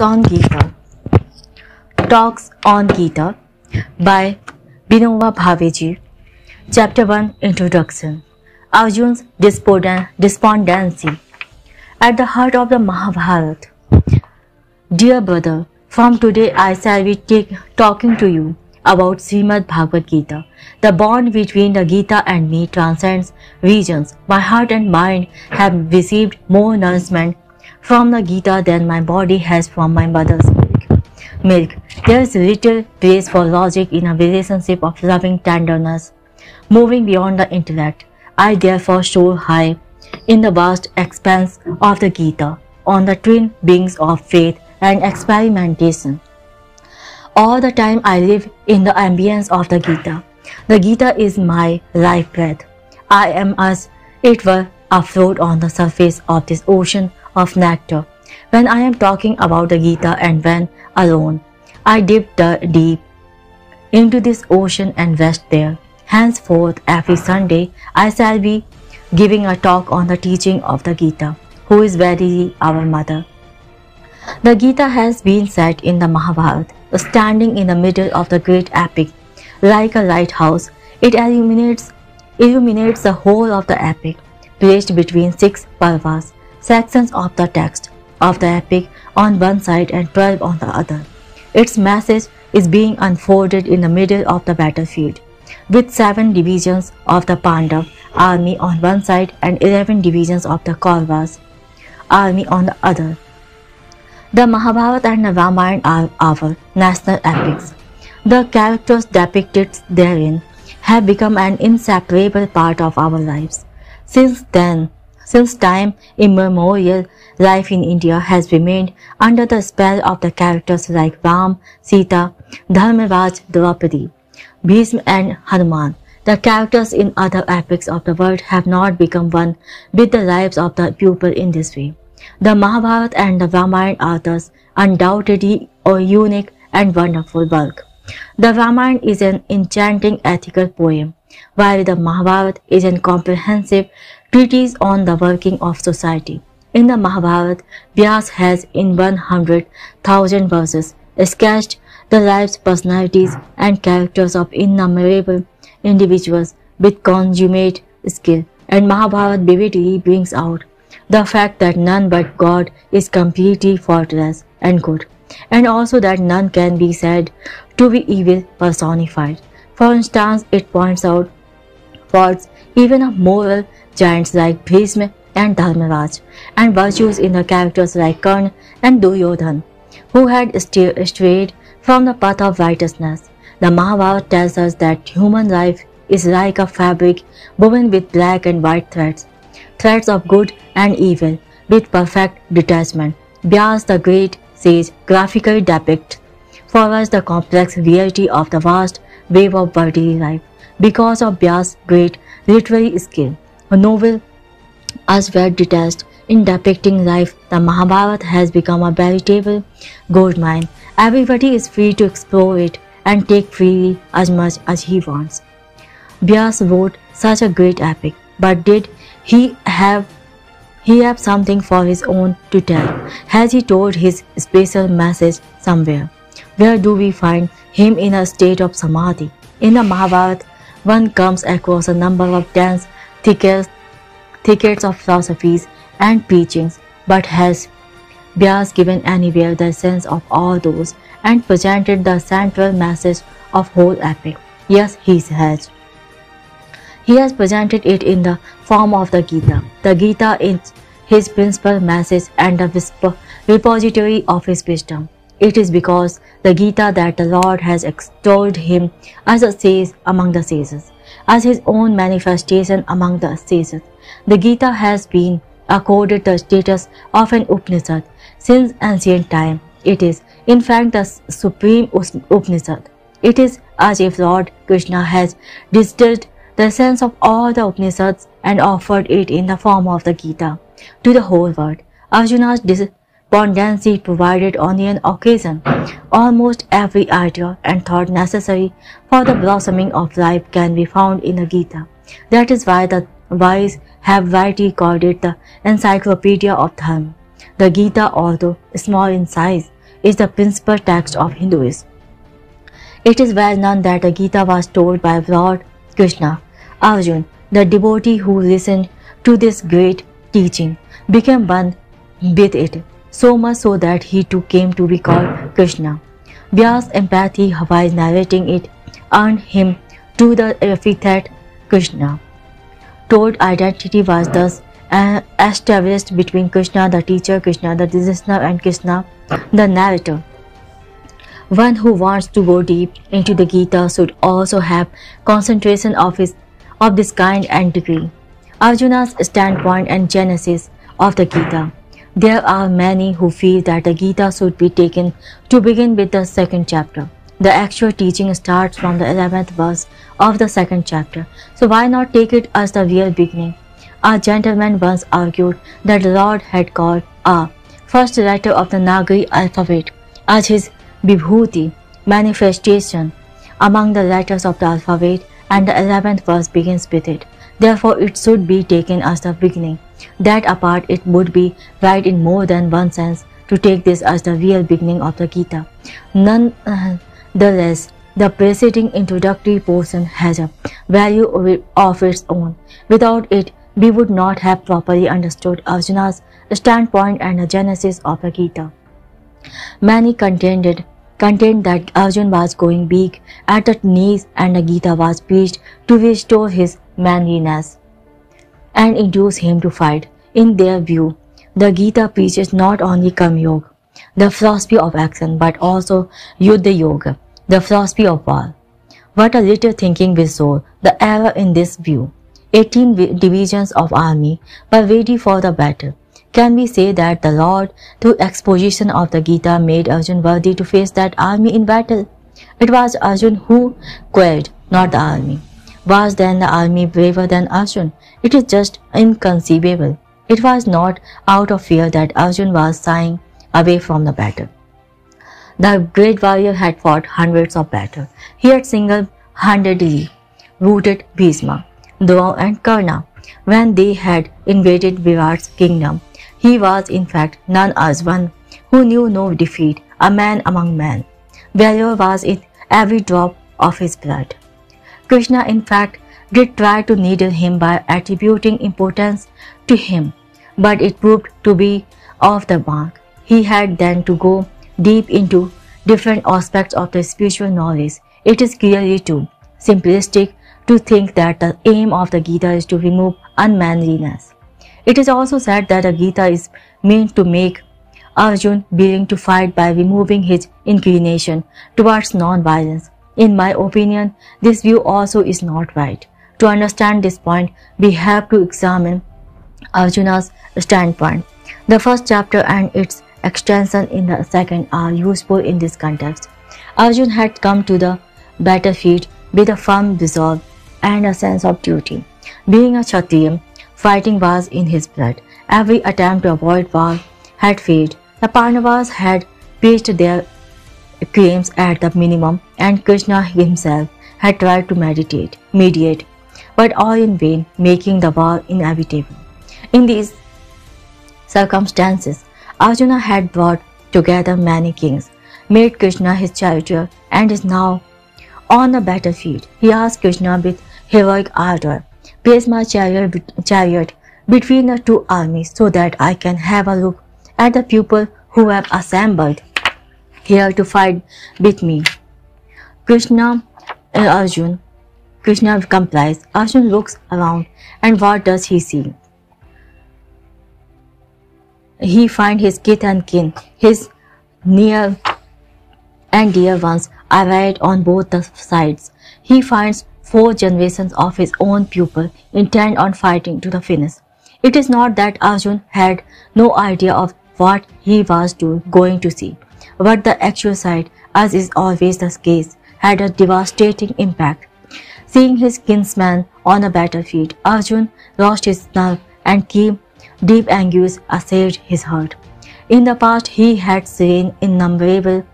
on Gita. Talks on Gita by Vinoba Bhave. Chapter 1 Introduction. Arjun's Despondency. At the heart of the Mahabharata. Dear brother, from today I shall be talking to you about Srimad Bhagavad Gita. The bond between the Gita and me transcends regions. My heart and mind have received more nourishment from the Gita than my body has from my mother's milk. There is little place for logic in a relationship of loving tenderness, moving beyond the intellect. I therefore soar high in the vast expanse of the Gita, on the twin wings of faith and experimentation. All the time I live in the ambience of the Gita. The Gita is my life breath. I am as it were afloat on the surface of this ocean of nectar. When I am talking about the Gita and when alone, I dip deep into this ocean and rest there. Henceforth, every Sunday, I shall be giving a talk on the teaching of the Gita, who is verily our mother. The Gita has been set in the Mahabharata, standing in the middle of the great epic. Like a lighthouse, it illuminates the whole of the epic, placed between 6 parvas, sections of the text of the epic on one side and 12 on the other. Its message is being unfolded in the middle of the battlefield, with 7 divisions of the Pandav army on one side and 11 divisions of the Kauravas army on the other. The Mahabharata and the Ramayana are our national epics. The characters depicted therein have become an inseparable part of our lives. Since time immemorial, life in India has remained under the spell of the characters like Ram, Sita, Dharmaraj, Draupadi, Bhishma and Hanuman. The characters in other epics of the world have not become one with the lives of the people in this way. The Mahabharata and the Ramayana are thus undoubtedly a unique and wonderful work. The Ramayana is an enchanting ethical poem, while the Mahabharata is a comprehensive treatise on the working of society. In the Mahabharata, Vyas has in 100,000 verses sketched the lives, personalities and characters of innumerable individuals with consummate skill, and Mahabharata vividly brings out the fact that none but God is completely faultless and good, and also that none can be said to be evil personified. For instance, it points out faults even of moral giants like Bhishma and Dharmaraj, and virtues in the characters like Karna and Duryodhan, who had strayed from the path of righteousness. The Mahabharata tells us that human life is like a fabric woven with black and white threads of good and evil, with perfect detachment. Vyas, the great sage, graphically depicts for us the complex reality of the vast wave of worldly life. Because of Vyas' great literary skill, novel as well detached in depicting life, the Mahabharata has become a veritable goldmine. Everybody is free to explore it and take freely as much as he wants. Vyas wrote such a great epic, but did he have something for his own to tell? Has he told his special message somewhere? Where do we find him in a state of Samadhi? In the Mahabharata, one comes across a number of dense thickets of philosophies and preachings, but has Vyas given anywhere the sense of all those and presented the central message of whole epic? Yes, he has. He has presented it in the form of the Gita. The Gita is his principal message and the repository of his wisdom. It is because the Gita that the Lord has extolled him as a sage among the sages, as his own manifestation among the sages. The Gita has been accorded the status of an Upanishad since ancient time. It is, in fact, the supreme Upanishad. It is as if Lord Krishna has distilled the essence of all the Upanishads and offered it in the form of the Gita to the whole world. Arjuna's despondency provided on an occasion almost every idea and thought necessary for the blossoming of life can be found in the Gita. That is why the wise have rightly called it the encyclopedia of Dharma. The Gita, although small in size, is the principal text of Hinduism. It is well known that the Gita was told by Lord Krishna. Arjun, the devotee who listened to this great teaching, became one with it, so much so that he too came to be called Krishna. Vyasa's empathy while narrating it earned him to the epithet Krishna. Told identity was thus established between Krishna the teacher, Krishna the listener, and Krishna the narrator. One who wants to go deep into the Gita should also have concentration of this kind and degree. Arjuna's standpoint and genesis of the Gita. There are many who feel that the Gita should be taken to begin with the second chapter. The actual teaching starts from the 11th verse of the second chapter, so why not take it as the real beginning? A gentleman once argued that the Lord had called a first letter of the Nagari alphabet as his Vibhuti manifestation among the letters of the alphabet, and the 11th verse begins with it. Therefore, it should be taken as the beginning. That apart, it would be right in more than one sense to take this as the real beginning of the Gita. Nonetheless, the preceding introductory portion has a value of its own. Without it, we would not have properly understood Arjuna's standpoint and the genesis of the Gita. Many contend that Arjuna was going big at the knees and the Gita was preached to restore his manliness and induce him to fight. In their view, the Gita preaches not only Karma Yoga, the philosophy of action, but also Yuddha Yoga, the philosophy of war. What a little thinking we saw the error in this view. 18 divisions of army were ready for the battle. Can we say that the Lord, through exposition of the Gita, made Arjuna worthy to face that army in battle? It was Arjuna who quailed, not the army. Was then the army braver than Arjuna? It is just inconceivable. It was not out of fear that Arjuna was shying away from the battle. The great warrior had fought hundreds of battles. He had single-handedly routed Bhishma, Drona, and Karna when they had invaded Virat's kingdom. He was in fact none as one who knew no defeat, a man among men. Valor was in every drop of his blood. Krishna in fact did try to needle him by attributing importance to him, but it proved to be off the mark. He had then to go deep into different aspects of the spiritual knowledge. It is clearly too simplistic to think that the aim of the Gita is to remove unmanliness. It is also said that the Gita is meant to make Arjuna willing to fight by removing his inclination towards non-violence. In my opinion, this view also is not right. To understand this point, we have to examine Arjuna's standpoint. The first chapter and its extension in the second are useful in this context. Arjuna had come to the battlefield with a firm resolve and a sense of duty. Being a Kshatriya, fighting was in his blood. Every attempt to avoid war had failed. The Pandavas had pitched their claims at the minimum, and Krishna himself had tried to mediate, but all in vain, making the war inevitable. In these circumstances, Arjuna had brought together many kings, made Krishna his charioteer, and is now on the battlefield. He asked Krishna with heroic ardor, "Place my chariot between the two armies so that I can have a look at the people who have assembled here to fight with me." Krishna complies. Arjuna looks around, and what does he see? He finds his kith and kin, his near and dear ones, arrayed on both the sides. He finds 4 generations of his own people intent on fighting to the finish. It is not that Arjuna had no idea of what he was going to see, but the actual sight, as is always the case, had a devastating impact. Seeing his kinsman on the battlefield, Arjuna lost his nerve and deep anguish assailed his heart. In the past, he had slain innumerable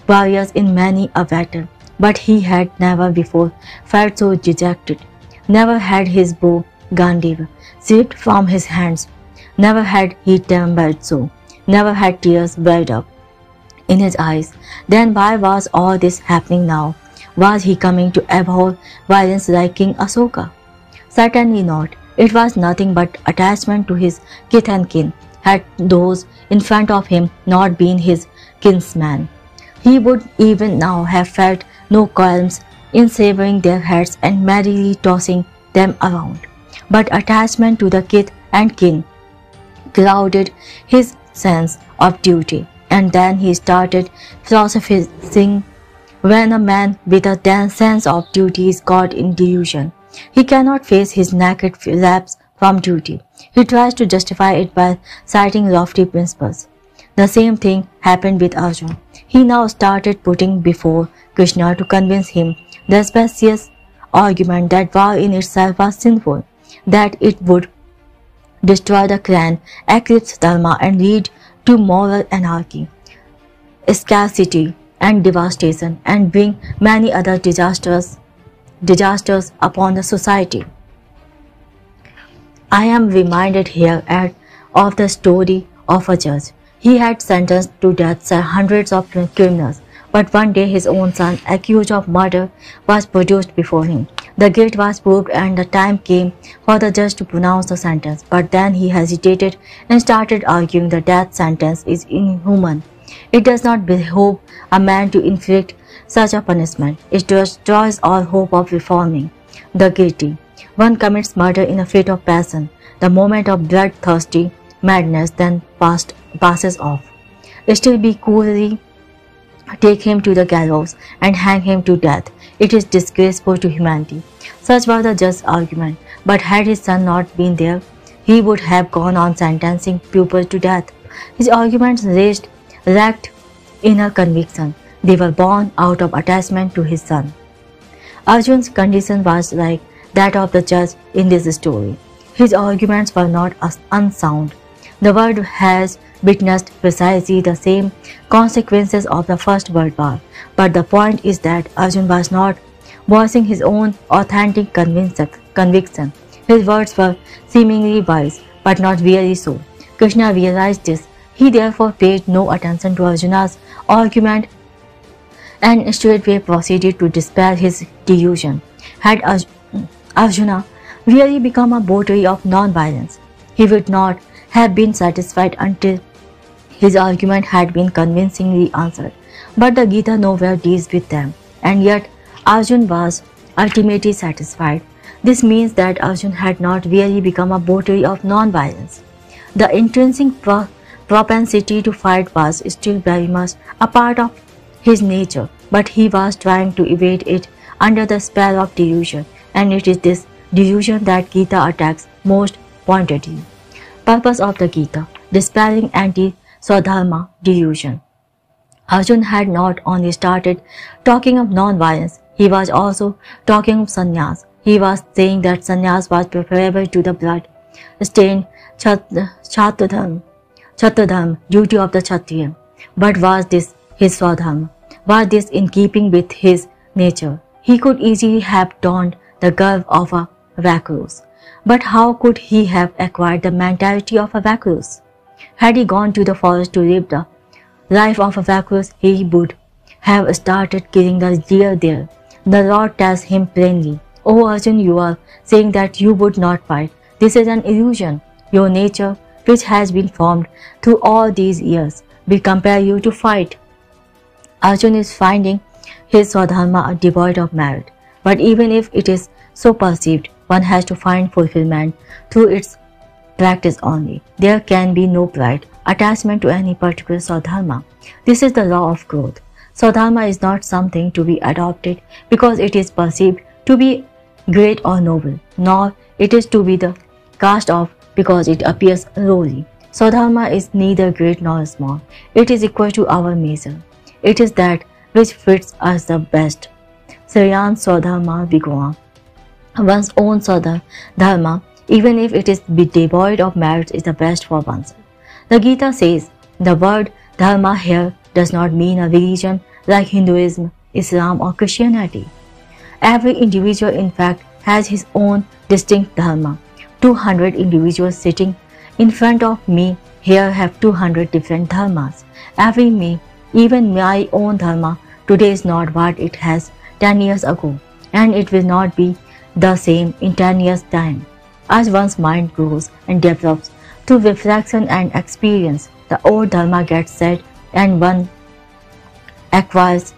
warriors in many a battle, but he had never before felt so dejected. Never had his bow Gandiva slipped from his hands. Never had he trembled so. Never had tears welled up in his eyes. Then why was all this happening now? Was he coming to abhor violence like King Asoka? Certainly not. It was nothing but attachment to his kith and kin. Had those in front of him not been his kinsmen, he would even now have felt no qualms in severing their heads and merrily tossing them around. But attachment to the kith and kin clouded his sense of duty, and then he started philosophizing. When a man with a dense sense of duty is caught in delusion, he cannot face his naked lapse from duty. He tries to justify it by citing lofty principles. The same thing happened with Arjuna. He now started putting before Krishna to convince him the specious argument that war in itself was sinful, that it would destroy the clan, eclipse dharma, and lead to moral anarchy, scarcity, and devastation, and bring many other disasters upon the society. I am reminded here of the story of a judge. He had sentenced to death hundreds of criminals, but one day his own son, accused of murder, was produced before him. The guilt was proved and the time came for the judge to pronounce the sentence, but then he hesitated and started arguing the death sentence is inhuman. It does not behoove a man to inflict such a punishment. It destroys all hope of reforming the guilty. One commits murder in a fit of passion. The moment of bloodthirsty madness then passes off. Still be coolly take him to the gallows and hang him to death. It is disgraceful to humanity. Such was the judge's argument, but had his son not been there, he would have gone on sentencing pupils to death. His arguments lacked inner conviction. They were born out of attachment to his son. Arjun's condition was like that of the judge in this story. His arguments were not unsound. The world has witnessed precisely the same consequences of the First World War, but the point is that Arjun was not voicing his own authentic conviction. His words were seemingly wise, but not really so. Krishna realized this. He therefore paid no attention to Arjuna's argument and straightway proceeded to dispel his delusion. Had Arjuna really become a votary of non-violence, he would not have been satisfied until his argument had been convincingly answered. But the Gita nowhere deals with them, and yet Arjun was ultimately satisfied. This means that Arjun had not really become a votary of non-violence. The intrinsic propensity to fight was still very much a part of his nature, but he was trying to evade it under the spell of delusion, and it is this delusion that Gita attacks most pointedly. Purpose of the Gita: dispelling anti-Swadharma delusion. Arjun had not only started talking of non-violence, he was also talking of sannyas. He was saying that sannyas was preferable to the blood-stained Kshatriyam duty of the Kshatriya. But was this his Swadharma? Was this in keeping with his nature? He could easily have donned the garb of a recluse. But how could he have acquired the mentality of a recluse? Had he gone to the forest to live the life of a recluse, he would have started killing the deer there. The Lord tells him plainly, "O Arjun, you are saying that you would not fight. This is an illusion. Your nature, which has been formed through all these years, will compel you to fight." Arjun is finding his Swadharma devoid of merit. But even if it is so perceived, one has to find fulfillment through its practice only. There can be no pride, attachment to any particular Swadharma. This is the law of growth. Swadharma is not something to be adopted because it is perceived to be great or noble, nor it is to be the cast off because it appears lowly. Swadharma is neither great nor small. It is equal to our measure. It is that which fits us the best. Sriyan Swadharma Vigwan. One's own Swadharma, even if it is devoid of merit, is the best for oneself. The Gita says the word dharma here does not mean a religion like Hinduism, Islam, or Christianity. Every individual, in fact, has his own distinct dharma. 200 individuals sitting in front of me here have 200 different dharmas. Every Even my own dharma today is not what it has 10 years ago, and it will not be the same in 10 years' time. As one's mind grows and develops through reflection and experience, the old dharma gets set and one acquires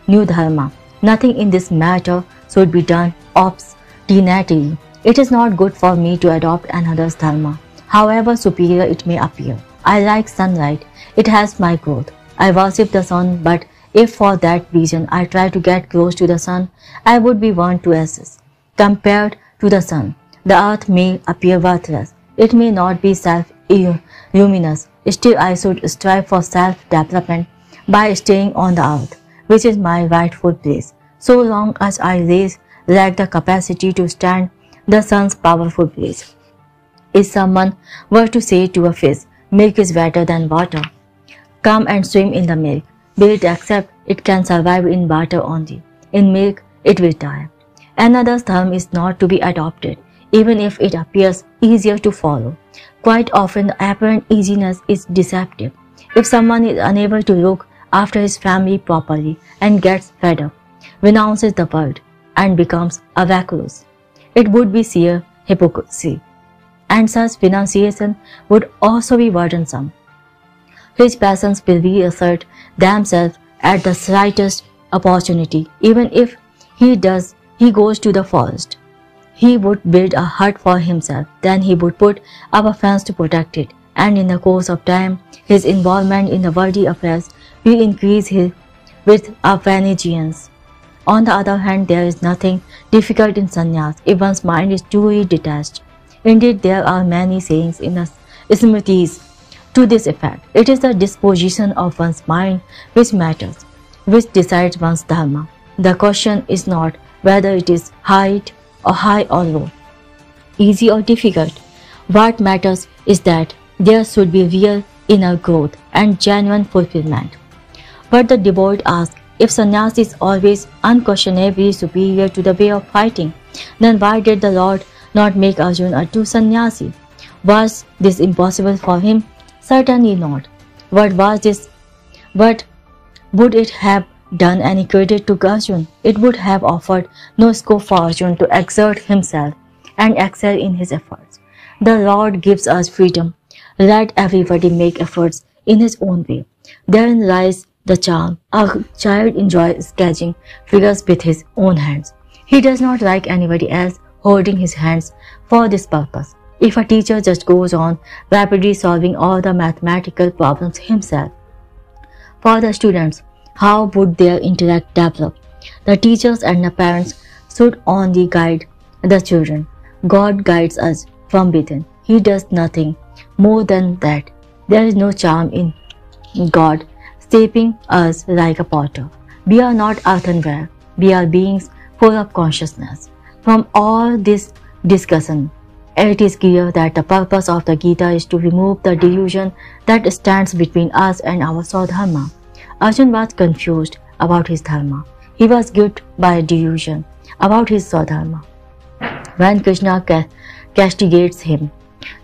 new dharma. Nothing in this matter should be done obstinately. It is not good for me to adopt another's dharma, however superior it may appear. I like sunlight. It has my growth. I worship the sun, but if for that reason I try to get close to the sun, I would be burnt to ashes. Compared to the sun, the earth may appear worthless. It may not be self-luminous. Still, I should strive for self-development by staying on the earth, which is my rightful place, so long as I lack the capacity to stand the sun's powerful blaze. If someone were to say to a fish, milk is better than water, come and swim in the milk, will it accept? It can survive in water only. In milk, it will die. Another's dharma is not to be adopted, even if it appears easier to follow. Quite often, the apparent easiness is deceptive. If someone is unable to look after his family properly and gets fed up, renounces the world, and becomes a recluse, it would be sheer hypocrisy, and such renunciation would also be burdensome. His passions will reassert themselves at the slightest opportunity. Even if he goes to the forest, he would build a hut for himself, then he would put up a fence to protect it, and in the course of time, his involvement in the worldly affairs will increase with a vengeance. On the other hand, there is nothing difficult in sannyas if one's mind is truly detached. Indeed, there are many sayings in the Smritis to this effect. It is the disposition of one's mind which matters, which decides one's dharma. The question is not whether it is high or low, easy or difficult. What matters is that there should be real inner growth and genuine fulfillment. But the devout ask, if sannyas is always unquestionably superior to the way of fighting, then why did the Lord not make Arjuna a true sannyasi? Was this impossible for him? Certainly not. What would it have done any credit to Arjuna? It would have offered no scope for Arjuna to exert himself and excel in his efforts. The Lord gives us freedom. Let everybody make efforts in his own way. Therein lies the charm. A child enjoys sketching figures with his own hands. He does not like anybody else holding his hands for this purpose. If a teacher just goes on rapidly solving all the mathematical problems himself for the students, how would their intellect develop? The teachers and the parents should only guide the children. God guides us from within. He does nothing more than that. There is no charm in God shaping us like a potter. We are not earthenware. We are beings full of consciousness. From all this discussion, it is clear that the purpose of the Gita is to remove the delusion that stands between us and our Swadharma. Arjuna was confused about his dharma. He was gripped by a delusion about his Swadharma. When Krishna castigates him,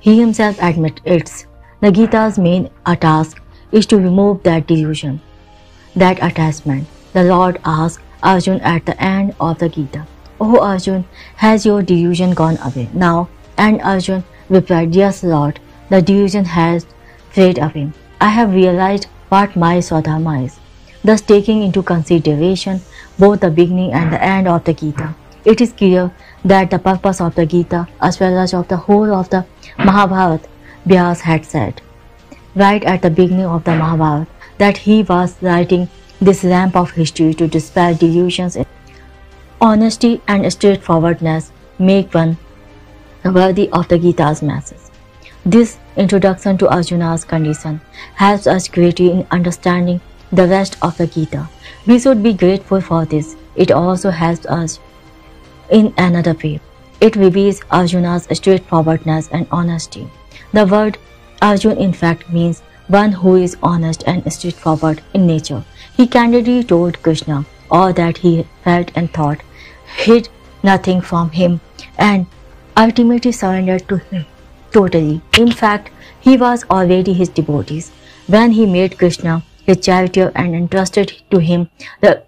he himself admits the Gita's main task is to remove that delusion, that attachment. The Lord asks Arjuna at the end of the Gita, "O Arjuna, has your delusion gone away now?" And Arjuna replied, "Yes, Lord, the delusion has faded away. I have realized what my Swadharma is." Thus, taking into consideration both the beginning and the end of the Gita, it is clear that the purpose of the Gita as well as of the whole of the Mahabharata, Vyas had said right at the beginning of the Mahabharata that he was writing this lamp of history to dispel delusions. Honesty and straightforwardness make one worthy of the Gita's message. This introduction to Arjuna's condition helps us greatly in understanding the rest of the Gita. We should be grateful for this. It also helps us in another way. It reveals Arjuna's straightforwardness and honesty. The word Arjuna in fact means one who is honest and straightforward in nature. He candidly told Krishna all that he felt and thought, hid nothing from him, and ultimately surrendered to him totally. In fact, he was already his devotee. when he made Krishna his charioteer and entrusted to him the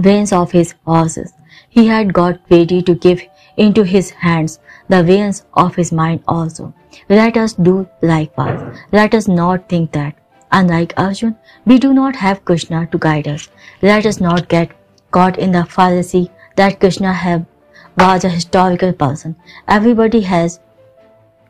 reins of his horses. He had got ready to give into his hands the reins of his mind also. Let us do likewise. Let us not think that, unlike Arjun, we do not have Krishna to guide us. Let us not get caught in the fallacy that Krishna was a historical person. Everybody has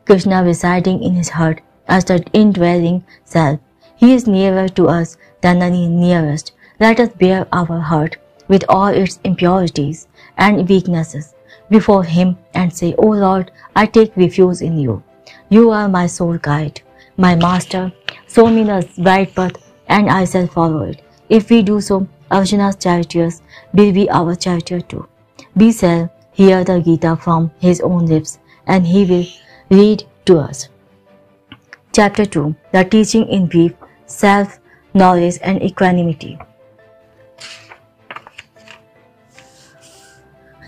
Krishna residing in his heart as the indwelling self. He is nearer to us than the nearest. Let us bear our heart with all its impurities and weaknesses before him and say, O Lord, I take refuge in you. You are my sole guide, my master. Show me the right path and I shall follow it. If we do so, Arjuna's charioteers will be our charioteer too. We shall hear the Gita from his own lips and he will read to us. Chapter 2. The teaching in brief, self-knowledge and equanimity.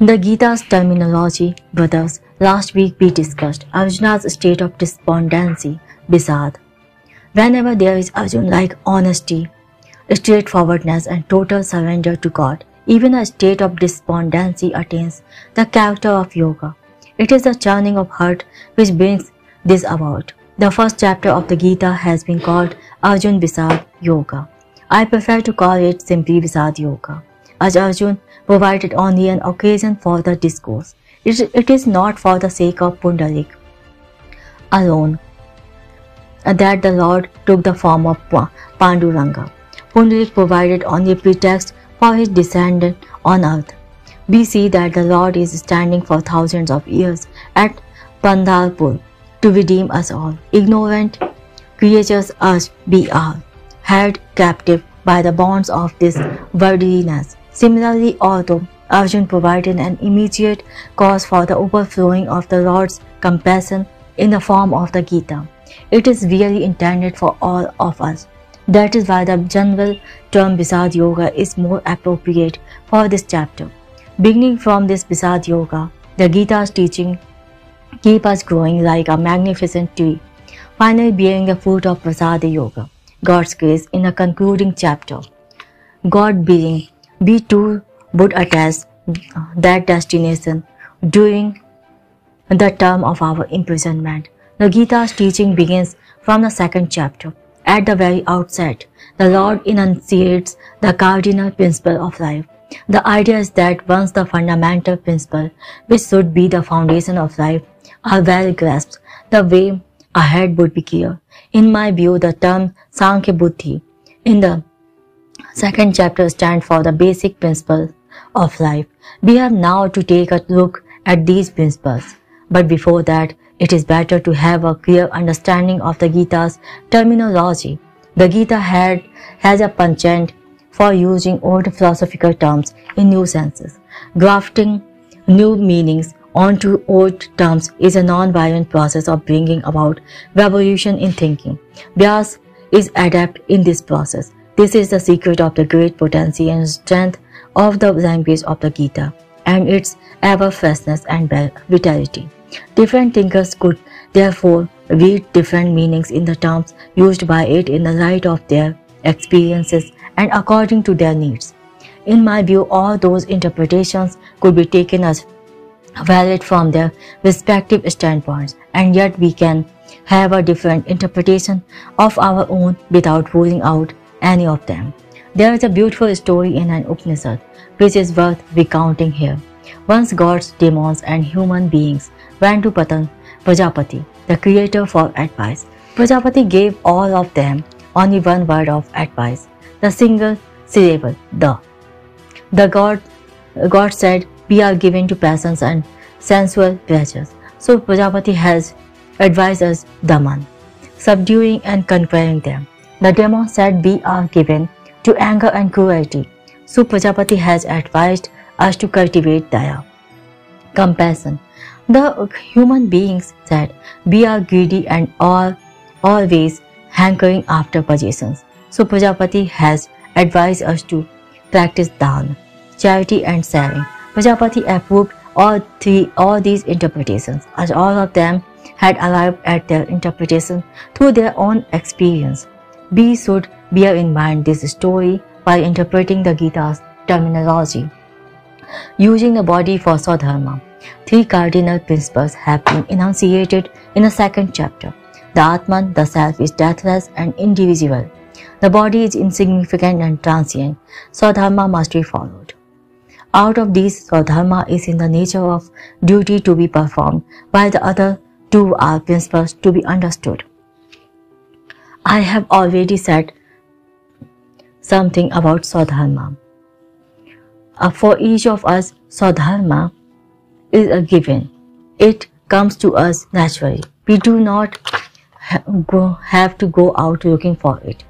The Gita's terminology, brothers. Last week we discussed Arjuna's state of despondency, Visad. Whenever there is Arjun-like honesty, straightforwardness and total surrender to God, even a state of despondency attains the character of yoga. It is the churning of heart which brings this about. The first chapter of the Gita has been called Arjun Visad Yoga. I prefer to call it simply Visad Yoga, as Arjun provided only an occasion for the discourse. It is not for the sake of Pundarik alone that the Lord took the form of Panduranga. Pundarik provided only a pretext for his descent on earth. We see that the Lord is standing for thousands of years at Pandharpur to redeem us all, ignorant creatures as we are, held captive by the bonds of this worldliness. Similarly, although Arjun provided an immediate cause for the overflowing of the Lord's compassion in the form of the Gita, it is really intended for all of us. That is why the general term Visad Yoga is more appropriate for this chapter. Beginning from this Visad Yoga, the Gita's teaching keep us growing like a magnificent tree, finally bearing the fruit of Prasada Yoga, God's grace, in the concluding chapter. God willing, we too would attain that destination during the term of our imprisonment. The Gita's teaching begins from the second chapter. At the very outset, the Lord enunciates the cardinal principle of life. The idea is that once the fundamental principle, which should be the foundation of life, are well grasped, the way ahead would be clear. In my view, the term Sankhya Buddhi in the second chapter stands for the basic principles of life. We have now to take a look at these principles. But before that, it is better to have a clear understanding of the Gita's terminology. The Gita has a penchant for using old philosophical terms in new senses. Grafting new meanings onto old terms is a non-violent process of bringing about revolution in thinking. Vyas is adept in this process. This is the secret of the great potency and strength of the language of the Gita and its ever freshness and vitality. Different thinkers could therefore read different meanings in the terms used by it in the light of their experiences and according to their needs. In my view, all those interpretations could be taken as valid from their respective standpoints, and yet we can have a different interpretation of our own without ruling out any of them. There is a beautiful story in an Upanishad which is worth recounting here. Once gods, demons and human beings went to Prajapati, the creator, for advice. Prajapati gave all of them only one word of advice, the single syllable, the. The God said, we are given to passions and sensual pleasures. So Prajapati has advised us Daman, subduing and conquering them. The demon said, we are given to anger and cruelty. So Prajapati has advised us to cultivate daya, compassion. The human beings said, we are greedy and always hankering after possessions. So Prajapati has advised us to practice dana, charity and sharing. Prajapati approved all these interpretations, as all of them had arrived at their interpretation through their own experience. We should bear in mind this story while interpreting the Gita's terminology. Using the body for Swadharma, 3 cardinal principles have been enunciated in the second chapter. The Atman, the self, is deathless and indivisible. The body is insignificant and transient. Swadharma must be followed. Out of these, Swadharma is in the nature of duty to be performed, while the other 2 are principles to be understood. I have already said something about Swadharma. For each of us, Swadharma is a given. It comes to us naturally. We do not have to go out looking for it.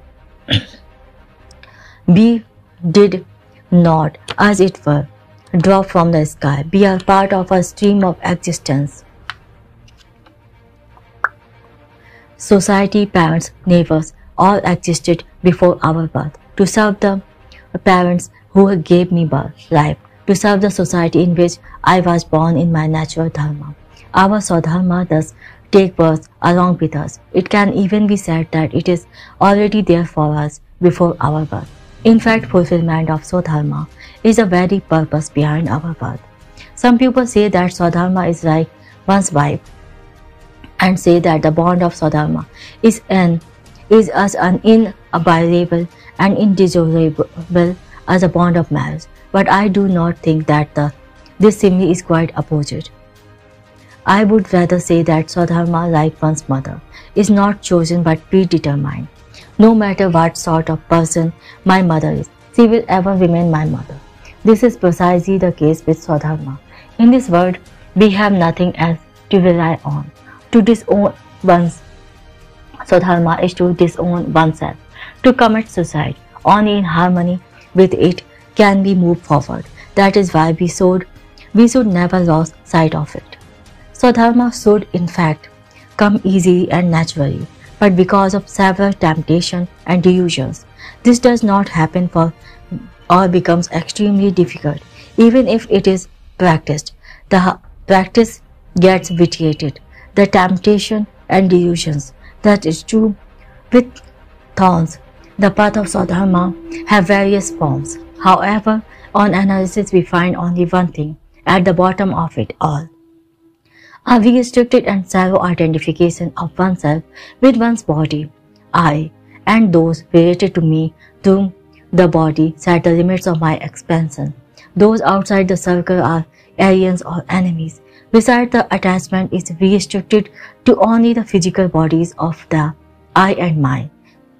We did not, as it were, drop from the sky. We are part of a stream of existence. Society, parents, neighbors, all existed before our birth. To serve the parents who gave me birth, life, to serve the society in which I was born in my natural dharma. Our Swadharma does take birth along with us. It can even be said that it is already there for us before our birth. In fact, fulfillment of Swadharma is the very purpose behind our birth. Some people say that Swadharma is like one's wife and say that the bond of Swadharma is as inviolable and indissoluble as a bond of marriage. But I do not think that this simile is quite opposite. I would rather say that Swadharma, like one's mother, is not chosen but predetermined. No matter what sort of person my mother is, she will ever remain my mother. This is precisely the case with Swadharma. In this world, we have nothing else to rely on. To disown one's Swadharma is to disown oneself. To commit suicide, only in harmony with it can we move forward. That is why we should never lose sight of it. Swadharma should in fact come easily and naturally, but because of several temptations and delusions, this does not happen or becomes extremely difficult. Even if it is practiced, the practice gets vitiated. The temptation and delusions, that is true with thorns. The path of Swadharma have various forms. However, on analysis we find only one thing at the bottom of it all: a restricted and shallow identification of oneself with one's body. I and those related to me through the body set the limits of my expansion. Those outside the circle are aliens or enemies. Besides, the attachment is restricted to only the physical bodies of the I and mine.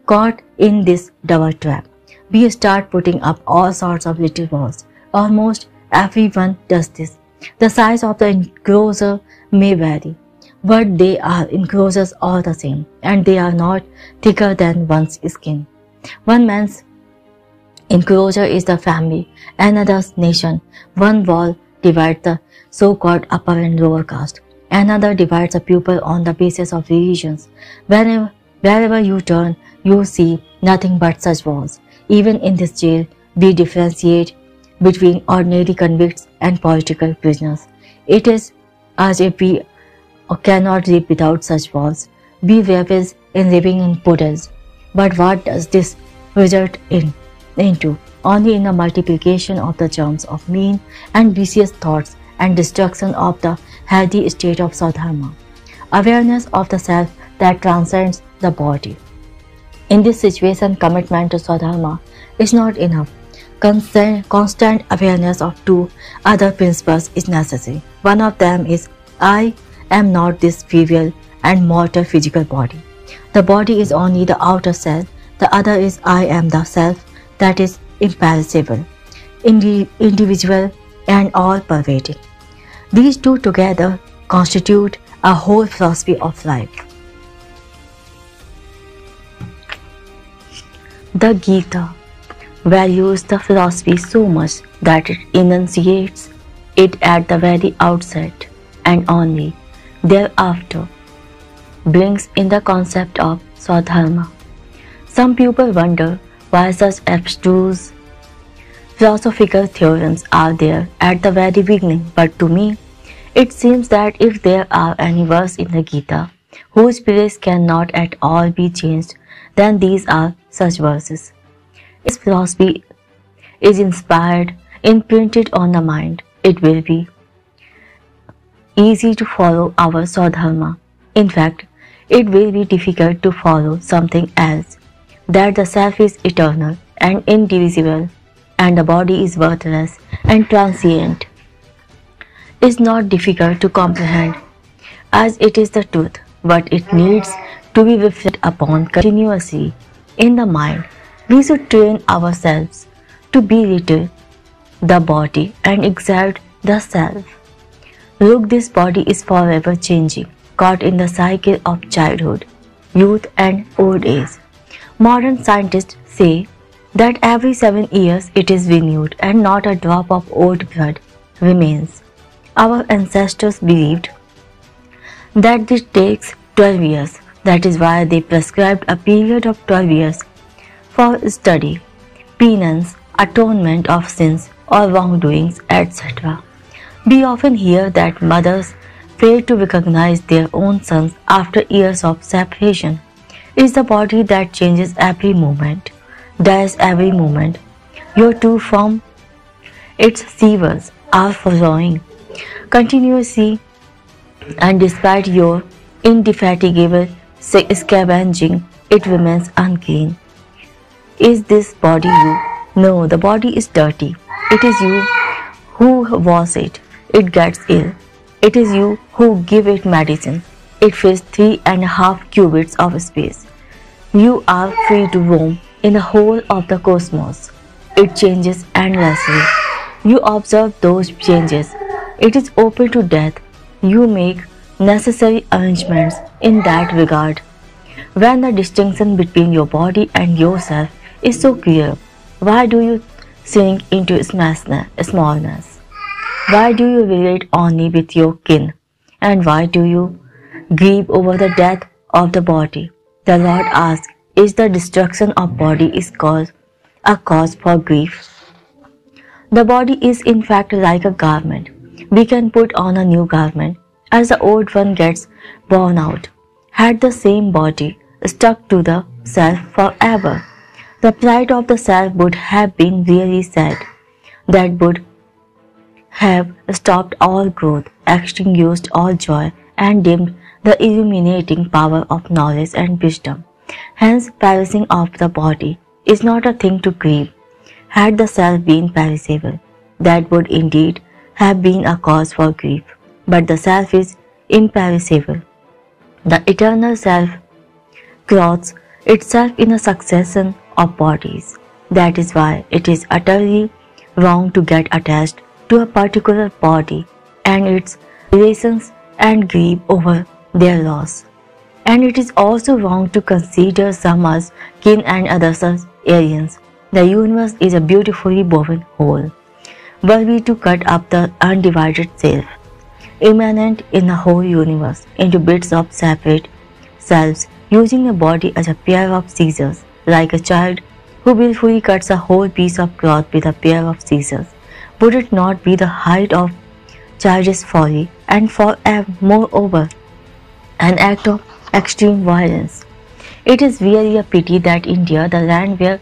Caught in this double trap, we start putting up all sorts of little walls. Almost everyone does this. The size of the enclosure may vary, but they are enclosures all the same, and they are not thicker than one's skin. One man's enclosure is the family, another's nation. One wall divides the so-called upper and lower caste. Another divides the people on the basis of religions. Wherever you turn, you see nothing but such walls. Even in this jail, we differentiate between ordinary convicts and political prisoners. It is as if we cannot live without such walls. We revel in living in puddles. But what does this result into? Only in the multiplication of the germs of mean and vicious thoughts and destruction of the healthy state of Swadharma. Awareness of the self that transcends the body. In this situation, commitment to Swadharma is not enough. Constant awareness of 2 other principles is necessary. One of them is, I am not this trivial and mortal physical body. The body is only the outer self. The other is, I am the self that is imperishable, individual and all-pervading. These 2 together constitute a whole philosophy of life. The Gita values the philosophy so much that it enunciates it at the very outset and only thereafter brings in the concept of Swadharma. Some people wonder why such abstruse philosophical theorems are there at the very beginning, but to me, it seems that if there are any verse in the Gita whose place cannot at all be changed, then these are such verses. Its philosophy is inspired, imprinted on the mind. It will be easy to follow our Swadharma. In fact, it will be difficult to follow something else, that the self is eternal and indivisible, and the body is worthless and transient. Is not difficult to comprehend, as it is the truth, but it needs to be reflected upon continuously in the mind. We should train ourselves to belittle the body and exalt the self. Look, this body is forever changing, caught in the cycle of childhood, youth and old age. Modern scientists say that every 7 years it is renewed and not a drop of old blood remains. Our ancestors believed that this takes 12 years. That is why they prescribed a period of 12 years for study, penance, atonement of sins or wrongdoings, etc. We often hear that mothers fail to recognize their own sons after years of separation. It is the body that changes every moment, dies every moment. Your true form, its severs are flowing continuously, and despite your indefatigable scavenging, it remains unclean. Is this body you? No, the body is dirty. It is you who wash it. It gets ill. It is you who give it medicine. It fills 3.5 cubits of space. You are free to roam in the whole of the cosmos. It changes endlessly. You observe those changes. It is open to death. You make necessary arrangements in that regard. When the distinction between your body and yourself is so clear, why do you sink into smallness? Why do you relate only with your kin? And why do you grieve over the death of the body? The Lord asks, is the destruction of body a cause for grief? The body is in fact like a garment. We can put on a new garment as the old one gets worn out. Had the same body stuck to the self forever, the plight of the self would have been really sad. That would have stopped all growth, extinguished all joy, and dimmed the illuminating power of knowledge and wisdom. Hence, perishing of the body is not a thing to grieve. Had the self been perishable, that would indeed have been a cause for grief. But the self is imperishable. The eternal self clothes itself in a succession of bodies. That is why it is utterly wrong to get attached to a particular body and its relations and grieve over their loss. And it is also wrong to consider some as kin and others as aliens. The universe is a beautifully woven whole. Were we to cut up the undivided self, immanent in the whole universe, into bits of separate selves, using a body as a pair of scissors, like a child who willfully cuts a whole piece of cloth with a pair of scissors, would it not be the height of childish folly and moreover an act of extreme violence? It is really a pity that India, the land where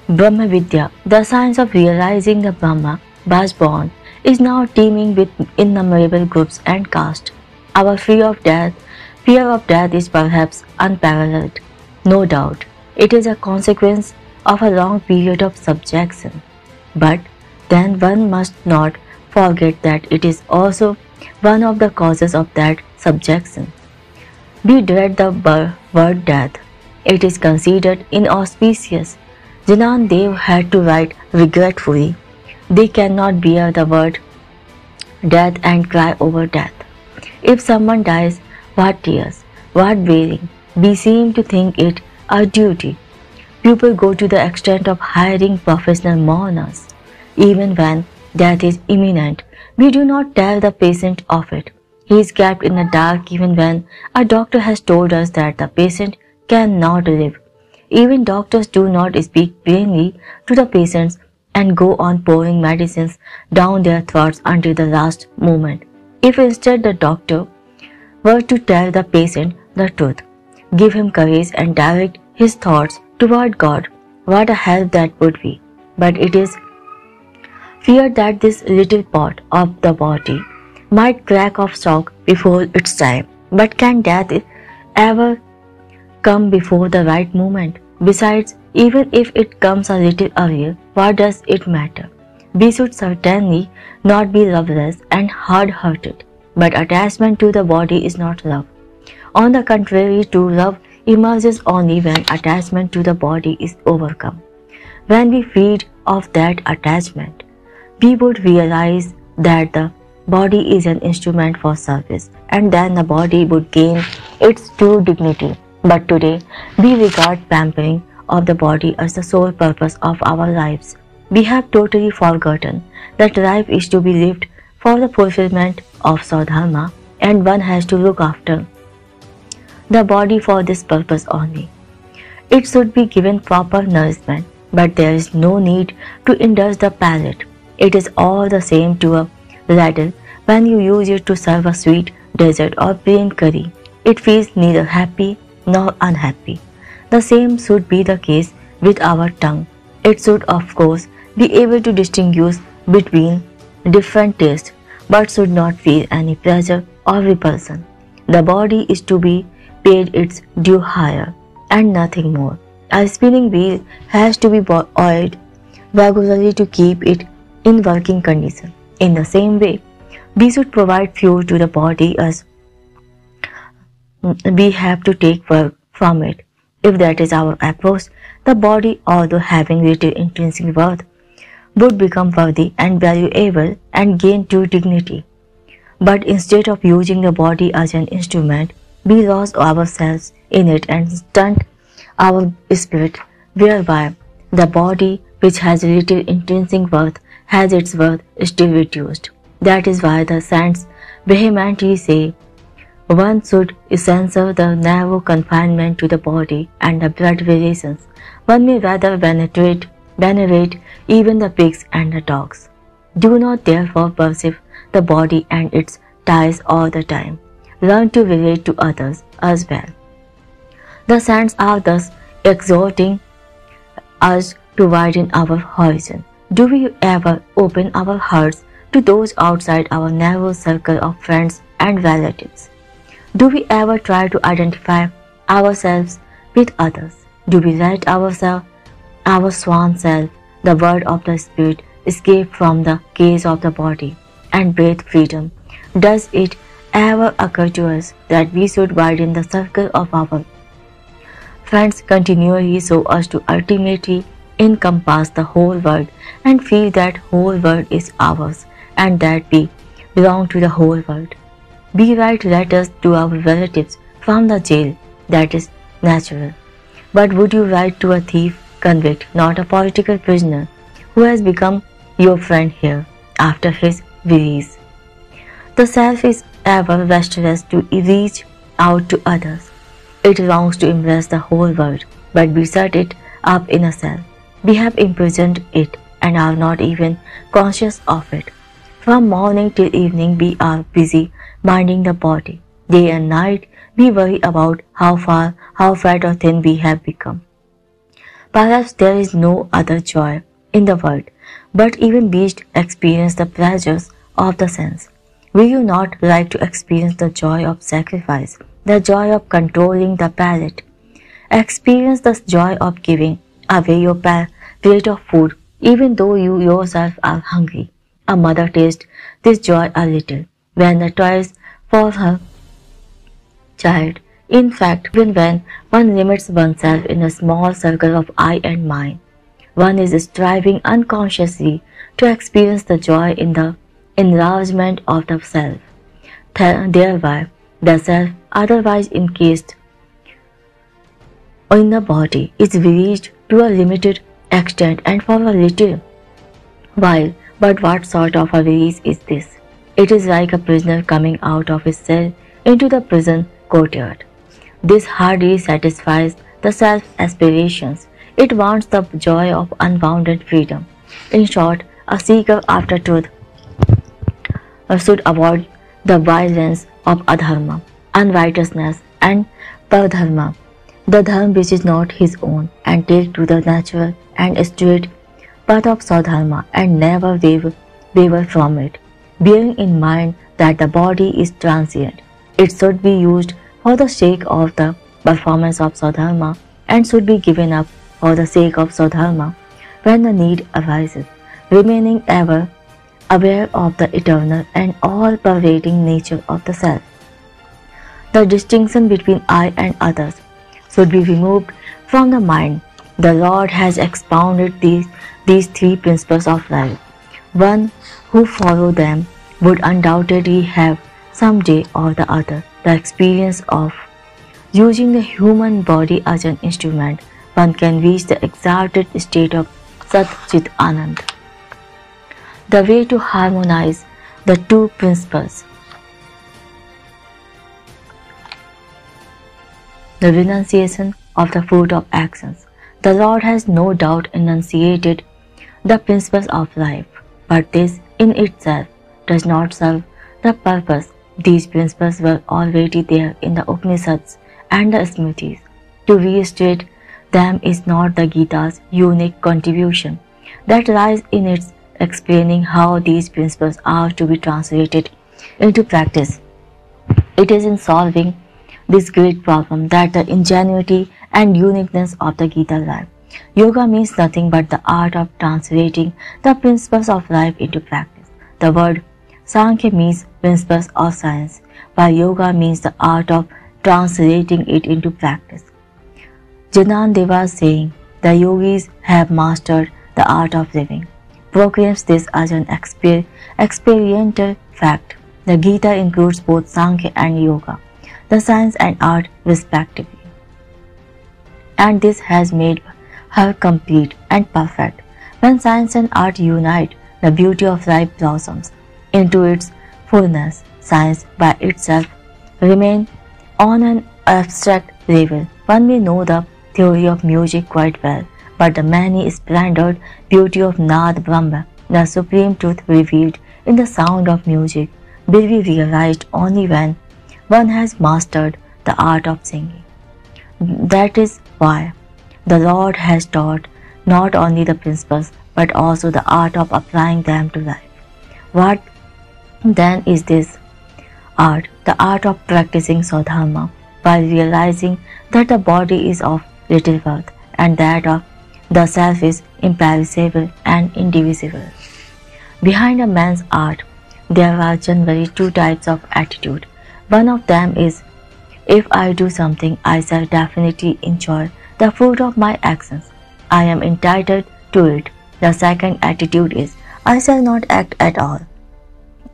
Brahma Vidya, the science of realizing the Brahma, was born, is now teeming with innumerable groups and castes. Our fear of death is perhaps unparalleled. No doubt, it is a consequence of a long period of subjection. But then one must not forget that it is also one of the causes of that subjection. We dread the word death. It is considered inauspicious. Janan Dev had to write regretfully, they cannot bear the word death and cry over death. If someone dies, what tears, what wailing. We seem to think it our duty. People go to the extent of hiring professional mourners. Even when death is imminent, we do not tell the patient of it. He is kept in the dark even when a doctor has told us that the patient cannot live. Even doctors do not speak plainly to the patients and go on pouring medicines down their throats until the last moment. If instead the doctor were to tell the patient the truth, give him courage and direct his thoughts toward God. What a help that would be! But it is feared that this little part of the body might crack off shock before its time. But can death ever come before the right moment? Besides, even if it comes a little earlier, what does it matter? We should certainly not be loveless and hard-hearted, but attachment to the body is not love. On the contrary, true love emerges only when attachment to the body is overcome. When we feed off that attachment, we would realize that the body is an instrument for service, and then the body would gain its true dignity. But today, we regard pampering of the body as the sole purpose of our lives. We have totally forgotten that life is to be lived for the fulfillment of Swadharma, and one has to look after the body for this purpose only. It should be given proper nourishment, but there is no need to indulge the palate. It is all the same to a ladle when you use it to serve a sweet dessert or plain curry. It feels neither happy nor unhappy. The same should be the case with our tongue. It should, of course, be able to distinguish between different tastes, but should not feel any pleasure or repulsion. The body is to be paid its due hire and nothing more. A spinning wheel has to be oiled regularly to keep it in working condition. In the same way, we should provide fuel to the body as we have to take work from it. If that is our approach, the body, although having little intrinsic worth, would become worthy and valuable and gain true dignity. But instead of using the body as an instrument, we lose ourselves in it and stunt our spirit, whereby the body, which has little intrinsic worth, has its worth still reduced. That is why the saints vehemently say one should censor the narrow confinement to the body and the blood relations. One may rather venerate even the pigs and the dogs. Do not therefore perceive the body and its ties all the time. Learn to relate to others as well. The saints are thus exhorting us to widen our horizon. Do we ever open our hearts to those outside our narrow circle of friends and relatives? Do we ever try to identify ourselves with others? Do we let our swan self, the word of the spirit, escape from the cage of the body and breathe freedom? Does it ever occur to us that we should widen the circle of our friends continually so as to ultimately encompass the whole world and feel that whole world is ours and that we belong to the whole world? We write letters to our relatives from the jail. That is natural. But would you write to a thief, convict, not a political prisoner, who has become your friend here after his release? The self is ever restless to reach out to others. It longs to embrace the whole world, but we shut it up in a cell. We have imprisoned it and are not even conscious of it. From morning till evening we are busy minding the body. Day and night we worry about how fat or thin we have become. Perhaps there is no other joy in the world, but even beasts experience the pleasures of the sense. Will you not like to experience the joy of sacrifice, the joy of controlling the palate? Experience the joy of giving away your plate of food, even though you yourself are hungry. A mother tastes this joy a little when the toys for her child. In fact, even when one limits oneself in a small circle of I and mine, one is striving unconsciously to experience the joy in the enlargement of the self. Thereby, the self, otherwise encased in the body, is released to a limited extent and for a little while. But what sort of a release is this? It is like a prisoner coming out of his cell into the prison courtyard. This hardly satisfies the self-aspirations. It wants the joy of unbounded freedom. In short, a seeker after truth should avoid the violence of adharma, unrighteousness, and pardharma. the dharma which is not his own, and take to the natural and straight path of Swadharma and never waver from it, bearing in mind that the body is transient. It should be used for the sake of the performance of Swadharma and should be given up for the sake of Swadharma when the need arises, remaining ever aware of the eternal and all-pervading nature of the self. The distinction between I and others should be removed from the mind. The Lord has expounded these three principles of life. One who follow them would undoubtedly have some day or the other the experience of using the human body as an instrument. One can reach the exalted state of Sat Chit Anand. The way to harmonize the two principles. The renunciation of the fruit of actions. The Lord has no doubt enunciated the principles of life, but this in itself does not serve the purpose. These principles were already there in the Upanishads and the Smritis. To reiterate them is not the Gita's unique contribution that lies in its explaining how these principles are to be translated into practice. It is in solving this great problem that the ingenuity and uniqueness of the Gita life. Yoga means nothing but the art of translating the principles of life into practice. The word Sankhya means principles of science, while Yoga means the art of translating it into practice. Janandeva's saying, "The yogis have mastered the art of living," proclaims this as an experiential fact. The Gita includes both Sankhya and Yoga, the science and art respectively, and this has made her complete and perfect. When science and art unite, the beauty of life blossoms into its fullness. Science by itself remains on an abstract level. One may know the theory of music quite well, but the many splendid beauty of Nad Brahma, the supreme truth revealed in the sound of music, will be realized only when one has mastered the art of singing. That is why the Lord has taught not only the principles but also the art of applying them to life. What then is this art? The art of practicing Swadharma while realizing that the body is of little worth and that of the self is imperishable and indivisible. Behind a man's art, there are generally two types of attitude. One of them is, if I do something, I shall definitely enjoy the fruit of my actions. I am entitled to it. The second attitude is, I shall not act at all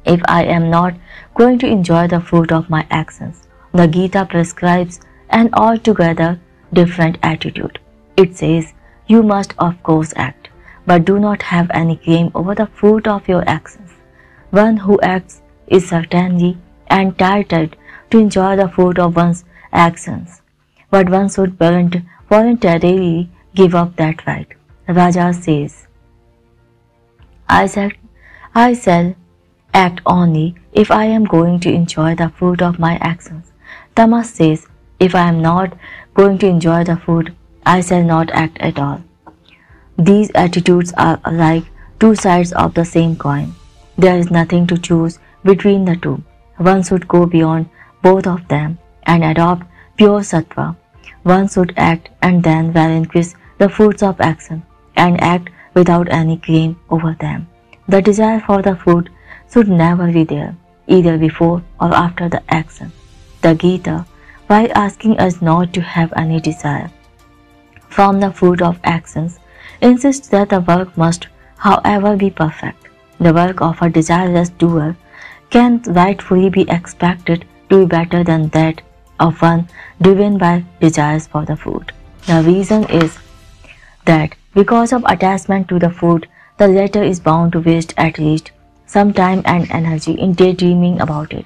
if I am not going to enjoy the fruit of my actions. The Gita prescribes an altogether different attitude. It says, you must of course act, but do not have any claim over the fruit of your actions. One who acts is certainly entitled to enjoy the fruit of one's actions, but one should voluntarily give up that right. Raja says, I shall act only if I am going to enjoy the fruit of my actions. Tamas says, if I am not going to enjoy the fruit, I shall not act at all. These attitudes are like two sides of the same coin. There is nothing to choose between the two. One should go beyond both of them and adopt pure sattva. One should act and then relinquish the fruits of action and act without any claim over them. The desire for the fruit should never be there, either before or after the action. The Gita, while asking us not to have any desire from the fruit of actions, insists that the work must, however, be perfect. The work of a desireless doer can rightfully be expected to be better than that of one driven by desires for the fruit. The reason is that because of attachment to the fruit, the latter is bound to waste at least some time and energy in daydreaming about it.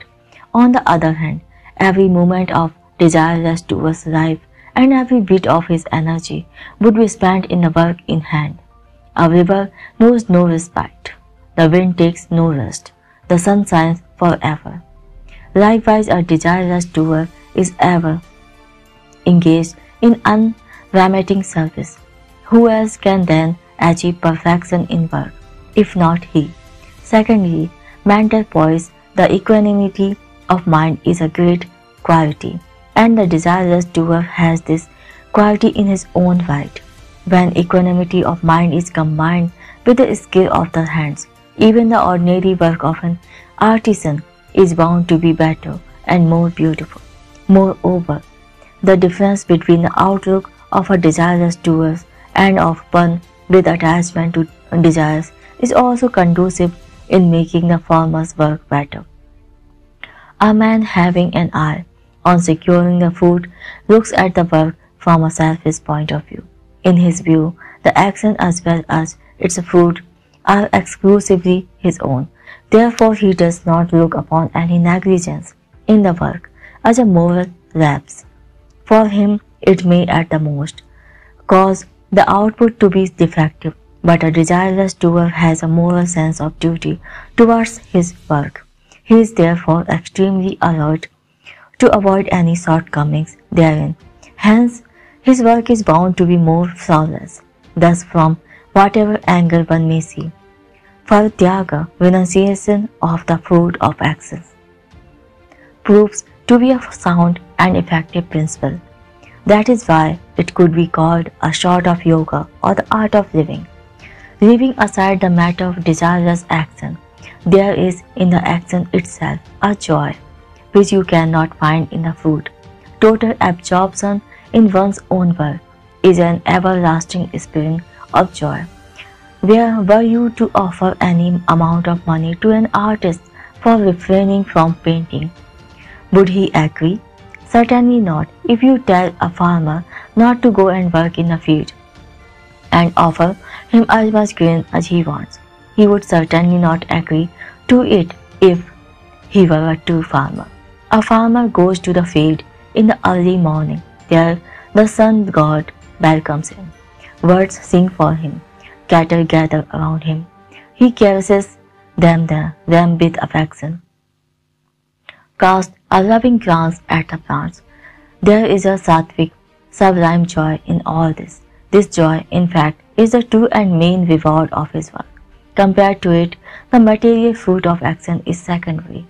On the other hand, every moment of desireless doer's life and every bit of his energy would be spent in the work in hand. A river knows no respite. The wind takes no rest. The sun shines forever. Likewise, a desireless doer is ever engaged in unremitting service. Who else can then achieve perfection in work, if not he? Secondly, mental poise, the equanimity of mind is a great quality, and the desireless doer has this quality in his own right. When equanimity of mind is combined with the skill of the hands, even the ordinary work of an artisan is bound to be better and more beautiful. Moreover, the difference between the outlook of a desireless doer and of one with attachment to desires is also conducive in making the former's work better. A man having an eye on securing the food looks at the work from a selfish point of view. In his view, the action as well as its fruit are exclusively his own. Therefore, he does not look upon any negligence in the work as a moral lapse. For him, it may at the most cause the output to be defective, but a desireless doer has a moral sense of duty towards his work. He is therefore extremely alert to avoid any shortcomings therein. Hence, his work is bound to be more flawless. Thus, from whatever angle one may see, for Tyaga, renunciation of the fruit of actions, proves to be a sound and effective principle. That is why it could be called a sort of yoga or the art of living. Leaving aside the matter of desireless action, there is in the action itself a joy which you cannot find in the fruit. Total absorption in one's own work is an everlasting spring of joy. Were you to offer any amount of money to an artist for refraining from painting, would he agree? Certainly not. If you tell a farmer not to go and work in the field and offer him as much grain as he wants, he would certainly not agree to it if he were a true farmer. A farmer goes to the field in the early morning. There the sun god welcomes him. Birds sing for him. Cattle gather around him. He caresses them with affection. Cast a loving glance at the plants. There is a sattvic, sublime joy in all this. This joy, in fact, is the true and main reward of his work. Compared to it, the material fruit of action is secondary.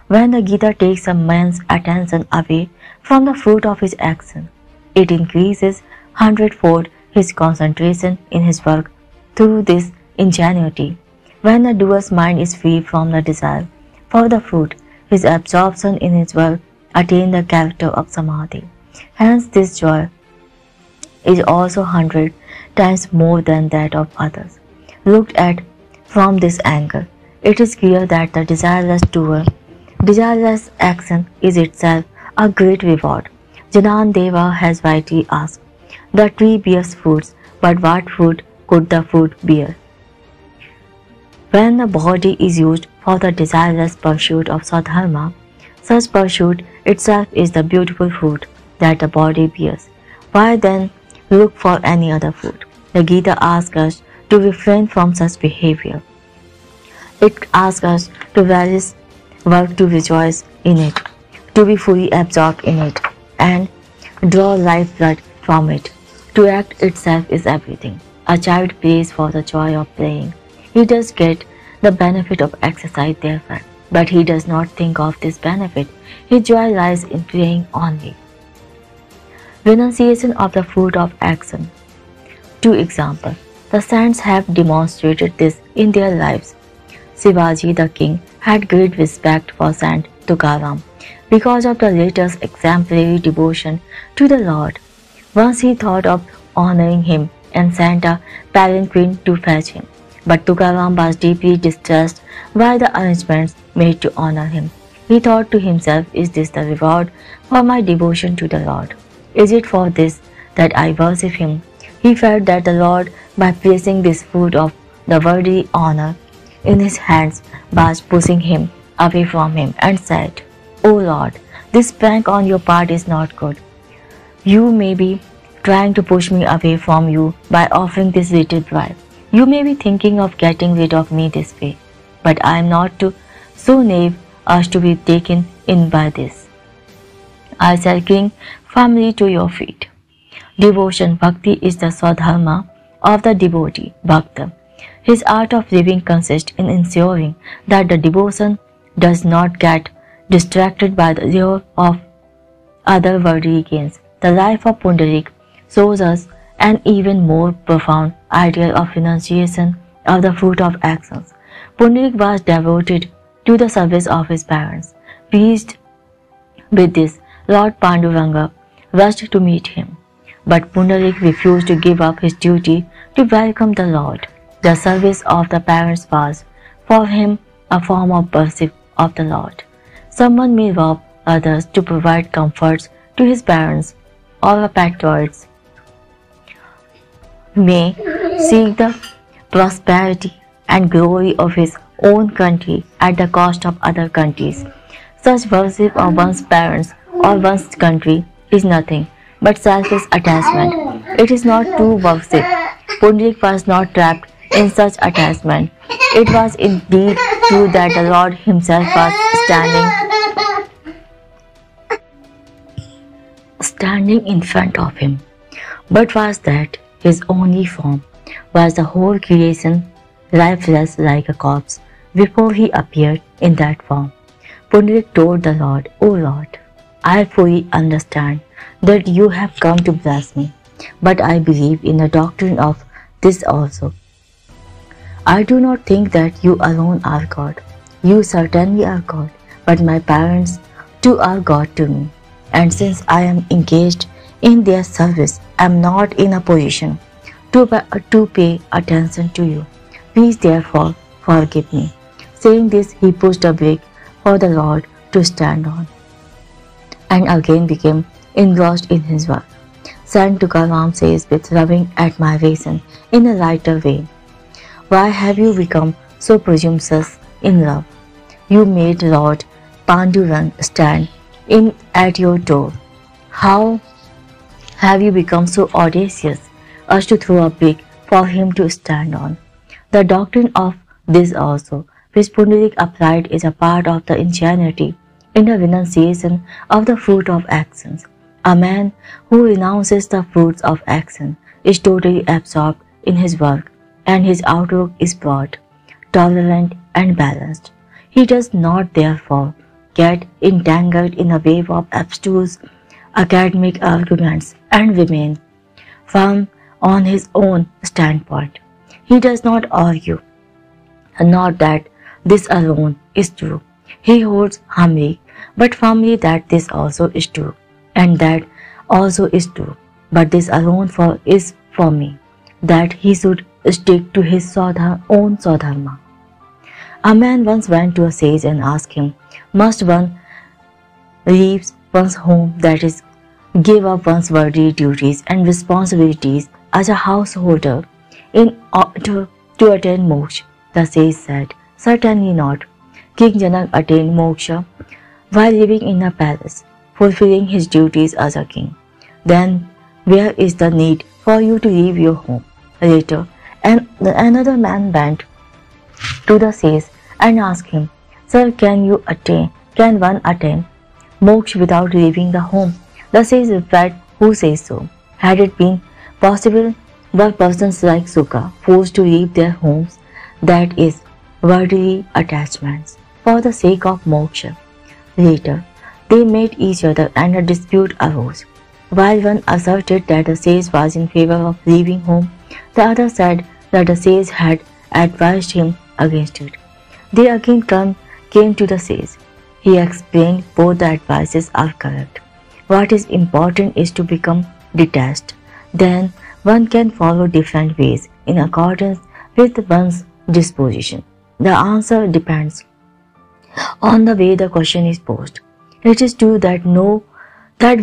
When the Gita takes a man's attention away from the fruit of his action, it increases hundredfold his concentration in his work through this ingenuity. When the doer's mind is free from the desire for the fruit, his absorption in his work attains the character of Samadhi. Hence, this joy is also 100 times more than that of others. Looked at from this angle, it is clear that the desireless action is itself a great reward. Janandeva has rightly asked, the tree bears fruits, but what fruit could the fruit bear? When the body is used for the desireless pursuit of Sadharma, such pursuit itself is the beautiful fruit that the body bears. Why then look for any other fruit? The Gita asks us to refrain from such behavior. It asks us to relish work, to rejoice in it, to be fully absorbed in it, and draw lifeblood from it. To act itself is everything. A child plays for the joy of playing. He does get the benefit of exercise therefore, but he does not think of this benefit. His joy lies in playing only. Renunciation of the fruit of action. 2 examples. The saints have demonstrated this in their lives. Shivaji the king had great respect for Saint Tukaram because of the latter's exemplary devotion to the Lord. Once he thought of honoring him and sent a palanquin to fetch him. But Tukaram was deeply distressed by the arrangements made to honor him. He thought to himself, is this the reward for my devotion to the Lord? Is it for this that I worship him? He felt that the Lord, by placing this food of the worthy honor in his hands, was pushing him away from him and said, O Lord, this prank on your part is not good. You may be trying to push me away from you by offering this little bribe. You may be thinking of getting rid of me this way, but I am not so naive as to be taken in by this. I shall cling firmly to your feet. devotion, bhakti, is the swadharma of the devotee, bhakta. His art of living consists in ensuring that the devotion does not get distracted by the lure of other worldly gains. The life of Pundarik shows us an even more profound ideal of renunciation of the fruit of actions. Pundarik was devoted to the service of his parents. Pleased with this, Lord Panduranga rushed to meet him. But Pundarik refused to give up his duty to welcome the Lord. The service of the parents was, for him, a form of worship of the Lord. Someone may rob others to provide comforts to his parents, or a patriot may seek the prosperity and glory of his own country at the cost of other countries. Such worship of one's parents or one's country is nothing but selfish attachment. It is not true worship. Pundarik was not trapped in such attachment. It was indeed true that the Lord himself was standing in front of him. But was that his only form? Was the whole creation lifeless like a corpse before he appeared in that form? Pundarik told the Lord, "O Lord, I fully understand that you have come to bless me, but I believe in the doctrine of this also. I do not think that you alone are God. You certainly are God, but my parents too are God to me, and since I am engaged in their service, I am not in a position to pay attention to you. Please therefore forgive me." Saying this, he pushed a brick for the Lord to stand on, and again became engrossed in his work. Sant Tukaram says with loving admiration in a lighter vein, "Why have you become so presumptuous in love? You made Lord Pandurang stand in at your door. How have you become so audacious as to throw a brick for him to stand on?" The doctrine of this also, which Pundarik applied, is a part of the insanity in the renunciation of the fruit of actions. A man who renounces the fruits of action is totally absorbed in his work, and his outlook is broad, tolerant, and balanced. He does not therefore get entangled in a wave of abstruse academic arguments and remain firm on his own standpoint. He does not argue, not that this alone is true. He holds humbly but firmly that this also is true, and that also is true, but this alone is for me, that he should stick to his own swadharma. A man once went to a sage and asked him, "Must one leave one's home, that is, give up one's worldly duties and responsibilities as a householder in order to attain moksha?" The sage said, "Certainly not. King Janak attained moksha while living in a palace, fulfilling his duties as a king. Then where is the need for you to leave your home?" Later, another man went to the sage and asked him, "Sir, can one attain moksha without leaving the home?" The sage replied, "Who says so? Had it been possible, were persons like Sukha forced to leave their homes, that is, worldly attachments, for the sake of moksha?" Later, they met each other and a dispute arose. While one asserted that the sage was in favor of leaving home, the other said that the sage had advised him against it. They again came to the sage. He explained both the advices are correct. What is important is to become detached. Then one can follow different ways in accordance with one's disposition. The answer depends on the way the question is posed. It is true that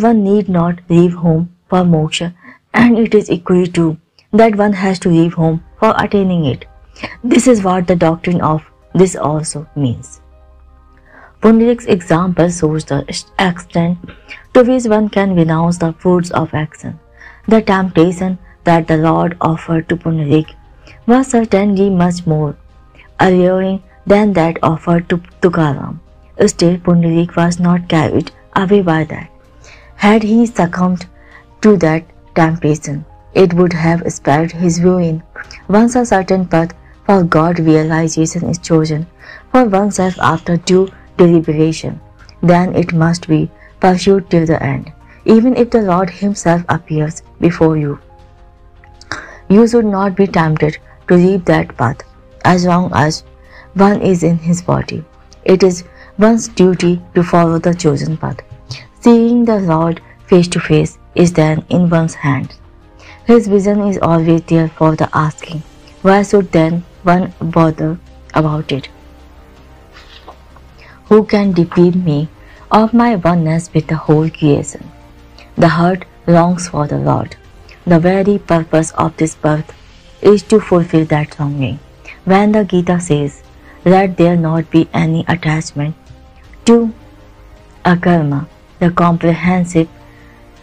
one need not leave home for moksha, and it is equally true that one has to leave home for attaining it. This is what the doctrine of this also means. Pundarik's example shows the extent to which one can renounce the fruits of action. The temptation that the Lord offered to Pundarik was certainly much more alluring than that offered to Tukaram. Still, Pundarik was not carried away by that. Had he succumbed to that temptation. It would have spared his ruin. Once a certain path for God realization is chosen for oneself after due deliberation, then it must be pursued till the end, even if the Lord himself appears before you. You should not be tempted to leave that path as long as one is in his body. It is one's duty to follow the chosen path. Seeing the Lord face to face is then in one's hands. His vision is always there for the asking. Why should then one bother about it? Who can deprive me of my oneness with the whole creation? The heart longs for the Lord. The very purpose of this birth is to fulfill that longing. When the Gita says, "Let there not be any attachment to a karma," the comprehensive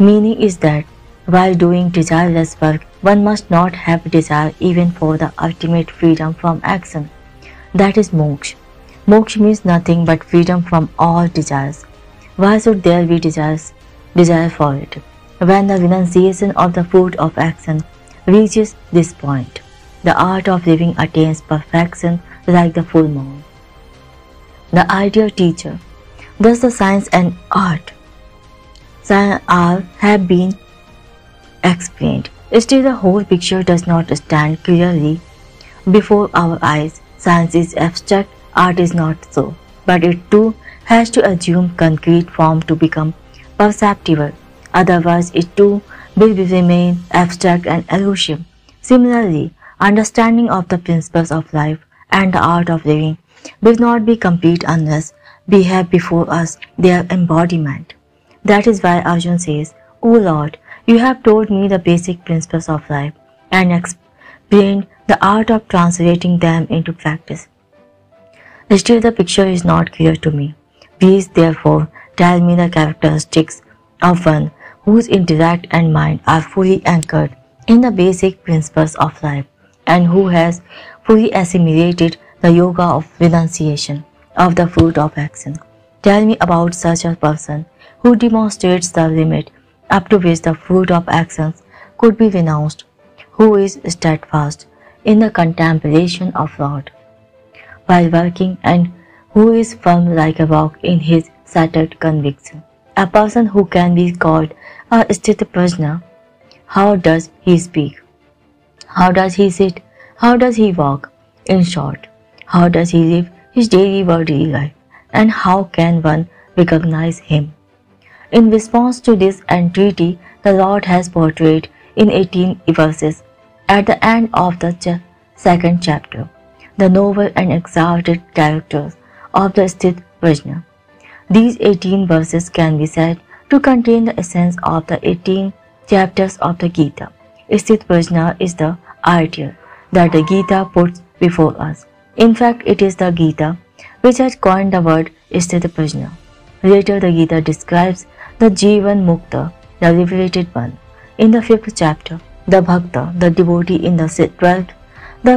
meaning is that while doing desireless work, one must not have desire even for the ultimate freedom from action. That is moksha. Moksha means nothing but freedom from all desires. Why should there be desire for it? When the renunciation of the fruit of action reaches this point, the art of living attains perfection like the full moon. The ideal teacher. Thus the science and art have been explained. Still the whole picture does not stand clearly before our eyes. Science is abstract, art is not so, but it too has to assume concrete form to become perceptible. Otherwise it too will remain abstract and elusive. Similarly, understanding of the principles of life and the art of living will not be complete unless we have before us their embodiment. That is why Arjuna says, "O Lord, you have told me the basic principles of life and explained the art of translating them into practice. Still the picture is not clear to me. Please therefore tell me the characteristics of one whose intellect and mind are fully anchored in the basic principles of life and who has fully assimilated the yoga of renunciation of the fruit of action. Tell me about such a person who demonstrates the limit up to which the fruit of actions could be renounced, who is steadfast in the contemplation of Lord while working, and who is firm like a rock in his settled conviction. A person who can be called a Sthita-prajna. How does he speak? How does he sit? How does he walk? In short, how does he live his daily worldly life? And how can one recognize him?" In response to this entreaty, the Lord has portrayed in 18 verses at the end of the second chapter the noble and exalted characters of the Sthita-prajna. These 18 verses can be said to contain the essence of the 18 chapters of the Gita. Sthita-prajna is the ideal that the Gita puts before us. In fact, it is the Gita which has coined the word Sthita-prajna. Later, the Gita describes the Jivan Mukta, the liberated one. In the 5th chapter, the Bhakta, the devotee. In the 12th, the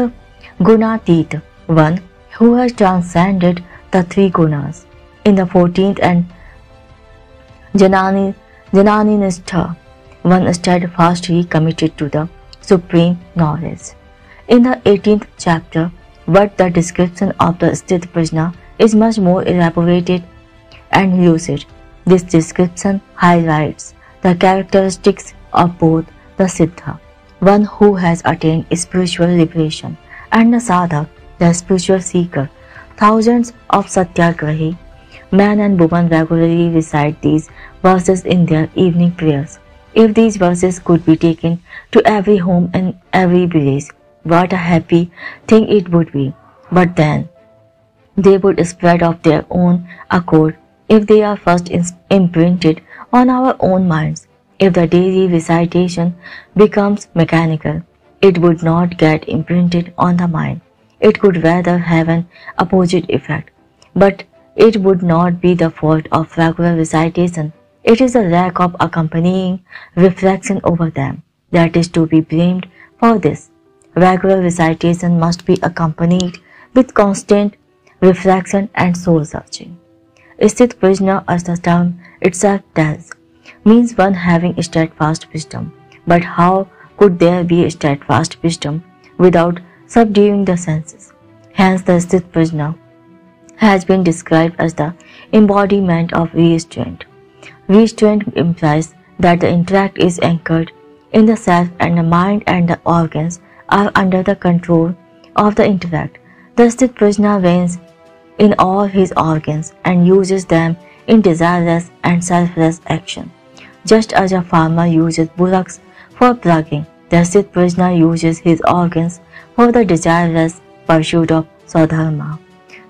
Gunatit one who has transcended the 3 gunas. In the 14th, and Jnani-nishtha, one steadfastly committed to the supreme knowledge. In the 18th chapter, but the description of the Sthita-prajna is much more elaborated and lucid. This description highlights the characteristics of both the Siddha, one who has attained spiritual liberation, and the Sadhak, the spiritual seeker. Thousands of Satyagrahi, men and women, regularly recite these verses in their evening prayers. If these verses could be taken to every home and every village, what a happy thing it would be. But then they would spread of their own accord if they are first imprinted on our own minds. If the daily recitation becomes mechanical, it would not get imprinted on the mind. It could rather have an opposite effect. But it would not be the fault of regular recitation. It is a lack of accompanying reflection over them that is to be blamed for this. Regular recitation must be accompanied with constant reflection and soul searching. Sthita-prajna, as the term itself tells, means one having steadfast wisdom, But how could there be steadfast wisdom without subduing the senses? Hence the Sthit Prajna has been described as the embodiment of restraint. Restraint implies that the intellect is anchored in the self and the mind and the organs are under the control of the intellect. The Sthit Prajna reigns in all his organs and uses them in desireless and selfless action. Just as a farmer uses bullocks for plugging, the Sthit Prajna uses his organs for the desireless pursuit of Swadharma.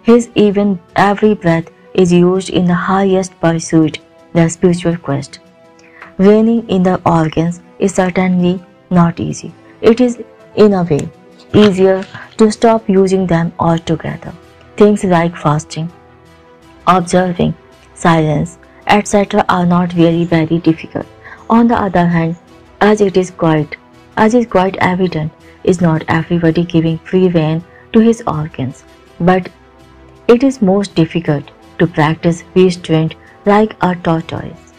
His even every breath is used in the highest pursuit, the spiritual quest. Reigning in the organs is certainly not easy. It is, in a way, easier to stop using them altogether. Things like fasting, observing, silence, etc. are not really very difficult. On the other hand, as is quite evident, is not everybody giving free rein to his organs, but it is most difficult to practice restraint like a tortoise.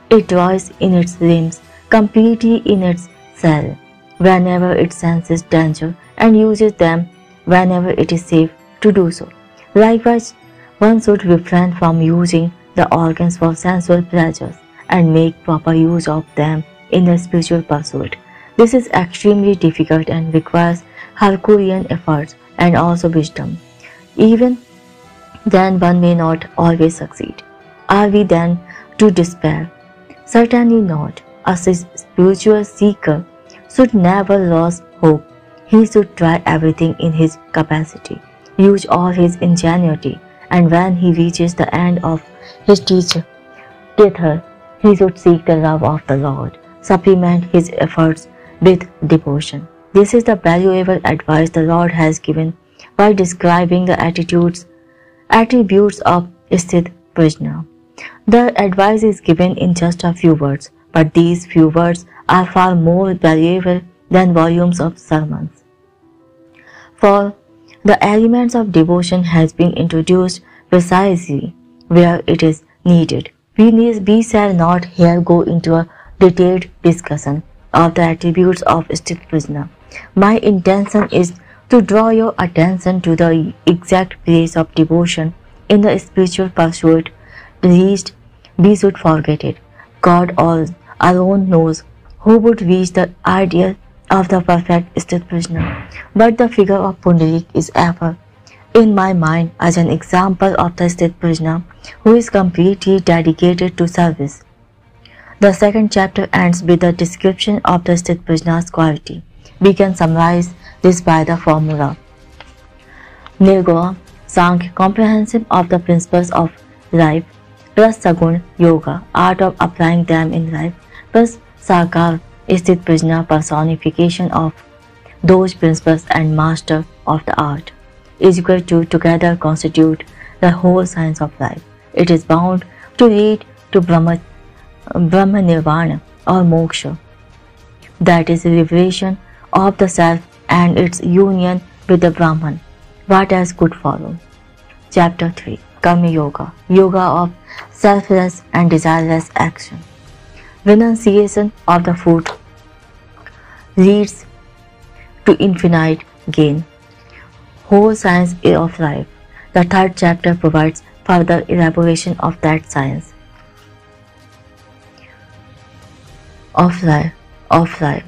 It draws in its limbs completely in its cell whenever it senses danger and uses them whenever it is safe to do so. Likewise, one should refrain from using the organs for sensual pleasures and make proper use of them in the spiritual pursuit. This is extremely difficult and requires Herculean efforts and also wisdom. Even then one may not always succeed. Are we then to despair? Certainly not. A spiritual seeker should never lose hope. He should try everything in his capacity, use all his ingenuity, and when he reaches the end of his tether, he should seek the love of the Lord, supplement his efforts with devotion. This is the valuable advice the Lord has given by describing the attributes of Sthit Prajna. The advice is given in just a few words, but these few words are far more valuable than volumes of sermons. For the elements of devotion has been introduced precisely where it is needed. We shall not here go into a detailed discussion of the attributes of Sthit Prajna. My intention is to draw your attention to the exact place of devotion in the spiritual pursuit, lest we should forget it. God alone knows who would reach the ideal of the perfect Sthit Prajna, but the figure of Pundarik is ever in my mind as an example of the Sthit Prajna who is completely dedicated to service. The second chapter ends with a description of the Sthit Prajna's quality. We can summarize this by the formula: Nirguna Sankhya, comprehensive of the principles of life, plus Sagun Yoga, art of applying them in life, plus Sakar Sthit Prajna, personification of those principles and master of the art, is equal to together constitute the whole science of life. It is bound to lead to Brahma Nirvana or Moksha, that is the liberation of the self and its union with the Brahman. What else could follow? Chapter 3, Karma Yoga, Yoga of selfless and desireless action. Renunciation of the food leads to infinite gain. Whole science of life. The third chapter provides further elaboration of that science of life.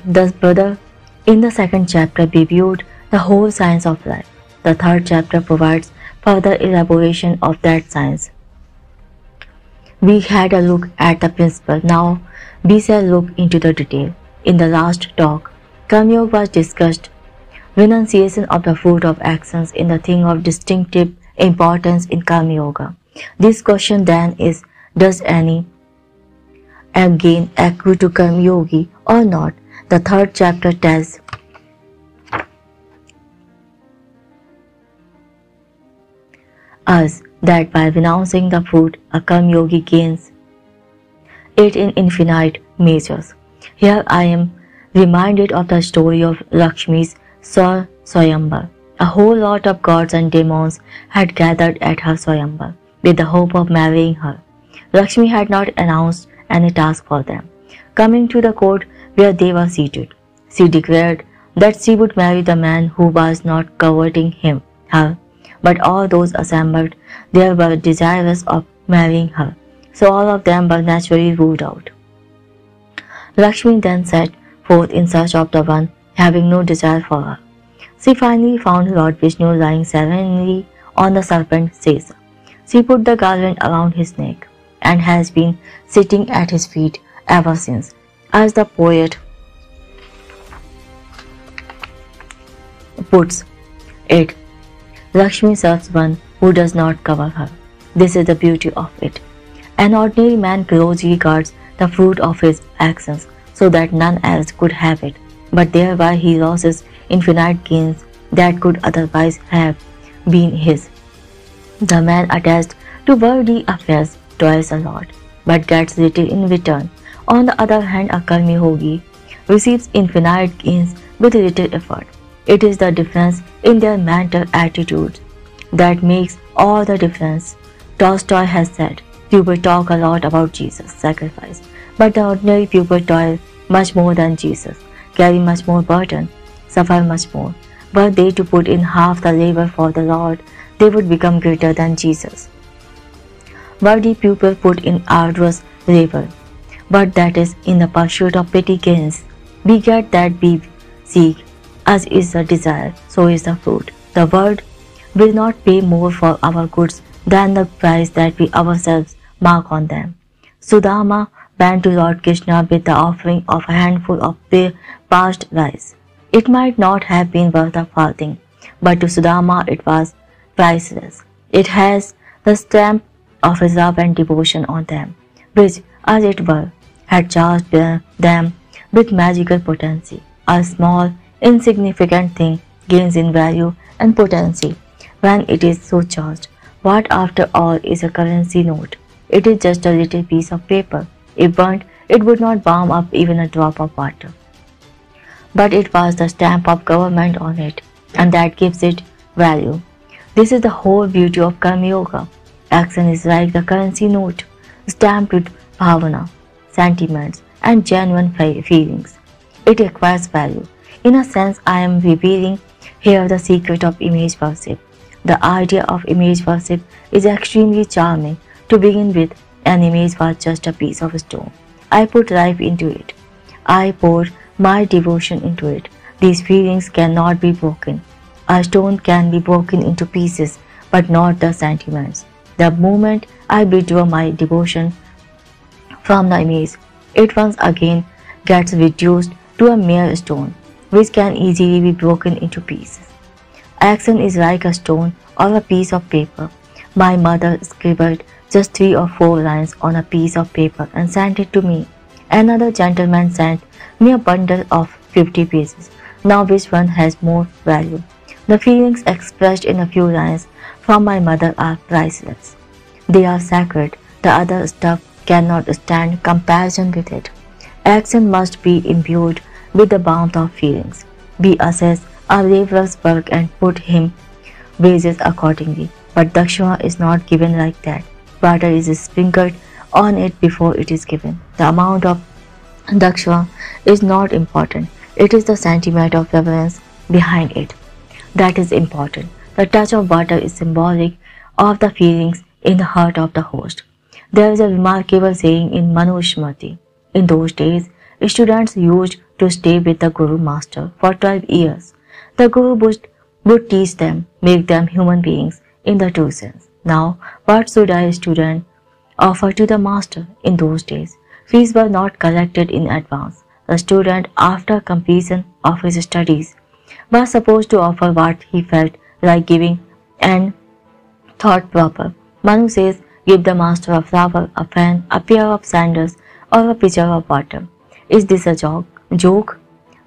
Thus, brother, in the second chapter reviewed the whole science of life. The third chapter provides further elaboration of that science. We had a look at the principle. Now we shall look into the detail. In the last talk, Karma Yoga was discussed. Renunciation of the fruit of actions in the thing of distinctive importance in Karma Yoga. This question then is, does any gain accrue to Karma Yogi or not? The third chapter tells us that by renouncing the fruit, a Karma Yogi gains it in infinite measures. Here I am reminded of the story of Lakshmi's Swayambar. A whole lot of gods and demons had gathered at her Swayambar with the hope of marrying her. Lakshmi had not announced any task for them. Coming to the court where they were seated. She declared that she would marry the man who was not coveting her, but all those assembled there were desirous of marrying her, so all of them were naturally ruled out. Lakshmi then set forth in search of the one having no desire for her. She finally found Lord Vishnu lying serenely on the serpent sesa. She put the garland around his neck and has been sitting at his feet ever since. As the poet puts it, Lakshmi serves one who does not cover her. This is the beauty of it. An ordinary man closely guards the fruit of his actions so that none else could have it, but thereby he loses infinite gains that could otherwise have been his. The man attached to worldly affairs toils a lot, but gets little in return. On the other hand, a karmi yogi receives infinite gains with little effort. It is the difference in their mental attitudes that makes all the difference. Tolstoy has said, people talk a lot about Jesus' sacrifice, but the ordinary people toil much more than Jesus, carry much more burden, suffer much more. Were they to put in half the labor for the Lord, they would become greater than Jesus. Worldly people put in arduous labor, but that is in the pursuit of petty gains. We get that we seek, as is the desire, so is the fruit. The world will not pay more for our goods than the price that we ourselves mark on them. Sudama went to Lord Krishna with the offering of a handful of parched rice. It might not have been worth a farthing, but to Sudama it was priceless. It has the stamp of his love and devotion on them, which, as it were, had charged them with magical potency. A small, insignificant thing gains in value and potency when it is so charged. What, after all, is a currency note? It is just a little piece of paper. If burnt, it would not warm up even a drop of water. But it was the stamp of government on it, and that gives it value. This is the whole beauty of Karma Yoga. Action is like the currency note, stamped with bhavana, sentiments, and genuine feelings. It acquires value. In a sense, I am revealing here the secret of image worship. The idea of image worship is extremely charming. To begin with, an image was just a piece of stone. I put life into it. I poured my devotion into it. These feelings cannot be broken. A stone can be broken into pieces, but not the sentiments. The moment I withdraw my devotion from the image, it once again gets reduced to a mere stone, which can easily be broken into pieces. Action is like a stone or a piece of paper. My mother scribbled just 3 or 4 lines on a piece of paper and sent it to me. Another gentleman sent me a bundle of 50 pieces. Now which one has more value? The feelings expressed in a few lines from my mother are priceless. They are sacred. The other stuff cannot stand comparison with it. Action must be imbued with the warmth of feelings. We assess our laborer's work and put him wages accordingly. But dakshina is not given like that. Water is sprinkled on it before it is given. The amount of dakshina is not important. It is the sentiment of reverence behind it that is important. The touch of water is symbolic of the feelings in the heart of the host. There is a remarkable saying in Manusmriti. In those days, students used to stay with the Guru Master for 12 years. The Guru would teach them, make them human beings in the true sense. Now, what should a student offer to the Master in those days? Fees were not collected in advance. The student, after completion of his studies, was supposed to offer what he felt like giving and thought proper. Manu says, give the Master a flower, a fan, a pair of sandals, or a pitcher of water. Is this a joke?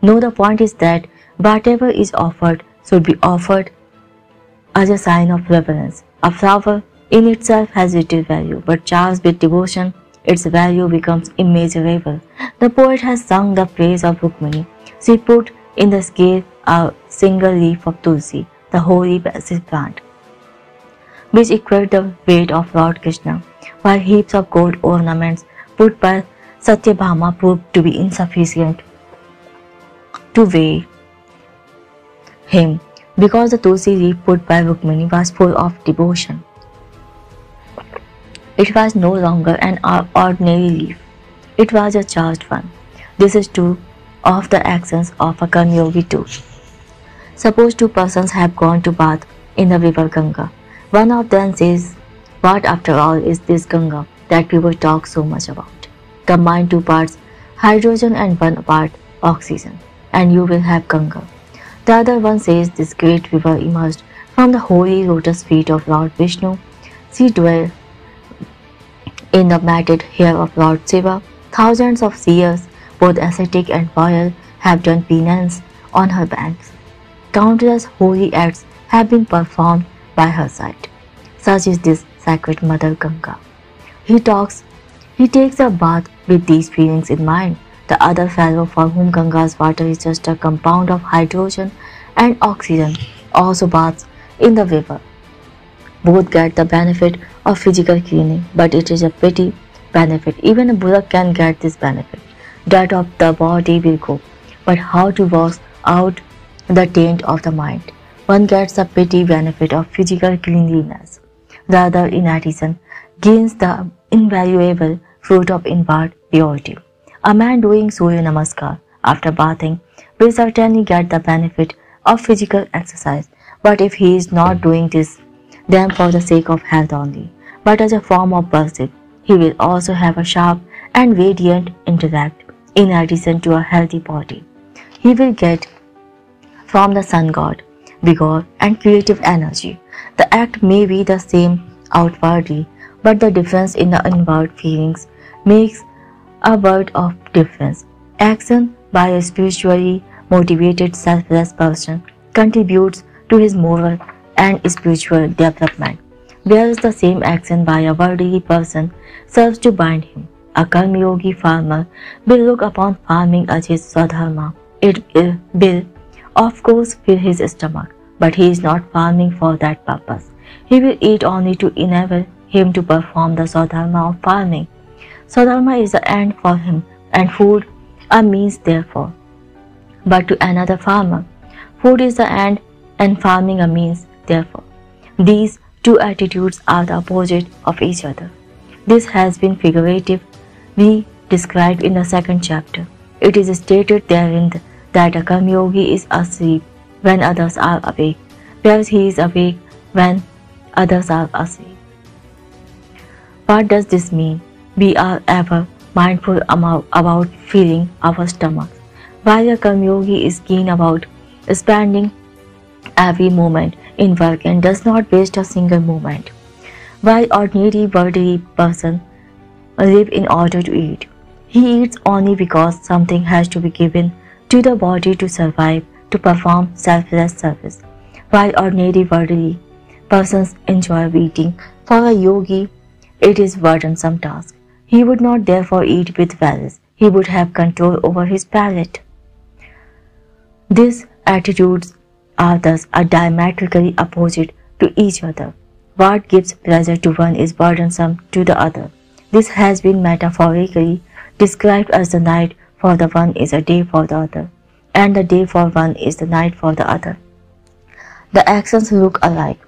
No, the point is that whatever is offered should be offered as a sign of reverence. A flower in itself has little value, but charged with devotion, its value becomes immeasurable. The poet has sung the praise of Rukmini. She put in the scale a single leaf of tulsi, the holy basil plant, which equaled the weight of Lord Krishna, while heaps of gold ornaments put by Satyabhama proved to be insufficient to weigh him, because the tulsi leaf put by Rukmini was full of devotion. It was no longer an ordinary leaf. It was a charged one. This is true of the actions of a Karma Yogi too. Suppose two persons have gone to bath in the river Ganga. One of them says, "What after all is this Ganga that people talk so much about? Combine 2 parts hydrogen and 1 part oxygen, and you will have Ganga." The other one says, "This great river emerged from the holy lotus feet of Lord Vishnu. She dwelled in the matted hair of Lord Shiva. Thousands of seers, both ascetic and royal, have done penance on her banks. Countless holy acts have been performed by her side. Such is this sacred Mother Ganga." He takes a bath with these feelings in mind. The other fellow, for whom Ganga's water is just a compound of hydrogen and oxygen, also baths in the river. Both get the benefit of physical cleaning, but it is a petty benefit. Even a bullock can get this benefit. Dirt of the body will go, but how to wash out the taint of the mind? One gets the petty benefit of physical cleanliness. The other, in addition, gains the invaluable fruit of inward purity. A man doing Surya Namaskar after bathing will certainly get the benefit of physical exercise, but if he is not doing this, then for the sake of health only, but as a form of worship, he will also have a sharp and radiant intellect in addition to a healthy body. He will get from the sun god vigor and creative energy. The act may be the same outwardly, but the difference in the inward feelings makes a world of difference. Action by a spiritually motivated selfless person contributes to his moral and spiritual development, whereas the same action by a worldly person serves to bind him. A Karma Yogi farmer will look upon farming as his swadharma. It will, of course, fill his stomach, but he is not farming for that purpose. He will eat only to enable him to perform the swadharma of farming. Swadharma is the end for him, and food a means therefore. But to another farmer, food is the end and farming a means therefore. These two attitudes are the opposite of each other. This has been figuratively described in the 2nd chapter. It is stated therein that a Karma Yogi is asleep when others are awake, whereas he is awake when others are asleep. What does this mean? We are ever mindful about filling our stomachs, while a Karma Yogi is keen about spending every moment in work and does not waste a single moment. While ordinary worldly persons live in order to eat, he eats only because something has to be given to the body to survive, to perform selfless service. While ordinary worldly persons enjoy eating, for a yogi it is a burdensome task. He would not therefore eat with relish. He would have control over his palate. These attitudes are thus diametrically opposite to each other. What gives pleasure to one is burdensome to the other. This has been metaphorically described as the night for the one is a day for the other, and the day for one is the night for the other. The actions look alike,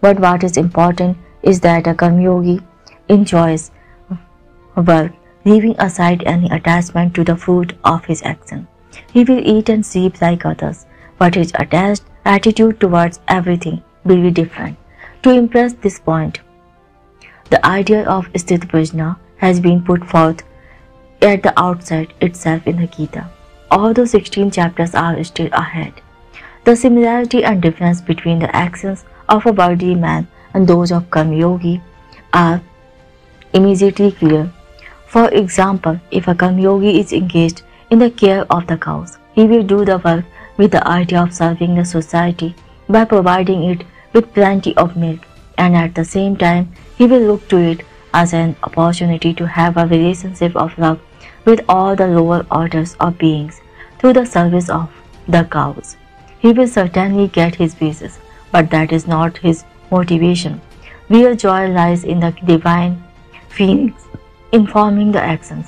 but what is important is that a Karma Yogi enjoys work, leaving aside any attachment to the fruit of his action. He will eat and sleep like others, but his attached attitude towards everything will be different. To impress this point, the idea of Sthit Prajna has been put forth at the outset itself in the Gita, although 16 chapters are still ahead. The similarity and difference between the actions of a worldly man and those of Karma Yogi are immediately clear. For example, if a Karma Yogi is engaged in the care of the cows, he will do the work with the idea of serving the society by providing it with plenty of milk, and at the same time he will look to it as an opportunity to have a relationship of love with all the lower orders of beings through the service of the cows. He will certainly get his wishes, but that is not his motivation. Real joy lies in the divine feelings informing the actions.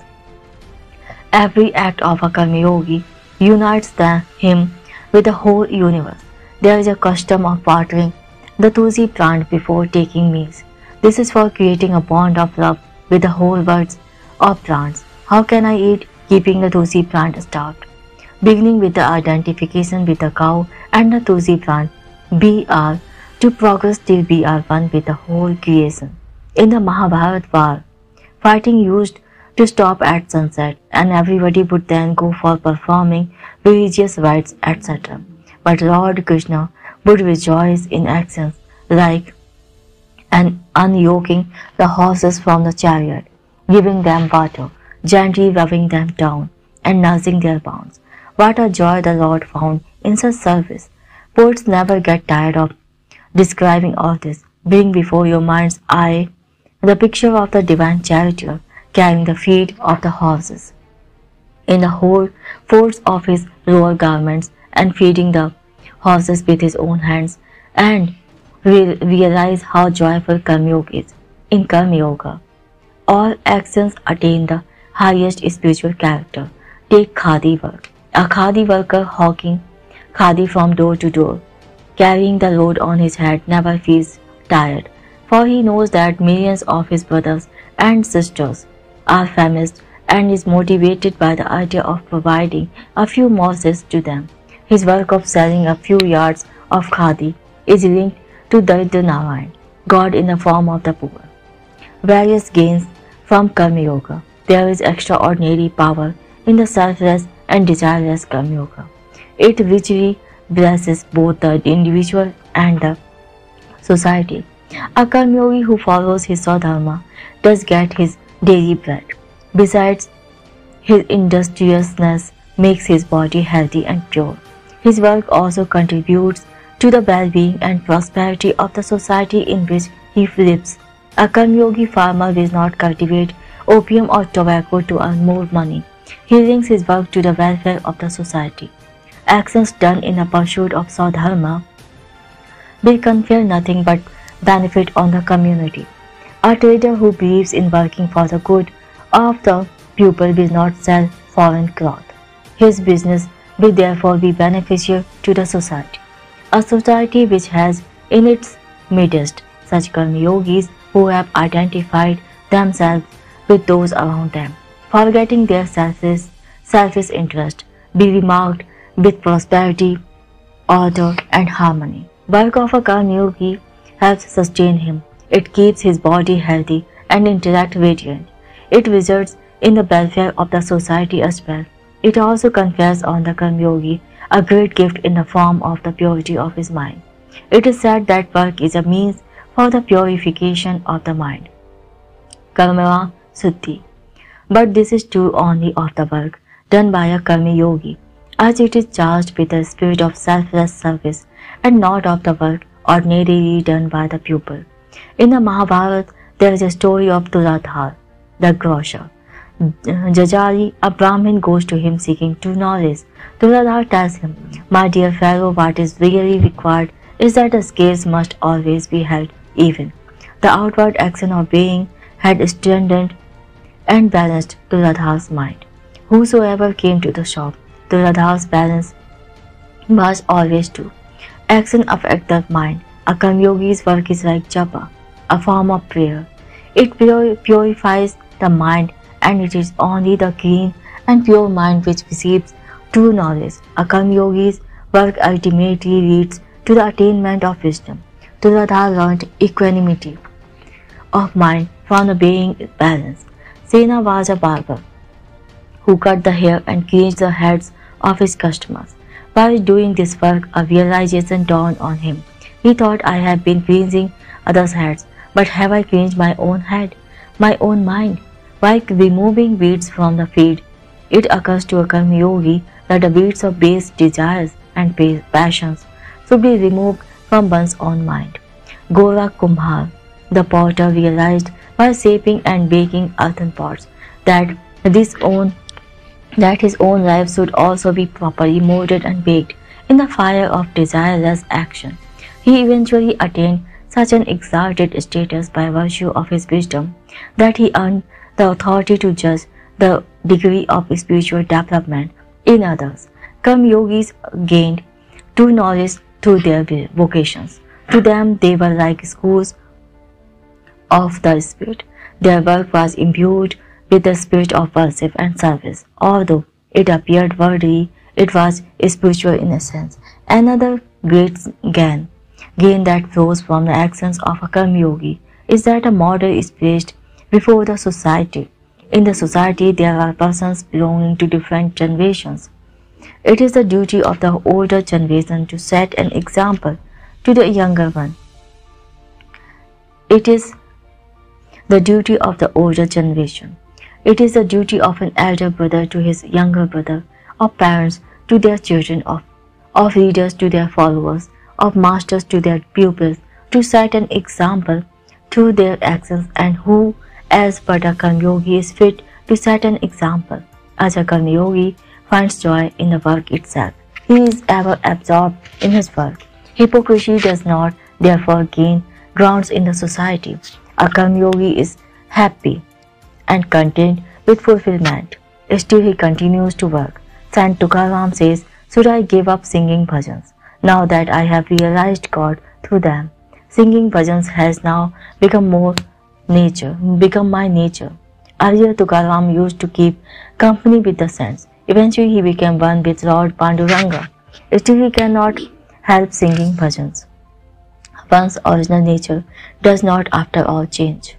Every act of a Karma Yogi unites him with the whole universe. There is a custom of watering the tulsi plant before taking meals. This is for creating a bond of love with the whole world of plants. How can I eat keeping the tulsi plant starved? Beginning with the identification with the cow and the tulsi plant, we are to progress till we are one with the whole creation. In the Mahabharata war, fighting used to stop at sunset, and everybody would then go for performing religious rites, etc. But Lord Krishna would rejoice in actions like unyoking the horses from the chariot, giving them water, gently rubbing them down, and nursing their bounds. What a joy the Lord found in such service! Poets never get tired of describing all this. Bring before your mind's eye the picture of the divine charioteer carrying the feet of the horses in the whole force of his royal garments and feeding the horses with his own hands, and realize how joyful Karma Yoga is. In Karma Yoga, all actions attain the highest spiritual character. Take khadi work. A khadi worker hawking khadi from door to door, carrying the load on his head, never feels tired, for he knows that millions of his brothers and sisters are famished and is motivated by the idea of providing a few morsels to them. His work of selling a few yards of khadi is linked to Daridra Narayan, God in the form of the poor. Various gains from Karma Yoga. There is extraordinary power in the selfless and desireless Karma Yoga. It richly blesses both the individual and the society. A Karma Yogi who follows his Swadharma does get his daily bread. Besides, his industriousness makes his body healthy and pure. His work also contributes to the well-being and prosperity of the society in which he lives. A Karma Yogi farmer will not cultivate opium or tobacco to earn more money. He links his work to the welfare of the society. Actions done in the pursuit of Swadharma will confer nothing but benefit on the community. A trader who believes in working for the good of the people will not sell foreign cloth. His business will therefore be beneficial to the society. A society which has in its midst such Karma Yogis who have identified themselves with those around them, forgetting their selfish interest, be remarked with prosperity, order, and harmony. Work of a Karma Yogi helps sustain him. It keeps his body healthy and intellect radiant. It results in the welfare of the society as well. It also confers on the Karma Yogi a great gift in the form of the purity of his mind. It is said that work is a means for the purification of the mind. Karma Suddhi. But this is true only of the work done by a Karma Yogi, as it is charged with the spirit of selfless service and not of the work ordinarily done by the pupil. In the Mahabharata, there is a story of Tuladhar, the grocer. Jajari, a Brahmin, goes to him seeking true knowledge. Tuladhar tells him, "My dear fellow, what is really required is that the scales must always be held even." The outward action of weighing had strengthened and balanced Tuladhar's mind. Whosoever came to the shop, Tuladhar's balance was always true. Action affects the mind. A Karma Yogi's work is like japa, a form of prayer. It purifies the mind, and it is only the clean and pure mind which receives true knowledge. A Karma Yogi's work ultimately leads to the attainment of wisdom. Tuladhar learned equanimity of mind from the being balance. Sena was a barber who cut the hair and cleansed the heads of his customers. While doing this work, a realization dawned on him. He thought, "I have been cleansing others' heads, but have I cleansed my own head, my own mind?" By removing weeds from the field, it occurs to a Karma Yogi that the weeds of base desires and passions should be removed from one's own mind. Gora Kumhar, the potter, realized while shaping and baking earthen pots that his own life should also be properly molded and baked in the fire of desireless action. He eventually attained such an exalted status by virtue of his wisdom that he earned the authority to judge the degree of spiritual development in others. Karma yogis gained true knowledge through their vocations. To them, they were like schools of the spirit. Their work was imbued with the spirit of worship and service. Although it appeared worldly, it was spiritual in essence. Another great gain that flows from the actions of a karma yogi is that a model is placed before the society. In the society, there are persons belonging to different generations. It is the duty of the older generation to set an example to the younger one. It is the duty of the older generation. It is the duty of an elder brother to his younger brother, of parents to their children, of leaders to their followers, of masters to their pupils, to set an example through their actions, and who else but a karma yogi is fit to set an example. As a karma yogi finds joy in the work itself, he is ever absorbed in his work. Hypocrisy does not therefore gain grounds in the society. A karma yogi is happy and content with fulfillment. Still he continues to work. Sant Tukaram says, "Should I give up singing bhajans, now that I have realized God through them? Singing bhajans has now become my nature." Earlier Tukaram used to keep company with the saints. Eventually he became one with Lord Panduranga. Still he cannot help singing bhajans. One's original nature does not after all change.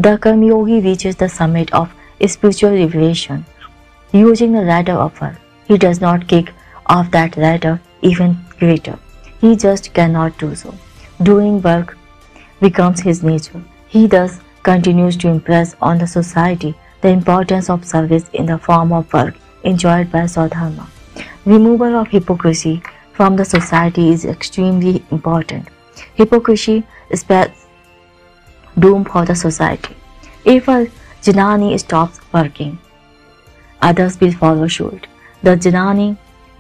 The karma yogi reaches the summit of spiritual revelation using the ladder of work. He does not kick off that ladder even greater. He just cannot do so. Doing work becomes his nature. He thus continues to impress on the society the importance of service in the form of work enjoyed by Swadharma. Removal of hypocrisy from the society is extremely important. Hypocrisy spells doom for the society. If a Janani stops working, others will follow suit. The Janani,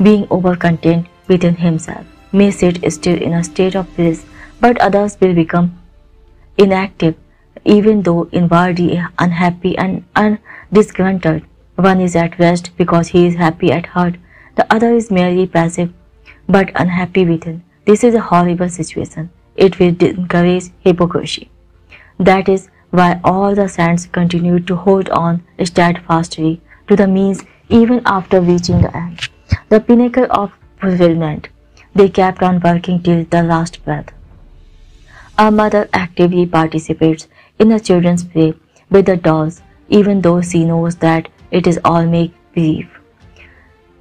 being overcontent within himself, may sit still in a state of bliss, but others will become inactive, even though inwardly unhappy and disgruntled. One is at rest because he is happy at heart. The other is merely passive but unhappy within. This is a horrible situation. It will encourage hypocrisy. That is why all the saints continued to hold on steadfastly to the means even after reaching the end, the pinnacle of fulfillment. They kept on working till the last breath. A mother actively participates in the children's play with the dolls, even though she knows that it is all make-believe.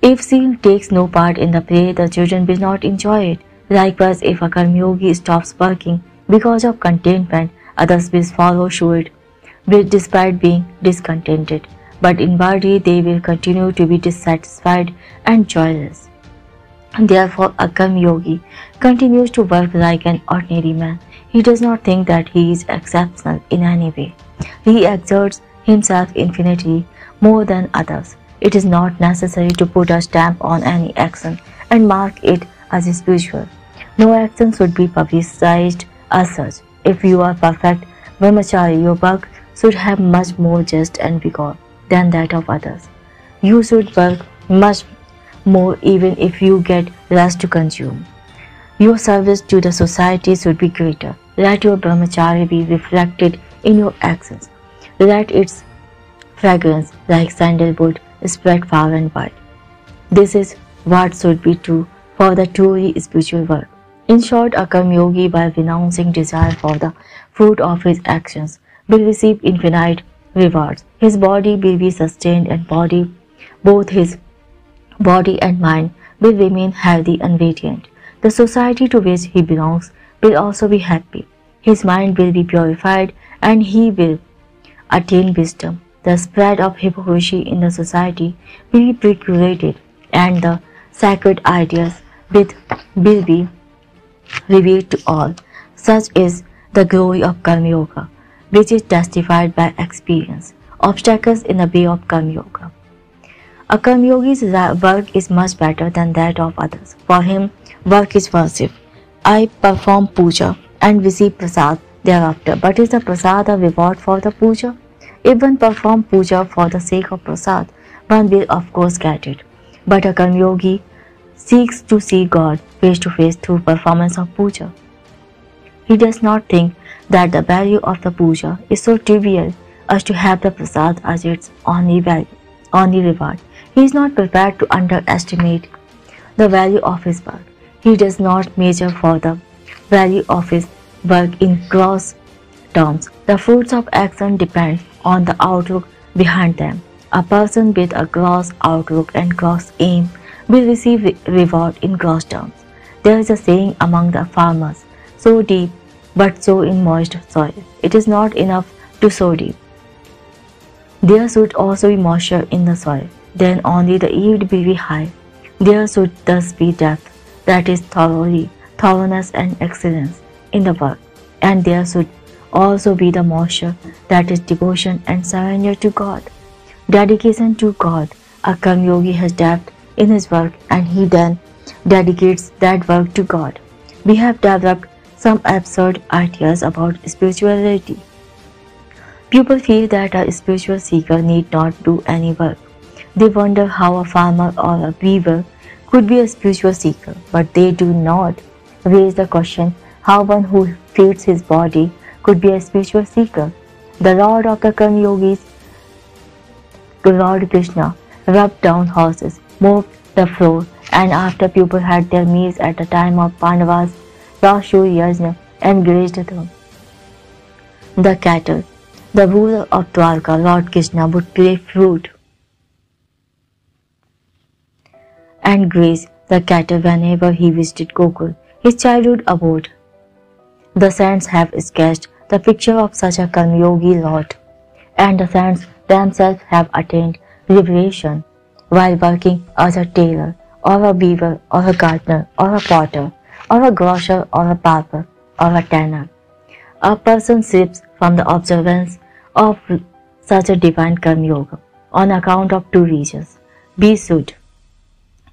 If she takes no part in the play, the children will not enjoy it. Likewise, if a karma yogi stops working because of contentment, others will follow suit despite being discontented, but inwardly they will continue to be dissatisfied and joyless. Therefore, a karma yogi continues to work like an ordinary man. He does not think that he is exceptional in any way. He exerts himself infinitely more than others. It is not necessary to put a stamp on any action and mark it as spiritual. No action should be publicized as such. If you are perfect brahmachari, your work should have much more zest and vigor than that of others. You should work much more even if you get less to consume. Your service to the society should be greater. Let your brahmachari be reflected in your actions. Let its fragrance, like sandalwood, spread far and wide. This is what should be true for the truly spiritual work. In short, a karma yogi, by renouncing desire for the fruit of his actions, will receive infinite rewards. His body will be sustained and both his body and mind will remain healthy and radiant. The society to which he belongs will also be happy. His mind will be purified and he will attain wisdom. The spread of hypocrisy in the society will be precluded and the sacred ideas will be revealed to all. Such is the glory of Karma Yoga, which is testified by experience. Obstacles in the way of Karma Yoga. A Karma Yogi's work is much better than that of others. For him, work is worship. I perform puja and receive prasad thereafter. But is the prasad a reward for the puja? If one performs puja for the sake of prasad, one will of course get it. But a Karma-yogi seeks to see God face to face through performance of puja. He does not think that the value of the puja is so trivial as to have the prasad as its only reward. He is not prepared to underestimate the value of his work. He does not measure for the value of his work in gross terms. The fruits of action depend on the outlook behind them. A person with a gross outlook and gross aim will receive reward in gross terms. There is a saying among the farmers, sow deep but sow in moist soil. It is not enough to sow deep. There should also be moisture in the soil. Then only the yield will be high. There should thus be depth, that is thoroughness and excellence in the work. And there should also be the moisture, that is devotion and surrender to God. Dedication to God. A Karma-yogi has depth in his work and he then dedicates that work to God. We have developed some absurd ideas about spirituality. People feel that a spiritual seeker need not do any work. They wonder how a farmer or a weaver could be a spiritual seeker, but they do not raise the question how one who feeds his body could be a spiritual seeker. The Lord of the Karma-yogis, Lord Krishna, rubbed down horses, mopped the floor, and after people had their meals at the time of Pandavas, Rashu Yajna, and grazed the cattle. The ruler of Dwarka, Lord Krishna, would play flute and graze the cattle whenever he visited Gokul, his childhood abode. The saints have sketched the picture of such a Karma-yogi Lord, and the saints themselves have attained liberation while working as a tailor, or a weaver, or a gardener, or a potter, or a grocer, or a barber, or a tanner. A person slips from the observance of such a divine Karma Yoga on account of two reasons. We should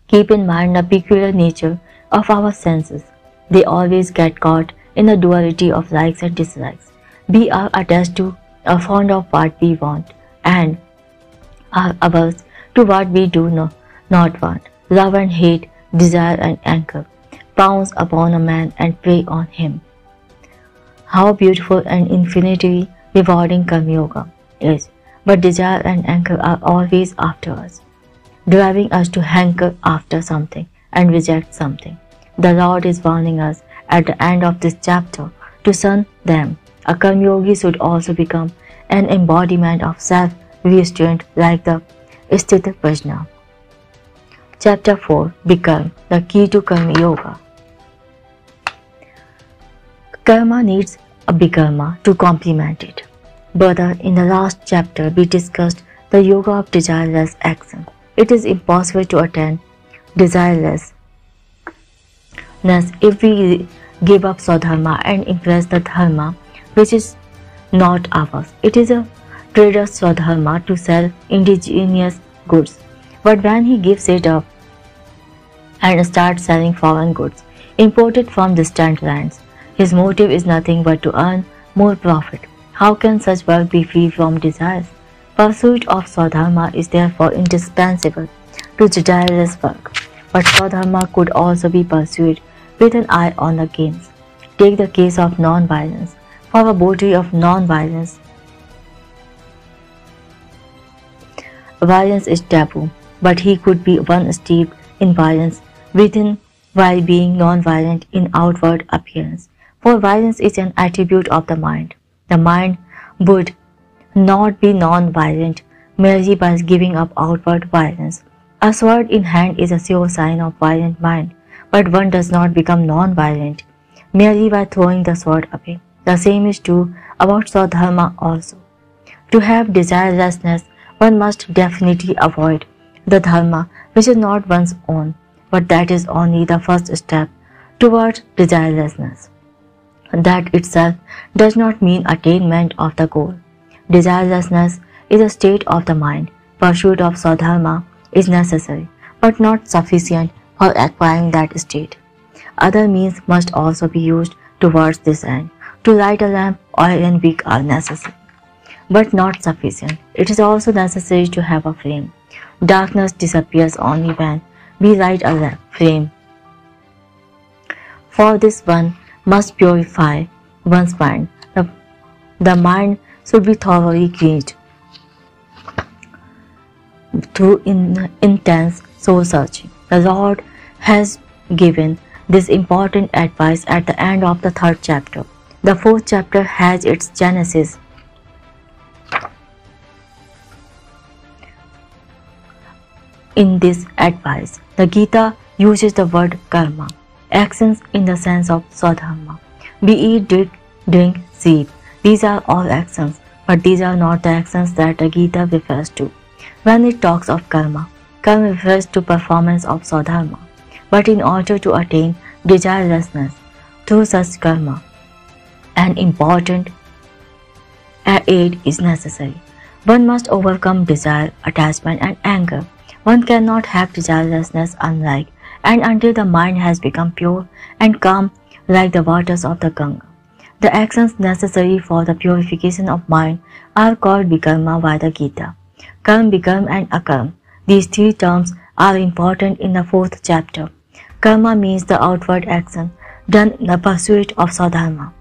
keep in mind the peculiar nature of our senses. They always get caught in the duality of likes and dislikes. We are attached to or fond of what we want and are averse to what we do not want. Love and hate, desire and anger pounce upon a man and prey on him. How beautiful and infinitely rewarding Karma Yoga is, but desire and anger are always after us, driving us to hanker after something and reject something. The Lord is warning us at the end of this chapter to shun them. A Karma Yogi should also become an embodiment of self-restraint like the Sthita Prajna. Chapter 4, Bikram, the key to Karma Yoga. Karma needs a Bikarma to complement it. Further, in the last chapter, we discussed the yoga of desireless action. It is impossible to attain desirelessness if we give up Swadharma and impress the Dharma which is not ours. It is a trader's Swadharma to sell indigenous goods. But when he gives it up and starts selling foreign goods imported from distant lands, his motive is nothing but to earn more profit. How can such work be free from desires? Pursuit of Swadharma is therefore indispensable to desireless work. But Swadharma could also be pursued with an eye on the gains. Take the case of non-violence. For a devotee of non-violence, violence is taboo, but he could be one steeped in violence within while being non-violent in outward appearance. For violence is an attribute of the mind. The mind would not be non-violent merely by giving up outward violence. A sword in hand is a sure sign of violent mind, but one does not become non-violent merely by throwing the sword away. The same is true about Swadharma also. To have desirelessness, one must definitely avoid the dharma which is not one's own, but that is only the first step towards desirelessness. That itself does not mean attainment of the goal. Desirelessness is a state of the mind. Pursuit of Swadharma is necessary, but not sufficient for acquiring that state. Other means must also be used towards this end. To light a lamp, oil and wick are necessary, but not sufficient. It is also necessary to have a flame. Darkness disappears only when we light a flame. For this one must purify one's mind. The mind should be thoroughly cleansed through intense soul searching. The Lord has given this important advice at the end of the 3rd chapter. The 4th chapter has its genesis in this advice. The Gita uses the word karma, actions in the sense of swadharma. We eat, drink, sleep. These are all actions, but these are not the actions that the Gita refers to. When it talks of karma, karma refers to performance of swadharma. But in order to attain desirelessness through such karma, an important aid is necessary. One must overcome desire, attachment, and anger. One cannot have desirelessness unlike and until the mind has become pure and calm like the waters of the Ganga. The actions necessary for the purification of mind are called vikarma by the Gita. Karma, vikarma, and akarma. These 3 terms are important in the 4th chapter. Karma means the outward action done in the pursuit of swadharma.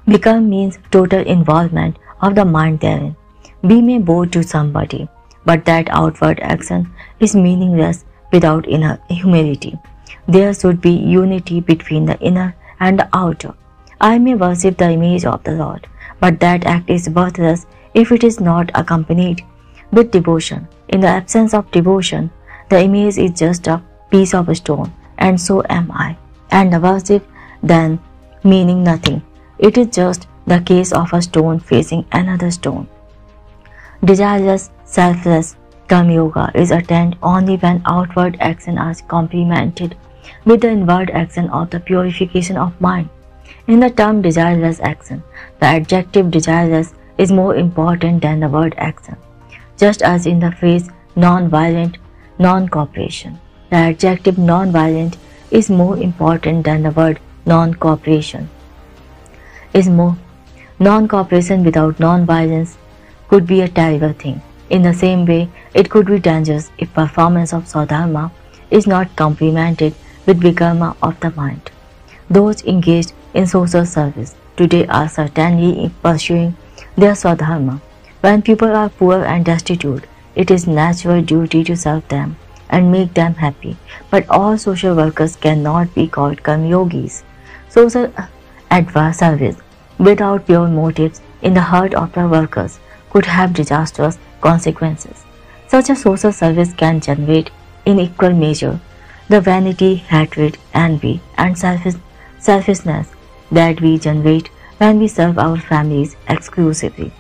Vikarma means total involvement of the mind therein. We may bow to somebody, but that outward action is meaningless without inner humility. There should be unity between the inner and the outer. I may worship the image of the Lord, but that act is worthless if it is not accompanied with devotion. In the absence of devotion, the image is just a piece of stone, and so am I, and the worship then meaning nothing. It is just the case of a stone facing another stone. Desireless, selfless Karma Yoga is attained only when outward action is complemented with the inward action of the purification of mind. In the term desireless action, the adjective desireless is more important than the word action. Just as in the phrase non-violent, non-cooperation, the adjective non-violent is more important than the word non-cooperation. Non-cooperation without non-violence could be a terrible thing. In the same way, it could be dangerous if performance of swadharma is not complemented with vikarma of the mind. Those engaged in social service today are certainly pursuing their swadharma. When people are poor and destitute, it is natural duty to serve them and make them happy. But all social workers cannot be called karma yogis. Social service without pure motives in the heart of the workers could have disastrous consequences. Such a social service can generate in equal measure the vanity, hatred, envy, and selfishness that we generate when we serve our families exclusively.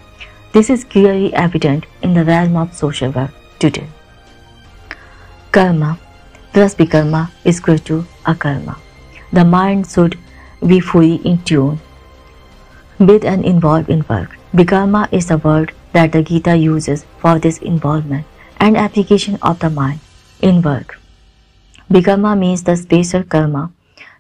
This is clearly evident in the realm of social work today. Karma plus vikarma is equal to akarma. The mind should be fully in tune with and involved in work. Vikarma is the word that the Gita uses for this involvement and application of the mind in work. Vikarma means the special karma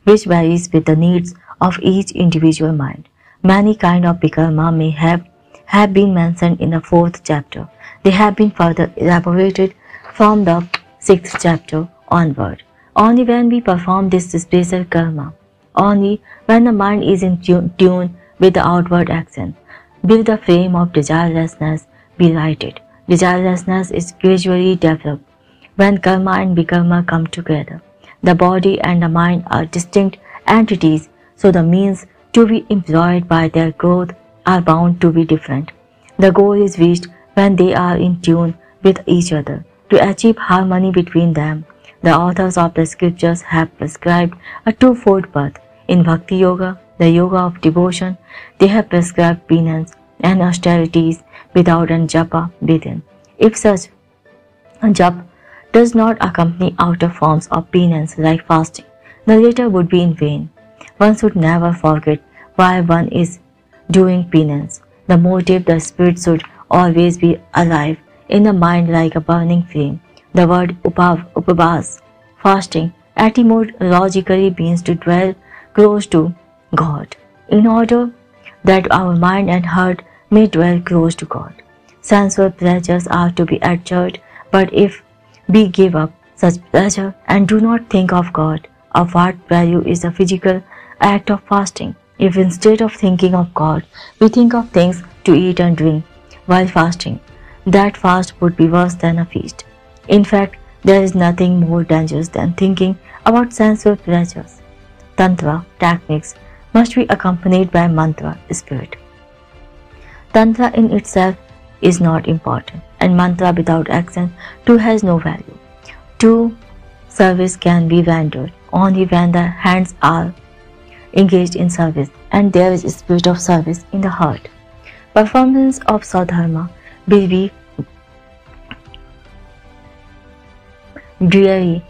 which varies with the needs of each individual mind. Many kinds of vikarma may have been mentioned in the 4th chapter. They have been further elaborated from the 6th chapter onward. Only when we perform this special karma, only when the mind is in tune with the outward action, will the flame of desirelessness be lighted. Desirelessness is gradually developed when karma and vikarma come together. The body and the mind are distinct entities, so the means to be employed by their growth are bound to be different. The goal is reached when they are in tune with each other. To achieve harmony between them, the authors of the scriptures have prescribed a twofold path. In Bhakti Yoga, the yoga of devotion, they have prescribed penance and austerities without an japa within. If such a japa does not accompany outer forms of penance like fasting, the latter would be in vain. One should never forget why one is doing penance. The motive, the spirit should always be alive in the mind like a burning flame. The word upavas, fasting, etymologically means to dwell close to God, in order that our mind and heart may dwell close to God. Sensual pleasures are to be adjured But if we give up such pleasure and do not think of God, of what value is the physical act of fasting? If instead of thinking of God, we think of things to eat and drink while fasting, that fast would be worse than a feast. In fact, there is nothing more dangerous than thinking about sensual pleasures. Tantra techniques must be accompanied by mantra, spirit. Tantra in itself is not important, and mantra without action too has no value. True service can be rendered only when the hands are engaged in service and there is a spirit of service in the heart. Performance of sadharma will be dreary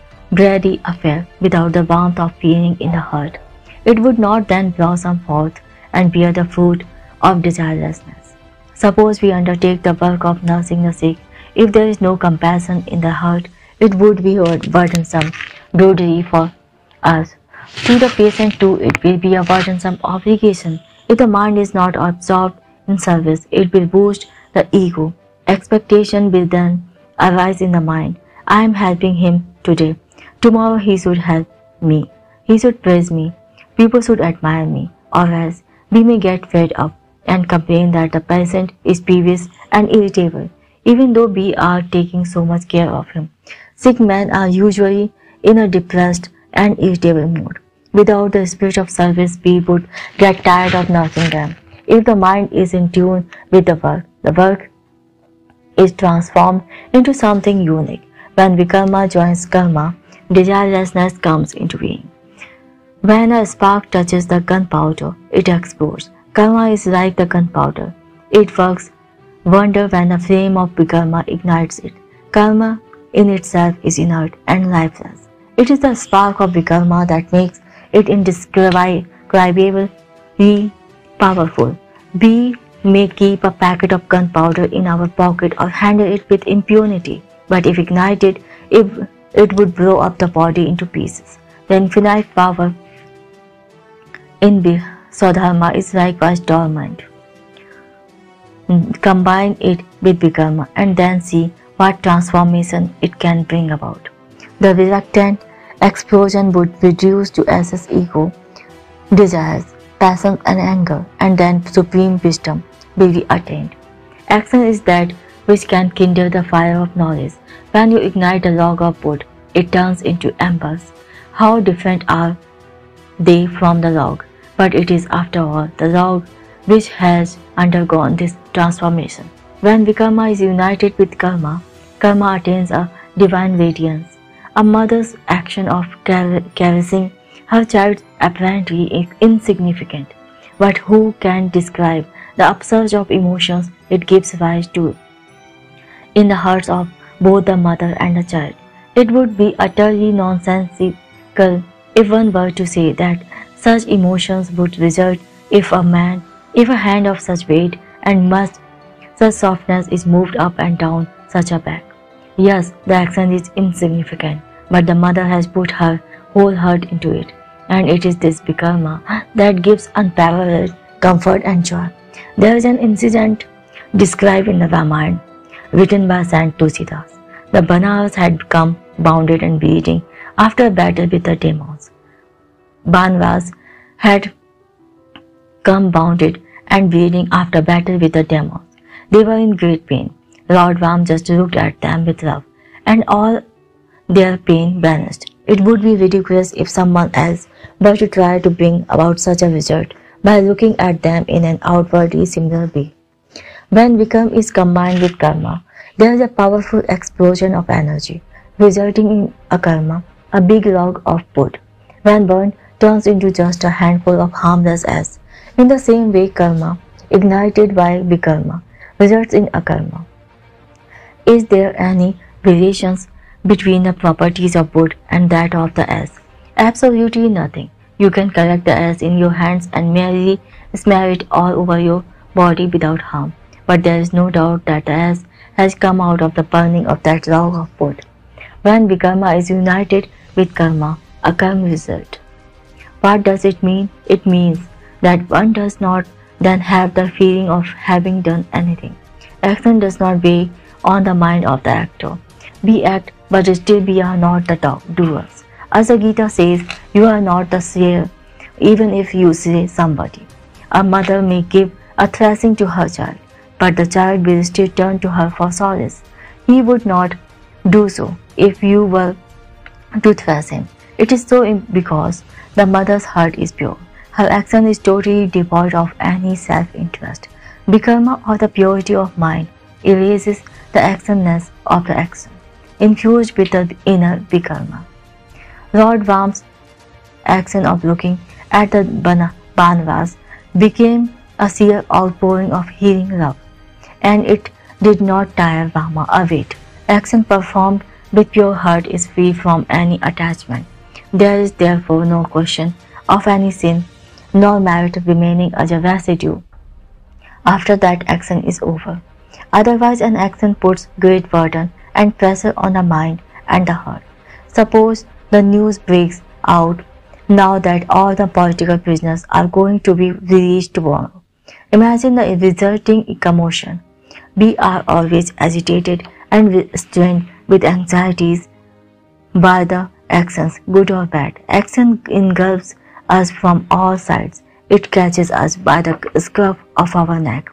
affair without the warmth of feeling in the heart. It would not then blossom forth and bear the fruit of desirelessness. Suppose we undertake the work of nursing the sick. If there is no compassion in the heart, it would be burdensome drudgery for us. To the patient too, it will be a burdensome obligation. If the mind is not absorbed in service, it will boost the ego. Expectation will then arise in the mind. I am helping him today. Tomorrow he should help me. He should praise me. People should admire me. Or else we may get fed up and complain that the patient is peevish and irritable, even though we are taking so much care of him. Sick men are usually in a depressed and irritable mood. Without the spirit of service, we would get tired of nursing them. If the mind is in tune with the work is transformed into something unique. When vikarma joins karma, desirelessness comes into being. When a spark touches the gunpowder, it explodes. Karma is like the gunpowder. It works wonder when the flame of vikarma ignites it. Karma in itself is inert and lifeless. It is the spark of vikarma that makes it indescribably powerful. We may keep a packet of gunpowder in our pocket or handle it with impunity, but if ignited, it would blow up the body into pieces. The infinite power in Sadharma is likewise dormant. Combine it with vikarma and then see what transformation it can bring about. The reluctant explosion would reduce to excess ego, desires, passion and anger, and then supreme wisdom will be attained. Action is that which can kindle the fire of knowledge. When you ignite a log of wood, it turns into embers. How different are they from the log? But it is after all the log which has undergone this transformation. When vikarma is united with karma, karma attains a divine radiance. A mother's action of caressing her child apparently insignificant, but who can describe the upsurge of emotions it gives rise to in the hearts of both the mother and the child? It would be utterly nonsensical if one were to say that such emotions would result if a hand of such weight and such softness is moved up and down such a back. Yes, the action is insignificant, but the mother has put her whole heart into it, and it is this vikarma that gives unparalleled comfort and joy. There is an incident described in the Ramayana, written by Saint Tulsidas. The Banaras had become wounded and bleeding after a battle with the demons. Banvas had come wounded and bleeding after battle with the demons. They were in great pain. Lord Ram just looked at them with love, and all their pain vanished. It would be ridiculous if someone else were to try to bring about such a result by looking at them in an outwardly similar way. When vikram is combined with karma, there is a powerful explosion of energy, resulting in a karma, a big log of wood, when burned, turns into just a handful of harmless ash. In the same way, karma, ignited by vikarma, results in akarma. Is there any relations between the properties of wood and that of the ash? Absolutely nothing. You can collect the ash in your hands and merely smear it all over your body without harm. But there is no doubt that the ash has come out of the burning of that log of wood. When vikarma is united with karma, a karma result. What does it mean? It means that one does not then have the feeling of having done anything. Action does not weigh on the mind of the actor. We act, but still we are not the doers. As the Gita says, you are not the seer, even if you slay somebody. A mother may give a thrashing to her child, but the child will still turn to her for solace. He would not do so if you were to thrash him. It is so because the mother's heart is pure. Her action is totally devoid of any self-interest. Bikarma, or the purity of mind, erases the actionness of the action, infused with the inner Bikarma. Lord Ram's action of looking at the Banavas became a sheer outpouring of healing love, and it did not tire Rama away. Action performed with pure heart is free from any attachment. There is therefore no question of any sin, nor merit remaining as a residue after that action is over. Otherwise, an action puts great burden and pressure on the mind and the heart. Suppose the news breaks out now that all the political prisoners are going to be released tomorrow. Imagine the resulting commotion. We are always agitated and strained with anxieties by the actions, good or bad. Action engulfs us from all sides. It catches us by the scruff of our neck.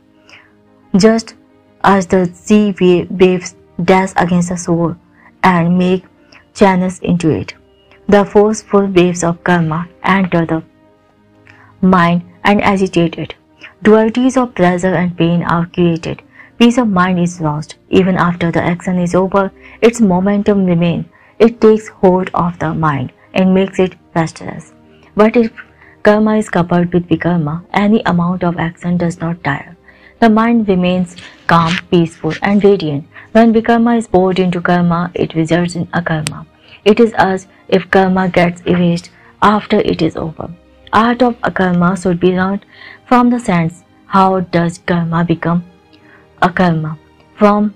Just as the sea waves dash against the shore and make channels into it, the forceful waves of karma enter the mind and agitate it. Dualities of pleasure and pain are created. Peace of mind is lost. Even after the action is over, its momentum remains. It takes hold of the mind and makes it restless. But if karma is coupled with vikarma, any amount of action does not tire. The mind remains calm, peaceful, and radiant. When vikarma is poured into karma, it results in akarma. It is as if karma gets erased after it is over. Art of akarma should be learned from the sense. How does karma become akarma? From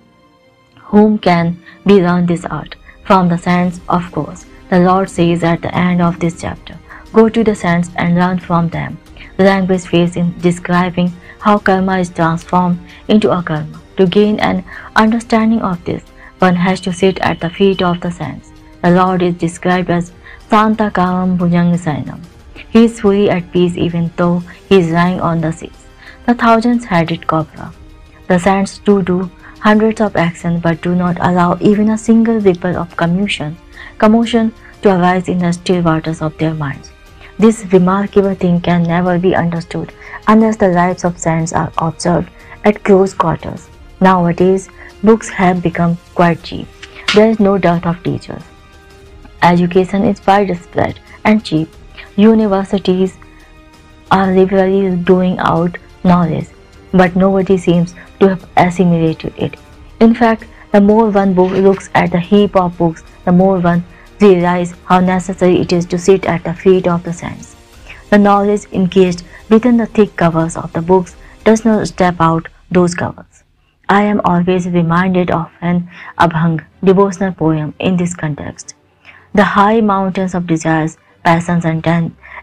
whom can we learn this art? From the saints, of course. The Lord says at the end of this chapter, go to the saints and learn from them. The language phase in describing how karma is transformed into akarma. To gain an understanding of this, one has to sit at the feet of the saints. The Lord is described as Santa Kamam Bhujangasayanam. He is fully at peace even though he is lying on the seas. The thousand-headed cobra. The saints do hundreds of actions but do not allow even a single ripple of commotion to arise in the still waters of their minds. This remarkable thing can never be understood unless the lives of saints are observed at close quarters. Nowadays, books have become quite cheap. There is no dearth of teachers. Education is widespread and cheap. Universities are liberally doing out knowledge, but nobody seems to have assimilated it. In fact, the more one book looks at the heap of books, the more one realizes how necessary it is to sit at the feet of the saints. The knowledge encased within the thick covers of the books does not step out those covers. I am always reminded of an Abhang devotional poem in this context. The high mountains of desires, passions, and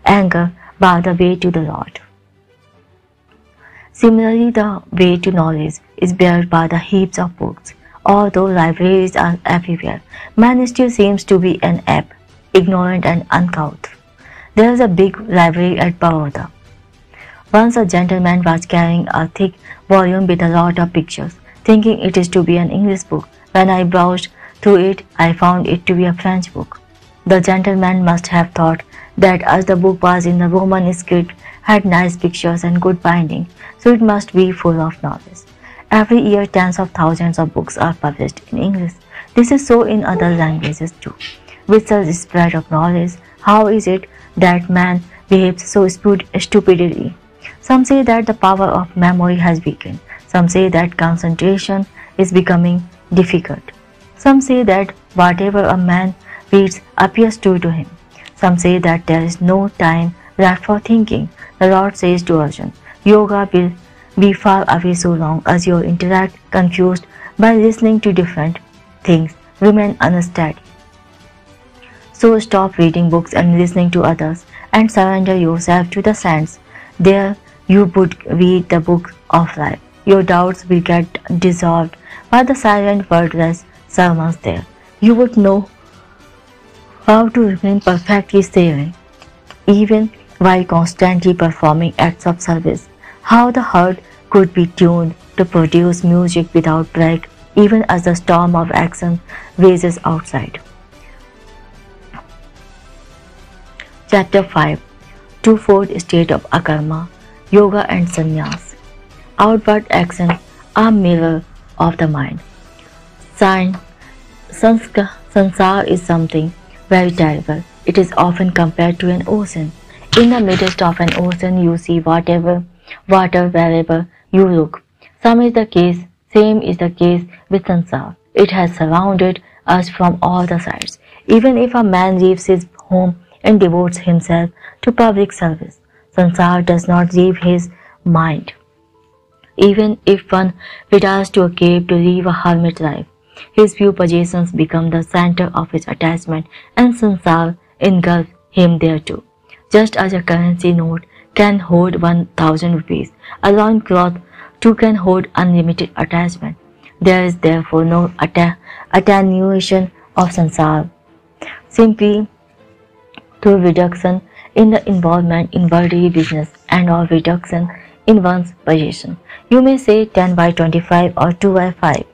anger bar the way to the Lord. Similarly, the way to knowledge is barred by the heaps of books. Although libraries are everywhere, man still seems to be an ape, ignorant and uncouth. There is a big library at Baroda. Once a gentleman was carrying a thick volume with a lot of pictures, thinking it is to be an English book. When I browsed through it, I found it to be a French book. The gentleman must have thought that as the book was in the Roman script, had nice pictures and good binding, so it must be full of knowledge. Every year, tens of thousands of books are published in English. This is so in other languages too. With such spread of knowledge, how is it that man behaves so stupidly? Some say that the power of memory has weakened. Some say that concentration is becoming difficult. Some say that whatever a man reads appears true to him. Some say that there is no time left for thinking. The Lord says to Arjuna, yoga will be far away so long as you interact confused by listening to different things, remain unsteady. So stop reading books and listening to others and surrender yourself to the saints. There you would read the book of life. Your doubts will get dissolved by the silent wordless sermons there. you would know how to remain perfectly serene, even while constantly performing acts of service. How the heart could be tuned to produce music without break, even as the storm of action rages outside. Chapter 5. Twofold State of Akarma, Yoga and Sannyas. Outward actions are mirror of the mind. Sansar is something very terrible. It is often compared to an ocean. In the midst of an ocean, you see water wherever you look. Same is the case with sansar. It has surrounded us from all the sides. Even if a man leaves his home and devotes himself to public service, sansar does not leave his mind. Even if one retires to a cave to live a hermit life, his few possessions become the center of his attachment, and sansar engulfs him there too. Just as a currency note can hold 1,000 rupees, a loincloth too can hold unlimited attachment. There is therefore no attenuation of sansar, simply through reduction in the involvement in worldly business and or reduction in one's possession. You may say 10 by 25 or 2 by 5.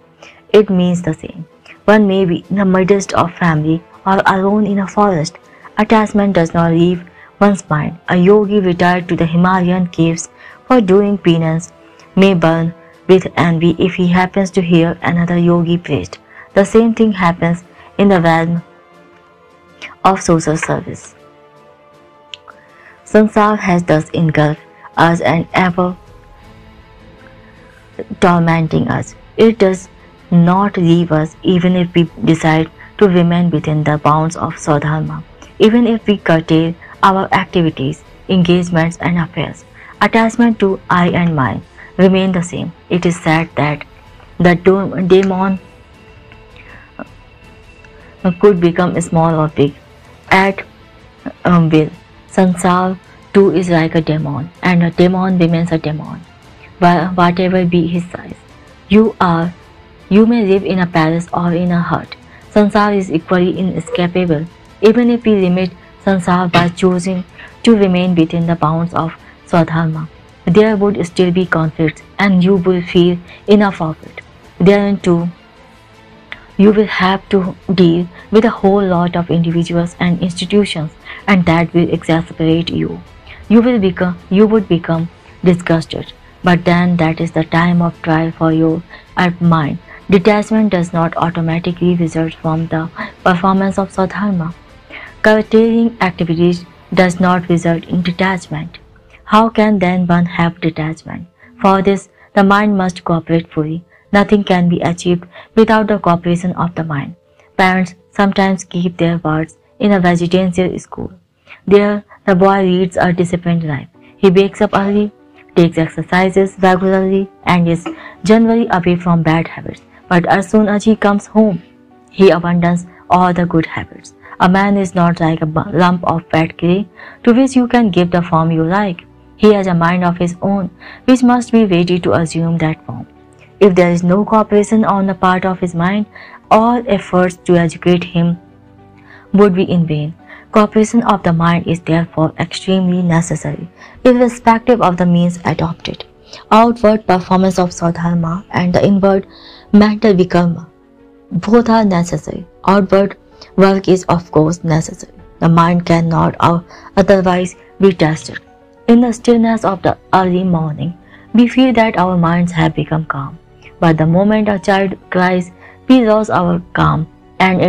It means the same. One may be in the midst of family or alone in a forest. Attachment does not leave one's mind. A yogi retired to the Himalayan caves for doing penance may burn with envy if he happens to hear another yogi praised. The same thing happens in the realm of social service. Sansar has thus engulfed us and ever tormenting us. It does not leave us even if we decide to remain within the bounds of Swadharma. Even if we curtail our activities, engagements and affairs, attachment to I and mine remain the same. It is said that the demon could become small or big at will. Sansar too is like a demon, and a demon remains a demon, whatever be his size. You may live in a palace or in a hut. Sansar is equally inescapable. Even if we limit sansar by choosing to remain within the bounds of Swadharma, there would still be conflicts and you will feel enough of it. Therein too, you will have to deal with a whole lot of individuals and institutions, and that will exasperate you. You would become disgusted, but then that is the time of trial for your mind. Detachment does not automatically result from the performance of Swadharma. Curtailing activities does not result in detachment. How can then one have detachment? For this, the mind must cooperate fully. Nothing can be achieved without the cooperation of the mind. Parents sometimes keep their words in a residential school. There, the boy leads a disciplined life. He wakes up early, takes exercises regularly, and is generally away from bad habits. But as soon as he comes home, he abandons all the good habits. A man is not like a lump of fat clay to which you can give the form you like. He has a mind of his own, which must be ready to assume that form. If there is no cooperation on the part of his mind, all efforts to educate him would be in vain. Cooperation of the mind is therefore extremely necessary, irrespective of the means adopted. Outward performance of Swadharma and the inward mental vikarma, both are necessary. Outward work is of course necessary. The mind cannot otherwise be tested. In the stillness of the early morning, we feel that our minds have become calm. But the moment a child cries, we lose our calm, and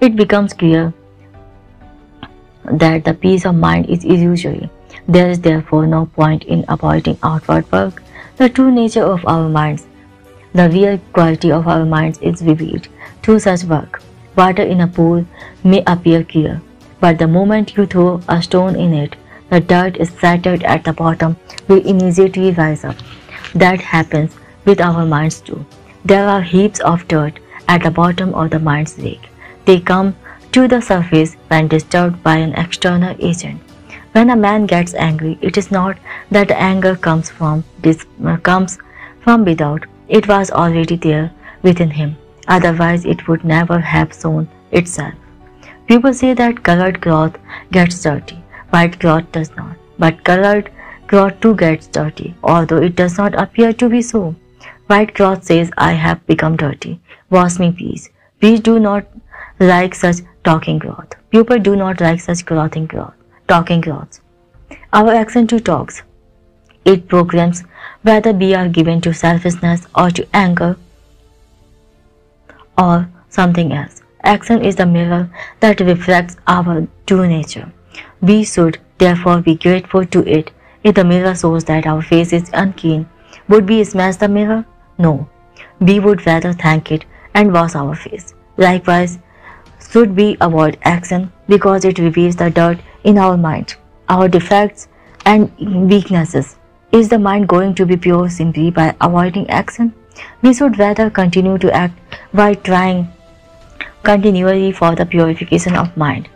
it becomes clear that the peace of mind is illusory. There is therefore no point in avoiding outward work. The true nature of our minds, the real quality of our minds is revealed through such work. Water in a pool may appear clear, but the moment you throw a stone in it, the dirt is scattered at the bottom will immediately rise up. That happens with our minds too. There are heaps of dirt at the bottom of the mind's lake. They come to the surface when disturbed by an external agent. When a man gets angry, it is not that the anger comes from without. It was already there within him. otherwise it would never have shown itself. People say that colored cloth gets dirty, white cloth does not, but colored cloth too gets dirty, although it does not appear to be so. White cloth says, I have become dirty, wash me please. Please do not like such talking cloth. People do not like such talking cloths. Our action too talks. It proclaims whether we are given to selfishness or to anger or something else. Action is the mirror that reflects our true nature. We should therefore be grateful to it. If the mirror shows that our face is unclean, would we smash the mirror? No. We would rather thank it and wash our face. Likewise, should we avoid action because it reveals the dirt in our mind, our defects and weaknesses? Is the mind going to be pure simply by avoiding action? We should rather continue to act while trying continually for the purification of mind.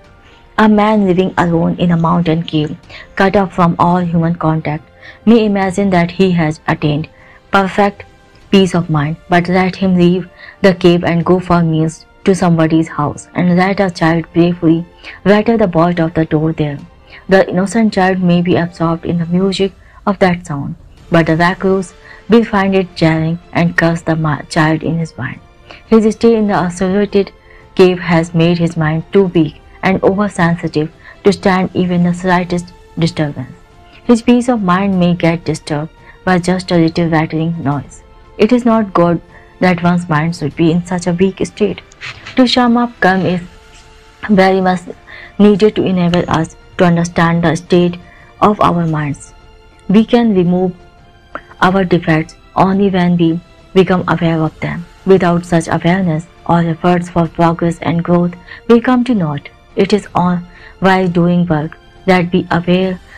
A man living alone in a mountain cave, cut off from all human contact, may imagine that he has attained perfect peace of mind, but let him leave the cave and go for meals to somebody's house, and let a child playfully rattle the bolt of the door there. The innocent child may be absorbed in the music of that sound, but the recluse will find it jarring and curse the child in his mind. His stay in the isolated cave has made his mind too weak and oversensitive to stand even the slightest disturbance. His peace of mind may get disturbed by just a little rattling noise. It is not good that one's mind should be in such a weak state. To sum up, karma is very much needed to enable us to understand the state of our minds. We can remove our defects only when we become aware of them. Without such awareness, all efforts for progress and growth will come to naught. It is on while doing work that we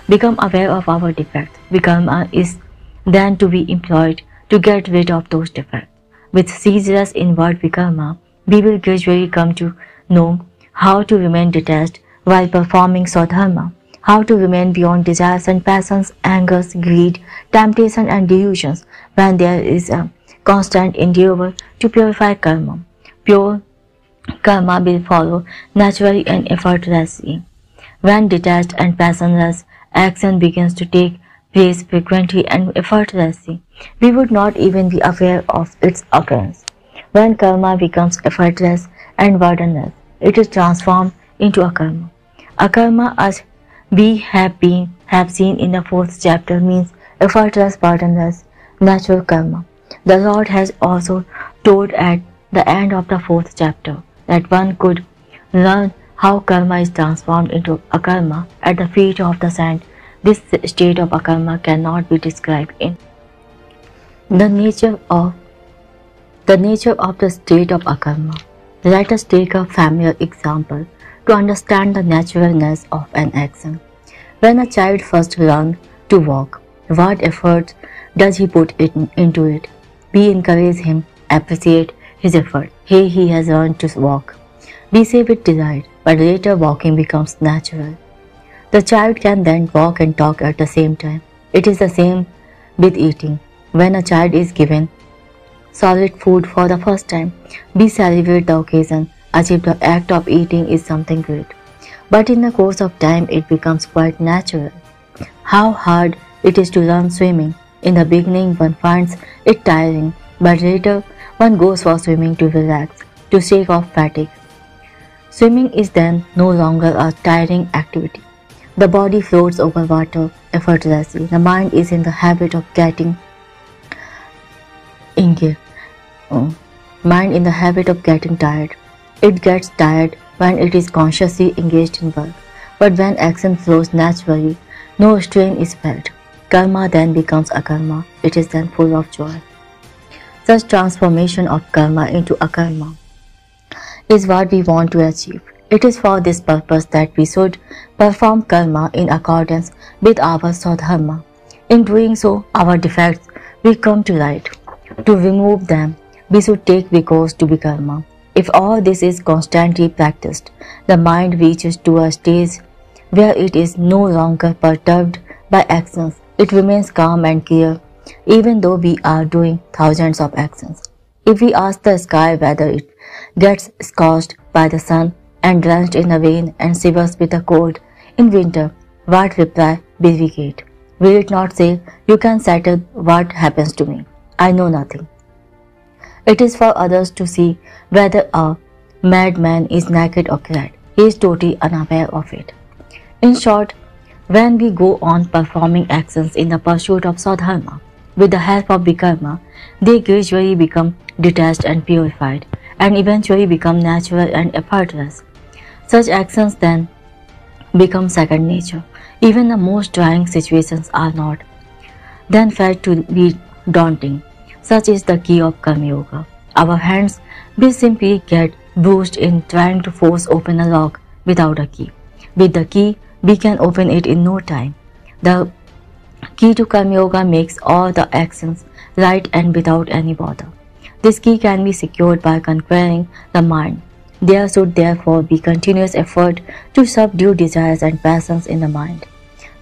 become aware of our defects. Karma is then to be employed to get rid of those defects. With ceaseless inward vikarma, we will gradually come to know how to remain detached while performing Swadharma, how to remain beyond desires and passions, angers, greed, temptation and delusions when there is a constant endeavor to purify karma. Pure karma will follow naturally and effortlessly. When detached and passionless, action begins to take place frequently and effortlessly. We would not even be aware of its occurrence. When karma becomes effortless and burdenless, it is transformed into akarma. Akarma, as we have seen in the 4th chapter, means effortless, burdenless, natural karma. The Lord has also told at the end of the 4th chapter that one could learn how karma is transformed into akarma at the feet of the saint. This state of akarma cannot be described in the nature of the state of akarma. Let us take a familiar example to understand the naturalness of an action. When a child first learns to walk, what effort does he put into it? We encourage him, appreciate his effort. Hey, he has learned to walk. We say with delight, but later walking becomes natural. The child can then walk and talk at the same time. It is the same with eating. When a child is given solid food for the first time, we celebrate the occasion as if the act of eating is something great. But in the course of time, it becomes quite natural. How hard it is to learn swimming. In the beginning, one finds it tiring, but later one goes for swimming to relax, to shake off fatigue. Swimming is then no longer a tiring activity. The body floats over water effortlessly. The mind is in the habit of getting tired. It gets tired when it is consciously engaged in work. But when action flows naturally, no strain is felt. Karma then becomes akarma. It is then full of joy. Such transformation of karma into akarma is what we want to achieve. It is for this purpose that we should perform karma in accordance with our swadharma. In doing so, our defects will come to light. To remove them, we should take recourse to vikarma. If all this is constantly practiced, the mind reaches to a stage where it is no longer perturbed by actions. It remains calm and clear, even though we are doing thousands of actions. If we ask the sky whether it gets scorched by the sun and drenched in the rain and shivers with the cold in winter, what reply will we get? Will it not say, "You can settle what happens to me. I know nothing"? It is for others to see whether a madman is naked or clad. He is totally unaware of it. In short, when we go on performing actions in the pursuit of Swadharma, with the help of Vikarma, they gradually become detached and purified, and eventually become natural and effortless. Such actions then become second nature. Even the most trying situations are not then felt to be daunting. Such is the key of Karma Yoga. Our hands will simply get bruised in trying to force open a lock without a key. With the key, we can open it in no time. The key to Karma Yoga makes all the actions right and without any bother. This key can be secured by conquering the mind. There should therefore be continuous effort to subdue desires and passions in the mind.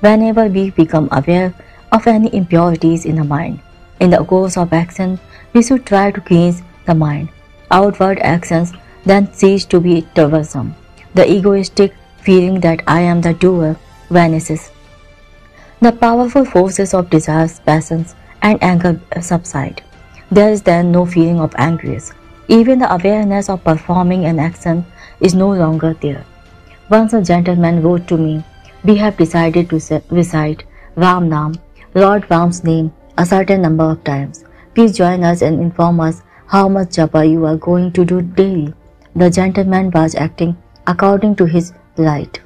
Whenever we become aware of any impurities in the mind, in the course of action, we should try to cleanse the mind. Outward actions then cease to be troublesome. The egoistic feeling that I am the doer vanishes. The powerful forces of desires, passions, and anger subside. There is then no feeling of anguish. Even the awareness of performing an action is no longer there. Once a gentleman wrote to me, "We have decided to recite Ram Nam, Lord Ram's name, a certain number of times. Please join us and inform us how much japa you are going to do daily." The gentleman was acting according to his right.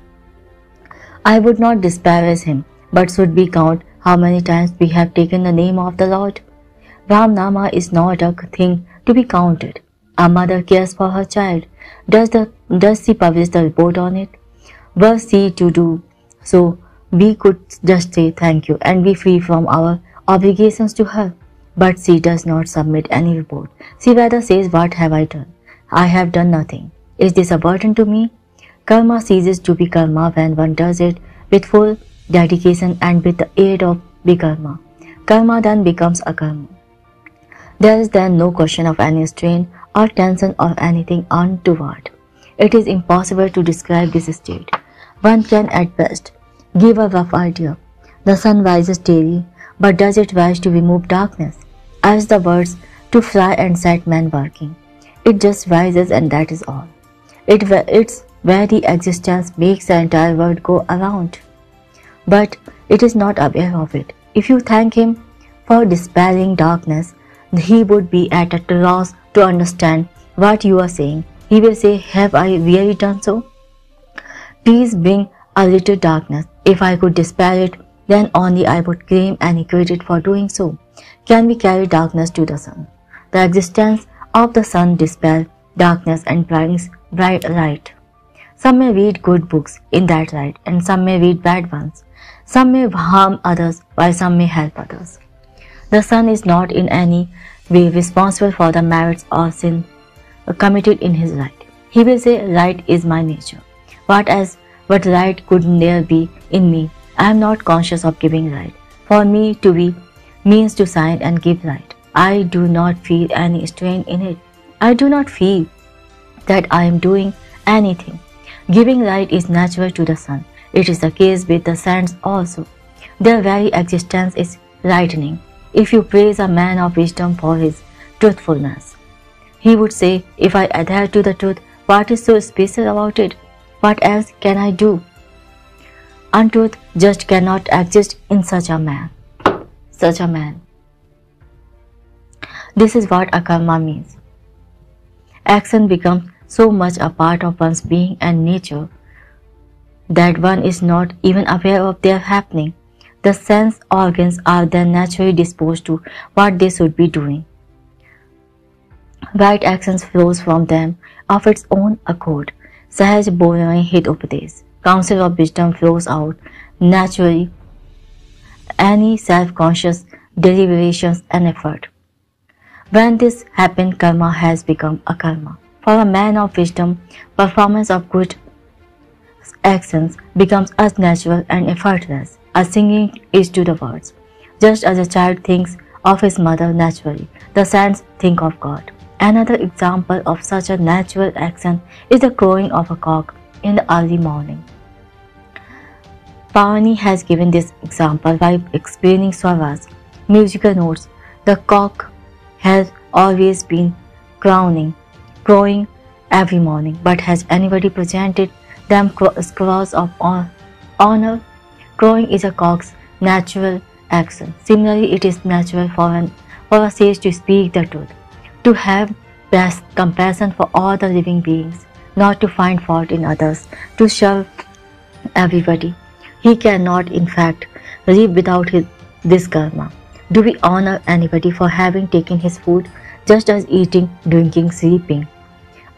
I would not disparage him, but should we count how many times we have taken the name of the Lord? Ram Nama is not a thing to be counted. A mother cares for her child. Does she publish the report on it? Were she to do so, we could just say thank you and be free from our obligations to her. But she does not submit any report. She rather says, "What have I done? I have done nothing. Is this a burden to me?" Karma ceases to be karma when one does it with full dedication and with the aid of Vikarma. Karma then becomes a karma. There is then no question of any strain or tension or anything untoward. It is impossible to describe this state. One can at best give a rough idea. The sun rises daily, but does it rise to remove darkness? As the birds to fly and set men working. It just rises and that is all. Its very existence makes the entire world go around. But it is not aware of it. If you thank him for dispelling darkness, he would be at a loss to understand what you are saying. He will say, "Have I really done so? Please bring a little darkness. If I could dispel it, then only I would claim any credit for doing so." Can we carry darkness to the sun? The existence of the sun dispels darkness and brings bright light. Some may read good books in that light, and some may read bad ones. Some may harm others, while some may help others. The sun is not in any way responsible for the merits or sin committed in his light. He will say, "Light is my nature. What light could there be in me? I am not conscious of giving light. For me to be means to shine and give light. I do not feel any strain in it. I do not feel that I am doing anything. Giving light is natural to the sun. It is the case with the sands also. Their very existence is lightening. If you praise a man of wisdom for his truthfulness, he would say, "If I adhere to the truth, what is so special about it? What else can I do?" Untruth just cannot exist in such a man. This is what akarma means. Action becomes so much a part of one's being and nature that one is not even aware of their happening. The sense organs are then naturally disposed to what they should be doing. Right actions flows from them of its own accord. Sahaj Bolai Hit Upadesh. Counsel of wisdom flows out naturally. Any self-conscious deliberations and effort. When this happens, karma has become a karma. For a man of wisdom, performance of good actions becomes as natural and effortless as singing is to the words. Just as a child thinks of his mother naturally, the saints think of God. Another example of such a natural action is the crowing of a cock in the early morning. Pavani has given this example by explaining Swaraj, musical notes. The cock has always been crowing every morning, but has anybody presented them scrolls of honor? Crowing is a cock's natural action. Similarly, it is natural for a sage to speak the truth, to have best compassion for all the living beings, not to find fault in others, to serve everybody. He cannot, in fact, live without this karma. Do we honor anybody for having taken his food, just as eating, drinking, sleeping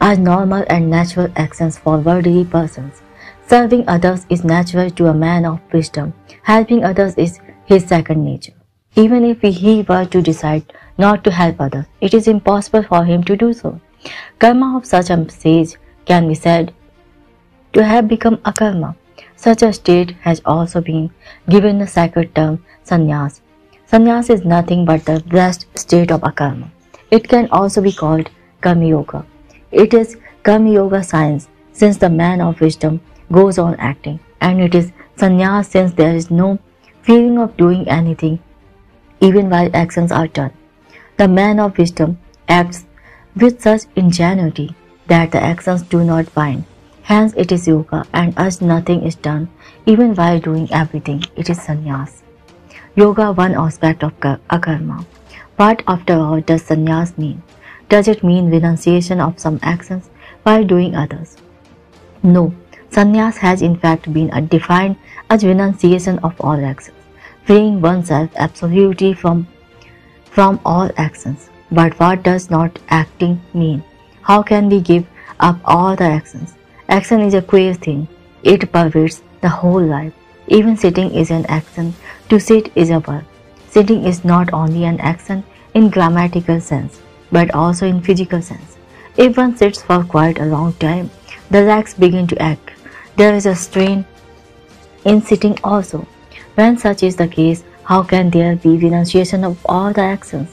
are normal and natural actions for worldly persons? Serving others is natural to a man of wisdom. Helping others is his second nature. Even if he were to decide not to help others, it is impossible for him to do so. Karma of such a sage can be said to have become akarma. Such a state has also been given the sacred term sannyas. Sannyas is nothing but the blessed state of akarma. It can also be called karma yoga. It is karma yoga science, since the man of wisdom goes on acting, and it is sannyas since there is no feeling of doing anything even while actions are done. The man of wisdom acts with such ingenuity that the actions do not bind. Hence it is yoga, and as nothing is done, even while doing everything, it is sannyas. Yoga, one aspect of akarma. What after all does sannyas mean? Does it mean renunciation of some actions while doing others? No, sannyas has in fact been defined as renunciation of all actions, freeing oneself absolutely from all actions. But what does not acting mean? How can we give up all the actions? Action is a queer thing. It pervades the whole life. Even sitting is an action. To sit is a verb. Sitting is not only an action in grammatical sense, but also in physical sense. If one sits for quite a long time, the legs begin to ache. There is a strain in sitting also. When such is the case, how can there be renunciation of all the actions?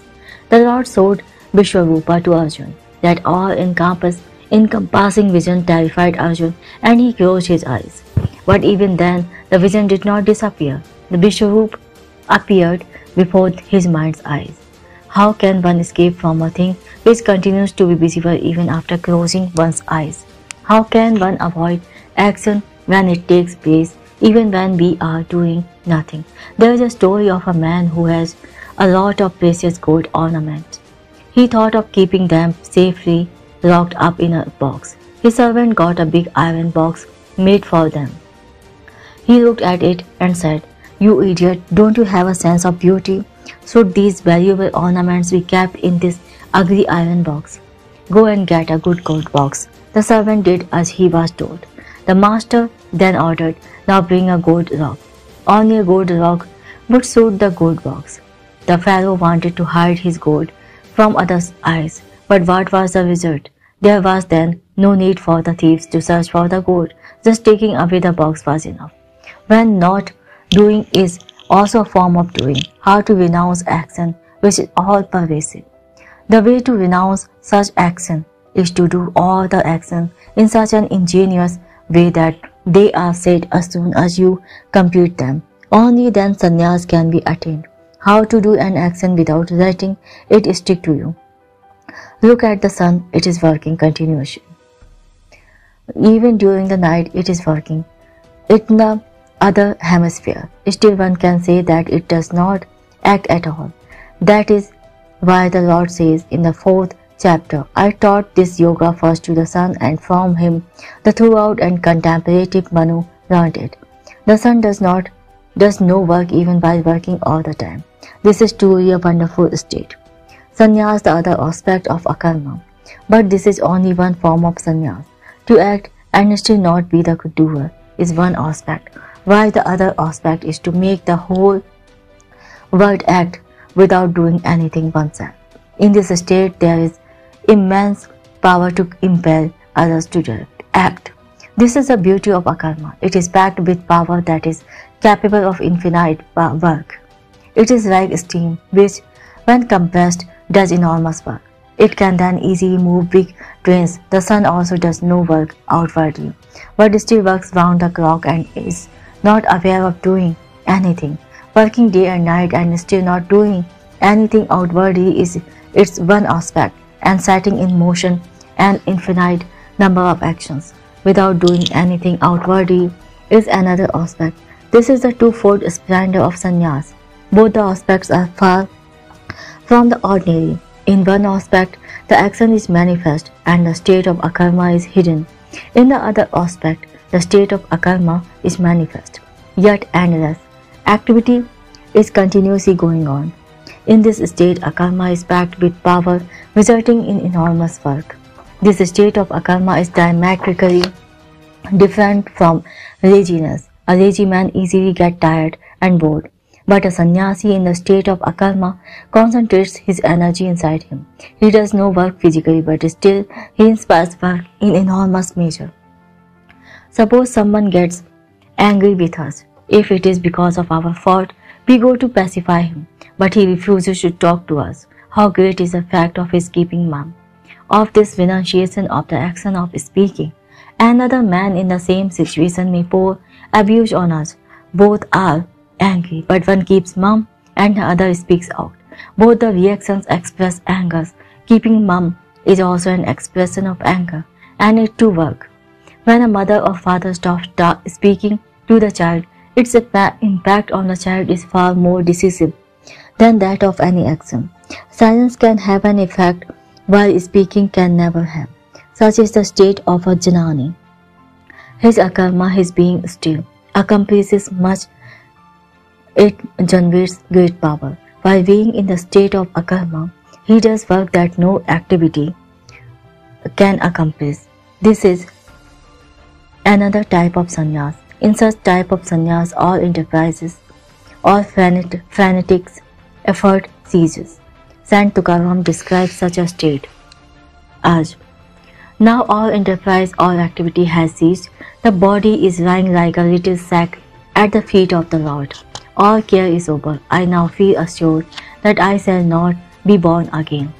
The Lord showed Vishwarupa to Arjuna. That all-encompassing vision terrified Arjuna, and he closed his eyes. But even then, the vision did not disappear. The Vishwarupa appeared before his mind's eyes. How can one escape from a thing which continues to be visible even after closing one's eyes? How can one avoid action when it takes place, even when we are doing nothing? There is a story of a man who has a lot of precious gold ornaments. He thought of keeping them safely locked up in a box. His servant got a big iron box made for them. He looked at it and said, "You idiot, don't you have a sense of beauty? Should these valuable ornaments be kept in this ugly iron box? Go and get a good gold box." The servant did as he was told. The master then ordered, "Now bring a gold rock. Only a gold rock would suit the gold box." The pharaoh wanted to hide his gold from others' eyes, but what was the result? There was then no need for the thieves to search for the gold. Just taking away the box was enough. When not doing is also a form of doing. How to renounce action which is all pervasive? The way to renounce such action is to do all the actions in such an ingenious way that they are said as soon as you complete them. Only then sannyas can be attained. How to do an action without letting it stick to you? Look at the sun, it is working continuously. Even during the night it is working. In the other hemisphere, still one can say that it does not act at all. That is why the Lord says in the 4th chapter, "I taught this yoga first to the sun, and from him the throughout and contemplative Manu learned it." The sun does no work even while working all the time. This is truly a wonderful state. Sannyas, the other aspect of akarma. But this is only one form of sannyas. To act and still not be the doer is one aspect, while the other aspect is to make the whole world act without doing anything oneself. In this state, there is immense power to impel others to act. This is the beauty of akarma. It is packed with power that is capable of infinite work. It is like steam, which, when compressed, does enormous work. It can then easily move big trains. The sun also does no work outwardly, but still works round the clock and is not aware of doing anything. Working day and night and still not doing anything outwardly is its one aspect, and setting in motion an infinite number of actions without doing anything outwardly is another aspect. This is the twofold splendor of sannyas. Both the aspects are far from the ordinary. In one aspect, the action is manifest and the state of akarma is hidden. In the other aspect, the state of akarma is manifest, yet endless. Activity is continuously going on. In this state, akarma is packed with power, resulting in enormous work. This state of akarma is diametrically different from laziness. A lazy man easily gets tired and bored, but a sannyasi in the state of akarma concentrates his energy inside him. He does no work physically, but still he inspires work in enormous measure. Suppose someone gets angry with us. If it is because of our fault, we go to pacify him, but he refuses to talk to us. How great is the fact of his keeping mum, of this renunciation of the action of speaking. Another man in the same situation may pour abuse on us. Both are angry, but one keeps mum and the other speaks out. Both the reactions express anger. Keeping mum is also an expression of anger, and it too works. When a mother or father stops speaking to the child, its impact on the child is far more decisive than that of any action. Silence can have an effect, while speaking can never have. Such is the state of a jnani. His akarma, his being still, accomplishes much. It generates great power. While being in the state of akarma, he does work that no activity can accomplish. This is another type of sannyas. In such type of sannyas, all enterprises, all fanatics' effort ceases. Sant Tukaram describes such a state as, now all enterprise, all activity has ceased. The body is lying like a little sack at the feet of the Lord. All care is over. I now feel assured that I shall not be born again.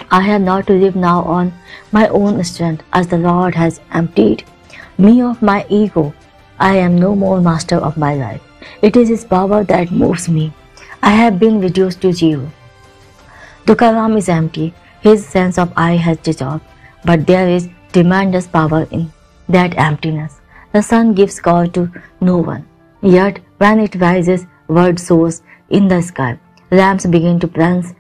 I have not to live now on my own strength, as the Lord has emptied me of my ego. I am no more master of my life. It is His power that moves me. I have been reduced to zero. Tukaram is empty. His sense of I has dissolved, but there is tremendous power in that emptiness. The sun gives call to no one. Yet when it rises, word soars in the sky. Lambs begin to prance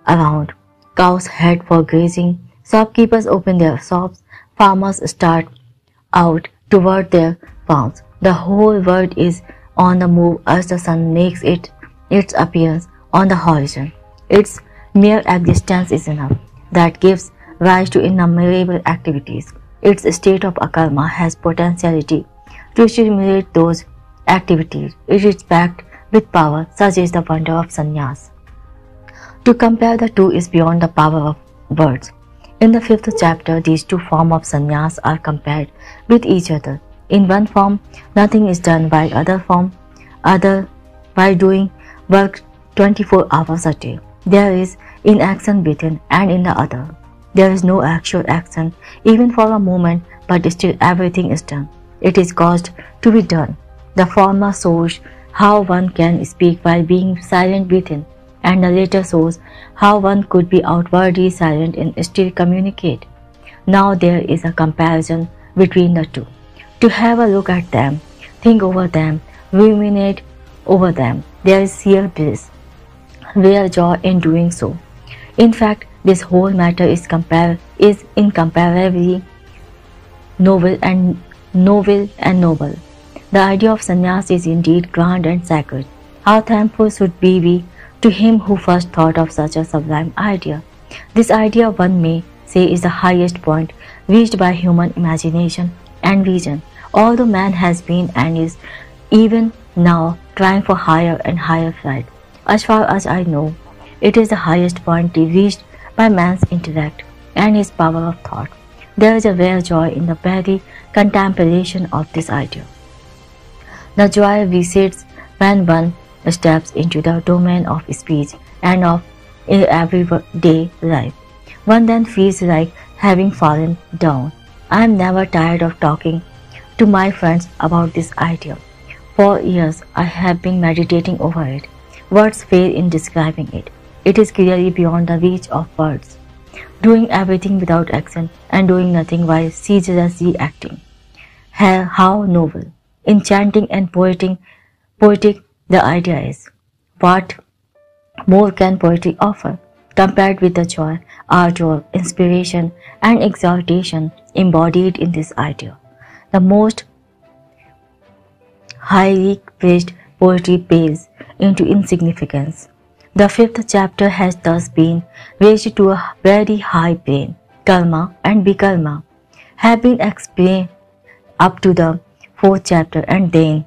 around. Cows head for grazing. Shopkeepers open their shops. Farmers start out toward their farms. The whole world is on the move as the sun makes its appearance on the horizon. Its mere existence is enough. That gives rise to innumerable activities. Its state of akarma has potentiality to stimulate those activities. It is packed with power. Such is the wonder of sannyas. To compare the two is beyond the power of words. In the 5th chapter, these two forms of sannyas are compared with each other. In one form, nothing is done, while doing work 24 hours a day. There is inaction within, and in the other, there is no actual action, even for a moment, but still everything is done. It is caused to be done. The former shows how one can speak while being silent within, and the latter shows how one could be outwardly silent and still communicate. Now there is a comparison between the two. To have a look at them, think over them, ruminate over them, there is sheer bliss, real joy in doing so. In fact, this whole matter is incomparably noble and noble. The idea of sannyas is indeed grand and sacred. How thankful should we be to him who first thought of such a sublime idea. This idea, one may say, is the highest point reached by human imagination and vision, although man has been and is even now trying for higher and higher flight. As far as I know, it is the highest point reached by man's intellect and his power of thought. There is a rare joy in the very contemplation of this idea. The joy resides when one steps into the domain of speech and of everyday life. one then feels like having fallen down. I am never tired of talking to my friends about this idea. For years, I have been meditating over it. Words fail in describing it. It is clearly beyond the reach of words. Doing everything without action and doing nothing while ceaselessly acting. How noble, enchanting and poetic the idea is. What more can poetry offer, compared with the joy, ardor, inspiration and exaltation embodied in this idea? The most highly praised poetry pales into insignificance. The fifth chapter has thus been raised to a very high plane. Karma and Vikarma have been explained up to the fourth chapter, and then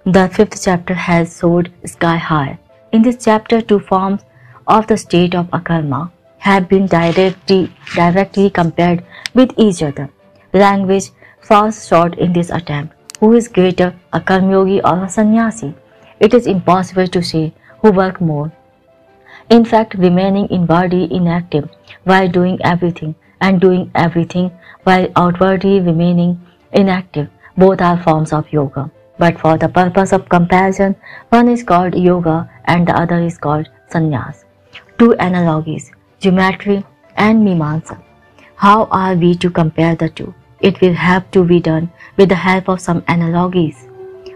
the fifth chapter has soared sky high. In this chapter, two forms of the state of akarma have been directly compared with each other. Language falls short in this attempt. Who is greater, a karmyogi or a sannyasi? It is impossible to say who work more. In fact, remaining inwardly inactive while doing everything and doing everything while outwardly remaining inactive, both are forms of yoga. But for the purpose of comparison, one is called yoga and the other is called sannyas. Two analogies, geometry and mimamsa. How are we to compare the two? It will have to be done with the help of some analogies.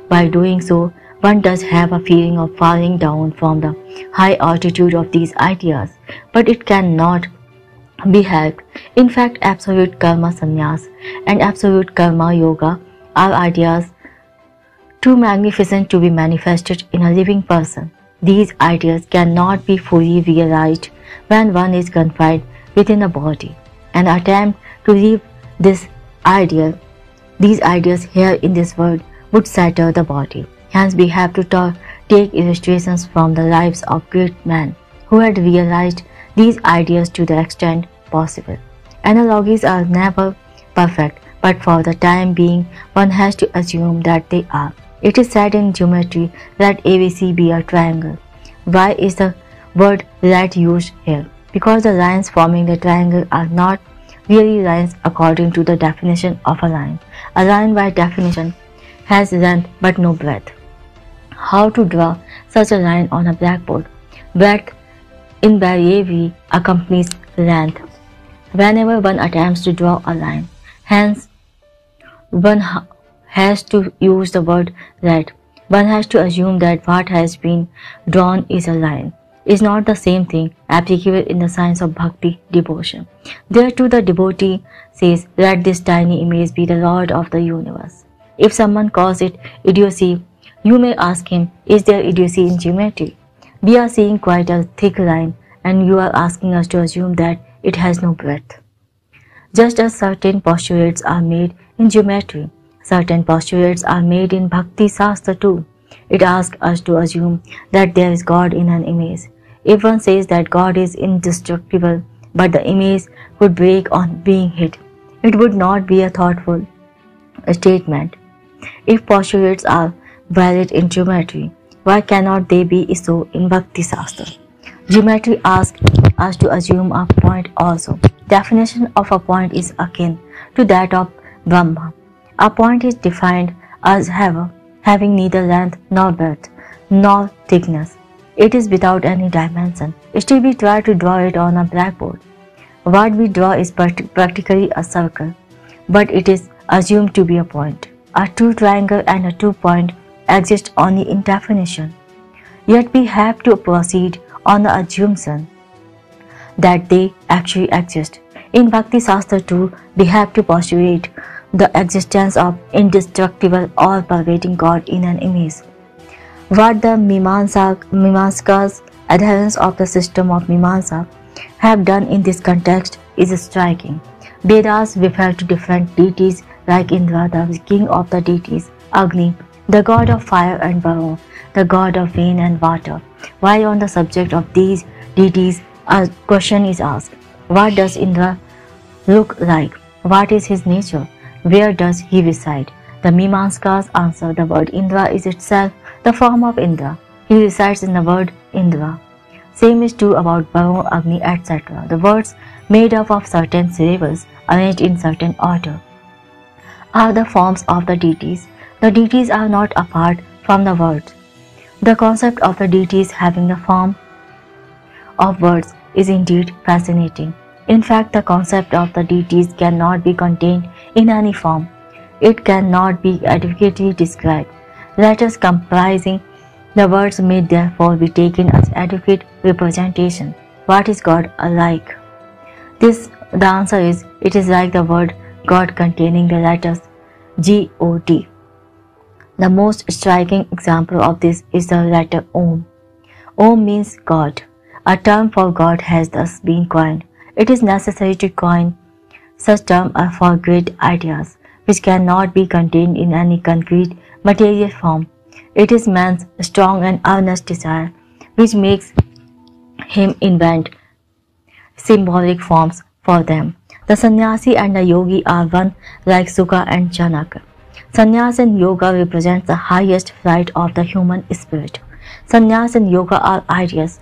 By doing so, one does have a feeling of falling down from the high altitude of these ideas, but it cannot be helped. In fact, absolute karma sannyas and absolute karma yoga are ideas too magnificent to be manifested in a living person. These ideas cannot be fully realized when one is confined within a body. An attempt to leave these ideas here in this world would shatter the body. Hence, we have to take illustrations from the lives of great men who had realized these ideas to the extent possible. Analogies are never perfect, but for the time being, one has to assume that they are. It is said in geometry, let ABC be a triangle. Why is the word let used here? Because the lines forming the triangle are not really lines according to the definition of a line. A line by definition has length but no breadth. How to draw such a line on a blackboard? Breadth invariably accompanies length whenever one attempts to draw a line. Hence, one has to use the word let. One has to assume that what has been drawn is a line. Is not the same thing applicable in the science of bhakti, devotion. There too the devotee says, let this tiny image be the Lord of the universe. If someone calls it idiocy, you may ask him, is there idiocy in geometry? We are seeing quite a thick line and you are asking us to assume that it has no breadth. Just as certain postulates are made in geometry, certain postulates are made in Bhakti Shastra too. It asks us to assume that there is God in an image. If one says that God is indestructible, but the image would break on being hit, it would not be a thoughtful statement. If postulates are valid in geometry, why cannot they be so in Bhakti Shastra? Geometry asks us to assume a point also. Definition of a point is akin to that of Brahma. A point is defined as having neither length nor breadth nor thickness. It is without any dimension. Still we try to draw it on a blackboard. What we draw is practically a circle, but it is assumed to be a point. A true triangle and a true point exist only in definition. Yet we have to proceed on the assumption that they actually exist. In Bhakti Shastra too, we have to postulate the existence of indestructible or pervading God in an image. What the Mimamsakas, adherents of the system of Mimamsa, have done in this context is striking. Vedas refer to different deities like Indra, the king of the deities, Agni, the god of fire, and Varuna, the god of rain and water. While on the subject of these deities, a question is asked: what does Indra look like? What is his nature? Where does he reside? The Mimamsakas answer, the word Indra is itself the form of Indra. He resides in the word Indra. Same is true about Varun, Agni, etc. The words made up of certain syllables arranged in certain order are the forms of the deities. The deities are not apart from the words. The concept of the deities having the form of words is indeed fascinating. In fact, the concept of the deities cannot be contained in any form. It cannot be adequately described. Letters comprising the words may therefore be taken as adequate representation. What is God like? The answer is, it is like the word God containing the letters G-O-D. The most striking example of this is the letter Om. Om means God. A term for God has thus been coined. It is necessary to coin such terms for great ideas, which cannot be contained in any concrete material form. It is man's strong and earnest desire which makes him invent symbolic forms for them. The sannyasi and the yogi are one, like Sukha and Janaka. Sannyas and yoga represent the highest flight of the human spirit. Sannyas and yoga are ideas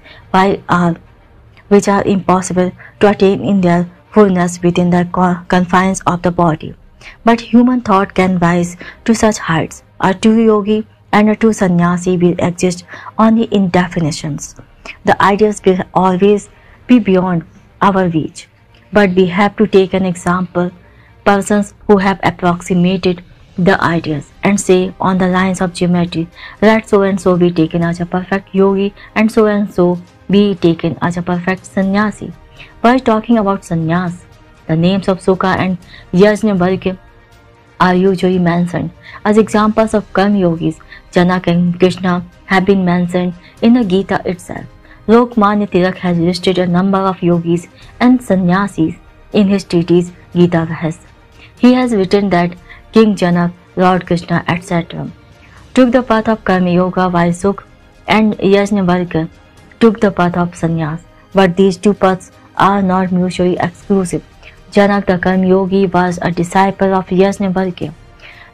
which are impossible to attain in their fullness within the confines of the body. But human thought can rise to such heights. A true yogi and a true sannyasi will exist only in definitions. The ideas will always be beyond our reach. But we have to take an example, persons who have approximated the ideas and say on the lines of geometry, let so and so be taken as a perfect yogi and so be taken as a perfect sannyasi. While talking about sannyas, the names of Sukha and Yajnavalkya are usually mentioned as examples of karma yogis. Janak and Krishna have been mentioned in the Gita itself. Lokmanya Tilak has listed a number of yogis and sannyasis in his treatise Gita Rahasya. He has written that King Janak, Lord Krishna, etc. took the path of karma yoga, while Sukh and Yajnavalkya took the path of sannyas. But these two paths are not mutually exclusive. Janak the karma yogi was a disciple of Yajnavalkya.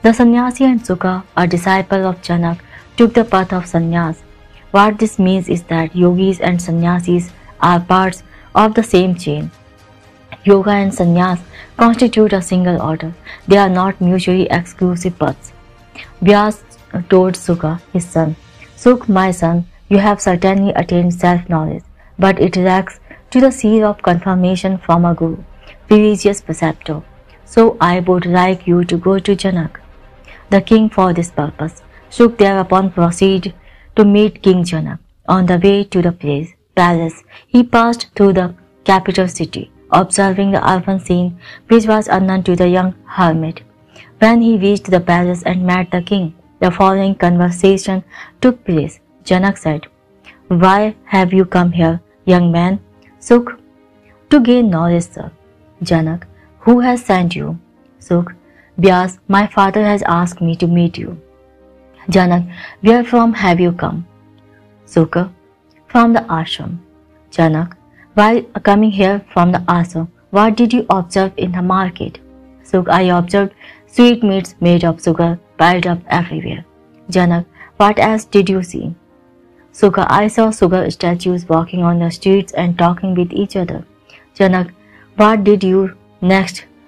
The sannyasi and Sukha, a disciple of Janak, took the path of sannyas. What this means is that yogis and sannyasis are parts of the same chain. Yoga and sannyas constitute a single order. They are not mutually exclusive paths. Vyas told Sukha, his son, Sukh, my son, you have certainly attained self-knowledge, but it lacks to the seal of confirmation from a guru, religious preceptor. So I would like you to go to Janak, the king, for this purpose. Sukh thereupon proceeded to meet King Janak. On the way to the palace, he passed through the capital city, observing the urban scene which was unknown to the young hermit. When he reached the palace and met the king, the following conversation took place. Janak said, Why have you come here, young man? Sukh, to gain knowledge, sir. Janak, who has sent you? Sukh, Vyas, my father has asked me to meet you. Janak, where from have you come? Sukha, from the ashram. Janak, while coming here from the ashram, what did you observe in the market? Sukha, I observed sweetmeats made of sugar piled up everywhere. Janak, what else did you see? Sukha, I saw sugar statues walking on the streets and talking with each other. Janak, what did you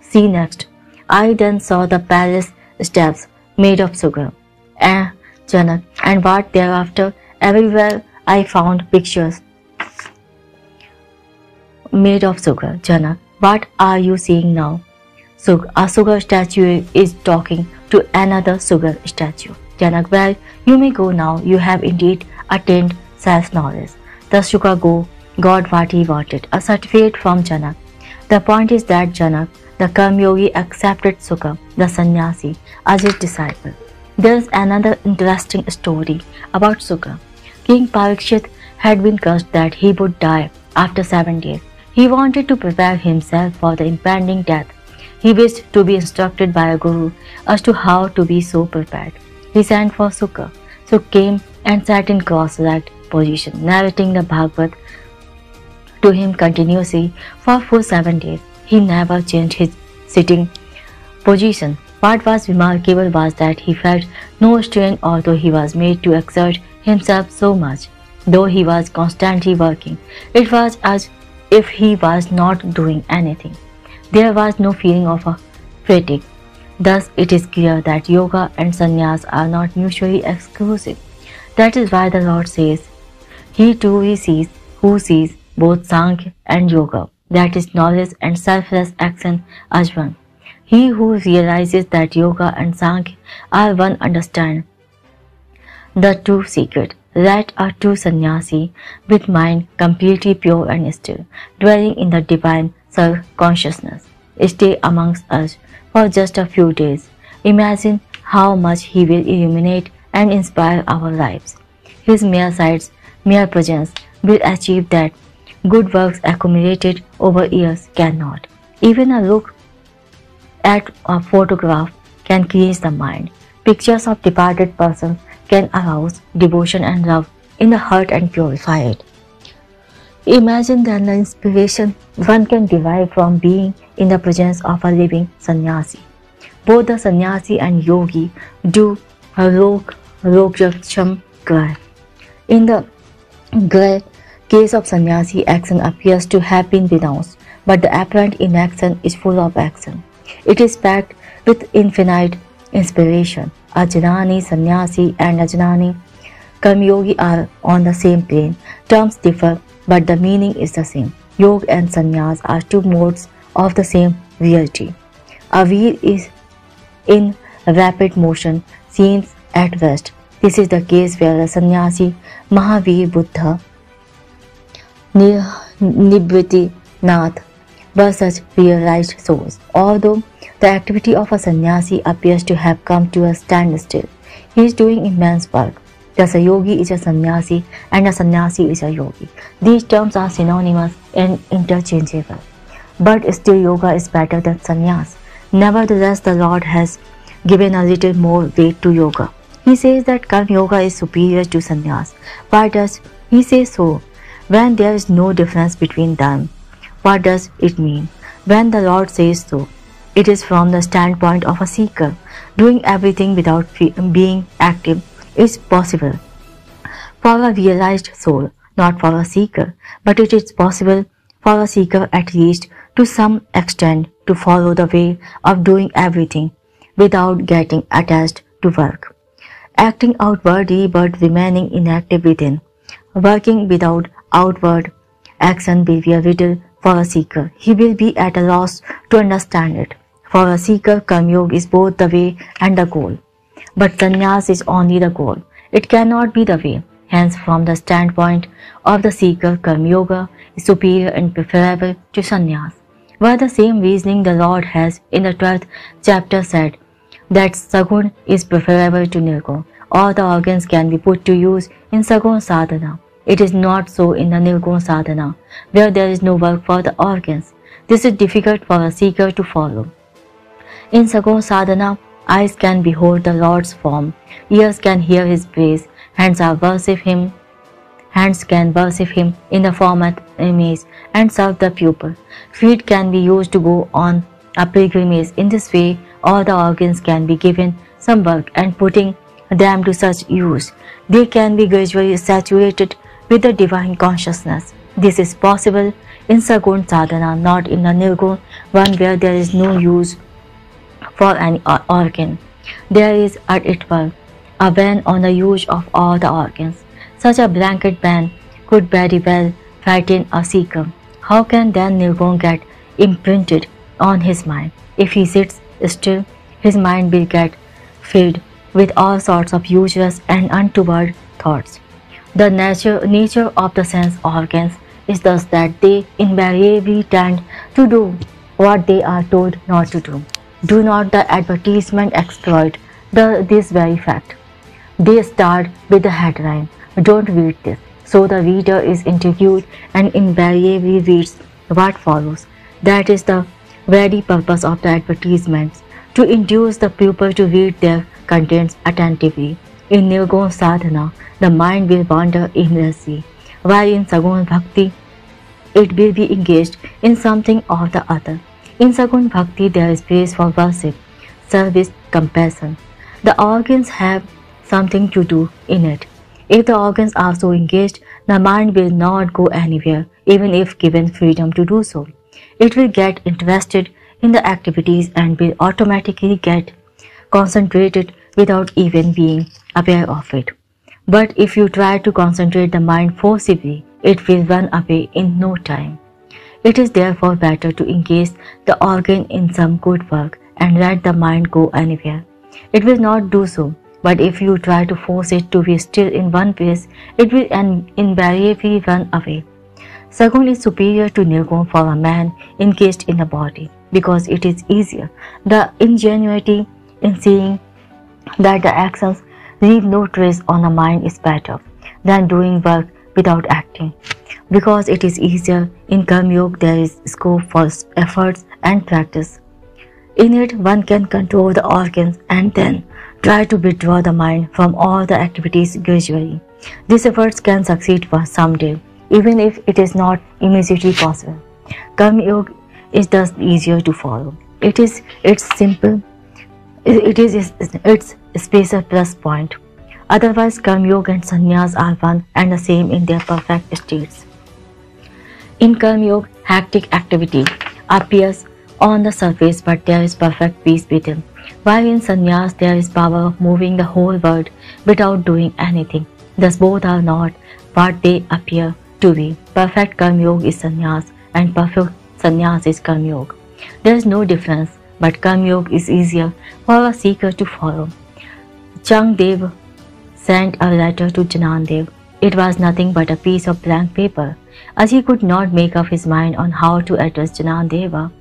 see next? I then saw the palace steps made of sugar. Janak, and what thereafter? Everywhere I found pictures made of sugar. Janak, what are you seeing now? Sukha, a sugar statue is talking to another sugar statue. Janak, well, you may go now. You have indeed attained self-knowledge. Thus Sukha got what he wanted, a certificate from Janak. The point is that Janak, the karma yogi, accepted Sukha, the sannyasi, as his disciple. There is another interesting story about Sukha. King Parikshit had been cursed that he would die after 7 days. He wanted to prepare himself for the impending death. He wished to be instructed by a guru as to how to be so prepared. He sent for Sukha. Sukha came and sat in cross-legged position, narrating the Bhagavad to him continuously for full 7 days. He never changed his sitting position. What was remarkable was that he felt no strain, although he was made to exert himself so much. though he was constantly working. It was as if he was not doing anything. There was no feeling of fatigue. Thus, it is clear that yoga and sannyas are not mutually exclusive. That is why the Lord says, "He truly sees who sees both Sankhya and Yoga, that is knowledge and selfless action as one. He who realizes that Yoga and Sankhya are one understands the true secret. Let a true sannyasi, with mind completely pure and still, dwelling in the divine self-consciousness, stay amongst us for just a few days. Imagine how much he will illuminate and inspire our lives. His mere sight, mere presence will achieve that good works accumulated over years cannot. Even a look at a photograph can cleanse the mind. Pictures of departed persons can arouse devotion and love in the heart and purify it. Imagine then the inspiration one can derive from being in the presence of a living sannyasi. Both the sannyasi and yogi do Rogjaksham Grah. In the case of sannyasi, action appears to have been renounced, but the apparent inaction is full of action. It is packed with infinite inspiration. A Jnani sannyasi and a Jnani karmyogi are on the same plane. Terms differ, but the meaning is the same. Yoga and sannyas are two modes of the same reality. A wheel is in rapid motion, seems at rest. This is the case where the sannyasi Mahavir Buddha Nibhiti Nath were such realized souls. Although the activity of a sannyasi appears to have come to a standstill, he is doing immense work. Thus, a yogi is a sannyasi and a sannyasi is a yogi. These terms are synonymous and interchangeable. But still, yoga is better than sannyas. Nevertheless, the Lord has given a little more weight to yoga. He says that karma yoga is superior to sannyas. Why does he say so when there is no difference between them? What does it mean? When the Lord says so, it is from the standpoint of a seeker. Doing everything without being active is possible for a realized soul, not for a seeker, but it is possible for a seeker at least to some extent to follow the way of doing everything without getting attached to work. Acting outwardly but remaining inactive within. Working without outward action will be a riddle for a seeker. He will be at a loss to understand it. For a seeker, Karma Yoga is both the way and the goal. But sannyas is only the goal. It cannot be the way. Hence, from the standpoint of the seeker, Karma Yoga is superior and preferable to sannyas. For the same reasoning the Lord has in the 12th chapter said that Sagun is preferable to Nirgun. All the organs can be put to use in Sagun sadhana. It is not so in the Nirgun sadhana, where there is no work for the organs. This is difficult for a seeker to follow. In Sagun sadhana, eyes can behold the Lord's form, ears can hear His praise, hands can worship Him in the form of image and serve the pupil. Feet can be used to go on a pilgrimage. In this way, all the organs can be given some work, and putting them to such use, they can be gradually saturated with the divine consciousness. This is possible in Sagun sadhana, not in the Nirgun one where there is no use for any organ. There is at its work a ban on the use of all the organs. Such a blanket ban could very well frighten a seeker. How can then Nirgun get imprinted on his mind? If he sits still, his mind will get filled with all sorts of useless and untoward thoughts. The nature of the sense organs is thus that they invariably tend to do what they are told not to do. Do not the advertisement exploit this very fact? They start with the headline, "Don't read this." So the reader is intrigued and invariably reads what follows. That is the very purpose of the advertisements, to induce the pupil to read their contents attentively. In Nirgun sadhana, the mind will wander aimlessly, while in Sagun bhakti, it will be engaged in something or the other. In Sagun bhakti, there is place for worship, service, compassion. The organs have something to do in it. If the organs are so engaged, the mind will not go anywhere, even if given freedom to do so. It will get interested in the activities and will automatically get concentrated without even being aware of it. But if you try to concentrate the mind forcibly, it will run away in no time. It is therefore better to engage the organ in some good work and let the mind go anywhere. It will not do so, but if you try to force it to be still in one place, it will invariably run away. Sagun is superior to Nirgun for a man engaged in the body, because it is easier. The ingenuity in seeing that the actions leave no trace on the mind is better than doing work without acting. Because it is easier, in Karma Yoga there is scope for efforts and practice. In it, one can control the organs and then try to withdraw the mind from all the activities gradually. These efforts can succeed for some day, even if it is not immediately possible. Karma Yoga is thus easier to follow. It is its special plus point. Otherwise, Karma Yoga and Sannyas are one and the same in their perfect states. In Karma Yoga, hectic activity appears on the surface, but there is perfect peace within. While in Sannyas, there is power of moving the whole world without doing anything. Thus, both are not what they appear to be. Perfect Karma Yoga is Sannyas, and perfect Sannyas is Karma Yoga. There is no difference, but Karma Yoga is easier for a seeker to follow. Changdev sent a letter to Janandev. It was nothing but a piece of blank paper, as he could not make up his mind on how to address Janandeva.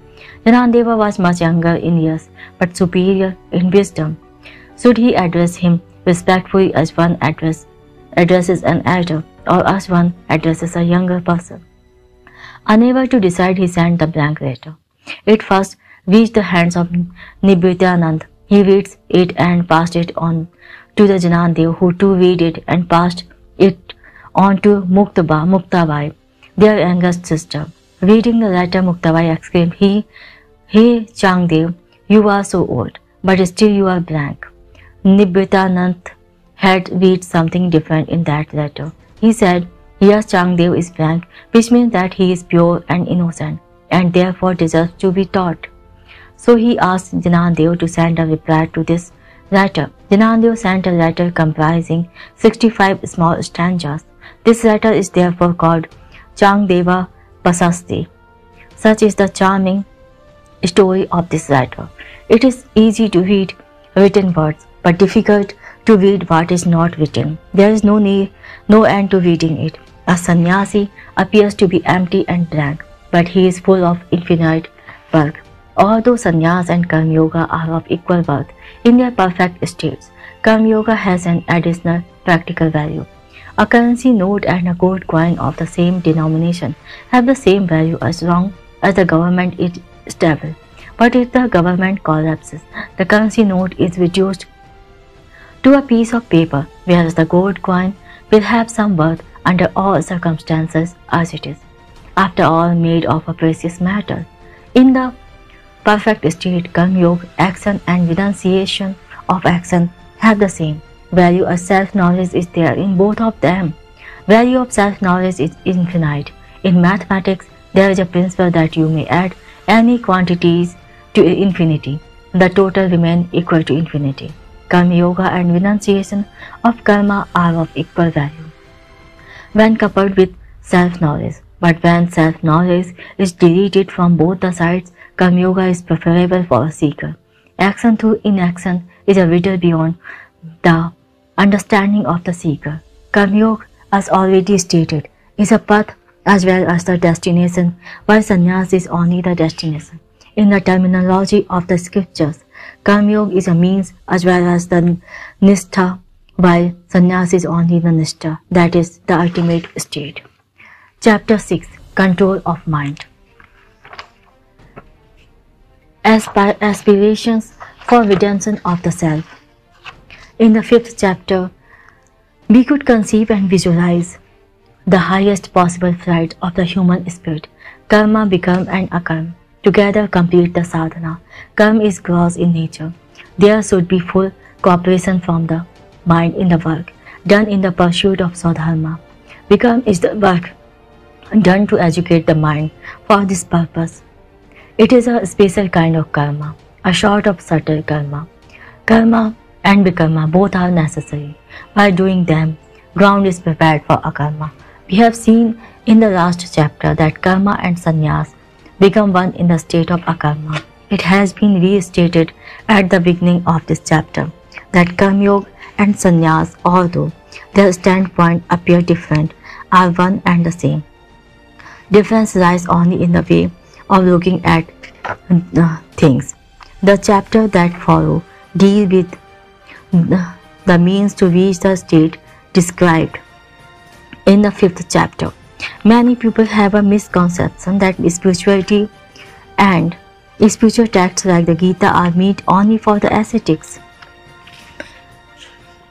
Janandeva was much younger in years, but superior in wisdom. Should he address him respectfully as one addresses an elder, or as one addresses a younger person? Unable to decide, he sent the blank letter. It first reached the hands of Nibhityanand. He reads it and passed it on to the Janandev, who too read it and passed it on to Muktabai, their youngest sister. Reading the letter, Muktabai exclaimed, Hey Changdev, you are so old, but still you are blank. Nibhityanand had read something different in that letter. He said, Yes, Changdev is blank, which means that he is pure and innocent, and therefore deserves to be taught. So he asked Janandev to send a reply to this letter. Janandev sent a letter comprising 65 small stanzas. This letter is therefore called Changdeva Pasasti. Such is the charming story of this letter. It is easy to read written words, but difficult to read what is not written. There is no end to reading it. A sannyasi appears to be empty and blank, but he is full of infinite work. Although sannyas and Karma Yoga are of equal worth in their perfect states, Karma Yoga has an additional practical value. A currency note and a gold coin of the same denomination have the same value as long as the government is stable. But if the government collapses, the currency note is reduced to a piece of paper, whereas the gold coin will have some worth under all circumstances as it is, after all made of a precious metal. In the perfect state, Karma Yoga, action and renunciation of action have the same value as self-knowledge is there in both of them. Value of self-knowledge is infinite. In mathematics, there is a principle that you may add any quantities to infinity. The total remain equal to infinity. Karma Yoga and renunciation of karma are of equal value when coupled with self-knowledge. But when self-knowledge is deleted from both the sides, Karma Yoga is preferable for a seeker. Action through inaction is a riddle beyond the understanding of the seeker. Karma Yoga, as already stated, is a path as well as the destination, while sannyas is only the destination. In the terminology of the scriptures, Karma Yoga is a means as well as the nishtha, while sannyas is only the nishtha, that is the ultimate state. Chapter 6. Control of Mind. Aspirations for redemption of the self. In the 5th chapter, we could conceive and visualize the highest possible flight of the human spirit. Karma, Bhikam and Akarma together complete the sadhana. Karma is gross in nature. There should be full cooperation from the mind in the work, done in the pursuit of Swadharma. Become is the work done to educate the mind for this purpose. It is a special kind of karma, a sort of subtle karma. Karma and vikarma both are necessary. By doing them, ground is prepared for akarma. We have seen in the last chapter that karma and sannyas become one in the state of akarma. It has been restated at the beginning of this chapter that karma yoga and sannyas, although their standpoint appear different, are one and the same. Difference lies only in the way of looking at things. The chapter that follow deal with the means to reach the state described in the 5th chapter. Many people have a misconception that spirituality and spiritual texts like the Gita are meant only for the ascetics.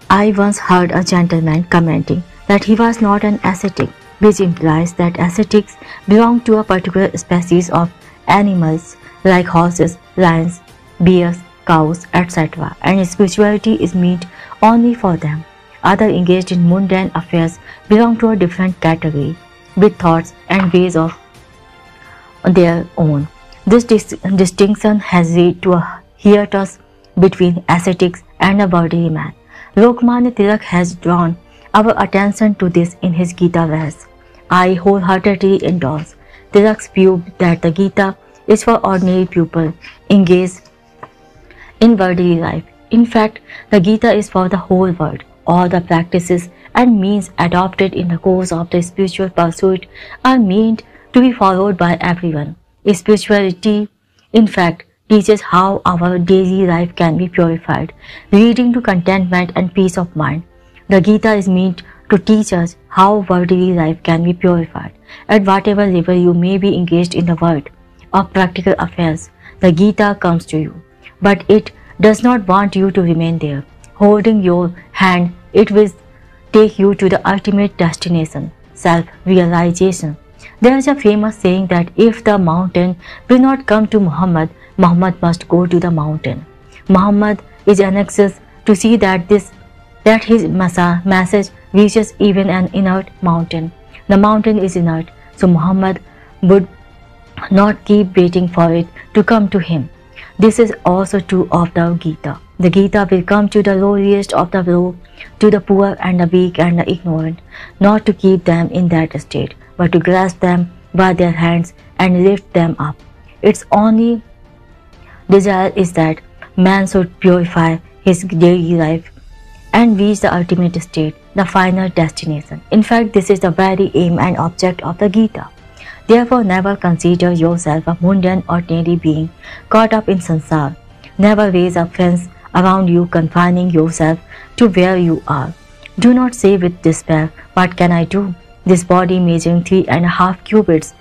I once heard a gentleman commenting that he was not an ascetic, which implies that ascetics belong to a particular species of animals like horses, lions, bears, cows, etc., and spirituality is meant only for them. Others engaged in mundane affairs belong to a different category, with thoughts and ways of their own. This distinction has led to a hiatus between ascetics and a worldly man. Lokmanya Tilak has drawn our attention to this in his Gita verse. I wholeheartedly endorse Tilak's view that the Gita is for ordinary people engaged in worldly life. In fact, the Gita is for the whole world. All the practices and means adopted in the course of the spiritual pursuit are meant to be followed by everyone. Spirituality, in fact, teaches how our daily life can be purified, leading to contentment and peace of mind. The Gita is meant to teach us how worldly life can be purified. At whatever level you may be engaged in the world of practical affairs, the Gita comes to you. But it does not want you to remain there. Holding your hand, it will take you to the ultimate destination, self-realization. There is a famous saying that if the mountain will not come to Muhammad, Muhammad must go to the mountain. Muhammad is anxious to see that his message reaches even an inert mountain. The mountain is inert, so Muhammad would not keep waiting for it to come to him. This is also true of the Gita. The Gita will come to the lowliest of the low, to the poor and the weak and the ignorant, not to keep them in that state, but to grasp them by their hands and lift them up. Its only desire is that man should purify his daily life and reach the ultimate state, the final destination. In fact, this is the very aim and object of the Gita. Therefore, never consider yourself a mundane ordinary being caught up in sansar. Never raise a fence around you, confining yourself to where you are. Do not say with despair, "What can I do? This body measuring 3.5 cubits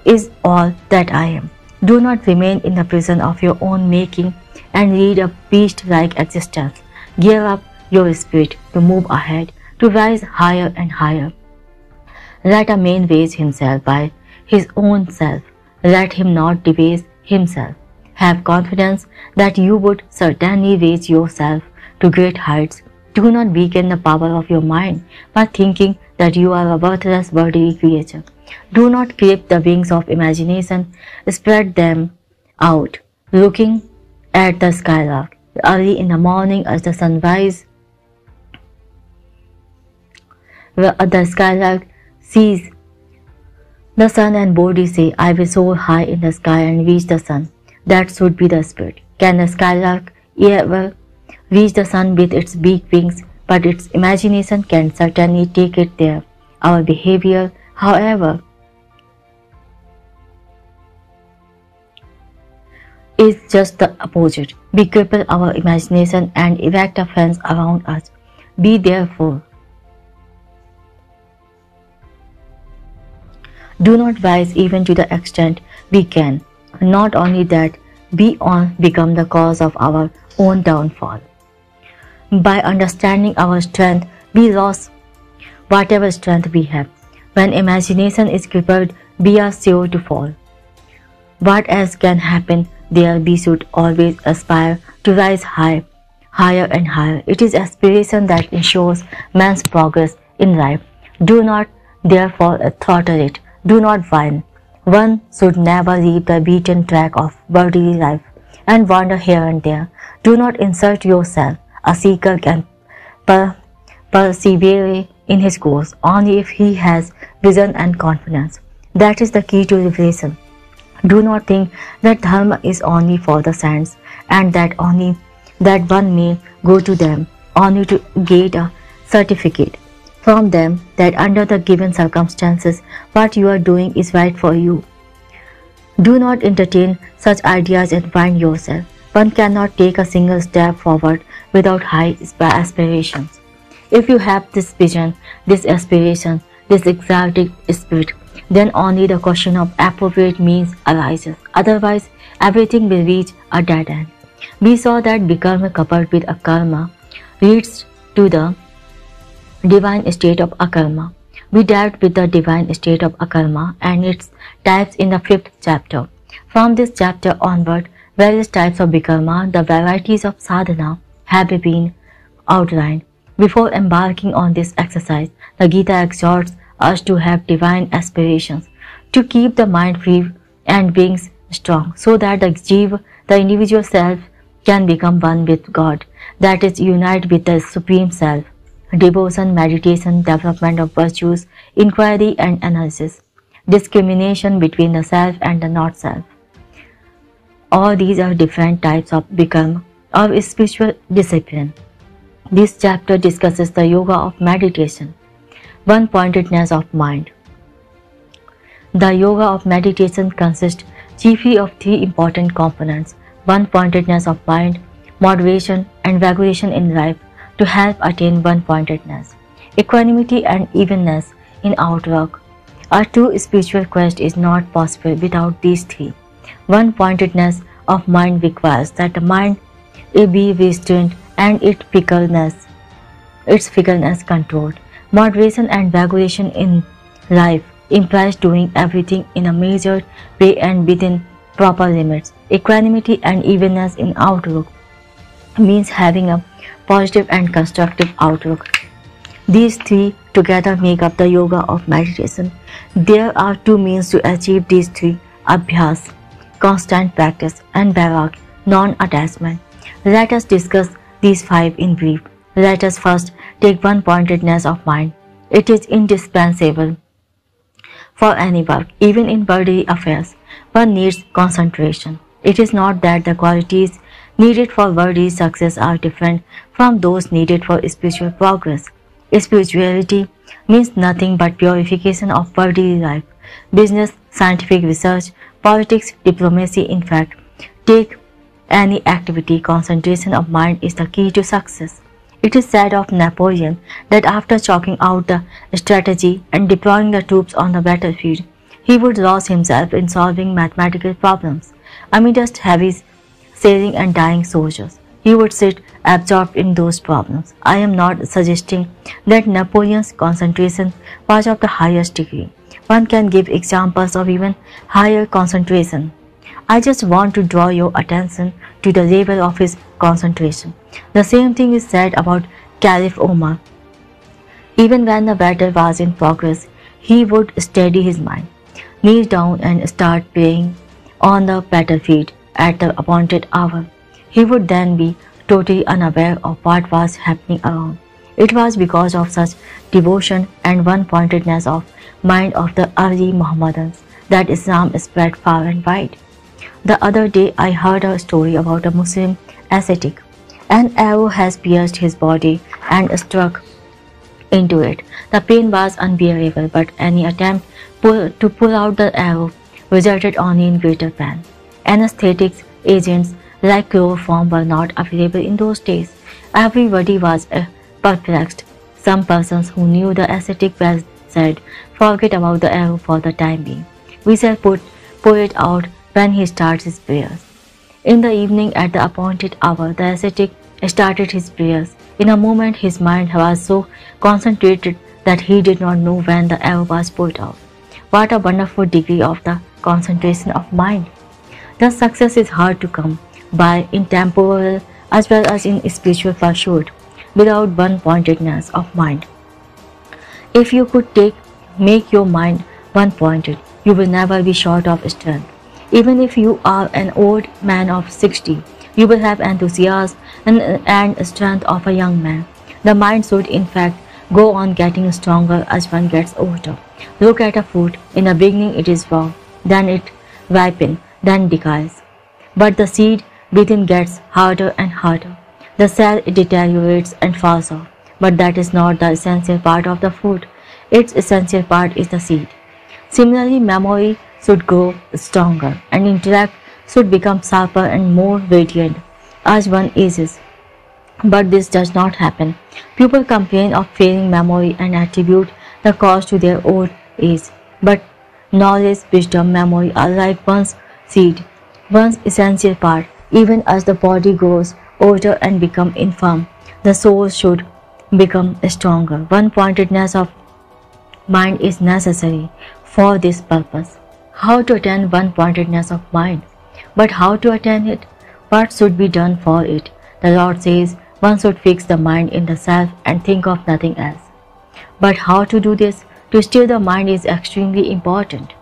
is all that I am." Do not remain in the prison of your own making and lead a beast-like existence. Gear up your spirit to move ahead, to rise higher and higher. Let a man raise himself by his own self. Let him not debase himself. Have confidence that you would certainly raise yourself to great heights. Do not weaken the power of your mind by thinking that you are a worthless worldly creature. Do not clip the wings of imagination. Spread them out, looking at the skylark. Early in the morning as the sunrise, the skylark sees the sun and body say, "I will soar high in the sky and reach the sun." That should be the spirit. Can the skylark ever reach the sun with its big wings? But its imagination can certainly take it there. Our behavior, however, is just the opposite. We cripple our imagination and erect a fence around us. Be therefore. Do not rise even to the extent we can. Not only that, we all become the cause of our own downfall. By understanding our strength, we lose whatever strength we have. When imagination is crippled, we are sure to fall. What else can happen there? We should always aspire to rise high, higher and higher. It is aspiration that ensures man's progress in life. Do not therefore throttle it. Do not whine. One should never leave the beaten track of worldly life and wander here and there. Do not insult yourself. A seeker can persevere in his goals only if he has vision and confidence. That is the key to revelation. Do not think that dharma is only for the saints and that one may go to them only to get a certificate from them that under the given circumstances what you are doing is right for you. Do not entertain such ideas and find yourself. One cannot take a single step forward without high aspirations. If you have this vision, this aspiration, this exalted spirit, then only the question of appropriate means arises. Otherwise, everything will reach a dead end. We saw that vikarma coupled with akarma leads to the divine state of akarma. We dealt with the divine state of akarma and its types in the 5th chapter. From this chapter onward, various types of vikarma, the varieties of sadhana, have been outlined. Before embarking on this exercise, the Gita exhorts us to have divine aspirations, to keep the mind free and beings strong, so that the jiva, the individual self, can become one with God, that is, unite with the Supreme Self. Devotion, meditation, development of virtues, inquiry and analysis, discrimination between the self and the not-self. All these are different types of vikarma, of spiritual discipline. This chapter discusses the yoga of meditation, one-pointedness of mind. The yoga of meditation consists chiefly of 3 important components: one-pointedness of mind, moderation and regulation in life to help attain one-pointedness, equanimity and evenness in outlook. A true spiritual quest is not possible without these 3. One-pointedness of mind requires that the mind be restrained and its fickleness controlled. Moderation and regulation in life implies doing everything in a measured way and within proper limits. Equanimity and evenness in outlook means having a positive and constructive outlook. These 3 together make up the yoga of meditation. There are 2 means to achieve these 3: abhyas, constant practice, and vairag, non-attachment. Let us discuss these 5 in brief. Let us first take one-pointedness of mind. It is indispensable for any work, even in worldly affairs. One needs concentration. It is not that the qualities needed for worldly success are different from those needed for spiritual progress. Spirituality means nothing but purification of worldly life. Business, scientific research, politics, diplomacy, in fact, take any activity, concentration of mind is the key to success. It is said of Napoleon that after chalking out the strategy and deploying the troops on the battlefield, he would lose himself in solving mathematical problems. Amidst heavy sailing and dying soldiers, he would sit absorbed in those problems. I am not suggesting that Napoleon's concentration was of the highest degree. One can give examples of even higher concentration. I just want to draw your attention to the level of his concentration. The same thing is said about Caliph Omar. Even when the battle was in progress, he would steady his mind, kneel down and start praying on the battlefield at the appointed hour. He would then be totally unaware of what was happening around. It was because of such devotion and one-pointedness of mind of the early Mohammedans that Islam spread far and wide. The other day I heard a story about a Muslim ascetic. An arrow has pierced his body and struck into it. The pain was unbearable, but any attempt to pull out the arrow resulted only in greater pain. Anesthetics agents like chloroform were not available in those days. Everybody was perplexed. Some persons who knew the ascetic well said, "Forget about the arrow for the time being. We shall pour it out when he starts his prayers." In the evening at the appointed hour, the ascetic started his prayers. In a moment his mind was so concentrated that he did not know when the arrow was pulled out. What a wonderful degree of the concentration of mind! Thus success is hard to come by in temporal as well as in spiritual pursuit, without one-pointedness of mind. If you could make your mind one-pointed, you will never be short of strength. Even if you are an old man of 60, you will have enthusiasm and strength of a young man. The mind should, in fact, go on getting stronger as one gets older. Look at a fruit. In the beginning it is raw, then it ripens, then decays. But the seed within gets harder and harder. The cell deteriorates and falls off. But that is not the essential part of the fruit. Its essential part is the seed. Similarly, memory should grow stronger, and intellect should become sharper and more radiant as one ages. But this does not happen. People complain of failing memory and attribute the cause to their old age. But knowledge, wisdom, memory are like one's seed, one's essential part. Even as the body grows older and becomes infirm, the soul should become stronger. One-pointedness of mind is necessary for this purpose. How to attain one-pointedness of mind? But how to attain it? What should be done for it? The Lord says one should fix the mind in the self and think of nothing else. But how to do this? To still the mind is extremely important.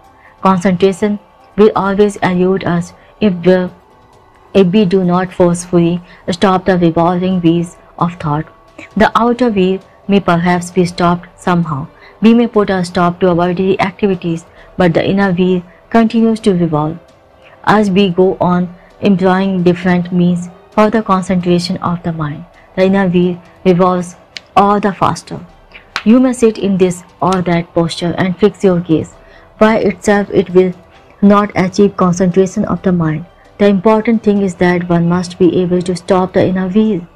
Concentration will always elude us if we do not forcefully stop the revolving wheels of thought. The outer wheel may perhaps be stopped somehow. We may put a stop to our daily activities, but the inner wheel continues to revolve. As we go on employing different means for the concentration of the mind, the inner wheel revolves all the faster. You may sit in this or that posture and fix your gaze. By itself it will not achieve concentration of the mind. The important thing is that one must be able to stop the inner wheel.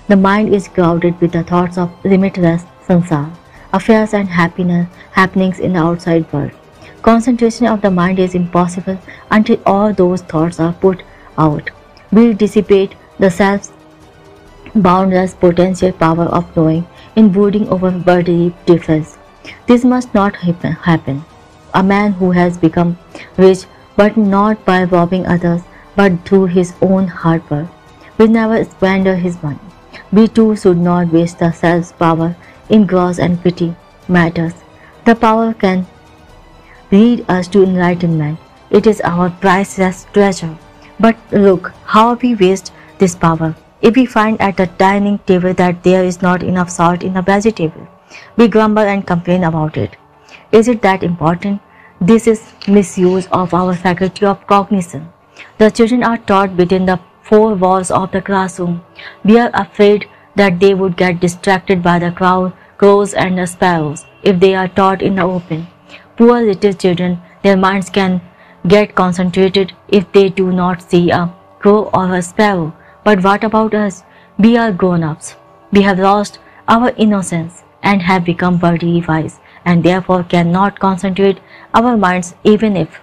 The mind is crowded with the thoughts of limitless samsara, affairs and happenings in the outside world. Concentration of the mind is impossible until all those thoughts are put out. We dissipate the self's boundless potential power of knowing in brooding over worldly difference. This must not happen. A man who has become rich, but not by robbing others, but through his own hard work, will never squander his money. We too should not waste the self's power in gross and petty matters. The power can lead us to enlightenment. It is our priceless treasure. But look how we waste this power. If we find at the dining table that there is not enough salt in the vegetable, we grumble and complain about it. Is it that important? This is misuse of our faculty of cognition. The children are taught within the four walls of the classroom. We are afraid that they would get distracted by the crowd, crows and the sparrows if they are taught in the open. Poor little children, their minds can get concentrated if they do not see a crow or a sparrow. But what about us? We are grown-ups. We have lost our innocence and have become worldly wise, and therefore cannot concentrate our minds even if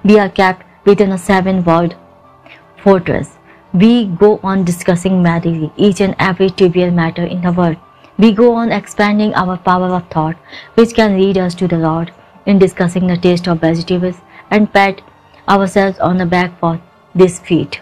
we are kept within a seven-walled fortress. We go on discussing merrily each and every trivial matter in the world. We go on expanding our power of thought, which can lead us to the Lord, in discussing the taste of vegetables, and pat ourselves on the back for this feat.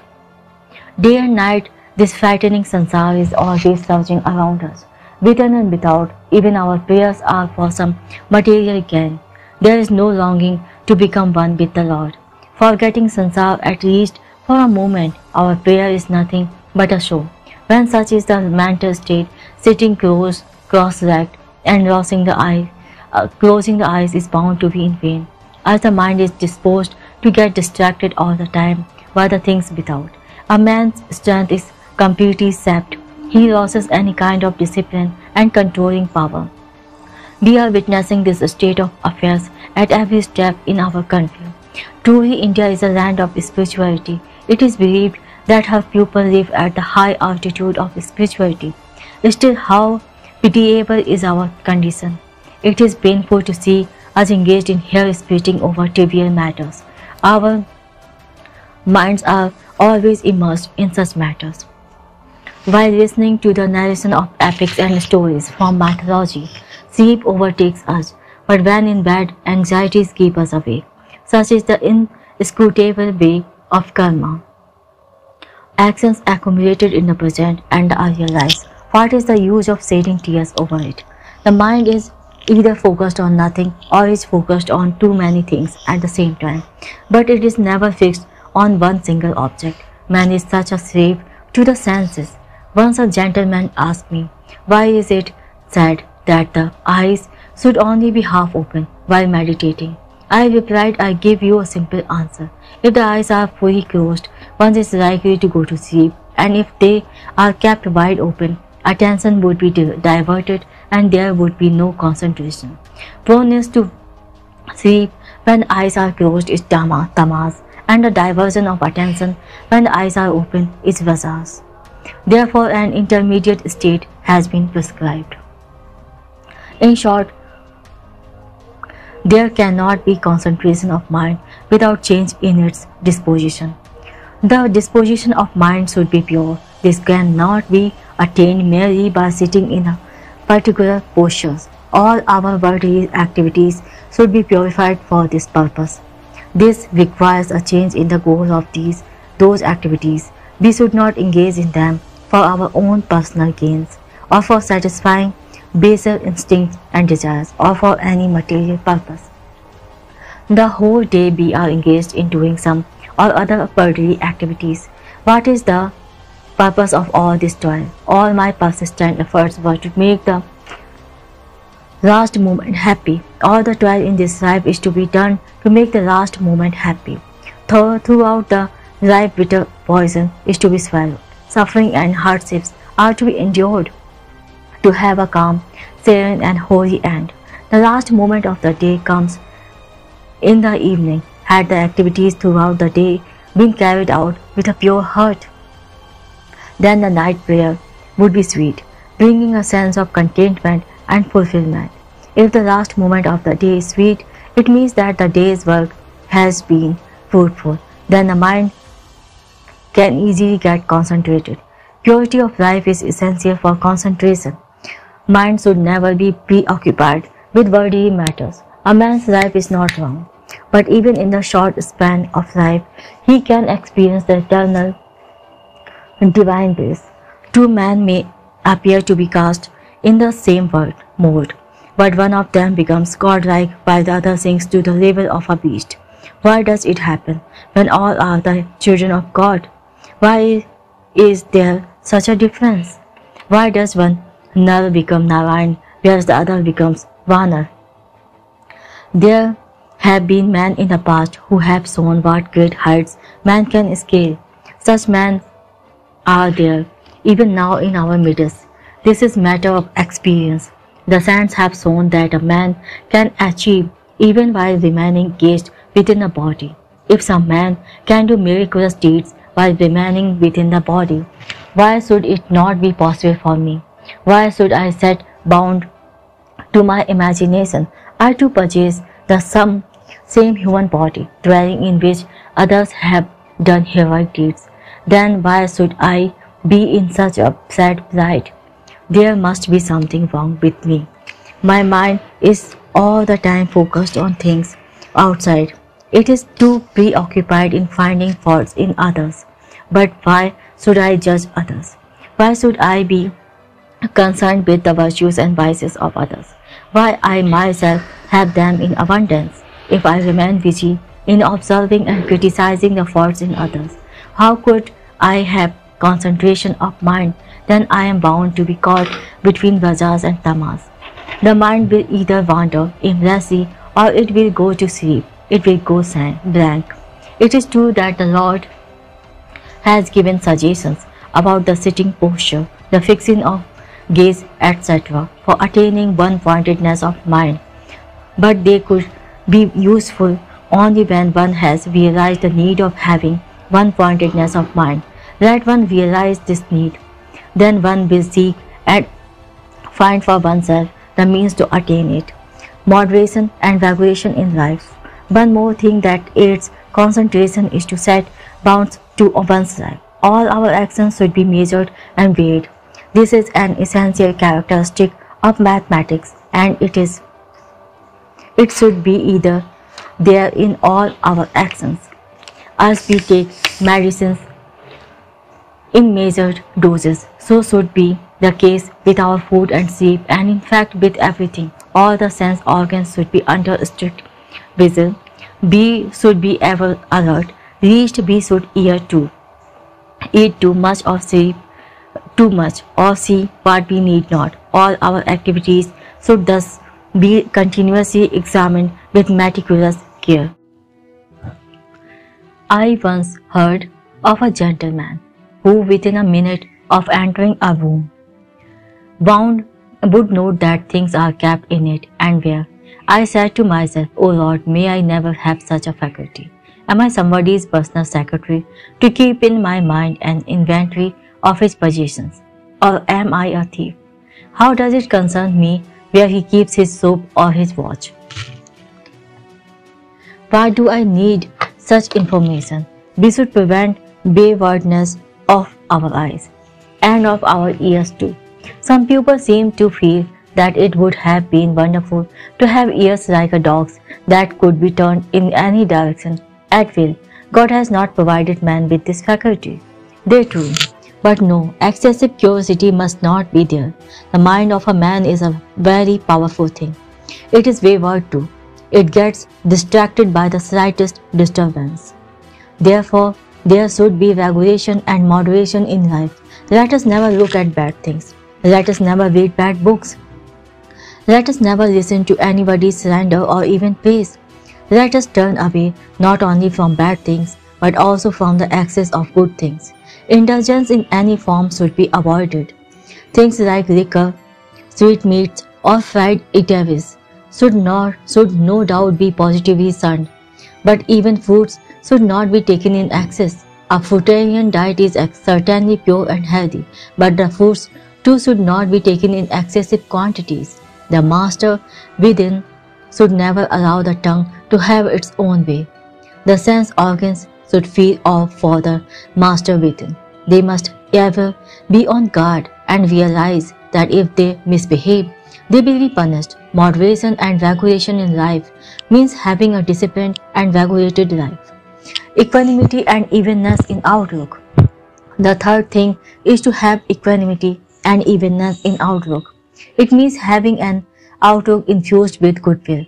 Day and night, this frightening samsara is always surging around us. Within and without, even our prayers are for some material gain. There is no longing to become one with the Lord. Forgetting samsara at least for a moment, our prayer is nothing but a show. When such is the mental state, sitting cross-legged and closing the eyes is bound to be in vain, as the mind is disposed to get distracted all the time by the things without. A man's strength is completely sapped. He loses any kind of discipline and controlling power. We are witnessing this state of affairs at every step in our country. Truly, India is a land of spirituality. It is believed that her people live at the high altitude of spirituality. Still, how pitiable is our condition. It is painful to see us engaged in hair-splitting over trivial matters. Our minds are always immersed in such matters. While listening to the narration of epics and stories from mythology, sleep overtakes us, but when in bed, anxieties keep us awake. Such is the inscrutable way of karma. actions accumulated in the present and the realized. What is the use of shedding tears over it? The mind is either focused on nothing or is focused on too many things at the same time, but it is never fixed on one single object. Man is such a slave to the senses. Once a gentleman asked me, why is it said that the eyes should only be half open while meditating? I replied, I give you a simple answer. If the eyes are fully closed, one is likely to go to sleep, and if they are kept wide open, attention would be diverted and there would be no concentration. Proneness to sleep when eyes are closed is tamas, and the diversion of attention when the eyes are open is rajas. Therefore, an intermediate state has been prescribed. In short, there cannot be concentration of mind without change in its disposition. The disposition of mind should be pure. This cannot be attained merely by sitting in a particular posture. All our worldly activities should be purified for this purpose. This requires a change in the goal of those activities. We should not engage in them for our own personal gains, or for satisfying baser instincts and desires, or for any material purpose. The whole day we are engaged in doing some or other worldly activities. What is the purpose of all this toil? All my persistent efforts were to make the last moment happy. All the toil in this life is to be done to make the last moment happy. Throughout the life, bitter poison is to be swallowed. Suffering and hardships are to be endured to have a calm, serene and holy end. The last moment of the day comes in the evening. Had the activities throughout the day been carried out with a pure heart, then the night prayer would be sweet, bringing a sense of contentment and fulfillment. If the last moment of the day is sweet, it means that the day's work has been fruitful. Then the mind can easily get concentrated. Purity of life is essential for concentration. Mind should never be preoccupied with worldly matters. A man's life is not long, but even in the short span of life, he can experience the eternal divine bliss. Two men may appear to be cast in the same mold, but one of them becomes godlike while the other sinks to the level of a beast. Why does it happen when all are the children of God? Why is there such a difference? Why does one Nal become Narayan, whereas the other becomes Vanar? There have been men in the past who have shown what great heights man can scale. Such men are there even now in our midst. This is matter of experience. The saints have shown that a man can achieve even while remaining caged within a body. If some man can do miraculous deeds while remaining within the body, why should it not be possible for me? Why should I set bound to my imagination? I too possess the same human body, dwelling in which others have done heroic deeds. Then why should I be in such a sad plight? There must be something wrong with me. My mind is all the time focused on things outside. It is too preoccupied in finding faults in others. But why should I judge others? Why should I be concerned with the virtues and vices of others? Why I myself have them in abundance? If I remain busy in observing and criticizing the faults in others, how could I have concentration of mind? Then I am bound to be caught between rajas and tamas. The mind will either wander aimlessly or it will go to sleep. It will go blank. It is true that the Lord has given suggestions about the sitting posture, the fixing of gaze, etc. for attaining one-pointedness of mind, but they could be useful only when one has realized the need of having one-pointedness of mind. Let one realize this need, then one will seek and find for oneself the means to attain it. Moderation and regulation in life. One more thing that aids concentration is to set bounds to one's life. All our actions should be measured and weighed. This is an essential characteristic of mathematics, and it should be either there in all our actions. As we take medicines, in measured doses. So should be the case with our food and sleep, and in fact with everything. All the sense organs should be under strict vigil. B should be ever alert. Least B should eat too much or sleep too much or see what we need not. All our activities should thus be continuously examined with meticulous care. I once heard of a gentleman who within a minute of entering a room would note that things are kept in it and where. I said to myself, "O Lord, may I never have such a faculty. Am I somebody's personal secretary to keep in my mind an inventory of his possessions? Or am I a thief? How does it concern me where he keeps his soap or his watch? Why do I need such information?" We should prevent waywardness of our eyes and of our ears too. Some people seem to feel that it would have been wonderful to have ears like a dog's that could be turned in any direction at will. God has not provided man with this faculty. They true. But no, excessive curiosity must not be there. The mind of a man is a very powerful thing. It is wayward too. It gets distracted by the slightest disturbance. Therefore, there should be regulation and moderation in life. Let us never look at bad things. Let us never read bad books. Let us never listen to anybody's slander or even praise. Let us turn away not only from bad things, but also from the excess of good things. Indulgence in any form should be avoided. Things like liquor, sweetmeats, or fried eatables should no doubt be positively shunned. But even fruits should not be taken in excess. A fruitarian diet is certainly pure and healthy, but the fruits too should not be taken in excessive quantities. The master within should never allow the tongue to have its own way. The sense organs should feed off for the master within. They must ever be on guard and realize that if they misbehave, they will be punished. Moderation and regulation in life means having a disciplined and regulated life. Equanimity and evenness in outlook. The third thing is to have equanimity and evenness in outlook. It means having an outlook infused with goodwill,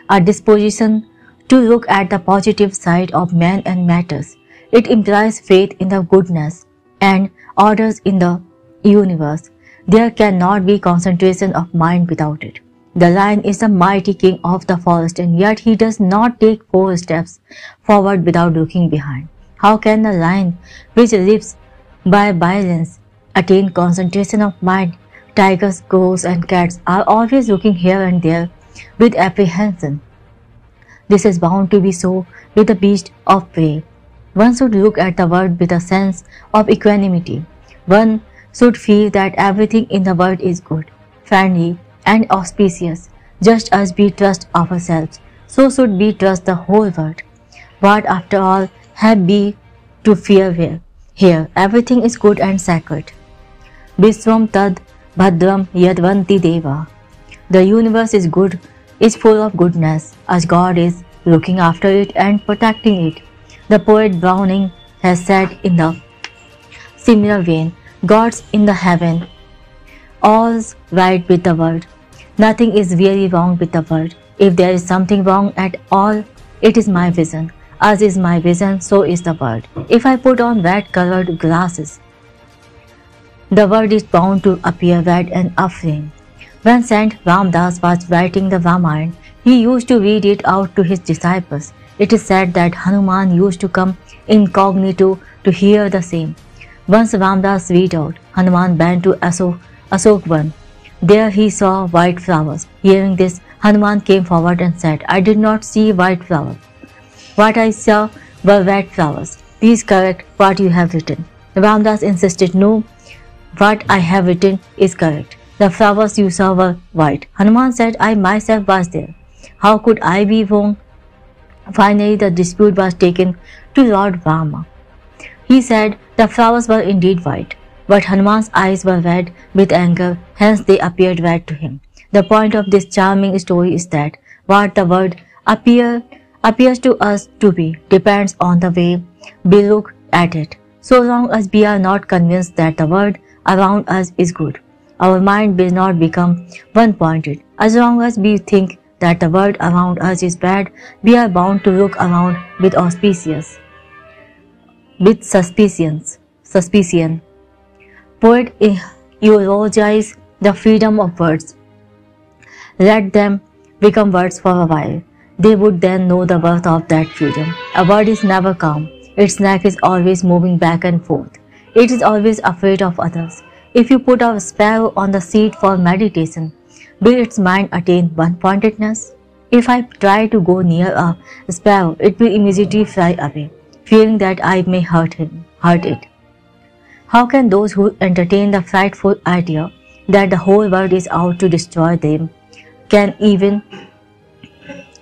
a disposition to look at the positive side of man and matters. It implies faith in the goodness and orders in the universe. There cannot be concentration of mind without it. The lion is the mighty king of the forest, and yet he does not take 4 steps forward without looking behind. How can a lion, which lives by violence, attain concentration of mind? Tigers, crows, and cats are always looking here and there with apprehension. This is bound to be so with the beast of prey. One should look at the world with a sense of equanimity. One should feel that everything in the world is good, friendly, and auspicious. Just as we trust ourselves, so should we trust the whole world. What, after all, have we to fear here? Here, everything is good and sacred. Vishwam tad bhadram yadvanti deva. The universe is good, is full of goodness, as God is looking after it and protecting it. The poet Browning has said in the similar vein, God's in the heaven, all's right with the world. Nothing is really wrong with the world. If there is something wrong at all, it is my vision. As is my vision, so is the world. If I put on red-colored glasses, the world is bound to appear red and aflame. When Saint Ramdas was writing the Ramayana, he used to read it out to his disciples. It is said that Hanuman used to come incognito to hear the same. Once Ramdas read out, Hanuman went to Asokvan. There he saw white flowers. Hearing this, Hanuman came forward and said, "I did not see white flowers. What I saw were red flowers. Please correct what you have written." Ramdas insisted, "No, what I have written is correct. The flowers you saw were white." Hanuman said, "I myself was there. How could I be wrong?" Finally, the dispute was taken to Lord Rama. He said the flowers were indeed white, but Hanuman's eyes were red with anger, hence they appeared red to him. The point of this charming story is that what the world appears to us to be depends on the way we look at it. So long as we are not convinced that the world around us is good, our mind will not become one-pointed. As long as we think that the world around us is bad, we are bound to look around with suspicion. Poet eulogize the freedom of words. Let them become words for a while. They would then know the worth of that freedom. A bird is never calm. Its neck is always moving back and forth. It is always afraid of others. If you put a sparrow on the seat for meditation, will its mind attain one-pointedness? If I try to go near a sparrow, it will immediately fly away, fearing that I may hurt it. How can those who entertain the frightful idea that the whole world is out to destroy them can even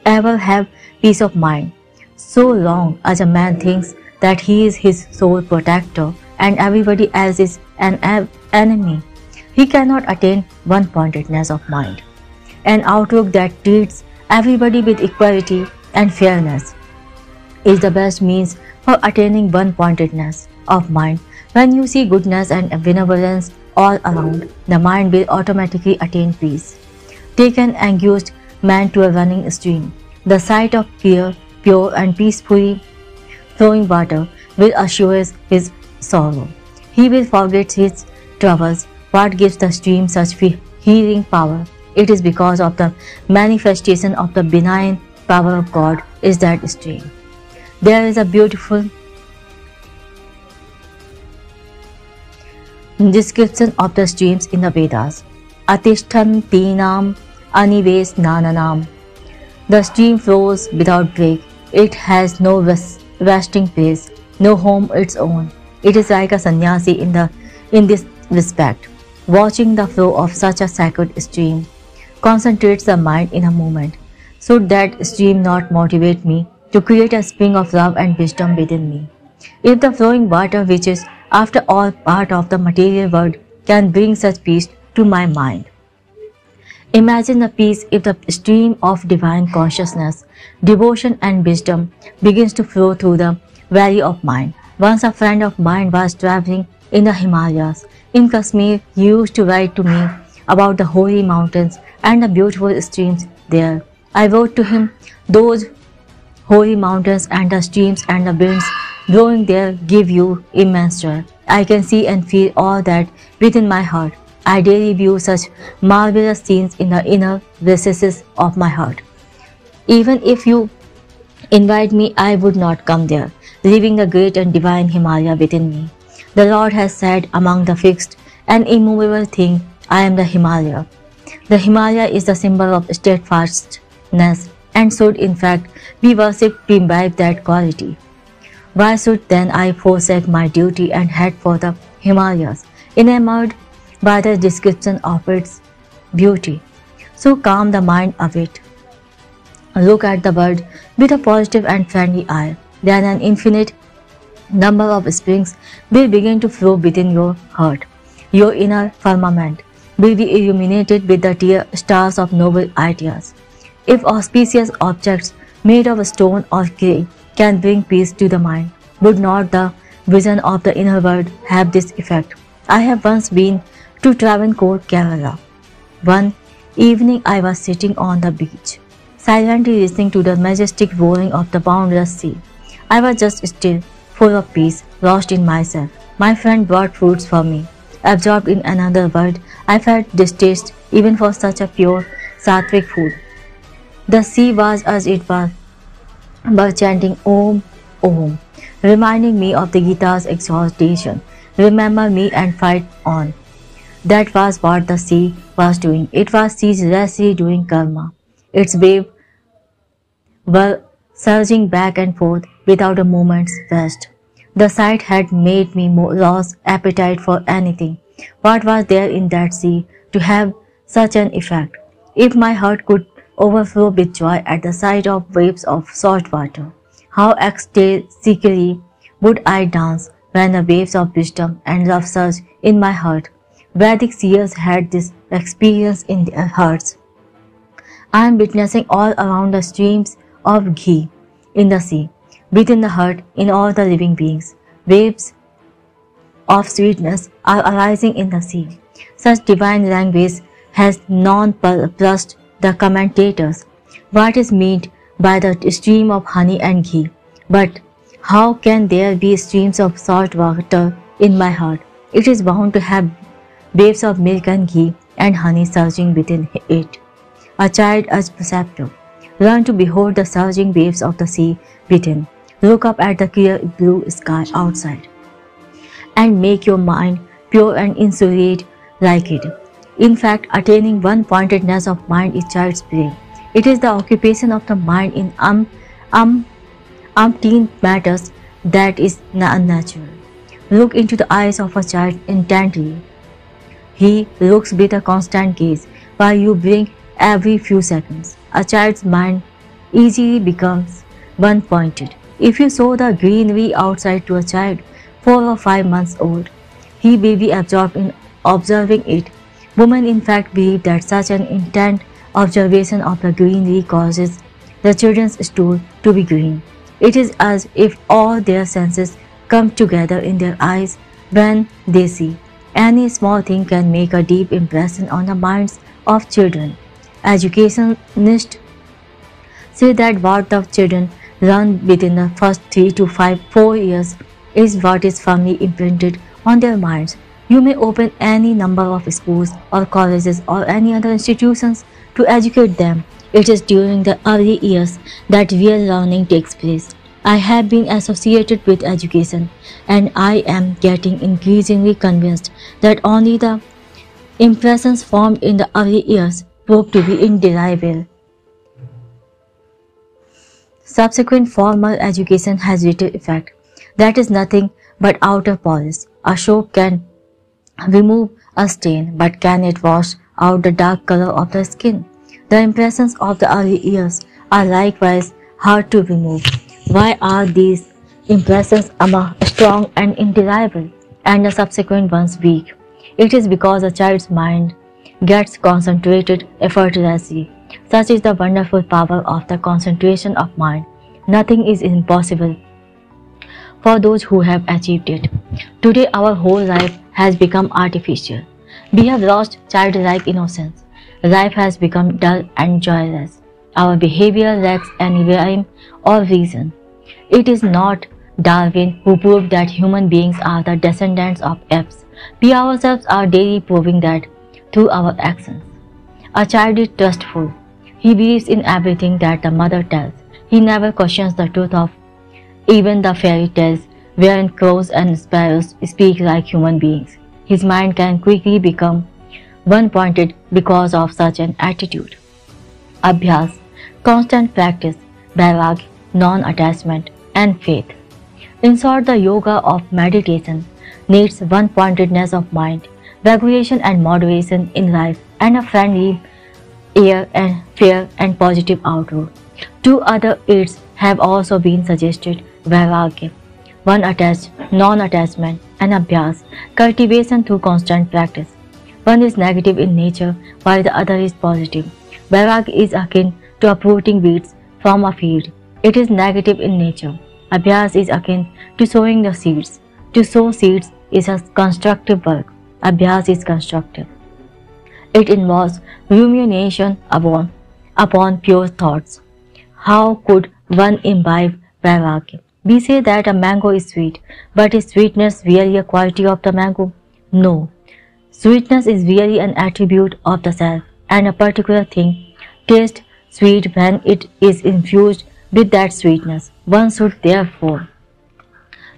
ever have peace of mind? So long as a man thinks that he is his sole protector and everybody else is an enemy, he cannot attain one-pointedness of mind. An outlook that treats everybody with equality and fairness is the best means for attaining one-pointedness of mind. When you see goodness and benevolence all around, the mind will automatically attain peace. Take an anguished man to a running stream. The sight of clear, pure and peacefully flowing water will assuage his sorrow. He will forget his troubles. What gives the stream such healing power? It is because of the manifestation of the benign power of God is that stream. There is a beautiful description of the streams in the Vedas. Atishtantinam anives nananam. The stream flows without break. It has no resting place, no home its own. It is like a sannyasi in this respect. Watching the flow of such a sacred stream concentrates the mind in a moment. Should that stream not motivate me to create a spring of love and wisdom within me? If the flowing water, which is after all part of the material world, can bring such peace to my mind, imagine the peace if the stream of divine consciousness, devotion and wisdom begins to flow through the valley of mind. Once a friend of mine was traveling in the Himalayas. In Kashmir, he used to write to me about the holy mountains and the beautiful streams there. I wrote to him, those holy mountains and the streams and the winds blowing there give you immense joy. I can see and feel all that within my heart. I daily view such marvelous scenes in the inner recesses of my heart. Even if you invite me, I would not come there, leaving the great and divine Himalaya within me. The Lord has said, among the fixed and immovable things, I am the Himalaya. The Himalaya is the symbol of steadfastness and should in fact be worshipped to imbibe that quality. Why should then I forsake my duty and head for the Himalayas, enamored by the description of its beauty? So calm the mind of it. Look at the world with a positive and friendly eye. Then an infinite number of springs will begin to flow within your heart. Your inner firmament will be illuminated with the stars of noble ideas. If auspicious objects made of stone or clay can bring peace to the mind, would not the vision of the inner world have this effect? I have once been to Travancore, Kerala. One evening I was sitting on the beach, silently listening to the majestic roaring of the boundless sea. I was just still, full of peace, lost in myself. My friend brought fruits for me. Absorbed in another world, I felt distaste even for such a pure, sattvic food. The sea was as it was, but chanting Om, Om, reminding me of the Gita's exhortation, remember me and fight on. That was what the sea was doing. It was ceaselessly doing karma. Its waves were surging back and forth without a moment's rest. The sight had made me lose appetite for anything. What was there in that sea to have such an effect? If my heart could overflow with joy at the sight of waves of salt water, how ecstatically would I dance when the waves of wisdom and love surged in my heart. Vedic seers had this experience in their hearts. I am witnessing all around the streams of ghee in the sea, within the heart, in all the living beings. Waves of sweetness are arising in the sea. Such divine language has nonplussed the commentators. What is meant by the stream of honey and ghee? But how can there be streams of salt water in my heart? It is bound to have waves of milk and ghee and honey surging within it. A child is perceptive. Learn to behold the surging waves of the sea within. Look up at the clear blue sky outside and make your mind pure and insulate like it. In fact, attaining one-pointedness of mind is child's play. It is the occupation of the mind in umpteen matters that is unnatural. Look into the eyes of a child intently. He looks with a constant gaze, while you blink every few seconds. A child's mind easily becomes one-pointed. If you show the greenery outside to a child 4 or 5 months old, he will be absorbed in observing it. Women in fact believe that such an intent observation of the greenery causes the children's stool to be green. It is as if all their senses come together in their eyes when they see. Any small thing can make a deep impression on the minds of children. Educationists say that what the children learn within the first 3 to 4 years is what is firmly imprinted on their minds. You may open any number of schools or colleges or any other institutions to educate them. It is during the early years that real learning takes place. I have been associated with education, and I am getting increasingly convinced that only the impressions formed in the early years prove to be indelible. Subsequent formal education has little effect. That is nothing but outer polish. A soap can remove a stain, but can it wash out the dark color of the skin? The impressions of the early years are likewise hard to remove. Why are these impressions strong and indelible, and the subsequent ones weak? It is because a child's mind gets concentrated effortlessly. Such is the wonderful power of the concentration of mind. Nothing is impossible for those who have achieved it. Today our whole life has become artificial. We have lost childlike innocence. Life has become dull and joyless. Our behavior lacks any rhyme or reason. It is not Darwin who proved that human beings are the descendants of apes. We ourselves are daily proving that through our actions. A child is trustful. He believes in everything that the mother tells. He never questions the truth of even the fairy tales wherein crows and sparrows speak like human beings. His mind can quickly become one-pointed because of such an attitude. Abhyas, constant practice, vairagya, non-attachment, and faith. In short, the yoga of meditation needs one-pointedness of mind, regulation and moderation in life, and a friendly air and fair and positive outlook. 2 other aids have also been suggested: vairagya, one attached, non-attachment, and abhyas, cultivation through constant practice. One is negative in nature, while the other is positive. Vairagya is akin to uprooting weeds from a field. It is negative in nature. Abhyas is akin to sowing the seeds. To sow seeds is a constructive work. Abhyas is constructive. It involves rumination upon pure thoughts. How could one imbibe vairagya? We say that a mango is sweet, but is sweetness really a quality of the mango? No. Sweetness is really an attribute of the self, and a particular thing tastes sweet when it is infused with that sweetness. One should therefore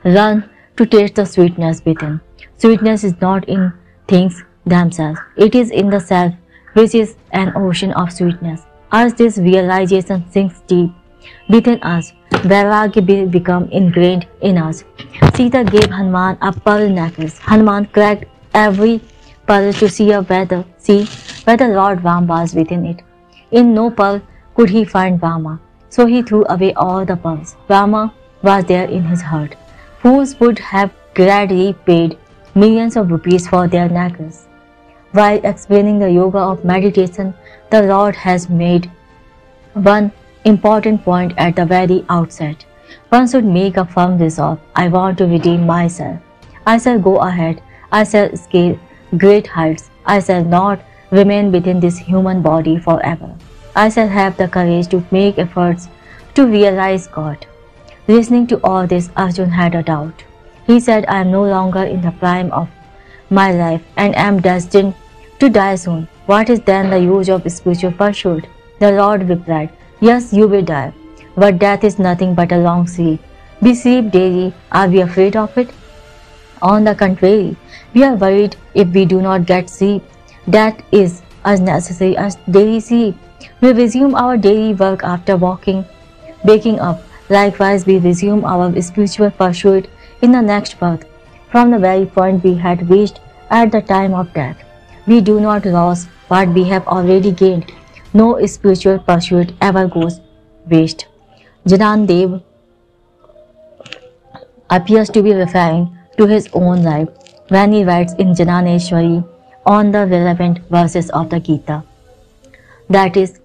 learn to taste the sweetness within. Sweetness is not in things themselves. It is in the self, which is an ocean of sweetness. As this realization sinks deep within us, vairagya will become ingrained in us. Sita gave Hanuman a pearl necklace. Hanuman cracked every pearl to see whether Lord Ram was within it. In no pearl could he find Rama, so he threw away all the pearls. Rama was there in his heart. Fools would have gladly paid millions of rupees for their necklace. While explaining the yoga of meditation, the Lord has made one important point at the very outset. One should make a firm resolve: I want to redeem myself. I shall go ahead. I shall scale great heights. I shall not remain within this human body forever. I shall have the courage to make efforts to realize God. Listening to all this, Arjun had a doubt. He said, I am no longer in the prime of my life and am destined to die soon. What is then the use of spiritual pursuit? The Lord replied, yes, you will die, but death is nothing but a long sleep. We sleep daily. Are we afraid of it? On the contrary, we are worried if we do not get sleep. That is as necessary as daily sleep. We resume our daily work after waking up. Likewise, we resume our spiritual pursuit in the next birth, from the very point we had reached at the time of death. We do not lose what we have already gained. No spiritual pursuit ever goes waste. Janandev appears to be referring to his own life when he writes in Jananeshwari on the relevant verses of the Gita. That is,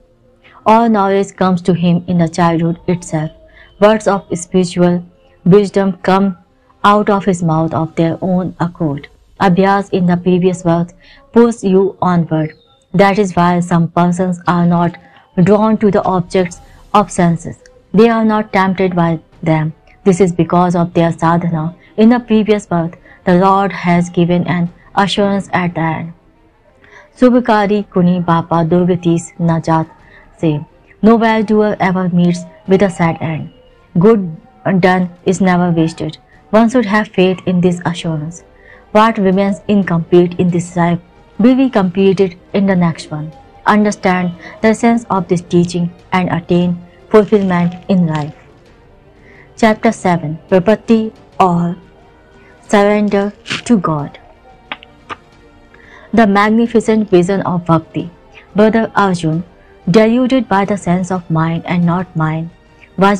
all knowledge comes to him in the childhood itself. Words of spiritual wisdom come out of his mouth of their own accord. Abhyas in the previous verse pulls you onward. That is why some persons are not drawn to the objects of senses. They are not tempted by them. This is because of their sadhana. In the previous birth, the Lord has given an assurance at the end. Subhakari kuni bapa durgatis najat say, no well-doer ever meets with a sad end. Good done is never wasted. One should have faith in this assurance. What remains incomplete in this life will be completed in the next one. Understand the sense of this teaching and attain fulfillment in life. Chapter 7. Prapatti or Surrender to God. The magnificent vision of Bhakti. Brother Arjun, deluded by the sense of mine and not mine, was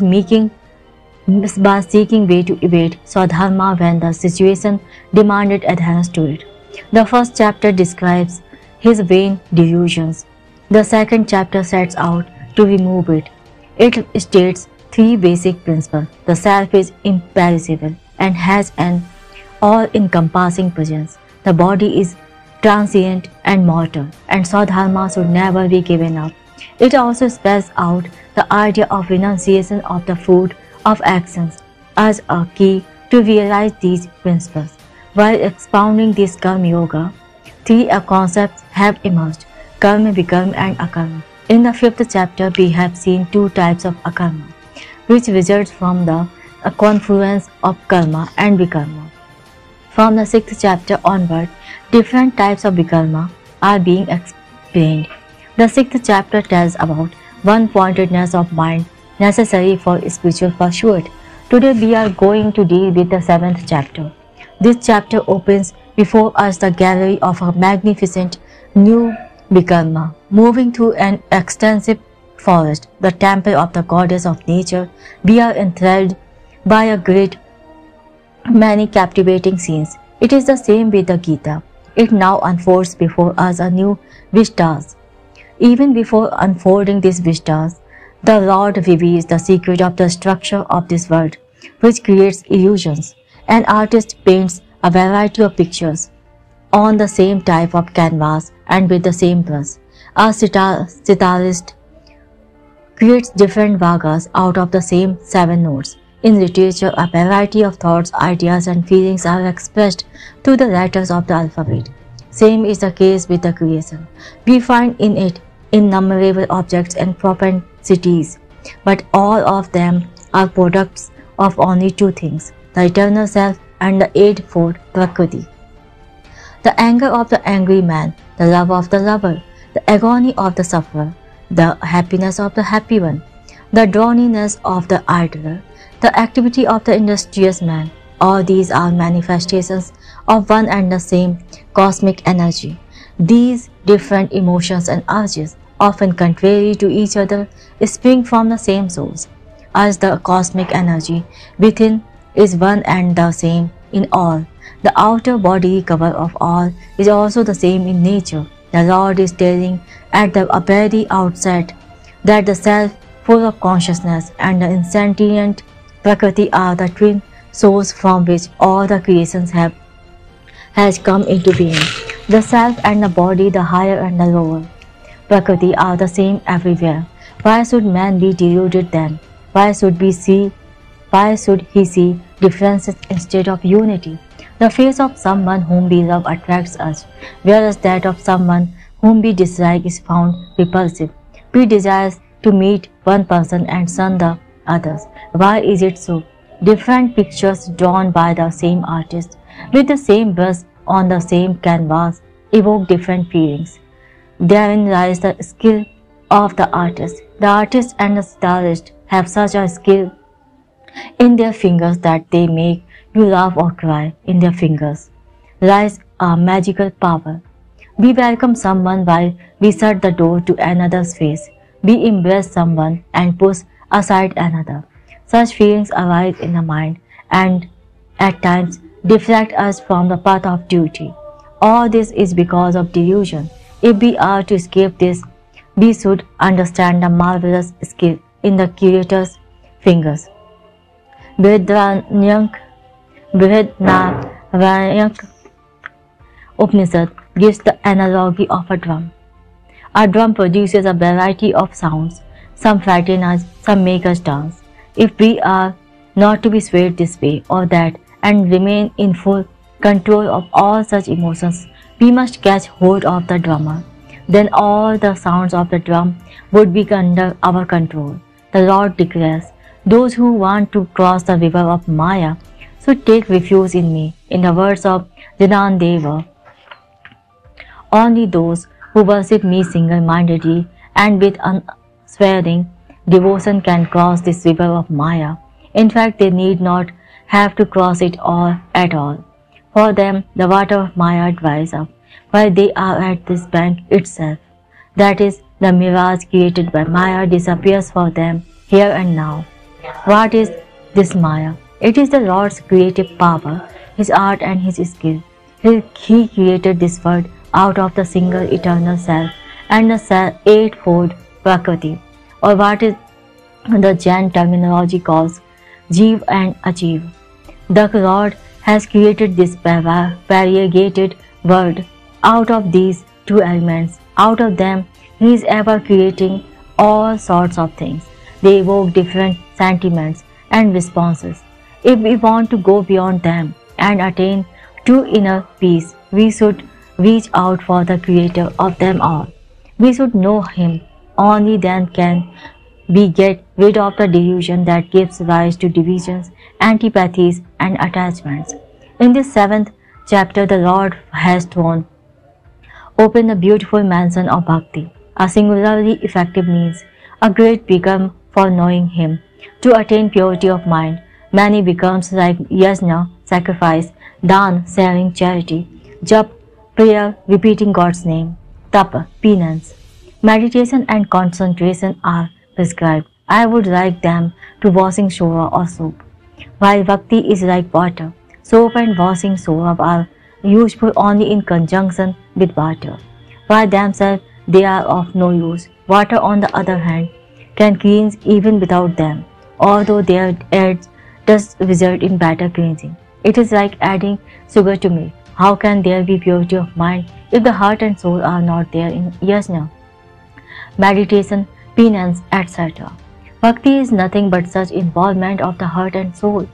seeking way to evade Swadharma when the situation demanded adherence to it. The first chapter describes his vain delusions. The second chapter sets out to remove it. It states three basic principles. The self is imperishable and has an all-encompassing presence. The body is transient and mortal, and Swadharma should never be given up. It also spells out the idea of renunciation of the fruit of actions as a key to realize these principles. While expounding this Karma Yoga, three concepts have emerged: Karma, Vikarma and Akarma. In the fifth chapter, we have seen two types of Akarma, which results from the confluence of Karma and Vikarma. From the sixth chapter onward, different types of Vikarma are being explained. The sixth chapter tells about one-pointedness of mind necessary for spiritual pursuit. Today we are going to deal with the seventh chapter. This chapter opens before us the gallery of a magnificent new Vikarma. Moving through an extensive forest, the temple of the goddess of nature, we are enthralled by a great many captivating scenes. It is the same with the Gita. It now unfolds before us a new vistas. Even before unfolding these vistas, the Lord reveals the secret of the structure of this world, which creates illusions. An artist paints a variety of pictures on the same type of canvas and with the same brush. A sitarist creates different vagas out of the same 7 notes. In literature, a variety of thoughts, ideas and feelings are expressed through the letters of the alphabet. Same is the case with the creation. We find in it innumerable objects and propensities, but all of them are products of only two things: the eternal self and the eightfold Prakriti. The anger of the angry man, the love of the lover, the agony of the sufferer, the happiness of the happy one, the drowniness of the idler, the activity of the industrious man, all these are manifestations of one and the same cosmic energy. These different emotions and urges, often contrary to each other, spring from the same source. As the cosmic energy within is one and the same in all, the outer bodily cover of all is also the same in nature. The Lord is telling at the very outset that the self, full of consciousness, and the insentient Prakriti are the twin source from which all the creations have has come into being. The self and the body, the higher and the lower Prakriti are the same everywhere. Why should man be deluded then? Why should he see differences instead of unity? The face of someone whom we love attracts us, whereas that of someone whom we dislike is found repulsive. We desire to meet one person and shun the others. Why is it so? Different pictures drawn by the same artist, with the same brush on the same canvas, evoke different feelings. Therein lies the skill of the artist. The artist and the stylist have such a skill in their fingers that they make you laugh or cry. In their fingers lies a magical power. We welcome someone while we shut the door to another's face. We embrace someone and push aside another. Such feelings arise in the mind and at times deflect us from the path of duty. All this is because of delusion. If we are to escape this, we should understand the marvelous skill in the Creator's fingers. Brihadaranyaka Upanishad gives the analogy of a drum. A drum produces a variety of sounds. Some frighten us, some make us dance. If we are not to be swayed this way or that and remain in full control of all such emotions, we must catch hold of the drummer. Then all the sounds of the drum would be under our control. The Lord declares, those who want to cross the river of Maya should take refuge in me. In the words of Janandeva, only those who worship me single-mindedly and with unswerving devotion can cross this river of Maya. In fact, they need not have to cross it all at all. For them, the water of Maya dries up while they are at this bank itself. That is, the mirage created by Maya disappears for them here and now. What is this Maya? It is the Lord's creative power, His art and His skill. He created this world out of the single eternal self and the eightfold Prakriti, or what is the Jain terminology calls Jeev and Ajeev. The Lord has created this variegated world out of these two elements. Out of them, He is ever creating all sorts of things. They evoke different sentiments and responses. If we want to go beyond them and attain to inner peace, we should reach out for the Creator of them all. We should know Him. Only then can we get rid of the delusion that gives rise to divisions, antipathies, and attachments. In this 7th chapter, the Lord has thrown open the beautiful mansion of Bhakti, a singularly effective means, a great beacon for knowing Him. To attain purity of mind, many becomes like yajna, sacrifice, dan, sharing charity, jap, prayer, repeating God's name, tapa, penance. Meditation and concentration are prescribed. I would like them to washing soap or soap, while bhakti is like water. Soap and washing soap are useful only in conjunction with water. By themselves, they are of no use. Water, on the other hand, can cleanse even without them, although their aids does result in better cleansing. It is like adding sugar to milk. How can there be purity of mind if the heart and soul are not there in yajna, meditation, penance, etc.? Bhakti is nothing but such involvement of the heart and soul.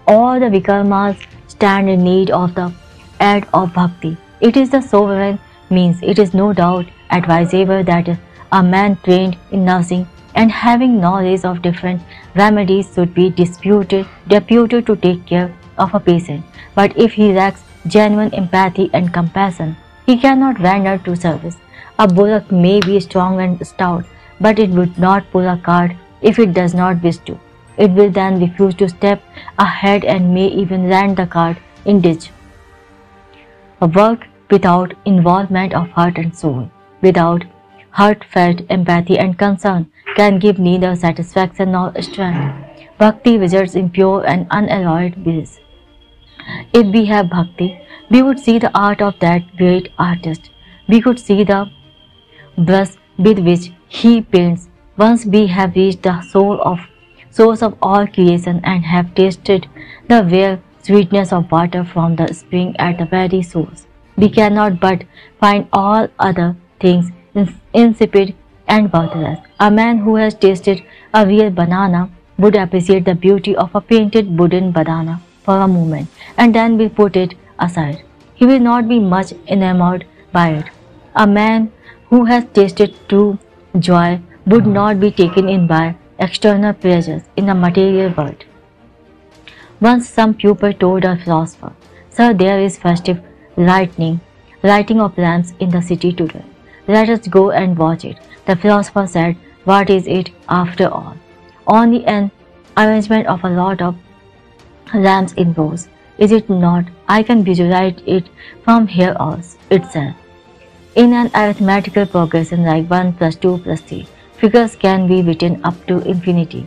All the vikarmas stand in need of the aid of bhakti. It is the sovereign means. It is no doubt advisable that a man trained in nursing and having knowledge of different remedies should be deputed to take care of a patient. But if he lacks genuine empathy and compassion, he cannot render true service. A bullock may be strong and stout, but it would not pull a cart if it does not wish to. It will then refuse to step ahead and may even land the cart in ditch. A work without involvement of heart and soul, without heartfelt empathy and concern, can give neither satisfaction nor strength. Bhakti results in pure and unalloyed bliss. If we have bhakti, we would see the art of that great artist. We could see the brush with which he paints. Once we have reached the source of all creation and have tasted the rare sweetness of water from the spring at the very source. We cannot but find all other things insipid and worthless. A man who has tasted a real banana would appreciate the beauty of a painted wooden banana for a moment and then will put it aside. He will not be much enamored by it. A man who has tasted true joy would not be taken in by external pleasures in the material world. Once some pupil told a philosopher, "Sir, there is festive lighting of lamps in the city today. Let us go and watch it." The philosopher said, "What is it after all? Only an arrangement of a lot of lamps in rows. Is it not? I can visualize it from here itself. In an arithmetical progression like 1 plus 2 plus 3, figures can be written up to infinity,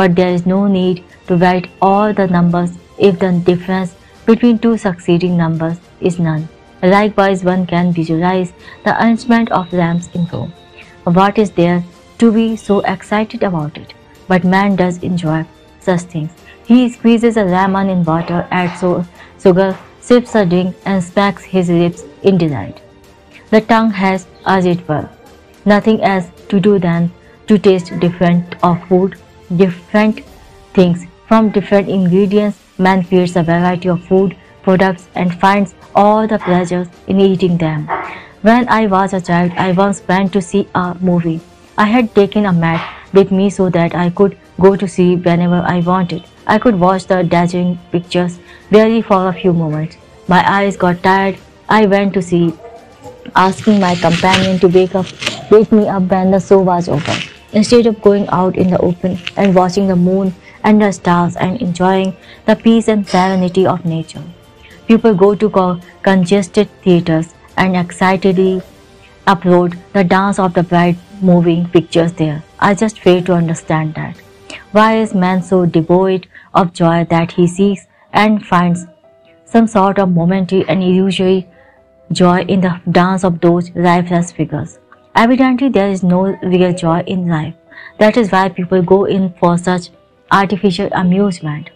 but there is no need to write all the numbers if the difference between two succeeding numbers is none. Likewise, one can visualize the arrangement of lamps in row. What is there to be so excited about it? But man does enjoy such things. He squeezes a lemon in water, adds sugar, sips a drink, and smacks his lips in delight. The tongue has, as it were, nothing else to do than to taste different things from different ingredients. Man creates a variety of food products and finds all the pleasures in eating them. When I was a child, I once went to see a movie. I had taken a mat with me so that I could go to sleep whenever I wanted. I could watch the dazzling pictures barely for a few moments. My eyes got tired. I went to sleep, asking my companion to wake me up when the show was over. Instead of going out in the open and watching the moon and the stars and enjoying the peace and serenity of nature, people go to congested theaters and excitedly upload the dance of the bright moving pictures there. I just fail to understand that. Why is man so devoid of joy that he seeks and finds some sort of momentary and illusory joy in the dance of those lifeless figures? Evidently, there is no real joy in life. That is why people go in for such artificial amusement.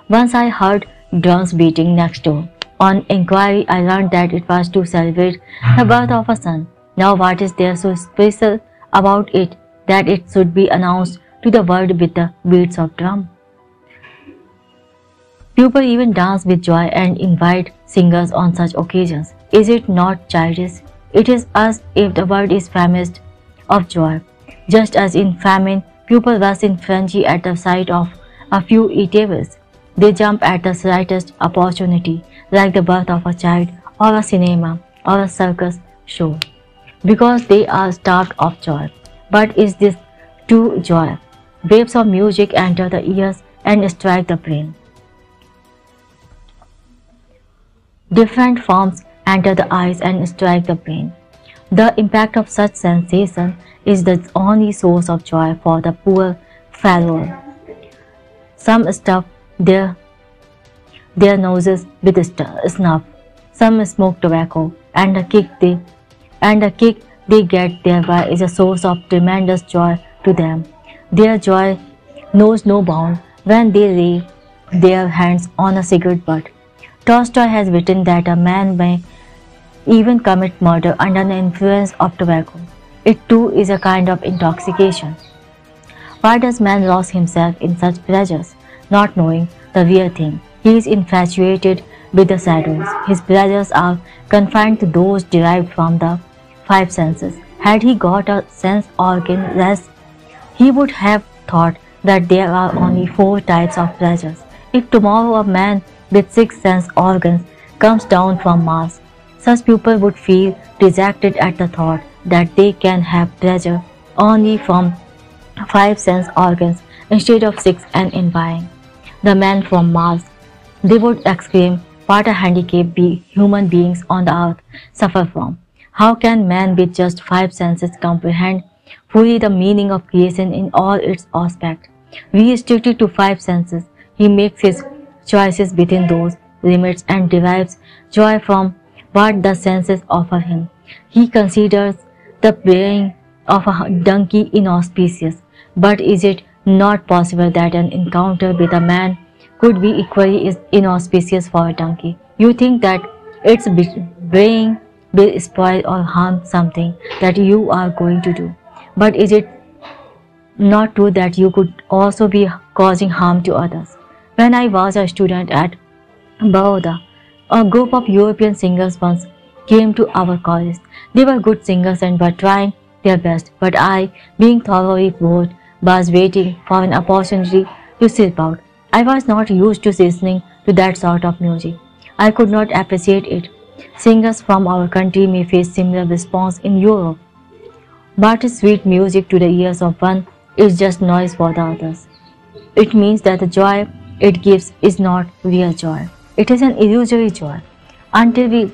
Once I heard drums beating next door. On inquiry, I learned that it was to celebrate the birth of a son. Now, what is there so special about it that it should be announced to the world with the beats of drum? People even dance with joy and invite singers on such occasions. Is it not childish? It is as if the world is famished of joy. Just as in famine, people rush in frenzy at the sight of a few eatables. They jump at the slightest opportunity, like the birth of a child, or a cinema, or a circus show, because they are starved of joy. But is this true joy? Waves of music enter the ears and strike the brain. Different forms enter the eyes and strike the brain. The impact of such sensation is the only source of joy for the poor fellow. Some stuff their noses with snuff, some smoke tobacco, and the kick they get thereby is a source of tremendous joy to them. Their joy knows no bound when they lay their hands on a cigarette butt. Tolstoy has written that a man may even commit murder under the influence of tobacco. It too is a kind of intoxication. Why does man lose himself in such pleasures, not knowing the real thing? He is infatuated with the shadows. His pleasures are confined to those derived from the five senses. Had he got a sense organ less, he would have thought that there are only 4 types of pleasures. If tomorrow a man with 6 sense organs comes down from Mars, such people would feel dejected at the thought that they can have pleasure only from 5 sense organs instead of 6 and envying the man from Mars. They would exclaim, "What a handicap human beings on the earth suffer from! How can man with just 5 senses comprehend fully the meaning of creation in all its aspects? Restricted to 5 senses, he makes his choices within those limits and derives joy from what the senses offer him. He considers the braying of a donkey inauspicious. But is it not possible that an encounter with a man could be equally inauspicious for a donkey. You think that its braying will spoil or harm something that you are going to do. But is it not true that you could also be causing harm to others? When I was a student at Baroda, a group of European singers once came to our college. They were good singers and were trying their best, but I, being thoroughly bored, was waiting for an opportunity to slip out. I was not used to listening to that sort of music. I could not appreciate it. Singers from our country may face similar response in Europe. But sweet music to the ears of one is just noise for the others. It means that the joy it gives is not real joy. It is an illusory joy. Until we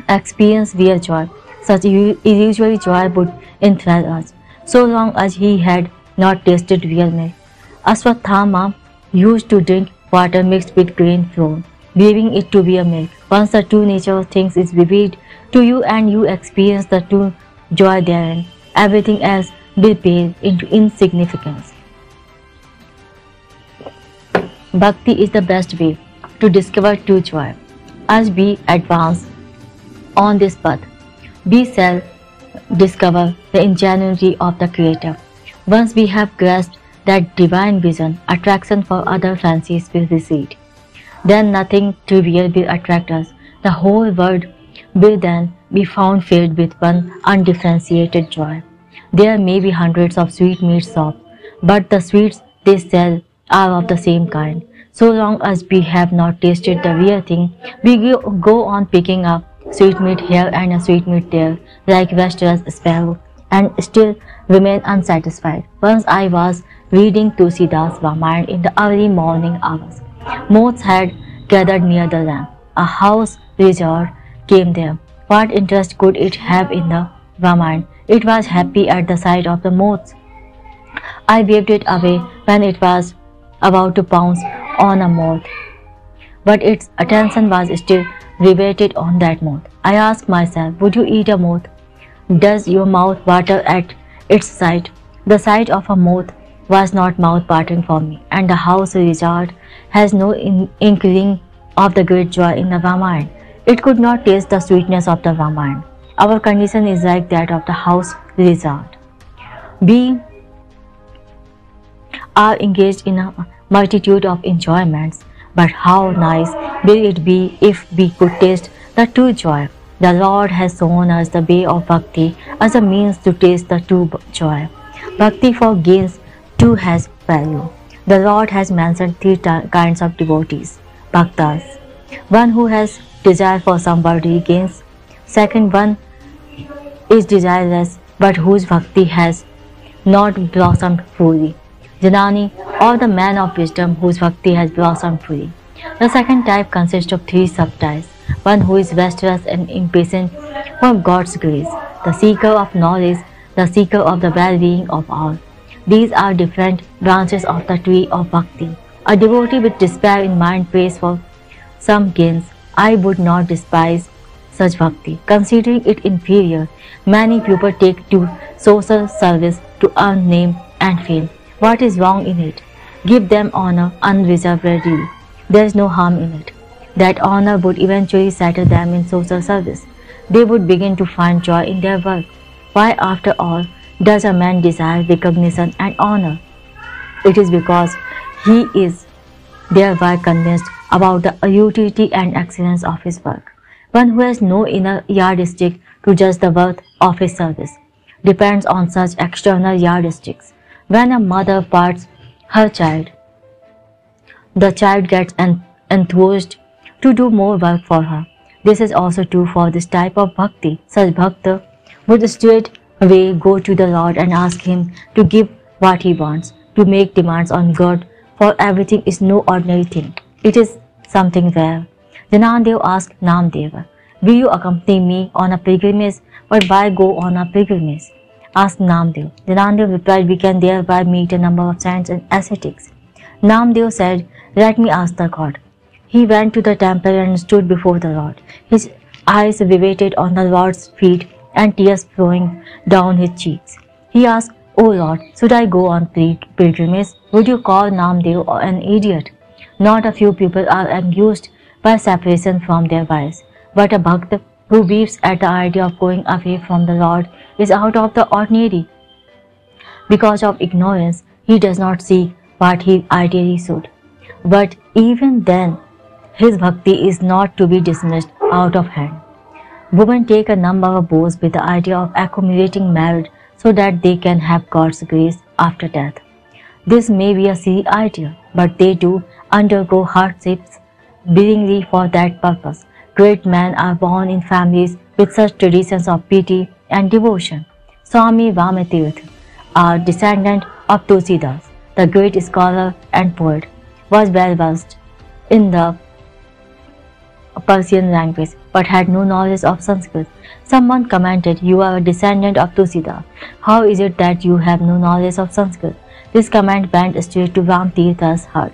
experience real joy, such illusory joy would enthrall us, so long as he had not tasted real milk. Aswathama used to drink water mixed with grain flour, believing it to be a milk. Once the true nature of things is revealed to you and you experience the true joy therein, everything else will pale into insignificance. Bhakti is the best way to discover true joy. As we advance on this path, we shall discover the ingenuity of the Creator. Once we have grasped that divine vision, attraction for other fancies will recede. Then nothing trivial will attract us. The whole world will then be found filled with one undifferentiated joy. There may be hundreds of sweetmeat shops, but the sweets they sell are of the same kind. So long as we have not tasted the real thing, we go on picking up sweetmeat here and a sweetmeat there, like restless sparrow, and still remain unsatisfied. Once I was reading Tulsidas' Ramayana in the early morning hours. Moths had gathered near the lamp. A house resort came there. What interest could it have in the Ramayana? It was happy at the sight of the moths. I waved it away when it was about to pounce on a moth, but its attention was still riveted on that moth. I asked myself, would you eat a moth? Does your mouth water at its sight? The sight of a moth was not mouth-watering for me, and the house resort has no inkling of the great joy in the Ramayana. It could not taste the sweetness of the Ramayana. Our condition is like that of the house resort. We are engaged in a multitude of enjoyments, but how nice will it be if we could taste the true joy? The Lord has shown us the way of bhakti as a means to taste the true joy. Bhakti for gains too has value. The Lord has mentioned three kinds of devotees: bhaktas, one who has desire for some worldly gains; second, one is desireless but whose bhakti has not blossomed fully; Janani, or the man of wisdom whose bhakti has blossomed fully. The second type consists of three subtypes: one who is restless and impatient for God's grace, the seeker of knowledge, the seeker of the well-being of all. These are different branches of the tree of bhakti. A devotee with despair in mind prays for some gains. I would not despise such bhakti, considering it inferior. Many people take to social service to earn name and fame. What is wrong in it? Give them honor unreservedly. There is no harm in it. That honor would eventually settle them in social service. They would begin to find joy in their work. Why, after all, does a man desire recognition and honor? It is because he is thereby convinced about the utility and excellence of his work. One who has no inner yardstick to judge the worth of his service depends on such external yardsticks. When a mother parts her child, the child gets enthused to do more work for her. This is also true for this type of bhakti. Such bhakta would straightway go to the Lord and ask him to give what he wants. To make demands on God for everything is no ordinary thing. It is something rare. Janandev asked Namdeva, will you accompany me on a pilgrimage, or why go on a pilgrimage? Asked Namdev. Janandev replied, we can thereby meet a number of saints and ascetics. Namdev said, let me ask the God. He went to the temple and stood before the Lord. His eyes riveted on the Lord's feet and tears flowing down his cheeks. He asked, O Lord, should I go on pilgrimage? Would you call Namdev an idiot? Not a few people are amused by separation from their wives, but a bhakt who weeps at the idea of going away from the Lord is out of the ordinary. Because of ignorance, he does not seek what he ideally should. But even then, his bhakti is not to be dismissed out of hand. Women take a number of vows with the idea of accumulating merit so that they can have God's grace after death. This may be a silly idea, but they do undergo hardships willingly for that purpose. Great men are born in families with such traditions of piety and devotion. Swami Vametirth, a descendant of Tulsidas, the great scholar and poet, was well versed in the Persian language but had no knowledge of Sanskrit. Someone commented, "You are a descendant of Tulsidas. How is it that you have no knowledge of Sanskrit?" This comment went straight to Vametirtha's heart.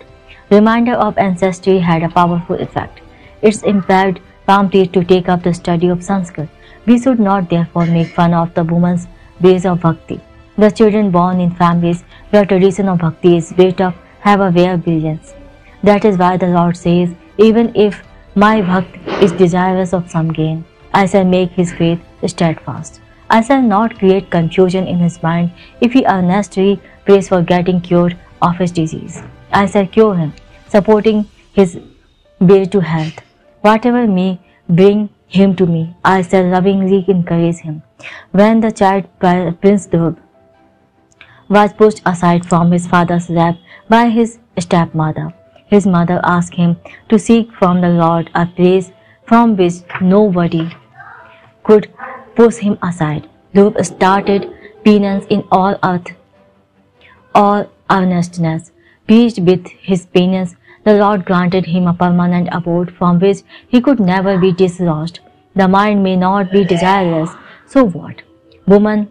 Reminder of ancestry had a powerful effect. It impelled Vametirtha to take up the study of Sanskrit. We should not therefore make fun of the woman's ways of bhakti. The children born in families where tradition of bhakti is built up have a rare brilliance. That is why the Lord says, "Even if my bhakt is desirous of some gain, I shall make his faith steadfast. I shall not create confusion in his mind if he earnestly prays for getting cured of his disease. I shall cure him, supporting his bill to health. Whatever may bring him to me, I shall lovingly encourage him." When the child Prince Dhruv was pushed aside from his father's lap by his stepmother, his mother asked him to seek from the Lord a place from which nobody could push him aside. Dhruv started penance in all earnestness. Pleased with his penance, the Lord granted him a permanent abode from which he could never be dislodged. The mind may not be desirous, so what? Woman,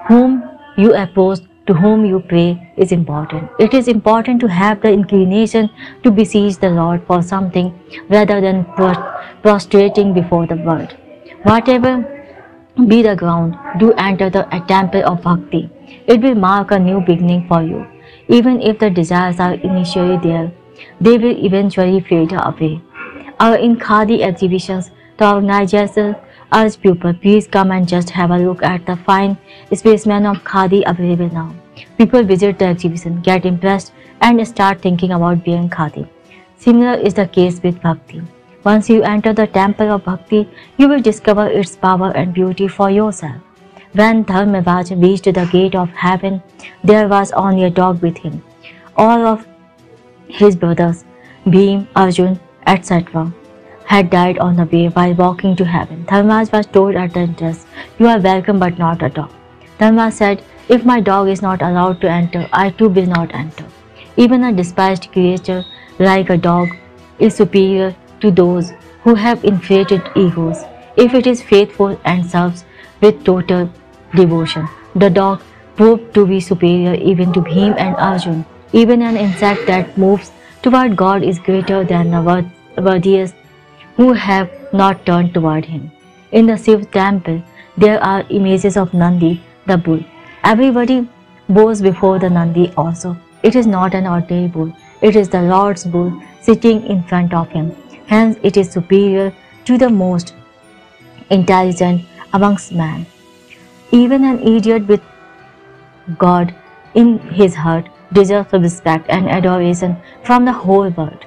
whom you approach, to whom you pray, is important. It is important to have the inclination to beseech the Lord for something rather than prostrating before the word. Whatever be the ground, do enter the temple of bhakti. It will mark a new beginning for you. Even if the desires are initially there, they will eventually fade away. In Khadi exhibitions, the organizers urge people, please come and just have a look at the fine specimen of Khadi available now. People visit the exhibition, get impressed, and start thinking about wearing Khadi. Similar is the case with bhakti. Once you enter the temple of bhakti, you will discover its power and beauty for yourself. When Dharmraj reached the gate of heaven, there was only a dog with him. All of his brothers, Bhim, Arjun, etc., had died on the way while walking to heaven. Dharmraj was told at the entrance, "You are welcome but not a dog." Dharmraj said, "If my dog is not allowed to enter, I too will not enter." Even a despised creature like a dog is superior to those who have inflated egos, if it is faithful and serves with total devotion. The dog proved to be superior even to Bhim and Arjun. Even an insect that moves toward God is greater than the worthiest who have not turned toward him. In the Shiv temple, there are images of Nandi, the bull. Everybody bows before the Nandi also. It is not an ordinary bull. It is the Lord's bull sitting in front of him. Hence, it is superior to the most intelligent amongst men. Even an idiot with God in his heart deserves respect and adoration from the whole world.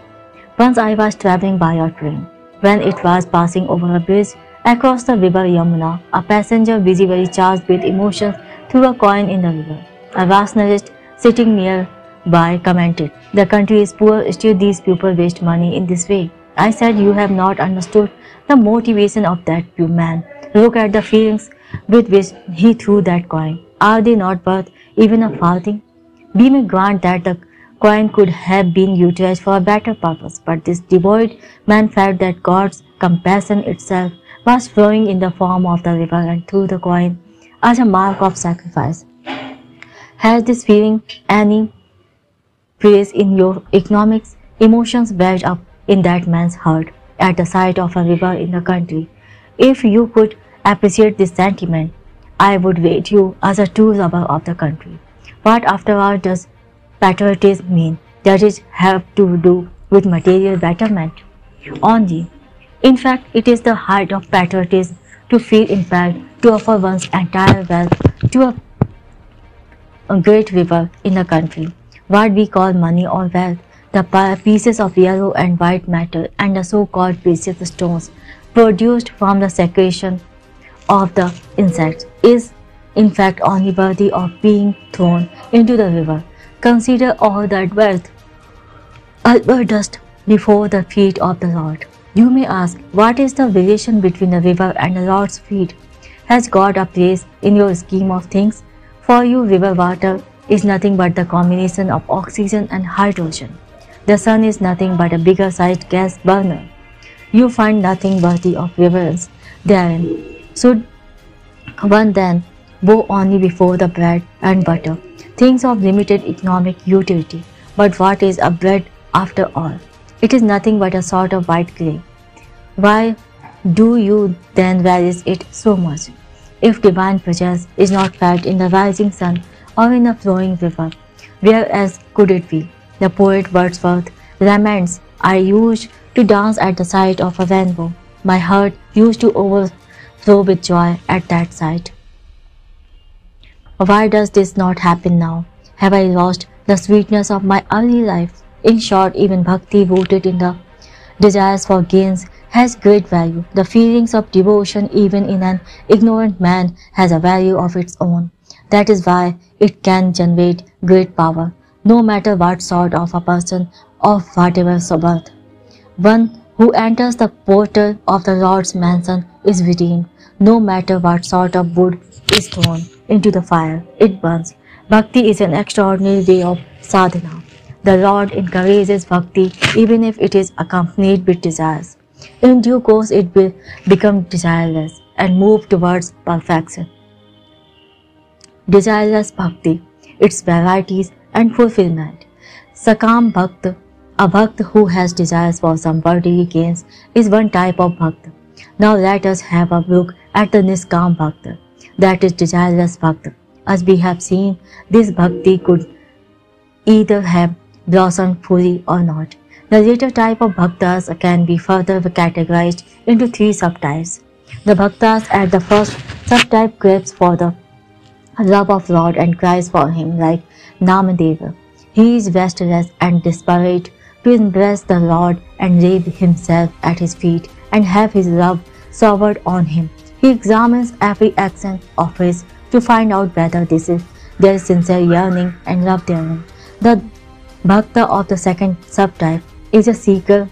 Once I was traveling by a train. When it was passing over a bridge across the river Yamuna, a passenger visibly charged with emotions threw a coin in the river. A rationalist sitting nearby commented, "The country is poor, still these people waste money in this way." I said, "You have not understood the motivation of that man. Look at the feelings with which he threw that coin. Are they not worth even a farthing? We may grant that the coin could have been utilized for a better purpose, but this devoid man felt that God's compassion itself was flowing in the form of the river and threw the coin as a mark of sacrifice. Has this feeling any place in your economics? Emotions welled up in that man's heart at the sight of a river in the country. If you could appreciate this sentiment, I would rate you as a true lover of the country. What after all does patriotism mean? Does it have to do with material betterment only. In fact, it is the height of patriotism to feel impelled to offer one's entire wealth to a great river in the country. What we call money or wealth, the pieces of yellow and white metal and the so-called precious stones produced from the secretion of the insects, is in fact only worthy of being thrown into the river. Consider all that wealth albeit dust before the feet of the Lord. You may ask, what is the relation between the river and the Lord's feet? Has God a place in your scheme of things? For you, river water is nothing but the combination of oxygen and hydrogen. The sun is nothing but a bigger-sized gas burner. You find nothing worthy of reverence therein. Should one then bow only before the bread and butter, things of limited economic utility? But what is a bread after all? It is nothing but a sort of white clay. Why do you then relish it so much? If divine presence is not felt in the rising sun or in a flowing river, where else could it be? The poet Wordsworth laments, I used to dance at the sight of a rainbow. My heart used to overflow with joy at that sight. Why does this not happen now? Have I lost the sweetness of my early life? In short, even bhakti rooted in the desires for gains has great value. The feelings of devotion even in an ignorant man has a value of its own. That is why it can generate great power, no matter what sort of a person of whatever birth. One who enters the portal of the Lord's mansion is redeemed, no matter what sort of wood is thrown into the fire, it burns. Bhakti is an extraordinary way of sadhana. The Lord encourages bhakti even if it is accompanied with desires. In due course it will become desireless and move towards perfection. Desireless bhakti, its varieties and fulfillment. Sakam bhakt, a bhakt who has desires for some worldly gains, is one type of bhakt. Now let us have a look at the niskam bhakt, that is desireless bhakt. As we have seen, this bhakti could either have blossomed fully or not. The later type of bhaktas can be further categorized into three subtypes. The bhaktas at the first subtype craves for the love of Lord and cries for him like Namadeva. He is restless and desperate to embrace the Lord and lay himself at his feet and have his love showered on him. He examines every action of his to find out whether this is their sincere yearning and love therein. The bhakta of the second subtype is a seeker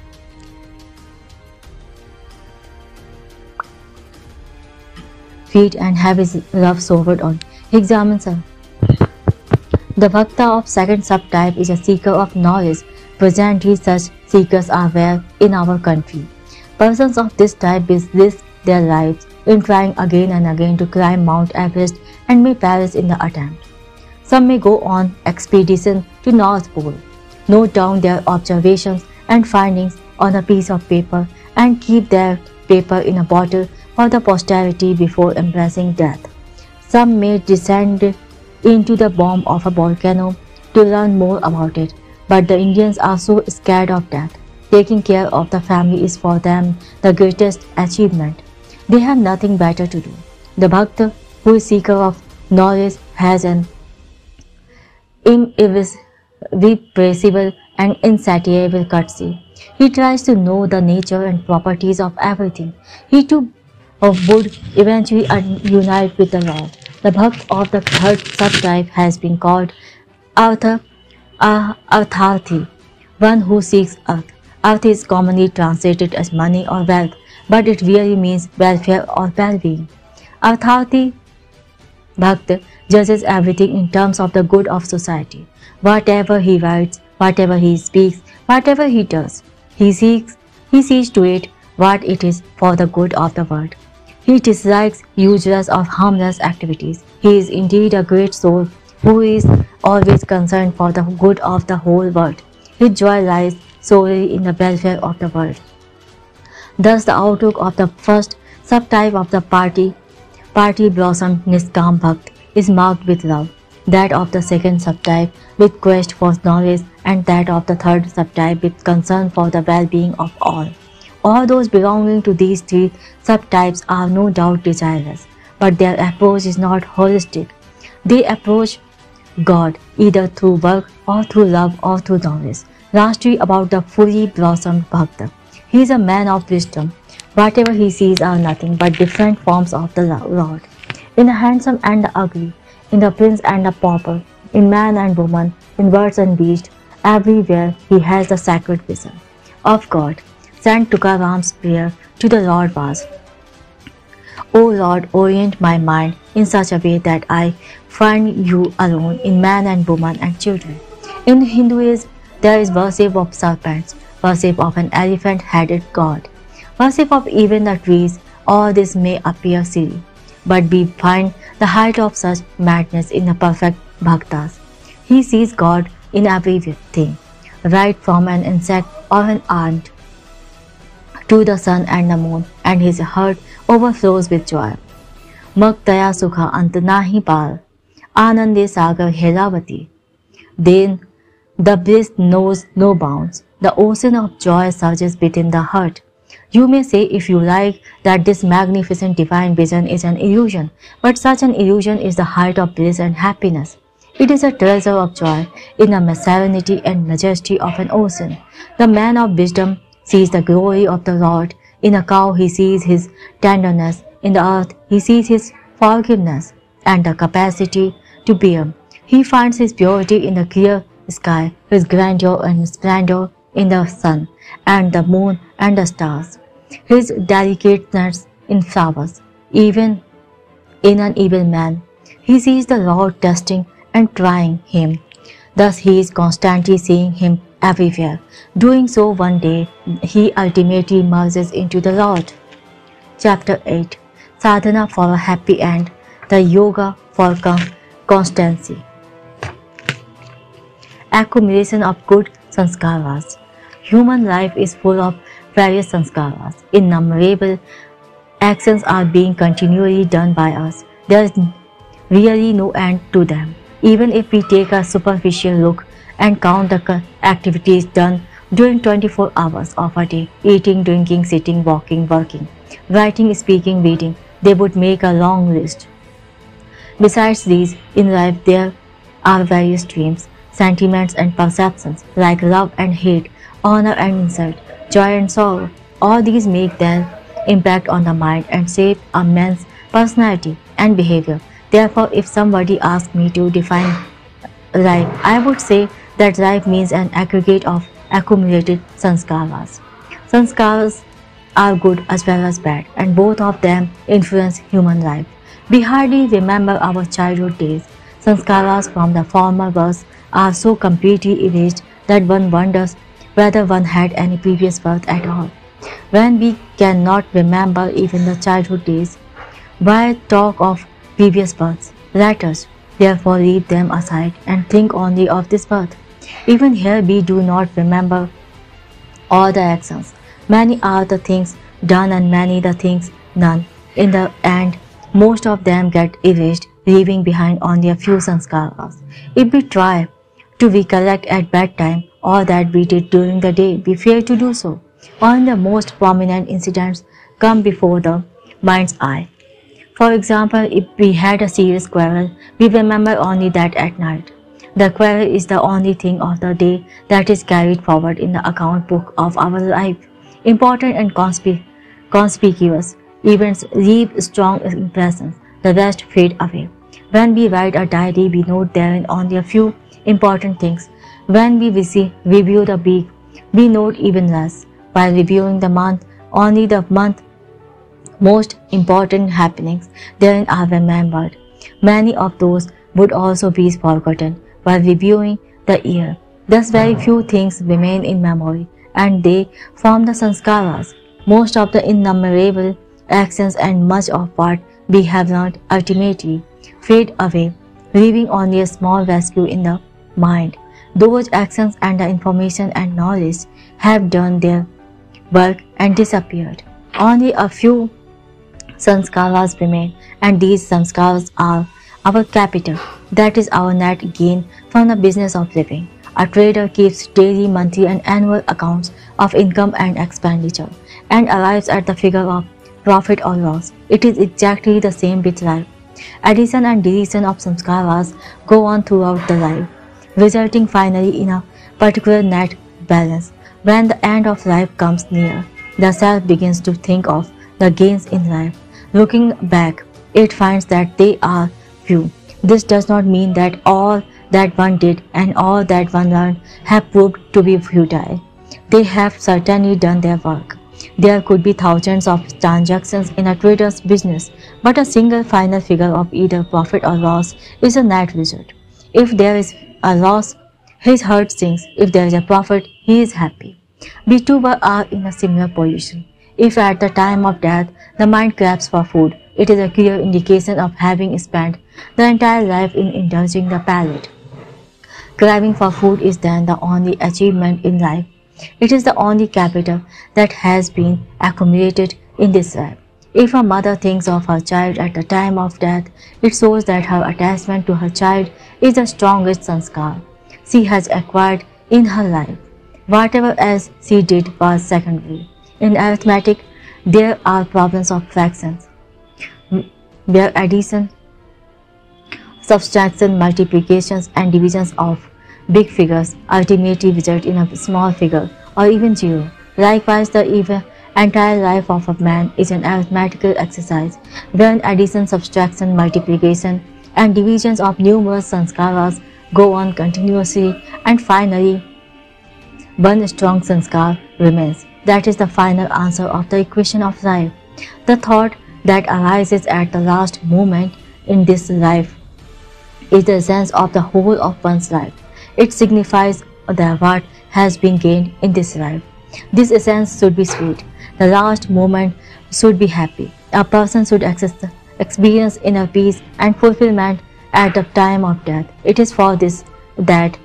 feet and have his love showered on. He examines her. The bhakta of second subtype is a seeker of knowledge. Presently, such seekers are rare in our country. Persons of this type risk their lives in trying again and again to climb Mount Everest and may perish in the attempt. Some may go on expedition to North Pole, note down their observations and findings on a piece of paper and keep their paper in a bottle for the posterity before embracing death. Some may descend into the bottom of a volcano to learn more about it, but the Indians are so scared of death. Taking care of the family is for them the greatest achievement. They have nothing better to do. The bhakta, who is seeker of knowledge, has an irrepressible and insatiable courtesy. He tries to know the nature and properties of everything. He too would eventually unite with the Lord. The bhakt of the third subtype has been called Artharthi, one who seeks earth. Earth is commonly translated as money or wealth, but it really means welfare or well-being. Artharthi Bhakt judges everything in terms of the good of society. Whatever he writes, whatever he speaks, whatever he does, he sees to it what it is for the good of the world. He dislikes useless or harmless activities. He is indeed a great soul who is always concerned for the good of the whole world. His joy lies solely in the welfare of the world. Thus, the outlook of the first subtype of the party blossom Niskam Bhakt is marked with love. that of the second subtype with quest for knowledge, and that of the third subtype with concern for the well-being of all. All those belonging to these three subtypes are no doubt desirous, but their approach is not holistic. They approach God either through work or through love or through knowledge. Lastly, about the fully blossomed Bhakta. He is a man of wisdom. Whatever he sees are nothing but different forms of the Lord. In the handsome and the ugly, in the prince and the pauper, in man and woman, in birds and beasts, everywhere he has the sacred vision of God. Sant Tukaram's prayer to the Lord was, O Lord, orient my mind in such a way that I find you alone in man and woman and children. In Hinduism, there is worship of serpents, worship of an elephant-headed god, worship of even the trees. All this may appear silly, but we find the height of such madness in the perfect bhaktas. He sees God in everything, right from an insect or an ant to the sun and the moon, and his heart overflows with joy. Maktaya sukha ant nahi par, anande sagar helavati. Then the bliss knows no bounds. The ocean of joy surges within the heart. You may say, if you like, that this magnificent divine vision is an illusion, but such an illusion is the height of bliss and happiness. It is a treasure of joy in the serenity and majesty of an ocean. The man of wisdom sees the glory of the Lord. In a cow he sees his tenderness. In the earth he sees his forgiveness and the capacity to bear. He finds his purity in the clear sky, his grandeur and splendor in the sun and the moon and the stars, his delicateness in flowers. Even in an evil man, he sees the Lord testing and trying him. Thus he is constantly seeing him everywhere. Doing so, one day he ultimately merges into the Lord. Chapter 8. Sadhana for a happy end, the yoga for constancy. Accumulation of good sanskaras. Human life is full of various sanskaras. Innumerable actions are being continually done by us. There is really no end to them. Even if we take a superficial look and count the activities done during 24 hours of a day, eating, drinking, sitting, walking, working, writing, speaking, reading, they would make a long list. Besides these, in life there are various streams, sentiments and perceptions like love and hate, honor and insult, joy and sorrow. All these make their impact on the mind and shape a man's personality and behavior. Therefore, if somebody asks me to define life, I would say that life means an aggregate of accumulated sanskaras. Sanskaras are good as well as bad, and both of them influence human life. We hardly remember our childhood days. Sanskaras from the former births are so completely erased that one wonders whether one had any previous birth at all. When we cannot remember even the childhood days, why talk of previous births? Let us, therefore, leave them aside and think only of this birth. Even here we do not remember all the actions. Many are the things done and many the things done. In the end, most of them get erased, leaving behind only a few sanskaras. If we try to recollect at bedtime all that we did during the day, we fail to do so. Only the most prominent incidents come before the mind's eye. For example, if we had a serious quarrel, we remember only that at night. The quarrel is the only thing of the day that is carried forward in the account book of our life. Important and conspicuous events leave strong impressions, the rest fade away. When we write a diary, we note therein only a few important things. When we review the week, we note even less. While reviewing the month, only the month most important happenings therein are remembered. Many of those would also be forgotten while reviewing the year. Thus very few things remain in memory, and they form the sanskaras. Most of the innumerable actions and much of what we have learned ultimately fade away, leaving only a small residue in the mind. Those actions and the information and knowledge have done their work and disappeared. Only a few sanskaras remain, and these sanskaras are our capital, that is our net gain from the business of living. A trader keeps daily, monthly and annual accounts of income and expenditure and arrives at the figure of profit or loss. It is exactly the same with life. Addition and deletion of samskaras go on throughout the life, resulting finally in a particular net balance. When the end of life comes near, the self begins to think of the gains in life. Looking back, it finds that they are few. This does not mean that all that one did and all that one learned have proved to be futile. They have certainly done their work. There could be thousands of transactions in a trader's business, but a single final figure of either profit or loss is a net result. If there is a loss, his heart sinks. If there is a profit, he is happy. We too are in a similar position. If at the time of death the mind craves for food, it is a clear indication of having spent the entire life in indulging the palate. Craving for food is then the only achievement in life. It is the only capital that has been accumulated in this life. If a mother thinks of her child at the time of death, it shows that her attachment to her child is the strongest sanskar she has acquired in her life. Whatever else she did was secondary. In arithmetic, there are problems of fractions, where addition, subtraction, multiplications and divisions of big figures ultimately result in a small figure or even zero. Likewise, the entire life of a man is an arithmetical exercise wherein addition, subtraction, multiplication and divisions of numerous sanskaras go on continuously, and finally one strong sanskar remains. That is the final answer of the equation of life. The thought that arises at the last moment in this life is the essence of the whole of one's life. It signifies that what has been gained in this life. This essence should be sweet. The last moment should be happy. A person should experience inner peace and fulfillment at the time of death. It is for this that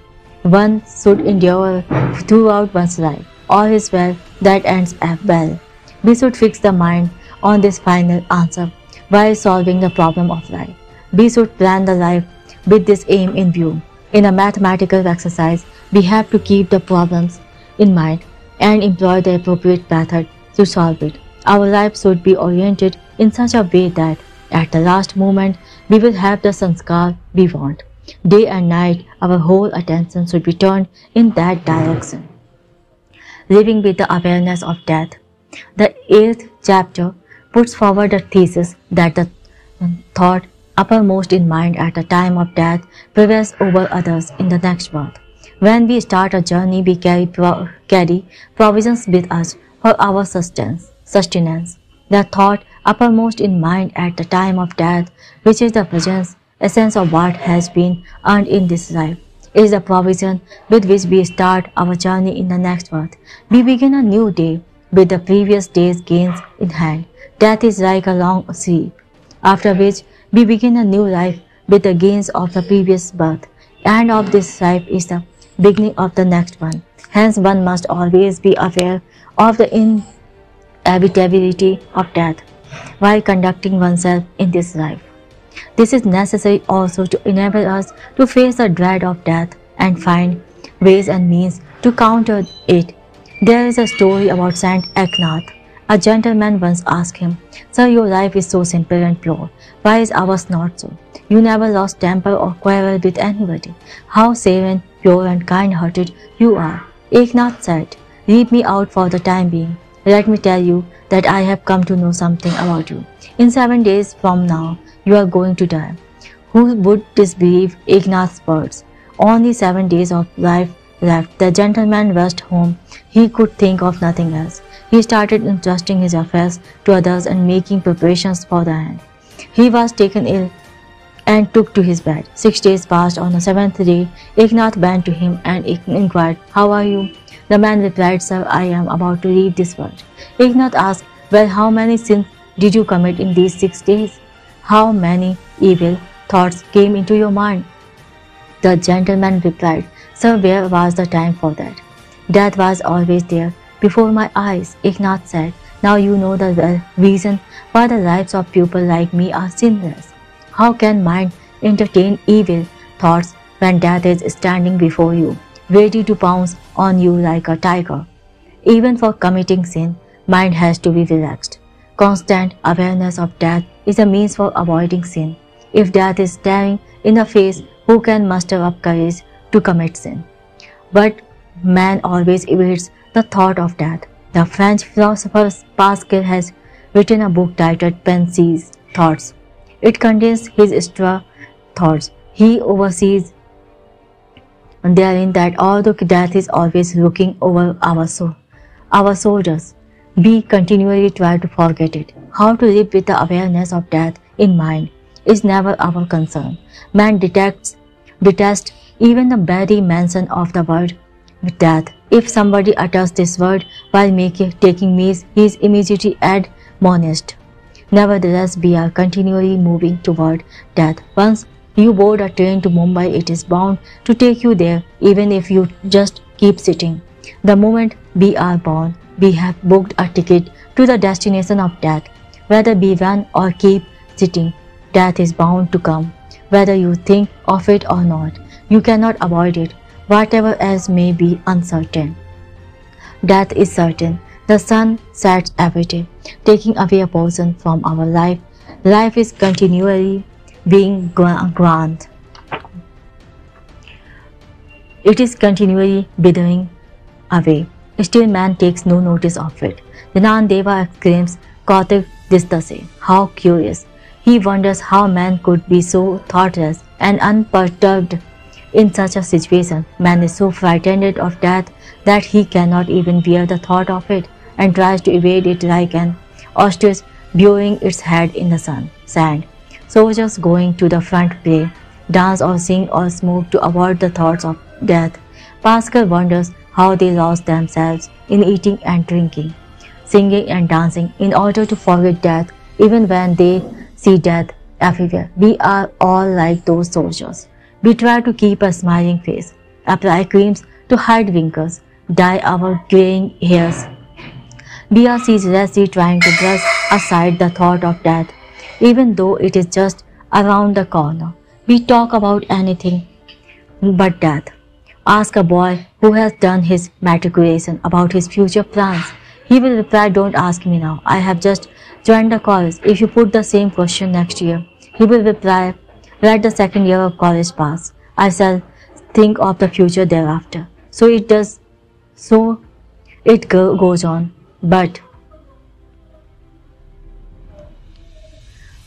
one should endure throughout one's life. All is well that ends well. We should fix the mind on this final answer while solving the problem of life. We should plan the life with this aim in view. In a mathematical exercise, we have to keep the problems in mind and employ the appropriate method to solve it. Our life should be oriented in such a way that at the last moment we will have the sanskar we want. Day and night, our whole attention should be turned in that direction. Living with the awareness of death. The 8th chapter puts forward the thesis that the thought uppermost in mind at the time of death prevails over others in the next birth. When we start a journey, we carry provisions with us for our sustenance. The thought uppermost in mind at the time of death, which is the essence of what has been earned in this life, is the provision with which we start our journey in the next birth. We begin a new day with the previous day's gains in hand. Death is like a long sleep, after which we begin a new life with the gains of the previous birth. End of this life is the beginning of the next one. Hence, one must always be aware of the inevitability of death while conducting oneself in this life. This is necessary also to enable us to face the dread of death and find ways and means to counter it. There is a story about Saint Eknath. A gentleman once asked him, "Sir, your life is so simple and pure. Why is ours not so? You never lost temper or quarrel with anybody. How serene, pure and kind-hearted you are." Eknath said, "Leave me out for the time being. Let me tell you that I have come to know something about you. In 7 days from now, you are going to die." Who would disbelieve Eknath's words? Only 7 days of life left. The gentleman rushed home. He could think of nothing else. He started entrusting his affairs to others and making preparations for the end. He was taken ill and took to his bed. 6 days passed. On the 7th day, Eknath went to him and inquired, "How are you?" The man replied, "Sir, I am about to leave this world." Eknath asked, "Well, how many sins did you commit in these 6 days? How many evil thoughts came into your mind?" The gentleman replied, "Sir, where was the time for that? Death was always there before my eyes." Eknath said, "Now you know the reason why the lives of people like me are sinless. How can mind entertain evil thoughts when death is standing before you, ready to pounce on you like a tiger. Even for committing sin, mind has to be relaxed. Constant awareness of death is a means for avoiding sin. If death is staring in the face, who can muster up courage to commit sin? But man always evades the thought of death. The French philosopher Pascal has written a book titled Pensées Thoughts. It contains his extra thoughts. He oversees therein that although death is always looking over our shoulders, we continually try to forget it. How to live with the awareness of death in mind is never our concern. Man detests even the very mention of the word death. If somebody utters this word while taking meals, he is immediately admonished. Nevertheless, we are continually moving toward death. Once you board a train to Mumbai, it is bound to take you there, even if you just keep sitting. The moment we are born, we have booked a ticket to the destination of death. Whether we run or keep sitting, death is bound to come. Whether you think of it or not, you cannot avoid it, whatever else may be uncertain. Death is certain. The sun sets every day, taking away a portion from our life. Life is continually being granted. It is continually withering away. Still man takes no notice of it. Deva exclaims, Kautik Distase, how curious. He wonders how man could be so thoughtless and unperturbed in such a situation. Man is so frightened of death that he cannot even bear the thought of it and tries to evade it like an ostrich burying its head in the sand. Soldiers going to the front play, dance or sing or smoke to avoid the thoughts of death. Pascal wonders how they lost themselves in eating and drinking, singing and dancing in order to forget death even when they see death everywhere. We are all like those soldiers. We try to keep a smiling face, apply creams to hide wrinkles, dye our graying hairs. We are ceaselessly trying to brush aside the thought of death, even though it is just around the corner. We talk about anything but death. Ask a boy who has done his matriculation about his future plans. He will reply, don't ask me now. I have just joined the college. If you put the same question next year, he will reply, let the second year of college pass. I shall think of the future thereafter. So it goes on. But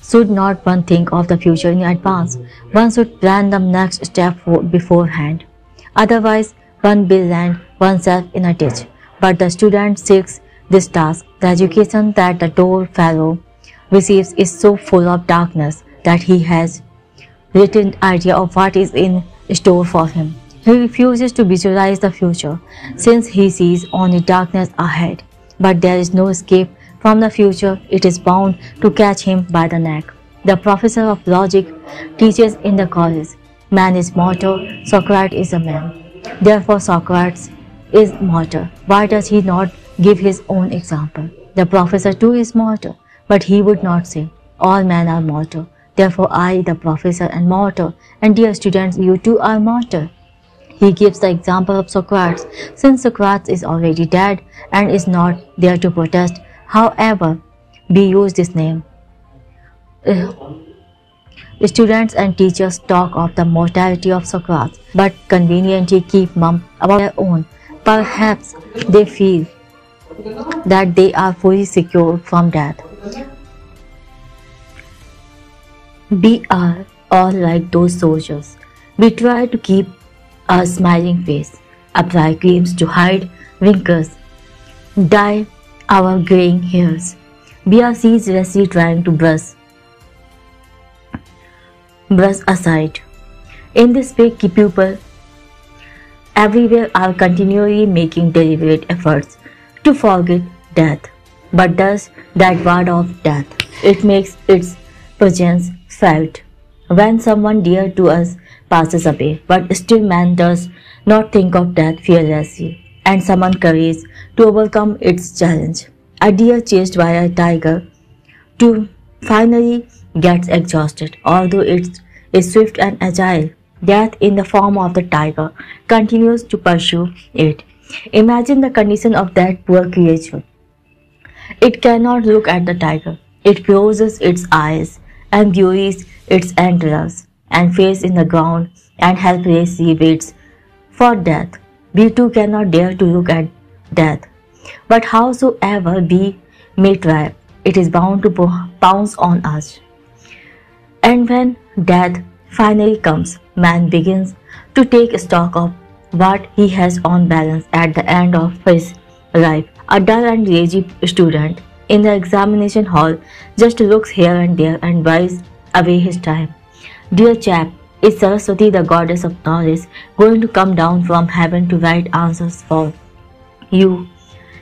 should not one think of the future in advance? One should plan the next step beforehand. Otherwise, one will land oneself in a ditch. But the student seeks this task. The education that the poor fellow receives is so full of darkness that he has little idea of what is in store for him. He refuses to visualize the future, since he sees only darkness ahead. But there is no escape from the future. It is bound to catch him by the neck. The professor of logic teaches in the college, man is mortal, Socrates is a man. Therefore Socrates is mortal. Why does he not give his own example? The professor too is mortal, but he would not say, all men are mortal. Therefore I, the professor, am mortal, and dear students, you too are mortal. He gives the example of Socrates, since Socrates is already dead and is not there to protest. However, we use this name. Students and teachers talk of the mortality of Socrates, but conveniently keep mum about their own. Perhaps they feel that they are fully secure from death. We are all like those soldiers. We try to keep a smiling face, apply creams to hide wrinkles, dye our graying hairs. We are ceaselessly trying to brush aside. In this way, people everywhere are continually making deliberate efforts to forget death. But does that ward off death? It makes its presence felt when someone dear to us passes away, but still man does not think of death fearlessly and summon courage to overcome its challenge. A deer chased by a tiger finally gets exhausted, although it is swift and agile. Death, in the form of the tiger, continues to pursue it. Imagine the condition of that poor creature. It cannot look at the tiger. It closes its eyes and buries its antlers and face in the ground and helplessly waits for death. We too cannot dare to look at death. But howsoever we may try, it is bound to pounce on us. And when death finally comes, man begins to take stock of what he has on balance at the end of his life. A dull and lazy student in the examination hall just looks here and there and whiles away his time. Dear chap, is Saraswati, the goddess of knowledge, going to come down from heaven to write answers for you?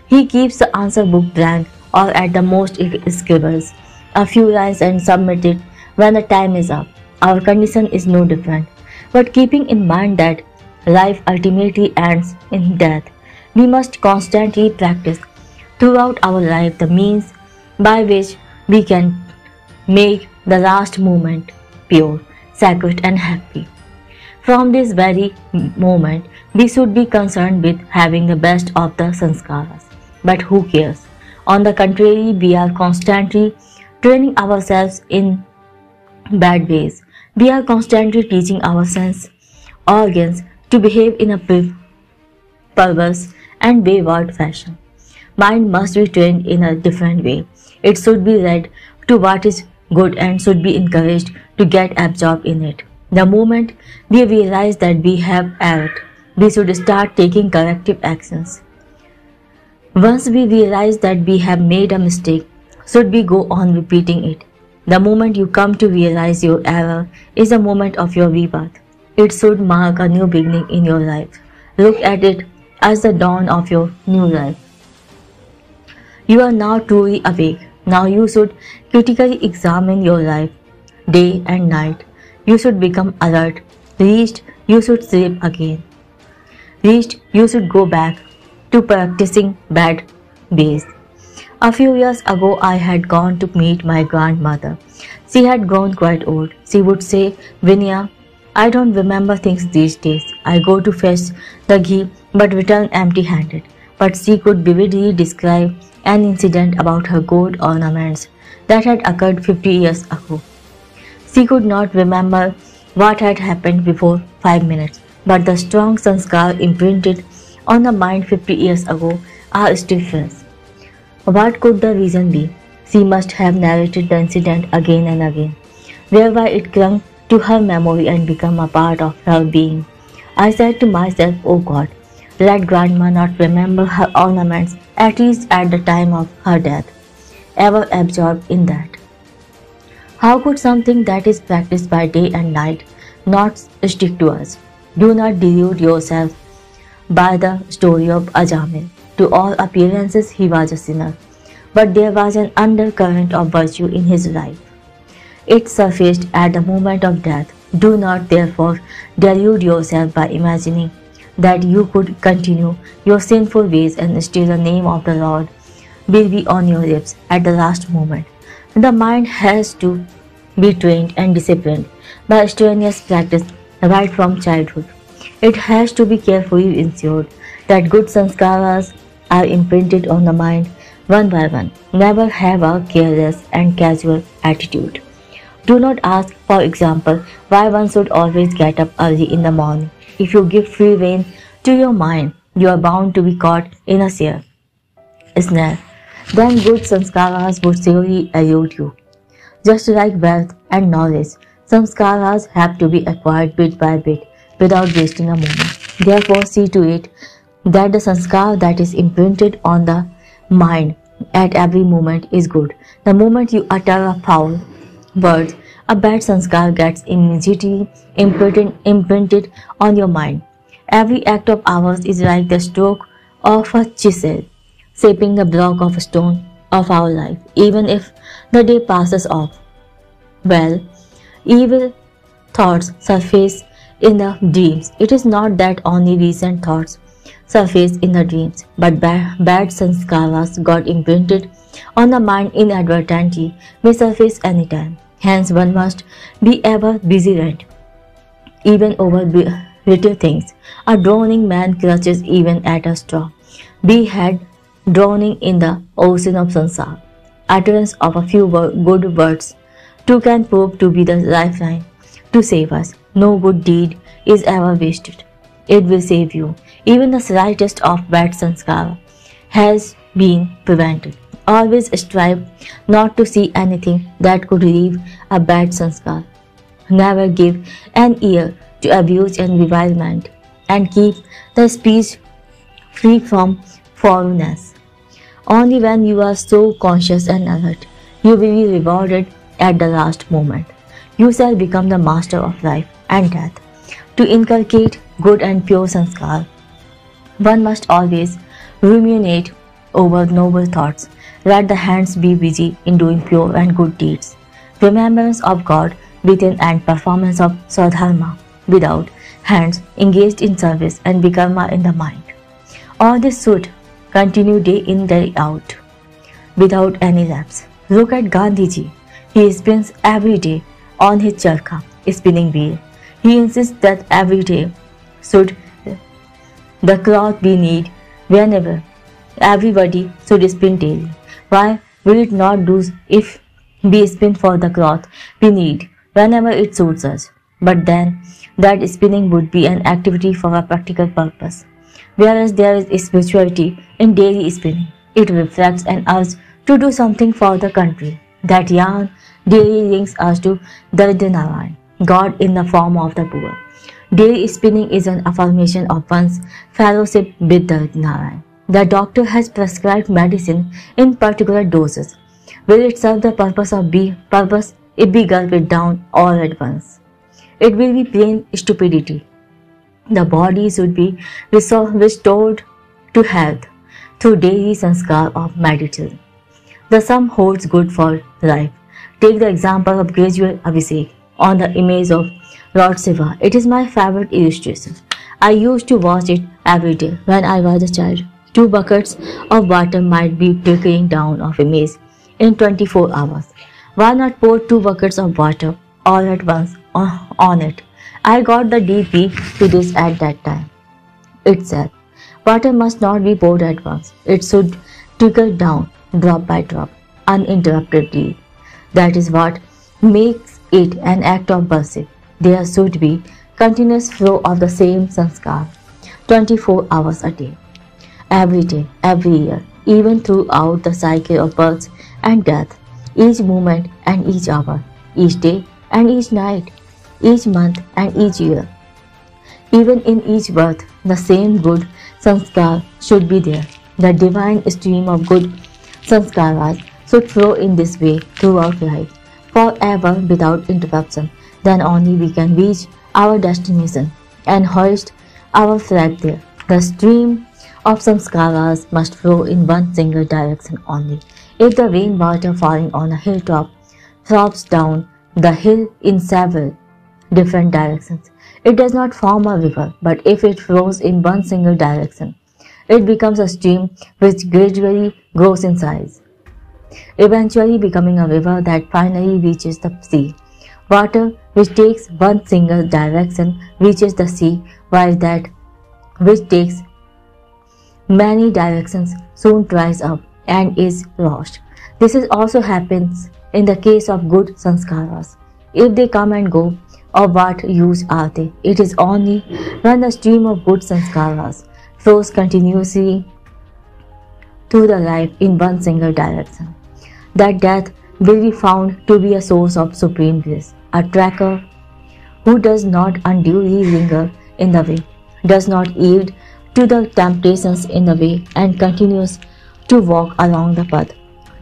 He keeps the answer book blank, or at the most it scribbles a few lines and submits it when the time is up. Our condition is no different. But keeping in mind that life ultimately ends in death, we must constantly practice throughout our life the means by which we can make the last moment pure, sacred and happy. From this very moment, we should be concerned with having the best of the sanskaras. But who cares? On the contrary, we are constantly training ourselves in bad ways. We are constantly teaching our sense organs to behave in a perverse and wayward fashion. Mind must be trained in a different way. It should be led to what is good and should be encouraged to get absorbed in it. The moment we realize that we have erred, we should start taking corrective actions. Once we realize that we have made a mistake, should we go on repeating it? The moment you come to realize your error is the moment of your rebirth. It should mark a new beginning in your life. Look at it as the dawn of your new life. You are now truly awake. Now you should critically examine your life, day and night. You should become alert. Reached, you should sleep again. Reached, you should go back to practicing bad ways. A few years ago, I had gone to meet my grandmother. She had grown quite old. She would say, Vinaya, I don't remember things these days. I go to fetch the ghee but return empty-handed. But she could vividly describe an incident about her gold ornaments that had occurred 50 years ago. She could not remember what had happened before 5 minutes, but the strong sanskar imprinted on the mind 50 years ago are still fresh. What could the reason be? She must have narrated the incident again and again, whereby it clung to her memory and become a part of her being. I said to myself, oh God, let grandma not remember her ornaments, at least at the time of her death, ever absorbed in that. How could something that is practiced by day and night not stick to us? Do not delude yourself by the story of Ajamil. To all appearances, he was a sinner, but there was an undercurrent of virtue in his life. It surfaced at the moment of death. Do not therefore delude yourself by imagining that you could continue your sinful ways and still the name of the Lord will be on your lips at the last moment. The mind has to be trained and disciplined by strenuous practice right from childhood. It has to be carefully ensured that good sanskaras are imprinted on the mind one by one. Never have a careless and casual attitude. Do not ask, for example, why one should always get up early in the morning. If you give free rein to your mind, you are bound to be caught in a snare. Then good sanskaras would surely elude you. Just like wealth and knowledge, sanskaras have to be acquired bit by bit without wasting a moment. Therefore, see to it that the sanskar that is imprinted on the mind at every moment is good. The moment you utter a foul word, a bad sanskar gets immediately imprinted on your mind. Every act of ours is like the stroke of a chisel, shaping the block of stone of our life, even if the day passes off. Well, evil thoughts surface in the dreams. It is not that only recent thoughts surface in the dreams, but bad sanskaras got imprinted on the mind inadvertently may surface anytime. Hence one must be ever vigilant, even over little things. A drowning man clutches even at a straw. Be had drowning in the ocean of sansar. Utterance of a few good words too can prove to be the lifeline to save us. No good deed is ever wasted. It will save you. Even the slightest of bad sanskara has been prevented. Always strive not to see anything that could leave a bad sanskar. Never give an ear to abuse and revilement, and keep the speech free from foreignness. Only when you are so conscious and alert, you will be rewarded at the last moment. You shall become the master of life and death. To inculcate good and pure sanskar, one must always ruminate over noble thoughts. Let the hands be busy in doing pure and good deeds. Remembrance of God within and performance of sadharma without, hands engaged in service and vikarma in the mind. All this should continue day in, day out, without any lapse. Look at Gandhiji. He spins every day on his charkha, spinning wheel. He insists that every day should the cloth be knit whenever everybody should spin daily. Why will it not do if we spin for the cloth we need whenever it suits us? But then that spinning would be an activity for a practical purpose. Whereas there is spirituality in daily spinning. It reflects an urge to do something for the country. That yarn daily links us to Daridanaran, God in the form of the poor. Daily spinning is an affirmation of one's fellowship with Daridanaran. The doctor has prescribed medicine in particular doses. Will it serve the purpose if we gulp it down all at once? It will be plain stupidity. The body should be restored to health through daily sanskar of meditation. The sum holds good for life. Take the example of gradual abhishek on the image of Lord Shiva. It is my favorite illustration. I used to watch it every day when I was a child. 2 buckets of water might be trickling down of image in 24 hours. Why not pour 2 buckets of water all at once on it? I got the DP to this at that time. It said, water must not be poured at once. It should trickle down, drop by drop, uninterruptedly. That is what makes it an act of worship. There should be continuous flow of the same sanskar, 24 hours a day. Every day, every year, even throughout the cycle of birth and death, each moment and each hour, each day and each night, each month and each year. Even in each birth, the same good sanskar should be there. The divine stream of good sanskaras should flow in this way throughout life, forever without interruption. Then only we can reach our destination and hoist our flag there. The stream of sanskaras must flow in one single direction only. If the rainwater falling on a hilltop drops down the hill in several different directions, it does not form a river, but if it flows in one single direction, it becomes a stream which gradually grows in size, eventually becoming a river that finally reaches the sea. Water which takes one single direction reaches the sea, while that which takes many directions soon dries up and is lost. This is also happens in the case of good sanskaras. If they come and go, of what use are they? It is only when the stream of good sanskaras flows continuously through the life in one single direction that death will be found to be a source of supreme bliss. A tracker who does not unduly linger in the way, does not yield to the temptations in the way, and continues to walk along the path,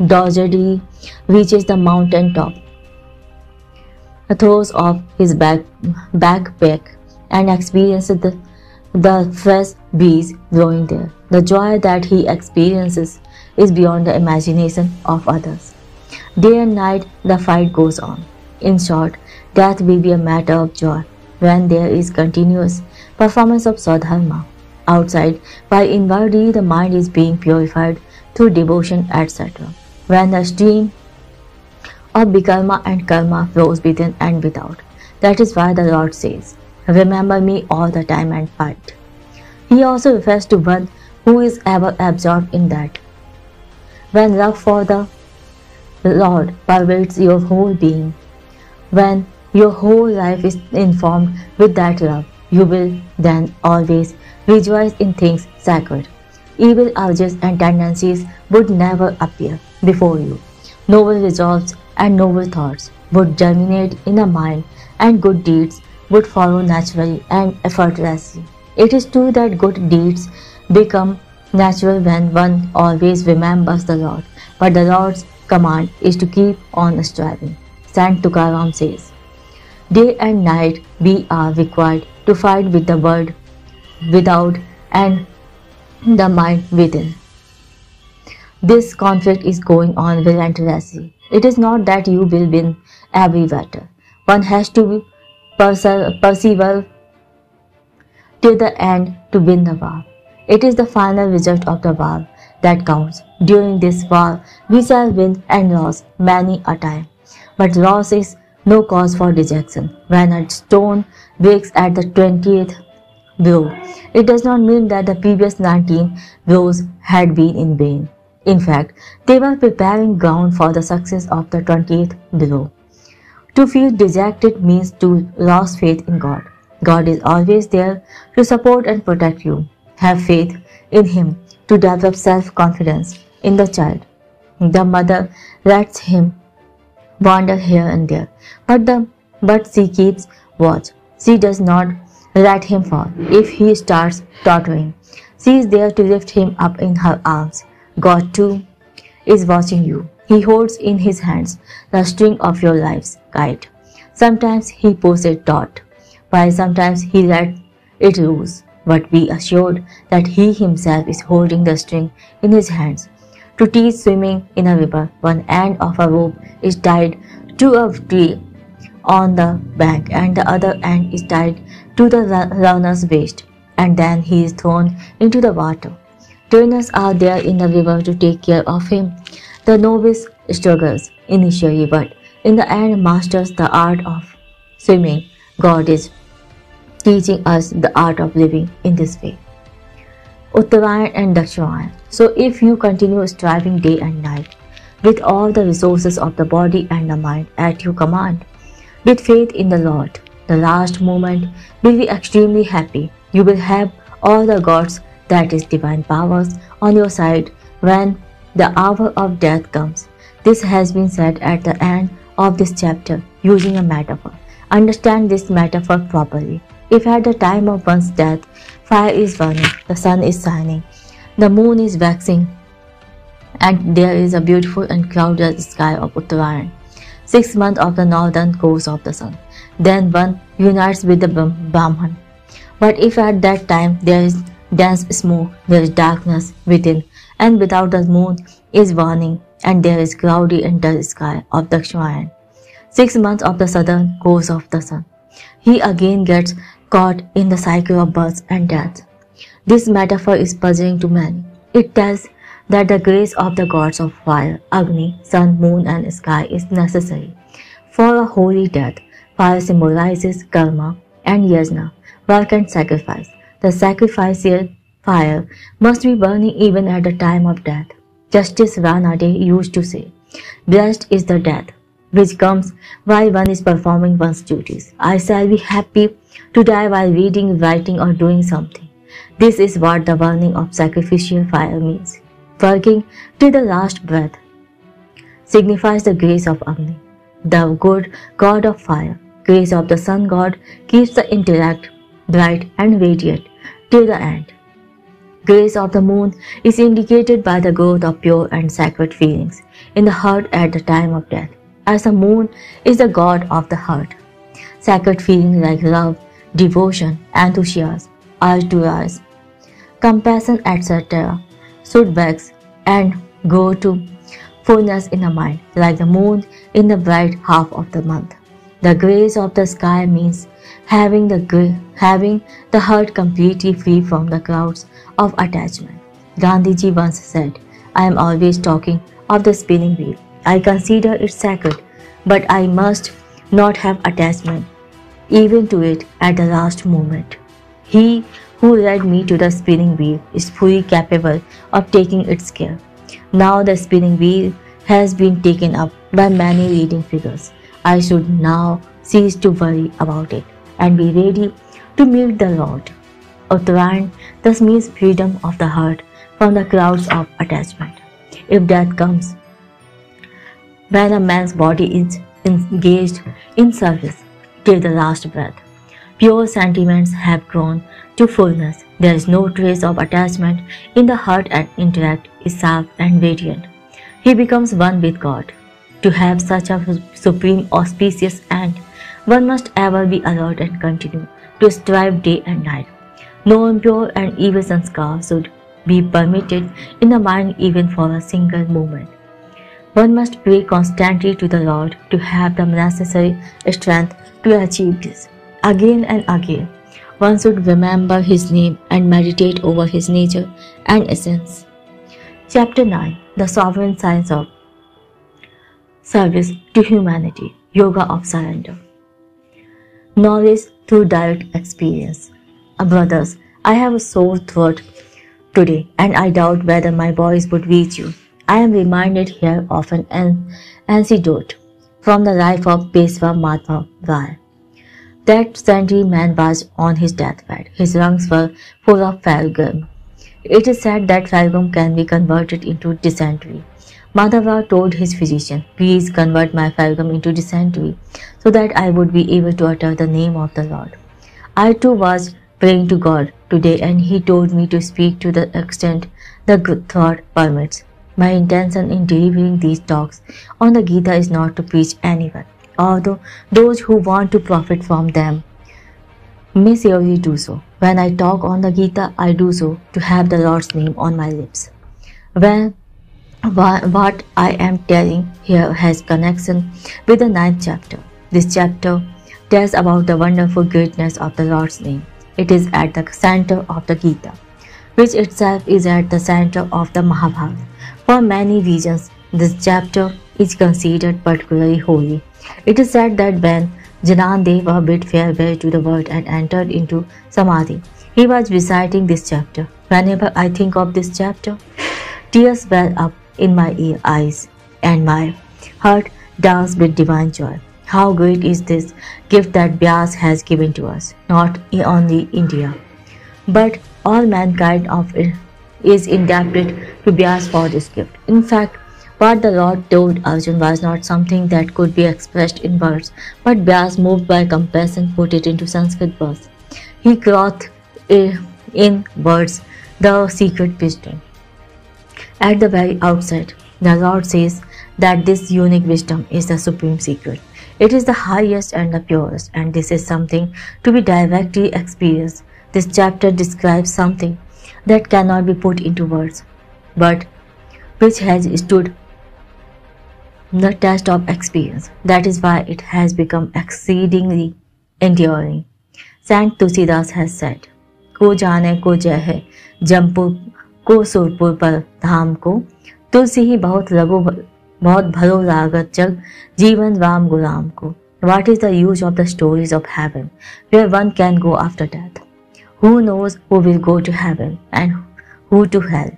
doggedly reaches the mountain top, throws off his backpack and experiences the fresh breeze blowing there. The joy that he experiences is beyond the imagination of others. Day and night the fight goes on. In short, death will be a matter of joy when there is continuous performance of sadharma outside, while inwardly the mind is being purified through devotion, etc. When the stream of Bikarma and Karma flows within and without. That is why the Lord says, "Remember me all the time and fight." He also refers to one who is ever absorbed in that. When love for the Lord pervades your whole being, when your whole life is informed with that love, you will then always rejoice in things sacred. Evil urges and tendencies would never appear before you. Noble resolves and noble thoughts would germinate in a mind, and good deeds would follow naturally and effortlessly. It is true that good deeds become natural when one always remembers the Lord, but the Lord's command is to keep on striving. Saint Tukaram says, "Day and night we are required to fight with the world without and the mind within. This conflict is going on relentlessly. It is not that you will win every battle. One has to persevere till the end to win the war. It is the final result of the war that counts. During this war, we shall win and lose many a time. But loss is no cause for dejection. When a stone breaks at the 20th blow, it does not mean that the previous 19 blows had been in vain. In fact, they were preparing ground for the success of the 20th blow. To feel dejected means to lose faith in God. God is always there to support and protect you. Have faith in Him to develop self-confidence in the child. The mother lets him wander here and there, but she keeps watch. She does not let him fall. If he starts tottering, she is there to lift him up in her arms. God too is watching you. He holds in His hands the string of your life's kite. Sometimes He pulls it taut, while sometimes He lets it loose. But be assured that He Himself is holding the string in His hands. To teach swimming in a river, one end of a rope is tied to a tree on the bank and the other end is tied to the runner's waist, and then he is thrown into the water. Trainers are there in the river to take care of him. The novice struggles initially, but in the end masters the art of swimming. God is teaching us the art of living in this way. Uttarayan and Dakshinayan. So if you continue striving day and night, with all the resources of the body and the mind at your command, with faith in the Lord, the last moment will be extremely happy. You will have all the gods, that is divine powers, on your side when the hour of death comes. This has been said at the end of this chapter using a metaphor. Understand this metaphor properly. If at the time of one's death, fire is burning, the sun is shining, the moon is waxing, and there is a beautiful and cloudless sky of Uttarayan, 6 months of the northern course of the sun, then one unites with the Brahman. But if at that time there is dense smoke, there is darkness within, and without the moon is burning, and there is cloudy and dull sky of Dakshinayan, 6 months of the southern course of the sun, he again gets caught in the cycle of birth and death. This metaphor is puzzling to many. It tells that the grace of the gods of fire, Agni, sun, moon and sky is necessary for a holy death. Fire symbolizes karma and yajna, work and sacrifice. The sacrificial fire must be burning even at the time of death. Justice Ranade used to say, "Blessed is the death which comes while one is performing one's duties. I shall be happy to die while reading, writing or doing something." This is what the burning of sacrificial fire means. Working till the last breath signifies the grace of Agni, the good god of fire. Grace of the sun god keeps the intellect bright and radiant till the end. Grace of the moon is indicated by the growth of pure and sacred feelings in the heart at the time of death, as the moon is the god of the heart. Sacred feelings like love, devotion, enthusiasm, altruism, compassion, etc. should wax and grow to fullness in the mind, like the moon in the bright half of the month. The grace of the sky means having the heart completely free from the clouds of attachment. Gandhiji once said, "I am always talking of the spinning wheel. I consider it sacred, but I must not have attachment even to it at the last moment. He who led me to the spinning wheel is fully capable of taking its care. Now the spinning wheel has been taken up by many leading figures. I should now cease to worry about it and be ready to meet the Lord. Uttarayan thus means freedom of the heart from the clouds of attachment. If death comes when a man's body is engaged in service till the last breath, pure sentiments have grown to fullness. There is no trace of attachment in the heart and intellect is sharp and radiant. He becomes one with God. To have such a supreme auspicious end, one must ever be alert and continue to strive day and night. No impure and evil sanskar should be permitted in the mind even for a single moment. One must pray constantly to the Lord to have the necessary strength to achieve this. Again and again, one should remember His name and meditate over His nature and essence. Chapter 9. The Sovereign Science of Service to Humanity. Yoga of Surrender. Knowledge through direct experience. Brothers, I have a sore throat today and I doubt whether my voice would reach you. I am reminded here of an anecdote from the life of Peshwa Madhav Rai. That saintly man was on his deathbed. His lungs were full of phlegm. It is said that phlegm can be converted into dysentery. Madhav Rai told his physician, "Please convert my phlegm into dysentery so that I would be able to utter the name of the Lord." I too was praying to God today and He told me to speak to the extent the good thought permits. My intention in delivering these talks on the Gita is not to preach anyone, although those who want to profit from them may surely do so. When I talk on the Gita, I do so to have the Lord's name on my lips. What I am telling here has connection with the 9th chapter. This chapter tells about the wonderful greatness of the Lord's name. It is at the center of the Gita, which itself is at the center of the Mahabharata. For many reasons, this chapter is considered particularly holy. It is said that when Janandeva bid farewell to the world and entered into Samadhi, he was reciting this chapter. Whenever I think of this chapter, tears well up in my eyes and my heart dances with divine joy. How great is this gift that Vyas has given to us, not only India, but all mankind of it is indebted to Vyas for this gift. In fact, what the Lord told Arjun was not something that could be expressed in words, but Vyas, moved by compassion, put it into Sanskrit verse. He clothed in words the secret wisdom. At the very outset, the Lord says that this unique wisdom is the supreme secret. It is the highest and the purest, and this is something to be directly experienced. This chapter describes something that cannot be put into words, but which has stood the test of experience. That is why it has become exceedingly enduring. Saint Tulsidas has said, "Ko jaane ko jai hai, Jampur ko Surpur par dham ko, tulsi hi bahut bhalo lagat jag, Jeevan Ram Gulam ko." What is the use of the stories of heaven, where one can go after death? Who knows who will go to heaven and who to hell?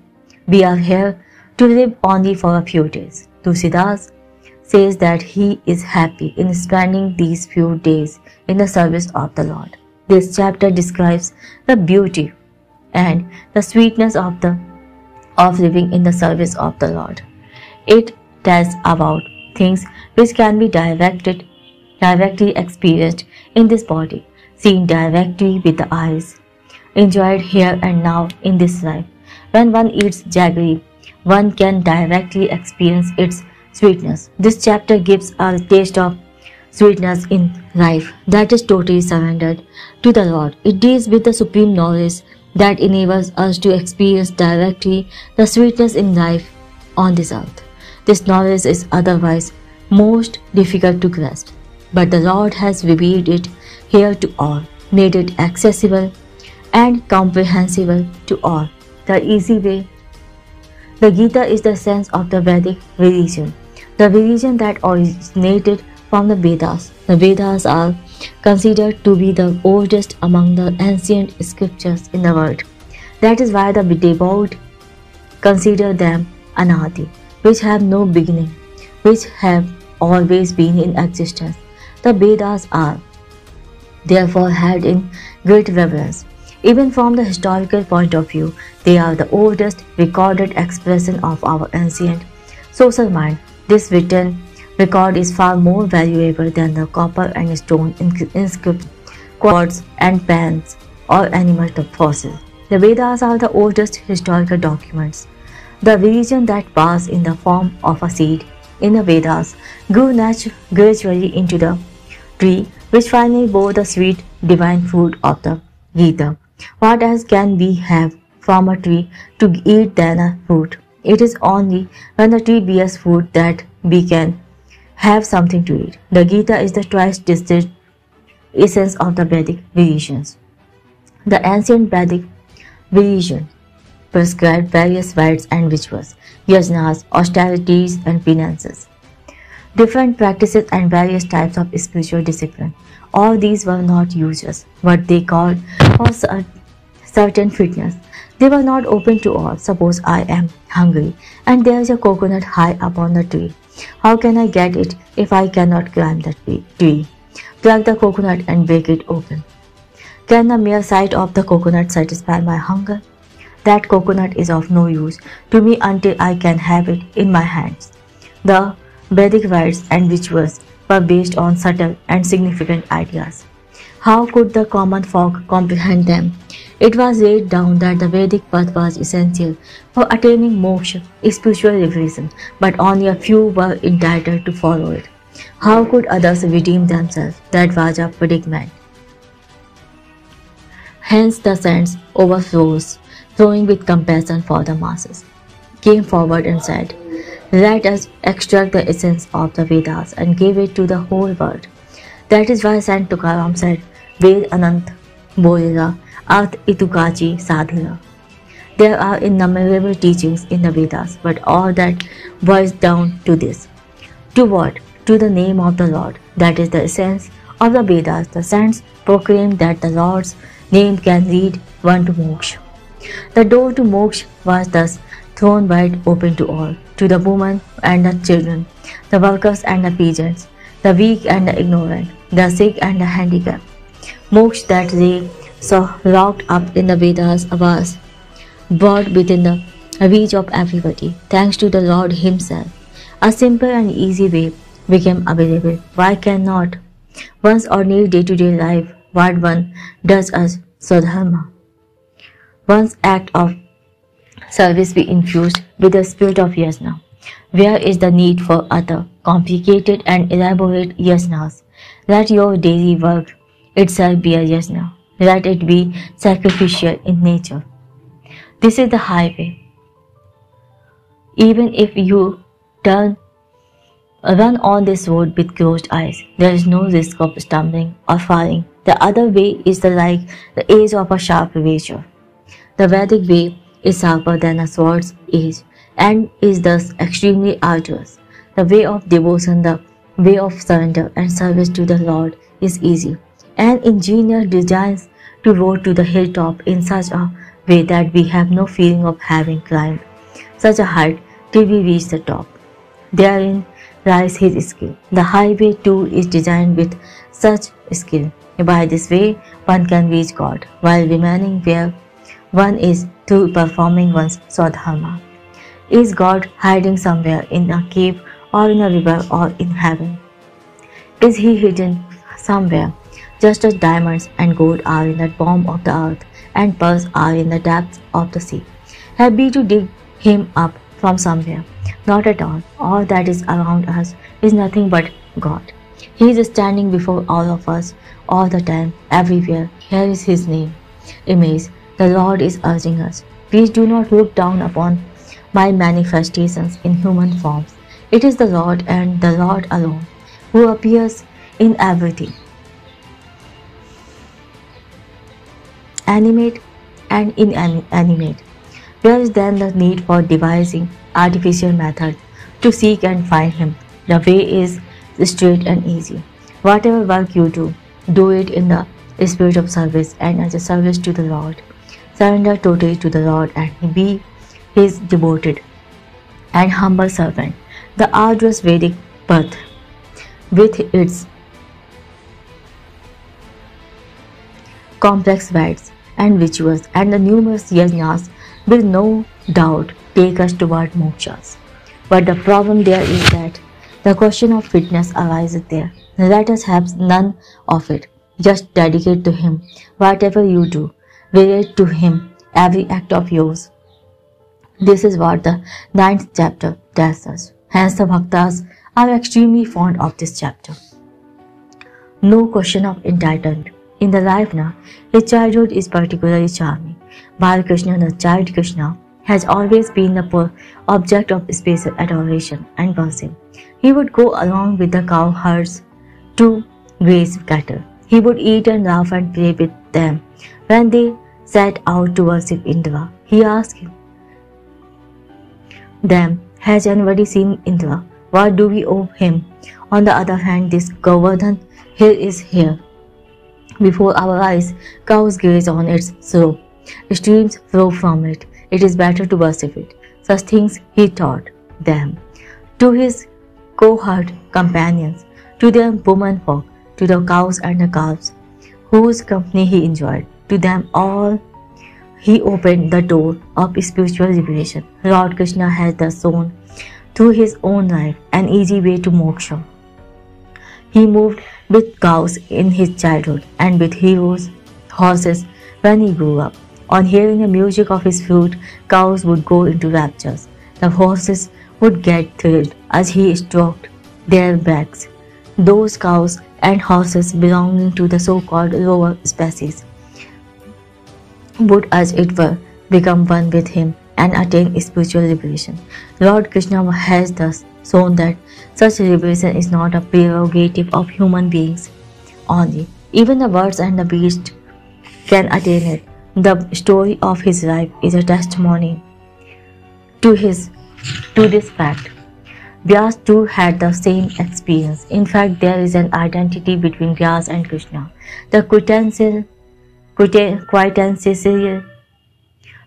We are here to live only for a few days. Tulsidas says that he is happy in spending these few days in the service of the Lord. This chapter describes the beauty and the sweetness of living in the service of the Lord. It tells about things which can be directly experienced in this body, seen directly with the eyes, enjoyed here and now in this life. When one eats jaggery, one can directly experience its sweetness. This chapter gives a taste of sweetness in life that is totally surrendered to the Lord. It deals with the supreme knowledge that enables us to experience directly the sweetness in life on this earth. This knowledge is otherwise most difficult to grasp, but the Lord has revealed it here to all, made it accessible and comprehensible to all. The easy way. The Gita is the sense of the Vedic religion, the religion that originated from the Vedas. The Vedas are considered to be the oldest among the ancient scriptures in the world. That is why the devout consider them anadi, which have no beginning, which have always been in existence. The Vedas are therefore held in great reverence. Even from the historical point of view, they are the oldest recorded expression of our ancient social mind. This written record is far more valuable than the copper and stone inscriptions, quotes and pens, or animal fossils. The Vedas are the oldest historical documents. The religion that passed in the form of a seed in the Vedas grew gradually into the tree, which finally bore the sweet divine fruit of the Gita. What else can we have from a tree to eat than a fruit? It is only when the tree bears fruit that we can have something to eat. The Gita is the twice distilled essence of the Vedic religions. The ancient Vedic religion prescribed various rites and rituals, yajnas, austerities and penances, different practices and various types of spiritual discipline. All these were not useless, but they called for certain fitness. They were not open to all. Suppose I am hungry and there is a coconut high up on the tree. How can I get it if I cannot climb the tree? Pluck the coconut and break it open. Can the mere sight of the coconut satisfy my hunger? That coconut is of no use to me until I can have it in my hands. The Vedic rites and rituals were based on subtle and significant ideas. How could the common folk comprehend them? It was laid down that the Vedic path was essential for attaining moksha, spiritual liberation, but only a few were entitled to follow it. How could others redeem themselves? That was a predicament. Hence the saints overflows, flowing with compassion for the masses, came forward and said, "Let us extract the essence of the Vedas and give it to the whole world." That is why Saint Tukaram said, "Ved Anant Bolera, Arth Itukachi Sadhira." There are innumerable teachings in the Vedas, but all that boils down to this. To what? To the name of the Lord. That is the essence of the Vedas. The saints proclaimed that the Lord's name can lead one to moksha. The door to moksha was thus thrown wide open to all, to the women and the children, the workers and the peasants, the weak and the ignorant, the sick and the handicapped. Moksha that they saw locked up in the Vedas was brought within the reach of everybody, thanks to the Lord Himself. A simple and easy way became available. Why cannot one's ordinary day-to-day life, what one does as Swadharma, one's act of service be infused with the spirit of yajna? Where is the need for other complicated and elaborate yajnas? Let your daily work itself be a yajna. Let it be sacrificial in nature. This is the highway. Even if you run on this road with closed eyes, there is no risk of stumbling or falling. The other way is like the edge of a sharp razor. The Vedic way is sharper than a sword's edge and is thus extremely arduous. The way of devotion, the way of surrender and service to the Lord is easy. An engineer designs to road to the hilltop in such a way that we have no feeling of having climbed such a height till we reach the top. Therein lies his skill. The highway too is designed with such skill. By this way, one can reach God while remaining where one is through performing one's Swadharma. Is God hiding somewhere in a cave or in a river or in heaven? Is He hidden somewhere, just as diamonds and gold are in the bottom of the earth and pearls are in the depths of the sea? Have we to dig Him up from somewhere? Not at all. All that is around us is nothing but God. He is standing before all of us all the time, everywhere. Here is His name. Image. The Lord is urging us. Please do not look down upon my manifestations in human forms. It is the Lord and the Lord alone who appears in everything, animate and inanimate. Where is then the need for devising artificial methods to seek and find Him? The way is straight and easy. Whatever work you do, do it in the spirit of service and as a service to the Lord. Surrender totally to the Lord and be His devoted and humble servant. The arduous Vedic path, with its complex rites and rituals and the numerous yajnas, will no doubt take us toward mokshas. But the problem there is that the question of fitness arises there. Let us have none of it. Just dedicate to Him whatever you do. Relate to Him every act of yours. This is what the 9th chapter tells us. Hence the Bhaktas are extremely fond of this chapter. No question of entitlement. In the life now, his childhood is particularly charming. Balakrishna, the child Krishna, has always been the object of special adoration and worship. He would go along with the cow herds to graze cattle. He would eat and laugh and play with them. When they set out to worship Indra, he asked them, "Has anybody seen Indra? What do we owe him?" On the other hand, this Govardhan hill is here. Before our eyes, cows graze on its slope. Streams flow from it. It is better to worship it. Such things he taught them. To his cohort companions, to their womenfolk, to the cows and the calves, whose company he enjoyed, to them all he opened the door of spiritual liberation. Lord Krishna has thus shown, through his own life, an easy way to moksha. He moved with cows in his childhood and with horses when he grew up. On hearing the music of his flute, cows would go into raptures. The horses would get thrilled as he stroked their backs. Those cows and horses belonging to the so-called lower species would, as it were, become one with him and attain spiritual liberation. Lord Krishna has thus shown that such liberation is not a prerogative of human beings only. Even the birds and the beasts can attain it. The story of his life is a testimony to this fact. Vyas too had the same experience. In fact, there is an identity between Vyas and Krishna. The quintessential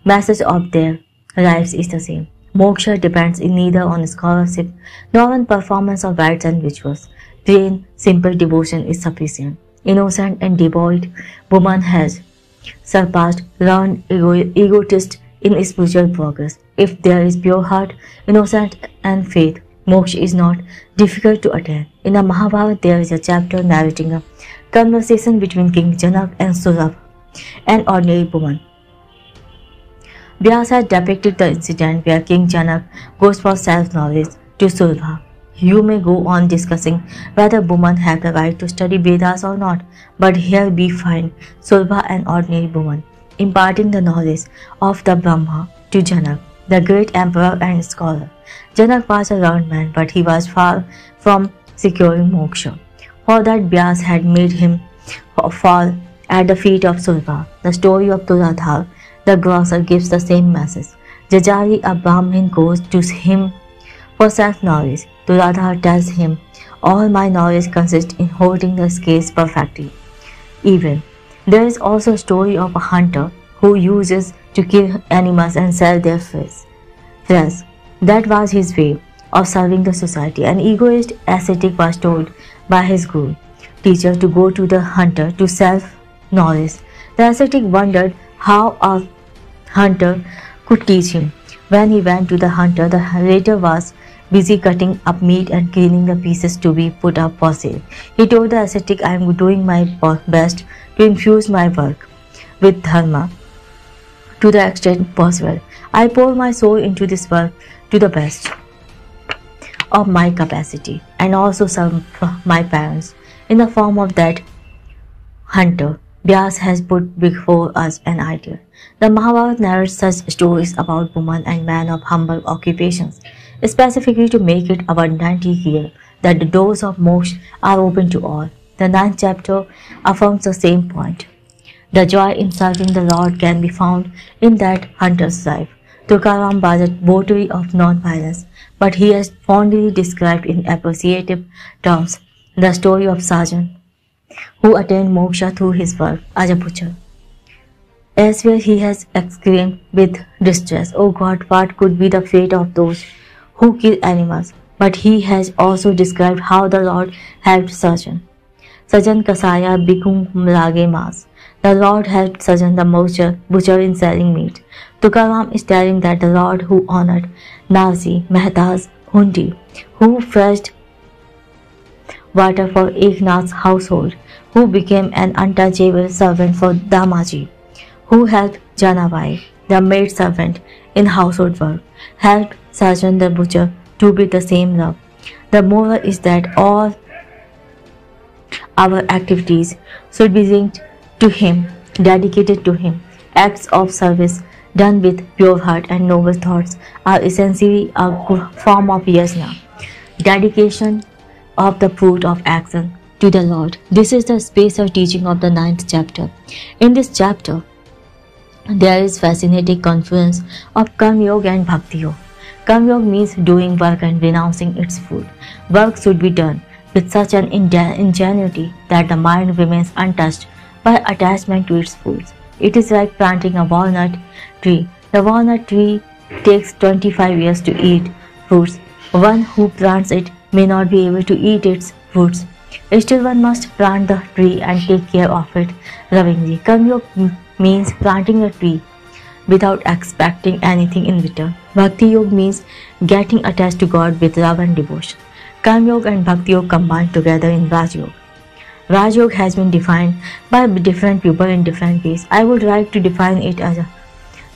message of their lives is the same. Moksha depends neither on scholarship nor on performance of rites and rituals. Plain, simple devotion is sufficient. Innocent and devoid woman has surpassed learned egotists in spiritual progress. If there is pure heart, innocence and faith, moksha is not difficult to attain. In the Mahabharata, there is a chapter narrating a conversation between King Janak and Sulabha, an ordinary woman. Vyasa depicted the incident where King Janak goes for self-knowledge to Sulabha. You may go on discussing whether women have the right to study Vedas or not, but here we find Sulabha, an ordinary woman, imparting the knowledge of the Brahma to Janak, the great emperor and scholar. Janak was a learned man, but he was far from securing moksha. For that, Vyas had made him fall at the feet of Sulabha. The story of Tuladhar, the grocer, gives the same message. Jajari, a Brahmin, goes to him for self-knowledge. Tuladhar tells him, "All my knowledge consists in holding the scales perfectly." Even there is also a story of a hunter who uses to kill animals and sell their flesh. That was his way of serving the society. An egoist ascetic was told by his guru teacher to go to the hunter to self-knowledge. The ascetic wondered how a hunter could teach him. When he went to the hunter, the latter was busy cutting up meat and cleaning the pieces to be put up for sale. He told the ascetic, "I am doing my best to infuse my work with dharma to the extent possible. I pour my soul into this work to the best of my capacity and also serve my parents." In the form of that hunter, Vyas has put before us an ideal. The Mahabharata narrates such stories about women and men of humble occupations, specifically to make it abundantly clear that the doors of moksha are open to all. The 9th chapter affirms the same point. The joy in serving the Lord can be found in that hunter's life. Tukaram was a devotee of non-violence, but he has fondly described in appreciative terms the story of Sajan, who attained moksha through his work as a butcher. Elsewhere he has exclaimed with distress, "O God, what could be the fate of those who kill animals?" But he has also described how the Lord helped Sajan. Sajan Kasaya Bikum Lage Mas. The Lord helped Sajan the butcher in selling meat. Tukaram is telling that the Lord who honored Navji Mehta's Hundi, who fetched water for Eknath's household, who became an untouchable servant for Damaji, who helped Janabai, the maid servant, in household work, helped Sajan the butcher to be the same love. The moral is that all our activities should be linked to Him, dedicated to Him. Acts of service done with pure heart and noble thoughts are essentially a form of yajna, dedication of the fruit of action to the Lord. This is the special teaching of the 9th chapter. In this chapter, there is fascinating confluence of Karma Yoga and Bhakti Yoga. Karma Yoga means doing work and renouncing its fruit. Work should be done with such an ingenuity that the mind remains untouched by attachment to its fruits. It is like planting a walnut tree. The walnut tree takes 25 years to eat fruits. One who plants it may not be able to eat its fruits. Still, one must plant the tree and take care of it lovingly. Karma Yoga means planting a tree without expecting anything in return. Bhakti Yoga means getting attached to God with love and devotion. Karma Yoga and Bhakti Yoga combined together in Raj Yoga. Raj Yoga has been defined by different people in different ways. I would like to define it as a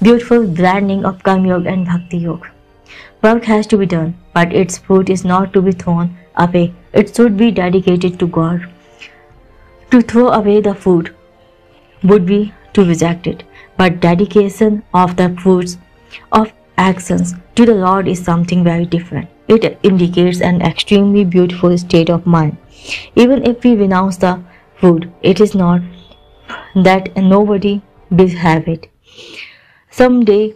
beautiful blending of Karma Yoga and Bhakti Yoga. Work has to be done, but its fruit is not to be thrown away. It should be dedicated to God. To throw away the fruit would be to reject it, but dedication of the fruits of actions to the Lord is something very different. It indicates an extremely beautiful state of mind. Even if we renounce the fruit, it is not that nobody will have it. Someday,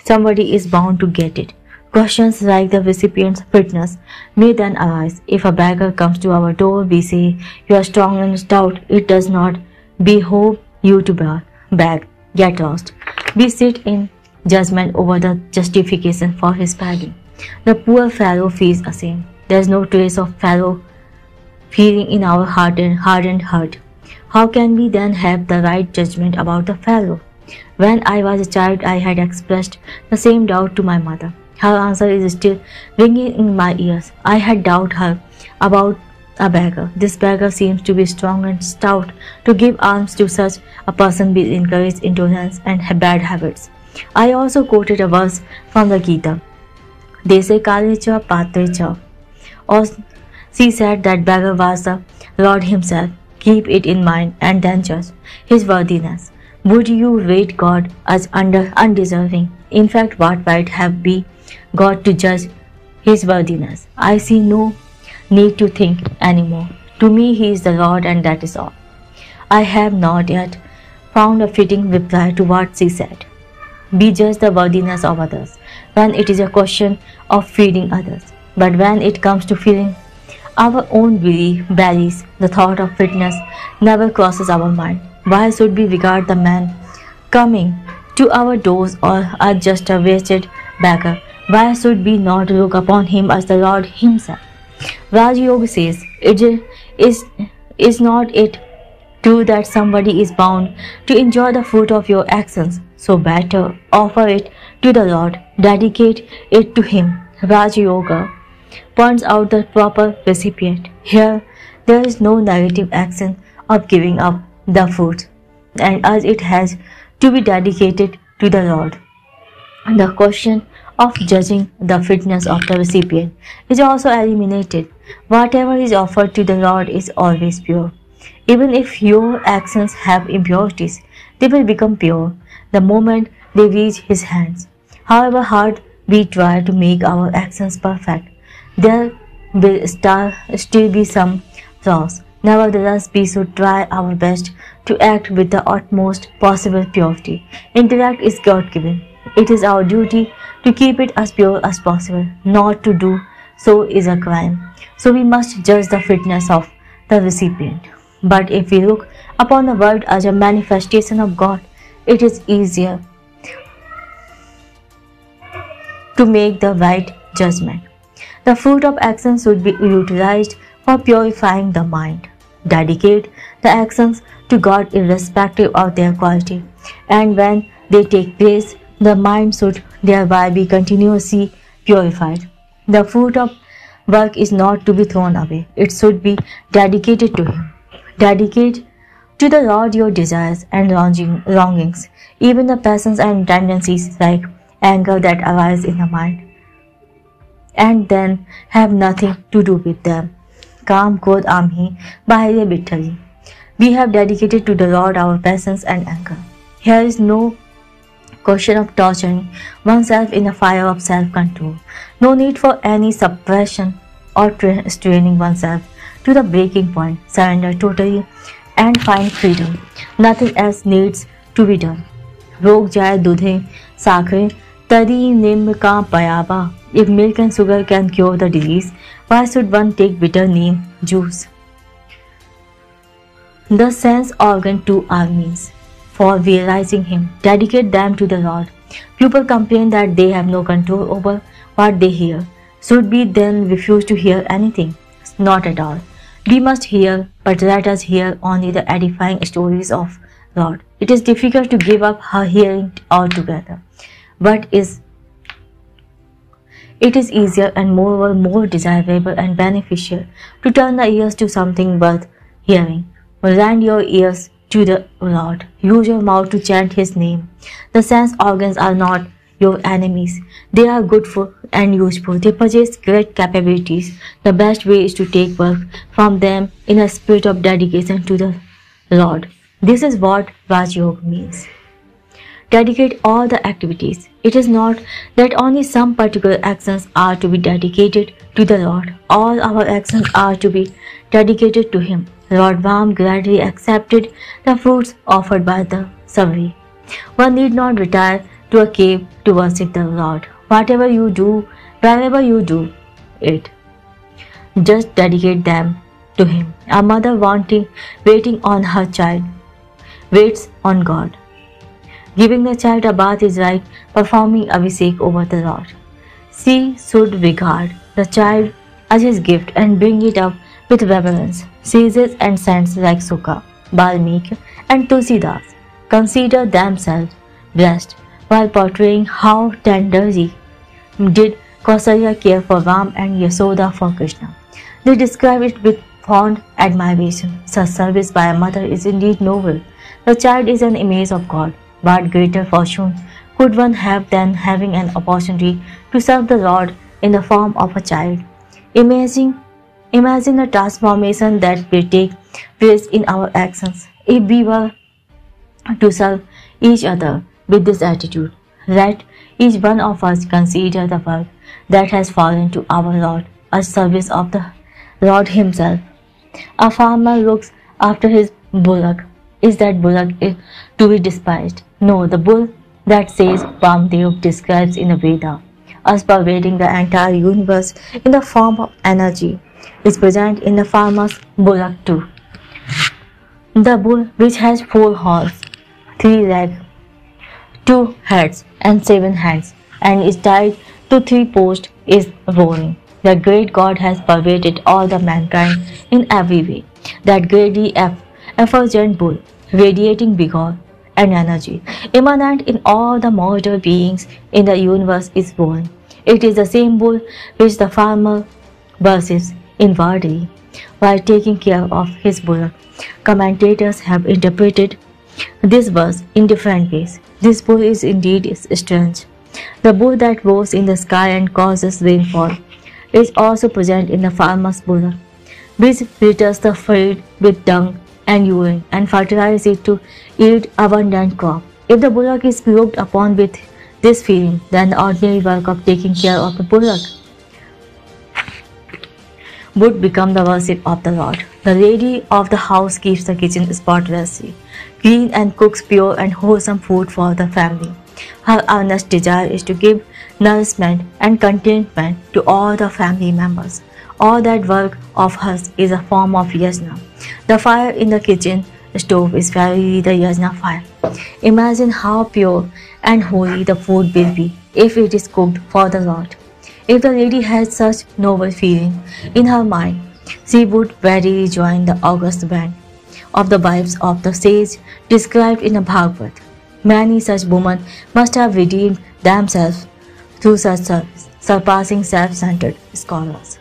somebody is bound to get it. Questions like the recipient's fitness may then arise. If a beggar comes to our door, we say, "You are strong and stout. It does not behove you to beg. Get lost." We sit in judgment over the justification for his begging. The poor fellow feels ashamed. There is no trace of fellow feeling in our hardened heart. How can we then have the right judgment about the fellow? When I was a child, I had expressed the same doubt to my mother. Her answer is still ringing in my ears. I had doubted her about a beggar. This beggar seems to be strong and stout. To give alms to such a person will encourage intolerance and bad habits. I also quoted a verse from the Gita. Dese kale cha patre cha. Or she said that beggar was the Lord Himself. Keep it in mind and then judge His worthiness. Would you rate God as undeserving? In fact, what right have we got to judge His worthiness? I see no need to think anymore. To me, He is the Lord, and that is all. I have not yet found a fitting reply to what she said. We judge the worthiness of others when it is a question of feeding others. But when it comes to filling our own bellies, the thought of fitness never crosses our mind. Why should we regard the man coming to our doors or as just a wretched beggar? Why should we not look upon him as the Lord Himself? Raj Yoga says, is not it true that somebody is bound to enjoy the fruit of your actions? So better offer it to the Lord, dedicate it to Him. Raj Yoga points out the proper recipient. Here, there is no negative action of giving up the fruit, and as it has to be dedicated to the Lord. The question of judging the fitness of the recipient is also eliminated. Whatever is offered to the Lord is always pure. Even if your actions have impurities, they will become pure the moment they reach His hands. However hard we try to make our actions perfect, there will still be some flaws. Nevertheless, we should try our best to act with the utmost possible purity. Intellect is God-given. It is our duty to keep it as pure as possible. Not to do so is a crime. So we must judge the fitness of the recipient. But if we look upon the world as a manifestation of God, it is easier to make the right judgment. The fruit of actions should be utilized for purifying the mind. Dedicate the actions to God irrespective of their quality, and when they take place, the mind should thereby be continuously purified. The fruit of work is not to be thrown away, it should be dedicated to Him. Dedicate to the Lord your desires and longings, even the passions and tendencies like anger that arise in the mind, and then have nothing to do with them. Kam Krodh Amhi Bahire Bittali. We have dedicated to the Lord our passions and anger. Here is no question of torturing oneself in a fire of self-control. No need for any suppression or straining oneself to the breaking point. Surrender totally and find freedom. Nothing else needs to be done. Rog jaye dudhe sakre tari nim ka payaba. If milk and sugar can cure the disease, why should one take bitter neem juice? The sense organ too are means for realizing Him. Dedicate them to the Lord. People complain that they have no control over what they hear. Should we then refuse to hear anything? Not at all. We must hear, but let us hear only the edifying stories of Lord. It is difficult to give up her hearing altogether, but it is easier and moreover more desirable and beneficial to turn the ears to something worth hearing. Lend your ears to the Lord. Use your mouth to chant His name. The sense organs are not your enemies. They are good for and useful. They possess great capabilities. The best way is to take work from them in a spirit of dedication to the Lord. This is what Raj Yoga means. Dedicate all the activities. It is not that only some particular actions are to be dedicated to the Lord. All our actions are to be dedicated to Him. Lord Ram gladly accepted the fruits offered by the Samadhi. One need not retire to a cave to worship the Lord. Whatever you do, wherever you do it, just dedicate them to Him. A mother waiting on her child waits on God. Giving the child a bath is like performing abhishek over the Lord. She should regard the child as his gift and bring it up with reverence. Sages and saints like Sukha, Balmiki and Tulsidas consider themselves blessed while portraying how tenderly did Kausalya care for Ram and Yasoda for Krishna. They describe it with fond admiration. Such service by a mother is indeed noble. The child is an image of God. What greater fortune could one have than having an opportunity to serve the Lord in the form of a child? Imagine the transformation that will take place in our actions if we were to serve each other with this attitude. Let each one of us consider the work that has fallen to our Lord as service of the Lord Himself. A farmer looks after his bullock. Is that bullock to be despised? No, the bull that says Vamdev describes in the Veda as pervading the entire universe in the form of energy is present in the farmer's bullock too. The bull, which has 4 horns, 3 legs, 2 heads and 7 hands, and is tied to 3 posts, is roaring. The great God has pervaded all the mankind in every way. That greatly effulgent bull, radiating vigor and energy, immanent in all the mortal beings in the universe, is born. It is the same bull which the farmer worships inwardly while taking care of his bullock. Commentators have interpreted this verse in different ways. This bull is indeed strange. The bull that roars in the sky and causes rainfall is also present in the farmer's bullock, which litters the field with dung and urine and fertilizes it to yield abundant crop. If the bullock is looked upon with this feeling, then the ordinary work of taking care of the bullock would become the worship of the Lord. The lady of the house keeps the kitchen spotlessly clean and cooks pure and wholesome food for the family. Her earnest desire is to give nourishment and contentment to all the family members. All that work of hers is a form of yajna. The fire in the kitchen stove is verily the yajna fire. Imagine how pure and holy the food will be if it is cooked for the Lord. If the lady had such noble feeling in her mind, she would readily join the august band of the wives of the sage described in the Bhagavad. Many such women must have redeemed themselves through such surpassing self-centered scholars.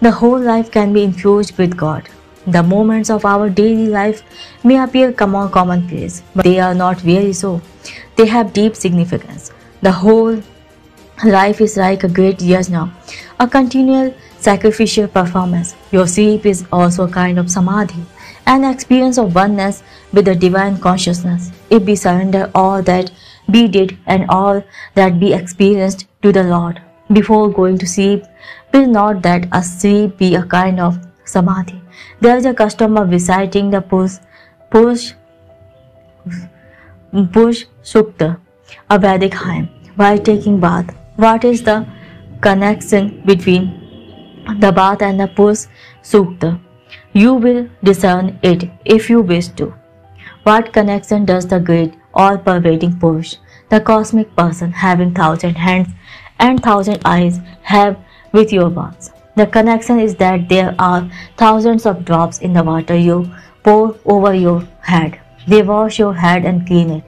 The whole life can be infused with God. The moments of our daily life may appear commonplace, but they are not really so. They have deep significance. The whole life is like a great yajna, a continual sacrificial performance. Your sleep is also a kind of samadhi, an experience of oneness with the divine consciousness. If we surrender all that we did and all that we experienced to the Lord before going to sleep, will not that a sleep be a kind of samadhi? There is a custom of reciting the Purush Sukta, a Vedic hymn, while taking bath. What is the connection between the bath and the Purush Sukta? You will discern it if you wish to. What connection does the great, all-pervading Purush, the cosmic person having 1,000 hands and 1,000 eyes, have with your baths? The connection is that there are thousands of drops in the water you pour over your head. They wash your head and clean it,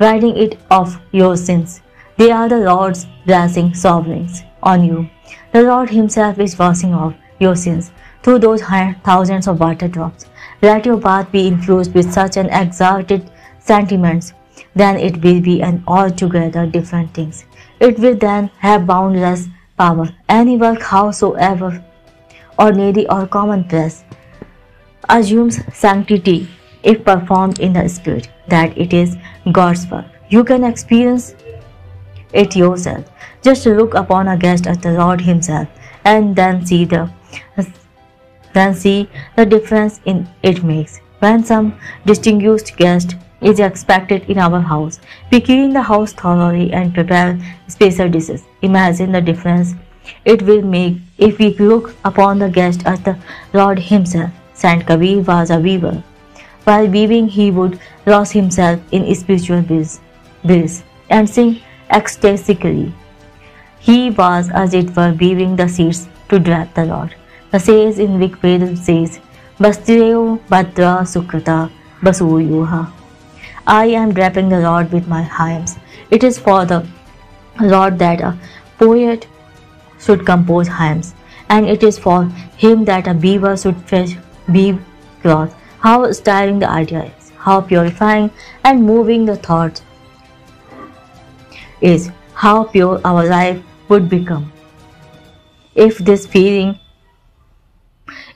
ridding it of your sins. They are the Lord's blessing sovereigns on you. The Lord Himself is washing off your sins through those thousands of water drops. Let your bath be infused with such an exalted sentiments, then it will be an altogether different thing. It will then have boundless power. Any work, howsoever ordinary or commonplace, assumes sanctity if performed in the spirit that it is God's work. You can experience it yourself. Just look upon a guest as the Lord Himself, and then see the difference it makes. When some distinguished guest is expected in our house, we clean the house thoroughly and prepare special dishes. Imagine the difference it will make if we look upon the guest as the Lord Himself. Saint Kabir was a weaver. While weaving, he would lose himself in spiritual bliss and sing ecstatically. He was, as it were, weaving the seeds to drap the Lord. The sage in Rigveda says, Bastreo Bhadra Sukrata Basuyuha. I am draping the Lord with my hymns. It is for the Lord that a poet should compose hymns, and it is for him that a weaver should weave cloth. How stirring the idea is, how purifying and moving the thought is, how pure our life would become if this feeling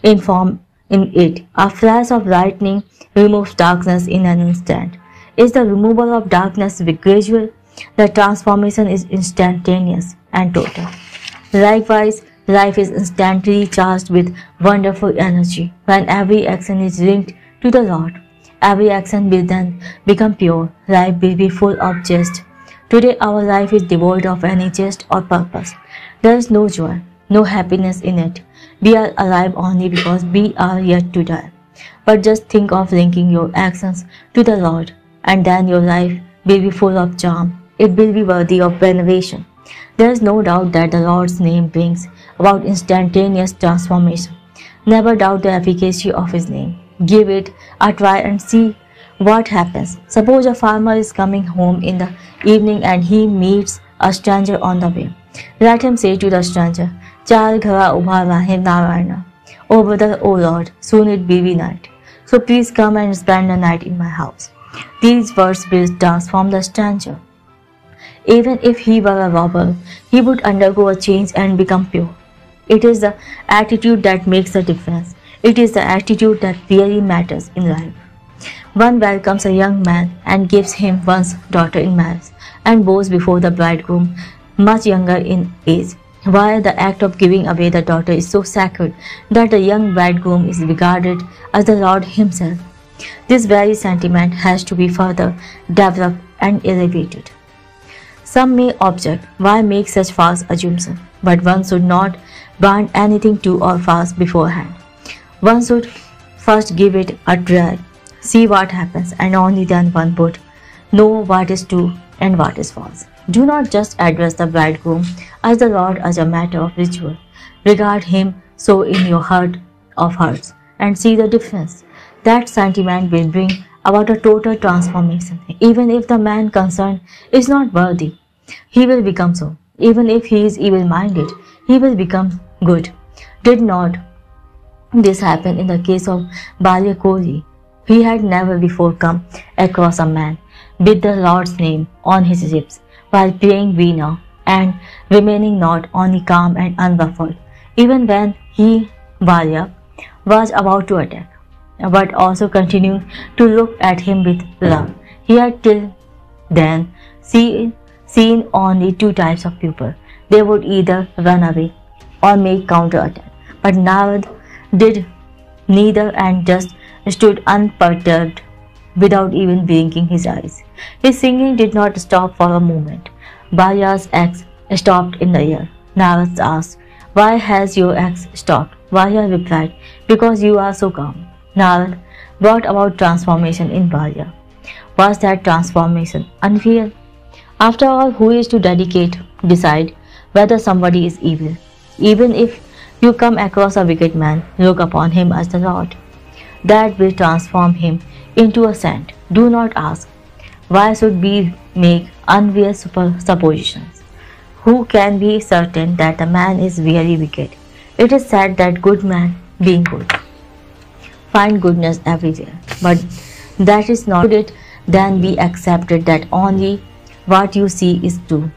informed in it. A flash of lightning removes darkness in an instant. Is the removal of darkness gradual? The transformation is instantaneous and total. Likewise, life is instantly charged with wonderful energy. When every action is linked to the Lord, every action will then become pure. Life will be full of jest. Today our life is devoid of any jest or purpose. There is no joy, no happiness in it. We are alive only because we are yet to die. But just think of linking your actions to the Lord, and then your life will be full of charm. It will be worthy of veneration. There is no doubt that the Lord's name brings about instantaneous transformation. Never doubt the efficacy of His name. Give it a try and see what happens. Suppose a farmer is coming home in the evening and he meets a stranger on the way. Let him say to the stranger, Char ghara ubha rahe Narayana. O brother, O Lord, soon it will be night. So please come and spend the night in my house. These words will transform the stranger. Even if he were a robber, he would undergo a change and become pure. It is the attitude that makes the difference. It is the attitude that really matters in life. One welcomes a young man and gives him one's daughter in marriage and bows before the bridegroom, much younger in age. While the act of giving away the daughter is so sacred that the young bridegroom is regarded as the Lord Himself, this very sentiment has to be further developed and elevated. Some may object, why make such false assumption? But one should not brand anything true or false beforehand. One should first give it a trial, see what happens, and only then one would know what is true and what is false. Do not just address the bridegroom as the Lord as a matter of ritual. Regard him so in your heart of hearts and see the difference. That sentiment will bring about a total transformation. Even if the man concerned is not worthy, he will become so. Even if he is evil-minded, he will become good. Did not this happen in the case of Balyakoli? He had never before come across a man with the Lord's name on his lips while playing Veena and remaining not only calm and unruffled, even when he, Balya, was about to attack, but also continued to look at him with love. He had till then seen only two types of people. They would either run away or make counter-attack, but Narad did neither and just stood unperturbed without even blinking his eyes. His singing did not stop for a moment. Balya's axe stopped in the air. Narad asked, "Why has your axe stopped?" Balya replied, "Because you are so calm." Narad brought about transformation in Balya. Was that transformation unreal? After all, who is to decide whether somebody is evil? Even if you come across a wicked man, look upon him as the Lord. That will transform him into a saint. Do not ask, why should we make unreal suppositions? Who can be certain that the man is really wicked? It is said that good men, being good, find goodness everywhere. But that is not. Should it then be accepted that only what you see is true?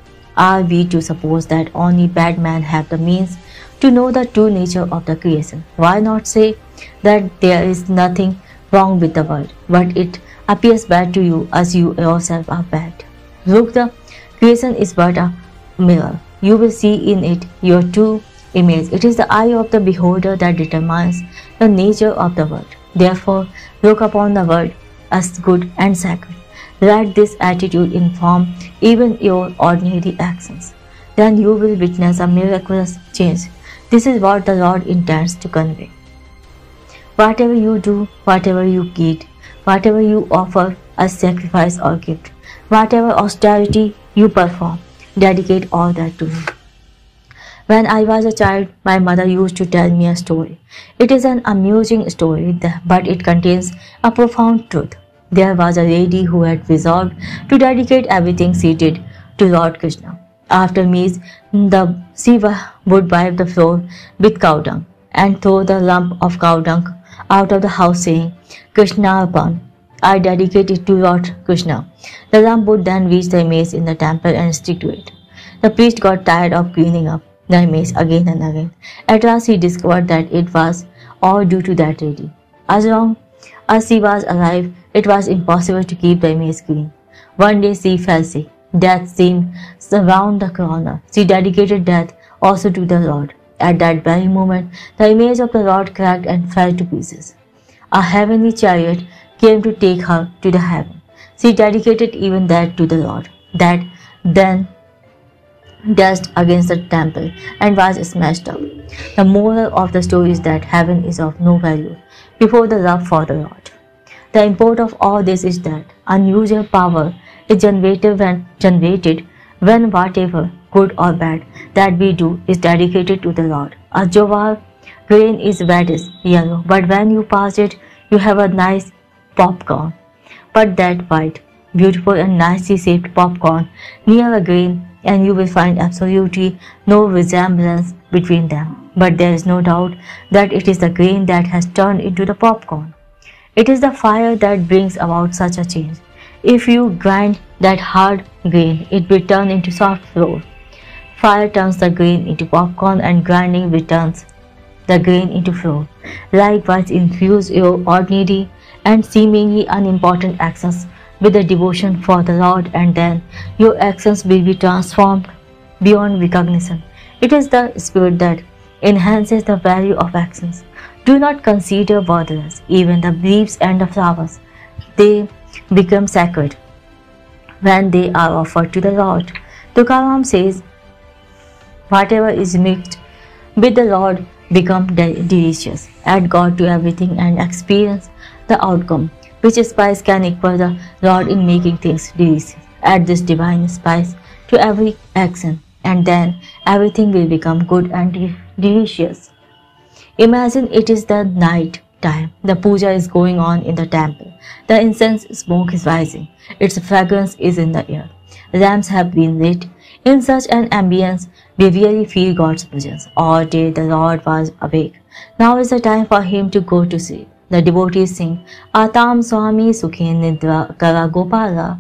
Are we to suppose that only bad men have the means to know the true nature of the creation? Why not say that there is nothing wrong with the world, but it appears bad to you as you yourself are bad? Look, the creation is but a mirror. You will see in it your true image. It is the eye of the beholder that determines the nature of the world. Therefore, look upon the world as good and sacred. Let this attitude inform even your ordinary actions. Then you will witness a miraculous change. This is what the Lord intends to convey. Whatever you do, whatever you eat, whatever you offer as sacrifice or gift, whatever austerity you perform, dedicate all that to me. When I was a child, my mother used to tell me a story. It is an amusing story, but it contains a profound truth. There was a lady who had resolved to dedicate everything she did to Lord Krishna. After meals, she would wipe the floor with cow dung and throw the lump of cow dung out of the house, saying, "Krishna Arpan, I dedicate it to Lord Krishna." The lump would then reach the image in the temple and stick to it. The priest got tired of cleaning up the image again and again. At last he discovered that it was all due to that lady. As long as she was alive, it was impossible to keep the image clean. One day she fell sick. Death seemed around the corner. She dedicated death also to the Lord. At that very moment, the image of the Lord cracked and fell to pieces. A heavenly chariot came to take her to the heaven. She dedicated even that to the Lord. That then dashed against the temple and was smashed up. The moral of the story is that heaven is of no value before the love for the Lord. The import of all this is that unusual power is generated when whatever, good or bad, that we do is dedicated to the Lord. A jowar grain is reddish yellow, but when you pass it, you have a nice popcorn. Put that white, beautiful and nicely shaped popcorn near a grain, and you will find absolutely no resemblance between them. But there is no doubt that it is the grain that has turned into the popcorn. It is the fire that brings about such a change. If you grind that hard grain, it will turn into soft flour. Fire turns the grain into popcorn, and grinding returns the grain into flour. Likewise, infuse your ordinary and seemingly unimportant actions with the devotion for the Lord, and then your actions will be transformed beyond recognition. It is the Spirit that enhances the value of actions. Do not consider worthless even the leaves and the flowers. They become sacred when they are offered to the Lord. Tukaram says, whatever is mixed with the Lord become delicious. Add God to everything and experience the outcome. Which spice can equal the Lord in making things delicious? Add this divine spice to every action, and then everything will become good and delicious. Imagine it is the night time. The puja is going on in the temple. The incense smoke is rising. Its fragrance is in the air. Lamps have been lit. In such an ambience, we really feel God's presence. All day the Lord was awake. Now is the time for him to go to sleep. The devotees sing, Atam Swami Sukhin Nidra Kara Gopala.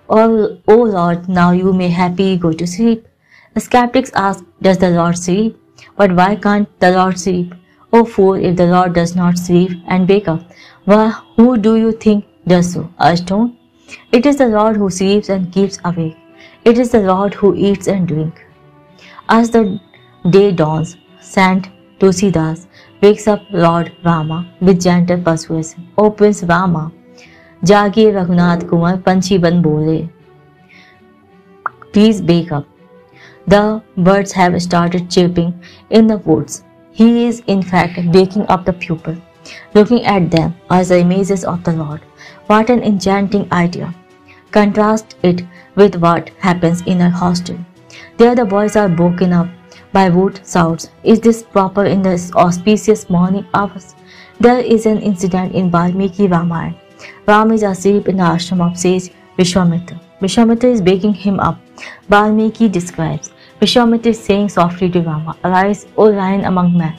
O Lord, now you may happily go to sleep. The skeptics ask, does the Lord sleep? But why can't the Lord sleep? O fool, if the Lord does not sleep and wake up, well, who do you think does so? A stone? It is the Lord who sleeps and keeps awake. It is the Lord who eats and drinks. As the day dawns, Saint Tulsidas wakes up Lord Rama with gentle persuasion. O Prince Rama, Jage Raghunath Kumar Panchi Ban Bole. Please wake up. The birds have started chirping in the woods. He is in fact waking up the pupil. Looking at them as the images of the Lord. What an enchanting idea. Contrast it with what happens in a hostel. There the boys are woken up by wood shouts. Is this proper in the auspicious morning hours? There is an incident in Valmiki Ramayana. Ram is asleep in the ashram of sage Vishwamitra. Vishwamitra is waking him up. Valmiki describes Vishwamitra is saying softly to Rama, Arise, O lion among men.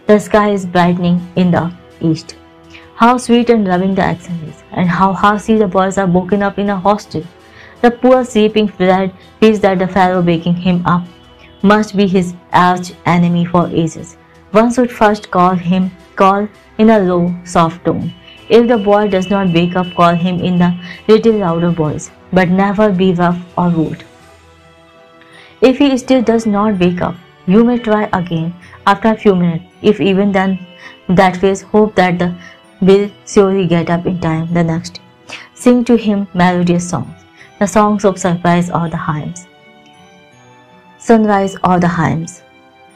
The sky is brightening in the east. How sweet and loving the action is, and how hearty the boys are woken up in a hostel. The poor sleeping lad feels that the fellow waking him up must be his arch enemy for ages. One should first call in a low, soft tone. If the boy does not wake up, call him in a little louder voice, but never be rough or rude. If he still does not wake up, you may try again after a few minutes. If even then that fails, hope that the will surely get up in time the next day. Sing to him melodious songs, the songs of sunrise or the hymns.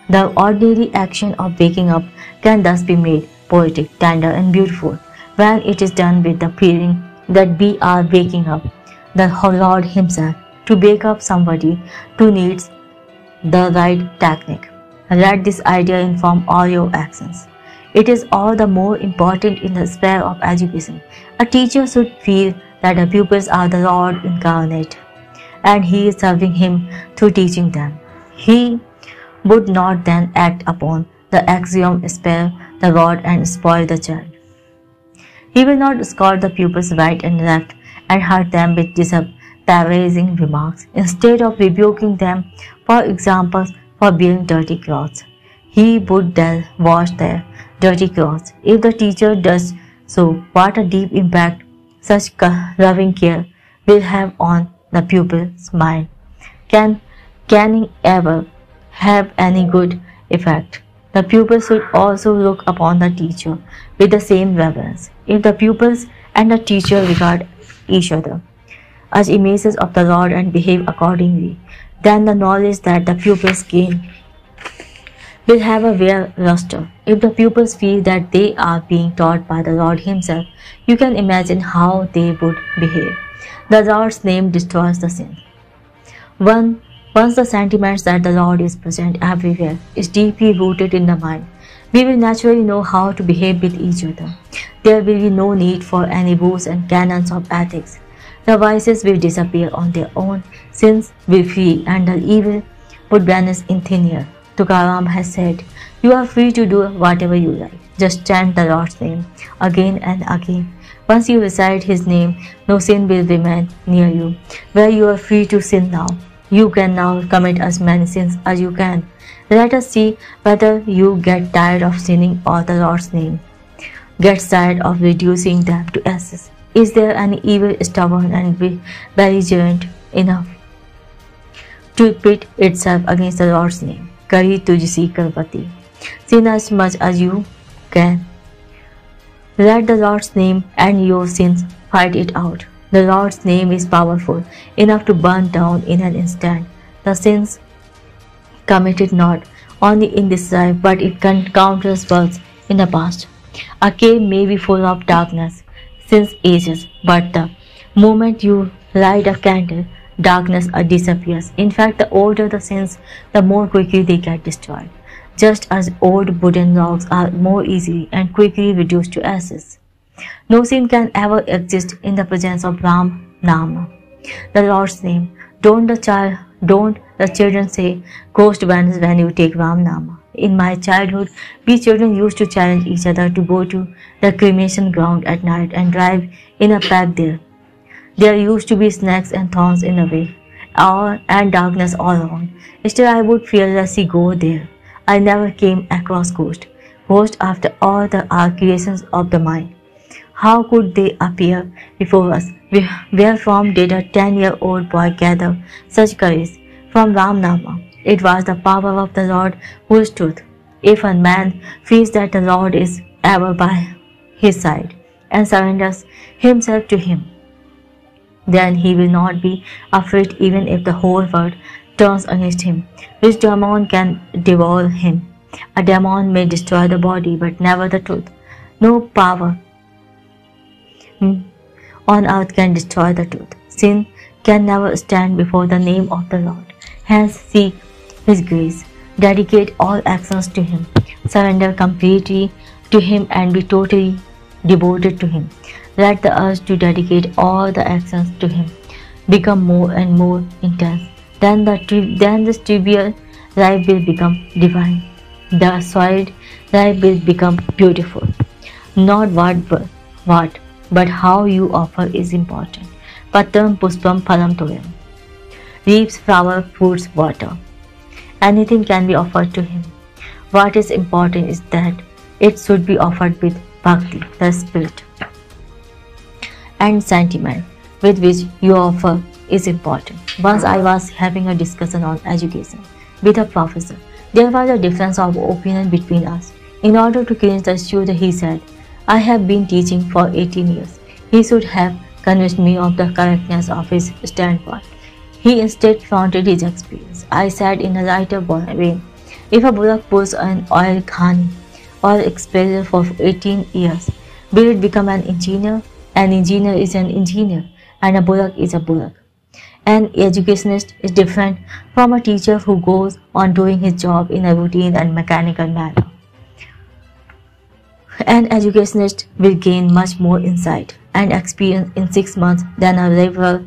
The ordinary action of waking up can thus be made poetic, tender, and beautiful when it is done with the feeling that we are waking up the Lord Himself. To wake up somebody who needs the right technique. Let this idea inform all your actions. It is all the more important in the sphere of education. A teacher should feel that the pupils are the Lord incarnate, and he is serving him through teaching them. He would not then act upon the axiom spare the rod and spoil the child. He will not scold the pupils right and left and hurt them with disparaging remarks. Instead of rebuking them, for example, for wearing dirty clothes, he would then wash their dirty clothes. If the teacher does so, what a deep impact such loving care will have on the pupil's mind. Can it ever have any good effect? The pupil should also look upon the teacher with the same reverence. If the pupils and the teacher regard each other as images of the Lord and behave accordingly, then the knowledge that the pupils gain will have a rare luster. If the pupils feel that they are being taught by the Lord Himself, you can imagine how they would behave. The Lord's name destroys the sin. Once the sentiments that the Lord is present everywhere is deeply rooted in the mind, we will naturally know how to behave with each other. There will be no need for any rules and canons of ethics. The vices will disappear on their own, sins will flee, and the evil would vanish in thin air. Tukaram has said, you are free to do whatever you like. Just chant the Lord's name again and again. Once you recite His name, no sin will remain near you. Where you are free to sin now, you can now commit as many sins as you can. Let us see whether you get tired of sinning or the Lord's name gets tired of reducing them to ashes. Is there any evil stubborn and belligerent enough to pit itself against the Lord's name? Kari tujsi karpati. Sin as much as you can. Let the Lord's name and your sins fight it out. The Lord's name is powerful enough to burn down in an instant The sins committed not only in this life but it countless births in the past. A cave may be full of darkness since ages, but the moment you light a candle, darkness disappears. In fact, the older the sins, the more quickly they get destroyed, just as old wooden logs are more easily and quickly reduced to ashes. No sin can ever exist in the presence of Ram Nama, the Lord's name. Don't the children say ghost vanish when you take Ram Nama? In my childhood, we children used to challenge each other to go to the cremation ground at night and drive in a pack there. There used to be snakes and thorns in the way, and darkness all around. Still, I would fearlessly go there. I never came across ghosts. Ghosts, after all, are creations of the mind. How could they appear before us? Wherefrom did a 10-year-old boy gather such courage? From Ram Nama. It was the power of the Lord who is truth. If a man feels that the Lord is ever by his side and surrenders himself to him, then he will not be afraid even if the whole world turns against him. Which demon can devour him? A demon may destroy the body but never the truth. No power on earth can destroy the truth. Sin can never stand before the name of the Lord. Hence seek His grace. Dedicate all actions to Him. Surrender completely to Him and be totally devoted to Him. Let the urge to dedicate all the actions to Him become more and more intense. Then this trivial life will become divine. The soiled life will become beautiful. Not what, but how you offer is important. Patram puspam phalam toyam. Leaves, flower, fruits, water. Anything can be offered to Him. What is important is that it should be offered with bhakti, the spirit, and sentiment with which you offer is important. Once I was having a discussion on education with a professor. There was a difference of opinion between us. In order to clinch the issue, he said, I have been teaching for 18 years. He should have convinced me of the correctness of his standpoint. He instead flaunted his experience. I said in a lighter vein, if a bullock pulls an oil khani or expeller for 18 years, will it become an engineer? An engineer is an engineer and a bullock is a bullock. An educationist is different from a teacher who goes on doing his job in a routine and mechanical manner. An educationist will gain much more insight and experience in 6 months than a laborer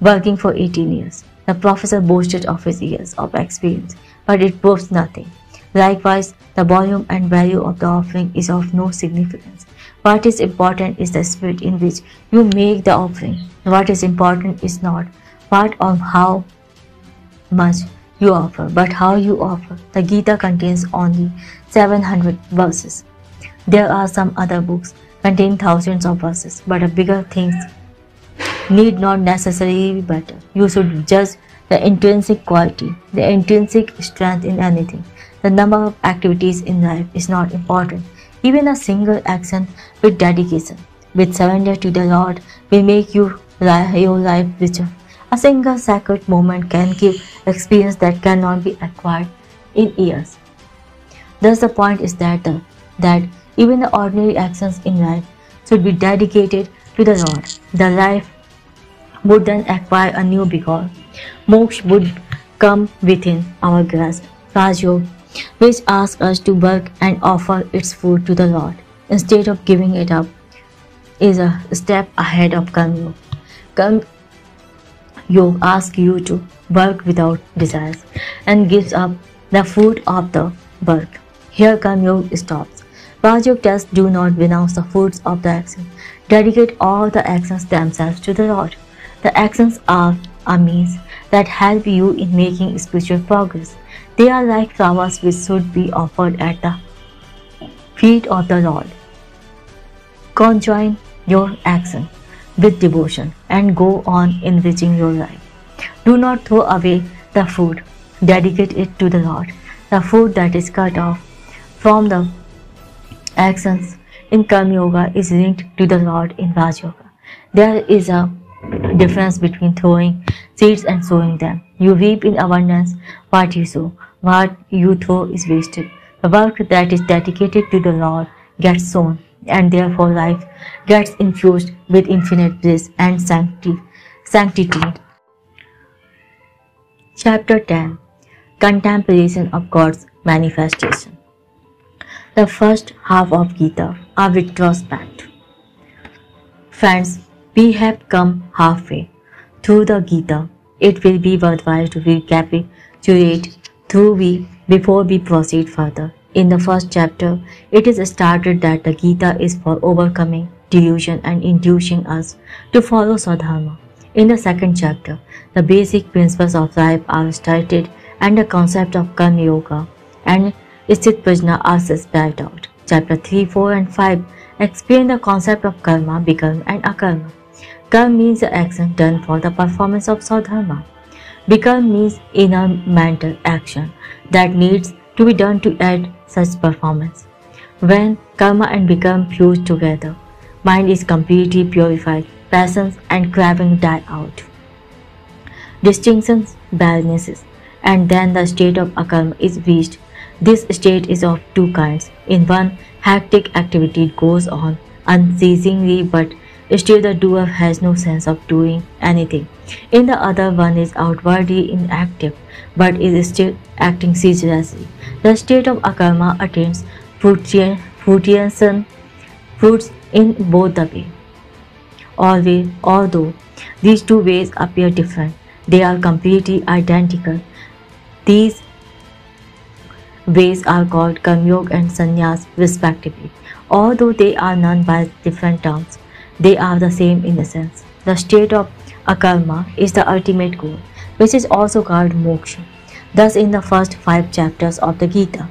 working for 18 years. The professor boasted of his years of experience, but it proves nothing. Likewise, the volume and value of the offering is of no significance. What is important is the spirit in which you make the offering. What is important is not what or how much you offer, but how you offer. The Gita contains only 700 verses. There are some other books containing thousands of verses, but a bigger things need not necessarily be better. You should judge the intrinsic quality, the intrinsic strength in anything. The number of activities in life is not important. Even a single action with dedication, with surrender to the Lord, will make your life richer. A single sacred moment can give experience that cannot be acquired in years. Thus, the point is that even the ordinary actions in life should be dedicated to the Lord. The life would then acquire a new vigor. Moksha would come within our grasp. Rajyoga, which asks us to work and offer its food to the Lord instead of giving it up, is a step ahead of Karma Yoga. Karma Yoga asks you to work without desires and gives up the fruit of the work. Here Karma Yoga stops. Raj Yoga tells do not renounce the fruits of the action. Dedicate all the actions themselves to the Lord. The actions are a means that help you in making spiritual progress. They are like flowers which should be offered at the feet of the Lord. Conjoin your action with devotion and go on enriching your life. Do not throw away the food. Dedicate it to the Lord. The food that is cut off from the actions in Karma Yoga is linked to the Lord in Raj Yoga. There is a difference between throwing seeds and sowing them. You reap in abundance what you sow. What you throw is wasted. The work that is dedicated to the Lord gets sown, and therefore life gets infused with infinite bliss and sanctity. Chapter 10. Contemplation of God's Manifestation. The first half of Gita, a retrospect. Friends, we have come halfway through the Gita. It will be worthwhile to recapitulate before we proceed further. In the first chapter, it is stated that the Gita is for overcoming delusion and inducing us to follow Swadharma. In the second chapter, the basic principles of life are stated and the concept of Karma Yoga and Sthit Prajna are spelled out. Chapter 3, 4 and 5 explain the concept of karma, bikarma and akarma. Karma means the action done for the performance of Swadharma. Bikarma means inner mental action that needs to be done to add such performance. When karma and bikarma fuse together, mind is completely purified, passions and craving die out, distinctions vanishes, and then the state of akarma is reached. This state is of two kinds. In one, hectic activity goes on unceasingly, but still the doer has no sense of doing anything. In the other, one is outwardly inactive, but is still acting ceaselessly. The state of akarma attains fruits in both the way. Although these two ways appear different, they are completely identical. These ways are called Karma Yoga and Sannyas respectively. Although they are known by different terms, they are the same in essence. The state of akarma is the ultimate goal, which is also called moksha. Thus, in the first 5 chapters of the Gita,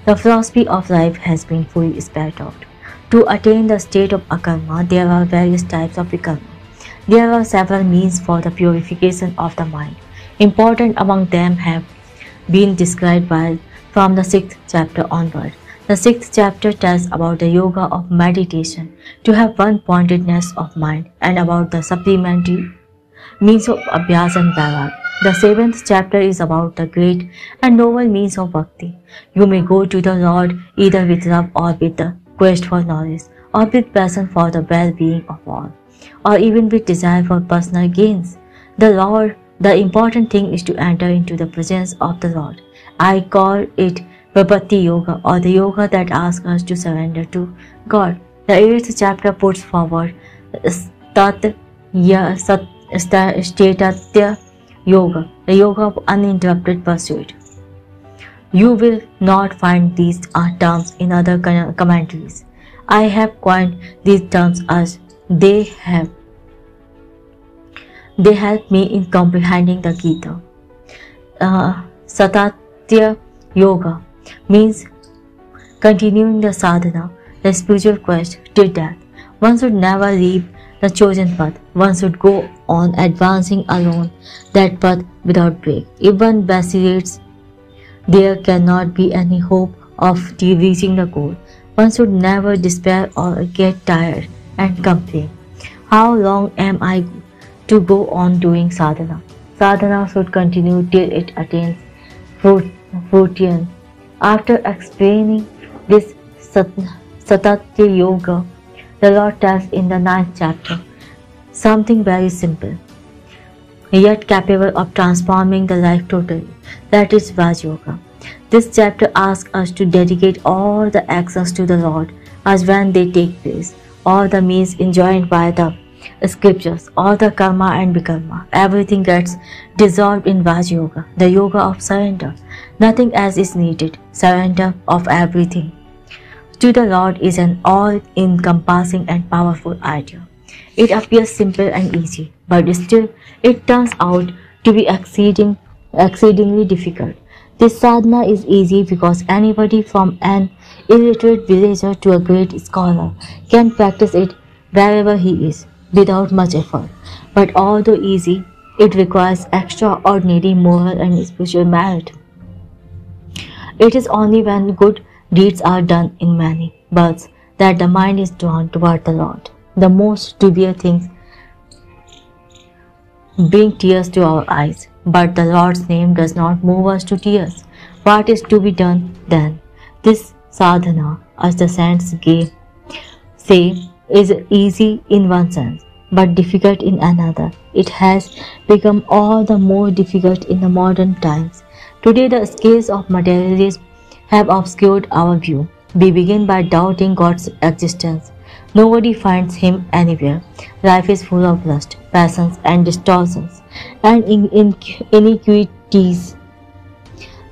the philosophy of life has been fully spelled out. To attain the state of akarma, there are various types of vikarma. There are several means for the purification of the mind. Important among them have been described from the 6th chapter onward. The 6th chapter tells about the yoga of meditation to have one-pointedness of mind and about the supplementary means of abhyas and vairag. The 7th chapter is about the great and noble means of bhakti. You may go to the Lord either with love or with the quest for knowledge, or with passion for the well-being of all, or even with desire for personal gains. The important thing is to enter into the presence of the Lord. I call it Vipatti Yoga, or the yoga that asks us to surrender to God. The 8th chapter puts forward Statatya Yoga, the yoga of uninterrupted pursuit. You will not find these terms in other commentaries. I have coined these terms as they help me in comprehending the Gita. Satatya Yoga means continuing the sadhana, the spiritual quest till death. One should never leave the chosen path. One should go on advancing alone that path without break. If one vacillates, there cannot be any hope of reaching the goal. One should never despair or get tired and complain. How long am I to go on doing sadhana? Sadhana should continue till it attains fruition. After explaining this Satatya Yoga, the Lord tells in the 9th chapter something very simple, yet capable of transforming the life totally. That is Raj Yoga. This chapter asks us to dedicate all the actions to the Lord as when they take place, all the means enjoined by the scriptures, all the karma and vikarma. Everything gets dissolved in Raj Yoga, the yoga of surrender. Nothing else is needed. Surrender of everything to the Lord is an all-encompassing and powerful idea. It appears simple and easy, but still it turns out to be exceedingly difficult. This sadhana is easy because anybody from an illiterate villager to a great scholar can practice it wherever he is, without much effort. But although easy, it requires extraordinary moral and spiritual merit. It is only when good deeds are done in many births that the mind is drawn toward the Lord. The most trivial things bring tears to our eyes, but the Lord's name does not move us to tears. What is to be done then? This sadhana, as the saints say, is easy in one sense, but difficult in another. It has become all the more difficult in the modern times. Today the scales of materialism have obscured our view. We begin by doubting God's existence. Nobody finds Him anywhere. Life is full of lust, passions, and distortions, and iniquities.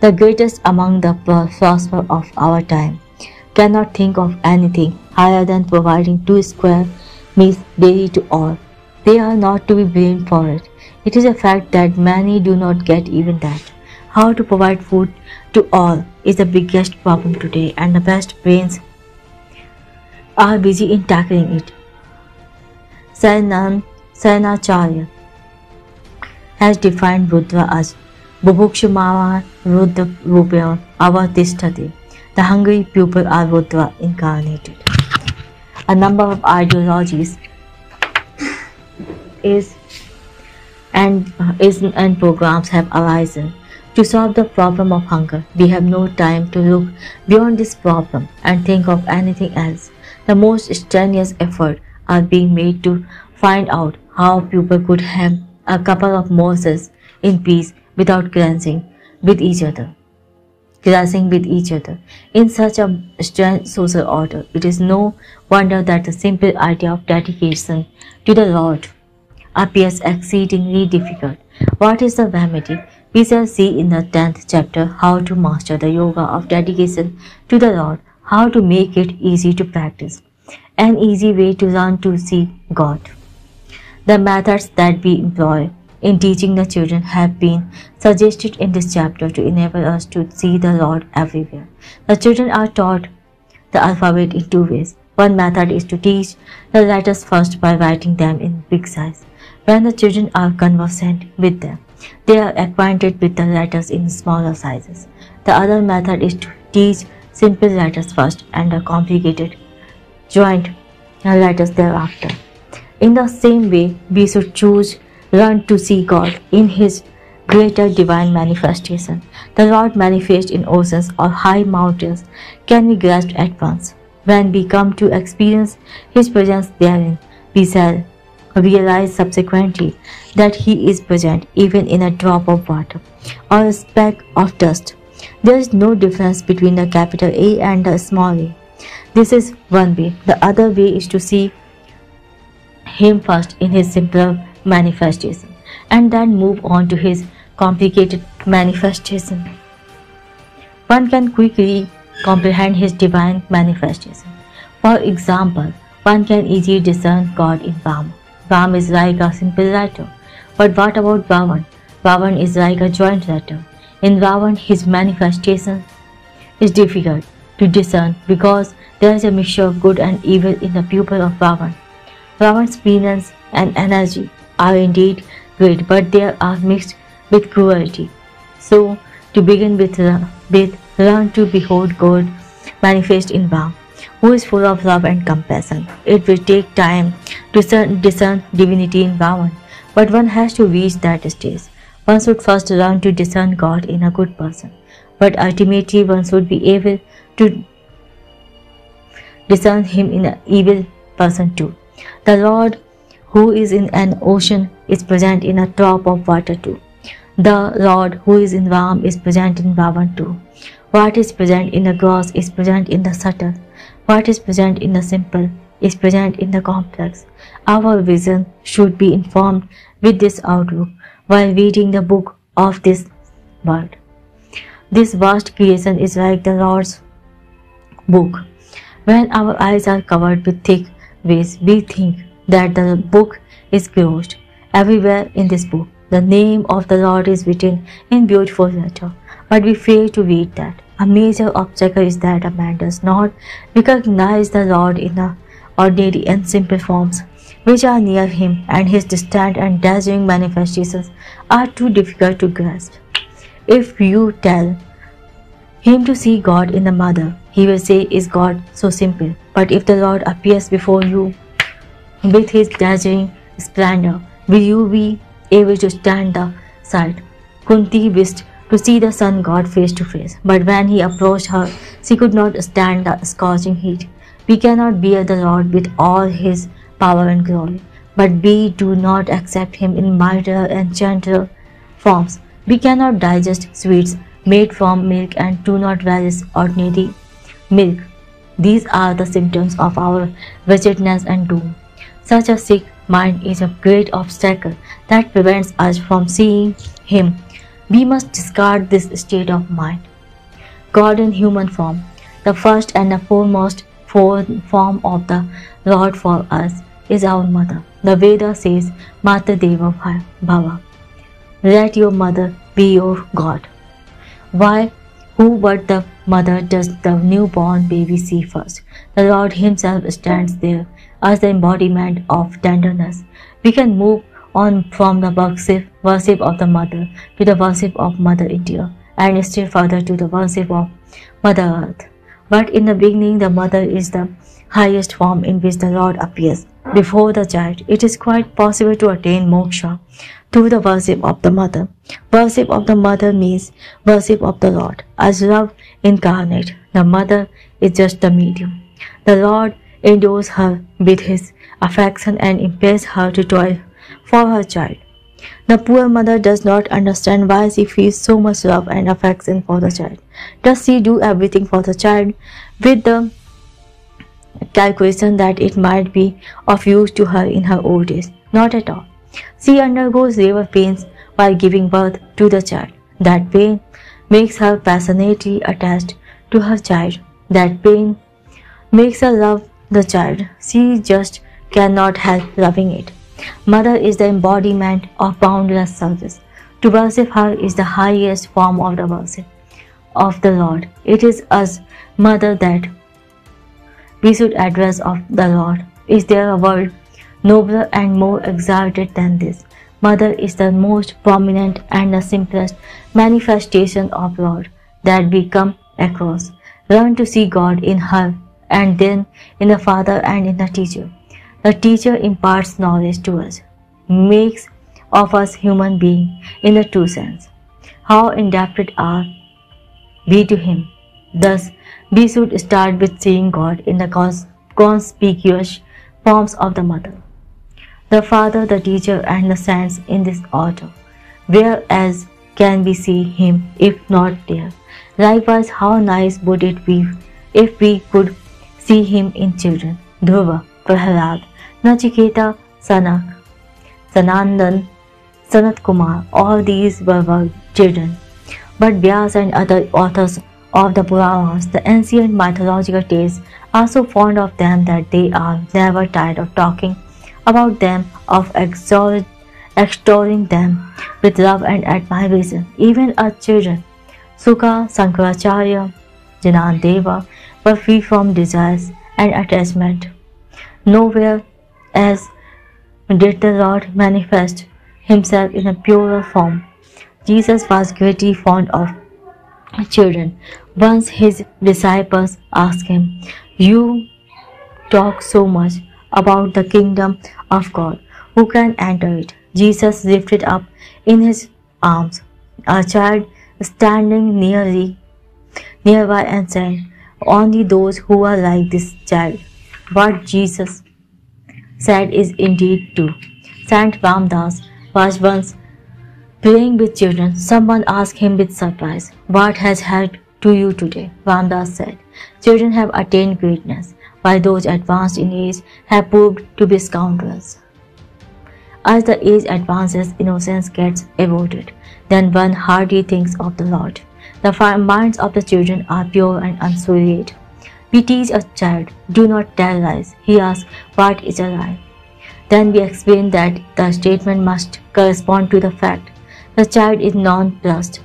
The greatest among the philosophers of our time cannot think of anything higher than providing 2 square meals daily to all. They are not to be blamed for it. It is a fact that many do not get even that. How to provide food to all is the biggest problem today, and the best brains are busy in tackling it. Sayanacharya has defined Buddha as Bubukshamavar Ruddha Rupaya Avatishthati. The hungry people are Buddha incarnated. A number of ideologies and programs have arisen to solve the problem of hunger. We have no time to look beyond this problem and think of anything else. The most strenuous efforts are being made to find out how people could have a couple of morsels in peace without clashing with each other. In such a strange social order, it is no wonder that the simple idea of dedication to the Lord appears exceedingly difficult. What is the remedy? We shall see in the 10th chapter how to master the yoga of dedication to the Lord, how to make it easy to practice, an easy way to learn to see God. The methods that we employ in teaching the children have been suggested in this chapter to enable us to see the Lord everywhere. The children are taught the alphabet in 2 ways. One method is to teach the letters first by writing them in big size. When the children are conversant with them, they are acquainted with the letters in smaller sizes. The other method is to teach simple letters first and the complicated joint letters thereafter. In the same way, we should learn to see God in His greater divine manifestation. The Lord manifest in oceans or high mountains can be grasped at once. When we come to experience His presence therein, we shall realize subsequently that He is present even in a drop of water or a speck of dust. There is no difference between the capital A and the small a. This is one way. The other way is to see Him first in His simpler manifestation and then move on to His complicated manifestation. One can quickly comprehend His divine manifestation. For example, one can easily discern God in Ram. Ram is like a simple letter. But what about Ravan? Ravan is like a joint letter. In Ravan, his manifestation is difficult to discern because there is a mixture of good and evil in the pupil of Ravan. Ravan's brilliance and energy are indeed great, but they are mixed with cruelty. So, to begin with, learn to behold God manifest in Ram, who is full of love and compassion. It will take time to discern divinity in Ravan, but one has to reach that stage. One should first learn to discern God in a good person, but ultimately one should be able to discern Him in an evil person too. The Lord who is in an ocean is present in a drop of water too. The Lord who is in Ram is present in Ravan too. What is present in the gross is present in the subtle. What is present in the simple is present in the complex. Our vision should be informed with this outlook while reading the book of this world. This vast creation is like the Lord's book. When our eyes are covered with thick veils, we think that the book is closed. Everywhere in this book, the name of the Lord is written in beautiful letter, but we fail to read that. A major obstacle is that a man does not recognize the Lord in the ordinary and simple forms which are near him, and his distant and dazzling manifestations are too difficult to grasp. If you tell him to see God in the mother, he will say, "Is God so simple?" But if the Lord appears before you with his dazzling splendor, will you be able to stand the sight. Kunti wished to see the sun god face to face, but when he approached her, she could not stand the scorching heat. We cannot bear the Lord with all his power and glory, but we do not accept him in milder and gentler forms. We cannot digest sweets made from milk and do not relish ordinary milk. These are the symptoms of our wretchedness and doom. Such a sick mind is a great obstacle that prevents us from seeing him. We must discard this state of mind. God in human form, the first and the foremost form of the Lord for us, is our mother. The Veda says, Mata Deva Bhava. Let your mother be your God. Why? Who but the mother does the newborn baby see first? The Lord himself stands there as the embodiment of tenderness. We can move on from the worship of the mother to the worship of Mother India, and still further to the worship of Mother Earth. But in the beginning, the mother is the highest form in which the Lord appears before the child. It is quite possible to attain moksha through the worship of the mother. Worship of the mother means worship of the Lord as love incarnate. The mother is just the medium. The Lord endures her with his affection and impels her to toil for her child. The poor mother does not understand why she feels so much love and affection for the child. Does she do everything for the child with the calculation that it might be of use to her in her old age? Not at all. She undergoes labor pains while giving birth to the child. That pain makes her passionately attached to her child. That pain makes her love the child. She just cannot help loving it. Mother is the embodiment of boundless service. To worship her is the highest form of the worship of the Lord. It is as mother that we should address of the Lord. Is there a word nobler and more exalted than this? Mother is the most prominent and the simplest manifestation of Lord that we come across. Learn to see God in her, and then in the Father and in the teacher. The teacher imparts knowledge to us, makes of us human beings in the true sense. How indebted are we to him? Thus, we should start with seeing God in the conspicuous forms of the mother, the father, the teacher, and the saints in this order. Where else can we see him if not there? Likewise, how nice would it be if we could see him in children? Dhruva, Prahlad, Nachiketa, Sanak, Sanandan, Sanat Kumar, all these were children. But Vyas and other authors of the Puranas, the ancient mythological tales, are so fond of them that they are never tired of talking about them, of extolling them with love and admiration. Even as children, Sukha, Sankaracharya, Janandeva were free from desires and attachment. Nowhere else did the Lord manifest himself in a purer form. Jesus was greatly fond of children. Once his disciples asked him, "You talk so much about the kingdom of God. Who can enter it?" Jesus lifted up in his arms a child standing nearby and said, "Only those who are like this child." What Jesus said is indeed true. Saint Ramdas was once playing with children. Someone asked him with surprise, "What has happened to you today?" Ramdas said, "Children have attained greatness, while those advanced in age have proved to be scoundrels." As the age advances, innocence gets eroded. Then one hardly thinks of the Lord. The minds of the children are pure and unsullied. We teach a child, "Do not tell lies." He asks, "What is a lie?" Then we explain that the statement must correspond to the fact. The child is nonplussed.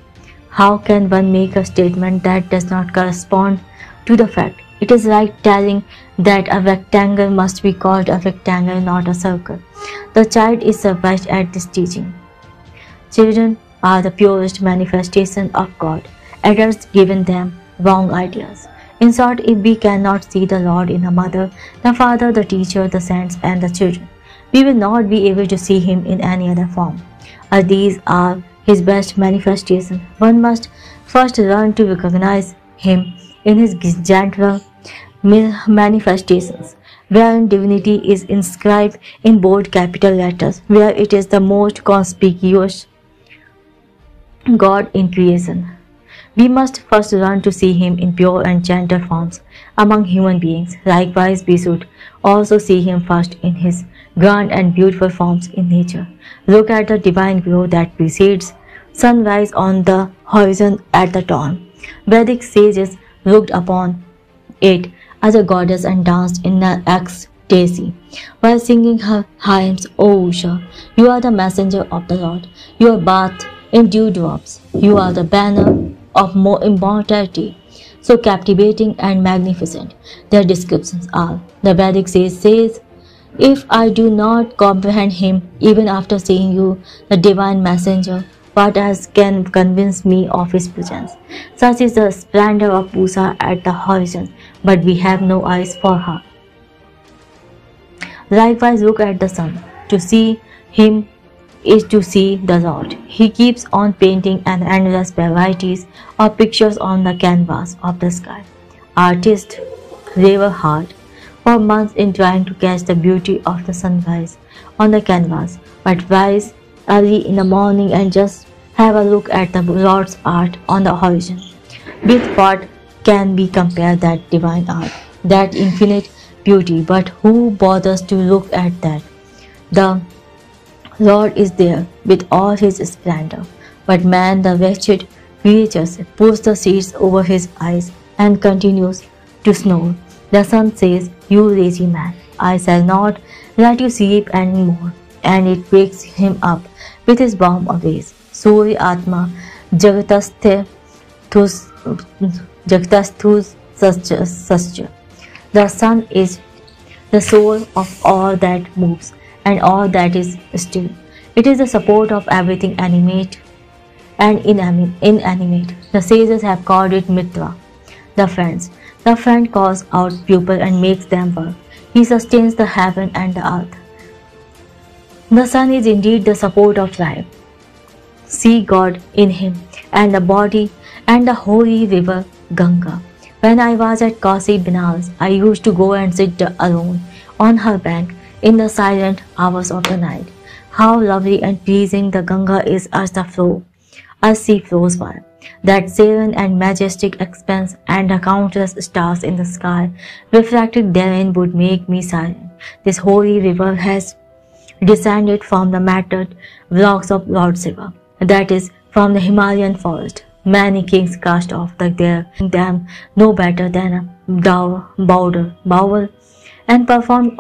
How can one make a statement that does not correspond to the fact? It is like telling that a rectangle must be called a rectangle, not a circle. The child is surprised at this teaching. Children are the purest manifestation of God. Adults given them wrong ideas. In short, if we cannot see the Lord in the mother, the father, the teacher, the saints, and the children, we will not be able to see him in any other form. These are his best manifestations. One must first learn to recognize him in his gentler manifestations, wherein divinity is inscribed in bold capital letters, where it is the most conspicuous God in creation. We must first learn to see him in pure and gentle forms among human beings. Likewise, we should also see him first in his grand and beautiful forms in nature. Look at the divine glow that precedes sunrise on the horizon at the dawn. Vedic sages looked upon it as a goddess and danced in an ecstasy while singing her hymns. O Usha, you are the messenger of the Lord. You are bathed in dewdrops. You are the banner of more immortality, so captivating and magnificent. Their descriptions are. The Vedic sage says, if I do not comprehend him even after seeing you, the divine messenger, what else can convince me of his presence? Such is the splendor of Pusa at the horizon, but we have no eyes for her. Likewise, look at the sun. To see him is to see the Lord. He keeps on painting an endless varieties of pictures on the canvas of the sky. Artists labor hard for months in trying to catch the beauty of the sunrise on the canvas, but rise early in the morning and just have a look at the Lord's art on the horizon. With what can be compared that divine art, that infinite beauty, but who bothers to look at that? The Lord is there with all his splendor, but man, the wretched creature, pulls the sheets over his eyes and continues to snore. The sun says, you lazy man, I shall not let you sleep any more, and it wakes him up with his warm rays. Surya Atma Jagatasthe Sascha. The sun is the soul of all that moves and all that is still. It is the support of everything animate and inanimate. The sages have called it Mitra, the friends. The friend calls out pupil and makes them work. He sustains the heaven and the earth. The sun is indeed the support of life. See God in him and the body and the holy river Ganga. When I was at Kasi Binaras, I used to go and sit alone on her bank in the silent hours of the night. How lovely and pleasing the Ganga is as sea flows by. That serene and majestic expanse and the countless stars in the sky reflected therein would make me silent. This holy river has descended from the matted blocks of Lord Shiva, that is, from the Himalayan forest. Many kings cast off their them no better than a bowel and performed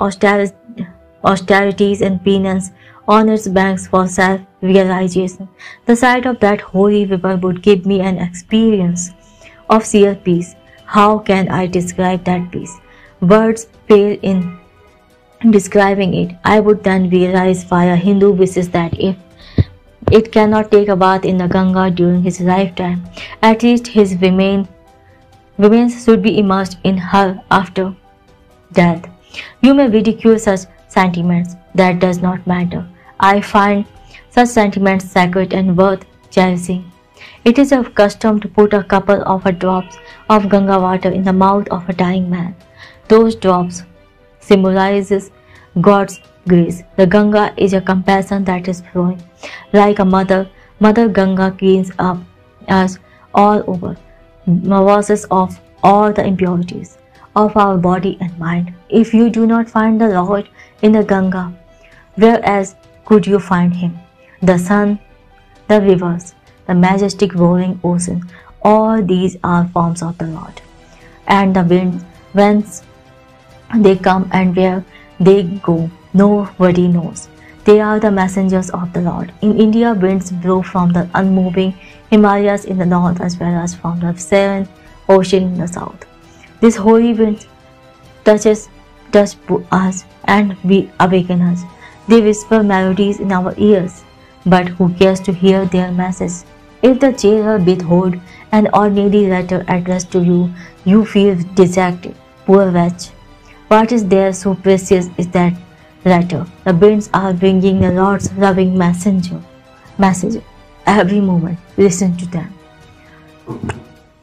austerities and penance on its banks for self-realization. The sight of that holy river would give me an experience of sheer peace. How can I describe that peace? Words fail in describing it. I would then realize why a Hindu wishes that if it cannot take a bath in the Ganga during his lifetime, at least his remains should be immersed in her after death. You may ridicule such sentiments. That does not matter. I find such sentiments sacred and worth cherishing. It is a custom to put a couple of drops of Ganga water in the mouth of a dying man. Those drops symbolizes God's grace. The Ganga is a compassion that is flowing. Like a mother, Mother Ganga cleans up us all over, washes off all the impurities of our body and mind. If you do not find the Lord in the Ganga, where else could you find him? The sun, the rivers, the majestic rolling ocean, all these are forms of the Lord. And the winds, whence they come and where they go, nobody knows. They are the messengers of the Lord. In India, winds blow from the unmoving Himalayas in the north as well as from the seven ocean in the south. This holy wind touch us and we awaken us. They whisper melodies in our ears, but who cares to hear their message? If the jailer withhold an ordinary letter addressed to you, you feel dejected. Poor wretch! What is there so precious is that letter? The winds are bringing the Lord's loving messenger. messages. Every moment, listen to them.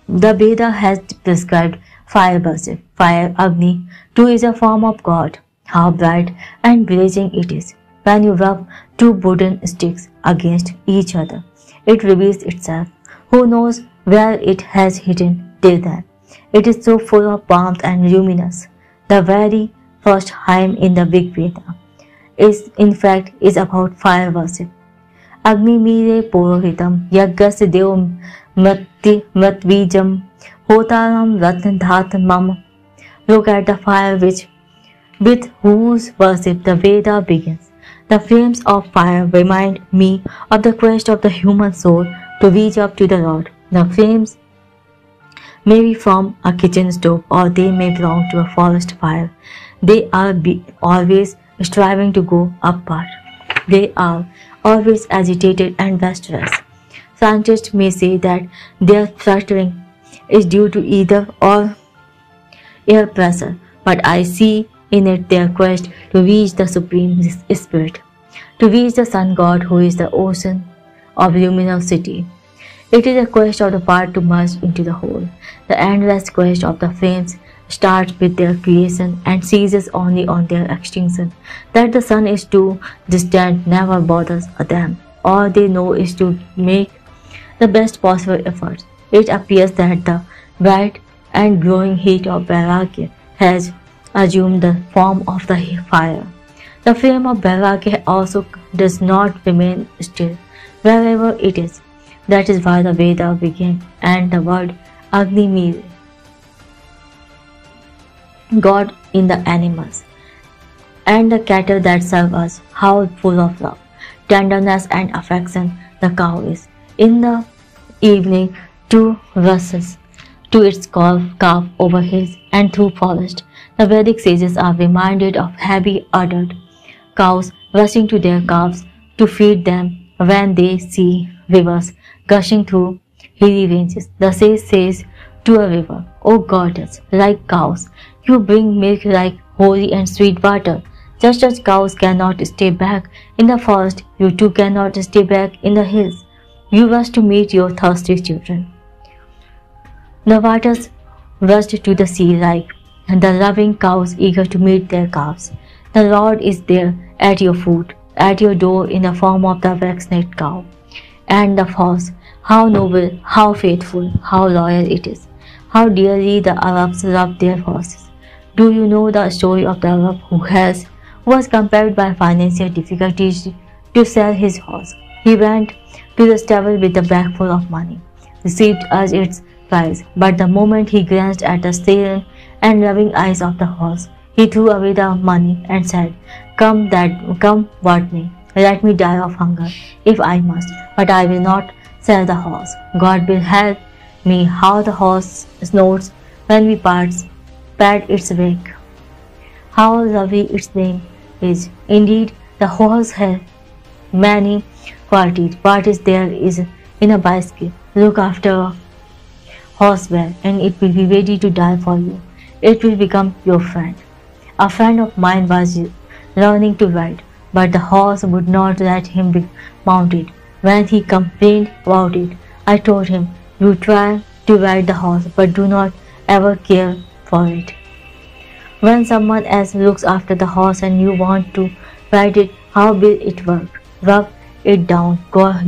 The Veda has prescribed fire worship. Fire Agni too is a form of God. How bright and blazing it is. When you rub two wooden sticks against each other, it reveals itself. Who knows where it has hidden till then? It is so full of warmth and luminous. The very first hymn in the Big Veda is about fire worship. Agni mire purohitam yaggasya dev matvijam hotaram ratnadhat. Look at the fire with whose worship the Veda begins. The flames of fire remind me of the quest of the human soul to reach up to the Lord. The flames may be from a kitchen stove or they may belong to a forest fire. They are always striving to go upward. They are always agitated and restless. Scientists may say that their fluttering is due to either or air pressure, but I see in it their quest to reach the Supreme Spirit, to reach the Sun God who is the ocean of luminosity. It is a quest of the part to merge into the whole. The endless quest of the flames starts with their creation and ceases only on their extinction. That the sun is too distant never bothers them. All they know is to make the best possible efforts. It appears that the bright and glowing heat of Vairagya has assumed the form of the fire. The flame of Vairagya also does not remain still wherever it is. That is why the Veda began and the word Agni means God in the animals and the cattle that serve us. How full of love, tenderness and affection the cow is. In the evening, two rushes to its calf over hills and through forest. The Vedic sages are reminded of heavy-uddered cows rushing to their calves to feed them when they see rivers gushing through hilly ranges. The sage says to a river, "O goddess, like cows, you bring milk like holy and sweet water. Just as cows cannot stay back in the forest, you too cannot stay back in the hills. You rush to meet your thirsty children." The waters rushed to the sea like the loving cows eager to meet their calves. The Lord is there at your foot, at your door in the form of the vaccinate cow. And the horse, how noble, how faithful, how loyal it is. How dearly the Arabs love their horses. Do you know the story of the Arab who was compelled by financial difficulties to sell his horse? He went to the stable with a bag full of money, received as its price, but the moment he glanced at the serene and loving eyes of the horse, he threw away the money and said, Come what may, let me die of hunger if I must, but I will not sell the horse. God will help me how the horse snorts when we pat its wake. How lovely its name is. Indeed, the horse has many qualities. What is there is in a bicycle. Look after a horse well, and it will be ready to die for you. It will become your friend. A friend of mine was learning to ride, but the horse would not let him be mounted. When he complained about it, I told him, You try to ride the horse, but do not ever care for it. When someone else looks after the horse and you want to ride it, how will it work? Rub it down,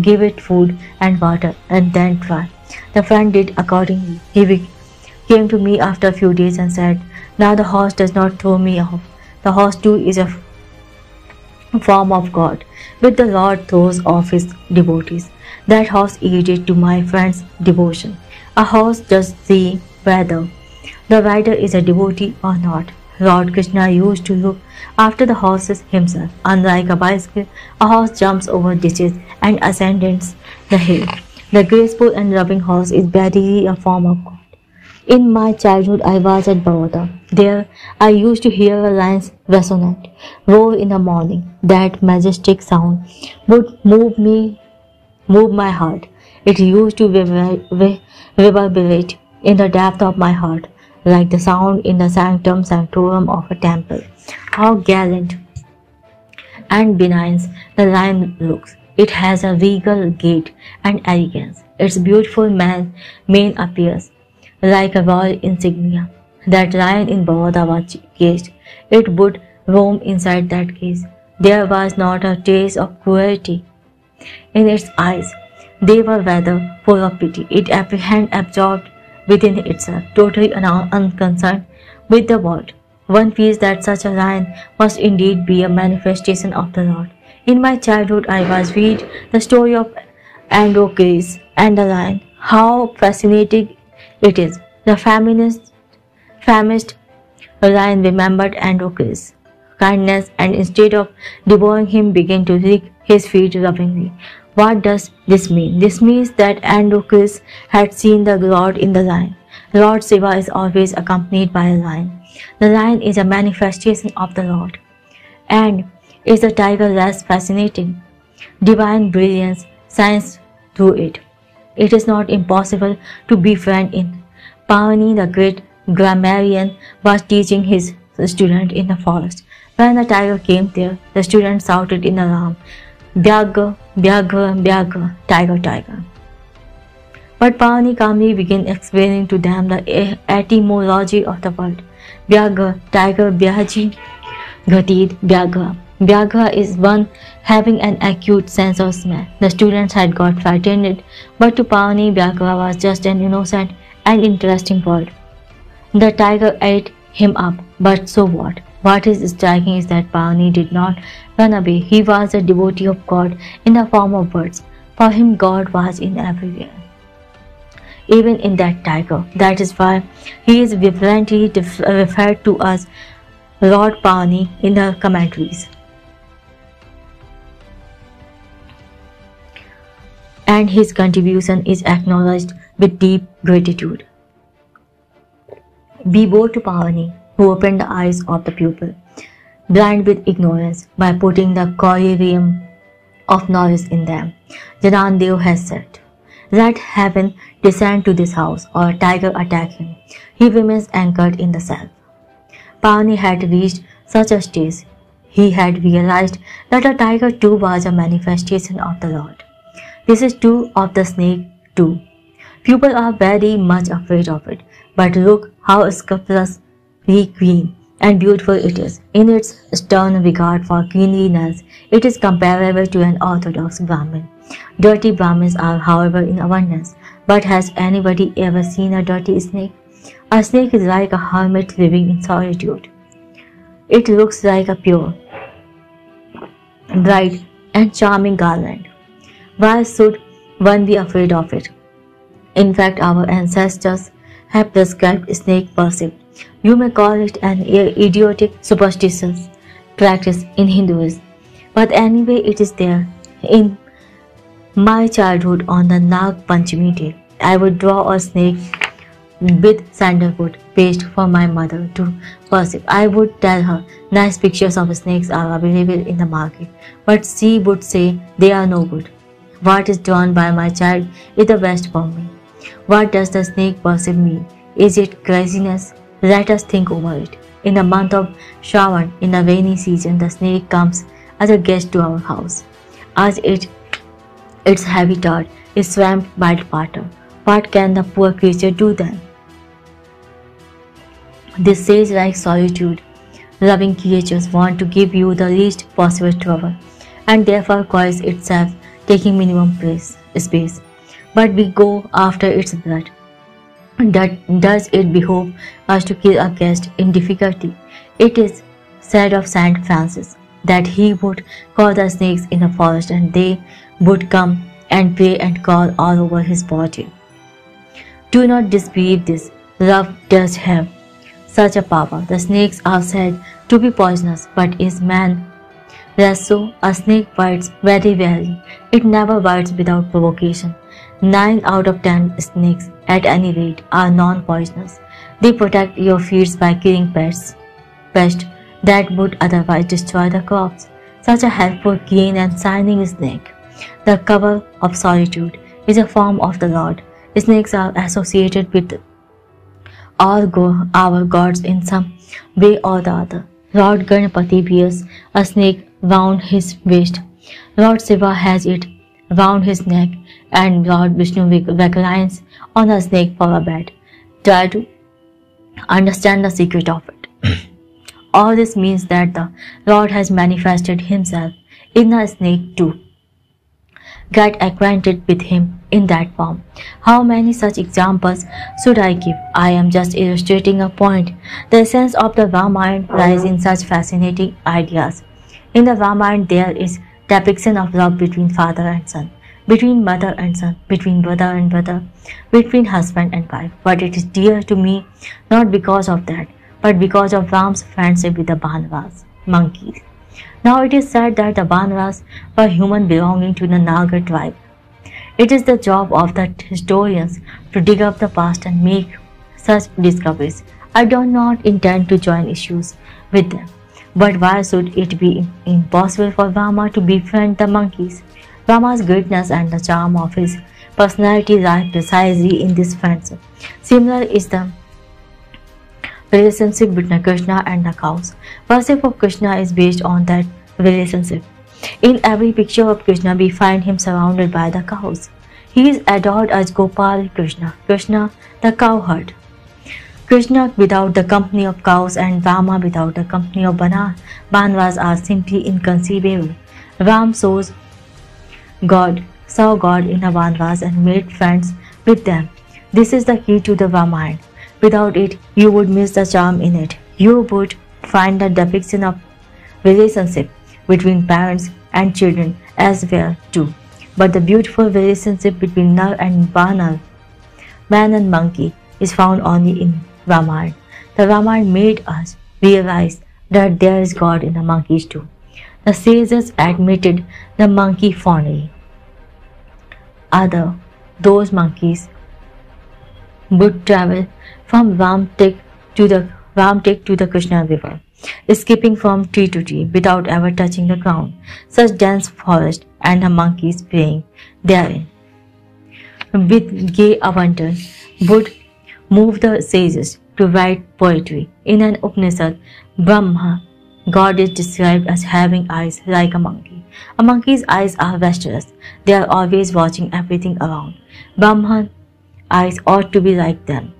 give it food and water, and then try. The friend did accordingly. He came to me after a few days and said, Now the horse does not throw me off. The horse too is a form of God, which the Lord throws off his devotees. That horse yielded to my friend's devotion. A horse does see whether the rider is a devotee or not. Lord Krishna used to look after the horses himself. Unlike a bicycle, a horse jumps over ditches and ascends the hill. The graceful and loving horse is verily a form of God. In my childhood, I was at Baroda. There, I used to hear a lion's resonant roar in the morning. That majestic sound would move my heart. It used to reverberate in the depth of my heart, like the sound in the sanctum sanctorum of a temple. How gallant and benign the lion looks. It has a regal gait and arrogance. Its beautiful mane appears like a royal insignia. That lion in Baroda was caged. It would roam inside that cage. There was not a trace of cruelty in its eyes. They were rather full of pity. It absorbed within itself, totally unconcerned with the world. One feels that such a lion must indeed be a manifestation of the Lord. In my childhood, I was read the story of Androcles and the lion. How fascinating it is! The famished lion remembered Androcles' kindness and instead of devouring him began to lick his feet lovingly. What does this mean? This means that Androcles had seen the Lord in the lion. Lord Shiva is always accompanied by a lion. The lion is a manifestation of the Lord. And is the tiger less fascinating? Divine brilliance shines through it. It is not impossible to befriend it. Pavani, the great grammarian, was teaching his student in the forest. When the tiger came there, the student shouted in alarm, "Bhyaga, Bhyaga, Bhyaga, tiger, tiger." But Pavani calmly began explaining to them the etymology of the word. Bhyaga, tiger, Bhyaji, Ghatid, Bhyaga. Bhyaga is one having an acute sense of smell. The students had got frightened, but to Pavani, Bhyaga was just an innocent and interesting word. The tiger ate him up, but so what? What is striking is that Pavani did not run away. He was a devotee of God in the form of birds. For him, God was in everywhere, even in that tiger. That is why he is reverently referred to as Lord Pavani in the commentaries. And his contribution is acknowledged with deep gratitude. We bow to Pavani, who opened the eyes of the pupil, blind with ignorance, by putting the coriarium of knowledge in them. Janandev has said, "Let heaven descend to this house, or a tiger attack him. He remains anchored in the self." Pavani had reached such a stage. He had realized that a tiger too was a manifestation of the Lord. This is true of the snake too. People are very much afraid of it, but look how scrupulously clean and beautiful it is. In its stern regard for cleanliness, it is comparable to an orthodox Brahmin. Dirty Brahmins are, however, in abundance. But has anybody ever seen a dirty snake? A snake is like a hermit living in solitude. It looks like a pure, bright, and charming garland. Why should one be afraid of it? In fact, our ancestors have prescribed snake worship. You may call it an idiotic superstitious practice in Hinduism, but anyway it is there. In my childhood, on the Nag Panchami day, I would draw a snake with sandalwood paste for my mother to worship. I would tell her nice pictures of snakes are available in the market, but she would say they are no good. What is drawn by my child is the best for me. What does the snake worship mean? Is it craziness? Let us think over it. In the month of Shravan, in the rainy season, the snake comes as a guest to our house. As its habitat is swamped by water, what can the poor creature do then? This sage-like solitude-loving creatures want to give you the least possible trouble, and therefore coils itself, taking minimum space. But we go after its blood. Does it behove us to kill a guest in difficulty? It is said of Saint Francis that he would call the snakes in the forest and they would come and pray and crawl all over his body. Do not disbelieve this. Love does have such a power. The snakes are said to be poisonous, but is man less so? A snake bites very rarely. It never bites without provocation. 9 out of 10 snakes, at any rate, are non-poisonous. They protect your fields by killing pests that would otherwise destroy the crops. Such a helpful, clean and shining snake. The cover of solitude is a form of the Lord. Snakes are associated with all our gods in some way or the other. Lord Ganpati wears a snake round his waist. Lord Shiva has it round his neck, and Lord Vishnu reclines on a snake for a bed. Try to understand the secret of it. All this means that the Lord has manifested himself in a snake to get acquainted with him in that form. How many such examples should I give? I am just illustrating a point. The essence of the Ramayana lies in such fascinating ideas. In the Ramayana there is depiction of love between father and son, between mother and son, between brother and brother, between husband and wife. But it is dear to me not because of that, but because of Ram's friendship with the Vanavas, monkeys. Now it is said that the Vanavas were human belonging to the Naga tribe. It is the job of the historians to dig up the past and make such discoveries. I do not intend to join issues with them. But why should it be impossible for Rama to befriend the monkeys? Rama's greatness and the charm of his personality lie precisely in this friendship. Similar is the relationship between Krishna and the cows. Worship of Krishna is based on that relationship. In every picture of Krishna, we find him surrounded by the cows. He is adored as Gopal Krishna, Krishna the cowherd. Krishna without the company of cows and Rama without the company of Vanavas are simply inconceivable. Ram saw God in the Vanavas and made friends with them. This is the key to the Ramayana. Without it, you would miss the charm in it. You would find the depiction of relationship between parents and children as well too. But the beautiful relationship between Nar and Vanar, man and monkey, is found only in Ramayana. The Ramayana made us realize that there is God in the monkeys too. The sages admitted the monkey fondly. Those monkeys would travel from Ramtek to the Krishna river, skipping from tree to tree without ever touching the ground. Such dense forest and the monkeys playing therein with gay abandon would move the sages to write poetry. In an Upanishad, Brahma, God is described as having eyes like a monkey. A monkey's eyes are restless. They are always watching everything around. Brahma's eyes ought to be like them.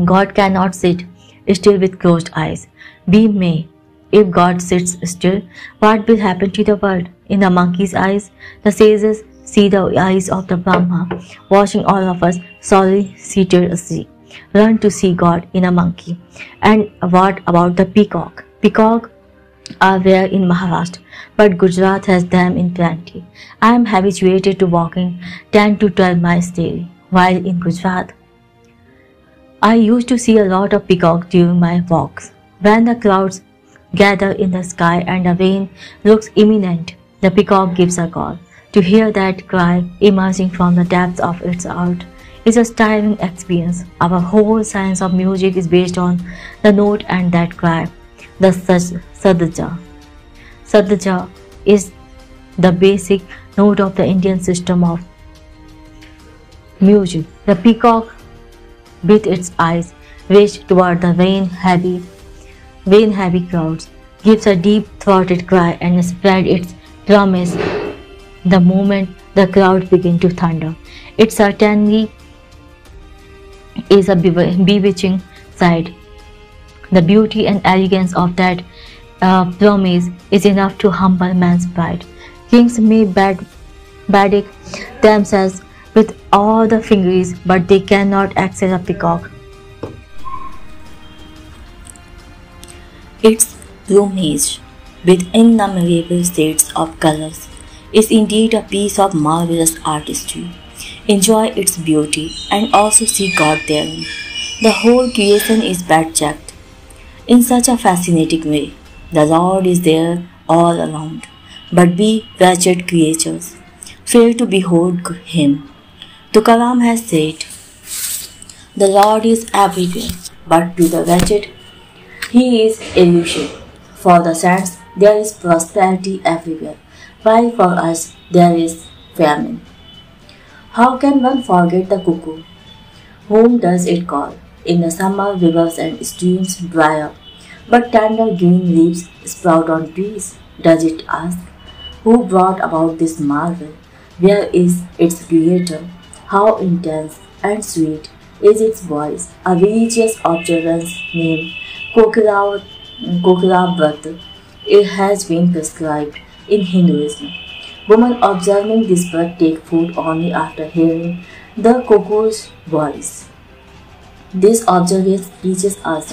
God cannot sit still with closed eyes. We may. If God sits still, what will happen to the world? In the monkey's eyes, the sages see the eyes of the Brahma, watching all of us solely seated asleep. Learn to see God in a monkey. And what about the peacock? Peacock are rare in Maharashtra, but Gujarat has them in plenty. I am habituated to walking 10 to 12 miles daily. While in Gujarat, I used to see a lot of peacock during my walks. When the clouds gather in the sky and the rain looks imminent, the peacock gives a call. To hear that cry emerging from the depths of its heart is a stirring experience. Our whole science of music is based on the note and that cry, the Sadja. Sadja is the basic note of the Indian system of music. The peacock, with its eyes raised toward the rain-heavy clouds, gives a deep-throated cry and spreads its promise the moment the clouds begin to thunder. It certainly is a bewitching sight. The beauty and elegance of that promise is enough to humble man's pride. Kings may bedeck themselves with all the fingers, but they cannot excel a peacock. Its plumage, with innumerable shades of colors, is indeed a piece of marvelous artistry. Enjoy its beauty and also see God therein. The whole creation is bed-checked in such a fascinating way. The Lord is there all around, but we wretched creatures fail to behold Him. Tukaram has said, "The Lord is everywhere, but to the wretched, He is illusion. For the saints, there is prosperity everywhere, while for us there is famine." How can one forget the cuckoo? Whom does it call? In the summer, rivers and streams dry up, but tender green leaves sprout on trees. Does it ask, Who brought about this marvel? Where is its creator? How intense and sweet is its voice? A religious observance named Kokila it has been prescribed in Hinduism. Women observing this birth take food only after hearing the cuckoo's voice. This observance teaches us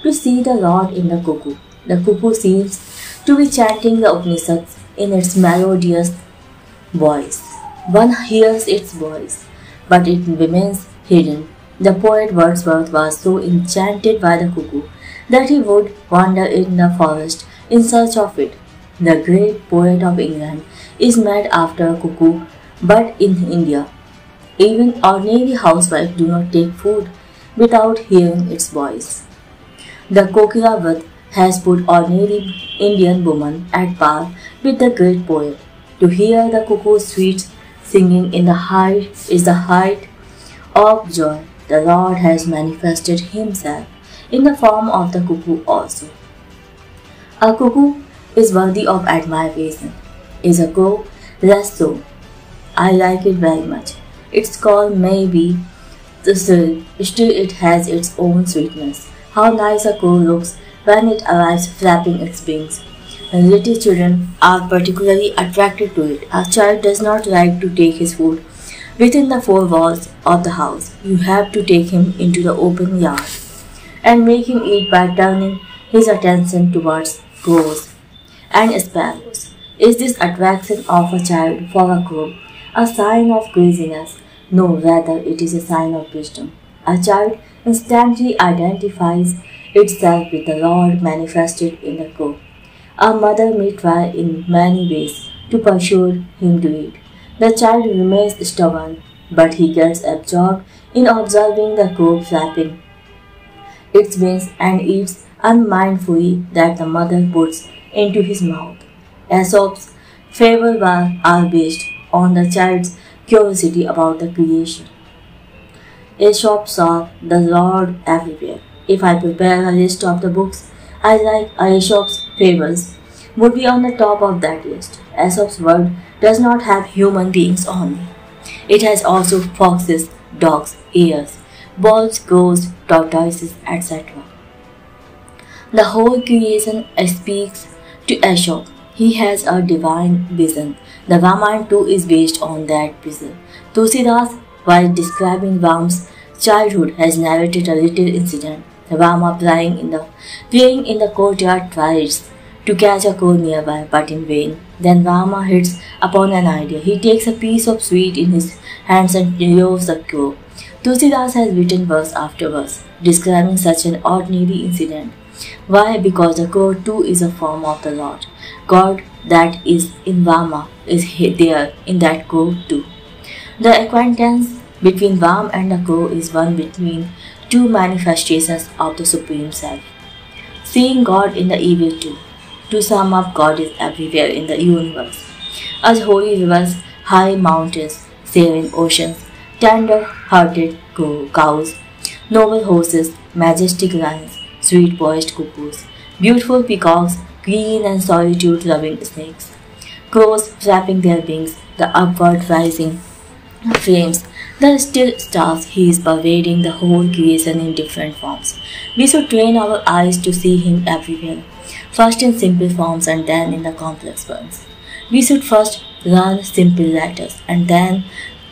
to see the Lord in the cuckoo. The cuckoo seems to be chanting the Upanishads in its melodious voice. One hears its voice, but it remains hidden. The poet Wordsworth was so enchanted by the cuckoo that he would wander in the forest in search of it. The great poet of England is mad after a cuckoo, but in India, even ordinary housewives do not take food without hearing its voice. The Kokila has put ordinary Indian woman at par with the great poet. To hear the cuckoo's sweet singing in the height is the height of joy. The Lord has manifested himself in the form of the cuckoo also. A cuckoo is worthy of admiration. Is a crow less so? I like it very much. Its call may be still it has its own sweetness. How nice a crow looks when it arrives flapping its wings. And little children are particularly attracted to it. A child does not like to take his food within the four walls of the house. You have to take him into the open yard and make him eat by turning his attention towards crows and sparrows. Is this attraction of a child for a crow a sign of craziness? No, rather it is a sign of wisdom. A child instantly identifies itself with the Lord manifested in the crow. A mother may try in many ways to persuade him to eat. The child remains stubborn, but he gets absorbed in observing the crow flapping its wings and eats unmindfully that the mother puts into his mouth. Aesop's fables are based on the child's curiosity about the creation. Aesop saw the Lord everywhere. If I prepare a list of the books I like, Aesop's fables would be on the top of that list. Aesop's world does not have human beings only. It has also foxes, dogs, hares, wolves, crows, tortoises, etc. The whole creation speaks to Aesop. He has a divine vision. The Ramayana too is based on that vision. Tulsidas, while describing Ram's childhood, has narrated a little incident. Rama playing in the courtyard tries to catch a crow nearby, but in vain. Then Rama hits upon an idea. He takes a piece of sweet in his hands and lures the crow. Tulsidas has written verse after verse, describing such an ordinary incident. Why? Because the crow too is a form of the Lord. God that is in Rama is there in that crow too. The acquaintance between Ram and the crow is one between two manifestations of the Supreme Self. Seeing God in the evil too. To sum up, God is everywhere in the universe. As holy rivers, high mountains, sailing oceans, tender-hearted cows, noble horses, majestic lions, sweet-voiced cuckoos, beautiful peacocks, green and solitude-loving snakes, crows flapping their wings, the upward rising flames, the still stars. He is pervading the whole creation in different forms. We should train our eyes to see Him everywhere, first in simple forms and then in the complex ones. We should first learn simple letters and then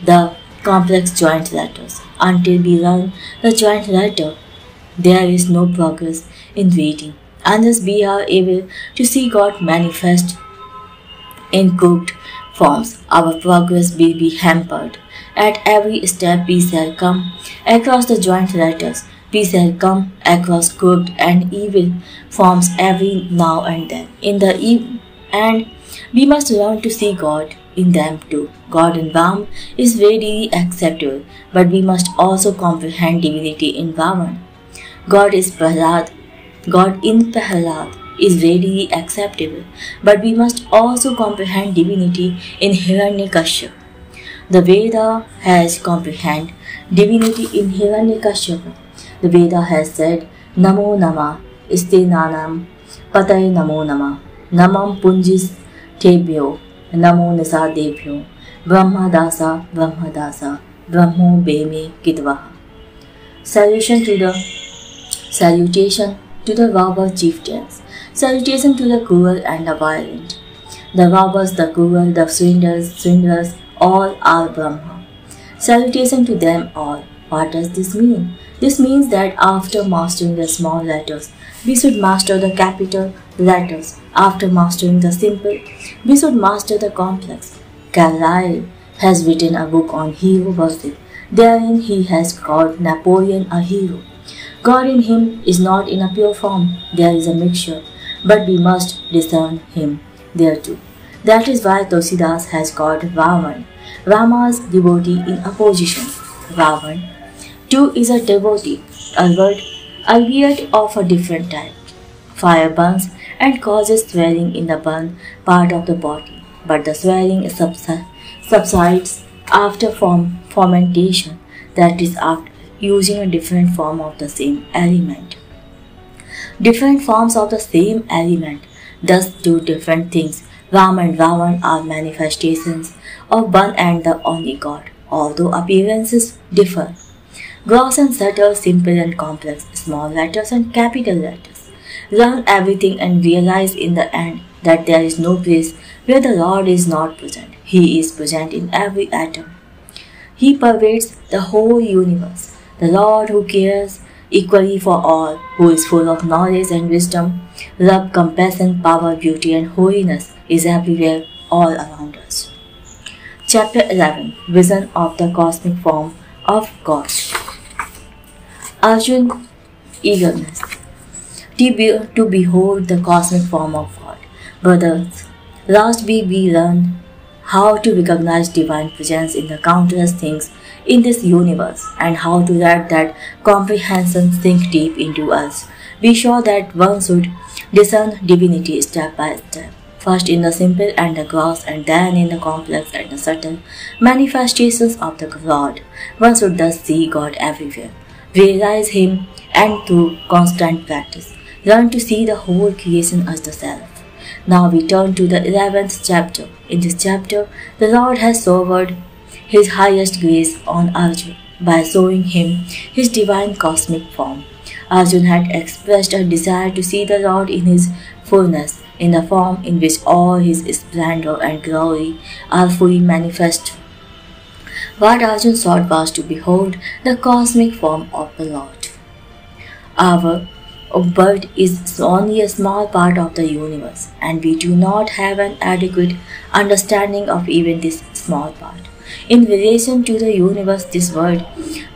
the complex joint letters. Until we learn the joint letter, there is no progress in reading. Unless we are able to see God manifest in cooked forms, our progress will be hampered. At every step we shall come across the joint letters. We shall come across cooked and evil forms every now and then. And we must learn to see God in them too. God in Ram is readily acceptable, but we must also comprehend divinity in Ravan. God in Prahlad is readily acceptable, but we must also comprehend divinity in Hiranyakashipu. The Veda has comprehended divinity in Hiranyakashipu. The Veda has said, Namo Nama Iste Nanam Patay Namo Nama Namam Punjis Tebyo Namo Nisadebhyo, Brahmadasa, Brahmadasa, Brahmo Bheme Kitvaha. Salutation to the robber chieftains. Salutation to the cruel and the violent. The robbers, the cruel, the swindlers, all are Brahma. Salutation to them all. What does this mean? This means that after mastering the small letters, we should master the capital letters. After mastering the simple, we should master the complex. Carlyle has written a book on hero worship. Therein he has called Napoleon a hero. God in him is not in a pure form. There is a mixture, but we must discern him there too. That is why Tulsidas has called Ravan, Rama's devotee in opposition. Ravan too is a devotee, albeit of a different type. Fire burns and causes swelling in the burned part of the body, but the swelling subsides after fermentation, that is, after using a different form of the same element. Different forms of the same element thus do different things. Ram and Ravan are manifestations of one and the only God, although appearances differ. Gross and subtle, simple and complex, small letters and capital letters. Learn everything and realize in the end that there is no place where the Lord is not present. He is present in every atom. He pervades the whole universe. The Lord who cares equally for all, who is full of knowledge and wisdom, love, compassion, power, beauty and holiness, is everywhere, all around us. Chapter 11. Vision of the Cosmic Form of God. Arjun, eagerness to behold the cosmic form of God. Brothers, last week we learned how to recognize divine presence in the countless things in this universe and how to let that comprehension sink deep into us. We saw that one should discern divinity step by step, first in the simple and the gross and then in the complex and the subtle manifestations of the Lord. One should thus see God everywhere, realize Him, and through constant practice, learn to see the whole creation as the self. Now we turn to the 11th chapter. In this chapter, the Lord has showered His highest grace on Arjun by showing him His divine cosmic form. Arjun had expressed a desire to see the Lord in His fullness, in the form in which all His splendor and glory are fully manifest. What Arjun sought was to behold the cosmic form of the Lord. Our bird is only a small part of the universe, and we do not have an adequate understanding of even this small part. In relation to the universe, this world,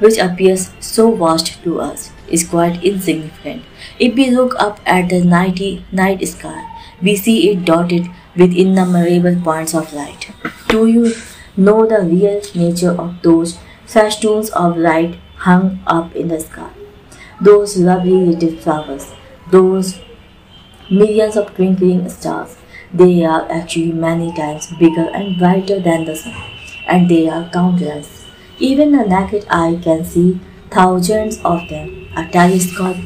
which appears so vast to us, is quite insignificant. If we look up at the night sky, we see it dotted with innumerable points of light. Do you know the real nature of those festoons of light hung up in the sky? Those lovely little flowers, those millions of twinkling stars, they are actually many times bigger and brighter than the sun, and they are countless. Even a naked eye can see thousands of them. A telescope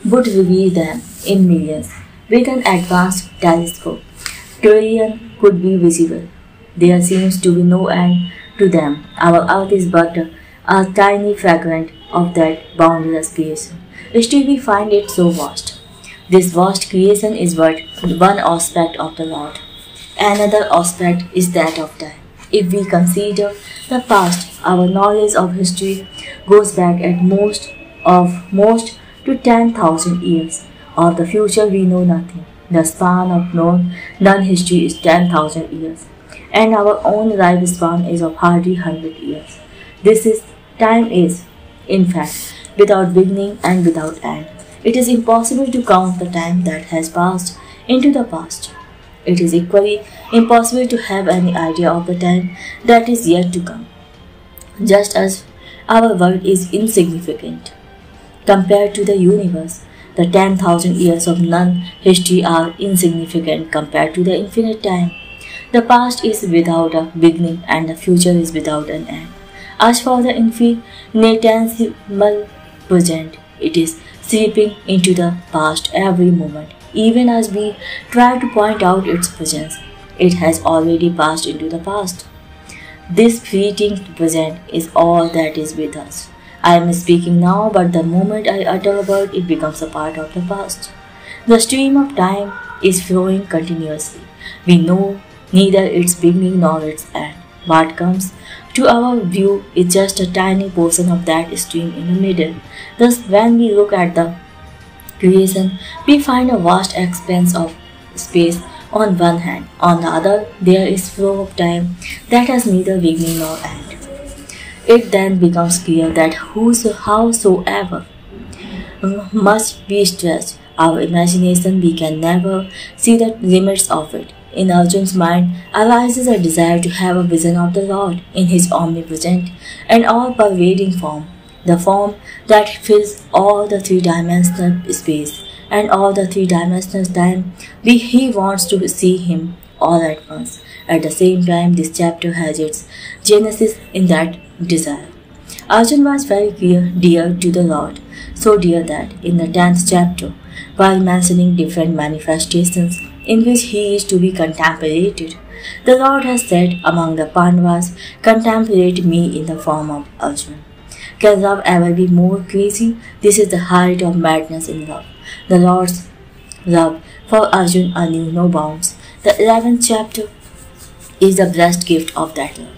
would reveal them in millions. With an advanced telescope, trillion could be visible. There seems to be no end to them. Our earth is but a tiny fragment of that boundless creation. Still we find it so vast. This vast creation is but one aspect of the Lord. Another aspect is that of time. If we consider the past, our knowledge of history goes back at most to 10,000 years. Of the future we know nothing. The span of known history is 10,000 years, and our own lifespan is of hardly 100 years. Time is, in fact, without beginning and without end. It is impossible to count the time that has passed into the past. It is equally impossible to have any idea of the time that is yet to come. Just as our world is insignificant compared to the universe, the 10,000 years of non-history are insignificant compared to the infinite time. The past is without a beginning and the future is without an end. As for the infinitesimal present, it is sweeping into the past every moment, even as we try to point out its presence. it has already passed into the past. This fleeting present is all that is with us. I am speaking now, but the moment I utter a word, it becomes a part of the past. The stream of time is flowing continuously. We know neither its beginning nor its end. What comes to our view is just a tiny portion of that stream in the middle. Thus, when we look at the creation, we find a vast expanse of space on one hand. On the other, there is flow of time that has neither beginning nor end. It then becomes clear that howsoever must be stretched our imagination, we can never see the limits of it. In Arjun's mind arises a desire to have a vision of the Lord in his omnipresent and all-pervading form, the form that fills all the three-dimensional space and all the three-dimensional time. He wants to see him all at once. At the same time, this chapter has its genesis in that desire. Arjun was very dear to the Lord, so dear that in the 10th chapter, while mentioning different manifestations in which he is to be contemplated, the Lord has said among the Pandavas, "Contemplate me in the form of Arjun." Can love ever be more crazy? This is the height of madness in love. The Lord's love for Arjun knew no bounds. The 11th chapter is the blessed gift of that love.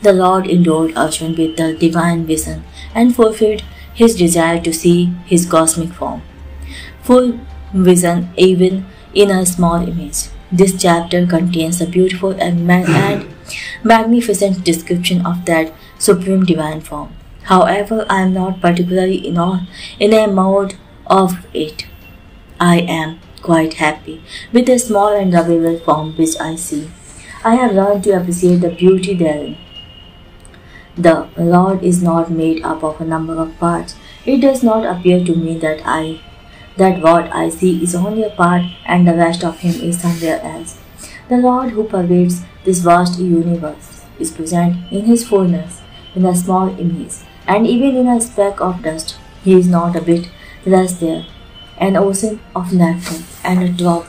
The Lord endowed Arjun with the divine vision and fulfilled his desire to see his cosmic form. Full vision even in a small image. This chapter contains a beautiful and magnificent description of that supreme divine form. However, I am not particularly in a mode of it. I am quite happy with the small and lovable form which I see. I have learned to appreciate the beauty therein. The Lord is not made up of a number of parts. It does not appear to me that what I see is only a part and the rest of him is somewhere else. The Lord who pervades this vast universe is present in his fullness, in a small image, and even in a speck of dust. He is not a bit less there. An ocean of nectar and a drop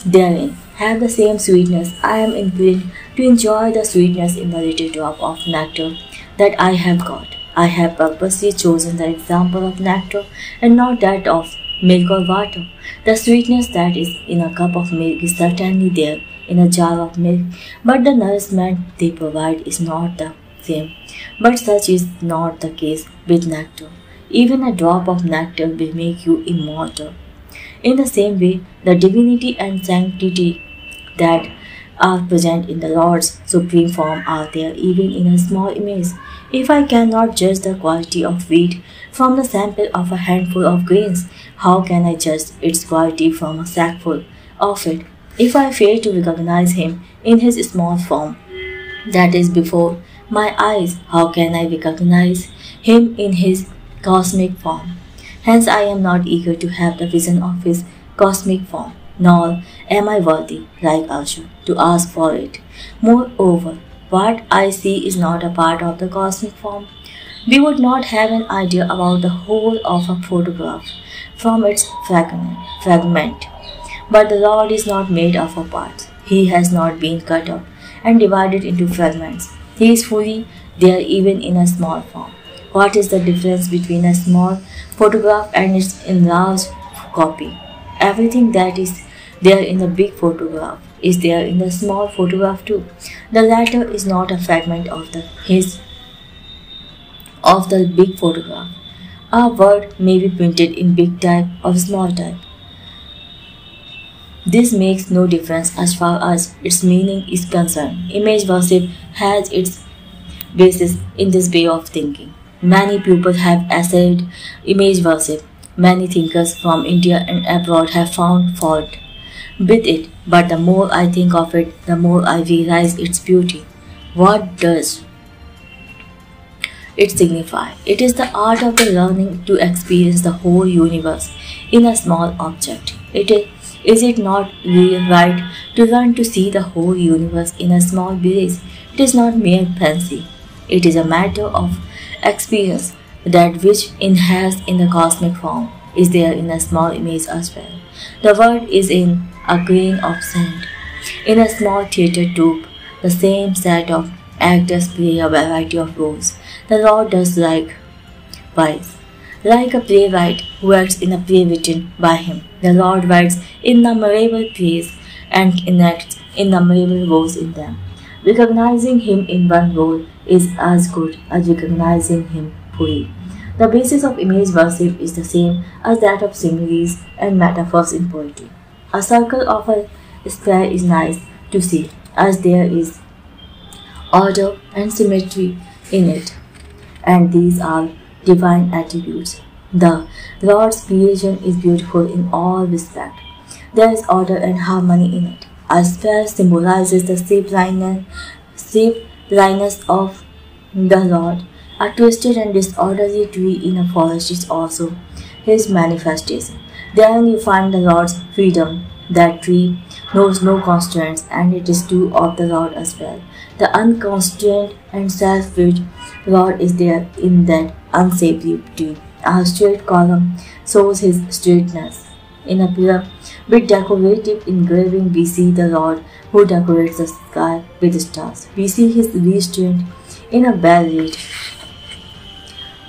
therein have the same sweetness. I am inclined to enjoy the sweetness in the little drop of nectar that I have got. I have purposely chosen the example of nectar and not that of milk or water. The sweetness that is in a cup of milk is certainly there in a jar of milk, but the nourishment they provide is not the same. But such is not the case with nectar. Even a drop of nectar will make you immortal. In the same way, the divinity and sanctity that are present in the Lord's supreme form are there even in a small image. If I cannot judge the quality of wheat from the sample of a handful of grains, how can I judge its quality from a sackful of it? If I fail to recognize him in his small form that is before my eyes, how can I recognize him in his cosmic form? Hence I am not eager to have the vision of his cosmic form, nor am I worthy, like Arjun, to ask for it. Moreover, what I see is not a part of the cosmic form. We would not have an idea about the whole of a photograph from its fragment. But the Lord is not made up of parts. He has not been cut up and divided into fragments. He is fully there even in a small form. What is the difference between a small photograph and its enlarged copy? Everything that is there in the big photograph is there in the small photograph too. The latter is not a fragment of the big photograph. A word may be printed in big type or small type. This makes no difference as far as its meaning is concerned. Image worship has its basis in this way of thinking. Many people have essayed image worship. Many thinkers from India and abroad have found fault with it, but the more I think of it, the more I realize its beauty. What does it signify? It is the art of the learning to experience the whole universe in a small object. Is it not really right to learn to see the whole universe in a small village? It is not mere fancy. It is a matter of experience. That which inheres in the cosmic form is there in a small image as well. The world is in a grain of sand. In a small theatre troupe, the same set of actors play a variety of roles. The Lord does likewise. Like a playwright who acts in a play written by him, the Lord writes innumerable plays and enacts innumerable roles in them. Recognizing him in one role is as good as recognizing him fully. The basis of image worship is the same as that of similes and metaphors in poetry. A circle of a square is nice to see, as there is order and symmetry in it, and these are divine attributes. The Lord's creation is beautiful in all respects. There is order and harmony in it. A square symbolizes the shapeliness of the Lord. A twisted and disorderly tree in a forest is also his manifestation. Therein you find the Lord's freedom. That tree knows no constraints, and it is true of the Lord as well. The unconstrained and self-willed Lord is there in that unsavely tree. A straight column shows his straightness. In a pillar with decorative engraving, we see the Lord who decorates the sky with stars. We see his restraint in a well-laid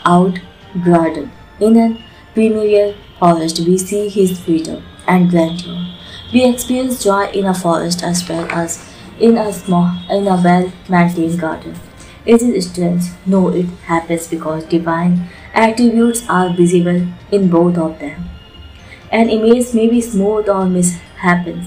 out garden. In a primeval forest, we see his freedom and grandeur. We experience joy in a forest as well as in a well-maintained garden. Is it strange? No, it happens because divine attributes are visible in both of them. An image may be smooth or mishapen.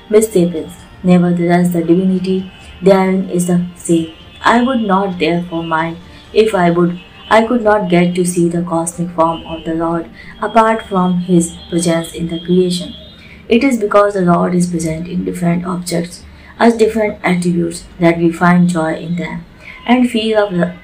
Nevertheless, the divinity therein is the same. I would not therefore mind if I could not get to see the cosmic form of the Lord apart from his presence in the creation. It is because the Lord is present in different objects as different attributes that we find joy in them and feel a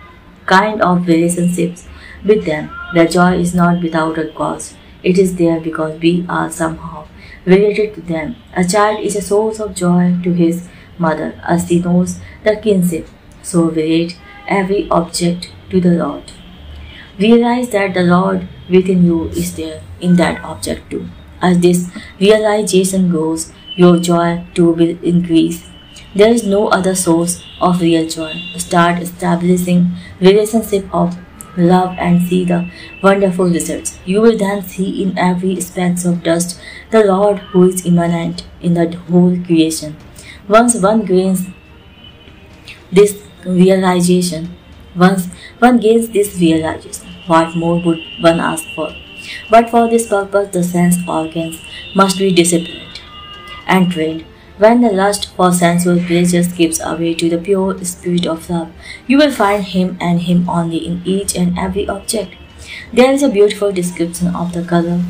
kind of relationships with them. The joy is not without a cause. It is there because we are somehow related to them. A child is a source of joy to his mother as he knows the kinship. So relate every object to the Lord. Realize that the Lord within you is there in that object too. As this realization grows, your joy too will increase. There is no other source of real joy. Start establishing relationship of love and see the wonderful results. You will then see in every speck of dust the Lord who is immanent in the whole creation. Once one gains this realization, what more would one ask for? But for this purpose, the sense organs must be disciplined and trained. When the lust for sensual pleasures gives way to the pure spirit of love, you will find him and him only in each and every object. There is a beautiful description of the color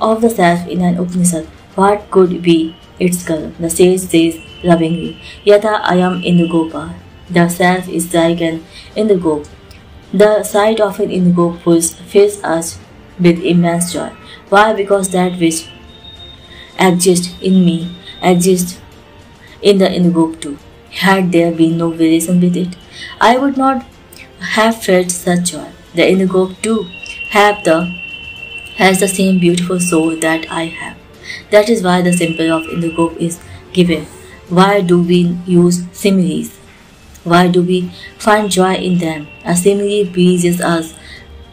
of the self in an Upanishad. What could be its color? The sage says lovingly, Yata ayam indugopa. The self is like an indigo. The sight of an indigo fills us with immense joy. Why? Because that which exists in me exists in the indigo too. Had there been no relation with it, I would not have felt such joy. The indigo too has the same beautiful soul that I have. That is why the symbol of indigo is given. Why do we use similes? Why do we find joy in them? A simile pleases us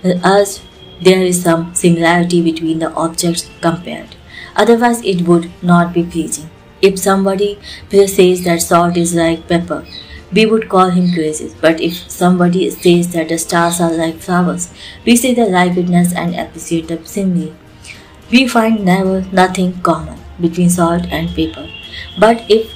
as there is some similarity between the objects compared. Otherwise, it would not be pleasing. If somebody says that salt is like pepper, we would call him crazy. But if somebody says that the stars are like flowers, we say the likeness and appreciate the simile. We find nothing common between salt and pepper. But if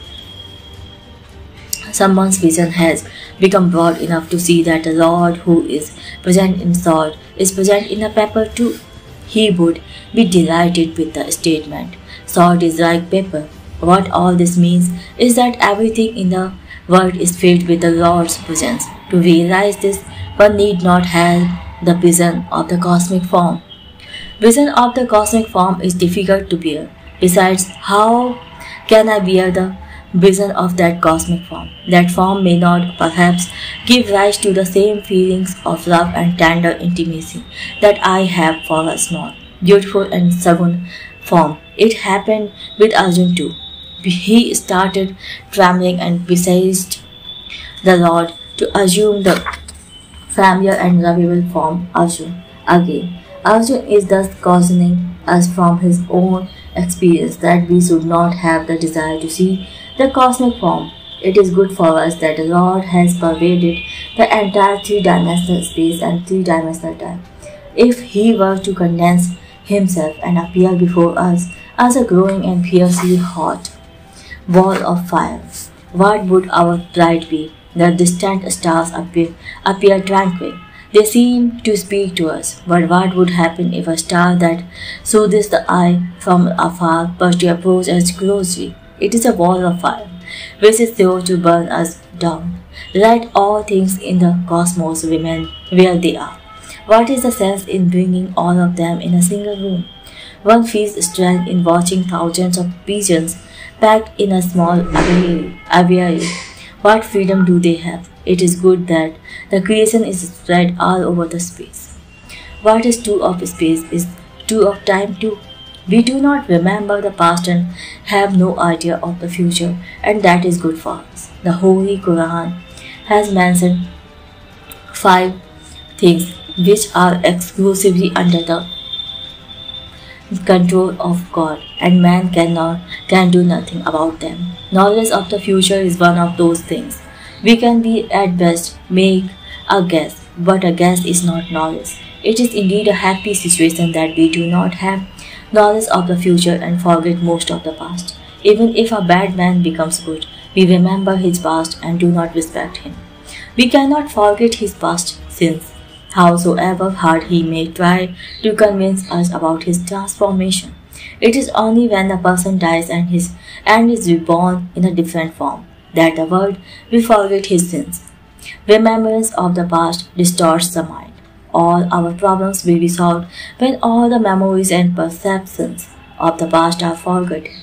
someone's vision has become broad enough to see that the Lord who is present in salt is present in a pepper too, he would be delighted with the statement, salt is like pepper. What all this means is that everything in the world is filled with the Lord's presence. To realize this, one need not have the vision of the cosmic form. Vision of the cosmic form is difficult to bear. Besides, how can I bear the vision of that cosmic form? That form may not perhaps give rise to the same feelings of love and tender intimacy that I have for a small, beautiful and sagun form. It happened with Arjun too. he started trembling and beseeched the Lord to assume the familiar and lovable form Arjun again. Arjun is thus cautioning us from his own experience that we should not have the desire to see the cosmic form. It is good for us that the Lord has pervaded the entire three-dimensional space and three-dimensional time. If he were to condense himself and appear before us as a glowing and fiercely hot wall of fire, what would our plight be? The distant stars appear tranquil. They seem to speak to us. But what would happen if a star that soothes the eye from afar were to approach us closely? It is a wall of fire, which is sure to burn us down. Let all things in the cosmos remain where they are. What is the sense in bringing all of them in a single room? One feels strength in watching thousands of pigeons packed in a small aviary. What freedom do they have? It is good that the creation is spread all over the space. What is true of space is true of time too. We do not remember the past and have no idea of the future, and that is good for us. The Holy Quran has mentioned 5 things which are exclusively under the control of God, and man can do nothing about them. Knowledge of the future is one of those things. We can be at best make a guess, but a guess is not knowledge. It is indeed a happy situation that we do not have knowledge of the future and forget most of the past. Even if a bad man becomes good, we remember his past and do not respect him. We cannot forget his past sins, howsoever hard he may try to convince us about his transformation. It is only when a person dies and is reborn in a different form that the world will forget his sins. Remembrance of the past distorts the mind. All our problems will be solved when all the memories and perceptions of the past are forgotten.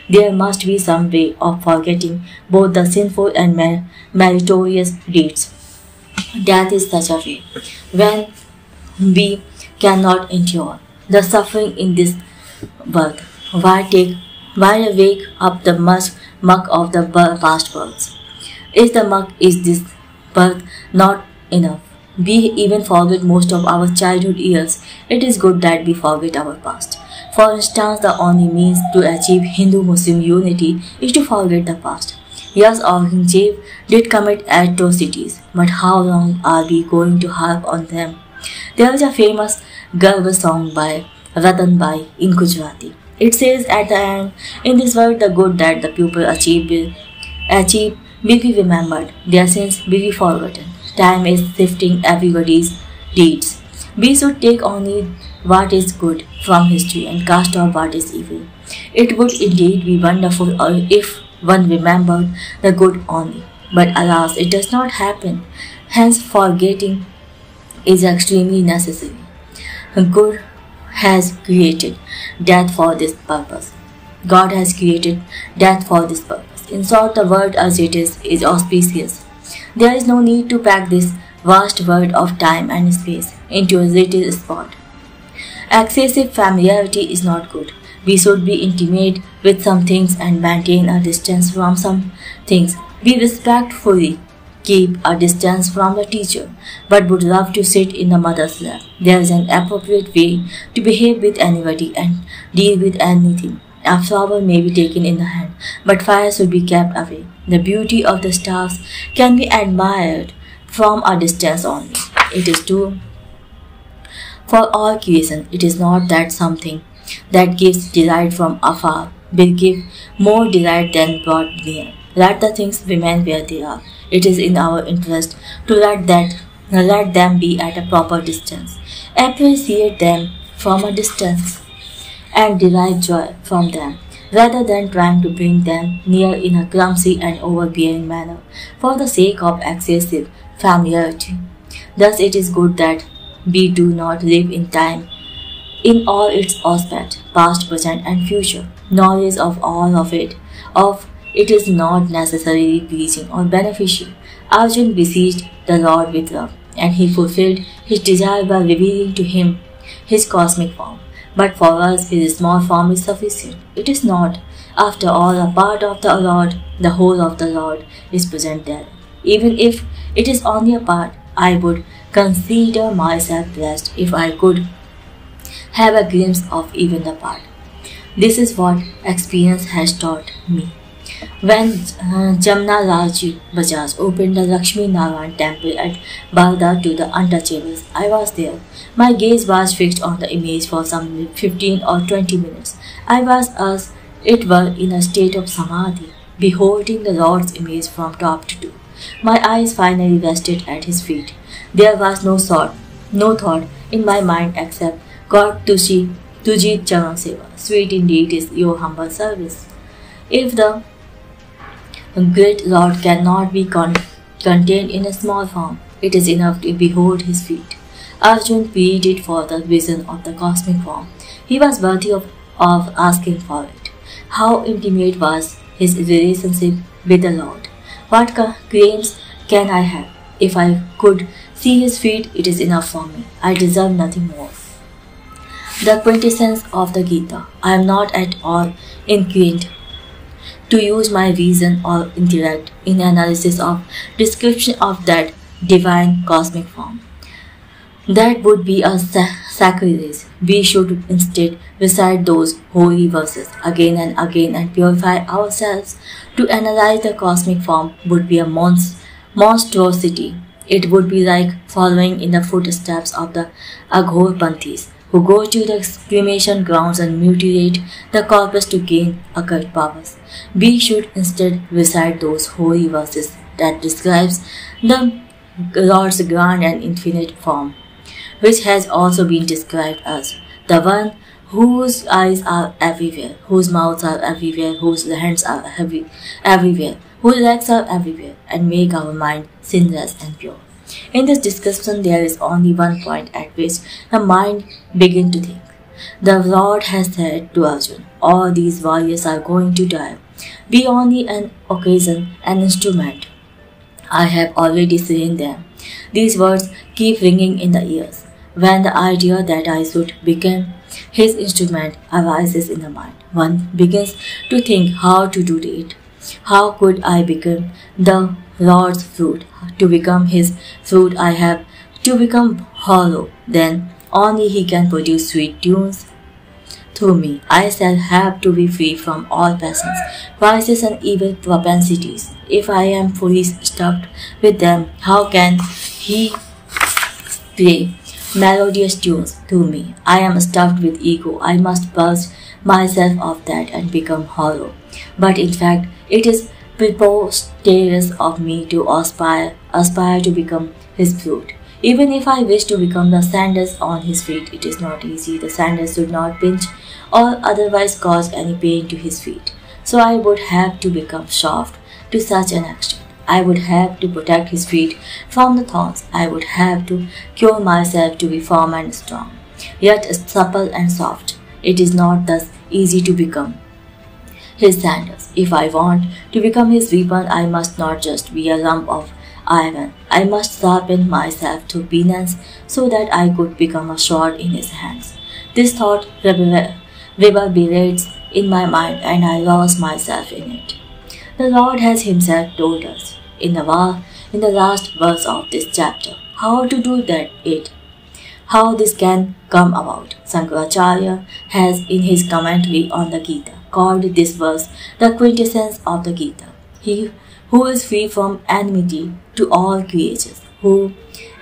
There must be some way of forgetting both the sinful and meritorious deeds. Death is such a way when we cannot endure the suffering in this birth. Why wake up the muck of the past worlds? Is this birth not enough? We even forget most of our childhood years. It is good that we forget our past. For instance, the only means to achieve Hindu-Muslim unity is to forget the past. Yes, Aurangzeb did commit atrocities, but how long are we going to harp on them? There is a famous Garba song by Ratan Bai in Gujarati. It says at the end, in this world the good that the people achieve will be remembered, their sins will be forgotten. Time is sifting everybody's deeds. We should take only what is good from history and cast off what is evil. It would indeed be wonderful if one remembered the good only. But alas, it does not happen. Hence, forgetting is extremely necessary. God has created death for this purpose. God has created death for this purpose. In short, the world as it is auspicious. There is no need to pack this vast world of time and space into a little spot. Excessive familiarity is not good. We should be intimate with some things and maintain a distance from some things. We respectfully keep a distance from the teacher, but would love to sit in the mother's lap. There is an appropriate way to behave with anybody and deal with anything. A flower may be taken in the hand, but fire should be kept away. The beauty of the stars can be admired from a distance only. It is true for all creation. It is not that something that gives delight from afar will give more delight than brought near. Let the things remain where they are. It is in our interest to let them be at a proper distance. Appreciate them from a distance and derive joy from them, rather than trying to bring them near in a clumsy and overbearing manner for the sake of excessive familiarity. Thus it is good that we do not live in time in all its aspects, past, present and future. Knowledge of all of it is not necessarily pleasing or beneficial. Arjun besieged the Lord with love, and he fulfilled his desire by revealing to him his cosmic form. But for us, his small form is sufficient. It is not. After all, a part of the Lord, the whole of the Lord, is present there. Even if it is only a part, I would consider myself blessed if I could have a glimpse of even the part. This is what experience has taught me. When Jamna Lalji Bajaj opened the Lakshmi Narayan temple at Baghdad to the untouchables, I was there. My gaze was fixed on the image for some 15 or 20 minutes. I was as it were in a state of Samadhi, beholding the Lord's image from top to toe. My eyes finally rested at his feet. There was no thought in my mind except, God Tuji Charan Seva, sweet indeed is your humble service. If the great Lord cannot be contained in a small form, it is enough to behold his feet. Arjun pleaded for the vision of the cosmic form. He was worthy of asking for it. How intimate was his relationship with the Lord? What claims can I have? If I could see his feet, it is enough for me. I deserve nothing more. The quintessence of the Gita. I am not at all inclined to use my reason or intellect in analysis of description of that divine cosmic form. That would be a sacrilege. We should instead recite those holy verses again and purify ourselves. To analyze the cosmic form would be a monstrosity. It would be like following in the footsteps of the Aghorpanthis, who go to the cremation grounds and mutilate the corpus to gain occult powers. We should instead recite those holy verses that describes the Lord's grand and infinite form, which has also been described as the one whose eyes are everywhere, whose mouths are everywhere, whose hands are everywhere, whose legs are everywhere, and make our mind sinless and pure. In this description, there is only one point at which the mind begins to think. The Lord has said to Arjuna, all these warriors are going to die. Be only an occasion, an instrument. I have already seen them. These words keep ringing in the ears. When the idea that I should become his instrument arises in the mind, one begins to think how to do it. How could I become the Lord's fruit? To become his fruit, I have to become hollow. Then only he can produce sweet tunes through me. I shall have to be free from all passions, vices, and evil propensities. If I am fully stuffed with them, how can he play melodious tunes through me? I am stuffed with ego. I must burst myself of that and become hollow. But in fact, it is preposterous of me to aspire to become his fruit. Even if I wish to become the sandals on his feet, it is not easy. The sandals should not pinch or otherwise cause any pain to his feet. So I would have to become soft to such an extent. I would have to protect his feet from the thorns. I would have to cure myself to be firm and strong, yet supple and soft. It is not thus easy to become his sandals. If I want to become his weapon, I must not just be a lump of iron. I must sharpen myself through penance so that I could become a sword in his hands. This thought reverberates in my mind and I lost myself in it. The Lord has himself told us in the last verse of this chapter how to do how this can come about. Shankaracharya has in his commentary on the Gita called this verse the quintessence of the Gita. He who is free from enmity to all creatures, who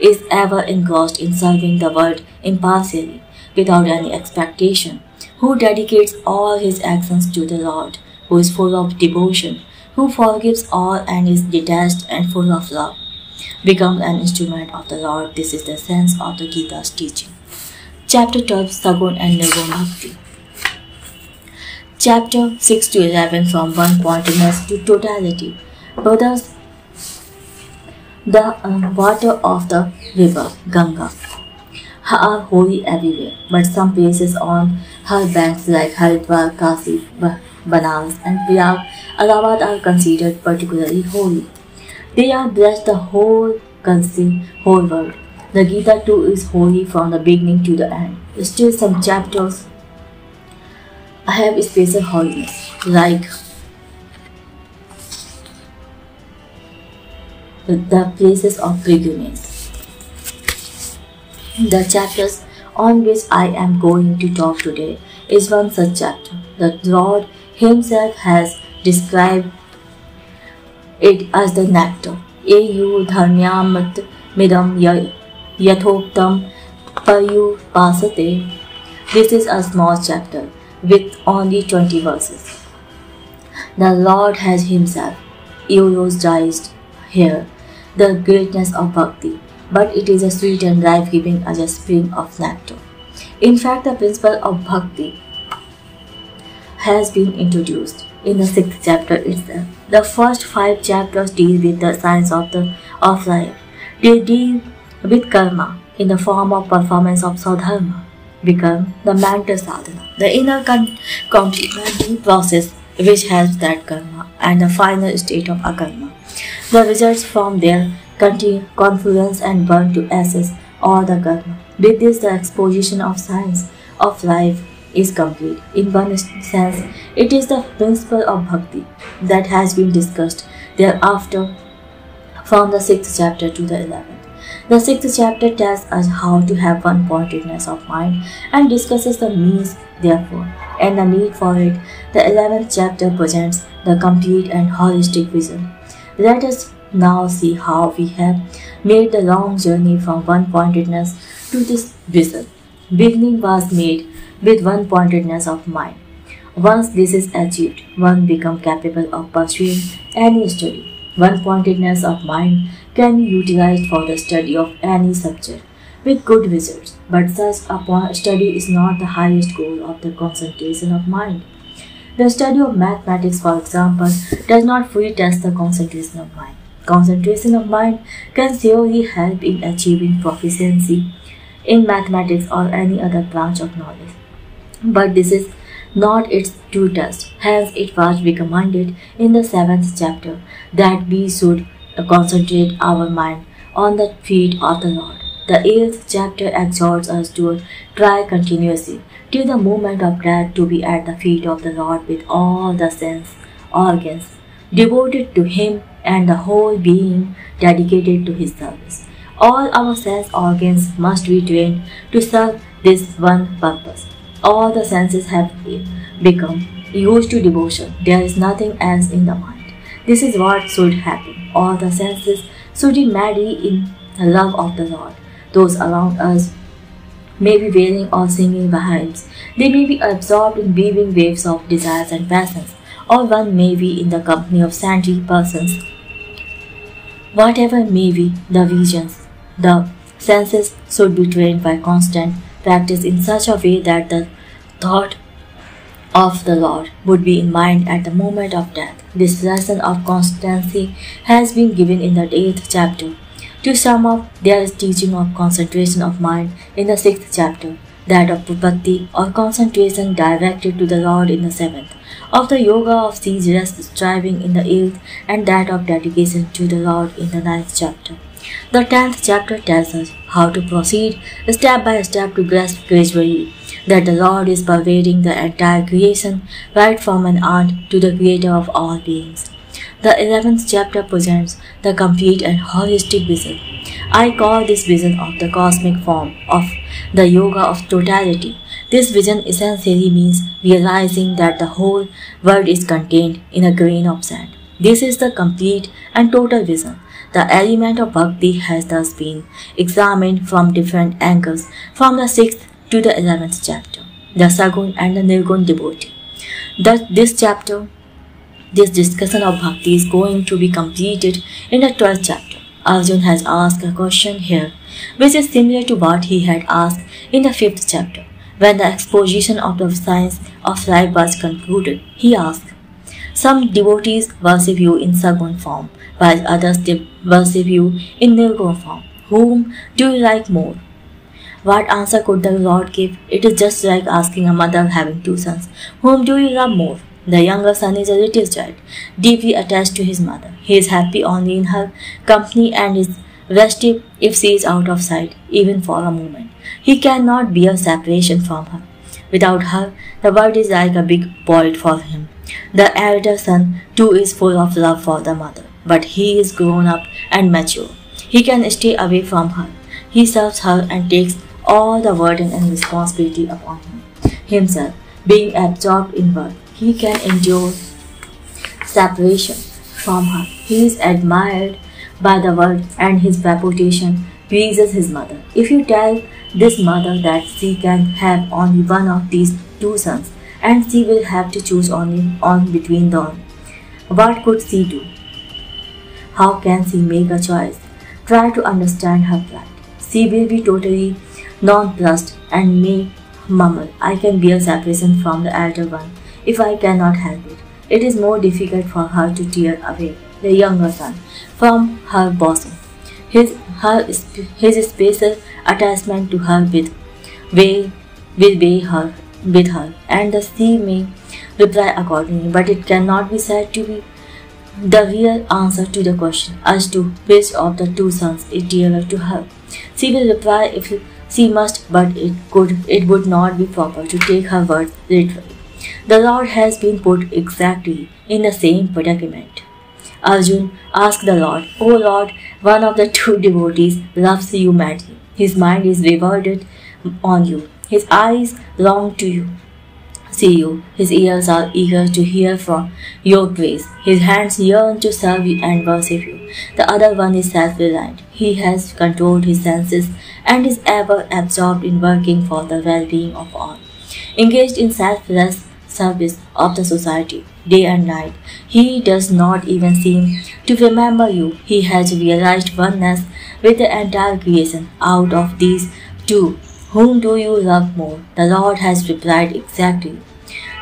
is ever engrossed in serving the world impartially without any expectation, who dedicates all his actions to the Lord, who is full of devotion, who forgives all and is detached and full of love, becomes an instrument of the Lord. This is the sense of the Gita's teaching. Chapter 12, Sagun and Nirgun Bhakti. Chapter 6 to 11, from one pointedness to totality. Brothers, the water of the river Ganga are holy everywhere, but some places on her banks like Haridwar, Kasi, Banaras and Prayag, Allahabad are considered particularly holy. They are blessed the whole world. The Gita too is holy from the beginning to the end. Still some chapters have special holiness, like the places of pilgrimage. The chapters on which I am going to talk today is one such chapter. The Lord Himself has described it as the nectar. Eyu dharmyamat midam yathoktam payupasate. This is a small chapter with only 20 verses. The Lord has Himself eulogized here the greatness of bhakti, but it is a sweet and life-giving as a spring of nectar. In fact, the principle of bhakti has been introduced in the 6th chapter itself. The first 5 chapters deal with the science of life. They deal with karma in the form of performance of sadharma, become the mental sadhana, the inner complementary process which helps that karma, and the final state of akarma. The results from their confluence and burn to ashes all the karma. With this, the exposition of science of life is complete. In one sense, it is the principle of bhakti that has been discussed thereafter from the 6th chapter to the 11th. The 6th chapter tells us how to have one-pointedness of mind and discusses the means therefore and the need for it. The 11th chapter presents the complete and holistic vision. Let us now see how we have made the long journey from one-pointedness to this vision. Beginning was made with one-pointedness of mind. Once this is achieved, one becomes capable of pursuing any study. One-pointedness of mind can be utilized for the study of any subject with good results, but such a study is not the highest goal of the concentration of mind. The study of mathematics, for example, does not fully test the concentration of mind. Concentration of mind can surely help in achieving proficiency in mathematics or any other branch of knowledge, but this is not its true test. Hence, it was recommended in the 7th chapter that we should concentrate our mind on the feet of the Lord. The 8th chapter exhorts us to try continuously till the moment of death to be at the feet of the Lord with all the sense organs devoted to Him and the whole being dedicated to His service. All our sense organs must be trained to serve this one purpose. All the senses have become used to devotion. There is nothing else in the mind. This is what should happen. All the senses should be madly in the love of the Lord. Those around us may be wailing or singing hymns. They may be absorbed in weaving waves of desires and passions, or one may be in the company of saintly persons. Whatever may be the visions, the senses should be trained by constant practice in such a way that the thought of the Lord would be in mind at the moment of death. This lesson of constancy has been given in the 8th chapter. To sum up, there is teaching of concentration of mind in the 6th chapter, that of bhakti or concentration directed to the Lord in the 7th, of the yoga of ceaseless striving in the 8th, and that of dedication to the Lord in the 9th chapter. The 10th chapter tells us how to proceed step by step to grasp gradually that the Lord is pervading the entire creation, right from an ant to the creator of all beings. The 11th chapter presents the complete and holistic vision. I call this vision of the cosmic form of the yoga of totality. This vision essentially means realizing that the whole world is contained in a grain of sand. This is the complete and total vision. The element of bhakti has thus been examined from different angles from the 6th to the 11th chapter, the Sagun and the Nirgun devotee. This discussion of bhakti is going to be completed in the 12th chapter. Arjun has asked a question here, which is similar to what he had asked in the 5th chapter. When the exposition of the science of life was concluded, he asked, "Some devotees worship you in Sagun form, while others worship you in Nirgun form. Whom do you like more?" What answer could the Lord give? It is just like asking a mother having 2 sons, "Whom do you love more?" The younger son is a little child, deeply attached to his mother. He is happy only in her company and is restive if she is out of sight, even for a moment. He cannot bear separation from her. Without her, the world is like a big void for him. The elder son too is full of love for the mother, but he is grown up and mature. He can stay away from her. He serves her and takes all the burden and responsibility upon himself. Being absorbed in work, he can endure separation from her. He is admired by the world and his reputation pleases his mother. If you tell this mother that she can have only one of these two sons and she will have to choose only on between them, what could she do? How can she make a choice? Try to understand her plight. She will be totally nonplussed and may mumble, I can bear separation from the elder one if I cannot help it. It is more difficult for her to tear away the younger son from her bosom. His special attachment to her will weigh her with her, and she may reply accordingly, but it cannot be said to be the real answer to the question as to which of the two sons is dearer to her. She will reply if she must, but it would not be proper to take her words literally. The Lord has been put exactly in the same predicament. Arjun asked the Lord, O Lord, one of the two devotees loves you madly. His mind is riveted on you. His eyes long to see you. His ears are eager to hear from your praise. His hands yearn to serve you and worship you. The other one is self-reliant. He has controlled his senses and is ever absorbed in working for the well-being of all. Engaged in selfless service of the society, day and night, he does not even seem to remember you. He has realized oneness with the entire creation. Out of these two, whom do you love more? The Lord has replied exactly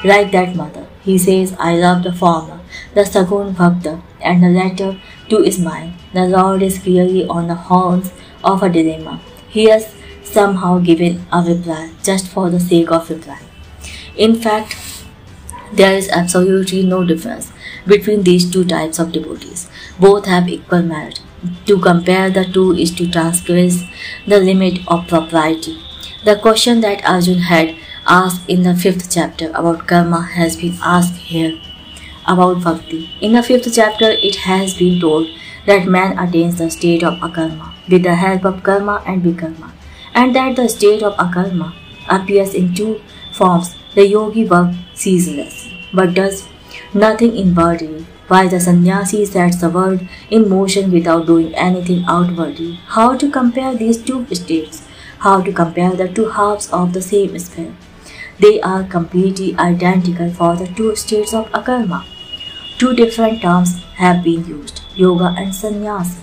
like that mother. He says, I love the former, the Sagun Bhakta, and the latter too is mine. The Lord is clearly on the horns of a dilemma. He has somehow given a reply just for the sake of reply. In fact, there is absolutely no difference between these two types of devotees. Both have equal merit. To compare the two is to transgress the limit of propriety. The question that Arjun had asked in the 5th chapter about karma has been asked here about bhakti. In the 5th chapter, it has been told that man attains the state of akarma with the help of karma and vikarma, and that the state of akarma appears in two forms. The yogi works ceaselessly, but does nothing inwardly, while the sannyasi sets the world in motion without doing anything outwardly. How to compare these two states? How to compare the two halves of the same sphere? They are completely identical for the two states of akarma. Two different terms have been used, yoga and sannyasa,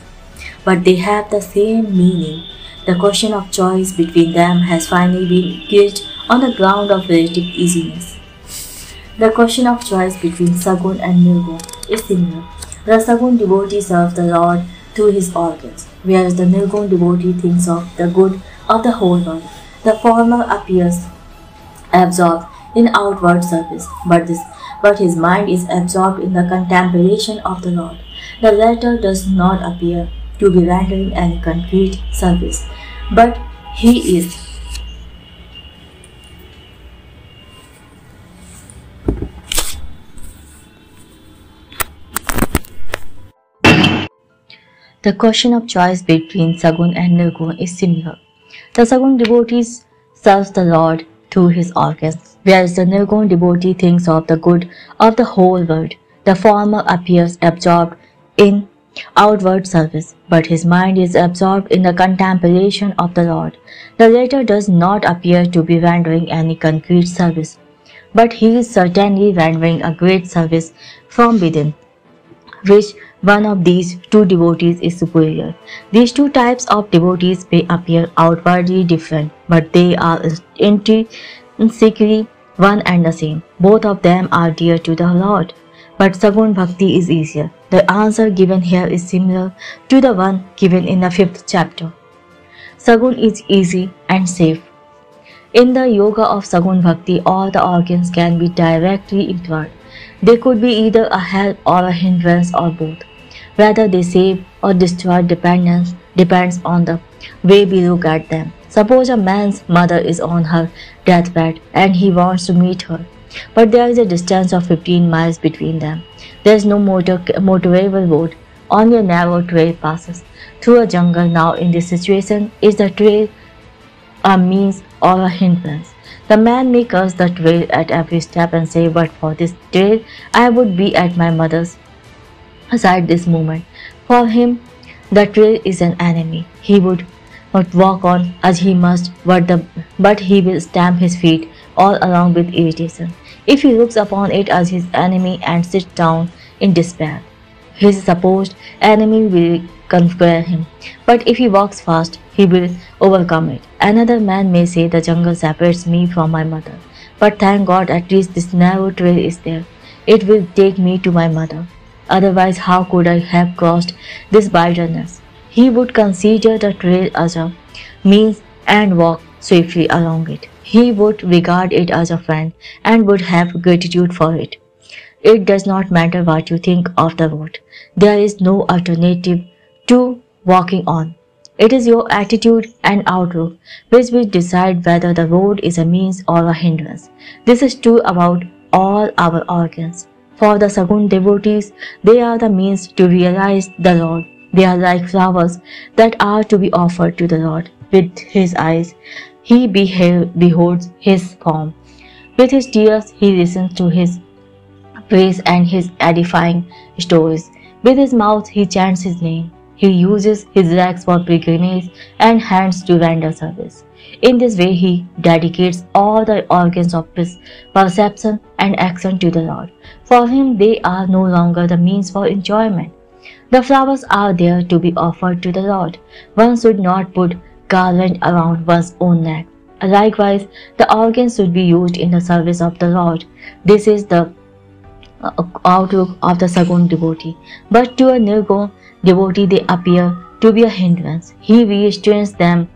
but they have the same meaning. The question of choice between them has finally been gauged on the ground of relative easiness. The question of choice between Sagun and Nirgun is similar. The Sagun devotee serves the Lord through his organs, whereas the Nirgun devotee thinks of the good of the whole world. The former appears absorbed in outward service, but his mind is absorbed in the contemplation of the Lord. The latter does not appear to be rendering any concrete service, but he is The question of choice between Sagun and Nirgun is similar. The Sagun devotee serves the Lord through his organs, whereas the Nirgun devotee thinks of the good of the whole world. The former appears absorbed in outward service, but his mind is absorbed in the contemplation of the Lord. The latter does not appear to be rendering any concrete service, but he is certainly rendering a great service from within. Which one of these two devotees is superior? These two types of devotees may appear outwardly different, but they are intrinsically one and the same. Both of them are dear to the Lord, but Sagun Bhakti is easier. The answer given here is similar to the one given in the 5th chapter. Sagun is easy and safe. In the yoga of Sagun Bhakti, all the organs can be directly employed. They could be either a help or a hindrance or both. Whether they save or destroy depends on the way we look at them. Suppose a man's mother is on her deathbed and he wants to meet her, but there is a distance of 15 miles between them. There is no motorable road. Only a narrow trail passes through a jungle. Now in this situation, is the trail a means or a hindrance? The man may curse the trail at every step and say, but for this trail, I would be at my mother's side this moment. For him, the trail is an enemy. He would not walk on as he must, but he will stamp his feet all along with irritation. If he looks upon it as his enemy and sits down in despair, his supposed enemy will conquer him. But if he walks fast, he will overcome it. Another man may say, the jungle separates me from my mother, but thank God at least this narrow trail is there. It will take me to my mother. Otherwise, how could I have crossed this wilderness? He would consider the trail as a means and walk swiftly along it. He would regard it as a friend and would have gratitude for it. It does not matter what you think of the road. There is no alternative to walking on. It is your attitude and outlook which will decide whether the road is a means or a hindrance. This is true about all our organs. For the Sagun devotees, they are the means to realize the Lord. They are like flowers that are to be offered to the Lord. With his eyes, he beholds his form. With his tears, he listens to his praise and his edifying stories. With his mouth, he chants his name. He uses his legs for pilgrimage and hands to render service. In this way, he dedicates all the organs of his perception and action to the Lord. For him, they are no longer the means for enjoyment. The flowers are there to be offered to the Lord. One should not put garland around one's own neck. Likewise, the organs should be used in the service of the Lord. This is the outlook of the Sagun devotee. But to a Nirgun devotee, they appear to be a hindrance. He restrains them,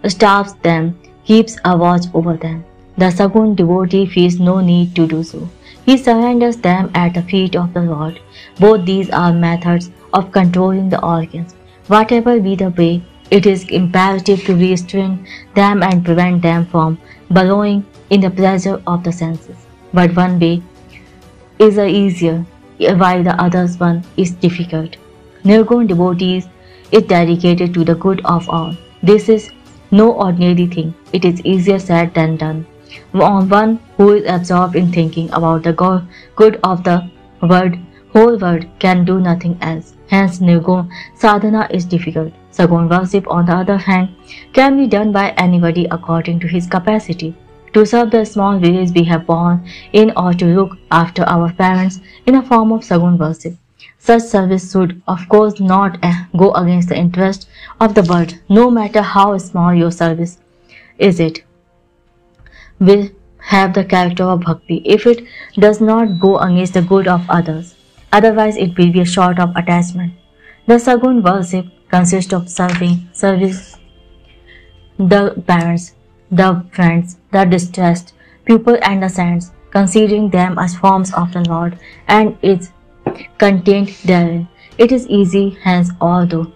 starves them, keeps a watch over them. The Sagun devotee feels no need to do so. He surrenders them at the feet of the Lord. Both these are methods of controlling the organs. Whatever be the way, it is imperative to restrain them and prevent them from wallowing in the pleasure of the senses. But one way is easier, while the other one is difficult. Nirgun devotees is dedicated to the good of all. This is no ordinary thing. It is easier said than done. One who is absorbed in thinking about the good of the whole world can do nothing else. Hence, Nirgun sadhana is difficult. Sagun worship, on the other hand, can be done by anybody according to his capacity. To serve the small village we have born in or to look after our parents in a form of Sagun worship. Such service should, of course, not go against the interest of the world. No matter how small your service is, it will have the character of bhakti if it does not go against the good of others. Otherwise, it will be a sort of attachment. The Sagun worship consists of service the parents, the friends, the distressed people and the saints, considering them as forms of the Lord and its contained therein. It is easy, hence, although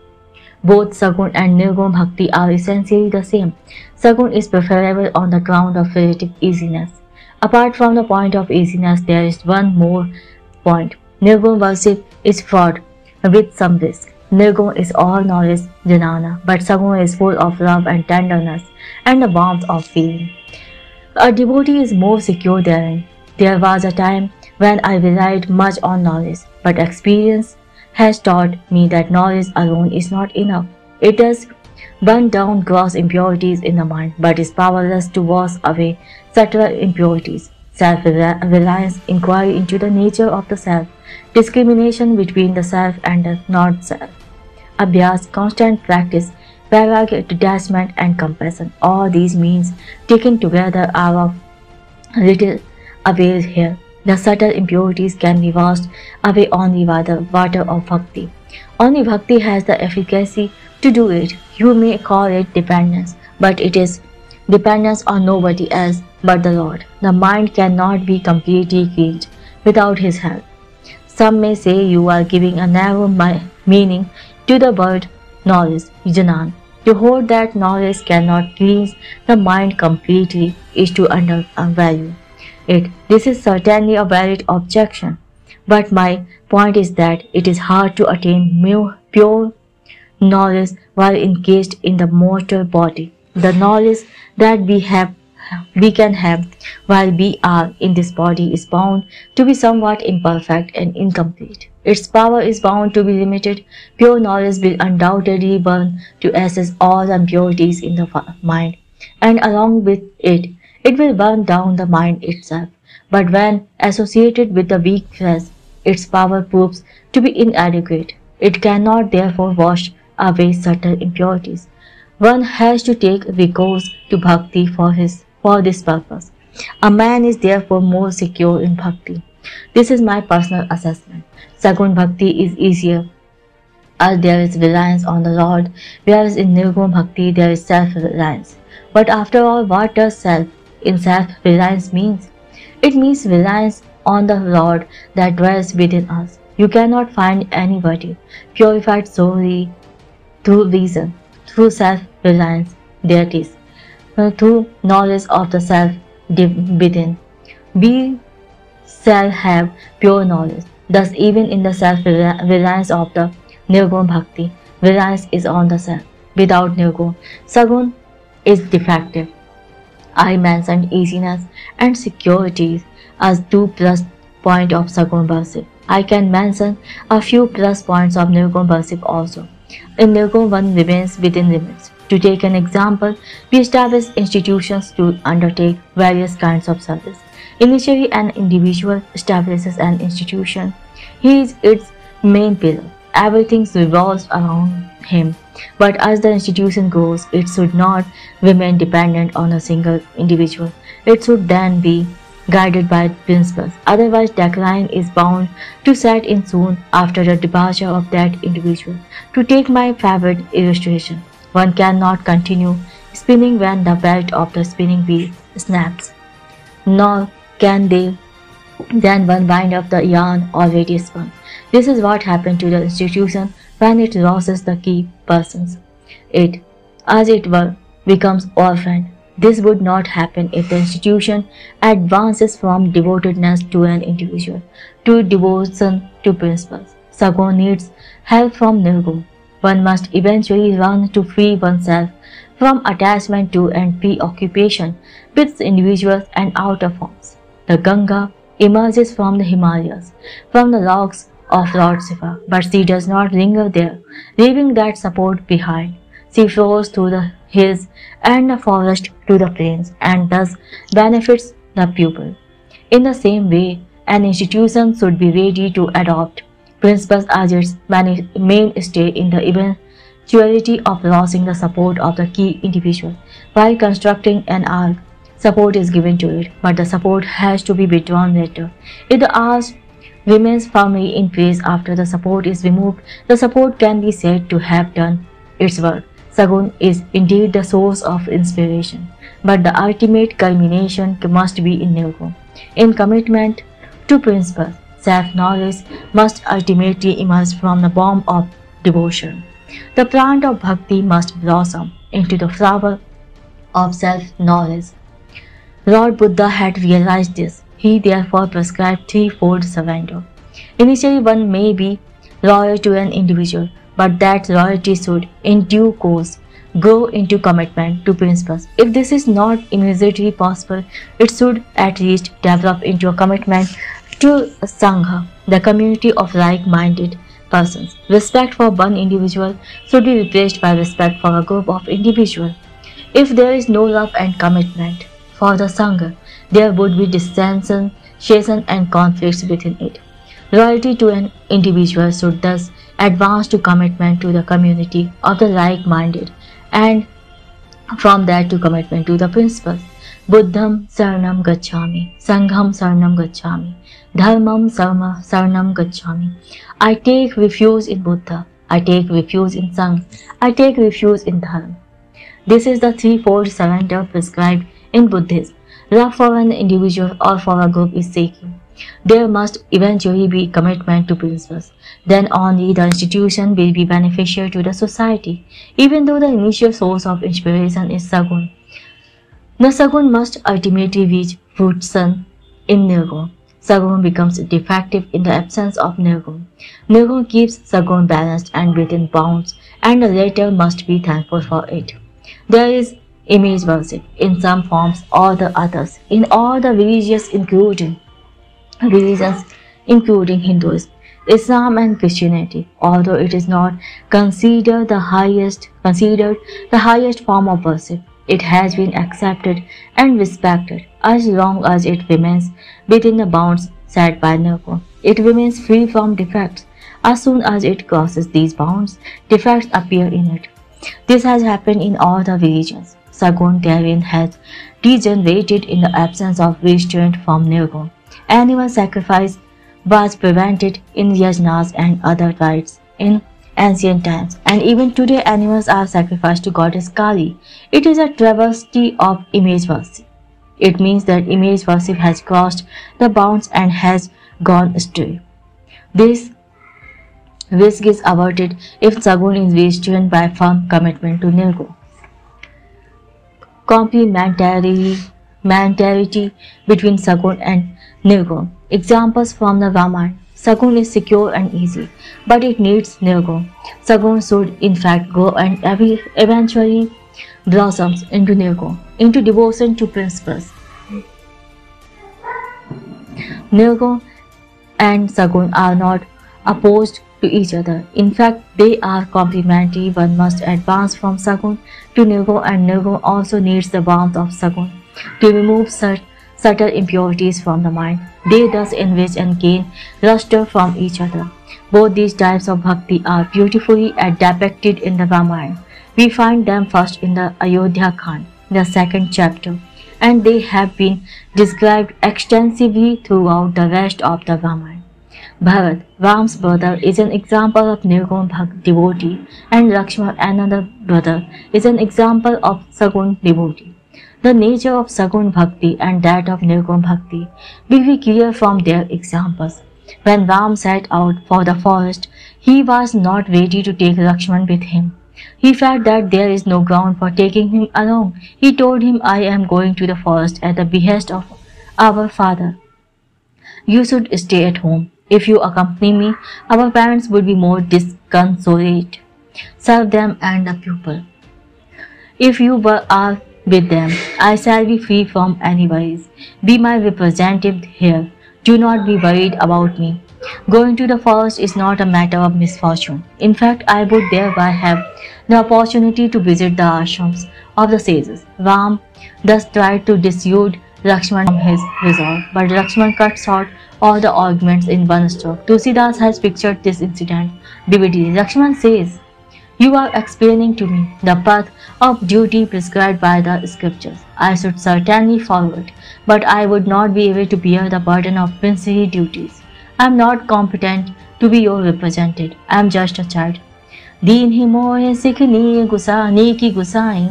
both Sagun and Nirgun Bhakti are essentially the same, Sagun is preferable on the ground of relative easiness. Apart from the point of easiness, there is one more point. Nirgun worship is fraught with some risk. Nirgun is all knowledge, jnana, but Sagun is full of love and tenderness and the warmth of feeling. A devotee is more secure therein. There was a time when I relied much on knowledge, but experience has taught me that knowledge alone is not enough. It does burn down gross impurities in the mind, but is powerless to wash away subtler impurities. Self-reliance, inquiry into the nature of the self, discrimination between the self and the not-self, abhyas, constant practice, vairagya, detachment and compassion. All these means taken together are of little avail here. The subtle impurities can be washed away only by the water of bhakti. Only bhakti has the efficacy to do it. You may call it dependence, but it is dependence on nobody else but the Lord. The mind cannot be completely cleansed without His help. Some may say you are giving a narrow meaning to the word knowledge, jnana. To hold that knowledge cannot cleanse the mind completely is to undervalue it. This is certainly a valid objection, but my point is that it is hard to attain pure knowledge while engaged in the mortal body. The knowledge that we can have while we are in this body is bound to be somewhat imperfect and incomplete. Its power is bound to be limited. Pure knowledge will undoubtedly burn to assess all impurities in the mind, and along with it, it will burn down the mind itself. But when associated with the weak flesh, its power proves to be inadequate. It cannot therefore wash away subtle impurities. One has to take recourse to bhakti for this purpose. A man is therefore more secure in bhakti. This is my personal assessment. Sagun bhakti is easier as there is reliance on the Lord, whereas in Nirgun bhakti there is self-reliance. But after all, what does self-reliance means? It means reliance on the Lord that dwells within us. You cannot find anybody purified solely through reason, through self-reliance, that is, through knowledge of the self within. We shall have pure knowledge. Thus, even in the self-reliance of the Nirgun Bhakti, reliance is on the self. Without Nirgun, Sagun is defective. I mentioned easiness and security as 2 plus points of Sagun Bhakti. I can mention a few plus points of Nirgun Bhakti also. In Nirgun, one remains within limits. To take an example, we establish institutions to undertake various kinds of service. Initially, an individual establishes an institution. He is its main pillar. Everything revolves around him. But as the institution grows, it should not remain dependent on a single individual. It should then be guided by principles. Otherwise, decline is bound to set in soon after the departure of that individual. To take my favorite illustration, one cannot continue spinning when the belt of the spinning wheel snaps, nor can they then one wind up the yarn already spun. This is what happened to the institution when it loses the key persons. It, as it were, becomes orphaned. This would not happen if the institution advances from devotedness to an individual, to devotion to principles. Sagun needs help from Nirgun. One must eventually learn to free oneself from attachment to and preoccupation with individuals and outer forms. The Ganga emerges from the Himalayas, from the logs of Lord Shiva, but she does not linger there, leaving that support behind. She flows through the hills and the forest to the plains, and thus benefits the pupil. In the same way, an institution should be ready to adopt principles as its mainstay in the eventuality of losing the support of the key individual. While constructing an ark, support is given to it, but the support has to be withdrawn later. If the ark remains firmly in place after the support is removed, the support can be said to have done its work. Sagun is indeed the source of inspiration, but the ultimate culmination must be in Nirgun. In commitment to principles, self-knowledge must ultimately emerge from the bomb of devotion. The plant of bhakti must blossom into the flower of self-knowledge. Lord Buddha had realized this. He therefore prescribed threefold surrender. Initially, one may be loyal to an individual, but that loyalty should, in due course, grow into commitment to principles. If this is not immediately possible, it should at least develop into a commitment to Sangha, the community of like-minded persons. Respect for one individual should be replaced by respect for a group of individuals. If there is no love and commitment for the Sangha, there would be dissension and conflicts within it. Loyalty to an individual should thus advance to commitment to the community of the like-minded, and from that to commitment to the principles. Buddham Saranam Gacchami, Sangham Saranam Gacchami, Dharmam Saranam Gacchami. I take refuge in Buddha, I take refuge in Sangha, I take refuge in Dharma. This is the threefold surrender prescribed in Buddhism. Love for an individual or for a group is seeking. There must eventually be commitment to principles. Then only the institution will be beneficial to the society, even though the initial source of inspiration is Sagun. The Sagun must ultimately reach fruition in Nirgun. Sagun becomes defective in the absence of Nirgun. Nirgun keeps Sagun balanced and within bounds, and the latter must be thankful for it. There is image worship in some forms or the others in all the religions including Hinduism, Islam and Christianity, although it is not considered the highest form of worship. It has been accepted and respected as long as it remains within the bounds set by Nirgun. It remains free from defects. As soon as it crosses these bounds, defects appear in it. This has happened in all the religions. Sagun therein has degenerated in the absence of restraint from Nirgun. Animal sacrifice was prevented in yajnas and other rites in ancient times, and even today animals are sacrificed to goddess Kali. It is a travesty of image worship. It means that image worship has crossed the bounds and has gone astray. This risk is averted if Sagun is restrained by firm commitment to Nirgun. Complementarity between Sagun and Nirgun. Examples from the Ramayana. Sagun is secure and easy, but it needs Nirgun. Sagun should in fact grow and eventually blossoms into Nirgun, into devotion to principles. Nirgun and Sagun are not opposed to each other. In fact, they are complementary. One must advance from Sagun to Nirgun, and Nirgun also needs the warmth of Sagun to remove subtle impurities from the mind. They thus enrich and gain luster from each other. Both these types of bhakti are beautifully depicted in the Ramayana. We find them first in the Ayodhya Kand, the second chapter, and they have been described extensively throughout the rest of the Ramayana. Bharat, Ram's brother, is an example of Nirgun devotee, and Lakshman, another brother, is an example of Sagun devotee. The nature of Sagun Bhakti and that of Nirgun Bhakti will be clear from their examples. When Ram set out for the forest, he was not ready to take Lakshman with him. He felt that there is no ground for taking him along. He told him, "I am going to the forest at the behest of our father. You should stay at home. If you accompany me, our parents would be more disconsolate. Serve them and the pupil. If you are with them, I shall be free from any worries. Be my representative here. Do not be worried about me. Going to the forest is not a matter of misfortune. In fact, I would thereby have the opportunity to visit the ashrams of the sages." Ram thus tried to dissuade Lakshman from his resolve, but Lakshman cut short all the arguments in one stroke. Tulsidas has pictured this incident vividly. Lakshman says, "You are explaining to me the path of duty prescribed by the scriptures. I should certainly follow it, but I would not be able to bear the burden of princely duties. I am not competent to be your representative. I am just a child." दीन ही मोहे सिखनी गुसानी की गुसाई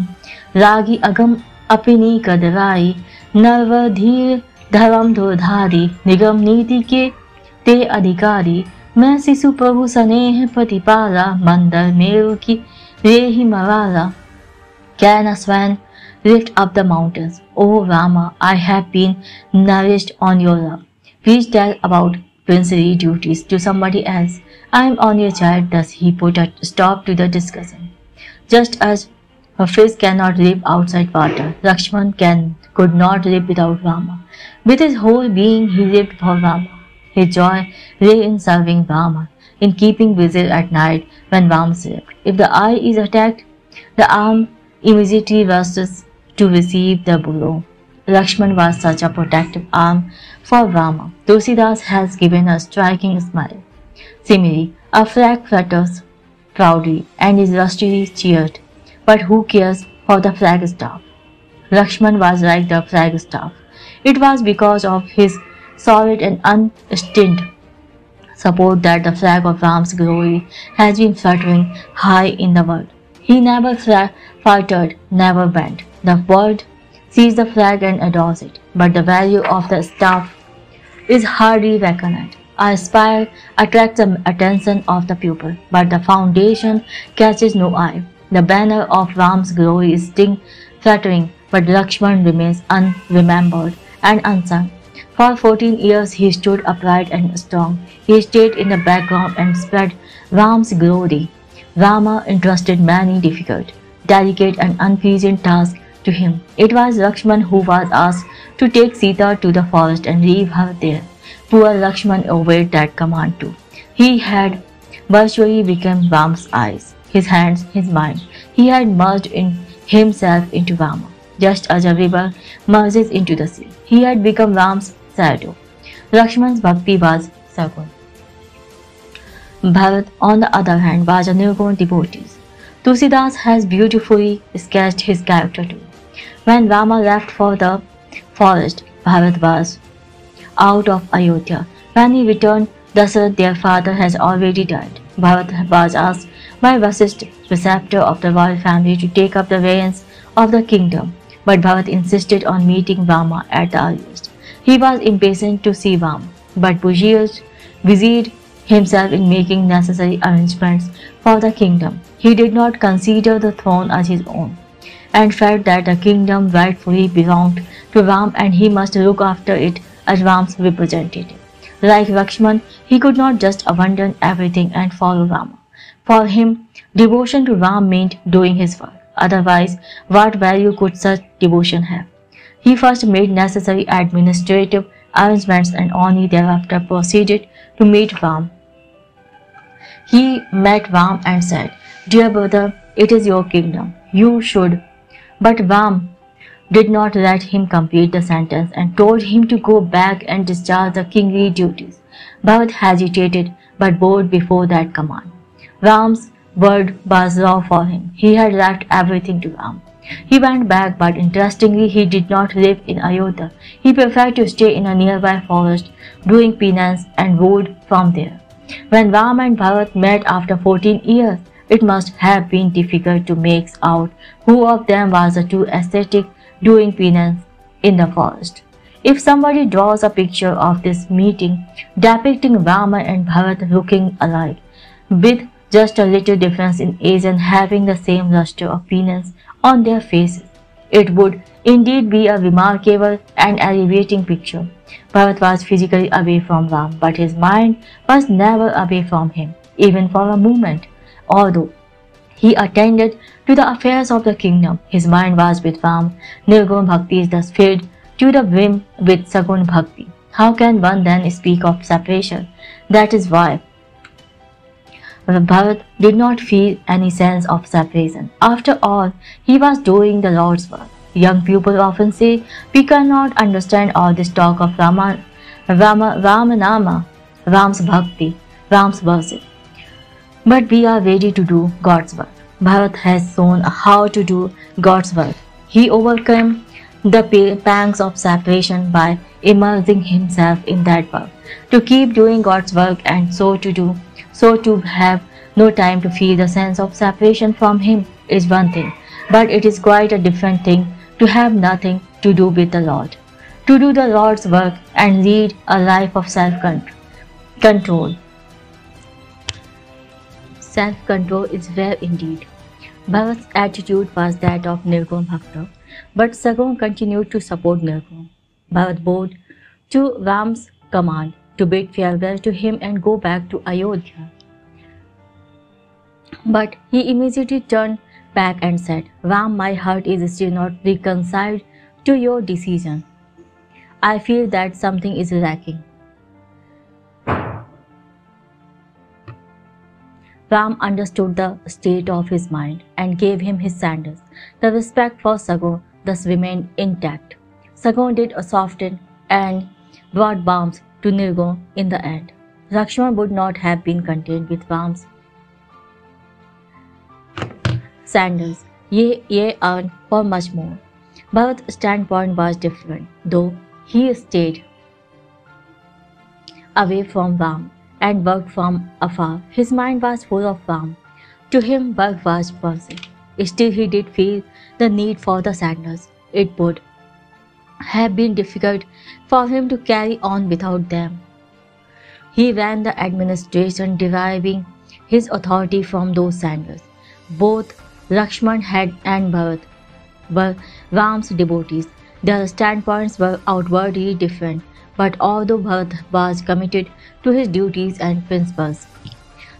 रागी अगम अपनी कदराई नवधीर धर्म धोधारी निगम नीति के ते अधिकारी मैं शिशु प्रभु स्नेह प्रतिपाला मंदर मेरु की रेहि मवाला Can a swan lift up the mountains? O Rama, I have been nourished on your love. Please tell about princely duties to somebody else. I am only a child. Thus he put a stop to the discussion. Just as a fish cannot live outside water, Lakshman could not live without Rama. With his whole being he lived for Rama. His joy lay in serving Rama, in keeping vigil at night when Rama slept. If the eye is attacked, the arm immediately rushes to receive the blow. Lakshman was such a protective arm for Rama. Tulsidas has given a striking smile. Similarly, a flag flutters proudly and is lustily cheered. But who cares for the flag staff? Lakshman was like the flag staff. It was because of his solid and unstinted support that the flag of Ram's glory has been fluttering high in the world. He never faltered, never bent. The world sees the flag and adores it, but the value of the staff is hardly reckoned. A spire attracts the attention of the pupil, but the foundation catches no eye. The banner of Ram's glory is flattering, but Lakshman remains unremembered and unsung. For 14 years he stood upright and strong. He stayed in the background and spread Ram's glory. Rama entrusted many difficult, delicate and unpleasant tasks to him. It was Lakshman who was asked to take Sita to the forest and leave her there. Poor Lakshman obeyed that command too. He had virtually become Ram's eyes, his hands, his mind. He had merged in himself into Rama, just as a river merges into the sea. He had become Ram's shadow. Lakshman's bhakti was Sagun. Bharat, on the other hand, was a nirguna devotee. Tulsidas has beautifully sketched his character too. When Rama left for the forest, Bharat was out of Ayodhya. When he returned, Dasaratha, their father, has already died. Bharat was asked by Vasishtha, preceptor of the royal family, to take up the reins of the kingdom, but Bharat insisted on meeting Rama at the earliest. He was impatient to see Rama, but busied himself in making necessary arrangements for the kingdom. He did not consider the throne as his own, and felt that the kingdom rightfully belonged to Ram and he must look after it as Ram's representative. Like Lakshman, he could not just abandon everything and follow Rama. For him, devotion to Ram meant doing his work. Otherwise, what value could such devotion have? He first made necessary administrative arrangements and only thereafter proceeded to meet Ram. He met Ram and said, "Dear brother, it is your kingdom. You should." But Ram did not let him complete the sentence and told him to go back and discharge the kingly duties. Bharat hesitated but bowed before that command. Ram's word was law for him. He had left everything to Ram. He went back, but interestingly, he did not live in Ayodhya. He preferred to stay in a nearby forest, doing penance and ruled from there. When Ram and Bharat met after 14 years, it must have been difficult to make out who of them was the true ascetic doing penance in the forest. If somebody draws a picture of this meeting depicting Rama and Bharat looking alike, with just a little difference in age and having the same luster of penance on their faces, it would indeed be a remarkable and elevating picture. Bharat was physically away from Ram, but his mind was never away from him, even for a moment. Although he attended to the affairs of the kingdom, his mind was with Ram. Nirguna Bhakti is thus filled to the brim with Sagun Bhakti. How can one then speak of separation? That is why Bharat did not feel any sense of separation. After all, he was doing the Lord's work. Young people often say, "We cannot understand all this talk of Ramanama, Ram's Bhakti, Ram's worship. But we are ready to do God's work." Bharat has shown how to do God's work. He overcame the pangs of separation by immersing himself in that work. To keep doing God's work and so to have no time to feel the sense of separation from Him is one thing, but it is quite a different thing to have nothing to do with the Lord. To do the Lord's work and lead a life of self-control. Self-control is rare indeed. Bharat's attitude was that of Nirguna Bhakta, but Sagun continued to support Nirguna. Bharat bowed to Ram's command to bid farewell to him and go back to Ayodhya. But he immediately turned back and said, "Ram, my heart is still not reconciled to your decision. I feel that something is lacking." Ram understood the state of his mind and gave him his sandals. The respect for Sagun thus remained intact. Sagun did soften and brought balms to Nirguna in the end. Lakshman would not have been content with Ram's sandals. Ye yearned for much more. Bharat's standpoint was different, though he stayed away from Ram and worked from afar. His mind was full of Ram. To him, work was worship. Still, he did feel the need for the sandals. It would have been difficult for him to carry on without them. He ran the administration, deriving his authority from those sandals. Both Lakshman and Bharat were Ram's devotees. Their standpoints were outwardly different, but although Bharat was committed to his duties and principles,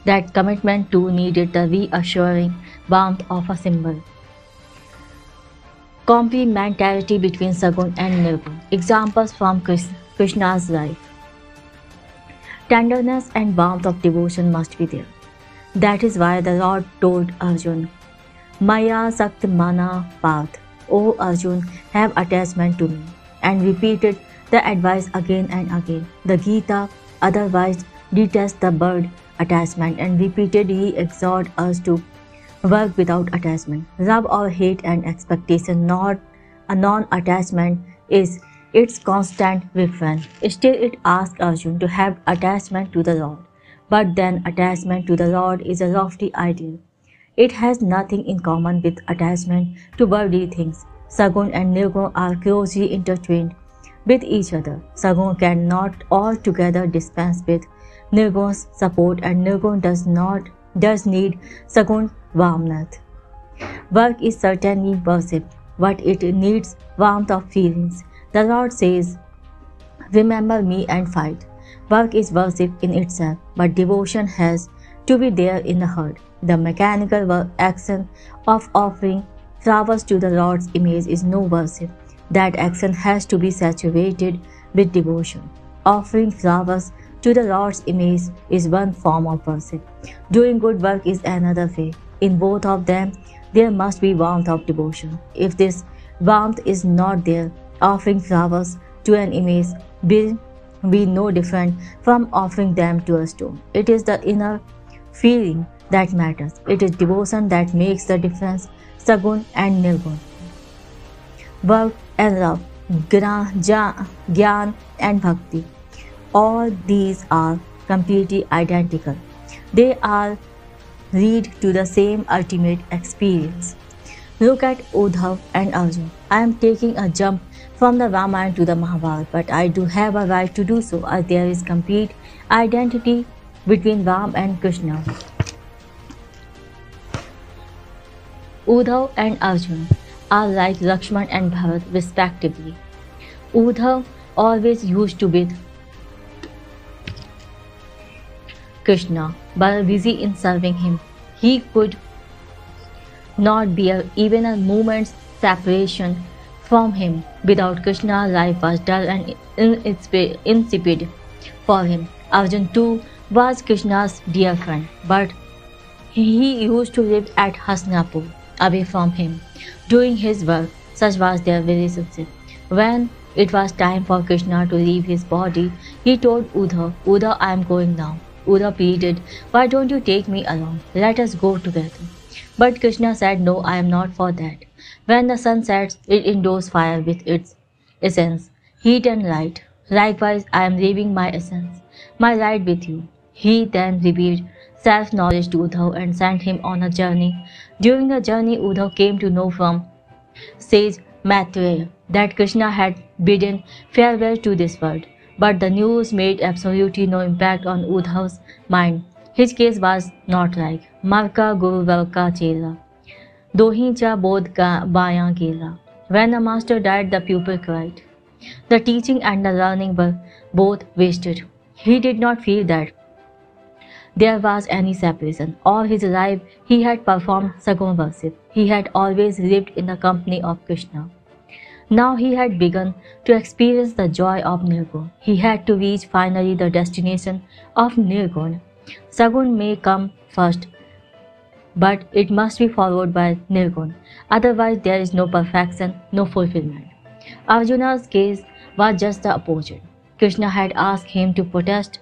that commitment too needed the reassuring warmth of a symbol. Complementarity between Sagun and Nirgun. Examples from Krishna's life. Tenderness and warmth of devotion must be there. That is why the Lord told Arjun, Maya Sakt Mana Path, O Arjun, have attachment to me, and repeated the advice again and again. The Gita otherwise detests the bird attachment and repeatedly exhorts us to work without attachment. Love or hate and expectation, not a non-attachment, is its constant refrain. Still, it asks Arjun to have attachment to the Lord. But then attachment to the Lord is a lofty ideal. It has nothing in common with attachment to worldly things. Sagun and Nirgun are closely intertwined with each other. Sagun cannot altogether dispense with Nirgun's support, and Nirgun does need Sagun warmth. Work is certainly worship, but it needs warmth of feelings. The Lord says, remember me and fight. Work is worship in itself, but devotion has to be there in the heart. The mechanical action of offering flowers to the Lord's image is no worship. That action has to be saturated with devotion. Offering flowers to the Lord's image is one form of worship. Doing good work is another way. In both of them, there must be warmth of devotion. If this warmth is not there, offering flowers to an image will be no different from offering them to a stone. It is the inner feeling that matters. It is devotion that makes the difference. Sagun and Nirgun. Work and love, Gyan and Bhakti. All these are completely identical. They all lead to the same ultimate experience. Look at Uddhav and Arjun. I am taking a jump from the Ramayana to the Mahabharata, but I do have a right to do so, as there is complete identity between Ram and Krishna. Uddhav and Arjun are like Lakshman and Bharat respectively. Uddhav always used to be with Krishna, but busy in serving him. He could not bear even a moment's separation from him. Without Krishna, life was dull and insipid for him. Arjun too was Krishna's dear friend, but he used to live at Hastinapur, away from him, doing his work. Such was their relationship. When it was time for Krishna to leave his body, he told Uddhav, Uddhav, I am going now. Uddhav pleaded, why don't you take me along? Let us go together. But Krishna said, no, I am not for that. When the sun sets, it endures fire with its essence, heat and light. Likewise, I am leaving my essence, my light with you. He then revealed self-knowledge to Uddhav and sent him on a journey. During the journey, Uddhav came to know from sage Maitreya that Krishna had bidden farewell to this world. But the news made absolutely no impact on Uddhav's mind. His case was not like Marka Guru Valka Chela, Dohincha Bodh Ka Baya Gela. When the master died, the pupil cried. The teaching and the learning were both wasted. He did not feel that there was any separation. All his life he had performed Sagun worship. He had always lived in the company of Krishna. Now he had begun to experience the joy of Nirgun. He had to reach finally the destination of Nirgun. Sagun may come first, but it must be followed by Nirgun. Otherwise there is no perfection, no fulfillment. Arjuna's case was just the opposite. Krishna had asked him to protect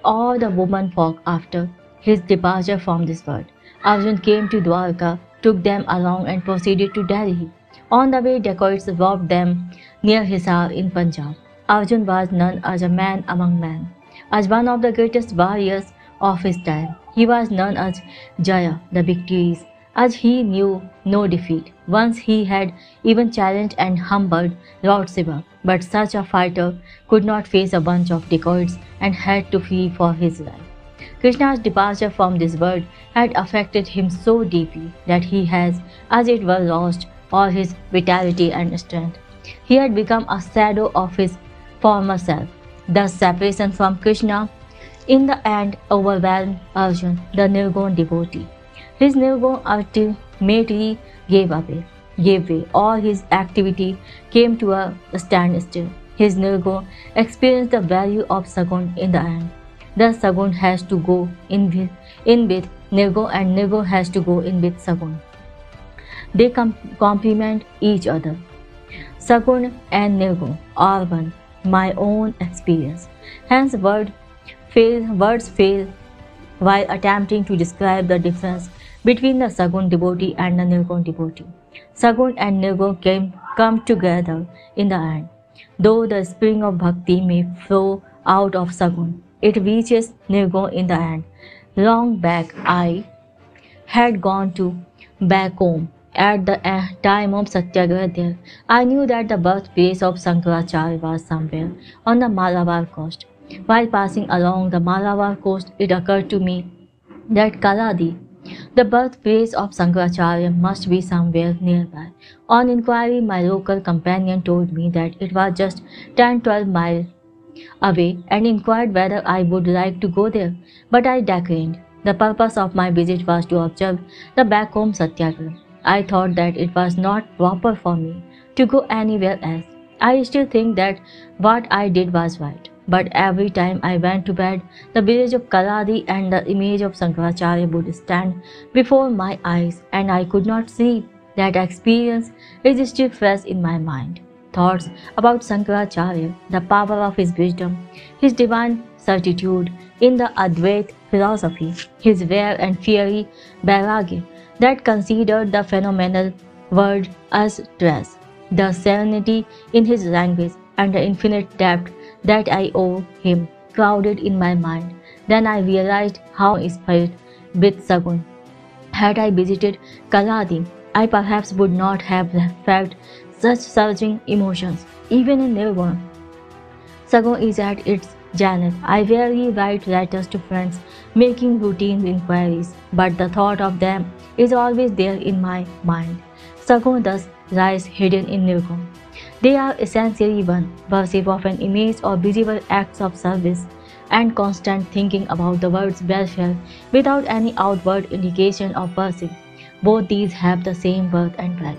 all the women folk after his departure from this world. Arjun came to Dwarka, took them along and proceeded to Delhi. On the way, dacoits robbed them near Hisar in Punjab. Arjun was known as a man among men, as one of the greatest warriors of his time. He was known as Jaya, the victorious. as he knew no defeat. Once he had even challenged and humbled Lord Shiva, but such a fighter could not face a bunch of dacoits and had to flee for his life. Krishna's departure from this world had affected him so deeply that he has, as it were, lost all his vitality and strength. He had become a shadow of his former self. Thus, separation from Krishna in the end overwhelmed Arjuna, the Nirguna devotee. His Nirguna ultimately gave way. All his activity came to a standstill. His Nirguna experienced the value of Saguna in the end. Thus, Saguna has to go in with Nirguna and Nirguna has to go in with Saguna. They complement each other. Saguna and Nirguna are one, my own experience. Hence, words fail while attempting to describe the difference between the Saguna devotee and the Nirguna devotee. Saguna and Nirguna come together in the end. Though the spring of bhakti may flow out of Saguna, it reaches Nirguna in the end. Long back, I had gone back home at the time of Satyagraha there. I knew that the birthplace of Shankaracharya was somewhere on the Malabar coast. While passing along the Malabar coast, it occurred to me that Kaladi, the birthplace of Shankaracharya, must be somewhere nearby. On inquiry, my local companion told me that it was just 10-12 miles away and inquired whether I would like to go there, but I declined. The purpose of my visit was to observe the back home Satyagraha. I thought that it was not proper for me to go anywhere else. I still think that what I did was right. But every time I went to bed, the village of Kaladi and the image of Shankaracharya would stand before my eyes, and I could not sleep. That experience is still fresh in my mind. Thoughts about Shankaracharya, the power of his wisdom, his divine certitude in the Advaita philosophy, his rare and fiery vairagya that considered the phenomenal world as dress, the serenity in his language, and the infinite depth that I owe him crowded in my mind. Then I realized how I felt with Saguna. Had I visited Kaladi, I perhaps would not have felt such surging emotions. Even in Nirguna, Saguna is at its zenith. I rarely write letters to friends making routine inquiries, but the thought of them is always there in my mind. Saguna thus lies hidden in Nirguna. They are essentially one, worship of an image or visible acts of service, and constant thinking about the world's welfare without any outward indication of worship. Both these have the same worth and value.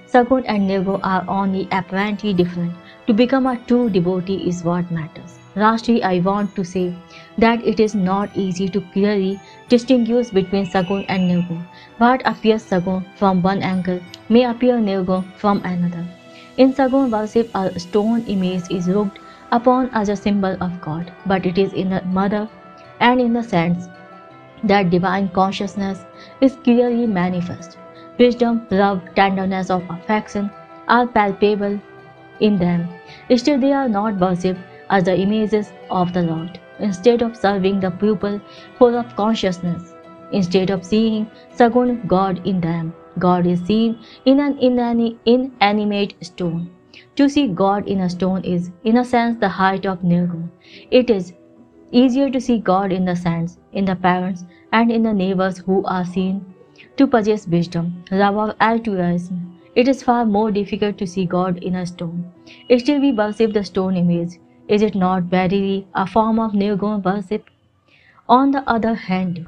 Saguna and Nirguna are only apparently different. To become a true devotee is what matters. Lastly, I want to say that it is not easy to clearly distinguish between Saguna and Nirguna. What appears Saguna from one angle may appear Nirguna from another. In Saguna worship, a stone image is looked upon as a symbol of God, but it is in the mother and in the sense that divine consciousness is clearly manifest. Wisdom, love, tenderness of affection are palpable in them. Still, they are not worshipped as the images of the Lord. Instead of serving the pupil full of consciousness, instead of seeing Saguna God in them, God is seen in an inanimate stone. To see God in a stone is, in a sense, the height of Nirguna. It is easier to see God in the saints, in the parents, and in the neighbors who are seen to possess wisdom, love, or altruism. It is far more difficult to see God in a stone. Still, we worship the stone image. Is it not verily a form of Nirguna worship? On the other hand,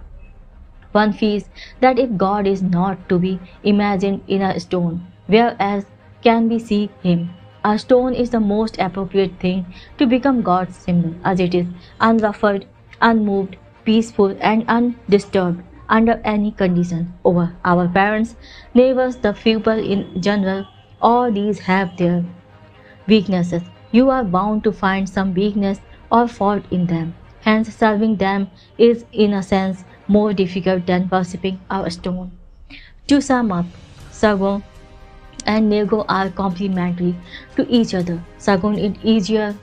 one feels that if God is not to be imagined in a stone, where else can we see him? A stone is the most appropriate thing to become God's symbol, as it is unruffled, unmoved, peaceful, and undisturbed under any condition. Over our parents, neighbors, the people in general, all these have their weaknesses. You are bound to find some weakness or fault in them. Hence, serving them is, in a sense, more difficult than worshipping a stone. To sum up, Saguna and Nirguna are complementary to each other. Saguna is easier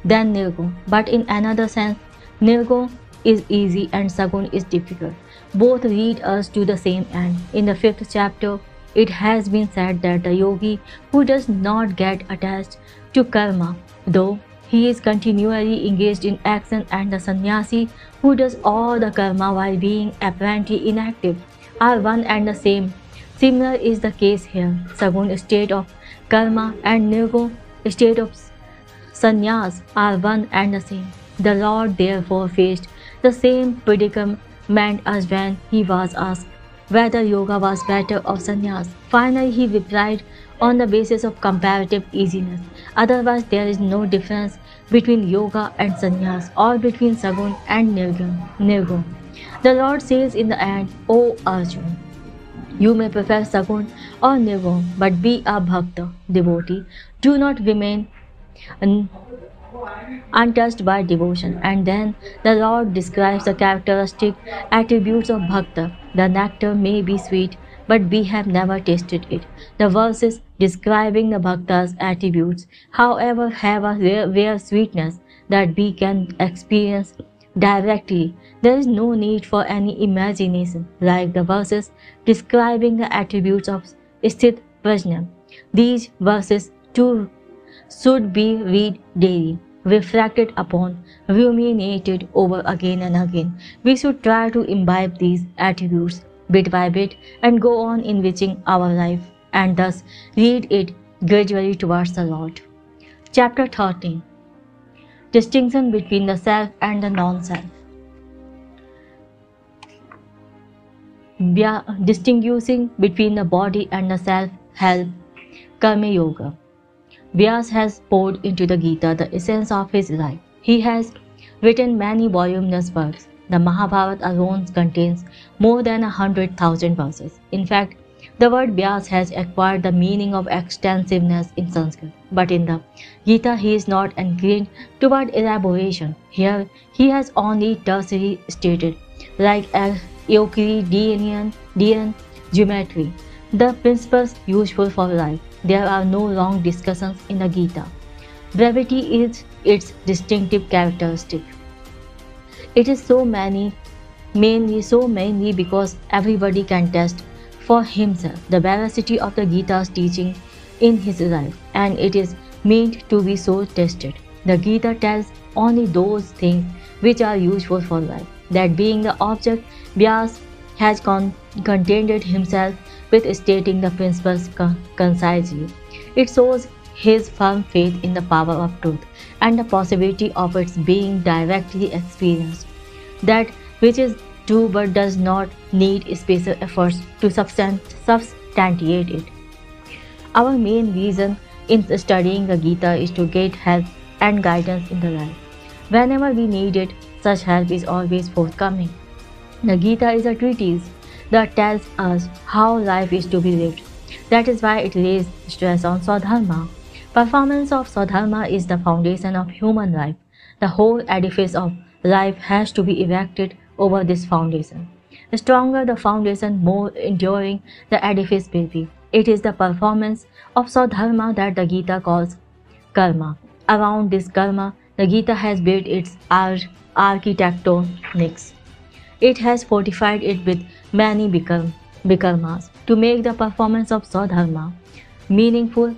than Nirguna, but in another sense, Nirguna is easy and Sagun is difficult. Both lead us to the same end. In the 5th chapter, it has been said that the yogi who does not get attached to karma, though he is continually engaged in action, and the sannyasi who does all the karma while being apparently inactive, are one and the same. Similar is the case here. Sagun state of karma and nirgun state of sannyas are one and the same. The Lord therefore faced the same predicament as when he was asked whether yoga was better or sannyas. Finally, he replied on the basis of comparative easiness. Otherwise, there is no difference between yoga and sannyas or between sagun and nirgun. The Lord says in the end, O Arjuna, you may prefer sagun or nirgun, but be a bhakta, devotee. Do not remain untouched by devotion. And then the Lord describes the characteristic attributes of bhakta. The nectar may be sweet, but we have never tasted it. The verses describing the bhakta's attributes, however, have a rare sweetness that we can experience directly. There is no need for any imagination, like the verses describing the attributes of sthit prajna. These verses too should be read daily, reflected upon, ruminated over again and again. We should try to imbibe these attributes bit by bit and go on enriching our life, and thus lead it gradually towards the Lord. Chapter 13. Distinction between the self and the non-self. Distinguishing between the body and the self help Karma Yoga. Vyas has poured into the Gita the essence of his life. He has written many voluminous works. The Mahabharata alone contains more than 100,000 verses. In fact, the word Vyas has acquired the meaning of extensiveness in Sanskrit. But in the Gita, he is not inclined toward elaboration. Here, he has only tertiary stated, like Euclidean geometry, the principles useful for life. There are no long discussions in the Gita. Brevity is its distinctive characteristic. It is mainly because everybody can test for himself the veracity of the Gita's teaching in his life, and it is meant to be so tested. The Gita tells only those things which are useful for life. That being the object, Vyas has contented himself with stating the principles concisely. It shows his firm faith in the power of truth and the possibility of its being directly experienced. That which is true but does not need special efforts to substantiate it. Our main reason in studying the Gita is to get help and guidance in the life. Whenever we need it, such help is always forthcoming. The Gita is a treatise that tells us how life is to be lived. That is why it lays stress on Swadharma. Performance of Swadharma is the foundation of human life. The whole edifice of life has to be erected over this foundation. The stronger the foundation, more enduring the edifice will be. It is the performance of Swadharma that the Gita calls karma. Around this karma, the Gita has built its architectonics. It has fortified it with many vikarmas to make the performance of Swadharma meaningful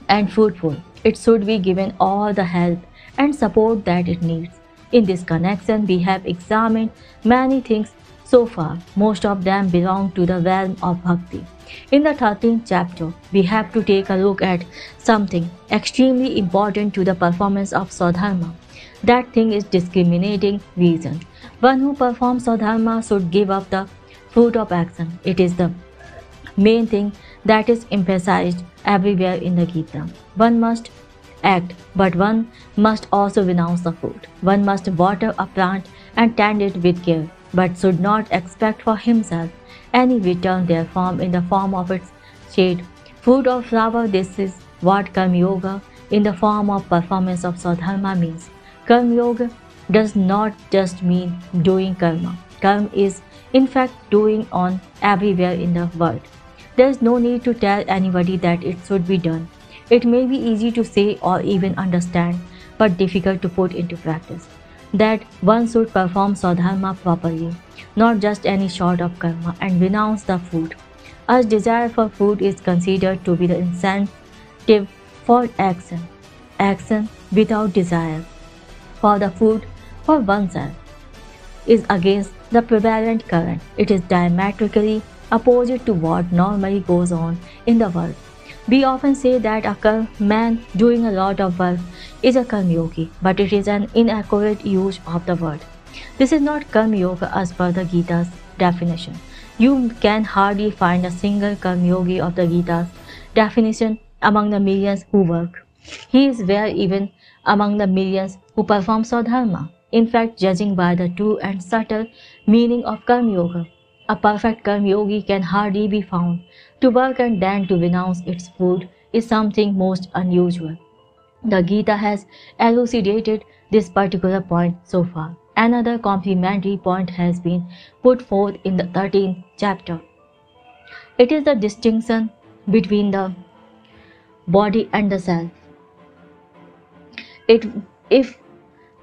and fruitful. It should be given all the help and support that it needs. In this connection, we have examined many things so far. Most of them belong to the realm of bhakti. In the 13th chapter, we have to take a look at something extremely important to the performance of Swadharma. That thing is discriminating reason. One who performs Swadharma should give up the fruit of action. It is the main thing that is emphasized everywhere in the Gita. One must act, but one must also renounce the fruit. One must water a plant and tend it with care, but should not expect for himself any return therefrom in the form of its shade, fruit or flower. This is what Karma Yoga in the form of performance of Swadharma means. Karma Yoga does not just mean doing karma. Karma is in fact doing on everywhere in the world. There is no need to tell anybody that it should be done. It may be easy to say or even understand, but difficult to put into practice. that one should perform Swadharma properly, not just any sort of karma, and renounce the food. As desire for food is considered to be the incentive for action. Action without desire for the food for oneself is against the prevalent current. It is diametrically opposite to what normally goes on in the world. We often say that a man doing a lot of work is a karma yogi, but it is an inaccurate use of the word. This is not karma yoga as per the Gita's definition. You can hardly find a single karma yogi of the Gita's definition among the millions who work. He is rare even among the millions who perform Swadharma. In fact, judging by the true and subtle meaning of karma yoga, a perfect karma yogi can hardly be found. To work and then to renounce its food is something most unusual. The Gita has elucidated this particular point so far. Another complementary point has been put forth in the 13th chapter. It is the distinction between the body and the self. If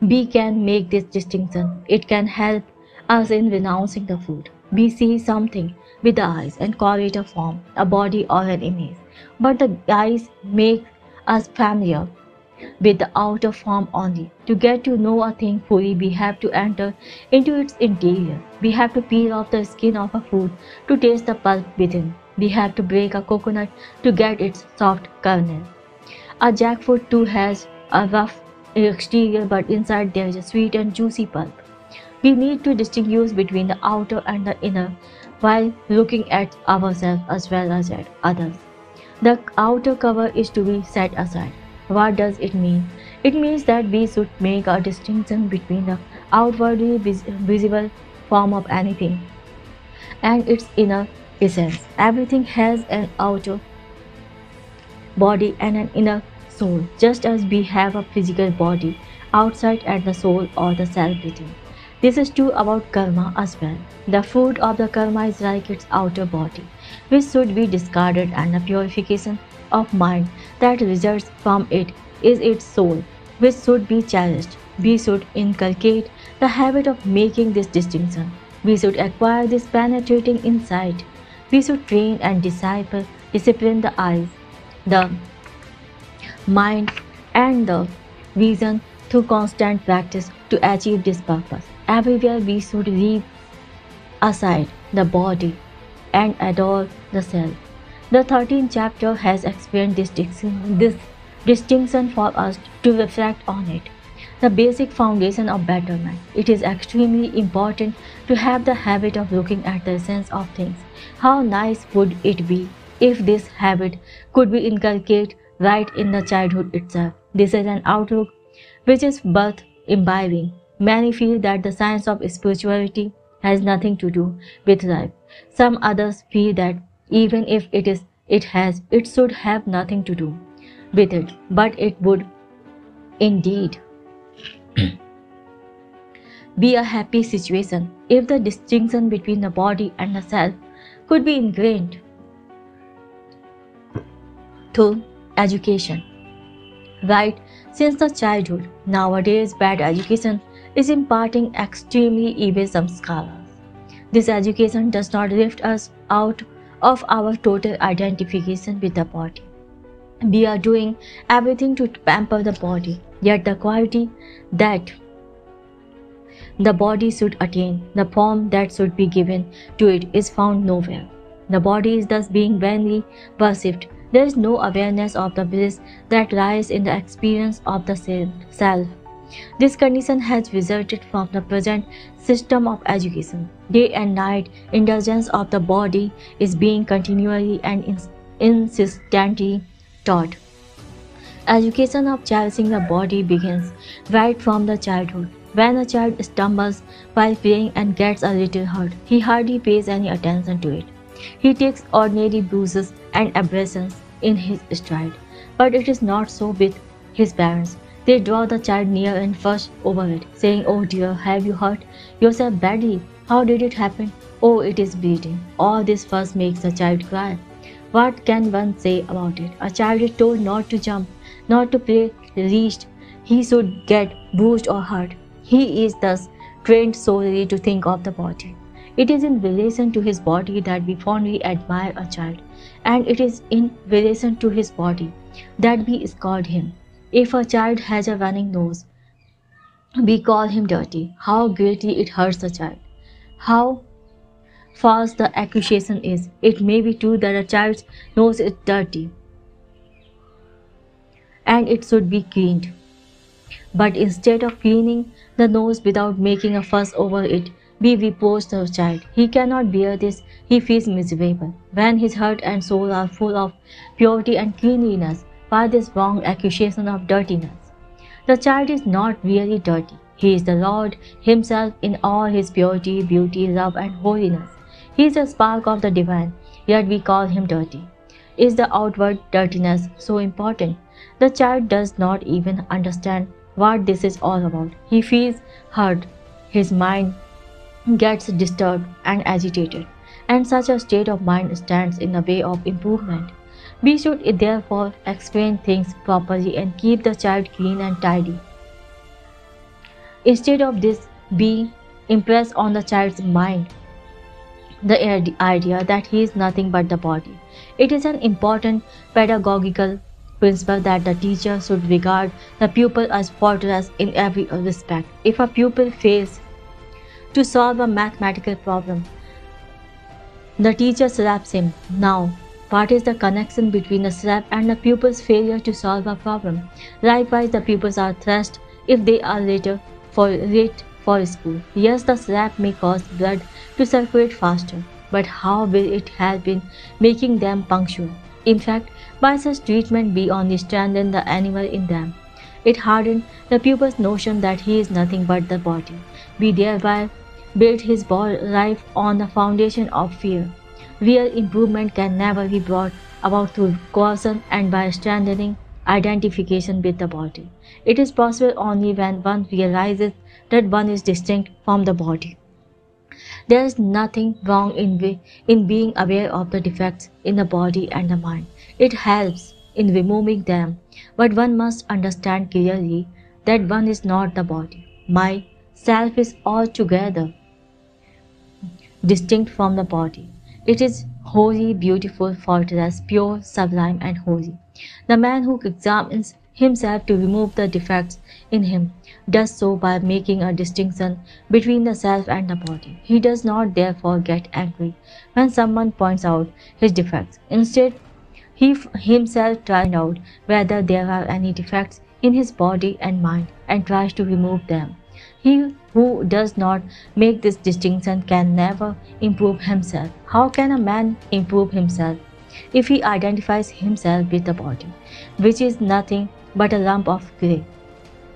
we can make this distinction, it can help us in renouncing the food. We see something with the eyes and call it a form, a body, or an image. But the eyes make us familiar with the outer form only. To get to know a thing fully, we have to enter into its interior. We have to peel off the skin of a fruit to taste the pulp within. We have to break a coconut to get its soft kernel. A jackfruit too has a rough exterior, but inside there is a sweet and juicy pulp. We need to distinguish between the outer and the inner while looking at ourselves as well as at others. The outer cover is to be set aside. What does it mean? It means that we should make a distinction between the outwardly visible form of anything and its inner essence. Everything has an outer body and an inner soul, just as we have a physical body outside and the soul or the self within. This is true about karma as well. The fruit of the karma is like its outer body, which should be discarded, and the purification of mind that results from it is its soul, which should be cherished. We should inculcate the habit of making this distinction. We should acquire this penetrating insight. We should train and discipline the eyes, the mind, and the reason through constant practice to achieve this purpose. Everywhere we should leave aside the body and adore the self. The 13th chapter has explained this distinction for us to reflect on it. The basic foundation of betterment. It is extremely important to have the habit of looking at the essence of things. How nice would it be if this habit could be inculcated right in the childhood itself? This is an outlook which is worth imbibing. Many feel that the science of spirituality has nothing to do with life. Some others feel that even if it should have nothing to do with it, but it would indeed be a happy situation if the distinction between the body and the self could be ingrained through education. Right since the childhood, nowadays bad education is imparting extremely evil samskaras. This education does not lift us out of our total identification with the body. We are doing everything to pamper the body, yet the quality that the body should attain, the form that should be given to it, is found nowhere. The body is thus being vainly worshipped. There is no awareness of the bliss that lies in the experience of the self. This condition has resulted from the present system of education. Day and night, indulgence of the body is being continually and insistently taught. Education of cherishing the body begins right from the childhood. When a child stumbles while playing and gets a little hurt, he hardly pays any attention to it. He takes ordinary bruises and abrasions in his stride. But it is not so with his parents. They draw the child near and fuss over it, saying, "Oh dear, have you hurt yourself badly? How did it happen? Oh, it is bleeding." All this fuss makes the child cry. What can one say about it? A child is told not to jump, not to play least he should get bruised or hurt. He is thus trained solely to think of the body. It is in relation to his body that we fondly admire a child, and it is in relation to his body that we scold him. If a child has a running nose, we call him dirty. How greatly it hurts the child. How false the accusation is. It may be true that a child's nose is dirty and it should be cleaned. But instead of cleaning the nose without making a fuss over it, we reproach the child. He cannot bear this, he feels miserable. When his heart and soul are full of purity and cleanliness, by this wrong accusation of dirtiness, the child is not really dirty. He is the Lord himself in all his purity, beauty, love and holiness. He is a spark of the divine, yet we call him dirty. Is the outward dirtiness so important? The child does not even understand what this is all about. He feels hurt, his mind gets disturbed and agitated, and such a state of mind stands in the way of improvement. We should therefore explain things properly and keep the child clean and tidy. Instead of this, we impress on the child's mind the idea that he is nothing but the body. It is an important pedagogical principle that the teacher should regard the pupil as faultless in every respect. If a pupil fails to solve a mathematical problem, the teacher slaps him. Now, what is the connection between the slap and the pupil's failure to solve a problem? Likewise, the pupils are thrashed if they are late for school. Yes, the slap may cause blood to circulate faster, but how will it help in making them punctual? In fact, by such treatment we only strengthen the animal in them. It hardens the pupil's notion that he is nothing but the body. We thereby build his life on the foundation of fear. Real improvement can never be brought about through coercion and by strengthening identification with the body. It is possible only when one realizes that one is distinct from the body. There is nothing wrong in being aware of the defects in the body and the mind. It helps in removing them, but one must understand clearly that one is not the body. My self is altogether distinct from the body. It is holy, beautiful, faultless, pure, sublime, and holy. The man who examines himself to remove the defects in him does so by making a distinction between the self and the body. He does not therefore get angry when someone points out his defects. Instead, he himself tries out whether there are any defects in his body and mind and tries to remove them. He who does not make this distinction can never improve himself. How can a man improve himself if he identifies himself with the body, which is nothing but a lump of clay?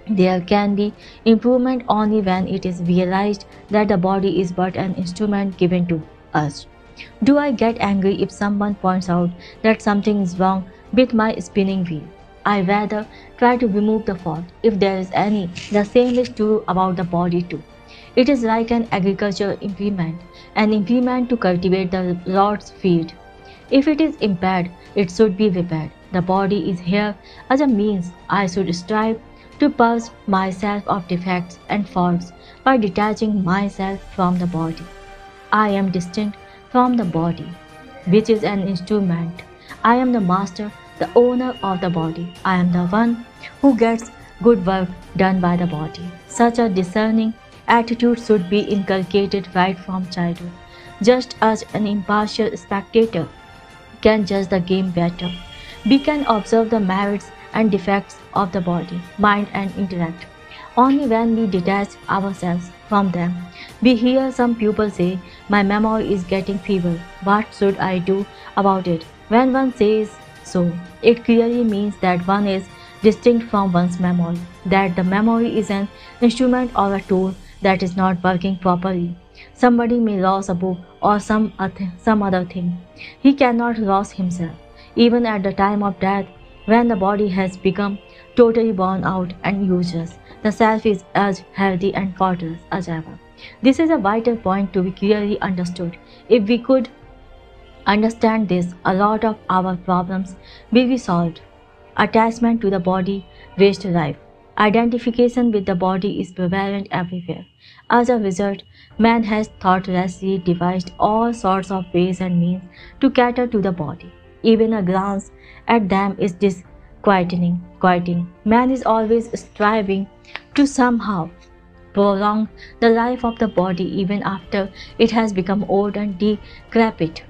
There can be improvement only when it is realized that the body is but an instrument given to us. Do I get angry if someone points out that something is wrong with my spinning wheel? I rather try to remove the fault, if there is any. The same is true about the body too. It is like an agricultural implement to cultivate the Lord's field. If it is impaired, it should be repaired. The body is here as a means. I should strive to purge myself of defects and faults by detaching myself from the body. I am distinct from the body, which is an instrument. I am the master, the owner of the body. I am the one who gets good work done by the body. Such a discerning attitude should be inculcated right from childhood, just as an impartial spectator can judge the game better. We can observe the merits and defects of the body, mind and intellect only when we detach ourselves from them. We hear some people say, "My memory is getting feeble. What should I do about it?" When one says so, it clearly means that one is distinct from one's memory, that the memory is an instrument or a tool that is not working properly. Somebody may lose a book or some other thing. He cannot lose himself. Even at the time of death, when the body has become totally worn out and useless, the self is as healthy and faultless as ever. This is a vital point to be clearly understood. If we could understand this, a lot of our problems will be solved. Attachment to the body wastes life. Identification with the body is prevalent everywhere. As a result, man has thoughtlessly devised all sorts of ways and means to cater to the body. Even a glance at them is disquieting. Man is always striving to somehow prolong the life of the body even after it has become old and decrepit.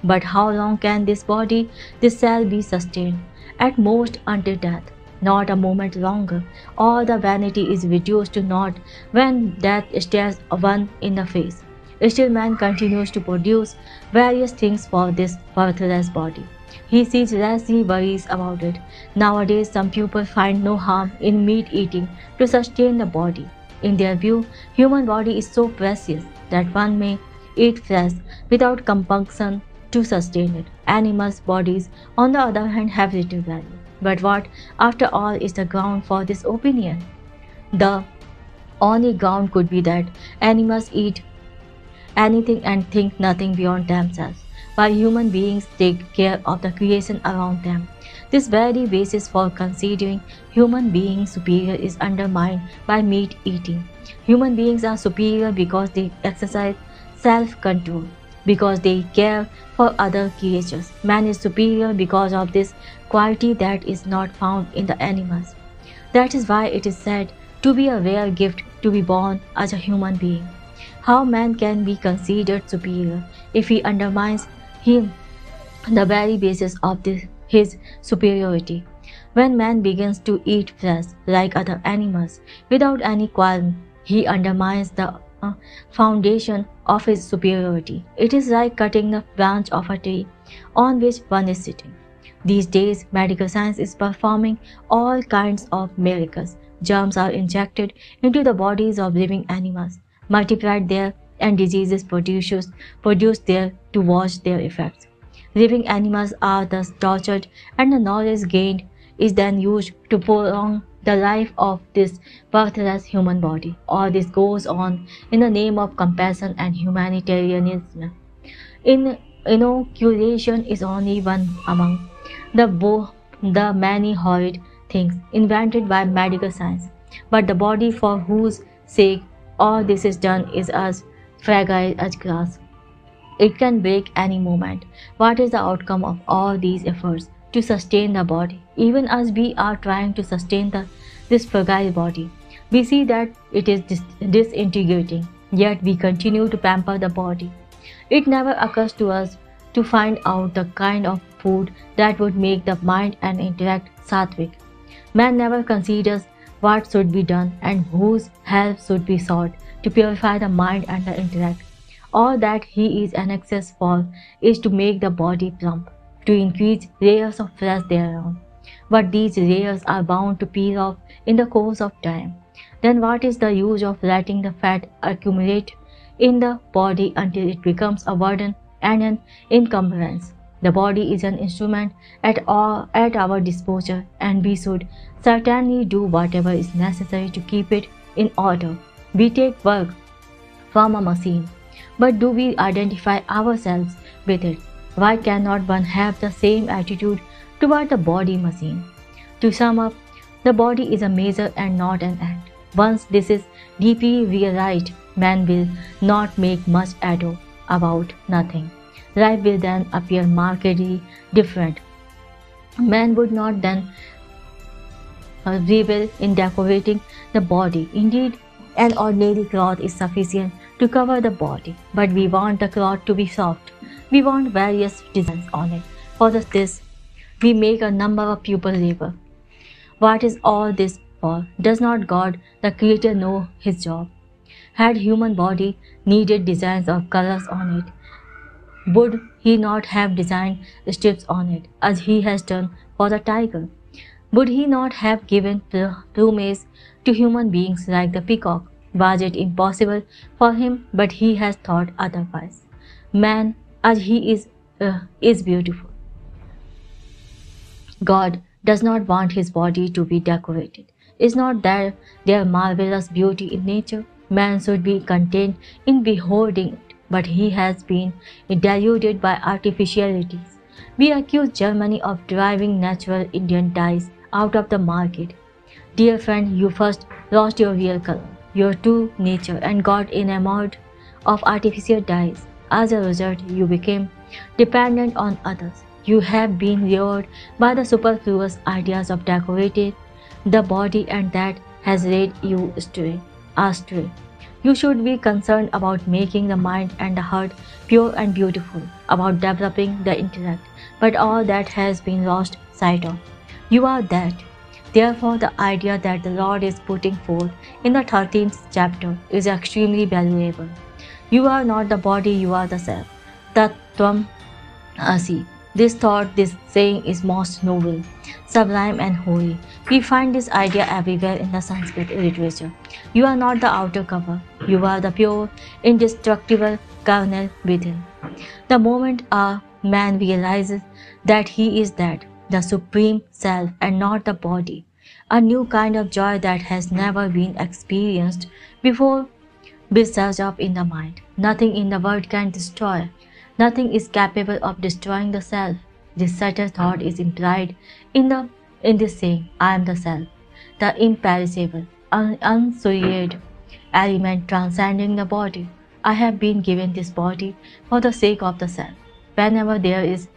But how long can this body, this cell be sustained? At most until death, not a moment longer. All the vanity is reduced to naught when death stares one in the face. Still man continues to produce various things for this worthless body. He sees less, he worries about it. Nowadays, some people find no harm in meat eating to sustain the body. In their view, human body is so precious that one may eat flesh without compunction to sustain it. Animals' bodies, on the other hand, have little value. But what, after all, is the ground for this opinion? The only ground could be that animals eat anything and think nothing beyond themselves, while human beings take care of the creation around them. This very basis for considering human beings superior is undermined by meat eating. Human beings are superior because they exercise self-control, because they care for other creatures. Man is superior because of this quality that is not found in the animals. That is why it is said to be a rare gift to be born as a human being. How man can be considered superior if he undermines him, the very basis of his superiority? When man begins to eat flesh like other animals without any qualm, he undermines the foundation of his superiority. It is like cutting the branch of a tree on which one is sitting. These days, medical science is performing all kinds of miracles. Germs are injected into the bodies of living animals, multiplied there, and diseases produced there to watch their effects. Living animals are thus tortured, and the knowledge gained is then used to prolong the life of this worthless human body. All this goes on in the name of compassion and humanitarianism. Inoculation is only one among the many horrid things invented by medical science. But the body for whose sake all this is done is as fragile as glass. It can break any moment. What is the outcome of all these efforts to sustain the body? Even as we are trying to sustain this fragile body, we see that it is disintegrating, yet we continue to pamper the body. It never occurs to us to find out the kind of food that would make the mind and intellect sattvic. Man never considers what should be done and whose help should be sought to purify the mind and the intellect. All that he is anxious for is to make the body plump, to increase layers of flesh thereon. But these layers are bound to peel off in the course of time. Then what is the use of letting the fat accumulate in the body until it becomes a burden and an encumbrance? The body is an instrument at our disposal, and we should certainly do whatever is necessary to keep it in order. We take work from a machine, but do we identify ourselves with it? Why cannot one have the same attitude toward the body machine? To sum up, the body is a measure and not an end. Once this is deeply realized, man will not make much ado about nothing. Life will then appear markedly different. Man would not then revel in decorating the body. Indeed, an ordinary cloth is sufficient to cover the body, but we want the cloth to be soft. We want various designs on it. For this, we make a number of people labor. What is all this for? Does not God, the Creator, know His job? Had human body needed designs or colors on it, would He not have designed strips on it, as He has done for the tiger? Would He not have given plumage to human beings like the peacock? Was it impossible for Him? But He has thought otherwise. Man, as he is beautiful. God does not want His body to be decorated. Is not there marvelous beauty in nature? Man should be content in beholding it, but he has been deluded by artificialities. We accuse Germany of driving natural Indian dyes out of the market. Dear friend, you first lost your real color, your true nature, and got enamored of artificial dyes. As a result, you became dependent on others. You have been lured by the superfluous ideas of decorating the body, and that has led you astray. You should be concerned about making the mind and the heart pure and beautiful, about developing the intellect, but all that has been lost sight of. You are that. Therefore, the idea that the Lord is putting forth in the 13th chapter is extremely valuable. You are not the body, you are the self. Tattvam Asi. This thought, this saying is most noble, sublime and holy. We find this idea everywhere in the Sanskrit literature. You are not the outer cover, you are the pure, indestructible kernel within. The moment a man realizes that he is that, the supreme self and not the body, a new kind of joy that has never been experienced before will surge up in the mind. Nothing in the world can destroy. Nothing is capable of destroying the self. This subtle thought is implied in this saying, I am the self, the imperishable, unsullied element transcending the body. I have been given this body for the sake of the self. Whenever there is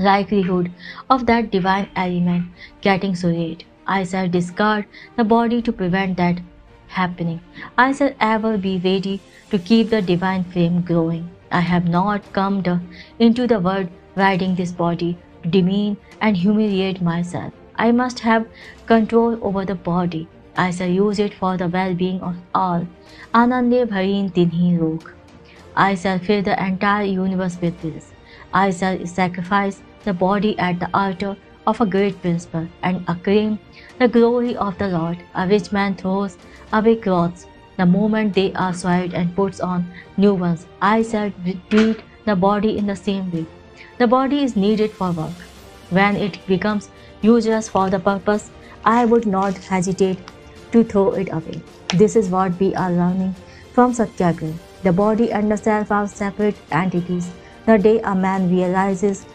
likelihood of that divine element getting sullied, I shall discard the body to prevent that happening. I shall ever be ready to keep the divine flame glowing. I have not come into the world riding this body to demean and humiliate myself. I must have control over the body. I shall use it for the well-being of all. Anande bharin tinhi lok. I shall fill the entire universe with bliss. I shall sacrifice the body at the altar of a great principle and acclaim the glory of the Lord. A rich man throws away clothes the moment they are soiled and puts on new ones. I shall treat the body in the same way. The body is needed for work. When it becomes useless for the purpose, I would not hesitate to throw it away. This is what we are learning from Satyagraha. The body and the self are separate entities. The day a man realizes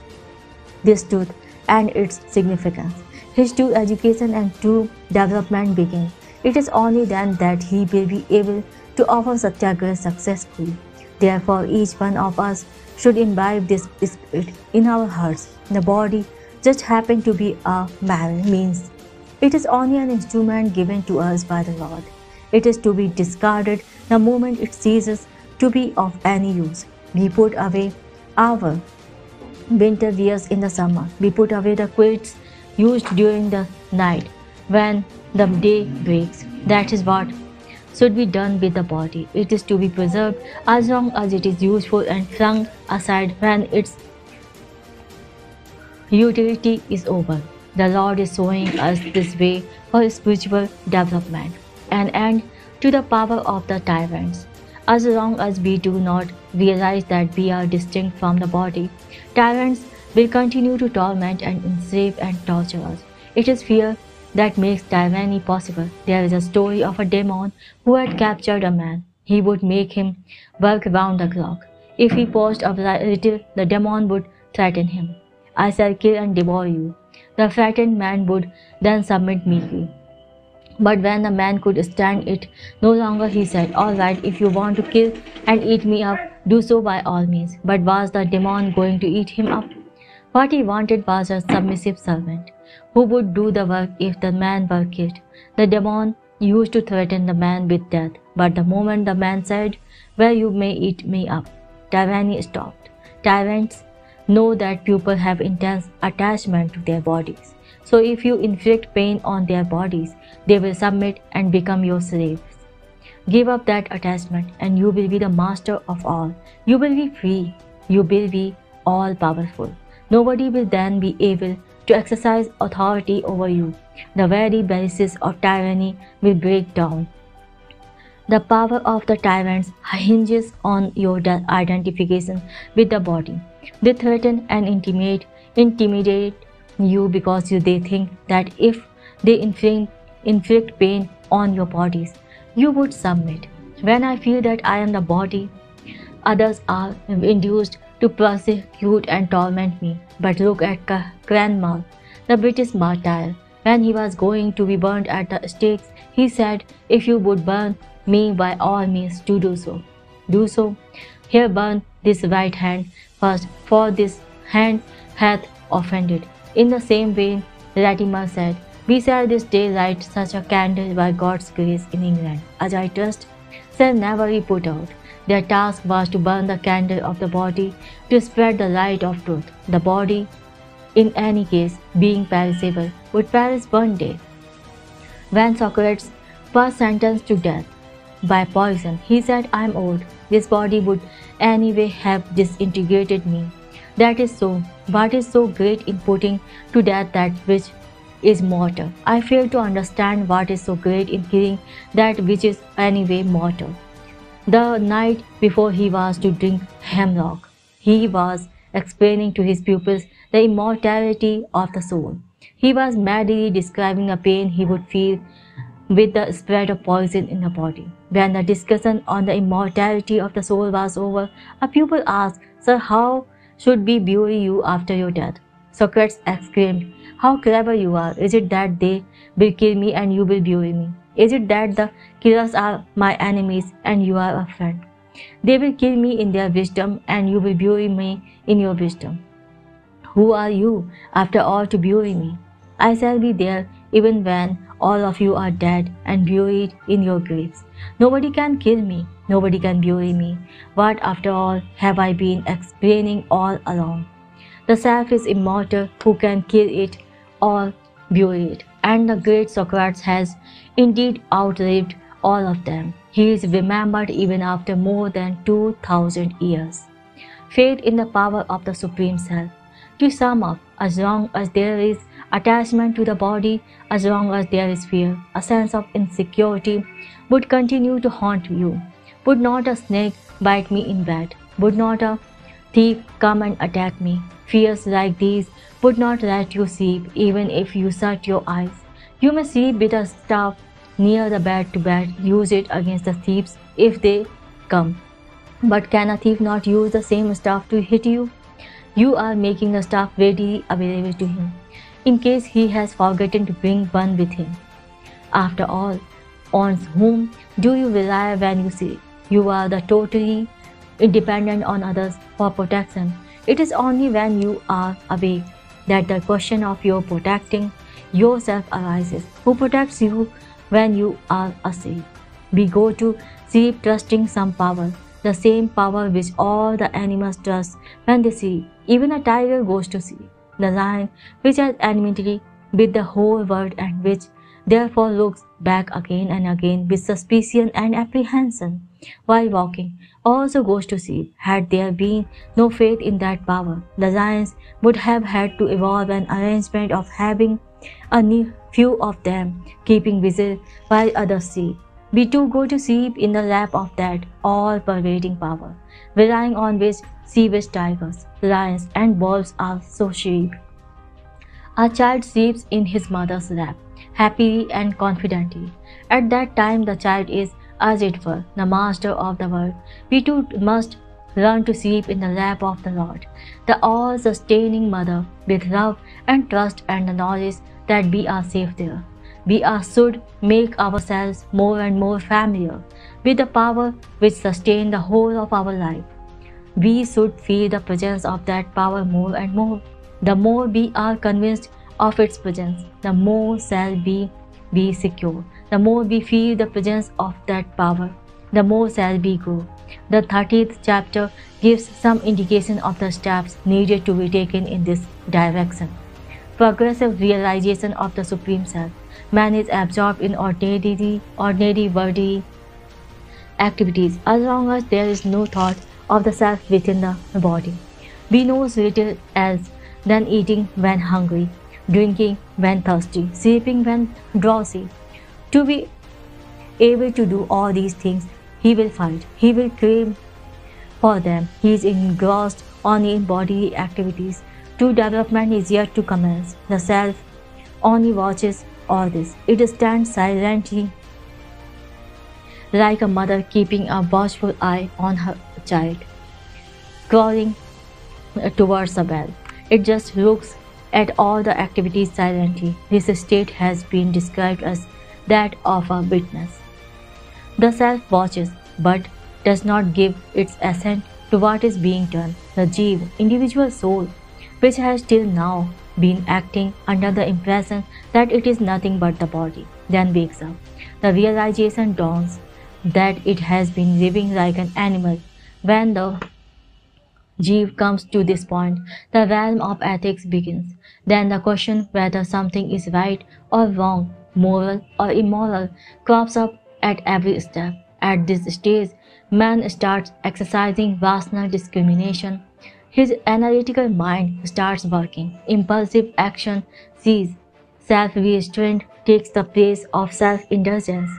this truth and its significance, his true education and true development begins. It is only then that he will be able to offer Satyagraha successfully. Therefore, each one of us should imbibe this spirit in our hearts. The body just happened to be a means. It is only an instrument given to us by the Lord. It is to be discarded the moment it ceases to be of any use. We put away our winter wears in the summer. We put away the quilts used during the night when the day breaks. That is what should be done with the body. It is to be preserved as long as it is useful and flung aside when its utility is over. The Lord is showing us this way for spiritual development. An end to the power of the tyrants. As long as we do not realize that we are distinct from the body, tyrants will continue to torment and enslave and torture us. It is fear that makes tyranny possible. There is a story of a demon who had captured a man. He would make him work round the clock. If he paused a little, the demon would threaten him. I shall kill and devour you. The frightened man would then submit meekly. But when the man could stand it no longer, he said, all right, if you want to kill and eat me up, do so by all means. But was the demon going to eat him up? What he wanted was a submissive servant who would do the work if the man were killed. The demon used to threaten the man with death, but the moment the man said, well, you may eat me up, tyranny stopped. Tyrants know that people have intense attachment to their bodies. So if you inflict pain on their bodies, they will submit and become your slaves. Give up that attachment and you will be the master of all. You will be free. You will be all-powerful. Nobody will then be able to exercise authority over you. The very basis of tyranny will break down. The power of the tyrants hinges on your identification with the body. They threaten and intimidate you because they think that if they inflict pain on your bodies, you would submit. When I feel that I am the body, others are induced to persecute and torment me. But look at Cranmer, the British martyr. When he was going to be burned at the stakes, he said, "If you would burn me, by all means do so. Do so. Here burn this right hand first, for this hand hath offended." In the same vein, Latimer said, "We shall this day light such a candle by God's grace in England, as I trust shall never be put out." Their task was to burn the candle of the body, to spread the light of truth. The body, in any case, being perishable, would perish one day. When Socrates was sentenced to death by poison, he said, "I am old. This body would anyway have disintegrated me." That is so. What is so great in putting to death that which is mortal? I fail to understand what is so great in killing that which is anyway mortal. The night before he was to drink hemlock, he was explaining to his pupils the immortality of the soul. He was madly describing the pain he would feel with the spread of poison in the body. When the discussion on the immortality of the soul was over, a pupil asked, "Sir, how should we bury you after your death?" Socrates exclaimed, "How clever you are! Is it that they will kill me and you will bury me? Is it that the killers are my enemies and you are a friend? They will kill me in their wisdom and you will bury me in your wisdom. Who are you, after all, to bury me? I shall be there even when all of you are dead and buried in your graves. Nobody can kill me. Nobody can bury me. What, after all, have I been explaining all along? The self is immortal. Who can kill it or bury it? And the great Socrates has indeed outlived all of them. He is remembered even after more than 2000 years. Faith in the power of the Supreme Self. To sum up, as long as there is attachment to the body, as long as there is fear, a sense of insecurity would continue to haunt you. Would not a snake bite me in bed? Would not a thief come and attack me? Fears like these would not let you sleep even if you shut your eyes. You may sleep with a staff near the bed to bed, use it against the thieves if they come. But can a thief not use the same staff to hit you? You are making the staff readily available to him, in case he has forgotten to bring one with him. After all, on whom do you rely when you sleep? You are the totally independent on others for protection. It is only when you are awake that the question of your protecting yourself arises. Who protects you when you are asleep? We go to sleep trusting some power, the same power which all the animals trust when they sleep. Even a tiger goes to sleep. The lion, which has enmity with the whole world and which therefore looks back again and again with suspicion and apprehension while walking, also goes to sleep. Had there been no faith in that power, the lions would have had to evolve an arrangement of having a few of them keeping vigil while others sleep. We too go to sleep in the lap of that all-pervading power, relying on which savage tigers, lions, and wolves are so sheep. A child sleeps in his mother's lap, happily and confidently. At that time the child is, as it were, the master of the world. We too must learn to sleep in the lap of the Lord, the all-sustaining mother, with love and trust and the knowledge that we are safe there. We should make ourselves more and more familiar with the power which sustains the whole of our life. We should feel the presence of that power more and more. The more we are convinced of its presence, the more shall we be secure. The more we feel the presence of that power, the more shall we grow. The 30th chapter gives some indication of the steps needed to be taken in this direction. Progressive realization of the Supreme Self. Man is absorbed in ordinary worldly activities as long as there is no thought of the self within the body. We know little else than eating when hungry, drinking when thirsty, sleeping when drowsy. To be able to do all these things, he will fight, he will crave for them. He is engrossed only in bodily activities. True development is yet to commence. The self only watches all this. It stands silently like a mother keeping a watchful eye on her child, crawling towards the bell. It just looks at all the activities silently. This state has been described as that of a witness. The self watches but does not give its assent to what is being done. The Jeev, individual soul, which has till now been acting under the impression that it is nothing but the body, then wakes up. The realization dawns that it has been living like an animal. When the Jeev comes to this point, the realm of ethics begins. Then the question whether something is right or wrong, moral or immoral, crops up at every step. At this stage, man starts exercising rational discrimination. His analytical mind starts working. Impulsive action ceases. Self-restraint takes the place of self-indulgence.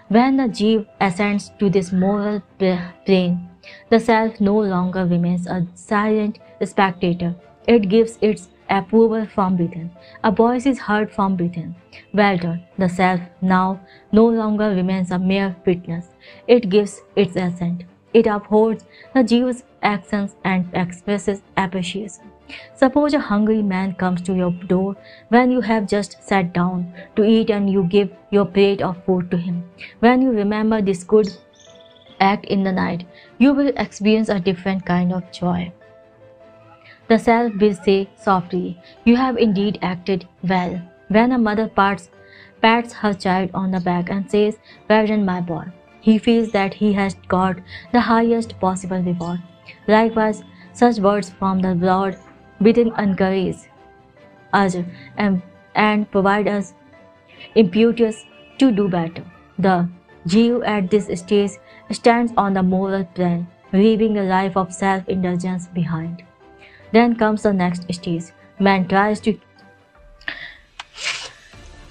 When the Jeev ascends to this moral plane, the self no longer remains a silent spectator. It gives its approval from within. A voice is heard from within. Well done. The self now no longer remains a mere witness. It gives its assent. It upholds the Jeev's actions and expresses appreciation. Suppose a hungry man comes to your door when you have just sat down to eat and you give your plate of food to him. When you remember this good act in the night, you will experience a different kind of joy. The self will say softly, "You have indeed acted well." When a mother pats her child on the back and says, "Well done, my boy," he feels that he has got the highest possible reward. Likewise, such words from the Lord within encourage us and provide us impetus to do better. The Jeev at this stage stands on the moral plane, leaving a life of self-indulgence behind. Then comes the next stage. Man tries to.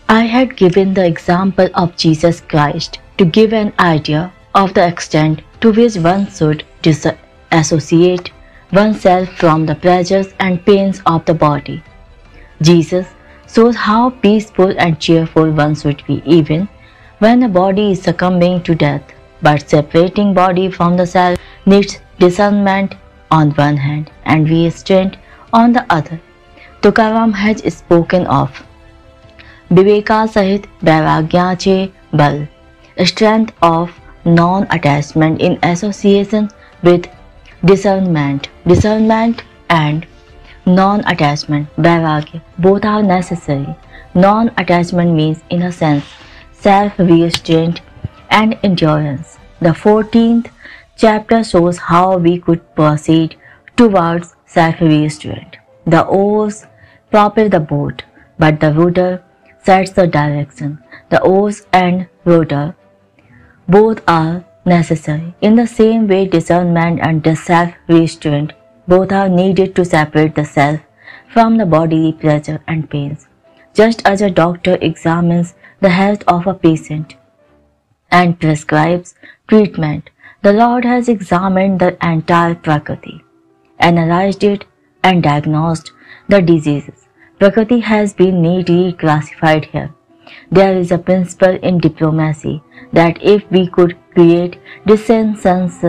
I had given the example of Jesus Christ to give an idea of the extent to which one should disassociate oneself from the pleasures and pains of the body. Jesus shows how peaceful and cheerful one should be even when the body is succumbing to death. But separating body from the self needs discernment on one hand and restraint on the other. Tukaram has spoken of Viveka Sahit Vairagya Che Bal, strength of non-attachment in association with discernment. Discernment and non-attachment, Vairagya, both are necessary. Non-attachment means, in a sense, self-restraint and endurance. The 14th chapter shows how we could proceed towards self-restraint. The oars propel the boat, but the rudder sets the direction. The oars and rudder both are necessary. In the same way, discernment and self-restraint both are needed to separate the self from the bodily pleasure and pains. Just as a doctor examines the health of a patient and prescribes treatment, the Lord has examined the entire Prakriti, analyzed it and diagnosed the diseases. Prakriti has been neatly classified here. There is a principle in diplomacy that if we could create dissensions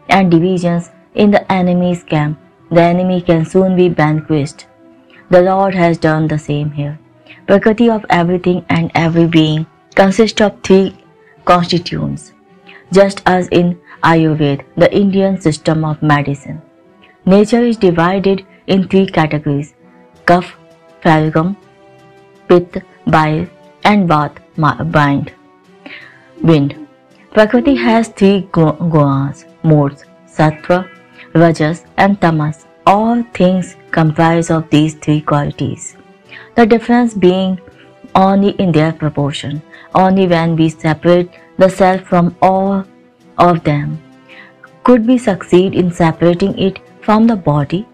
and divisions in the enemy's camp, the enemy can soon be vanquished. The Lord has done the same here. Prakriti of everything and every being consists of three constituents, just as in Ayurveda, the Indian system of medicine. Nature is divided in three categories: Kapha, Phalgam, Pitta, Bile, and Vata, wind. Prakriti has three gunas, modes: Sattva, Rajas, and Tamas. All things comprise of these three qualities, the difference being only in their proportion. Only when we separate the self from all of them could we succeed in separating it from the body.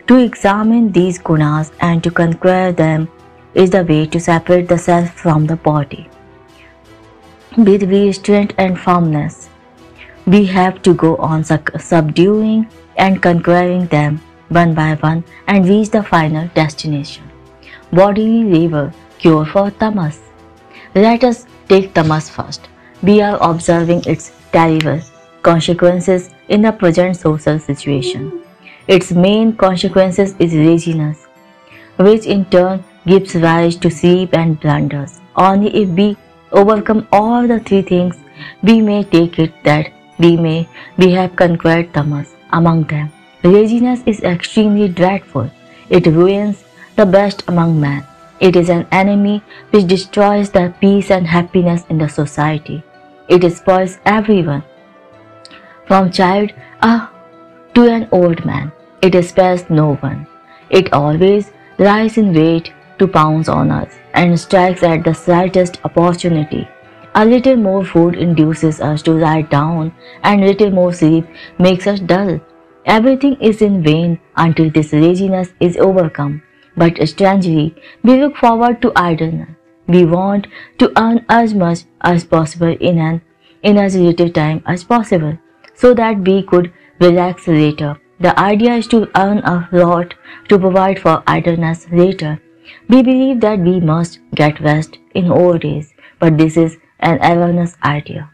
To examine these gunas and to conquer them is the way to separate the self from the body. With restraint and firmness, we have to go on subduing and conquering them one by one and reach the final destination. Bodily labor, cure for tamas. Let us take tamas first. We are observing its terrible consequences in the present social situation. Its main consequences is laziness. which in turn gives rise to sleep and blunders. Only if we overcome all the three things, we may take it that we have conquered tamas. Among them, laziness is extremely dreadful. It ruins the best among men. It is an enemy which destroys the peace and happiness in the society. It spoils everyone, from child to an old man. It spares no one. It always lies in wait to pounce on us and strikes at the slightest opportunity. A little more food induces us to lie down, and little more sleep makes us dull. Everything is in vain until this laziness is overcome. But strangely, we look forward to idleness. We want to earn as much as possible in as little time as possible, so that we could relax later. The idea is to earn a lot to provide for idleness later. We believe that we must get rest in old days, but this is an erroneous idea.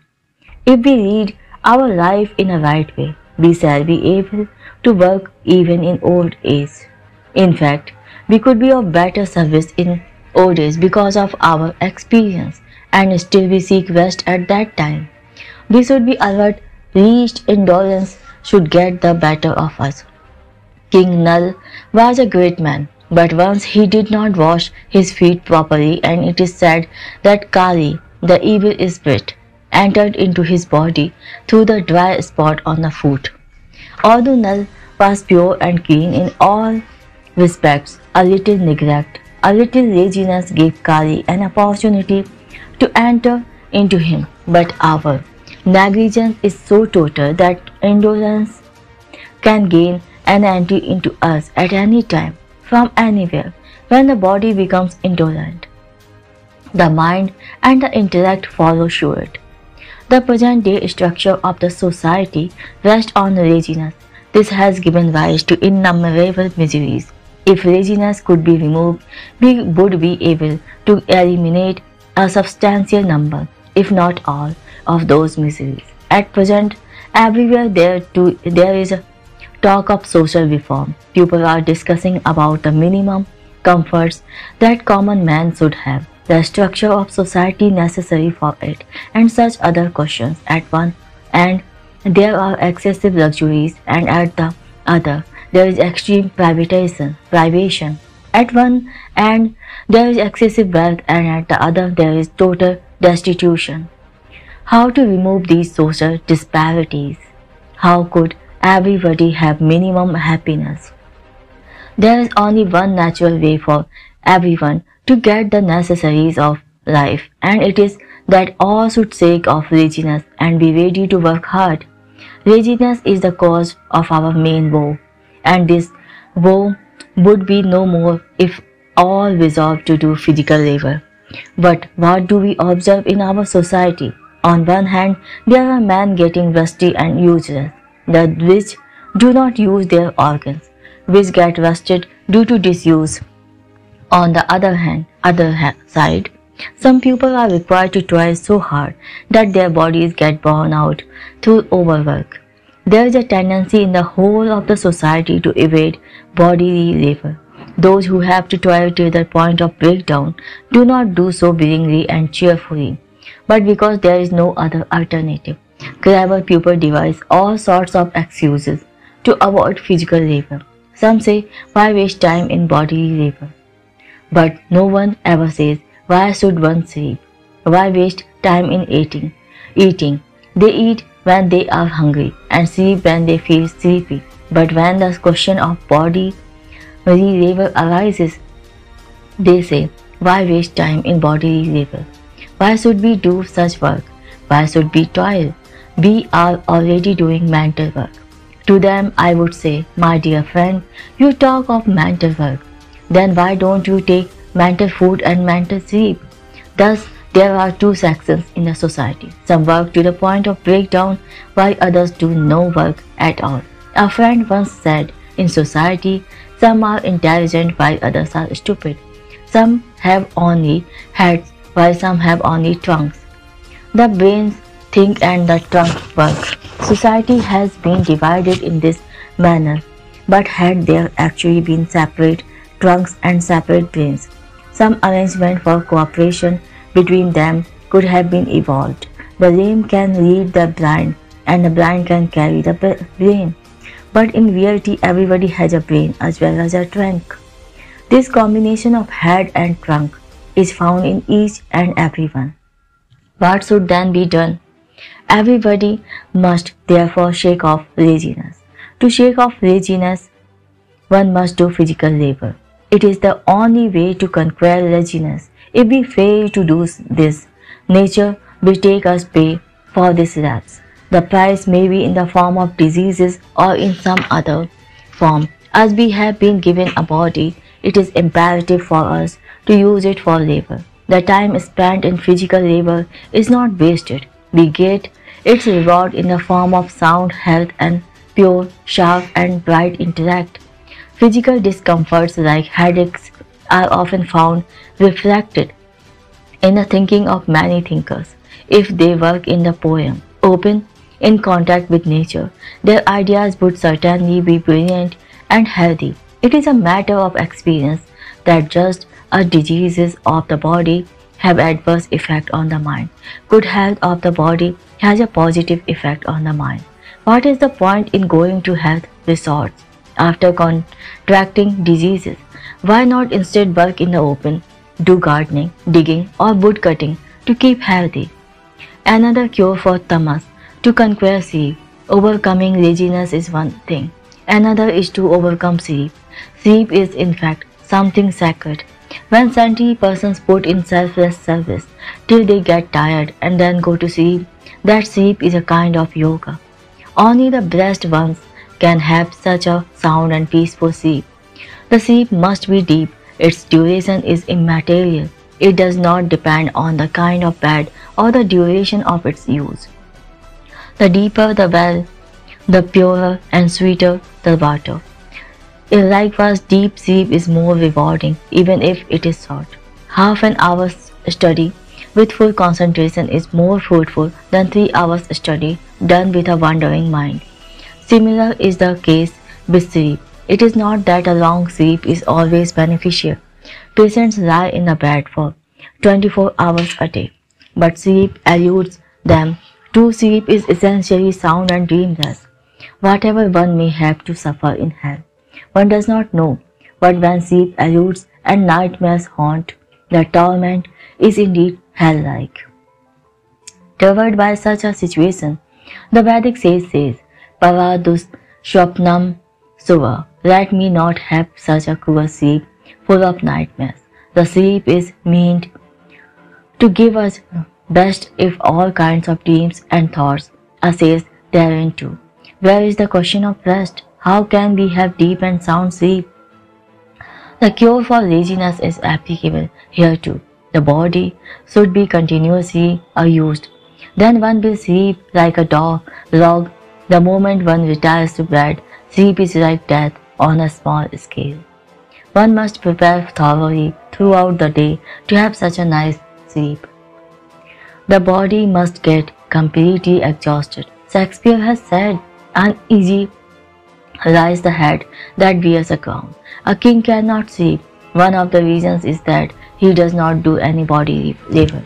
If we lead our life in a right way, we shall be able to work even in old age. In fact, we could be of better service in old age because of our experience, and still we seek rest at that time. We should be alert lest indolence should get the better of us. King Nal was a great man, but once he did not wash his feet properly, and it is said that Kali, the evil spirit, entered into his body through the dry spot on the foot. Although Nal was pure and clean in all respects, a little neglect, a little laziness gave Kali an opportunity to enter into him. But our negligence is so total that indolence can gain an entry into us at any time, from anywhere. When the body becomes indolent, the mind and the intellect follow suit. The present day structure of the society rests on laziness. This has given rise to innumerable miseries. If laziness could be removed, we would be able to eliminate a substantial number, if not all, of those miseries. At present, everywhere there is a talk of social reform. People are discussing about the minimum comforts that common man should have, the structure of society necessary for it, and such other questions. At one end, there are excessive luxuries, and at the other, there is extreme privation. At one end, there is excessive wealth, and at the other, there is total destitution. How to remove these social disparities? How could everybody have minimum happiness? There is only one natural way for everyone to get the necessaries of life, and it is that all should shake off laziness and be ready to work hard. Laziness is the cause of our main woe, and this woe would be no more if all resolved to do physical labor. But what do we observe in our society? On one hand, there are men getting rusty and useless, which do not use their organs, which get rusted due to disuse. On the other side, some people are required to toil so hard that their bodies get worn out through overwork. There is a tendency in the whole of the society to evade bodily labor. Those who have to toil till the point of breakdown do not do so willingly and cheerfully, but because there is no other alternative. Clever people devise all sorts of excuses to avoid physical labor. Some say, why waste time in bodily labor? But no one ever says, why should one sleep? Why waste time in eating? They eat when they are hungry and sleep when they feel sleepy. But when the question of bodily labor arises, they say, why waste time in bodily labor? Why should we do such work? Why should we toil? We are already doing mental work. To them I would say, my dear friend, you talk of mental work. Then why don't you take mental food and mental sleep? Thus, there are two sections in the society. Some work to the point of breakdown, while others do no work at all. A friend once said, in society, some are intelligent while others are stupid. Some have only heads while some have only trunks. The brains think and the trunk work. Society has been divided in this manner, but had there actually been separate trunks and separate brains. Some arrangement for cooperation between them could have been evolved. The lame can lead the blind, and the blind can carry the brain. But in reality, everybody has a brain as well as a trunk. This combination of head and trunk is found in each and everyone. What should then be done? Everybody must therefore shake off laziness. To shake off laziness, one must do physical labor. It is the only way to conquer laziness. If we fail to do this, nature will take us pay for this lapse. The price may be in the form of diseases or in some other form. As we have been given a body, it is imperative for us to use it for labor. The time spent in physical labor is not wasted. We get its reward in the form of sound health and pure, sharp and bright intellect. Physical discomforts like headaches are often found reflected in the thinking of many thinkers. If they work in the poem, open in contact with nature, their ideas would certainly be brilliant and healthy. It is a matter of experience that just as diseases of the body have adverse effect on the mind, good health of the body has a positive effect on the mind. What is the point in going to health resorts after contracting diseases? Why not instead work in the open, do gardening, digging or wood cutting to keep healthy? Another cure for tamas, to conquer sleep. Overcoming laziness is one thing. Another is to overcome sleep. Sleep is in fact something sacred. When sedentary persons put in selfless service till they get tired and then go to sleep, that sleep is a kind of yoga. Only the blessed ones can have such a sound and peaceful sleep. The sleep must be deep. Its duration is immaterial. It does not depend on the kind of bed or the duration of its use. The deeper the well, the purer and sweeter the water. Likewise, deep sleep is more rewarding even if it is short. Half an hour's study with full concentration is more fruitful than 3 hours study done with a wandering mind. Similar is the case with sleep. It is not that a long sleep is always beneficial. Patients lie in a bed for 24 hours a day, but sleep eludes them. True sleep is essentially sound and dreamless. Whatever one may have to suffer in hell, one does not know, but when sleep eludes and nightmares haunt, the torment is indeed hell-like. Troubled by such a situation, the Vedic sage says, Paradus Swapnam Suva, let me not have such a cruel sleep full of nightmares. The sleep is meant to give us best if all kinds of dreams and thoughts are said therein too. Where is the question of rest? How can we have deep and sound sleep? The cure for laziness is applicable here too. The body should be continuously used. Then one will sleep like a log. The moment one retires to bed, sleep is like death on a small scale. One must prepare thoroughly throughout the day to have such a nice sleep. The body must get completely exhausted. Shakespeare has said, uneasy lies the head that wears a crown. A king cannot sleep. One of the reasons is that he does not do any body labor.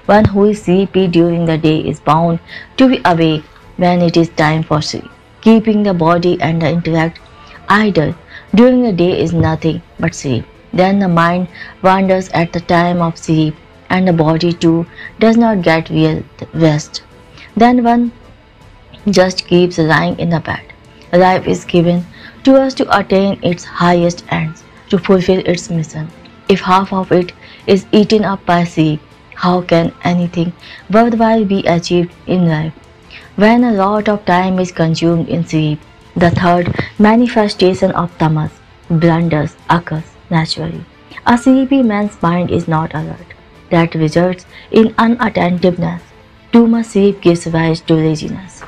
One who is sleepy during the day is bound to be awake when it is time for sleep. Keeping the body and the intellect idle during the day is nothing but sleep. Then the mind wanders at the time of sleep, and the body too does not get real rest. Then one just keeps lying in the bed. Life is given to us to attain its highest ends, to fulfill its mission. If half of it is eaten up by sleep, how can anything worthwhile be achieved in life? When a lot of time is consumed in sleep, the third manifestation of tamas, blunders, occurs naturally. A sleepy man's mind is not alert. That results in unattentiveness. Too much sleep gives rise to laziness,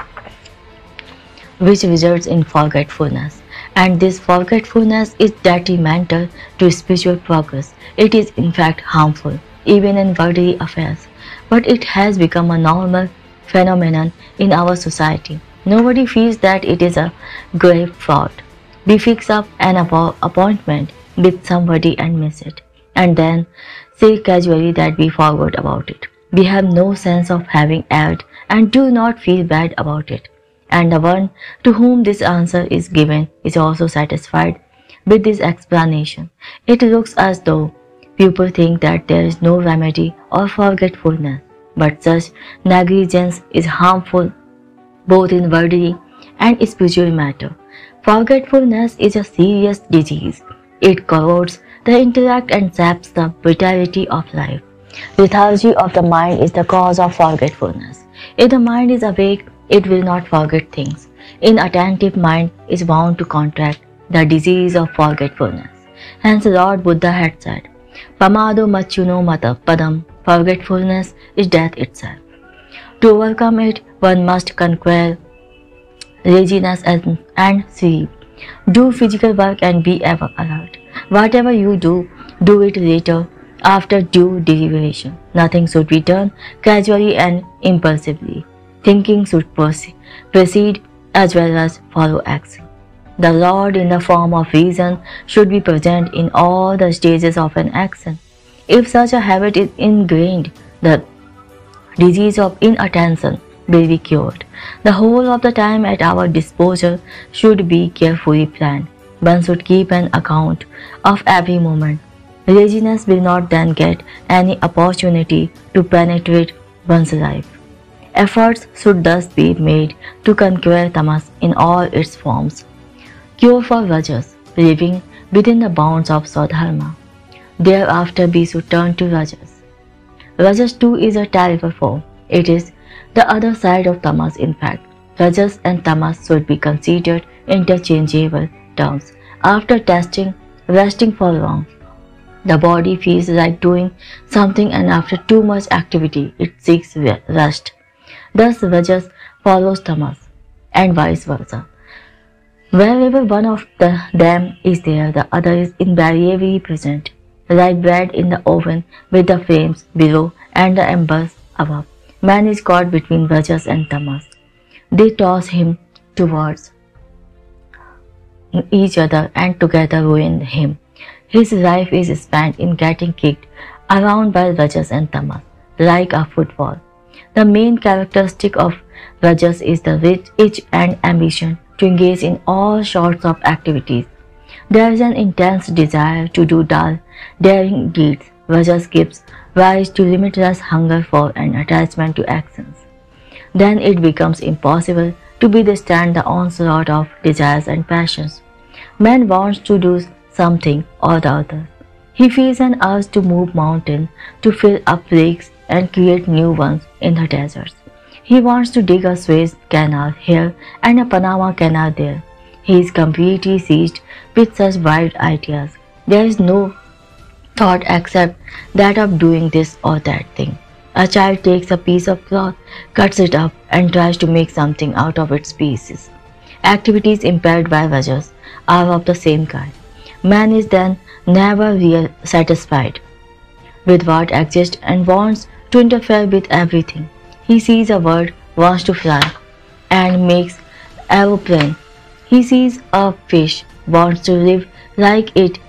which results in forgetfulness. And this forgetfulness is detrimental to spiritual progress. It is in fact harmful, even in worldly affairs. But it has become a normal phenomenon in our society. Nobody feels that it is a grave fraud. We fix up an appointment with somebody and miss it, and then say casually that we forgot about it. We have no sense of having erred and do not feel bad about it. And the one to whom this answer is given is also satisfied with this explanation. It looks as though people think that there is no remedy or forgetfulness, but such negligence is harmful both in worldly and spiritual matter. Forgetfulness is a serious disease. It corrodes the intellect and saps the vitality of life. Lethargy of the mind is the cause of forgetfulness. If the mind is awake, it will not forget things. Inattentive mind is bound to contract the disease of forgetfulness. Hence Lord Buddha had said, Pamado machuno mata padam, forgetfulness is death itself. To overcome it, one must conquer laziness and sleep. Do physical work and be ever alert. Whatever you do, do it later after due deliberation. Nothing should be done casually and impulsively. Thinking should precede as well as follow action. The Lord in the form of reason should be present in all the stages of an action. If such a habit is ingrained, the disease of inattention will be cured. The whole of the time at our disposal should be carefully planned. One should keep an account of every moment. Laziness will not then get any opportunity to penetrate one's life. Efforts should thus be made to conquer tamas in all its forms. Cure for rajas, living within the bounds of Swadharma. Thereafter we should turn to rajas. Rajas too is a terrible foe. It is the other side of tamas in fact. Rajas and tamas should be considered interchangeable terms. After resting for long, the body feels like doing something, and after too much activity, it seeks rest. Thus, rajas follows tamas, and vice versa. Wherever one of them is there, the other is invariably present, like bread in the oven with the flames below and the embers above. Man is caught between rajas and tamas. They toss him towards each other and together ruin him. His life is spent in getting kicked around by rajas and tamas, like a football. The main characteristic of rajas is the itch and ambition to engage in all sorts of activities. There is an intense desire to do daring deeds. Rajas gives rise to limitless hunger for and attachment to actions. Then it becomes impossible to withstand the onslaught of desires and passions. Man wants to do something or the other. He feels an urge to move mountains, to fill up lakes and create new ones in the deserts. He wants to dig a Suez Canal here and a Panama Canal there. He is completely seized with such wild ideas. There is no thought except that of doing this or that thing. A child takes a piece of cloth, cuts it up and tries to make something out of its pieces. Activities impaired by rajas are of the same kind. Man is then never satisfied with what exists and wants to interfere with everything. He sees a bird, wants to fly and makes aeroplane. He sees a fish, wants to live like it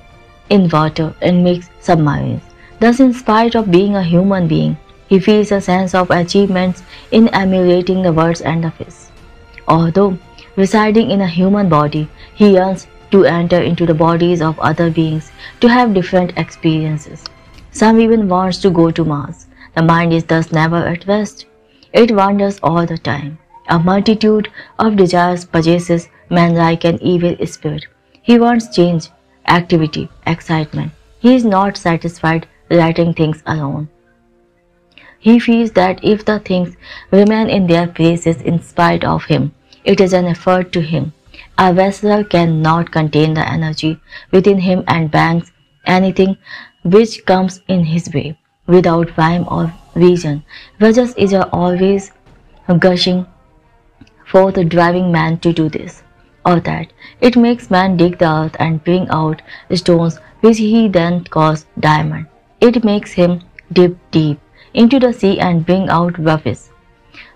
in water and makes submarines. Thus, in spite of being a human being, he feels a sense of achievements in emulating the birds and the fish. Although residing in a human body, he yearns to enter into the bodies of other beings to have different experiences. Some even wants to go to Mars. The mind is thus never at rest. It wanders all the time. A multitude of desires possesses man like an evil spirit. He wants change, activity, excitement. He is not satisfied letting things alone. He feels that if the things remain in their places in spite of him, it is an effort to him. A vessel cannot contain the energy within him and bangs anything which comes in his way without rhyme or reason. Rajas is always gushing forth, driving man to do this or that. It makes man dig the earth and bring out stones which he then calls diamond. It makes him dip deep into the sea and bring out rubbish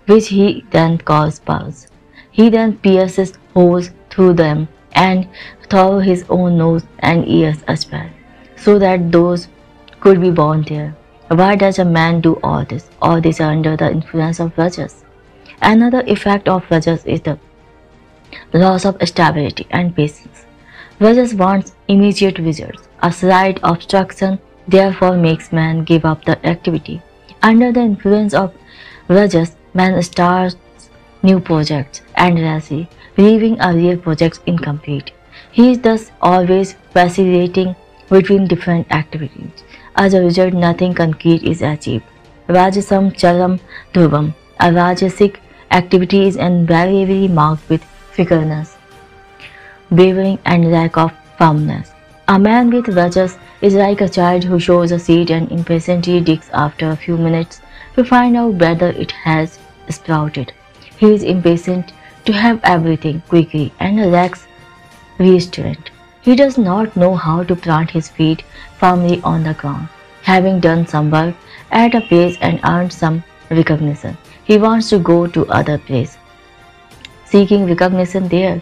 which he then calls pearls. He then pierces holes through them and through his own nose and ears as well, so that those could be born there. Why does a man do all this? All this under the influence of Rajas. Another effect of Rajas is the loss of stability and patience. Rajas wants immediate results. A slight obstruction therefore makes man give up the activity. Under the influence of Rajas, man starts new projects endlessly, leaving earlier projects incomplete. He is thus always vacillating between different activities. As a result, nothing concrete is achieved. Rajasam chalam dhruvam. A Rajasic activity is invariably marked with fickleness, wavering, and lack of firmness. A man with Rajas is like a child who shows a seed and impatiently digs after a few minutes to find out whether it has sprouted. He is impatient to have everything quickly and lacks restraint. He does not know how to plant his feet firmly on the ground. Having done some work at a place and earned some recognition, he wants to go to other place, seeking recognition there,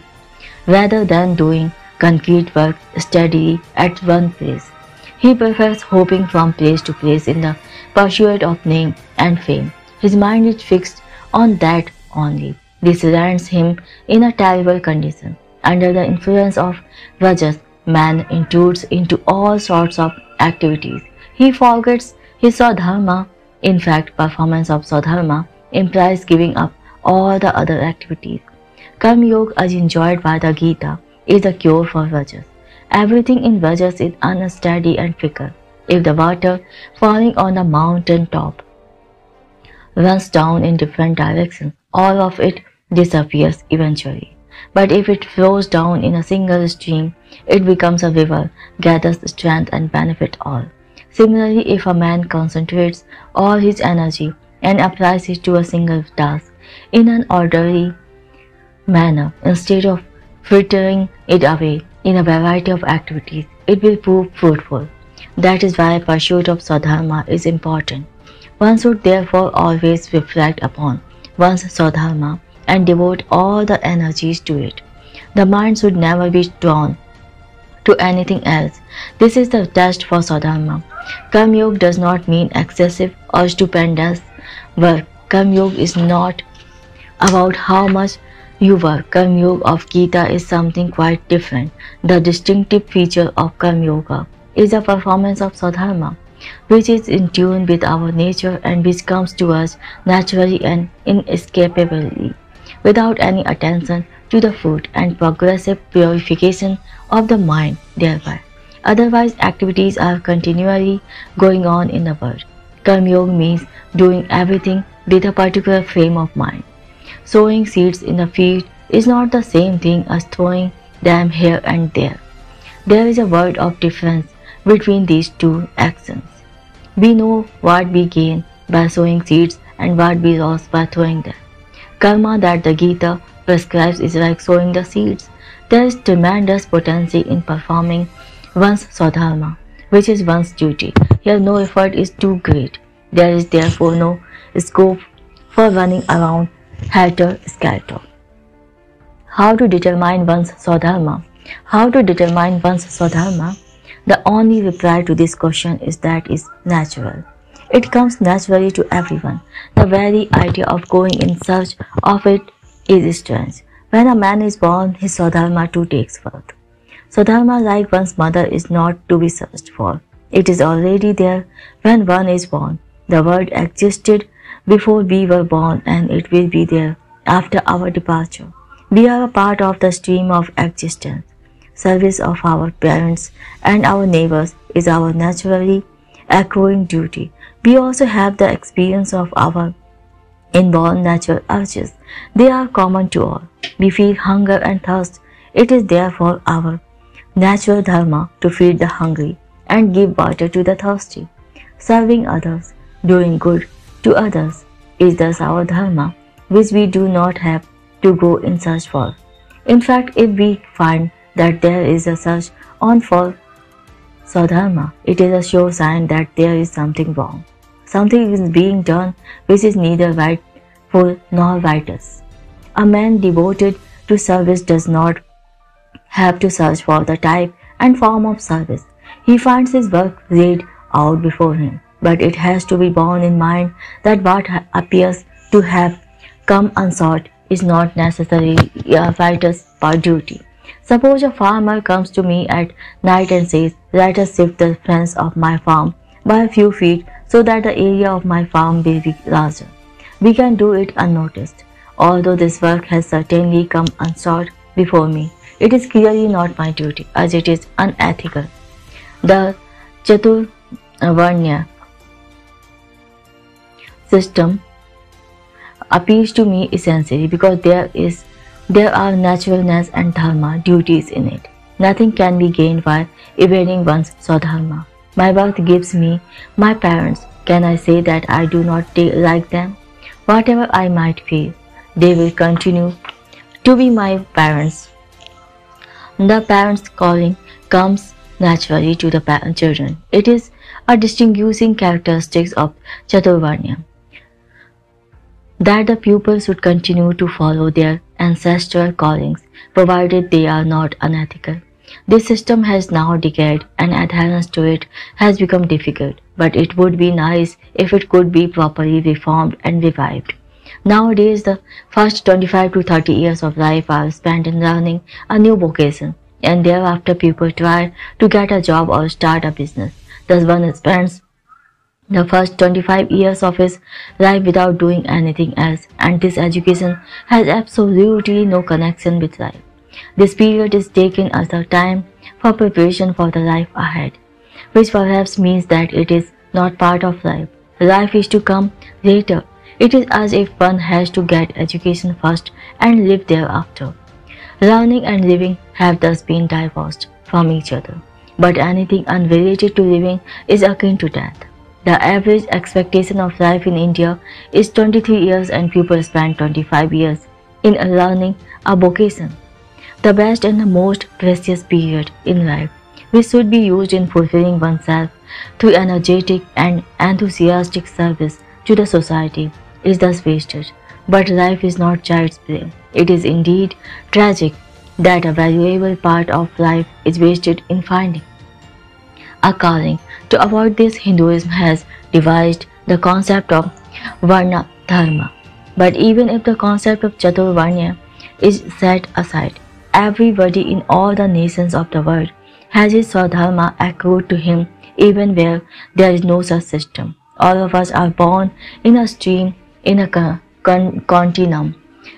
rather than doing concrete work steadily at one place. He prefers hopping from place to place in the pursuit of name and fame. His mind is fixed on that only. This lands him in a terrible condition. Under the influence of Rajas, man intrudes into all sorts of activities. He forgets his Swadharma. In fact, performance of Swadharma implies giving up all the other activities. Karma Yoga, as enjoyed by the Gita, is a cure for Rajas. Everything in Rajas is unsteady and fickle. If the water falling on a mountain top runs down in different directions, all of it disappears eventually. But if it flows down in a single stream, it becomes a river, gathers strength and benefits all. Similarly, if a man concentrates all his energy and applies it to a single task in an orderly manner, instead of frittering it away in a variety of activities, it will prove fruitful. That is why pursuit of Swadharma is important. One should therefore always reflect upon one's Swadharma and devote all the energies to it. The mind should never be drawn to anything else. This is the test for Swadharma. Karma Yoga does not mean excessive or stupendous work. Karma Yoga is not about how much you work. Karma Yoga of Gita is something quite different. The distinctive feature of Karma Yoga is the performance of Swadharma, which is in tune with our nature and which comes to us naturally and inescapably, without any attention to the fruit and progressive purification of the mind thereby. Otherwise, activities are continually going on in the world. Karma Yoga means doing everything with a particular frame of mind. Sowing seeds in the field is not the same thing as throwing them here and there. There is a world of difference between these two actions. We know what we gain by sowing seeds and what we lose by throwing them. Karma that the Gita prescribes is like sowing the seeds. There is tremendous potency in performing one's Swadharma, which is one's duty. Here no effort is too great. There is therefore no scope for running around helter-skelter. How to determine one's Swadharma? How to determine one's Swadharma? The only reply to this question is that is natural. It comes naturally to everyone. The very idea of going in search of it is strange. When a man is born, his Swadharma too takes birth. Swadharma, like one's mother, is not to be searched for. It is already there when one is born. The world existed before we were born and it will be there after our departure. We are a part of the stream of existence. Service of our parents and our neighbors is our naturally accruing duty. We also have the experience of our inborn natural urges. They are common to all. We feel hunger and thirst. It is therefore our natural dharma to feed the hungry and give water to the thirsty. Serving others, doing good to others is thus our dharma, which we do not have to go in search for. In fact, if we find that there is a search on for Swadharma, it is a sure sign that there is something wrong. Something is being done which is neither rightful nor righteous. A man devoted to service does not have to search for the type and form of service. He finds his work laid out before him, but it has to be borne in mind that what appears to have come unsought is not necessarily a writer's duty. Suppose a farmer comes to me at night and says, "Let us shift the fence of my farm by a few feet so that the area of my farm will be larger." We can do it unnoticed. Although this work has certainly come unsought before me, it is clearly not my duty, as it is unethical. The Chaturvarnya system appeals to me essentially because there are naturalness and dharma, duties in it. Nothing can be gained by evading one's swadharma. My birth gives me my parents. Can I say that I do not like them? Whatever I might feel, they will continue to be my parents. The parents' calling comes naturally to the children. It is a distinguishing characteristic of Chaturvarnya that the pupils should continue to follow their ancestral callings, provided they are not unethical. This system has now decayed and adherence to it has become difficult, but it would be nice if it could be properly reformed and revived. Nowadays, the first 25 to 30 years of life are spent in learning a new vocation, and thereafter people try to get a job or start a business. Thus one spends the first 25 years of his life without doing anything else, and this education has absolutely no connection with life. This period is taken as a time for preparation for the life ahead, which perhaps means that it is not part of life. Life is to come later. It is as if one has to get education first and live thereafter. Learning and living have thus been divorced from each other, but anything unrelated to living is akin to death. The average expectation of life in India is 23 years and people spend 25 years in learning a vocation. The best and the most precious period in life, which should be used in fulfilling oneself through energetic and enthusiastic service to the society, is thus wasted. But life is not child's play. It is indeed tragic that a valuable part of life is wasted in finding a calling. To avoid this, Hinduism has devised the concept of Varna Dharma. But even if the concept of Chaturvarnya is set aside, everybody in all the nations of the world has his Swadharma accrued to him even where there is no such system. All of us are born in a stream, in a continuum,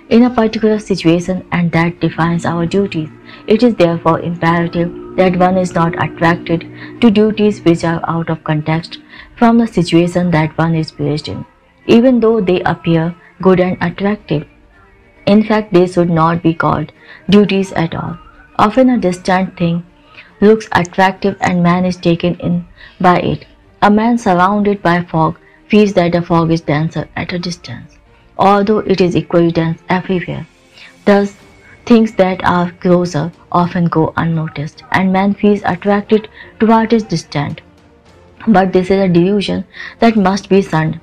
in a particular situation, and that defines our duties. It is therefore imperative that one is not attracted to duties which are out of context from the situation that one is placed in, even though they appear good and attractive. In fact, they should not be called duties at all. Often a distant thing looks attractive and man is taken in by it. A man surrounded by fog feels that the fog is denser at a distance, although it is equally dense everywhere. Thus, things that are closer often go unnoticed, and man feels attracted to what is distant. But this is a delusion that must be shunned.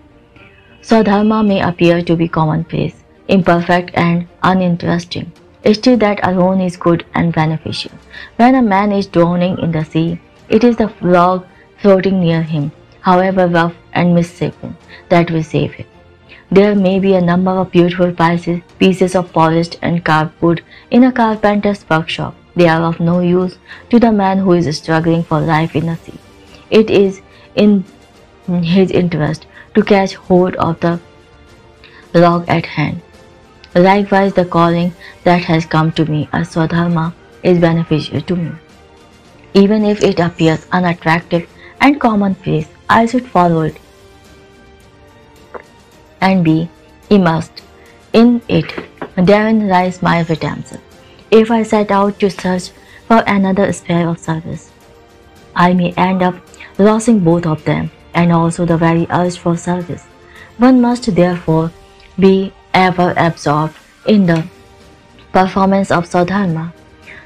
Swadharma may appear to be commonplace, imperfect and uninteresting. Still, that alone is good and beneficial. When a man is drowning in the sea, it is the log floating near him, however rough and misshapen, that will save him. There may be a number of beautiful pieces of polished and carved wood in a carpenter's workshop. They are of no use to the man who is struggling for life in the sea. It is in his interest to catch hold of the log at hand. Likewise, the calling that has come to me as Swadharma is beneficial to me. Even if it appears unattractive and commonplace, I should follow it and be immersed in it. Therein lies my redemption. If I set out to search for another sphere of service, I may end up losing both of them and also the very urge for service. One must therefore be ever absorbed in the performance of Swadharma.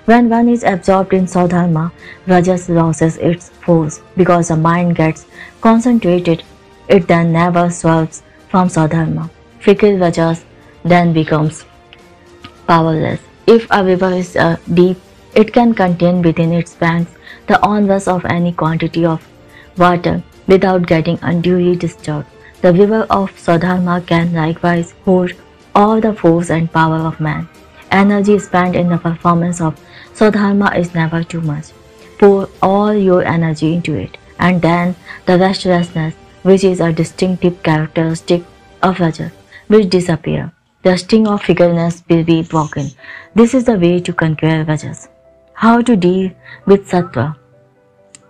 When one is absorbed in Swadharma, Rajas loses its force because the mind gets concentrated. It then never swerves from Swadharma. Fickle Rajas then becomes powerless. If a river is deep It can contain within its banks the onrush of any quantity of water without getting unduly disturbed. The river of Swadharma can likewise hold all the force and power of man. Energy spent in the performance of Swadharma is never too much. Pour all your energy into it, and then the restlessness, which is a distinctive characteristic of Rajas, will disappear. The sting of figureness will be broken. This is the way to conquer Rajas. How to deal with Sattva?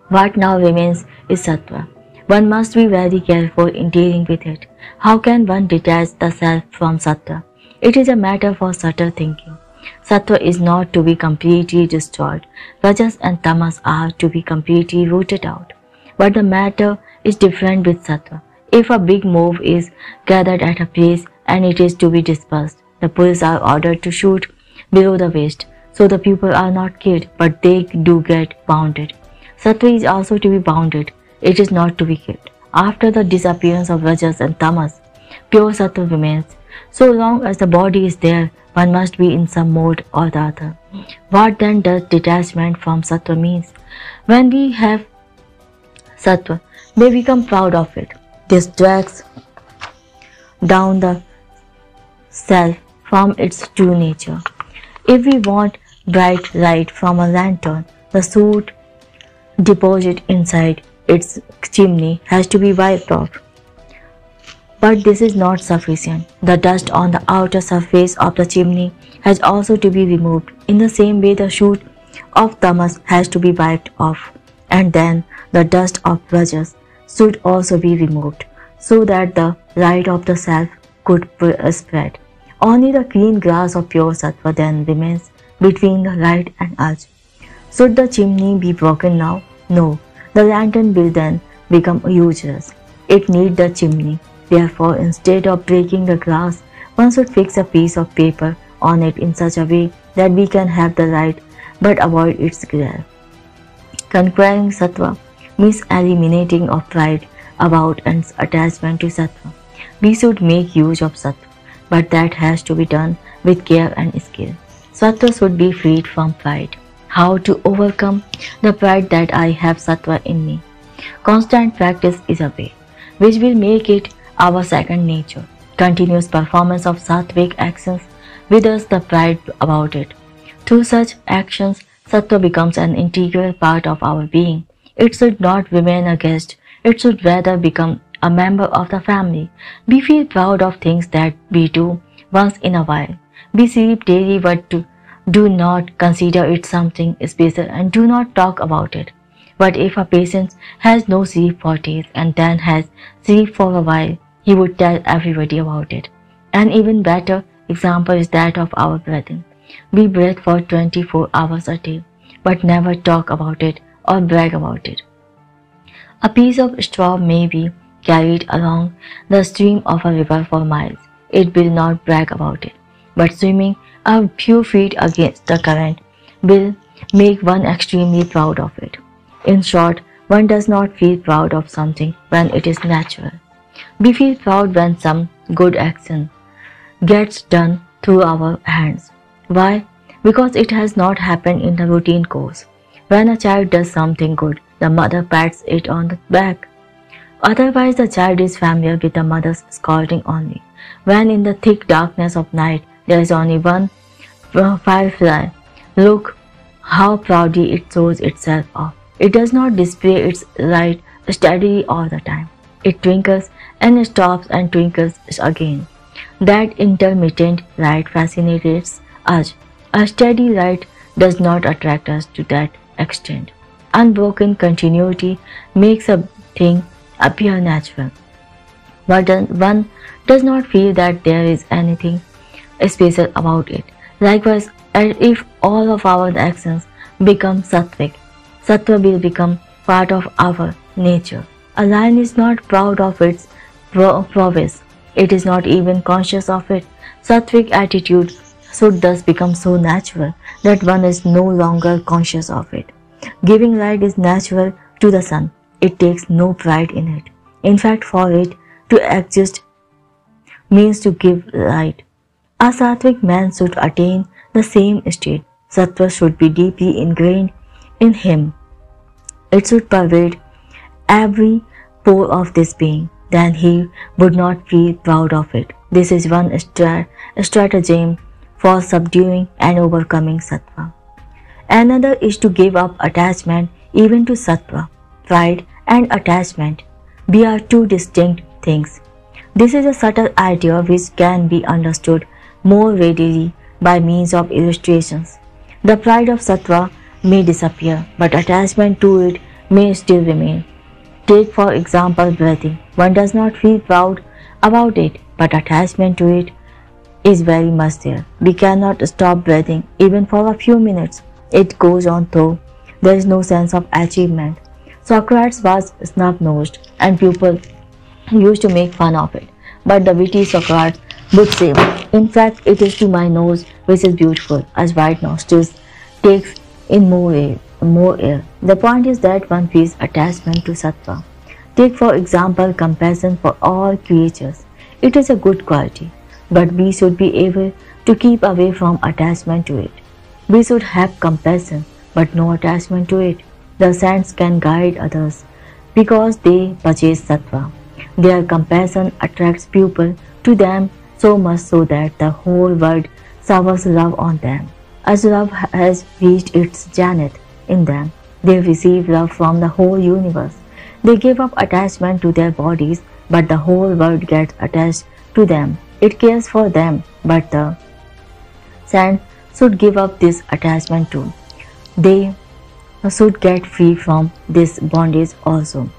What now remains is Sattva. One must be very careful in dealing with it. How can one detach the self from Sattva? It is a matter for subtle thinking. Sattva is not to be completely destroyed. Rajas and Tamas are to be completely rooted out. But the matter is different with Sattva. If a big mob is gathered at a place and it is to be dispersed, the police are ordered to shoot below the waist, so the people are not killed, but they do get wounded. Sattva is also to be bounded. It is not to be killed. After the disappearance of Rajas and Tamas, pure Sattva remains. So long as the body is there, one must be in some mode or the other. What then does detachment from Sattva means? When we have Sattva, we become proud of it. This drags down the self from its true nature. If we want bright light from a lantern, the soot deposit inside its chimney has to be wiped off. But this is not sufficient. The dust on the outer surface of the chimney has also to be removed. In the same way, the soot of tamas has to be wiped off, and then the dust of rajas should also be removed, so that the light of the self could spread. Only the green grass of pure sattva then remains between the light and us. Should the chimney be broken now? No. The lantern will then become useless. It needs the chimney. Therefore, instead of breaking the glass, one should fix a piece of paper on it in such a way that we can have the light but avoid its glare. Conquering sattva means eliminating of pride about and attachment to sattva. We should make use of sattva, but that has to be done with care and skill. Sattva should be freed from pride. How to overcome the pride that I have sattva in me? Constant practice is a way which will make it our second nature. Continuous performance of sattvic actions withers the pride about it. Through such actions, sattva becomes an integral part of our being. It should not remain a guest. It should rather become a member of the family. We feel proud of things that we do once in a while. We sleep daily but do not consider it something special and do not talk about it. But if a patient has no sleep for days and then has sleep for a while, he would tell everybody about it. An even better example is that of our breathing. We breathe for 24 hours a day, but never talk about it or brag about it. A piece of straw may be carried along the stream of a river for miles. It will not brag about it, but swimming a few feet against the current will make one extremely proud of it. In short, one does not feel proud of something when it is natural. We feel proud when some good action gets done through our hands. Why? Because it has not happened in the routine course. When a child does something good, the mother pats it on the back. Otherwise, the child is familiar with the mother's scolding only. When in the thick darkness of night there is only one firefly, look how proudly it shows itself off. It does not display its light steadily all the time. It twinkles and stops and twinkles again. That intermittent light fascinates us. A steady light does not attract us to that extent. Unbroken continuity makes a thing appear natural. But one does not feel that there is anything special about it. Likewise, if all of our actions become sattvic, sattva will become part of our nature. A lion is not proud of its prowess. It is not even conscious of it. Sattvic attitude should thus become so natural that one is no longer conscious of it. Giving light is natural to the sun. It takes no pride in it. In fact, for it to exist means to give light. A sattvic man should attain the same state. Sattva should be deeply ingrained in him. It should pervade every pore of this being. Then he would not feel proud of it. This is one stratagem for subduing and overcoming sattva. Another is to give up attachment even to sattva. Pride and attachment are two distinct things. This is a subtle idea which can be understood more readily by means of illustrations. The pride of sattva may disappear, but attachment to it may still remain. Take for example breathing. One does not feel proud about it, but attachment to it is very much there. We cannot stop breathing even for a few minutes. It goes on though there is no sense of achievement. Socrates was snub-nosed and people used to make fun of it. But the witty Socrates would say, in fact, it is to my nose which is beautiful, as wide nostrils takes in more air. The point is that one feels attachment to sattva. Take for example compassion for all creatures. It is a good quality, but we should be able to keep away from attachment to it. We should have compassion, but no attachment to it. The saints can guide others because they possess sattva. Their compassion attracts people to them so much so that the whole world showers love on them. As love has reached its zenith in them, they receive love from the whole universe. They give up attachment to their bodies, but the whole world gets attached to them. It cares for them, but the saints should give up this attachment too. They should get free from this bondage also.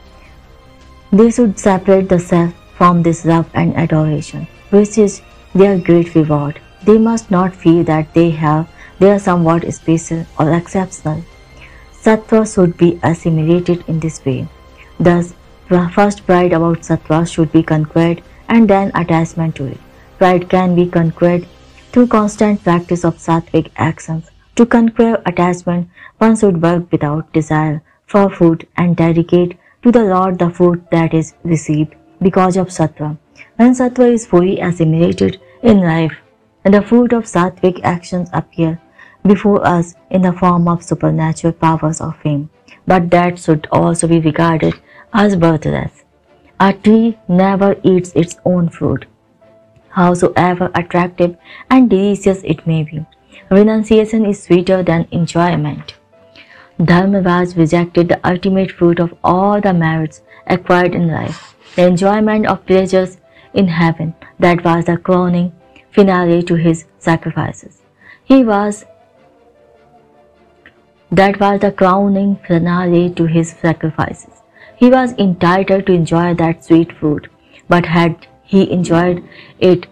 They should separate the self from this love and adoration, which is their great reward. They must not feel that they are somewhat special or exceptional. Sattva should be assimilated in this way. Thus, first pride about sattva should be conquered and then attachment to it. Pride can be conquered through constant practice of sattvic actions. To conquer attachment, one should work without desire for food and dedicate to the Lord the food that is received because of sattva. When sattva is fully assimilated in life, and the fruit of sattvic actions appear before us in the form of supernatural powers of fame, but that should also be regarded as worthless. A tree never eats its own fruit, howsoever attractive and delicious it may be. Renunciation is sweeter than enjoyment. Dharmaraj rejected the ultimate fruit of all the merits acquired in life, the enjoyment of pleasures in heaven. That was the crowning finale to his sacrifices. That was the crowning finale to his sacrifices. He was entitled to enjoy that sweet fruit, but had he enjoyed it,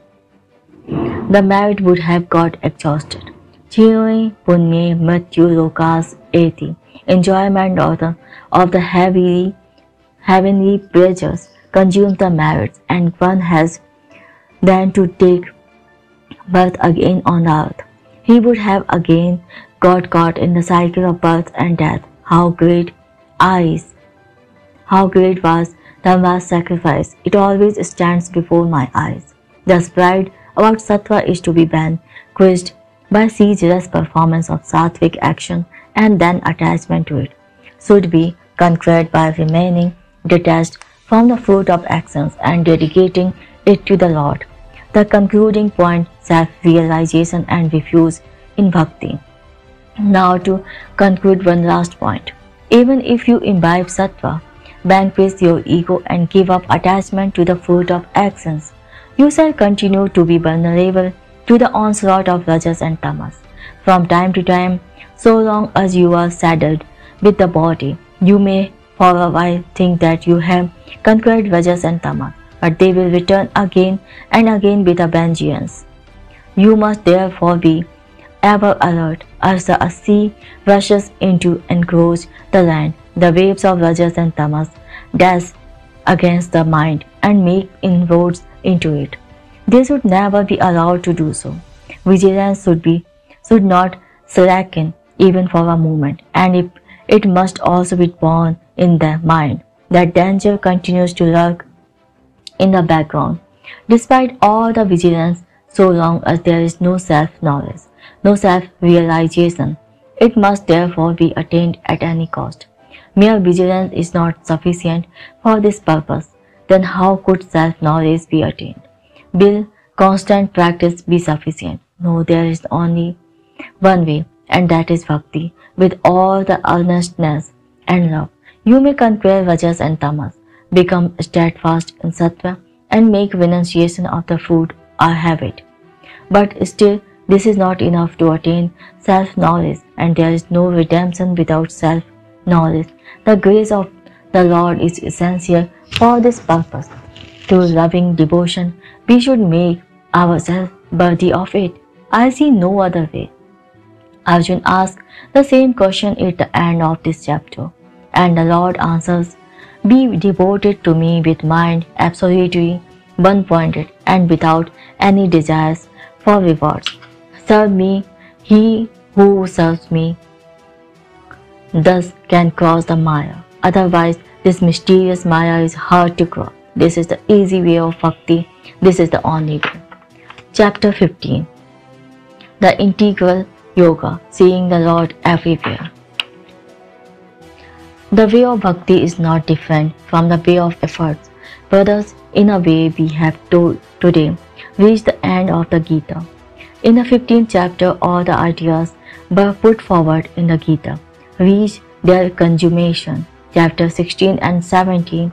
the merit would have got exhausted. Chinoe punye mrityu lokas eti. Enjoyment of the heavenly pleasures consumes the merits, and one has then to take birth again on earth. He would have again got caught in the cycle of birth and death. How great was Dharma's sacrifice! It always stands before my eyes. Thus pride about sattva is to be vanquished by ceaseless performance of sattvic action, and then attachment to it should be conquered by remaining detached from the fruit of actions and dedicating it to the Lord. The concluding point, self-realization and refuge in bhakti. Now to conclude one last point. Even if you imbibe sattva, vanquish your ego and give up attachment to the fruit of actions, you shall continue to be vulnerable to the onslaught of rajas and tamas. From time to time, so long as you are saddled with the body, you may for a while think that you have conquered rajas and tamas, but they will return again and again with a vengeance. You must therefore be ever alert as the sea rushes into encroach the land. The waves of rajas and tamas dash against the mind and make inroads into it. They should never be allowed to do so. Vigilance should not slacken even for a moment, and it must also be borne in the mind that danger continues to lurk in the background. Despite all the vigilance, so long as there is no self-knowledge, no self-realization. It must therefore be attained at any cost. Mere vigilance is not sufficient for this purpose. Then how could self-knowledge be attained? Will constant practice be sufficient? No, there is only one way, and that is bhakti, with all the earnestness and love. You may conquer rajas and tamas, become steadfast in sattva, and make renunciation of the food a habit. But still, this is not enough to attain self-knowledge, and there is no redemption without self-knowledge. The grace of the Lord is essential for this purpose. Through loving devotion, we should make ourselves worthy of it. I see no other way. Arjun asks the same question at the end of this chapter, and the Lord answers, "Be devoted to me with mind absolutely one-pointed and without any desires for rewards. Serve me. He who serves me thus can cross the Maya. Otherwise, this mysterious Maya is hard to cross. This is the easy way of bhakti. This is the only way." Chapter 15. The Integral Yoga, Seeing the Lord Everywhere. The way of bhakti is not different from the way of efforts. Brothers, in a way we have today reached the end of the Gita. In the 15th chapter, all the ideas were put forward in the Gita reach their consummation. Chapter 16 and 17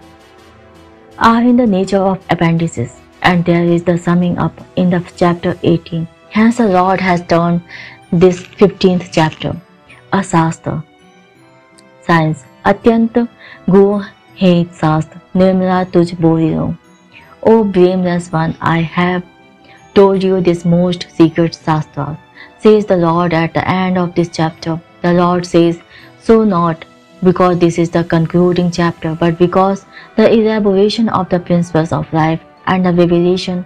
are in the nature of appendices, and there is the summing up in the chapter 18. Hence the Lord has termed this 15th chapter a Shastra, science. Atyant go het Shastra, nirmala tuj bolilo. O blameless one, I have told you this most secret Shastra, says the Lord at the end of this chapter. The Lord says so not because this is the concluding chapter, but because the elaboration of the principles of life and the revelation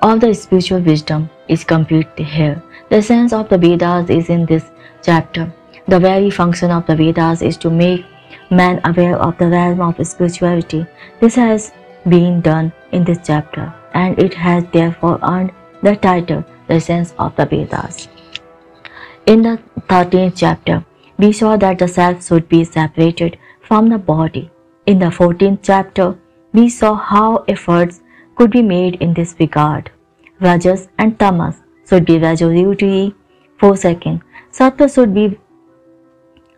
of the spiritual wisdom is complete here. The sense of the Vedas is in this chapter. The very function of the Vedas is to make man aware of the realm of spirituality. This has been done in this chapter, and it has therefore earned the title, The Sense of the Vedas. In the 13th chapter, we saw that the self should be separated from the body. In the 14th chapter, we saw how efforts could be made in this regard. Rajas and tamas should be resolutely forsaken. Sattva should be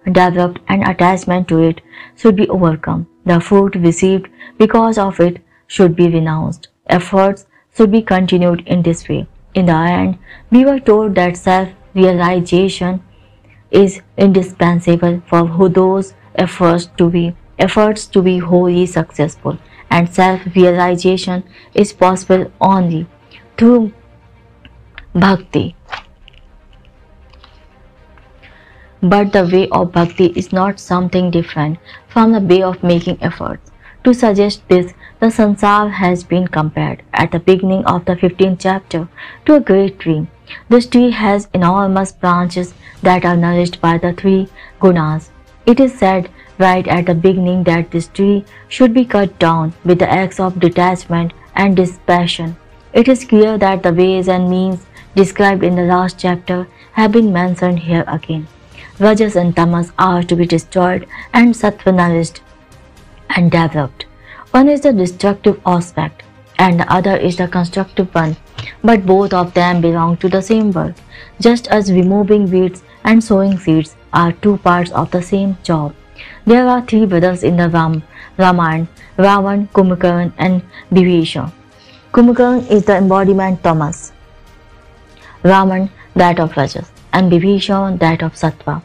developed and attachment to it should be overcome. The fruit received because of it should be renounced. Efforts should be continued in this way. In the end, we were told that self-realization is indispensable for those efforts to be wholly successful, and self-realization is possible only through bhakti. But the way of bhakti is not something different from the way of making efforts. To suggest this, the sansar has been compared at the beginning of the 15th chapter to a great tree. This tree has enormous branches that are nourished by the three gunas. It is said right at the beginning that this tree should be cut down with the acts of detachment and dispassion. It is clear that the ways and means described in the last chapter have been mentioned here again. Rajas and tamas are to be destroyed and sattva nourished and developed. One is the destructive aspect and the other is the constructive one, but both of them belong to the same work. Just as removing weeds and sowing seeds are two parts of the same job. There are three brothers in the Ramayana: Ravan, Kumbhakarna and Vibhishan. Kumbhakarna is the embodiment tamas, Ravan that of rajas, and Vibhishan that of sattva.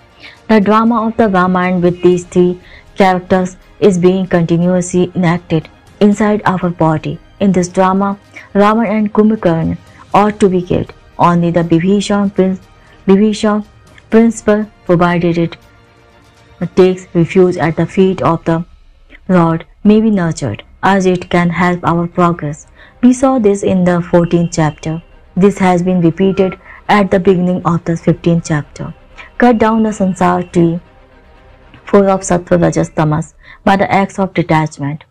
The drama of the Ramayana with these three characters is being continuously enacted inside our body. In this drama, Ravan and Kumbhakarna ought to be killed. Only the Vibhishan principle, provided it takes refuge at the feet of the Lord, may be nurtured, as it can help our progress. We saw this in the 14th chapter. This has been repeated at the beginning of the 15th chapter. Cut down the sansar tree full of sattva, rajas, tamas by the acts of detachment.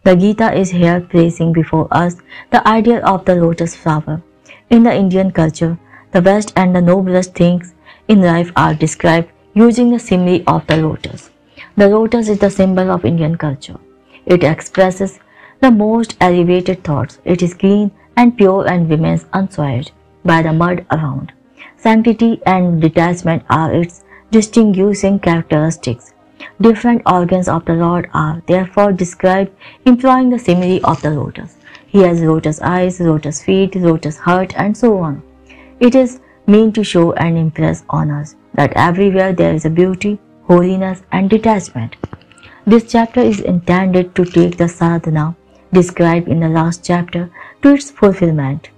The Gita is here placing before us the ideal of the lotus flower. In the Indian culture, The best and the noblest things in life are described using the simile of the lotus. The lotus is the symbol of Indian culture. It expresses the most elevated thoughts. It is green and pure and remains unsoiled by the mud around. Sanctity and detachment are its distinguishing characteristics. Different organs of the Lord are therefore described employing the simile of the lotus. He has lotus eyes, lotus feet, lotus heart, and so on. It is meant to show and impress on us that everywhere there is a beauty, holiness, and detachment. This chapter is intended to take the sadhana described in the last chapter to its fulfillment.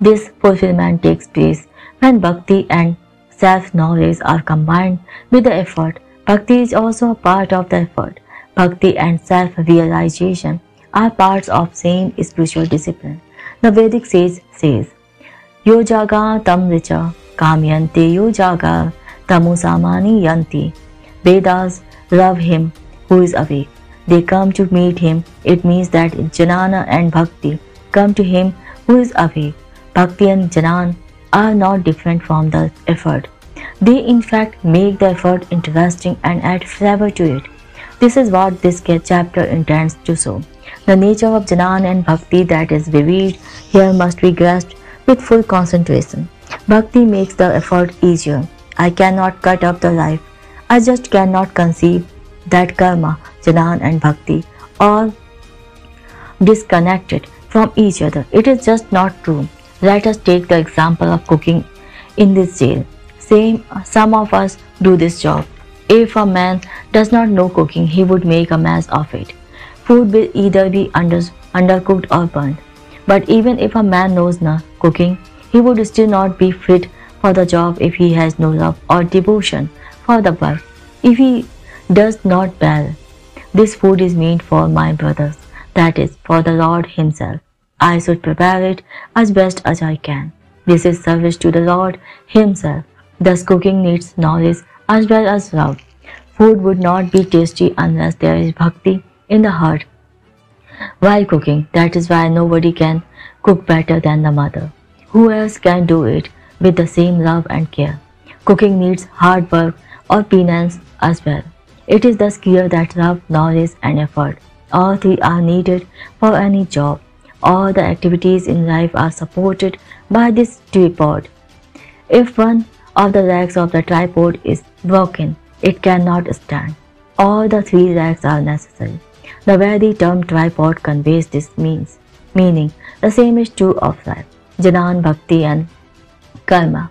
This fulfillment takes place when bhakti and self-knowledge are combined with the effort. Bhakti is also a part of the effort. Bhakti and self-realization are parts of same spiritual discipline. The Vedic sage says, Yo jaga tam richa kamyante yo jaga tamusamani yanti. Vedas love him who is awake. They come to meet him. It means that Jnana and Bhakti come to him who is awake. Bhakti and Jnana are not different from the effort. They in fact make the effort interesting and add flavor to it. This is what this chapter intends to show. The nature of Jnana and Bhakti that is revealed here must be grasped with full concentration. Bhakti makes the effort easier. I cannot cut up the life. I just cannot conceive that karma, Jnana and Bhakti are disconnected from each other. It is just not true. Let us take the example of cooking in this jail. Some of us do this job. If a man does not know cooking, he would make a mess of it. Food will either be undercooked or burnt. But even if a man knows no cooking, he would still not be fit for the job if he has no love or devotion for the work. If he does not well, this food is meant for my brothers, that is, for the Lord himself. I should prepare it as best as I can. This is service to the Lord himself. Thus cooking needs knowledge as well as love. Food would not be tasty unless there is bhakti in the heart while cooking. That is why nobody can cook better than the mother. Who else can do it with the same love and care? Cooking needs hard work or penance as well. It is thus clear that love, knowledge, and effort, all three are needed for any job. All the activities in life are supported by this tripod. If one of the legs of the tripod is broken, it cannot stand. All the three legs are necessary. The very term tripod conveys this meaning. The same is true of life, Jnana, Bhakti, and Karma.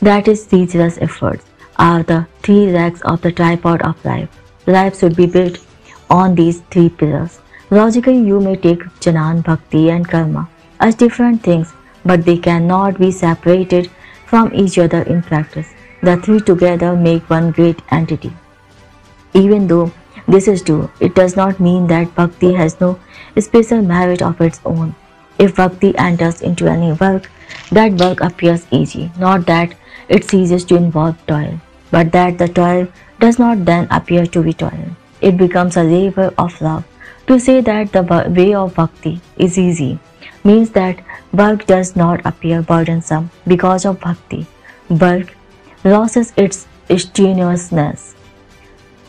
That is, ceaseless efforts are the three legs of the tripod of life. Life should be built on these three pillars. Logically, you may take Jnana, Bhakti, and Karma as different things, but they cannot be separated from each other in practice. The three together make one great entity. Even though this is true, it does not mean that Bhakti has no special merit of its own. If Bhakti enters into any work, that work appears easy, not that it ceases to involve toil, but that the toil does not then appear to be toil. It becomes a labor of love. To say that the way of Bhakti is easy means that work does not appear burdensome because of Bhakti. Work loses its strenuousness.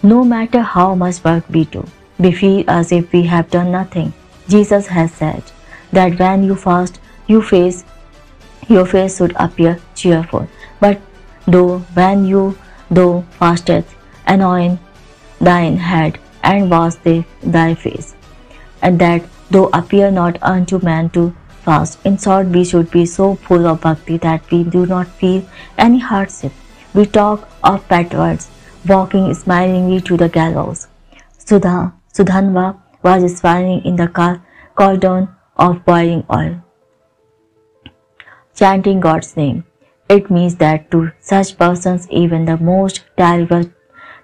No matter how much work we do, we feel as if we have done nothing. Jesus has said that when you fast, your face should appear cheerful. But when you fastest, anoint thine head and wash thy face, and that though appear not unto man to fast. In short, we should be so full of bhakti that we do not feel any hardship. We talk of pet words, walking smilingly to the gallows. Sudhanva was smiling in the cauldron of boiling oil, chanting God's name. It means that to such persons even the most terrible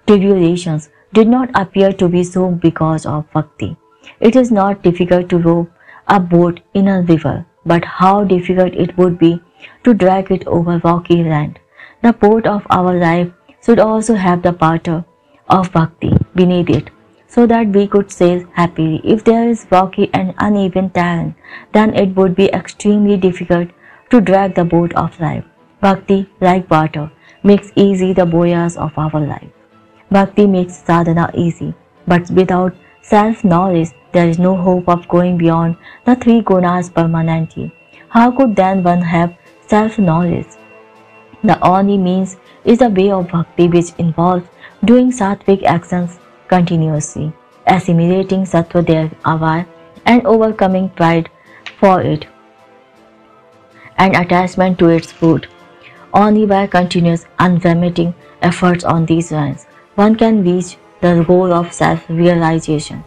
tribulations did not appear to be so because of bhakti. It is not difficult to row a boat in a river, but how difficult it would be to drag it over rocky land. The boat of our life should also have the water of bhakti beneath it, so that we could sail happily. If there is rocky and uneven terrain, then it would be extremely difficult to drag the boat of life. Bhakti, like water, makes easy the voyage of our life. Bhakti makes sadhana easy, but without self-knowledge, there is no hope of going beyond the three gunas permanently. How could then one have self-knowledge? The only means is the way of bhakti, which involves doing sattvic actions continuously, assimilating sattva thereby, and overcoming pride for it and attachment to its fruit. Only by continuous, unremitting efforts on these lines, one can reach the goal of self-realization.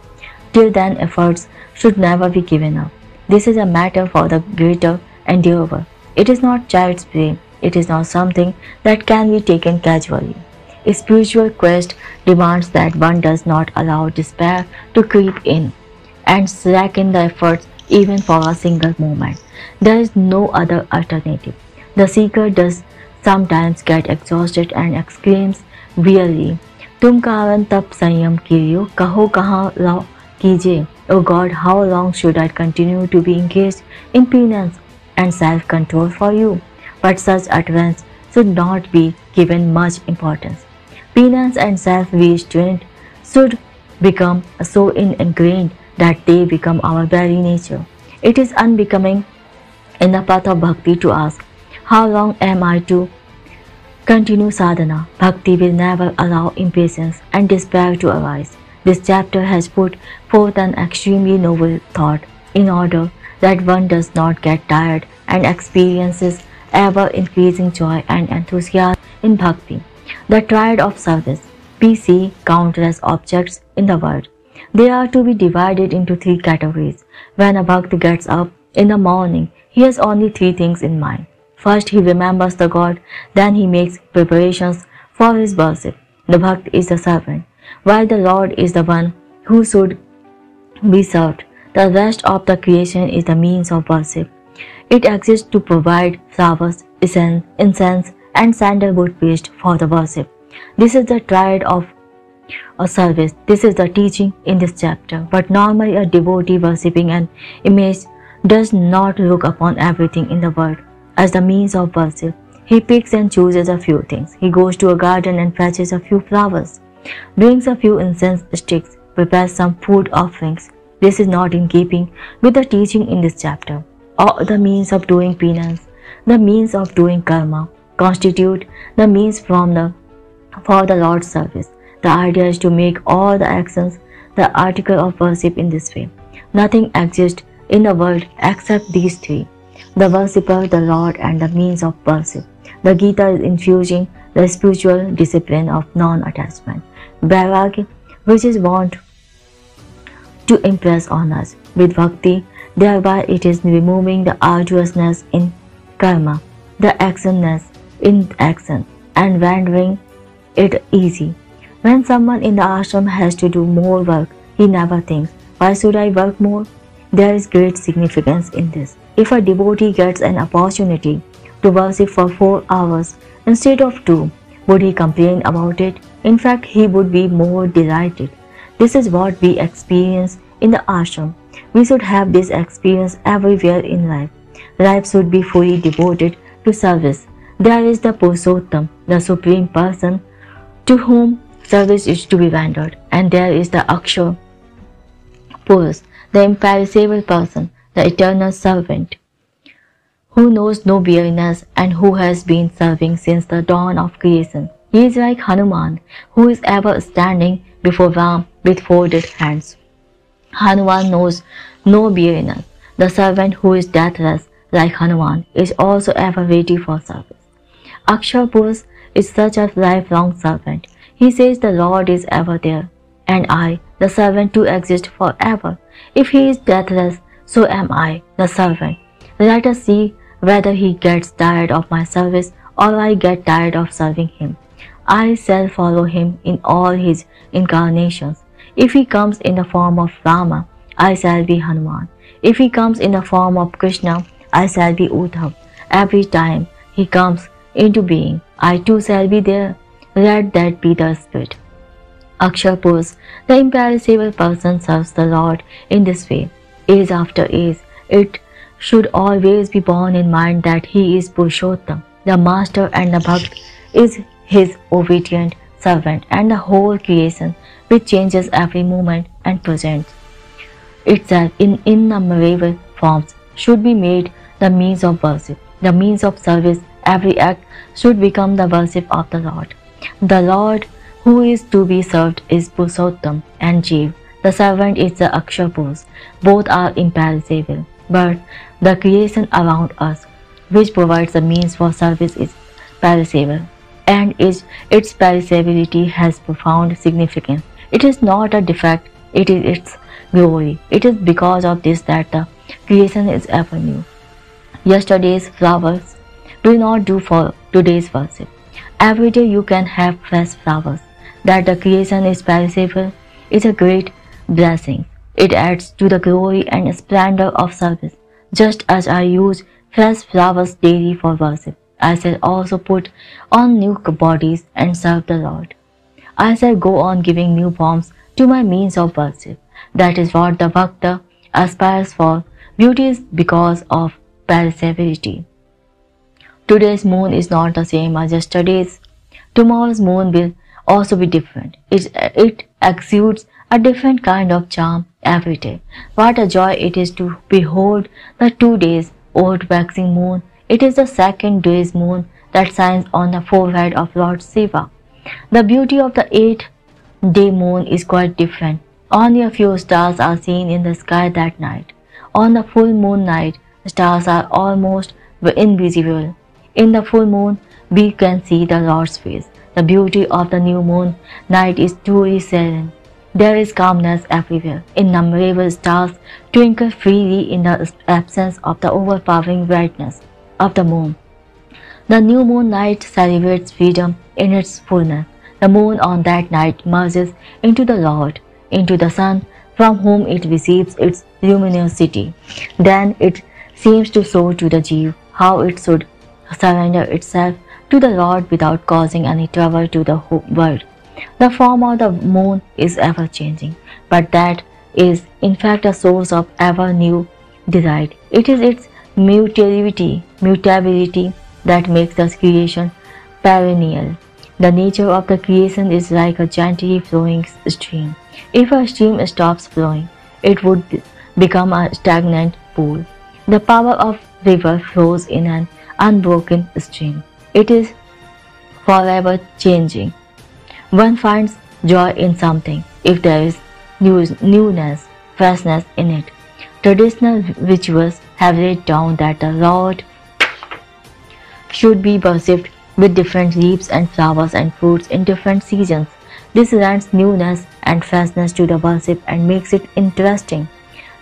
Till then, efforts should never be given up. This is a matter for the greater endeavor. It is not child's play. It is not something that can be taken casually. A spiritual quest demands that one does not allow despair to creep in and slacken the efforts even for a single moment. There is no other alternative. The seeker does sometimes get exhausted and exclaims wearily, "Tum karan tab sanyam kiriyo, kaho kahan lao kije." Oh God, how long should I continue to be engaged in penance and self-control for you? But such utterance should not be given much importance. Penance and self-restraint should become so ingrained that they become our very nature. It is unbecoming in the path of bhakti to ask, how long am I to continue sadhana? Bhakti will never allow impatience and despair to arise. This chapter has put forth an extremely noble thought in order that one does not get tired and experiences ever-increasing joy and enthusiasm in bhakti. The triad of service. We see countless objects in the world. They are to be divided into three categories. When a bhakt gets up in the morning, he has only three things in mind. First, he remembers the God, then he makes preparations for his worship. The bhakt is the servant, while the Lord is the one who should be served. The rest of the creation is the means of worship. It exists to provide flowers, incense, and sandalwood paste for the worship. This is the triad of a service. This is the teaching in this chapter. But normally a devotee worshipping an image does not look upon everything in the world as the means of worship. He picks and chooses a few things. He goes to a garden and fetches a few flowers, brings a few incense sticks, prepares some food offerings. This is not in keeping with the teaching in this chapter. Or the means of doing penance, the means of doing karma, constitute the means for the Lord's service. The idea is to make all the actions the article of worship in this way. Nothing exists in the world except these three: the worshipper, the Lord, and the means of worship. The Gita is infusing the spiritual discipline of non-attachment, vairagya, which is wont to impress on us with bhakti. Thereby it is removing the arduousness in karma, the actionness in action, and rendering it easy. When someone in the ashram has to do more work, he never thinks, why should I work more? There is great significance in this. If a devotee gets an opportunity to worship for 4 hours instead of 2, would he complain about it? In fact, he would be more delighted. This is what we experience in the ashram. We should have this experience everywhere in life. Life should be fully devoted to service. There is the Purushottam, the Supreme Person, to whom service is to be rendered, and there is the Akshar Purush, the imperishable person, the eternal servant, who knows no weariness and who has been serving since the dawn of creation. He is like Hanuman, who is ever standing before Ram with folded hands. Hanuman knows no weariness. The servant who is deathless, like Hanuman, is also ever ready for service. Akshar Purush is such a lifelong servant. He says the Lord is ever there, and I, the servant, too exist forever. If he is deathless, so am I, the servant. Let us see whether he gets tired of my service or I get tired of serving him. I shall follow him in all his incarnations. If he comes in the form of Rama, I shall be Hanuman. If he comes in the form of Krishna, I shall be Uddhav. Every time he comes into being, I too shall be there. Let that be the spirit. Akshar Purush, the imperishable person, serves the Lord in this way. Age after age, it should always be borne in mind that he is Purushottam, the master, and the Bhakt is his obedient servant, and the whole creation, which changes every moment and presents itself in innumerable forms, should be made the means of worship, the means of service. Every act should become the worship of the Lord. The Lord who is to be served is Purushottam, and Jiv, the servant, is the Akshar Purush. Both are imperishable, but the creation around us, which provides the means for service, is perishable, and its perishability has profound significance. It is not a defect, it is its glory. It is because of this that the creation is ever new. Yesterday's flowers will not do for today's worship. Every day you can have fresh flowers. That the creation is perishable is a great blessing. It adds to the glory and splendor of service. Just as I use fresh flowers daily for worship, I shall also put on new bodies and serve the Lord. I shall go on giving new forms to my means of worship. That is what the Bhakta aspires for. Beauty is because of perishability. Today's moon is not the same as yesterday's. Tomorrow's moon will also be different. It exudes a different kind of charm every day. What a joy it is to behold the 2 days old waxing moon. It is the second day's moon that shines on the forehead of Lord Shiva. The beauty of the 8th-day moon is quite different. Only a few stars are seen in the sky that night. On the full moon night, stars are almost invisible. In the full moon, we can see the Lord's face. The beauty of the new moon night is truly serene. There is calmness everywhere. Innumerable stars twinkle freely in the absence of the overpowering brightness of the moon. The new moon night celebrates freedom in its fullness. The moon on that night merges into the Lord, into the sun, from whom it receives its luminosity. Then it seems to show to the Jiva how it should surrender itself to the Lord without causing any trouble to the world. The form of the moon is ever changing, but that is in fact a source of ever new delight. It is its mutability that makes the creation perennial. The nature of the creation is like a gently flowing stream. If a stream stops flowing, it would become a stagnant pool. The power of river flows in an unbroken stream. It is forever changing. One finds joy in something if there is newness, freshness in it. Traditional rituals have laid down that the Lord should be worshipped with different leaves and flowers and fruits in different seasons. This lends newness and freshness to the worship and makes it interesting.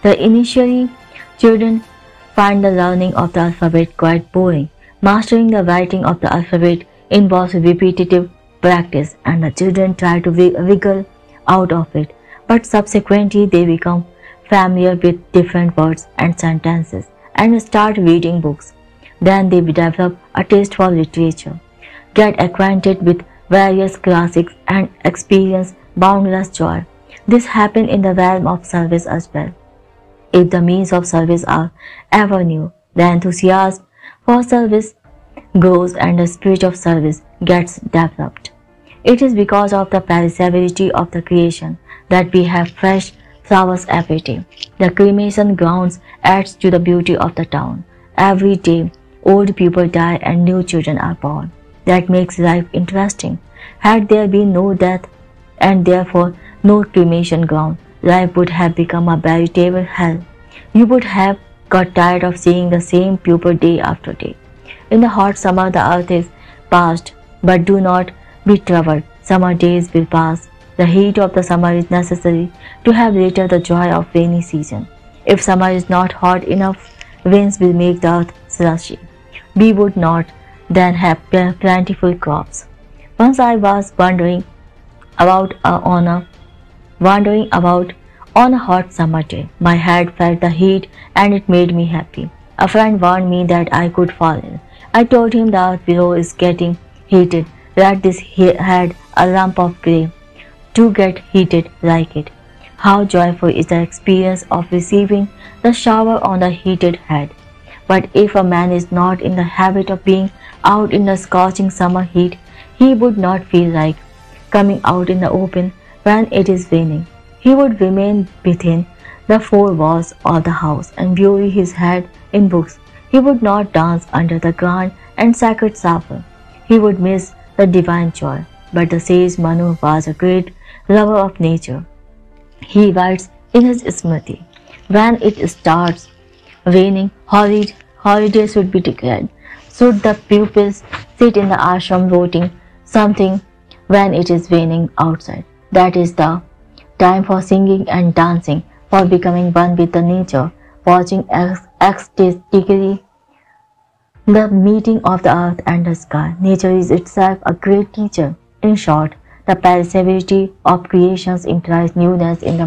Initially, children find the learning of the alphabet quite boring. Mastering the writing of the alphabet involves repetitive practice, and the children try to wiggle out of it, but subsequently they become familiar with different words and sentences and start reading books. Then they develop a taste for literature, get acquainted with various classics, and experience boundless joy. This happens in the realm of service as well. If the means of service are ever new, the enthusiasm for service grows and the spirit of service gets developed. It is because of the perishability of the creation that we have fresh flowers every day. The cremation grounds adds to the beauty of the town. Every day, old people die and new children are born. That makes life interesting. Had there been no death and therefore no cremation ground, life would have become a veritable hell. You would have got tired of seeing the same people day after day. In the hot summer, the earth is past, but do not be troubled. Summer days will pass. The heat of the summer is necessary to have later the joy of rainy season. If summer is not hot enough, winds will make the earth slushy. We would not then have plentiful crops. Once I was wandering about on a hot summer day. My head felt the heat and it made me happy. A friend warned me that I could fall ill. I told him the earth below is getting heated. Let this head a lump of clay to get heated like it. How joyful is the experience of receiving the shower on the heated head. But if a man is not in the habit of being out in the scorching summer heat, he would not feel like coming out in the open when it is raining. He would remain within the four walls of the house and bury his head in books. He would not dance under the grand and sacred sapphire. He would miss the divine joy. But the sage Manu was a great lover of nature. He writes in his Smriti, when it starts raining, holidays should be declared. Should the pupils sit in the ashram voting something when it is raining outside? That is the time for singing and dancing, for becoming one with the nature, watching ecstatically the meeting of the earth and the sky. Nature is itself a great teacher. In short, the perseverity of creations implies newness in the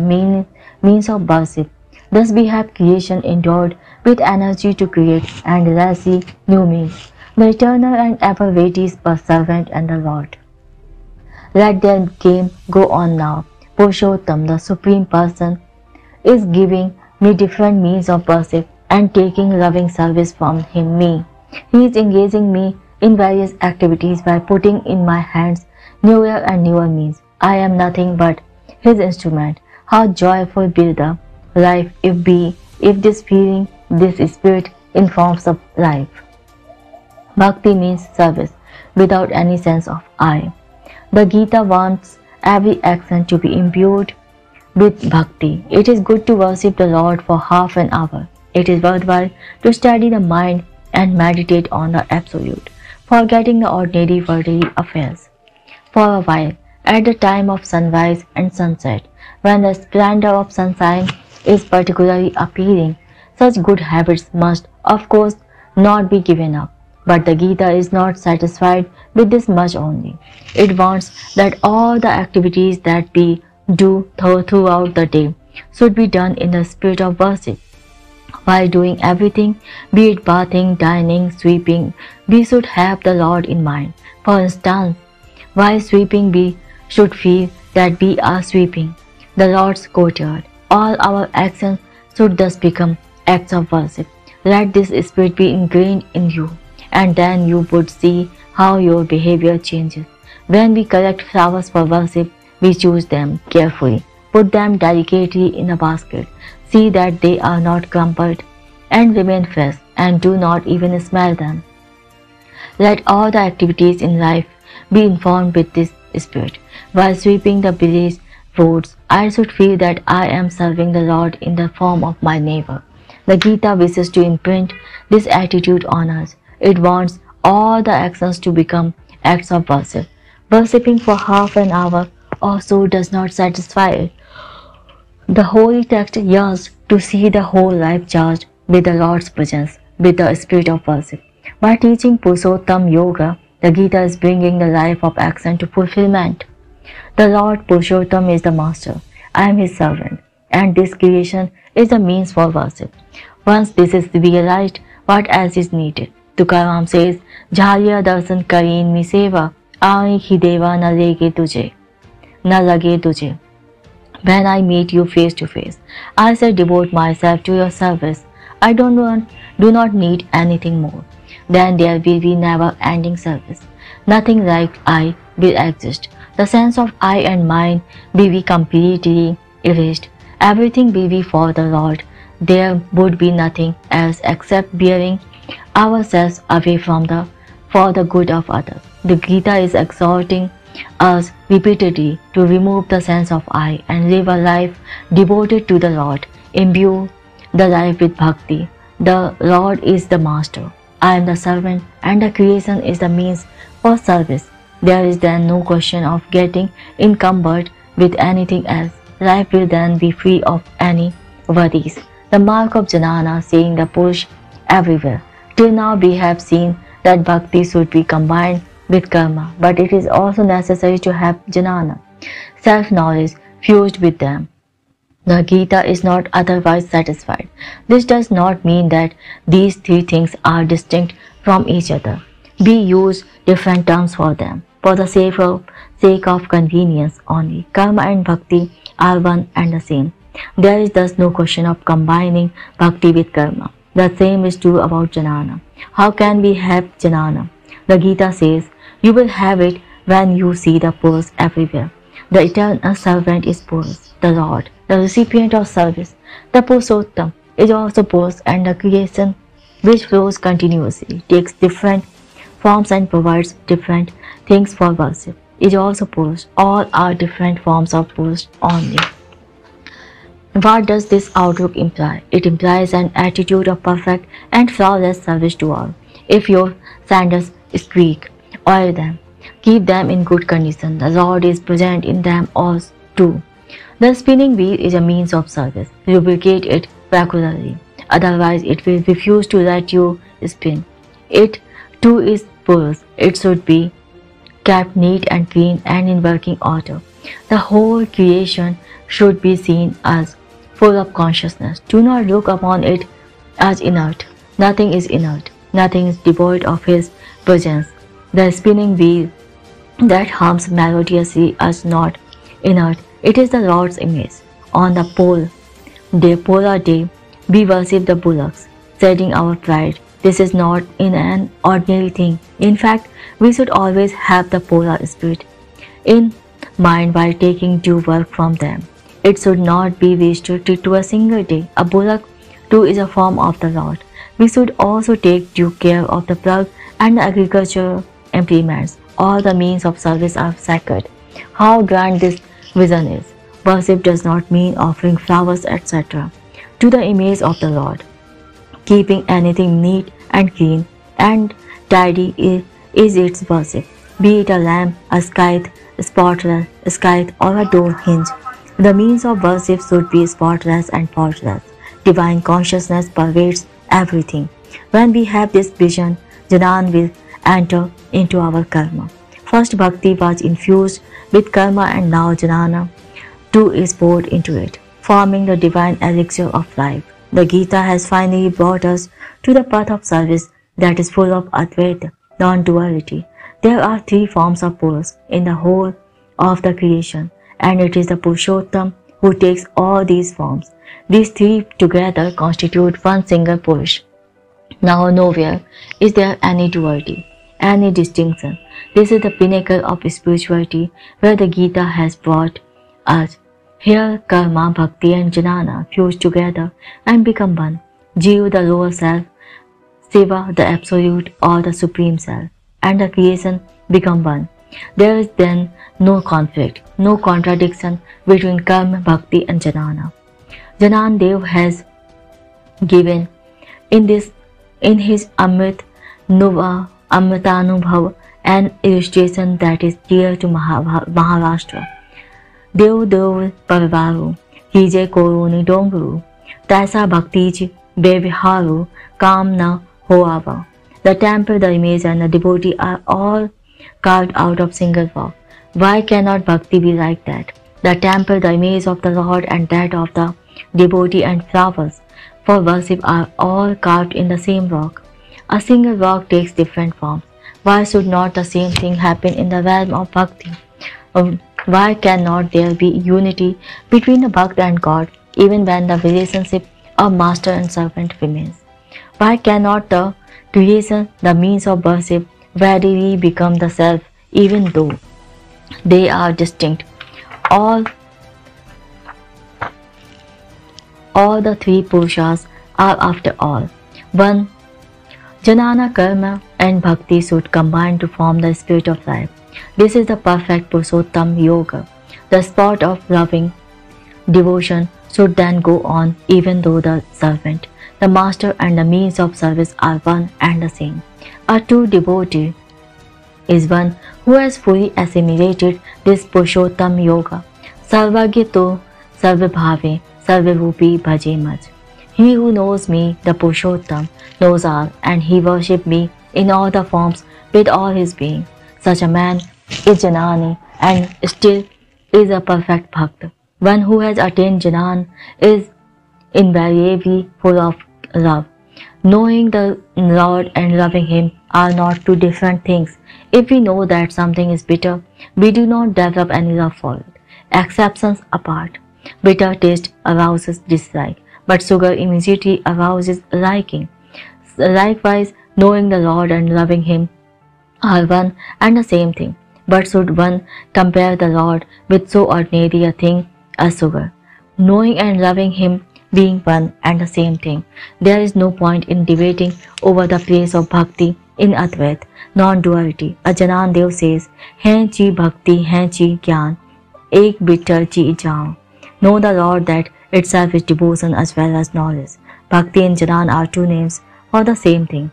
means of worship. Thus we have creation endured with energy to create and receive new means. The eternal and ever-waiting servant and the Lord. Let their game go on now. Purushottam, the Supreme Person, is giving me different means of worship and taking loving service from me. He is engaging me in various activities by putting in my hands newer and newer means. I am nothing but his instrument. How joyful be the life if this feeling, this spirit informs of life. Bhakti means service without any sense of I. The Gita wants every action to be imbued with bhakti. It is good to worship the Lord for half an hour. It is worthwhile to study the mind and meditate on the Absolute, forgetting the ordinary worldly affairs. For a while, at the time of sunrise and sunset, when the splendor of sunshine is particularly appealing, such good habits must, of course, not be given up. But the Gita is not satisfied with this much only. It wants that all the activities that we do throughout the day should be done in the spirit of worship. While doing everything, be it bathing, dining, sweeping, we should have the Lord in mind. For instance, while sweeping, we should feel that we are sweeping the Lord's courtyard. All our actions should thus become acts of worship. Let this spirit be ingrained in you, and then you would see how your behavior changes. When we collect flowers for worship, we choose them carefully, put them delicately in a basket, see that they are not crumpled and remain fresh, and do not even smell them. Let all the activities in life be informed with this spirit. While sweeping the village roads, I should feel that I am serving the Lord in the form of my neighbor. The Gita wishes to imprint this attitude on us. It wants all the actions to become acts of worship. Worshipping for half an hour or so does not satisfy it. The holy text yearns to see the whole life charged with the Lord's presence, with the spirit of worship. By teaching Purushottam Yoga, the Gita is bringing the life of action to fulfillment. The Lord Purushottam is the master. I am his servant, and this creation is the means for worship. Once this is realized, what else is needed? Tukaram says, Jhariya darshan karin mi seva, aani hi deva na lage tujhe. When I meet you face to face, I shall devote myself to your service. I do not need anything more. Then there will be never-ending service. Nothing like I will exist. The sense of I and mine will be completely erased. Everything will be for the Lord. There would be nothing else except bearing ourselves away for the good of others. The Gita is exhorting us repeatedly to remove the sense of I and live a life devoted to the Lord. Imbue the life with bhakti. The Lord is the master. I am the servant, and the creation is the means for service. There is then no question of getting encumbered with anything else. Life will then be free of any worries. The mark of jnana, seeing the Purush everywhere. Till now we have seen that bhakti should be combined with karma, but it is also necessary to have jnana, self-knowledge, fused with them. The Gita is not otherwise satisfied. This does not mean that these three things are distinct from each other. We use different terms for them, for the sake of convenience only. Karma and bhakti are one and the same. There is thus no question of combining bhakti with karma. The same is true about Jnana. How can we have Jnana? The Gita says, you will have it when you see the Purus everywhere. The eternal servant is Purus, the Lord, the recipient of service. The Purushottam is also Purus, and the creation which flows continuously, takes different forms and provides different things for worship, is also Purus. All are different forms of Purus only. What does this outlook imply? It implies an attitude of perfect and flawless service to all. If your sandals squeak, oil them. Keep them in good condition. The Lord is present in them all too. The spinning wheel is a means of service. Lubricate it regularly. Otherwise, it will refuse to let you spin. It too is Purus. It should be kept neat and clean and in working order. The whole creation should be seen as full of consciousness. Do not look upon it as inert. Nothing is inert. Nothing is devoid of His presence. The spinning wheel that hums melodiously is not inert. It is the Lord's image. On the polar day, we worship the bullocks, setting our pride. This is not an ordinary thing. In fact, we should always have the polar spirit in mind while taking due work from them. It should not be restricted to a single day. A bullock too is a form of the Lord. We should also take due care of the plug and the agricultural implements. All the means of service are sacred. How grand this vision is! Worship does not mean offering flowers, etc. to the image of the Lord. Keeping anything neat and clean and tidy is its worship. Be it a lamp, a scythe, or a door hinge. The means of worship should be spotless and faultless. Divine consciousness pervades everything. When we have this vision, Jnana will enter into our karma. First bhakti was infused with karma, and now Jnana too is poured into it, forming the divine elixir of life. The Gita has finally brought us to the path of service that is full of Advaita, non-duality. There are three forms of Purus in the whole of the creation, and it is the Purushottam who takes all these forms. These three together constitute one single Purush. Now nowhere is there any duality, any distinction. This is the pinnacle of spirituality where the Gita has brought us. Here karma, bhakti and jnana fuse together and become one. Jiva, the lower self, Shiva, the absolute or the supreme self, and the creation become one. There is then no conflict, no contradiction between karma, bhakti and jnana. Janan Dev has given in his Amritanubhav an illustration that is dear to Maharashtra. Dev Dev Parvaru, Kije Koruni Donguru, Taisa Bhaktij Beviharu, Kam na Hoava. The temple, the image and the devotee are all carved out of single rock. Why cannot bhakti be like that? The temple, the image of the Lord and that of the devotee and flowers for worship are all carved in the same rock. A single rock takes different forms. Why should not the same thing happen in the realm of bhakti? Why cannot there be unity between the Bhakt and God even when the relationship of master and servant remains? Why cannot the creation, the means of worship, readily become the self even though they are distinct? All the three Purushas are after all one. Jnana, karma and bhakti should combine to form the spirit of life. This is the perfect Purushottam yoga. The sport of loving devotion should then go on even though the servant, the master and the means of service are one and the same. A true devotee is one who has fully assimilated this Purushottam yoga. Sarvagya to sarvabhave sarvarupi bhaje maj. He who knows me, the Purushottam, knows all, and he worships me in all the forms with all his being. Such a man is Janani and still is a perfect Bhakt. One who has attained Janan is invariably full of love. Knowing the Lord and loving Him are not two different things. If we know that something is bitter, we do not develop any love for it. Exceptions apart, bitter taste arouses dislike, but sugar immediately arouses liking. Likewise, knowing the Lord and loving Him are one and the same thing. But should one compare the Lord with so ordinary a thing as sugar? Knowing and loving Him being one and the same thing, there is no point in debating over the place of bhakti in Advait, non-duality. Ajanan Dev says, "Hain chi bhakti, hain chi gyan, ek bitter chi jaan." Know the Lord that itself is devotion as well as knowledge. Bhakti and Jnan are two names for the same thing.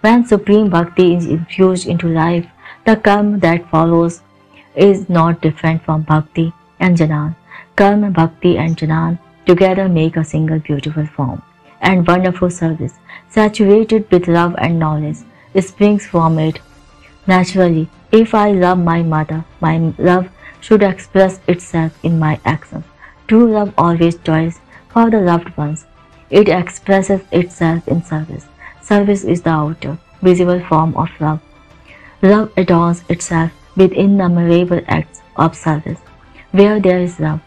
When supreme bhakti is infused into life, the karma that follows is not different from bhakti and Jnan. Karma, bhakti and Jnan together make a single beautiful form and wonderful service, saturated with love and knowledge, springs from it naturally. If I love my mother, my love should express itself in my actions. True love always toils for the loved ones. It expresses itself in service. Service is the outer, visible form of love. Love adorns itself with innumerable acts of service. Where there is love,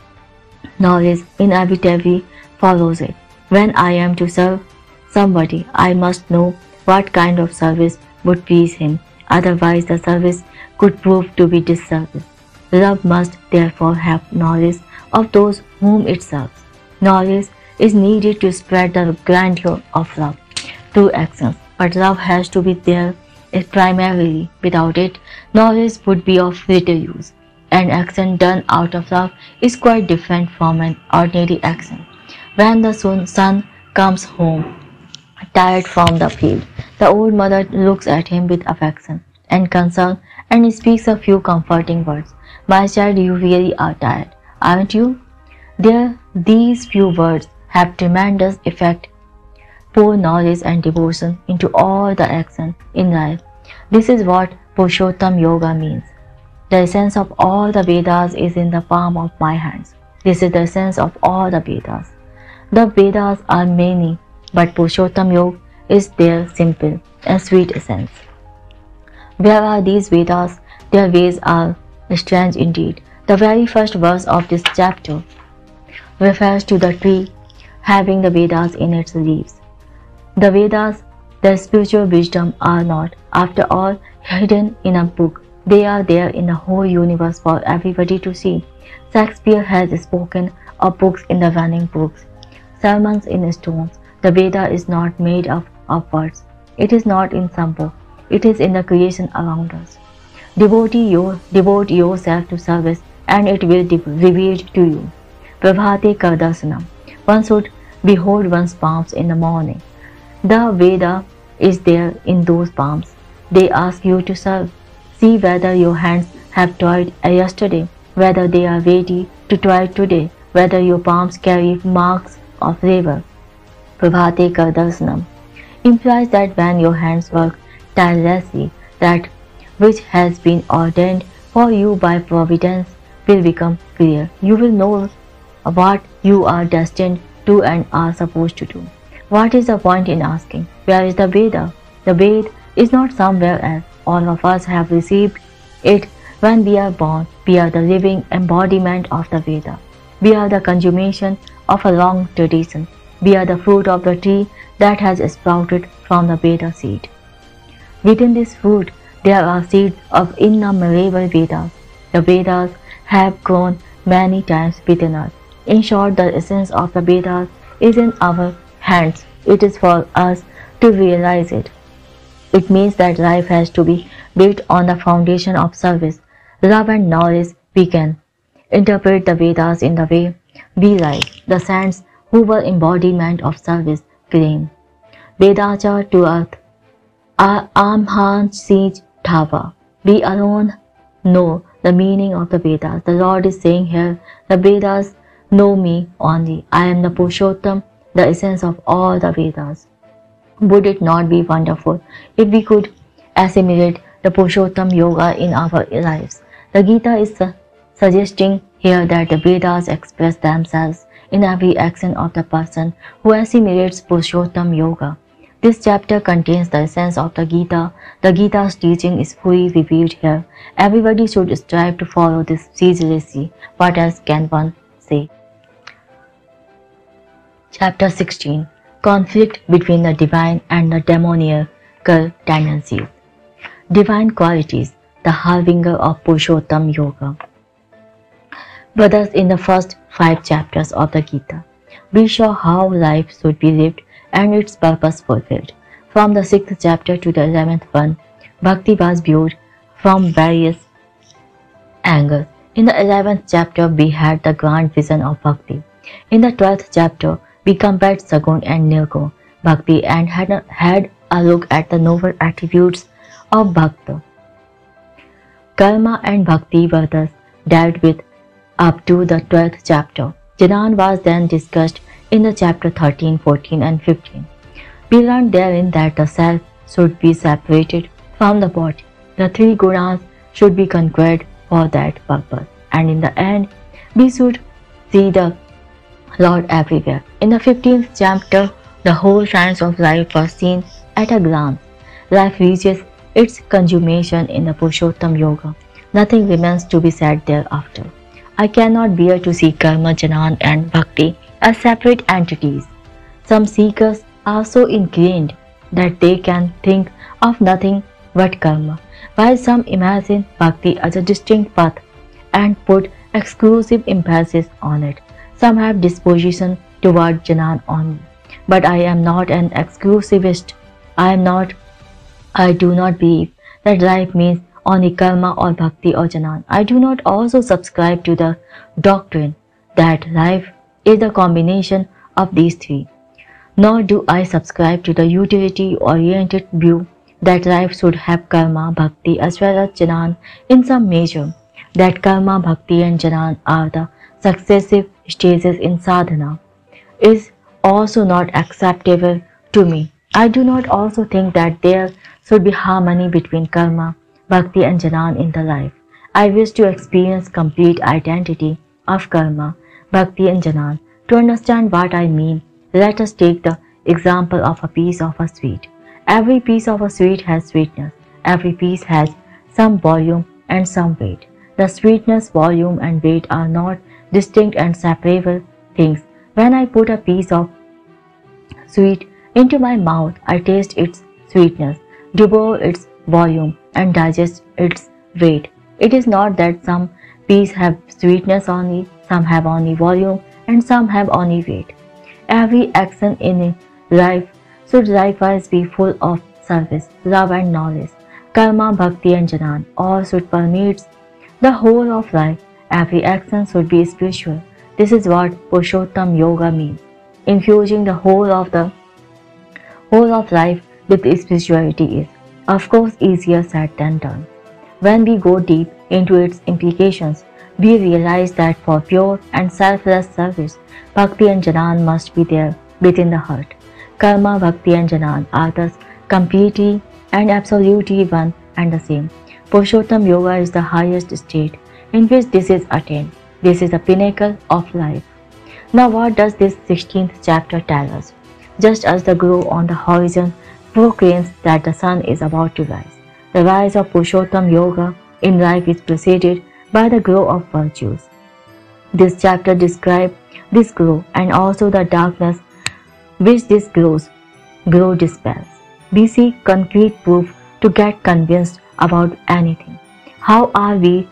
knowledge inevitably follows it. When I am to serve somebody, I must know what kind of service would please him. Otherwise, the service could prove to be disservice. Love must therefore have knowledge of those whom it serves. Knowledge is needed to spread the grandeur of love through actions, but love has to be there primarily. Without it, knowledge would be of little use. An action done out of love is quite different from an ordinary action. When the son comes home, tired from the field, the old mother looks at him with affection and concern and speaks a few comforting words. "My child, you really are tired, aren't you?" These few words have tremendous effect. Pour knowledge and devotion into all the action in life. This is what Purushottam Yoga means. The essence of all the Vedas is in the palm of my hands. This is the essence of all the Vedas. The Vedas are many, but Purushottam Yoga is their simple and sweet essence. Where are these Vedas? Their ways are strange indeed. The very first verse of this chapter refers to the tree having the Vedas in its leaves. The Vedas, the spiritual wisdom, are not, after all, hidden in a book. They are there in the whole universe for everybody to see. Shakespeare has spoken of books in the running brooks, sermons in stones. The Veda is not made up of words. It is not in some book. It is in the creation around us. Devote yourself to service and it will be revealed to you. Prabhate Kardasanam. One should behold one's palms in the morning. The Veda is there in those palms. They ask you to serve. See whether your hands have toiled yesterday, whether they are ready to toil today, whether your palms carry marks of labor. Prabhate Kardasanam implies that when your hands work tirelessly, that which has been ordained for you by providence will become clear. You will know what you are destined to and are supposed to do. What is the point in asking, where is the Veda? The Veda is not somewhere else. All of us have received it when we are born. We are the living embodiment of the Veda. We are the consummation of a long tradition. We are the fruit of the tree that has sprouted from the Veda seed. Within this fruit, there are seeds of innumerable Vedas. The Vedas have grown many times within us. In short, the essence of the Vedas is in our hands. It is for us to realize it. It means that life has to be built on the foundation of service, love and knowledge. We can interpret the Vedas in the way we like. The saints who were embodiment of service claim, Vedacha to earth, Amhan Sij Dhava. We alone know the meaning of the Vedas. The Lord is saying here, the Vedas know me only. I am the Purushottam, the essence of all the Vedas. Would it not be wonderful if we could assimilate the Purushottam Yoga in our lives? The Gita is suggesting here that the Vedas express themselves in every action of the person who assimilates Purushottam Yoga. This chapter contains the essence of the Gita. The Gita's teaching is fully revealed here. Everybody should strive to follow this ceaselessly. What else can one say? Chapter 16. Conflict between the divine and the demoniacal tendencies. Divine qualities, the harbinger of Purushottam Yoga. Brothers, in the first 5 chapters of the Gita, we saw how life should be lived and its purpose fulfilled. From the 6th chapter to the 11th one, Bhakti was viewed from various angles. In the 11th chapter, we had the grand vision of Bhakti. In the 12th chapter, we compared Sagun and Nirgun Bhakti and had a look at the noble attributes of Bhakta. Karma and Bhakti were thus dealt with up to the 12th chapter. Jnana was then discussed in the chapter 13, 14 and 15. We learned therein that the self should be separated from the body. The 3 gunas should be conquered for that purpose, and in the end, we should see the Lord everywhere. In the 15th chapter, the whole science of life was seen at a glance. Life reaches its consummation in the Purushottam Yoga. Nothing remains to be said thereafter. I cannot bear to see Karma, Jnana and Bhakti as separate entities. Some seekers are so ingrained that they can think of nothing but Karma, while some imagine Bhakti as a distinct path and put exclusive emphasis on it. Some have disposition toward Jnana only. But I am not an exclusivist. I do not believe that life means only Karma or Bhakti or Jnana. I do not also subscribe to the doctrine that life is the combination of these 3. Nor do I subscribe to the utility-oriented view that life should have Karma, Bhakti as well as Jnana in some measure, that Karma, Bhakti and Jnana are the successive stages in sadhana, is also not acceptable to me. I do not also think that there should be harmony between Karma, Bhakti and Jnana in the life. I wish to experience complete identity of Karma, Bhakti and Jnana. To understand what I mean, let us take the example of a piece of a sweet. Every piece of a sweet has sweetness. Every piece has some volume and some weight. The sweetness, volume and weight are not distinct and separable things. When I put a piece of sweet into my mouth, I taste its sweetness, devour its volume and digest its weight. It is not that some pieces have sweetness only, some have only volume and some have only weight. Every action in life should likewise be full of service, love and knowledge. Karma, Bhakti and Jnana all should permeate the whole of life. Every action should be spiritual. This is what Purushottam Yoga means. Infusing the whole of life with spirituality is, of course, easier said than done. When we go deep into its implications, we realize that for pure and selfless service, Bhakti and Jnana must be there within the heart. Karma, Bhakti and Jnana are thus completely and absolutely one and the same. Purushottam Yoga is the highest state in which this is attained. This is the pinnacle of life. Now what does this 16th chapter tell us? Just as the glow on the horizon proclaims that the sun is about to rise, the rise of Purushottam Yoga in life is preceded by the glow of virtues. This chapter describes this glow and also the darkness which this glow dispels. We see concrete proof to get convinced about anything. How are we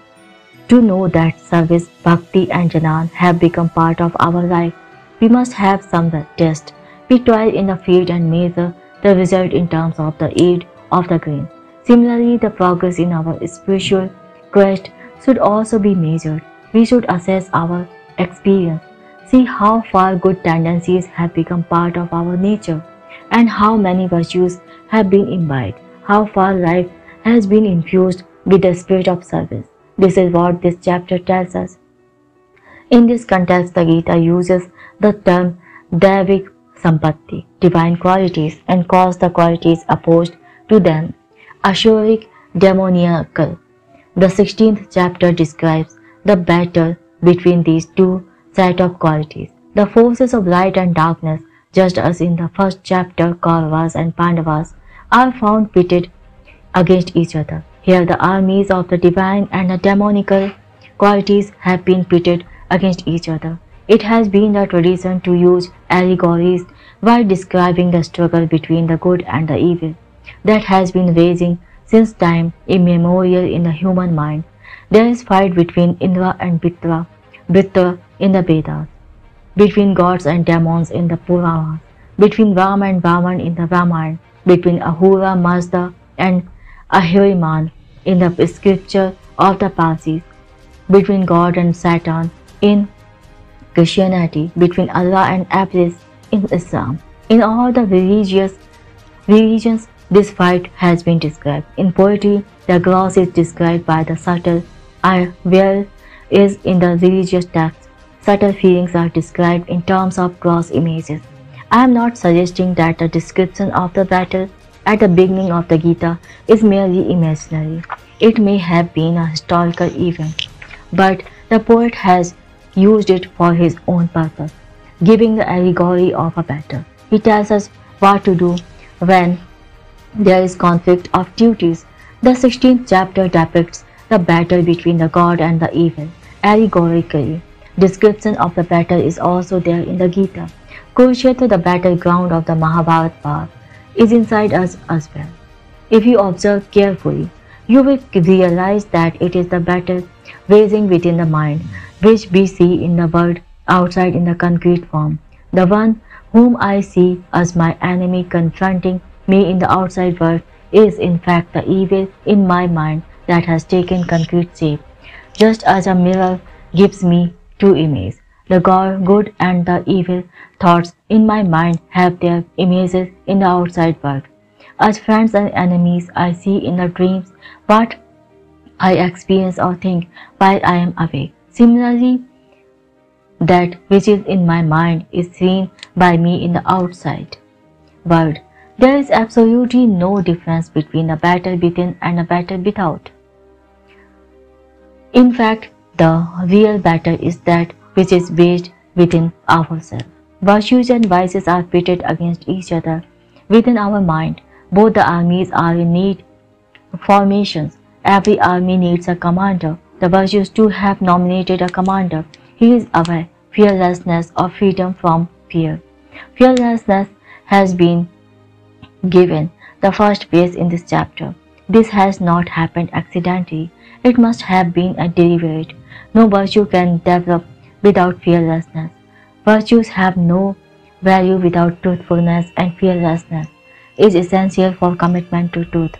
to know that service, Bhakti and Jnana have become part of our life? We must have some test. We toil in the field and measure the result in terms of the yield of the grain. Similarly, the progress in our spiritual quest should also be measured. We should assess our experience, see how far good tendencies have become part of our nature, and how many virtues have been imbibed, how far life has been infused with the spirit of service. This is what this chapter tells us. In this context, the Gita uses the term Daivik Sampatti, divine qualities, and calls the qualities opposed to them Ashuric, demoniacal. The 16th chapter describes the battle between these two sets of qualities. The forces of light and darkness, just as in the first chapter, Kauravas and Pandavas are found pitted against each other. Here the armies of the divine and the demonical qualities have been pitted against each other. It has been the tradition to use allegories while describing the struggle between the good and the evil that has been raging since time immemorial in the human mind. There is fight between Indra and Britra in the Vedas, between gods and demons in the Puranas, between Ram and Ravan in the Ramayana, between Ahura Mazda and Ahriman in the scripture of the Parsis, between God and Satan in Christianity, between Allah and Iblis in Islam. In all the religions, this fight has been described. In poetry, the gloss is described by the subtle, whereas in the religious texts, subtle feelings are described in terms of gross images. I am not suggesting that the description of the battle at the beginning of the Gita is merely imaginary. It may have been a historical event, but the poet has used it for his own purpose, giving the allegory of a battle. He tells us what to do when there is conflict of duties. The 16th chapter depicts the battle between the good and the evil. Allegorically, description of the battle is also there in the Gita. Kurukshetra, the battleground of the Mahabharata war, is inside us as well. If you observe carefully, you will realize that it is the battle raging within the mind, which we see in the world outside in the concrete form. The one whom I see as my enemy confronting me in the outside world is in fact the evil in my mind that has taken concrete shape. Just as a mirror gives me two images, the good and the evil thoughts in my mind have their images in the outside world. As friends and enemies, I see in the dreams what I experience or think while I am awake. Similarly, that which is in my mind is seen by me in the outside world. There is absolutely no difference between a battle within and a battle without. In fact, the real battle is that which is waged within ourselves. Virtues and vices are pitted against each other within our mind. Both the armies are in need of formations. Every army needs a commander. The virtues too have nominated a commander. He is aware, fearlessness or freedom from fear. Fearlessness has been given the first place in this chapter. This has not happened accidentally. It must have been a deliberate. No virtue can develop without fearlessness. Virtues have no value without truthfulness, and fearlessness is essential for commitment to truth.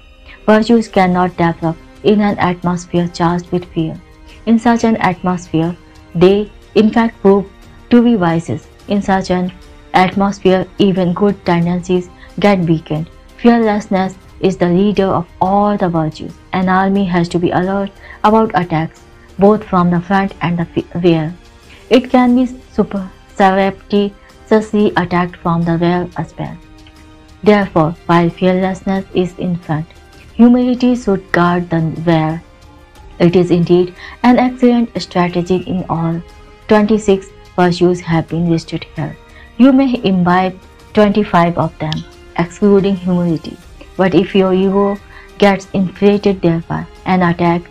Virtues cannot develop in an atmosphere charged with fear. In such an atmosphere, they in fact prove to be vices. In such an atmosphere, even good tendencies get weakened. Fearlessness is the leader of all the virtues. An army has to be alert about attacks, both from the front and the rear. It can be surreptitiously attacked from the rear as well. Therefore, while fearlessness is in front, humility should guard the rear. It is indeed an excellent strategy in all. 26 virtues have been listed here. You may imbibe 25 of them, excluding humility. But if your ego gets inflated thereby, an attack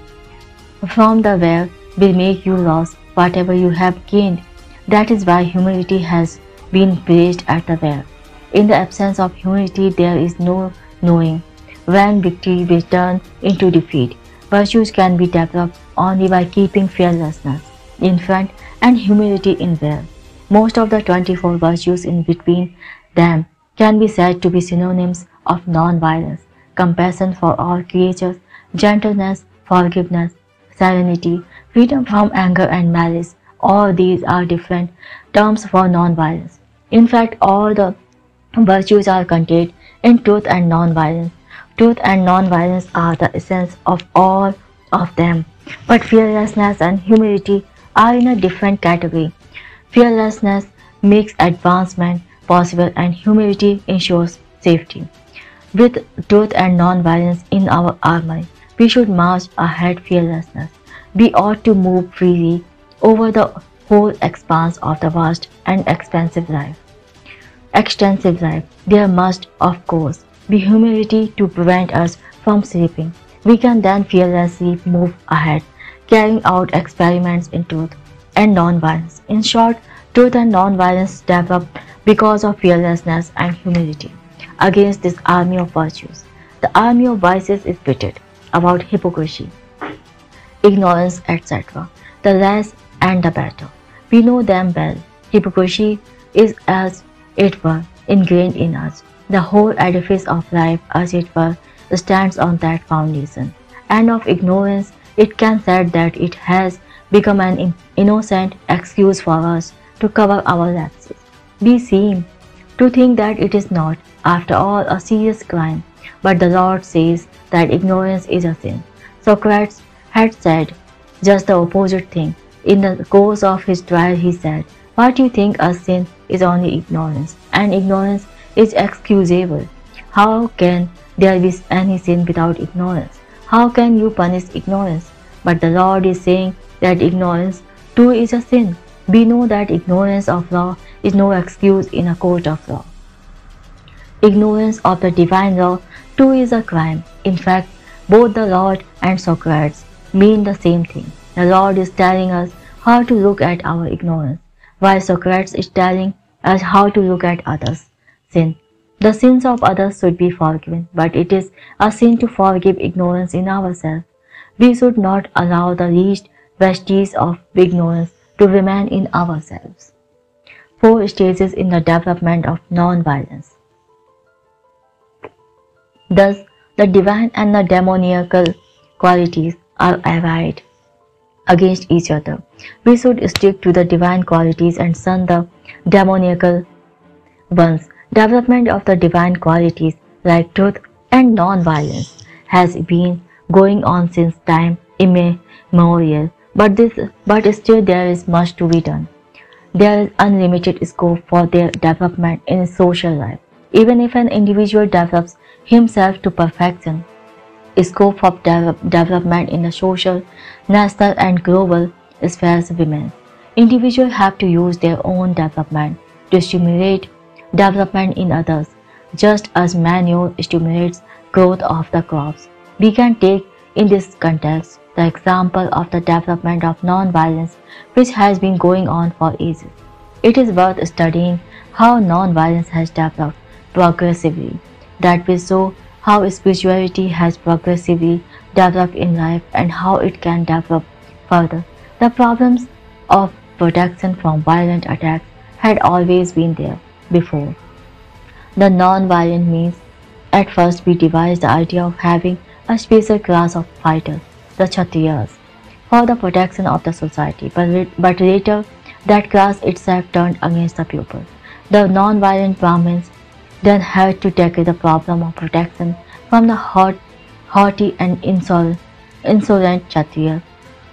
from the rear will make you lose whatever you have gained. That is why humility has been placed at the rear. In the absence of humility, there is no knowing when victory will turn into defeat. Virtues can be developed only by keeping fearlessness in front and humility in rear. Most of the 24 virtues in between them can be said to be synonyms of non-violence, compassion for all creatures, gentleness, forgiveness, serenity, freedom from anger and malice. All these are different terms for non-violence. In fact, all the virtues are contained in truth and non-violence. Truth and non-violence are the essence of all of them. But fearlessness and humility are in a different category. Fearlessness makes advancement possible and humility ensures safety. With truth and non-violence in our armory, we should march ahead fearlessness. We ought to move freely over the whole expanse of the vast and extensive life. There must, of course, be humility to prevent us from slipping. We can then fearlessly move ahead, carrying out experiments in truth and non-violence. In short, Truth and non-violence developed because of fearlessness and humility. Against this army of virtues, the army of vices is pitted about hypocrisy, ignorance, etc. The less and the better. We know them well. Hypocrisy is as it were ingrained in us. The whole edifice of life, as it were, stands on that foundation. And of ignorance, it can said that it has become an innocent excuse for us to cover our lapses. We seem to think that it is not, after all, a serious crime, but the Lord says that ignorance is a sin. Socrates had said just the opposite thing. In the course of his trial he said, "What you think a sin is only ignorance, and ignorance is excusable. How can there be any sin without ignorance? How can you punish ignorance?" But the Lord is saying that ignorance too is a sin. We know that ignorance of law is no excuse in a court of law. Ignorance of the divine law too is a crime. In fact, both the Lord and Socrates mean the same thing. The Lord is telling us how to look at our ignorance, while Socrates is telling us how to look at others' sin. The sins of others should be forgiven, but it is a sin to forgive ignorance in ourselves. We should not allow the least vestige of ignorance to remain in ourselves. 4 stages in the development of non-violence. Thus, the divine and the demoniacal qualities are allied against each other. We should stick to the divine qualities and shun the demoniacal ones. Development of the divine qualities like truth and non-violence has been going on since time immemorial, but still there is much to be done. There is unlimited scope for their development in social life. Even if an individual develops himself to perfection, scope of development in the social, national and global spheres remains. Individuals have to use their own development to stimulate development in others, just as manure stimulates growth of the crops. We can take in this context the example of the development of non-violence, which has been going on for ages. It is worth studying how non-violence has developed progressively. That will show how spirituality has progressively developed in life and how it can develop further. The problems of protection from violent attacks had always been there before. The non-violent means, at first we devised the idea of having a special class of fighters, the Kshatriyas, for the protection of the society, but later that class itself turned against the people. The non-violent Brahmins then had to tackle the problem of protection from the haughty and insolent Kshatriyas.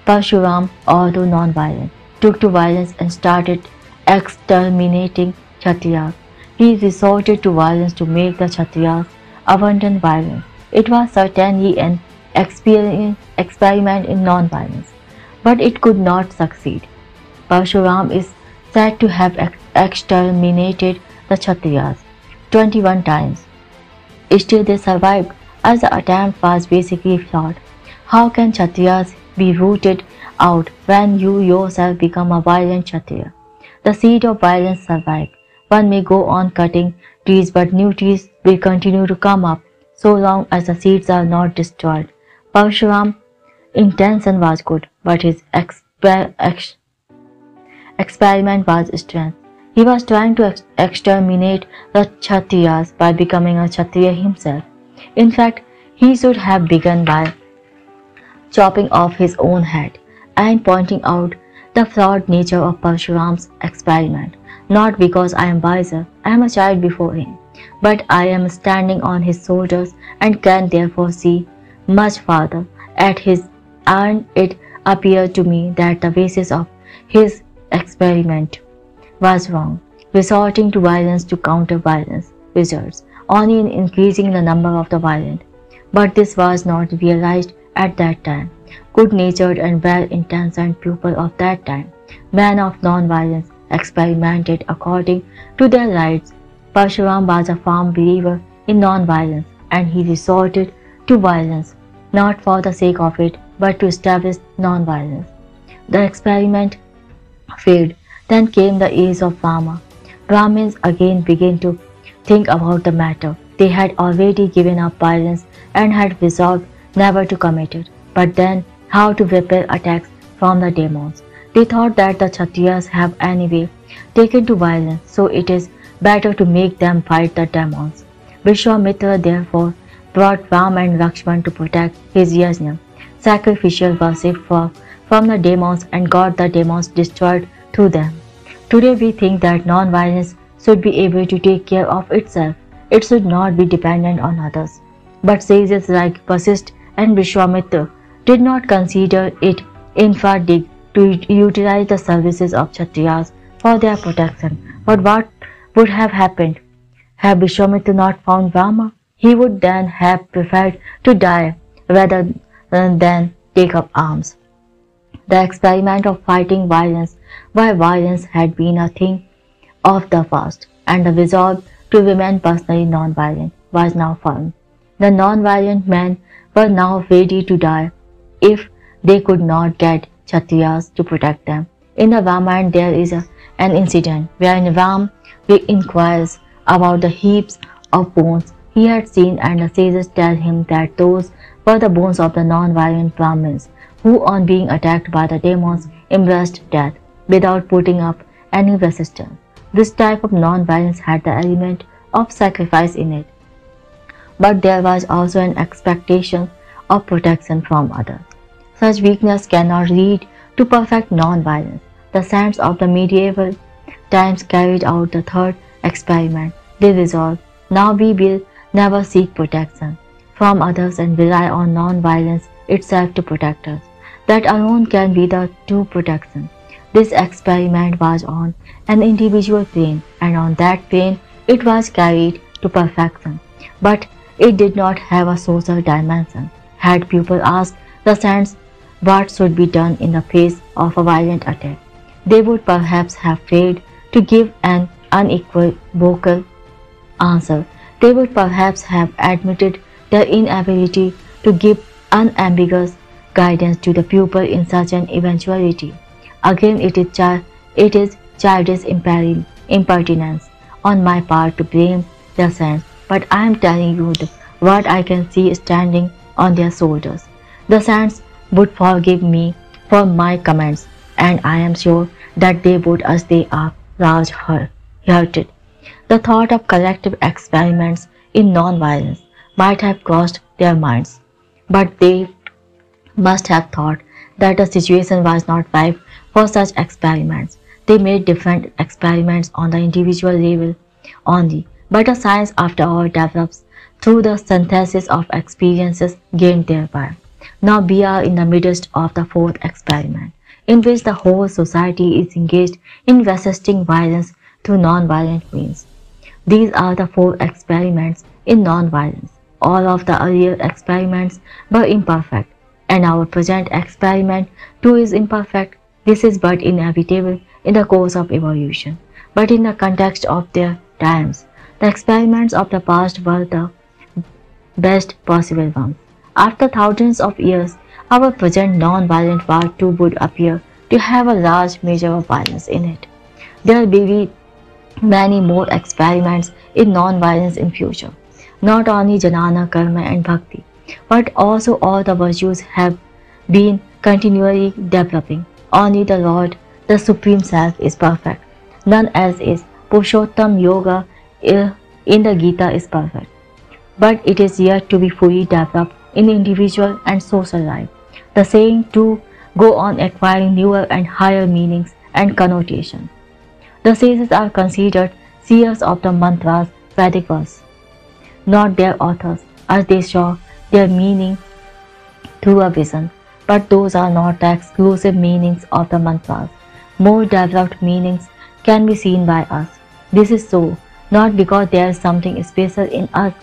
Parshuram, although non-violent, took to violence and started exterminating Kshatriyas. He resorted to violence to make the Kshatriyas abandon violence. It was certainly an experiment in non-violence, but it could not succeed. Parshuram is said to have exterminated the Kshatriyas 21 times. Still they survived, as the attempt was basically flawed. How can Kshatriyas be rooted out when you yourself become a violent Kshatriya? The seed of violence survived. One may go on cutting trees, but new trees will continue to come up so long as the seeds are not destroyed. Parshuram's intention was good, but his experiment was strange. He was trying to exterminate the Kshatriyas by becoming a Kshatriya himself. In fact, he should have begun by chopping off his own head and pointing out the flawed nature of Parshuram's experiment. Not because I am wiser, I am a child before him, but I am standing on his shoulders and can therefore see much farther at his, and it appeared to me that the basis of his experiment was wrong. Resorting to violence to counter violence results only in increasing the number of the violent. But this was not realized at that time. Good-natured and well-intentioned people of that time, men of non-violence, experimented according to their lights. Parshuram was a firm believer in non-violence, and he resorted to violence, not for the sake of it, but to establish non-violence. The experiment failed. Then came the age of Rama. Brahmins again began to think about the matter. They had already given up violence and had resolved never to commit it. But then, how to repel attacks from the demons? They thought that the Kshatriyas have anyway taken to violence, so it is better to make them fight the demons. Vishwamitra therefore brought Ram and Lakshman to protect his yajna, sacrificial worship from the demons, and got the demons destroyed through them. Today we think that non-violence should be able to take care of itself. It should not be dependent on others. But sages like Vasishtha and Vishwamitra did not consider it infra-dig to utilize the services of Kshatriyas for their protection. But what would have happened? Had Vishwamitra not found Rama, he would then have preferred to die rather than take up arms. The experiment of fighting violence by violence had been a thing of the past, and the resolve to remain personally non-violent was now firm. The non-violent men were now ready to die if they could not get Kshatriyas to protect them. In the Ramayana there is an incident wherein Ram inquires about the heaps of bones he had seen, and the sages tell him that those were the bones of the non-violent Brahmins who, on being attacked by the demons, embraced death without putting up any resistance. This type of non-violence had the element of sacrifice in it, but there was also an expectation of protection from others. Such weakness cannot lead to perfect non-violence. The saints of the medieval times carried out the third experiment. They resolved, now we will never seek protection from others and rely on non-violence itself to protect us. That alone can be the true protection. This experiment was on an individual plane, and on that plane it was carried to perfection. But it did not have a social dimension. Had people asked the saints what should be done in the face of a violent attack, they would perhaps have failed to give an unequivocal answer. They would perhaps have admitted their inability to give unambiguous guidance to the pupil in such an eventuality. Again, it is childish impertinence on my part to blame the saints, but I am telling you what I can see standing on their shoulders. The saints would forgive me for my comments, and I am sure that they would, as they are large-hearted. The thought of collective experiments in non-violence might have crossed their minds, but they must have thought that the situation was not ripe for such experiments. They made different experiments on the individual level only, but a science after all develops through the synthesis of experiences gained thereby. Now we are in the midst of the fourth experiment, in which the whole society is engaged in resisting violence through non-violent means. These are the four experiments in non-violence. All of the earlier experiments were imperfect, and our present experiment too is imperfect. This is but inevitable in the course of evolution, but in the context of their times, the experiments of the past were the best possible ones. After thousands of years, our present non-violent war too would appear to have a large measure of violence in it. There will be many more experiments in non-violence in future. Not only jnana, karma and bhakti, but also all the virtues have been continually developing. Only the Lord, the Supreme Self, is perfect. None else is. Purushottam Yoga in the Gita is perfect, but it is yet to be fully developed in individual and social life. The saying too go on acquiring newer and higher meanings and connotations. The sages are considered seers of the mantras, Vedic verse, not their authors, as they saw their meaning through a vision. But those are not the exclusive meanings of the mantras. More developed meanings can be seen by us. This is so, not because there is something special in us.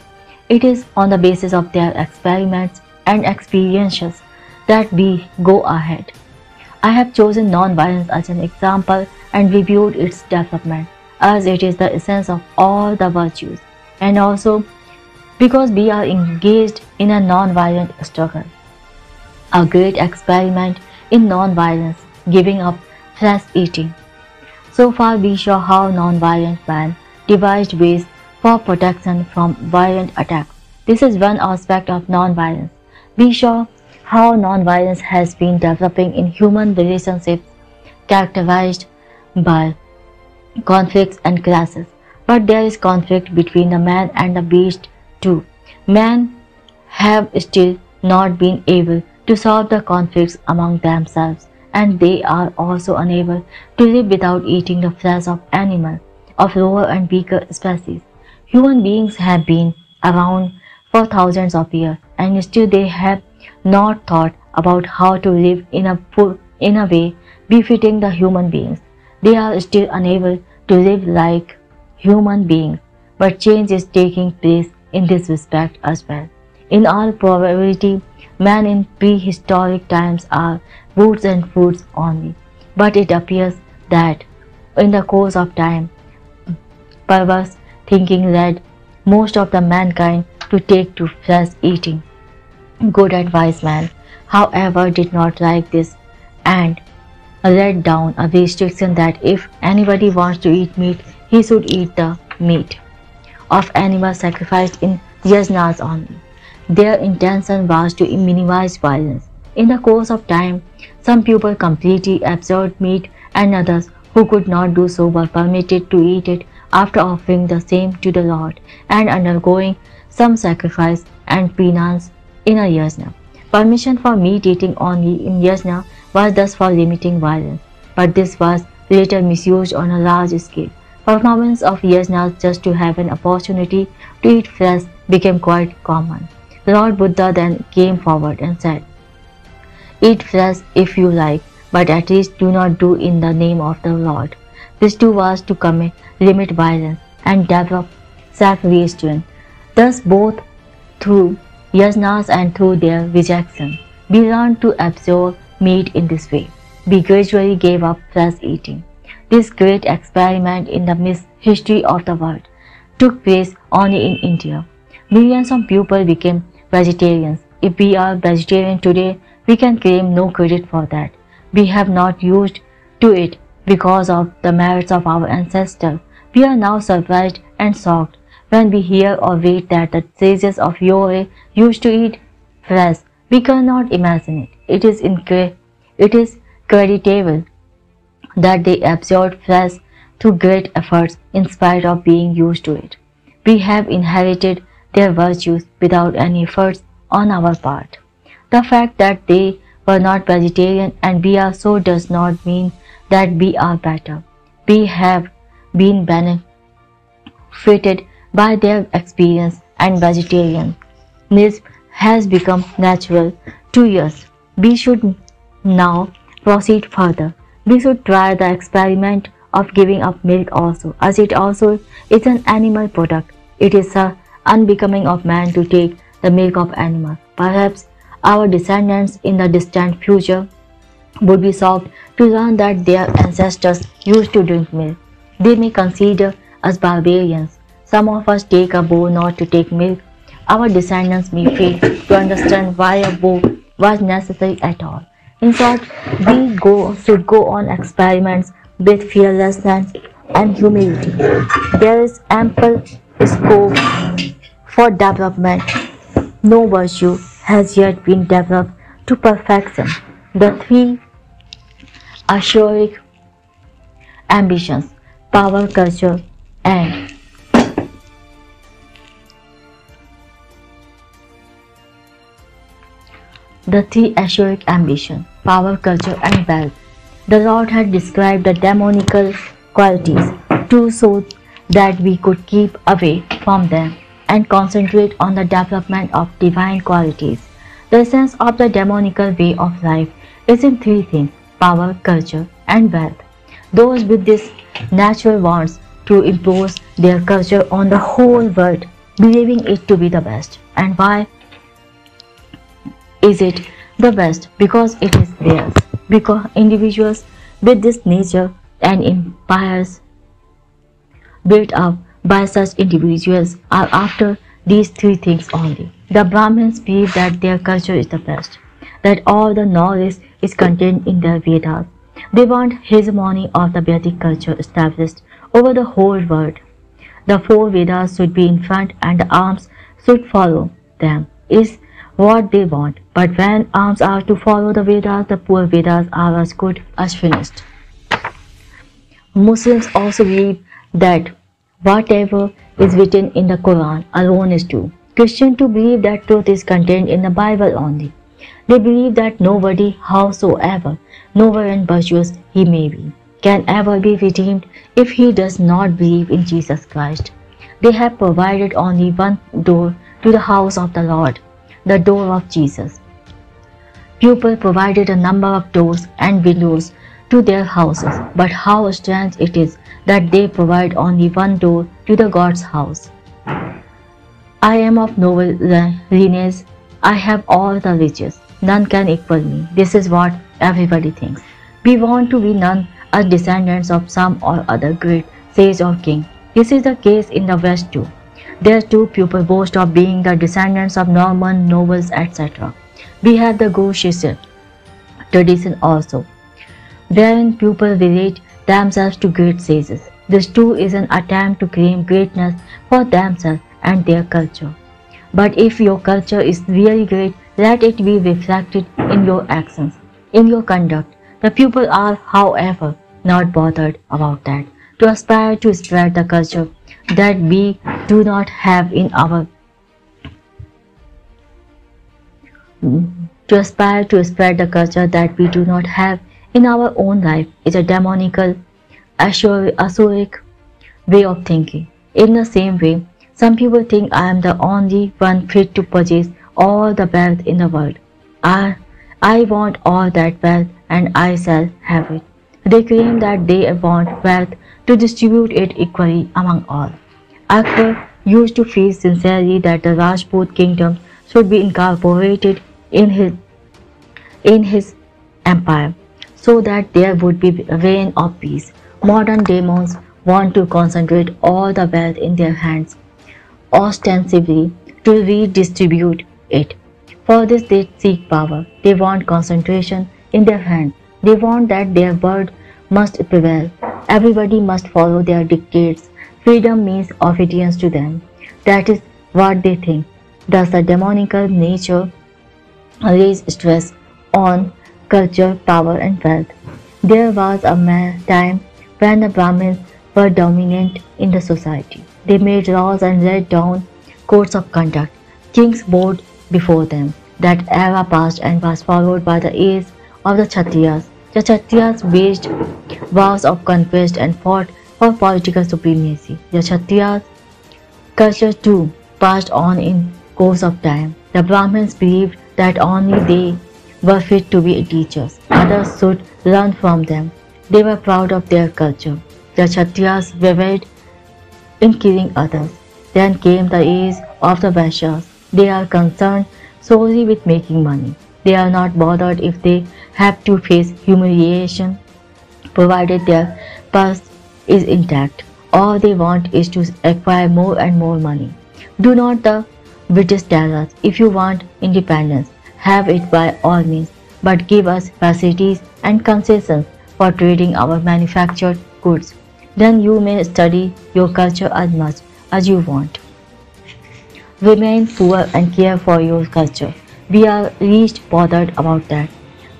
It is on the basis of their experiments and experiences that we go ahead. I have chosen non-violence as an example and reviewed its development, as it is the essence of all the virtues, and also because we are engaged in a non-violent struggle. A great experiment in non-violence, giving up flesh eating. So far we saw how non-violent man devised ways for protection from violent attacks. This is one aspect of non-violence. We saw how non-violence has been developing in human relationships characterized by conflicts and clashes. But there is conflict between the man and the beast too. Men have still not been able to solve the conflicts among themselves, and they are also unable to live without eating the flesh of animals of lower and weaker species. Human beings have been around for thousands of years, and still they have not thought about how to live in a way befitting the human beings. They are still unable to live like human beings, but change is taking place in this respect as well. In all probability, men in prehistoric times are woods and foods only, but it appears that in the course of time, perverse thinking led most of the mankind to take to flesh eating. Good and wise man, however, did not like this and laid down a restriction that if anybody wants to eat meat, he should eat the meat of animals sacrificed in yajnas only. Their intention was to minimize violence. In the course of time, some people completely absorbed meat and others who could not do so were permitted to eat it after offering the same to the Lord and undergoing some sacrifice and penance in a yajna. Permission for meat eating only in yajna was thus for limiting violence, but this was later misused on a large scale. Performance of yajnas just to have an opportunity to eat flesh became quite common. Lord Buddha then came forward and said, "Eat flesh if you like, but at least do not do in the name of the Lord." This too was to limit violence and develop self-restraint. Thus both through yajnas and through their rejection, we learned to absorb meat in this way. We gradually gave up flesh eating. This great experiment in the history of the world took place only in India. Millions of people became vegetarians. If we are vegetarian today, we can claim no credit for that. We have not used to it because of the merits of our ancestors. We are now surprised and shocked when we hear or read that the sages of yore used to eat flesh. We cannot imagine it. It is creditable that they absorbed flesh through great efforts in spite of being used to it. We have inherited their virtues without any efforts on our part. The fact that they were not vegetarian and we are so does not mean that we are better. We have been benefited by their experience, and vegetarianism has become natural to us. We should now proceed further. We should try the experiment of giving up milk also, as it also is an animal product. It is unbecoming of man to take the milk of animals. Perhaps our descendants in the distant future would be shocked to learn that their ancestors used to drink milk. They may consider us barbarians. Some of us take a vow not to take milk. Our descendants may fail to understand why a vow was necessary at all. In short, we should go on experiments with fearlessness and humility. There is ample scope for development. No virtue has yet been developed to perfection. The three asuric ambitions, power, culture, and power, culture, and wealth. The Lord had described the demonical qualities too so that we could keep away from them and concentrate on the development of divine qualities. The essence of the demonical way of life is in three things: power, culture, and wealth. Those with this natural wants to impose their culture on the whole world, believing it to be the best. And why is it the best? Because it is theirs. Because individuals with this nature and empires built up by such individuals are after these three things only. The Brahmins believe that their culture is the best, that all the knowledge is contained in their Vedas, They want hegemony of the Vedic culture established over the whole world. The four Vedas should be in front and the arms should follow them, is what they want. But when arms are to follow the Vedas, the poor Vedas are as good as finished. Muslims also believe that whatever is written in the Quran alone is true. Christians too believe that truth is contained in the Bible only. They believe that nobody, howsoever noble and virtuous he may be, can ever be redeemed if he does not believe in Jesus Christ. They have provided only one door to the house of the Lord, the door of Jesus. People provided a number of doors and windows to their houses, but how strange it is that they provide only one door to the God's house. I am of noble lineage, I have all the riches, none can equal me. This is what everybody thinks. We want to be none as descendants of some or other great sage or king. This is the case in the West too. There too people boast of being the descendants of Norman nobles, etc. We have the Guru-Shishya tradition also, wherein people relate themselves to great sages. This too is an attempt to claim greatness for themselves and their culture. But if your culture is really great, let it be reflected in your actions, in your conduct. The people are, however, not bothered about that. To aspire to spread the culture that we do not have in our own life is a demonical, asuric way of thinking. In the same way, some people think I am the only one fit to possess all the wealth in the world. I want all that wealth and I shall have it. They claim that they want wealth to distribute it equally among all. Akbar used to feel sincerely that the Rajput kingdom should be incorporated in his empire, so that there would be a reign of peace. Modern demons want to concentrate all the wealth in their hands, ostensibly to redistribute it. For this they seek power. They want concentration in their hands. They want that their word must prevail. Everybody must follow their dictates. Freedom means obedience to them. That is what they think. Thus the demonical nature lays stress on culture, power and wealth. There was a time when the Brahmins were dominant in the society. They made laws and laid down codes of conduct. Kings bowed before them. That era passed and was followed by the age of the Kshatriyas. The Kshatriyas waged wars of conquest and fought for political supremacy. The Kshatriyas' culture too passed on in course of time. The Brahmins believed that only they were fit to be teachers. Others should learn from them. They were proud of their culture. The Kshatriyas revelled in killing others. Then came the age of the Vaishyas. They are concerned solely with making money. They are not bothered if they have to face humiliation, provided their purse is intact. All they want is to acquire more and more money. Do not the British tell us, if you want independence, have it by all means, but give us facilities and concessions for trading our manufactured goods. Then you may study your culture as much as you want. Remain poor and care for your culture. We are least bothered about that.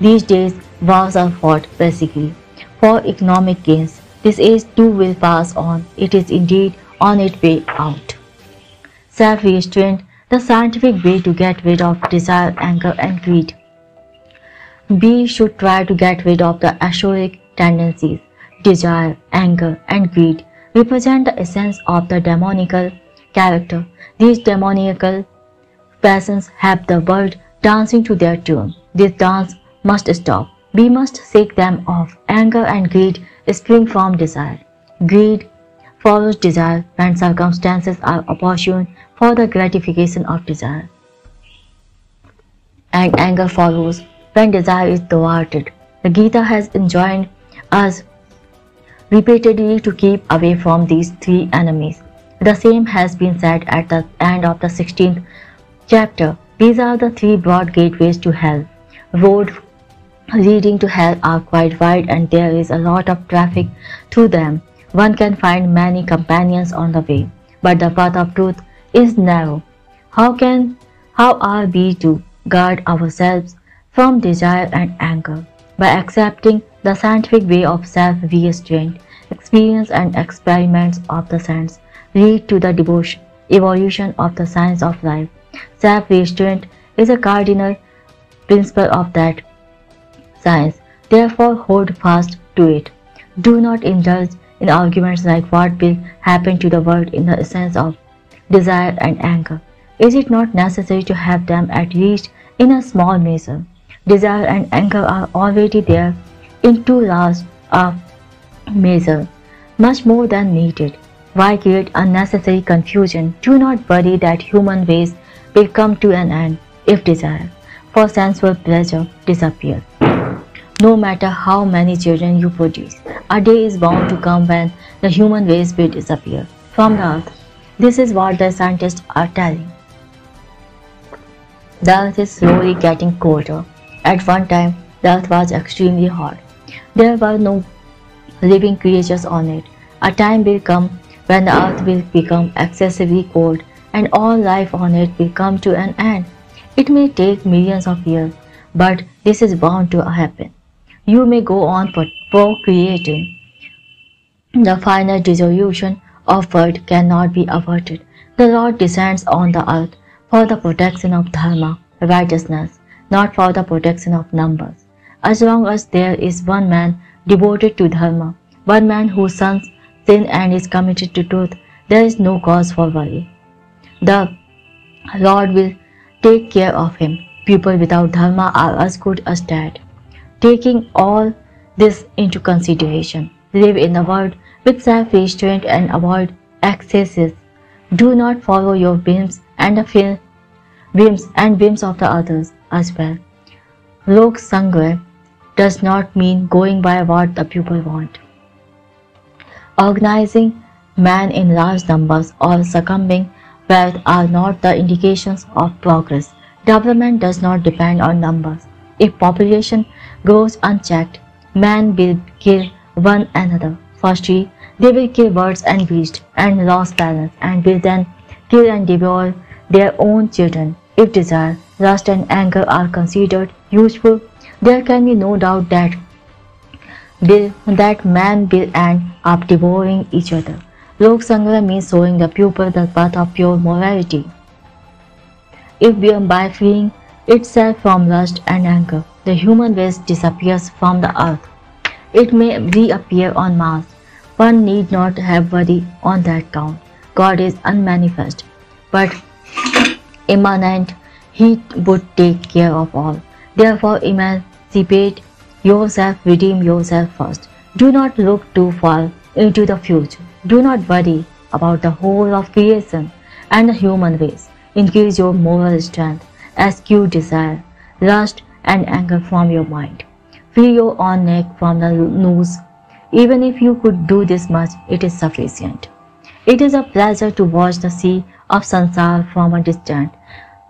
These days, wars are fought basically for economic gains. This age too will pass on. It is indeed on its way out. Self-restraint, the scientific way to get rid of desire, anger and greed. We should try to get rid of the asuric tendencies. Desire, anger and greed represent the essence of the demonical character. These demoniacal passions have the world dancing to their tune. This dance must stop. We must shake them off. Anger and greed spring from desire. Greed follows desire when circumstances are opportune for the gratification of desire. And anger follows when desire is thwarted. The Gita has enjoined us repeatedly to keep away from these three enemies. The same has been said at the end of the 16th chapter. These are the three broad gateways to hell. Road leading to hell are quite wide and there is a lot of traffic through them. One can find many companions on the way, but the path of truth is narrow. How are we to guard ourselves from desire and anger? By accepting the scientific way of self-restraint. Experience and experiments of the sense lead to the evolution of the science of life. Self-restraint is a cardinal principle of that science. Therefore, hold fast to it. Do not indulge in arguments like what will happen to the world in the sense of desire and anger. Is it not necessary to have them at least in a small measure? Desire and anger are already there in too large a measure, much more than needed. Why create unnecessary confusion? Do not worry that human ways will come to an end if desire for sensual pleasure disappears. No matter how many children you produce, a day is bound to come when the human race will disappear from the earth. This is what the scientists are telling. The earth is slowly getting colder. At one time, the earth was extremely hot. There were no living creatures on it. A time will come when the earth will become excessively cold and all life on it will come to an end. It may take millions of years, but this is bound to happen. You may go on procreating. The final dissolution of world cannot be averted. The Lord descends on the earth for the protection of dharma, righteousness, not for the protection of numbers. As long as there is one man devoted to dharma, one man who shuns sin and is committed to truth, there is no cause for worry. The Lord will take care of him. People without dharma are as good as dead. Taking all this into consideration, live in the world with self-restraint and avoid excesses. Do not follow your whims and the whims of the others as well. Lok Sangha does not mean going by what the people want. Organizing man in large numbers or succumbing wealth are not the indications of progress. Development does not depend on numbers. If population grows unchecked, man will kill one another. Firstly, they will kill birds and beasts and lose balance and will then kill and devour their own children. If desire, lust and anger are considered useful, there can be no doubt that man will end up devouring each other. Lok Sangha means showing the pupil the path of pure morality. If by freeing itself from lust and anger, the human race disappears from the earth, it may reappear en masse. One need not have worry on that count. God is unmanifest, but immanent. He would take care of all. Therefore, emancipate yourself, redeem yourself first. Do not look too far into the future. Do not worry about the whole of creation and the human race. Increase your moral strength, eschew desire, lust and anger from your mind. Free your own neck from the noose. Even if you could do this much, it is sufficient. It is a pleasure to watch the sea of sansar from a distance.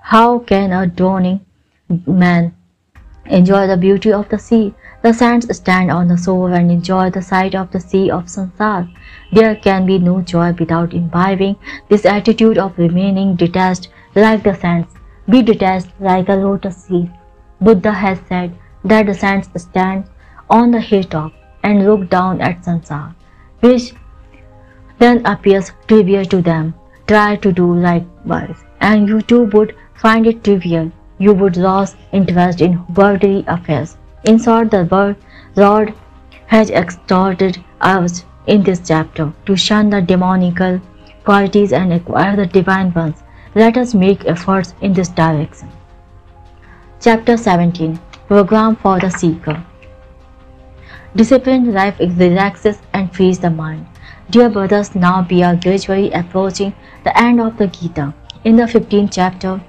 How can a drowning man enjoy the beauty of the sea? The saints stand on the shore and enjoy the sight of the sea of sansar. There can be no joy without imbibing this attitude of remaining detached like the saints. Be detached like a lotus leaf. Buddha has said that the saints stand on the hilltop and look down at sansar, which then appears trivial to them. Try to do likewise, and you too would find it trivial. You would lose interest in worldly affairs. In short, the Lord has exhorted us in this chapter to shun the demonical qualities and acquire the divine ones. Let us make efforts in this direction. Chapter 17. Program for the Seeker. Disciplined life relaxes and frees the mind. Dear brothers, now we are gradually approaching the end of the Gita. In the 15th chapter,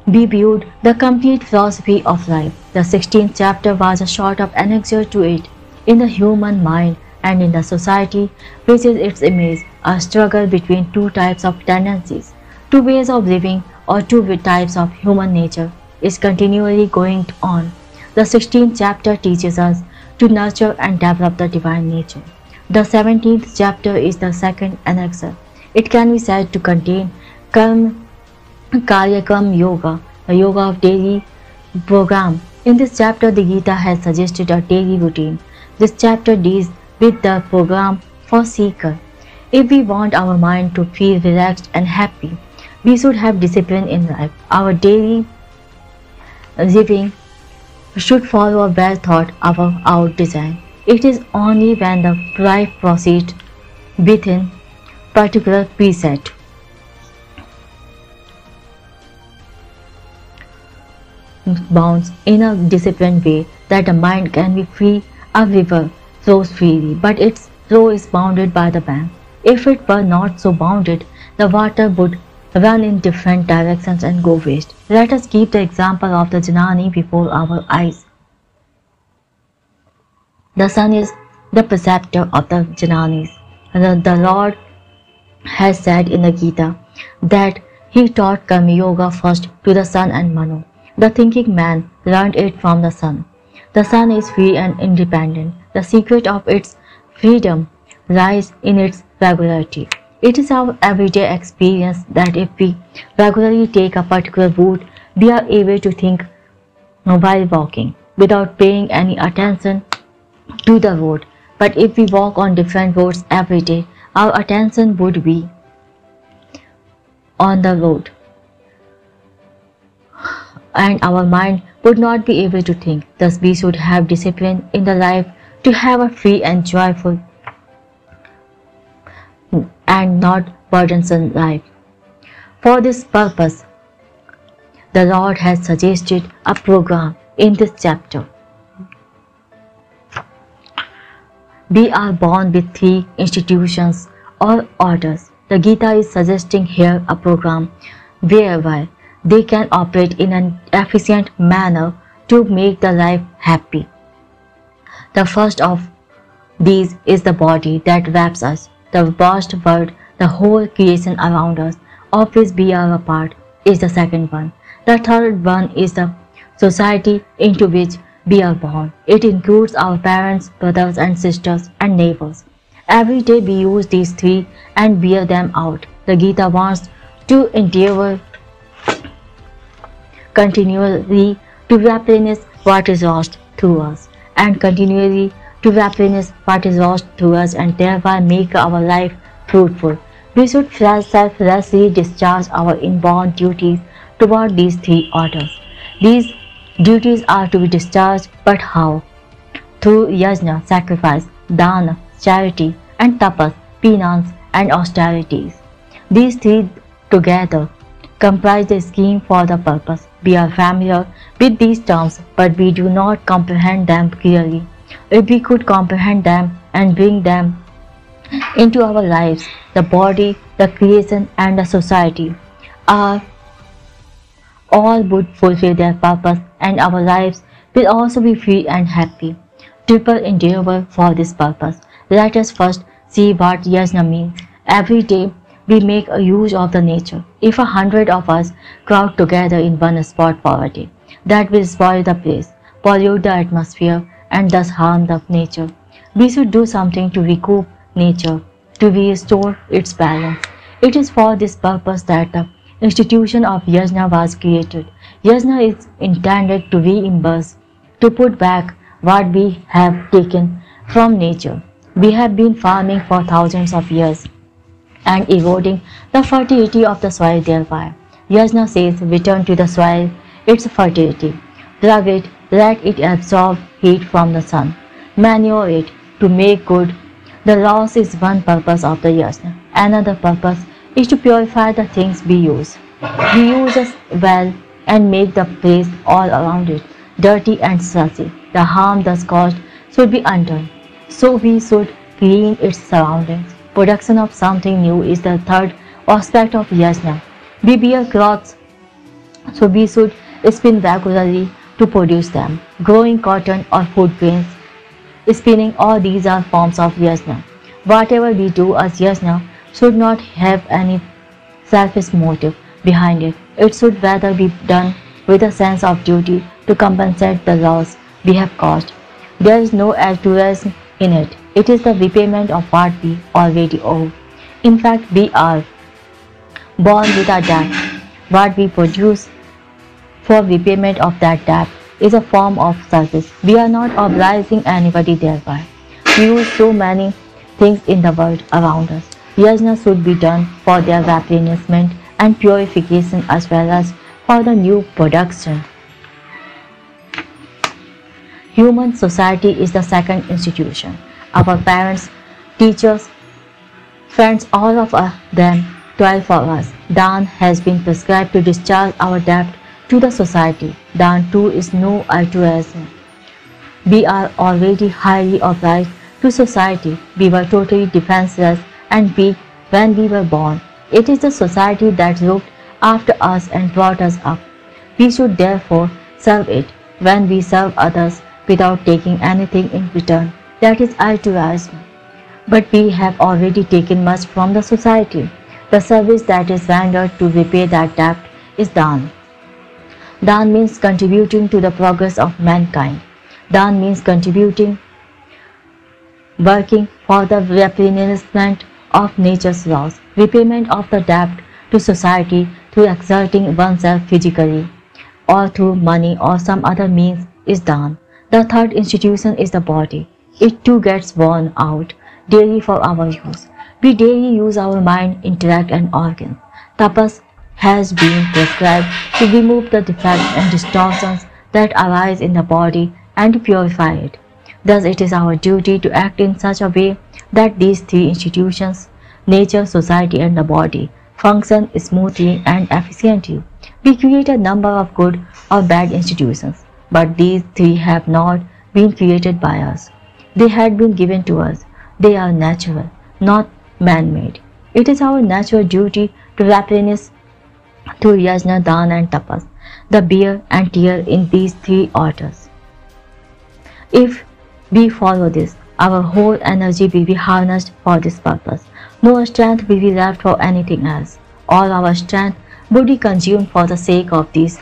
we viewed the complete philosophy of life. The 16th chapter was a sort of annexure to it. In the human mind and in the society, which is its image, a struggle between two types of tendencies, two ways of living or two types of human nature is continually going on. The 16th chapter teaches us to nurture and develop the divine nature. The 17th chapter is the second annexure. It can be said to contain Karyakram Yoga, the yoga of daily program. In this chapter, the Gita has suggested a daily routine. This chapter deals with the program for seeker. If we want our mind to feel relaxed and happy, we should have discipline in life. Our daily living should follow a well thought out design. It is only when the life proceeds within particular preset bounds in a disciplined way that the mind can be free. A river flows freely, but its flow is bounded by the bank. If it were not so bounded, the water would run in different directions and go waste. Let us keep the example of the Janani before our eyes. The sun is the preceptor of the Jananis. The Lord has said in the Gita that he taught Karma Yoga first to the sun and Manu. The thinking man learned it from the sun. The sun is free and independent. The secret of its freedom lies in its regularity. It is our everyday experience that if we regularly take a particular route, we are able to think while walking without paying any attention to the road. But if we walk on different roads every day, our attention would be on the road and our mind would not be able to think. Thus we should have discipline in the life to have a free and joyful and not burdensome life. For this purpose, the Lord has suggested a program in this chapter. We are born with 3 institutions or orders. The Gita is suggesting here a program whereby they can operate in an efficient manner to make the life happy. The first of these is the body that wraps us, the vast world, the whole creation around us, of which we are a part, is the second one. The third one is the society into which we are born. It includes our parents, brothers and sisters and neighbors. Every day we use these 3 and bear them out. The Gita wants to endeavor continually to replenish what is lost through us and continually to replenish what is lost through us and thereby make our life fruitful. We should selflessly discharge our inborn duties toward these 3 orders. These duties are to be discharged, but how? Through yajna, sacrifice, dana, charity, and tapas, penance, and austerities. These 3 together comprise the scheme for the purpose. We are familiar with these terms, but we do not comprehend them clearly. If we could comprehend them and bring them into our lives, the body, the creation, and the society all would fulfill their purpose, and our lives will also be free and happy. Triple endeavor for this purpose. Let us first see what yajna means. Every day we make a use of the nature. If 100 of us crowd together in one spot for a day, that will spoil the place, pollute the atmosphere, and thus harm the nature. We should do something to recoup nature, to restore its balance. It is for this purpose that the institution of yajna was created. Yajna is intended to reimburse, to put back what we have taken from nature. We have been farming for thousands of years and eroding the fertility of the soil thereby. Yajna says, return to the soil its fertility. Plug it, let it absorb heat from the sun. Manure it to make good. The loss is one purpose of the yajna. Another purpose is to purify the things we use. We use as well and make the place all around it dirty and salty. The harm thus caused should be undone. So we should clean its surroundings. Production of something new is the third aspect of yajna. We wear clothes, so we should spin regularly to produce them. Growing cotton or food grains, spinning, all these are forms of yajna. Whatever we do as yajna should not have any selfish motive behind it. It should rather be done with a sense of duty to compensate the loss we have caused. There is no altruism in it. It is the repayment of what we already owe. In fact, we are born with a debt. What we produce for repayment of that debt is a form of service. We are not obliging anybody thereby. We use so many things in the world around us. Yajna should be done for their replenishment and purification as well as for the new production. Human society is the second institution. Our parents, teachers, friends, all of them toil for us. Dan has been prescribed to discharge our debt to the society. Dan too is no altruism. We are already highly obliged to society. We were totally defenseless and weak when we were born. It is the society that looked after us and brought us up. We should therefore serve it. When we serve others without taking anything in return, that is altruism. But we have already taken much from the society. The service that is rendered to repay that debt is Dan. Dan means contributing to the progress of mankind. Dan means contributing, working for the replenishment of nature's laws, repayment of the debt to society through exerting oneself physically or through money or some other means is Dan. The third institution is the body. It too gets worn out daily for our use. We daily use our mind, intellect and organs. Tapas has been prescribed to remove the defects and distortions that arise in the body and to purify it. Thus it is our duty to act in such a way that these three institutions, nature, society and the body, function smoothly and efficiently. We create a number of good or bad institutions, but these three have not been created by us. They had been given to us. They are natural, not man-made. It is our natural duty to replenish through yajna, dan and tapas, the bear and tear in these three orders. If we follow this, our whole energy will be harnessed for this purpose. No strength will be left for anything else. All our strength would be consumed for the sake of these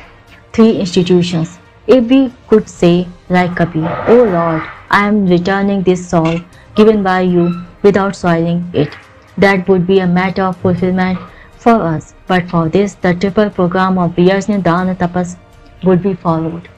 three institutions. If we could say, like Kabir, "O Lord, I am returning this soul given by you without soiling it," that would be a matter of fulfillment for us. But for this, the triple program of yajna, dana, tapas would be followed.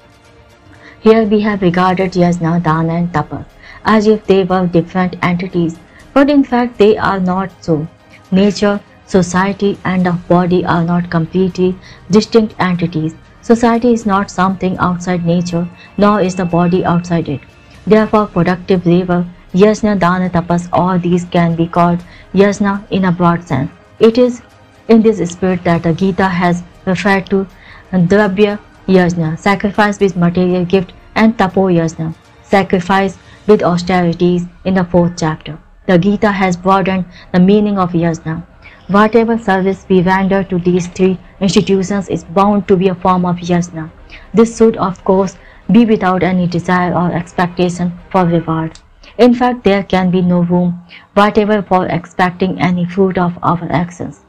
Here we have regarded yajna, dana and tapas as if they were different entities, but in fact they are not so. Nature, society and the body are not completely distinct entities. Society is not something outside nature, nor is the body outside it. Therefore, productive labor, yajna, dana, tapas, all these can be called yajna in a broad sense. It is in this spirit that the Gita has referred to dravya yajna, sacrifice with material gift, and tapo yajna, sacrifice with austerities in the 4th chapter. The Gita has broadened the meaning of yajna. Whatever service we render to these three institutions is bound to be a form of yajna. This should, of course, be without any desire or expectation for reward. In fact, there can be no room whatever for expecting any fruit of our actions.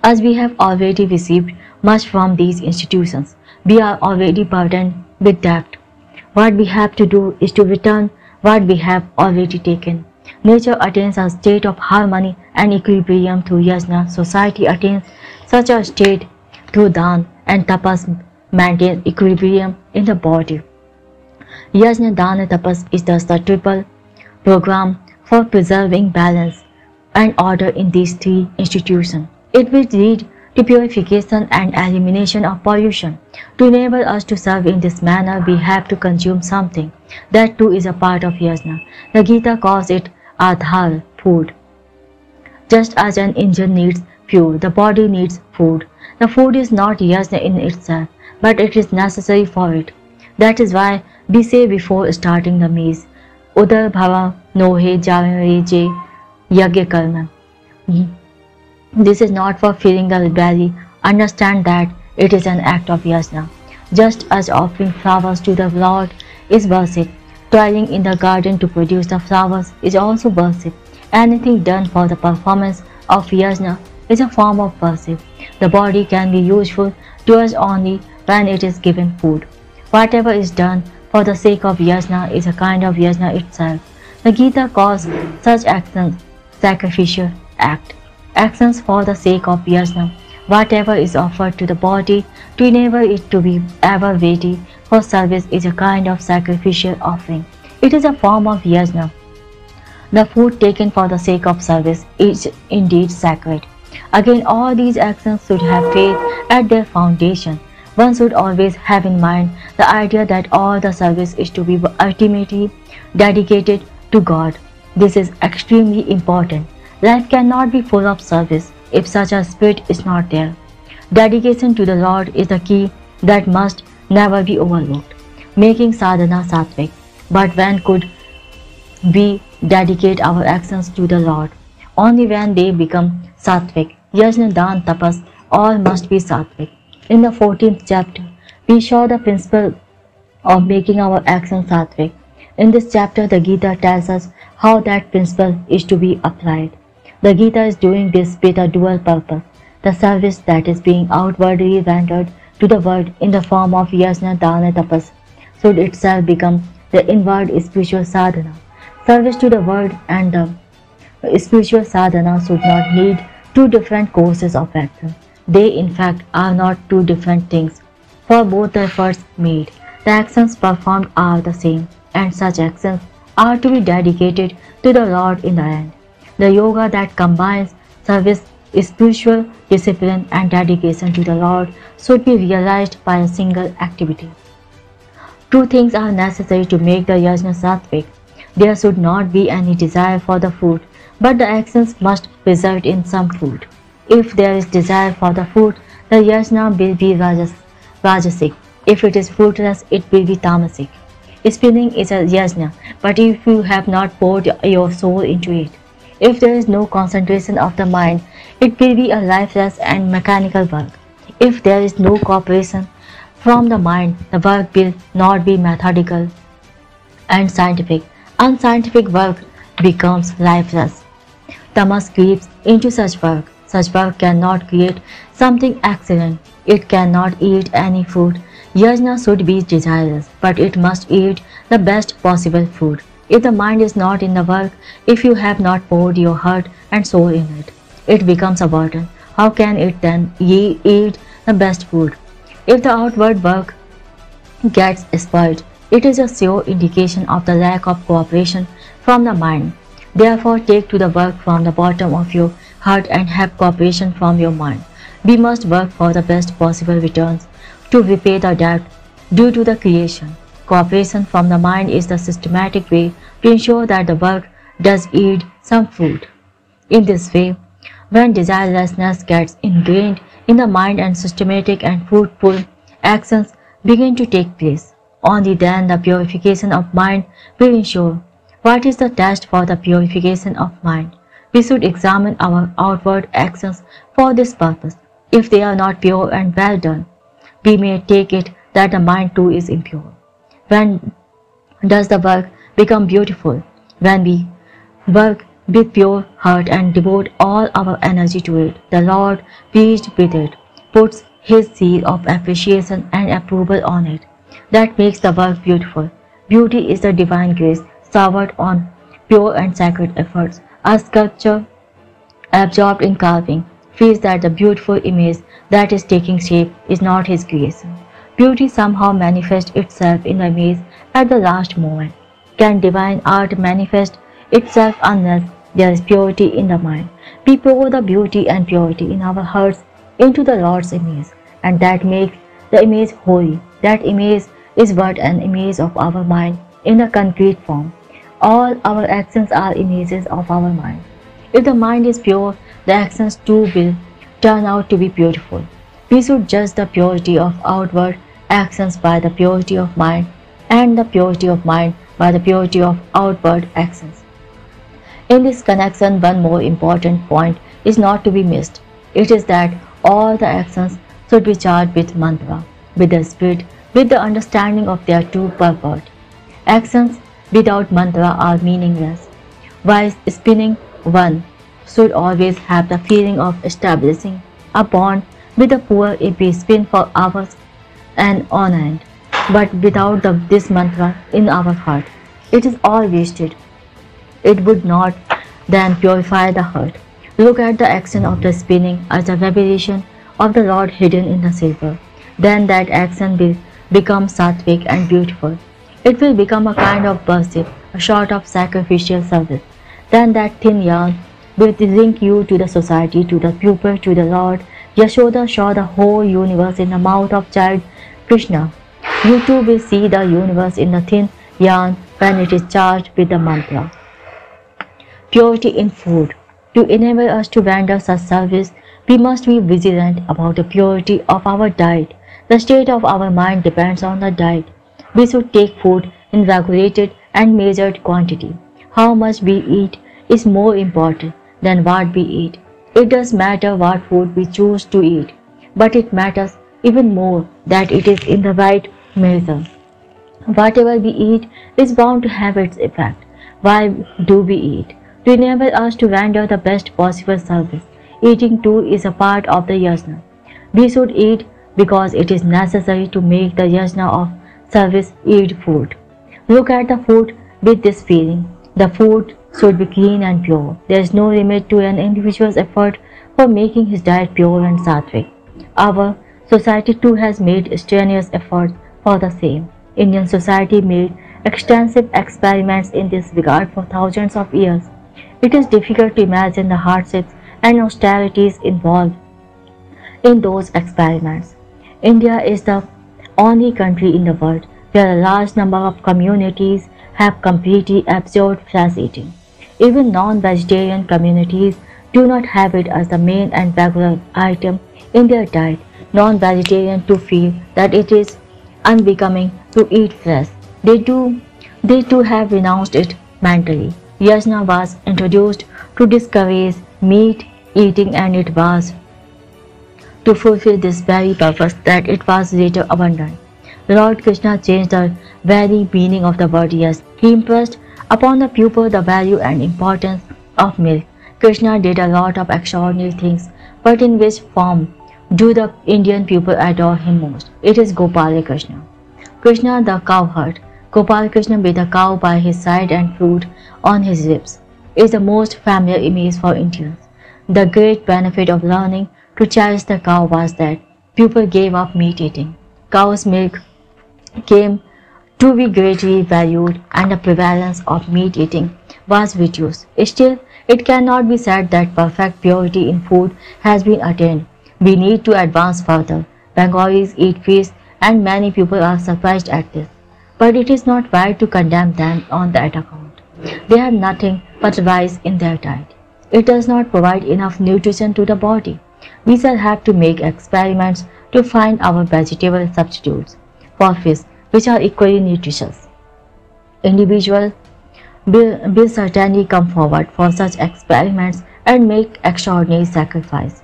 As we have already received much from these institutions, we are already burdened with debt. What we have to do is to return what we have already taken. Nature attains a state of harmony and equilibrium through yajna. Society attains such a state through dan, and tapas maintains equilibrium in the body. Yajna, dana, tapas is thus the triple program for preserving balance and order in these three institutions. It will lead to purification and elimination of pollution. To enable us to serve in this manner, we have to consume something. That too is a part of yajna. The Gita calls it adhar, food. Just as an engine needs fuel, the body needs food. The food is not yajna in itself, but it is necessary for it. That is why we say before starting the meal, Udar bhava nohe javare je yagya karma. This is not for filling the belly. Understand that it is an act of yajna. Just as offering flowers to the Lord is worship, toiling in the garden to produce the flowers is also worship. Anything done for the performance of yajna is a form of worship. The body can be useful to us only when it is given food. Whatever is done for the sake of yajna is a kind of yajna itself. The Gita calls such actions sacrificial act. Actions for the sake of yajna, whatever is offered to the body to enable it to be ever ready for service is a kind of sacrificial offering. It is a form of yajna. The food taken for the sake of service is indeed sacred. Again, all these actions should have faith at their foundation. One should always have in mind the idea that all the service is to be ultimately dedicated to God. This is extremely important. Life cannot be full of service if such a spirit is not there. Dedication to the Lord is the key that must never be overlooked, making sadhana sattvic. But when could we dedicate our actions to the Lord? Only when they become sattvic. Yajna, dan, tapas, all must be sattvic. In the 14th chapter, we saw the principle of making our actions sattvic. In this chapter, the Gita tells us how that principle is to be applied. The Gita is doing this with a dual purpose. The service that is being outwardly rendered to the world in the form of yajna, dana, tapas should itself become the inward spiritual sadhana. Service to the world and the spiritual sadhana should not need two different courses of action. They in fact are not two different things. For both the efforts made, the actions performed are the same, and such actions are to be dedicated to the Lord in the end. The yoga that combines service, spiritual discipline and dedication to the Lord should be realized by a single activity. Two things are necessary to make the yajna sattvic. There should not be any desire for the food, but the actions must result in some food. If there is desire for the food, the yajna will be rajasic. If it is fruitless, it will be tamasic. Spinning is a yajna, but if you have not poured your soul into it, if there is no concentration of the mind, it will be a lifeless and mechanical work. If there is no cooperation from the mind, the work will not be methodical and scientific. Unscientific work becomes lifeless. Tamas creeps into such work. Such work cannot create something excellent. It cannot eat any food. Yajna should be desirous, but it must eat the best possible food. If the mind is not in the work, if you have not poured your heart and soul in it, it becomes a burden. How can it then eat the best food? If the outward work gets spoiled, it is a sure indication of the lack of cooperation from the mind. Therefore, take to the work from the bottom of your heart and have cooperation from your mind. We must work for the best possible returns to repay the debt due to the creation. Cooperation from the mind is the systematic way to ensure that the work does yield some fruit. In this way, when desirelessness gets ingrained in the mind and systematic and fruitful actions begin to take place, only then the purification of mind will ensure. What is the test for the purification of mind? We should examine our outward actions for this purpose. If they are not pure and well done, we may take it that the mind too is impure. When does the work become beautiful? When we work with pure heart and devote all our energy to it. The Lord, pleased with it, puts His seal of appreciation and approval on it. That makes the work beautiful. Beauty is the divine grace showered on pure and sacred efforts. A sculptor absorbed in carving feels that the beautiful image that is taking shape is not his creation. Beauty somehow manifests itself in the image at the last moment. Can divine art manifest itself unless there is purity in the mind? We pour the beauty and purity in our hearts into the Lord's image, and that makes the image holy. That image is but an image of our mind in a concrete form. All our actions are images of our mind. If the mind is pure, the actions too will turn out to be beautiful. We should judge the purity of outward actions by the purity of mind, and the purity of mind by the purity of outward actions. In this connection, one more important point is not to be missed. It is that all the actions should be charged with mantra, with the spirit, with the understanding of their true purport. Actions without mantra are meaningless. While spinning, one should always have the feeling of establishing a bond with the poor if we spin for hours and on end. But without this mantra in our heart, it is all wasted. It would not then purify the heart. Look at the action of the spinning as a revelation of the Lord hidden in the silver. Then that action will become sattvic and beautiful. It will become a kind of worship, a sort of sacrificial service. Then that thin yarn will link you to the society, to the pupil, to the Lord. Yashoda saw the whole universe in the mouth of child Krishna. You too will see the universe in the thin yarn when it is charged with the mantra. Purity in food. To enable us to render such service, we must be vigilant about the purity of our diet. The state of our mind depends on the diet. We should take food in regulated and measured quantity. How much we eat is more important than what we eat. It does matter what food we choose to eat, but it matters even more that it is in the right measure. Whatever we eat is bound to have its effect. Why do we eat? To enable us to render the best possible service. Eating too is a part of the yajna. We should eat because it is necessary to make the yajna of service eat food. Look at the food with this feeling. The food should be clean and pure. There is no limit to an individual's effort for making his diet pure and sattvic. Our society too has made strenuous efforts for the same. Indian society made extensive experiments in this regard for thousands of years. It is difficult to imagine the hardships and austerities involved in those experiments. India is the only country in the world where a large number of communities have completely absorbed flesh eating. Even non-vegetarian communities do not have it as the main and regular item in their diet. Non-vegetarians too feel that it is unbecoming to eat flesh. They too have renounced it mentally. Yajna was introduced to discourage meat eating, and it was to fulfill this very purpose that it was later abandoned. Lord Krishna changed the very meaning of the word yajna. He impressed upon the pupil the value and importance of milk. Krishna did a lot of extraordinary things, but in which form do the Indian people adore him most? It is Gopala Krishna. Krishna the cowherd. Gopal Krishna with a cow by his side and fruit on his lips is the most familiar image for Indians. The great benefit of learning to cherish the cow was that people gave up meat eating. Cow's milk came to be greatly valued and the prevalence of meat eating was reduced. Still, it cannot be said that perfect purity in food has been attained. We need to advance further. Bengalis eat fish and many people are surprised at this. But it is not right to condemn them on that account. They have nothing but rice in their diet. It does not provide enough nutrition to the body. We shall have to make experiments to find our vegetable substitutes for fish which are equally nutritious. Individuals will certainly come forward for such experiments and make extraordinary sacrifice.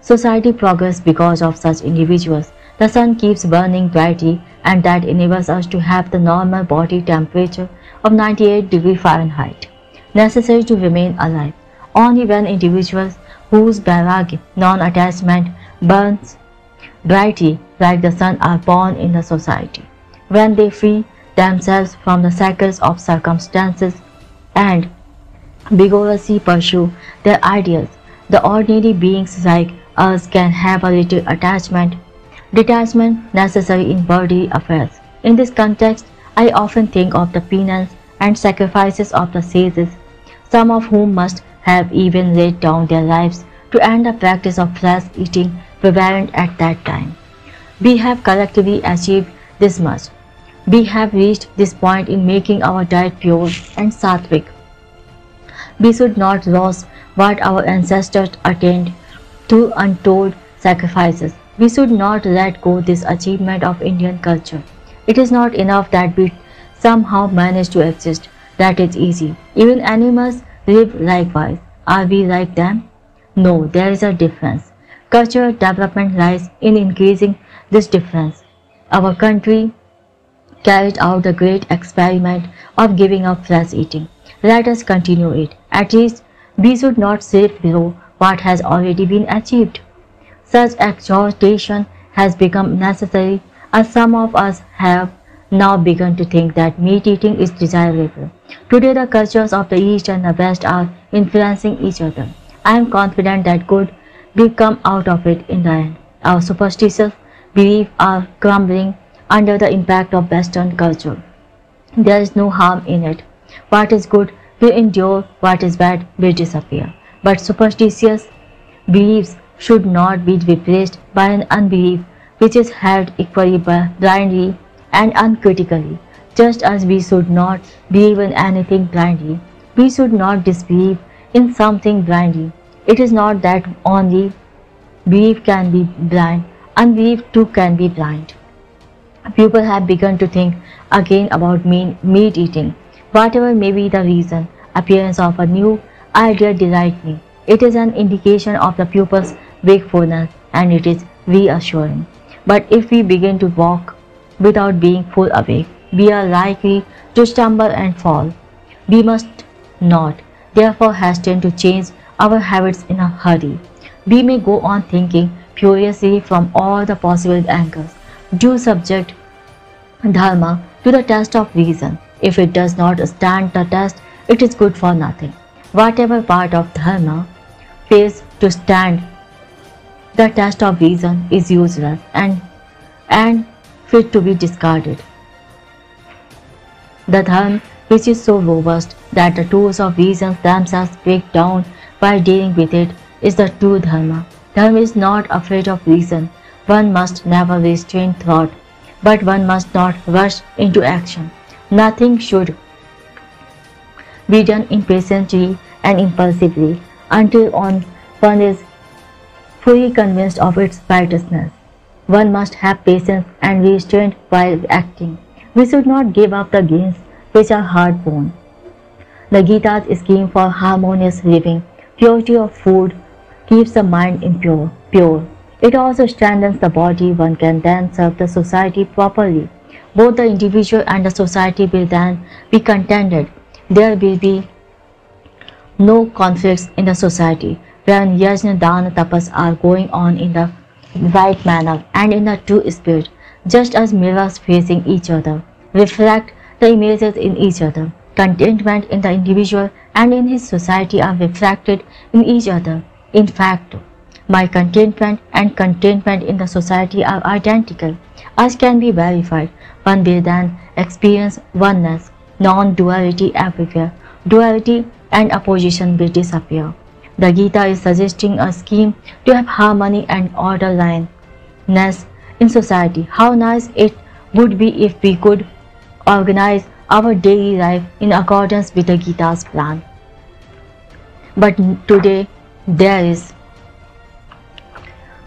Society progresses because of such individuals. The sun keeps burning brightly, and that enables us to have the normal body temperature of 98 degrees Fahrenheit, necessary to remain alive. Only when individuals whose vairagya, non-attachment, burns brightly like the sun are born in the society. When they free themselves from the cycles of circumstances and vigorously pursue their ideals, the ordinary beings like us can have a little detachment necessary in bodily affairs. In this context, I often think of the penance and sacrifices of the sages, some of whom must have even laid down their lives to end the practice of flesh eating prevalent at that time. We have collectively achieved this much. We have reached this point in making our diet pure and sattvic. We should not lose what our ancestors attained through untold sacrifices. We should not let go this achievement of Indian culture. It is not enough that we somehow manage to exist. That is easy. Even animals live likewise. Are we like them? No, there is a difference. Cultural development lies in increasing this difference. Our country carried out the great experiment of giving up flesh eating. Let us continue it. At least we should not sit below what has already been achieved. Such exhortation has become necessary as some of us have now begun to think that meat eating is desirable. Today the cultures of the East and the West are influencing each other. I am confident that good will come out of it in the end. Our superstitious beliefs are crumbling under the impact of Western culture. There is no harm in it. What is good will endure, what is bad will disappear. But superstitious beliefs should not be replaced by an unbelief which is held equally blindly and uncritically. Just as we should not believe in anything blindly, we should not disbelieve in something blindly. It is not that only belief can be blind, unbelief too can be blind. People have begun to think again about meat eating. Whatever may be the reason, appearance of a new idea delights me. It is an indication of the pupil's wakefulness and it is reassuring. But if we begin to walk without being full awake, we are likely to stumble and fall. We must not, therefore, hasten to change our habits in a hurry. We may go on thinking furiously from all the possible angles. Do subject dharma to the test of reason. If it does not stand the test, it is good for nothing. Whatever part of dharma fails to stand the test of reason is useless and fit to be discarded. The dharma, which is so robust that the tools of reason themselves break down while dealing with it, is the true dharma. Dharma is not afraid of reason. One must never restrain thought, but one must not rush into action. Nothing should be done impatiently and impulsively until one is fully convinced of its righteousness. One must have patience and restraint while acting. We should not give up the gains which are hard-won. The Gita's scheme for harmonious living, purity of food, keeps the mind pure. It also strengthens the body. One can then serve the society properly. Both the individual and the society will then be contented. There will be no conflicts in the society when yajna, dana, tapas are going on in the right manner and in the true spirit, just as mirrors facing each other reflect the images in each other. Contentment in the individual and in his society are reflected in each other. In fact, my contentment and contentment in the society are identical, as can be verified. One will then experience oneness, non-duality everywhere. Duality and opposition will disappear. The Gita is suggesting a scheme to have harmony and orderliness in society. How nice it would be if we could organize our daily life in accordance with the Gita's plan. But today there is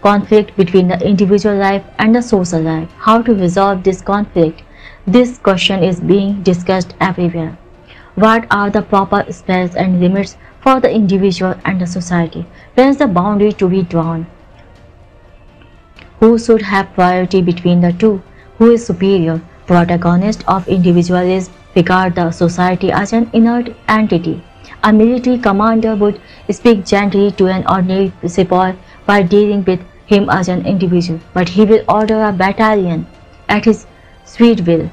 conflict between the individual life and the social life. How to resolve this conflict? This question is being discussed everywhere. What are the proper spells and limits for the individual and the society? Where is the boundary to be drawn? Who should have priority between the two? Who is superior? Protagonists of individualism regard the society as an inert entity. A military commander would speak gently to an ordinary sepoy while dealing with him as an individual, but he will order a battalion at his sweet will,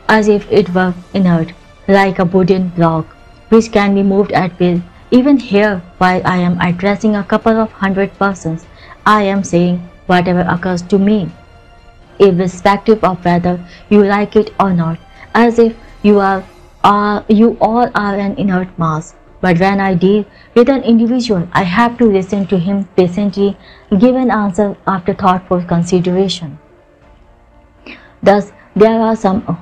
as if it were inert, like a wooden block, which can be moved at will. Even here, while I am addressing a couple of 100 persons, I am saying whatever occurs to me, irrespective of whether you like it or not, as if you all are an inert mass. But when I deal with an individual, I have to listen to him patiently, give an answer after thoughtful consideration. Thus, there are some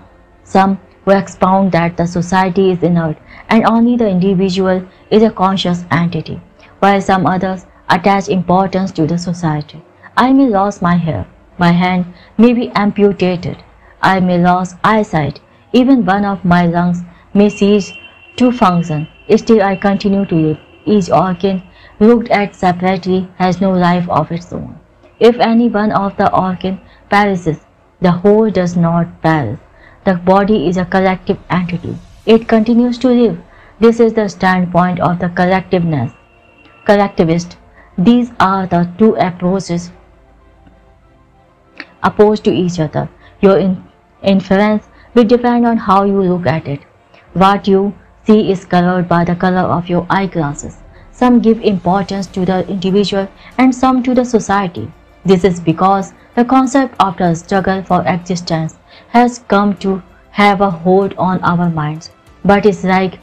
who expound that the society is inert and only the individual is a conscious entity, while some others attach importance to the society. I may lose my hair, my hand may be amputated, I may lose eyesight, even one of my lungs may cease to function. Still I continue to live. Each organ, looked at separately, has no life of its own. If any one of the organs perishes, the whole does not perish. The body is a collective entity. It continues to live. This is the standpoint of the collectivist. These are the two approaches opposed to each other. Your inference which depend on how you look at it. What you see is colored by the color of your eyeglasses. Some give importance to the individual and some to the society. This is because the concept of the struggle for existence has come to have a hold on our minds. But it's like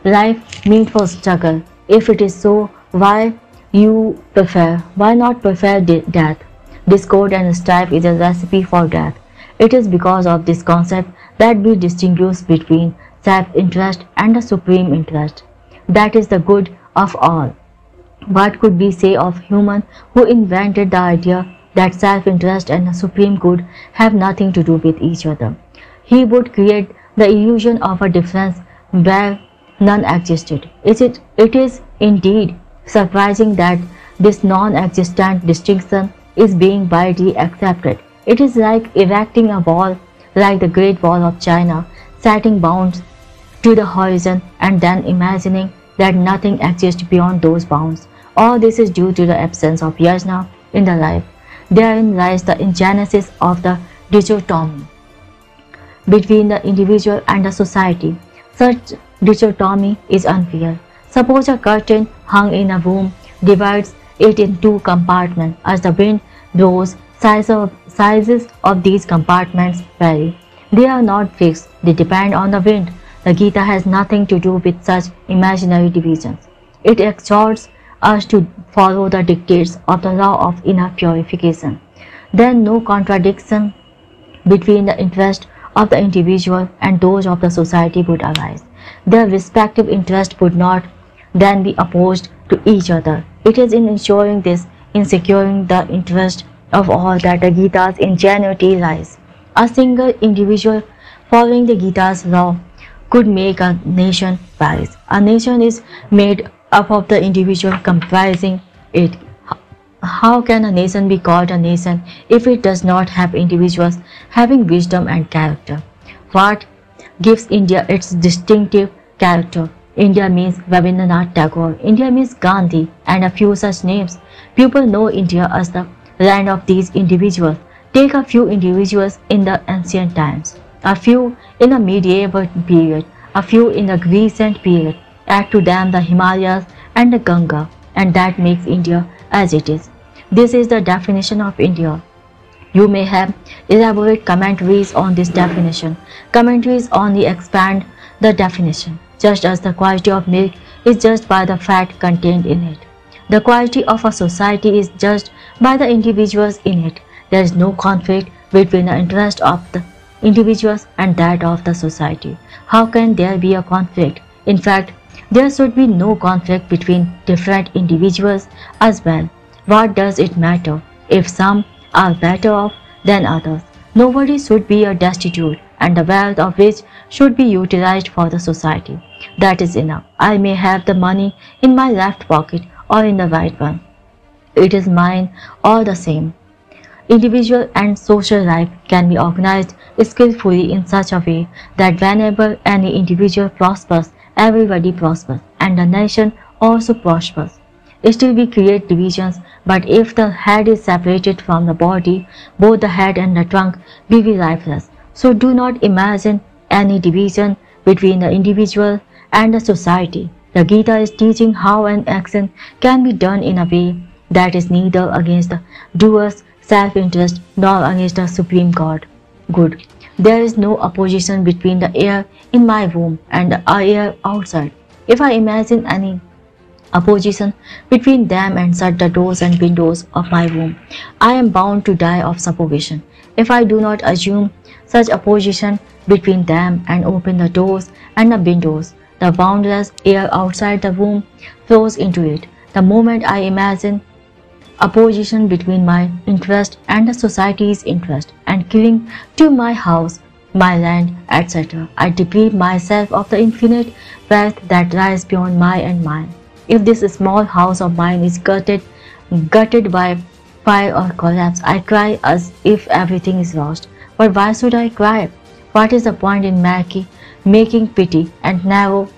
life meant for struggle. If it is so, why not prefer death? Discord and strife is a recipe for death. It is because of this concept that we distinguish between self-interest and the supreme interest. That is the good of all. What could we say of human who invented the idea that self-interest and the supreme good have nothing to do with each other? He would create the illusion of a difference where none existed. It is indeed surprising that this non-existent distinction is being widely accepted. It is like erecting a wall, like the Great Wall of China, setting bounds to the horizon and then imagining that nothing exists beyond those bounds. All this is due to the absence of yajna in the life. Therein lies the genesis of the dichotomy between the individual and the society. Such dichotomy is unfair. Suppose a curtain hung in a room divides it in two compartments. As the wind blows, sizes of these compartments vary. They are not fixed, they depend on the wind. The Gita has nothing to do with such imaginary divisions. It exhorts us to follow the dictates of the law of inner purification. Then no contradiction between the interests of the individual and those of the society would arise. Their respective interests would not then be opposed to each other. It is in ensuring this, in securing the interest of all, that the Gita's ingenuity lies. A single individual following the Gita's law could make a nation rise. A nation is made up of the individual comprising it. How can a nation be called a nation if it does not have individuals having wisdom and character? What gives India its distinctive character? India means Rabindranath Tagore, India means Gandhi, and a few such names. People know India as the land of these individuals. Take a few individuals in the ancient times, a few in the medieval period, a few in the recent period. Add to them the Himalayas and the Ganga, and that makes India as it is. This is the definition of India. You may have elaborate commentaries on this definition. Commentaries only expand the definition, just as the quality of milk is judged by the fat contained in it. The quality of a society is judged by the individuals in it. There is no conflict between the interest of the individuals and that of the society. How can there be a conflict? In fact, there should be no conflict between different individuals as well. What does it matter if some are better off than others? Nobody should be destitute, and the wealth of which should be utilized for the society. That is enough. I may have the money in my left pocket or in the right one. It is mine all the same. Individual and social life can be organized skillfully in such a way that whenever any individual prospers, everybody prospers, and the nation also prospers. Still we create divisions, but if the head is separated from the body, both the head and the trunk will be lifeless. So do not imagine any division between the individual and the society. The Gita is teaching how an action can be done in a way that is neither against the doer's self-interest nor against the supreme good. There is no opposition between the air in my room and the air outside. If I imagine any opposition between them and shut the doors and windows of my room, I am bound to die of suffocation. If I do not assume such opposition between them and open the doors and the windows, the boundless air outside the room flows into it. The moment I imagine opposition between my interest and the society's interest and cling to my house, my land, etc., I deprive myself of the infinite wealth that lies beyond my and mine. If this small house of mine is gutted by fire or collapse, I cry as if everything is lost. But why should I cry? What is the point in making pity and narrow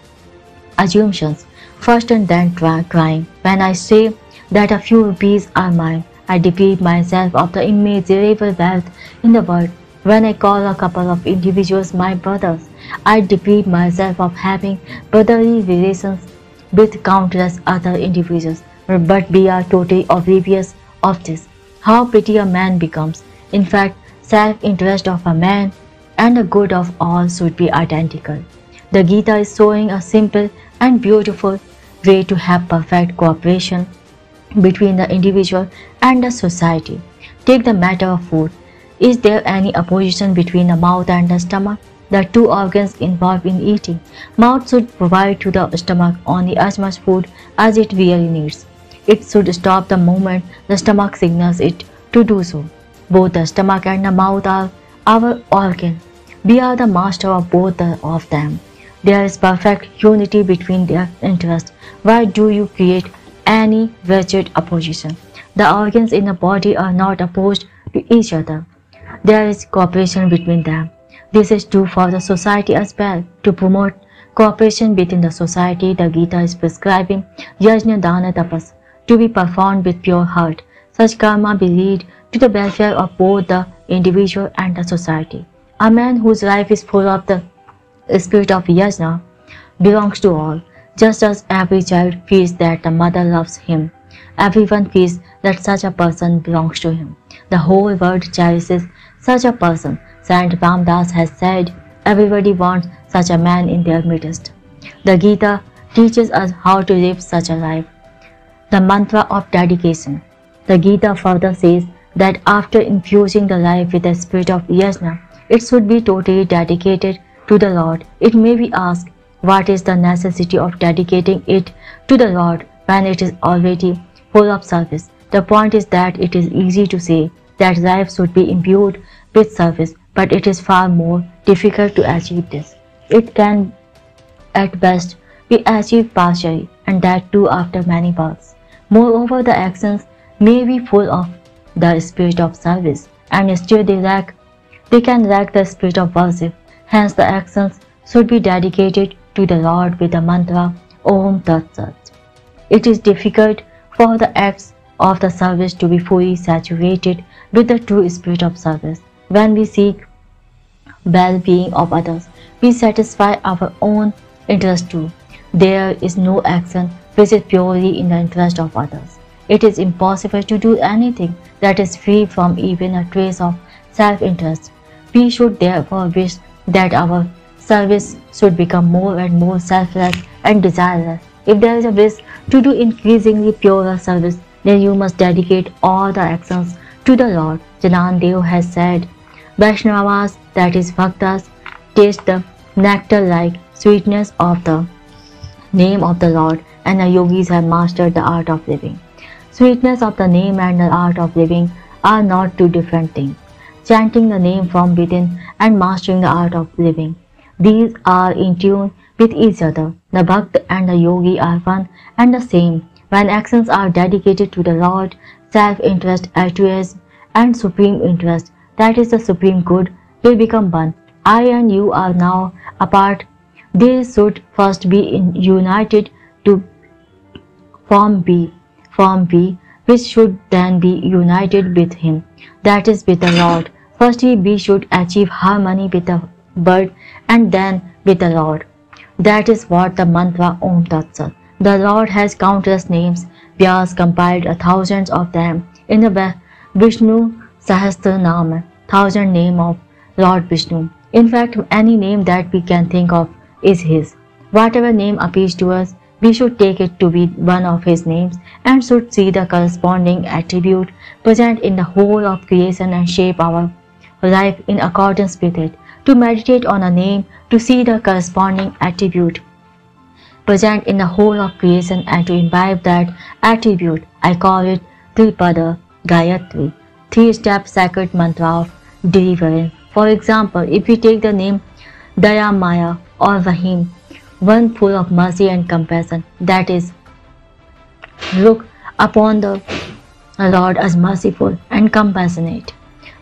assumptions first and then crying? When I say that a few rupees are mine, I deprive myself of the immeasurable wealth in the world. When I call a couple of individuals my brothers, I deprive myself of having brotherly relations with countless other individuals, but we are totally oblivious of this. How pretty a man becomes. In fact, self-interest of a man and the good of all should be identical. The Gita is showing a simple and beautiful way to have perfect cooperation between the individual and the society. Take the matter of food. Is there any opposition between the mouth and the stomach? The two organs involved in eating. Mouth should provide to the stomach only as much food as it really needs. It should stop the moment the stomach signals it to do so. Both the stomach and the mouth are our organ. We are the master of both of them. There is perfect unity between their interests. Why do you create any wretched opposition? The organs in the body are not opposed to each other. There is cooperation between them. This is true for the society as well. To promote cooperation within the society, the Gita is prescribing yajna dana tapas to be performed with pure heart. Such karma will lead to the welfare of both the individual and the society. A man whose life is full of the spirit of yajna belongs to all. Just as every child feels that the mother loves him, everyone feels that such a person belongs to him. The whole world cherishes such a person. Saint Ramdas has said, everybody wants such a man in their midst. The Gita teaches us how to live such a life. The mantra of dedication. The Gita further says that after infusing the life with the spirit of yajna, it should be totally dedicated to the Lord. It may be asked, what is the necessity of dedicating it to the Lord when it is already full of service? The point is that it is easy to say that life should be imbued with service, but it is far more difficult to achieve this. It can at best be achieved partially, and that too after many births. Moreover, the actions may be full of the spirit of service, and still they can lack the spirit of worship. Hence, the actions should be dedicated to the Lord with the mantra Om Tat Sat. It is difficult for the acts of the service to be fully saturated with the true spirit of service. When we seek well-being of others, we satisfy our own interest too. There is no action which is purely in the interest of others. It is impossible to do anything that is free from even a trace of self-interest. We should therefore wish that our service should become more and more selfless and desireless. If there is a wish to do increasingly purer service, then you must dedicate all the actions to the Lord. Janan Dev has said, Vaishnavas, that is Bhaktas, taste the nectar-like sweetness of the name of the Lord, and the yogis have mastered the art of living. Sweetness of the name and the art of living are not two different things. Chanting the name from within and mastering the art of living, these are in tune with each other. The Bhakt and the yogi are one and the same. When actions are dedicated to the Lord, self-interest, altruism, and supreme interest, that is the supreme good, will become one. I and you are now apart. They should first be united to form we, which should then be united with Him, that is with the Lord. Firstly, we should achieve harmony with the bird and then with the Lord. That is what the mantra Om Tat Sat. The Lord has countless names. Vyas compiled thousands of them in the Vishnu Sahasranama, 1,000 name of Lord Vishnu. In fact, any name that we can think of is His. Whatever name appeals to us, we should take it to be one of His names and should see the corresponding attribute present in the whole of creation and shape our life in accordance with it. To meditate on a name, to see the corresponding attribute present in the whole of creation and to imbibe that attribute, I call it Tripada Gayatri, 3-step sacred mantra of deliverance. For example, if we take the name Daya Maya or Rahim, one full of mercy and compassion, that is, look upon the Lord as merciful and compassionate.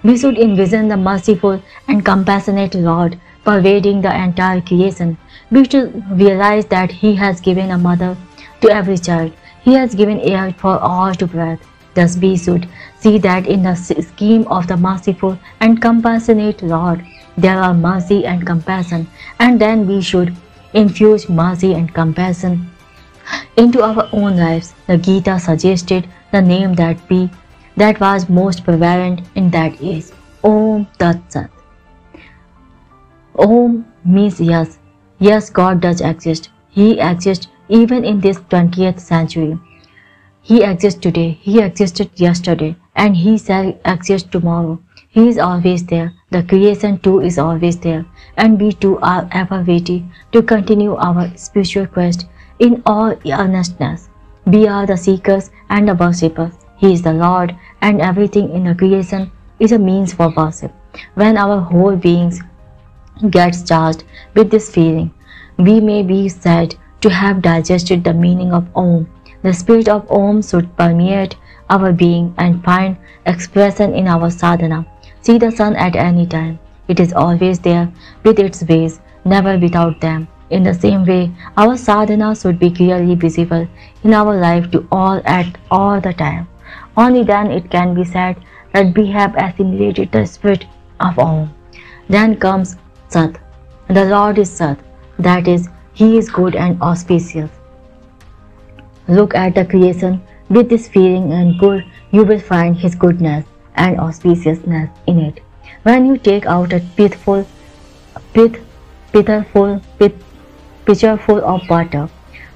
We should envision the merciful and compassionate Lord pervading the entire creation. We should realize that He has given a mother to every child. He has given air for all to breathe. Thus we should see that in the scheme of the merciful and compassionate Lord, there are mercy and compassion, and then we should infuse mercy and compassion into our own lives. The Gita suggested the name that was most prevalent in that age, Om Tat Sat. Om means yes. Yes, God does exist. He exists even in this 20th century. He exists today, He existed yesterday, and He shall exist tomorrow. He is always there. The creation too is always there, and we too are ever ready to continue our spiritual quest in all earnestness. We are the seekers and the worshippers. He is the Lord, and everything in the creation is a means for worship. When our whole beings gets charged with this feeling, we may be said to have digested the meaning of Om. The spirit of Om should permeate our being and find expression in our sadhana. See the sun at any time. It is always there with its rays, never without them. In the same way, our sadhana should be clearly visible in our life to all at all the time. Only then it can be said that we have assimilated the spirit of Om. Then comes Sat. The Lord is Sat, that is, He is good and auspicious. Look at the creation with this feeling, and good, you will find His goodness and auspiciousness in it. When you take out a pitcher full of water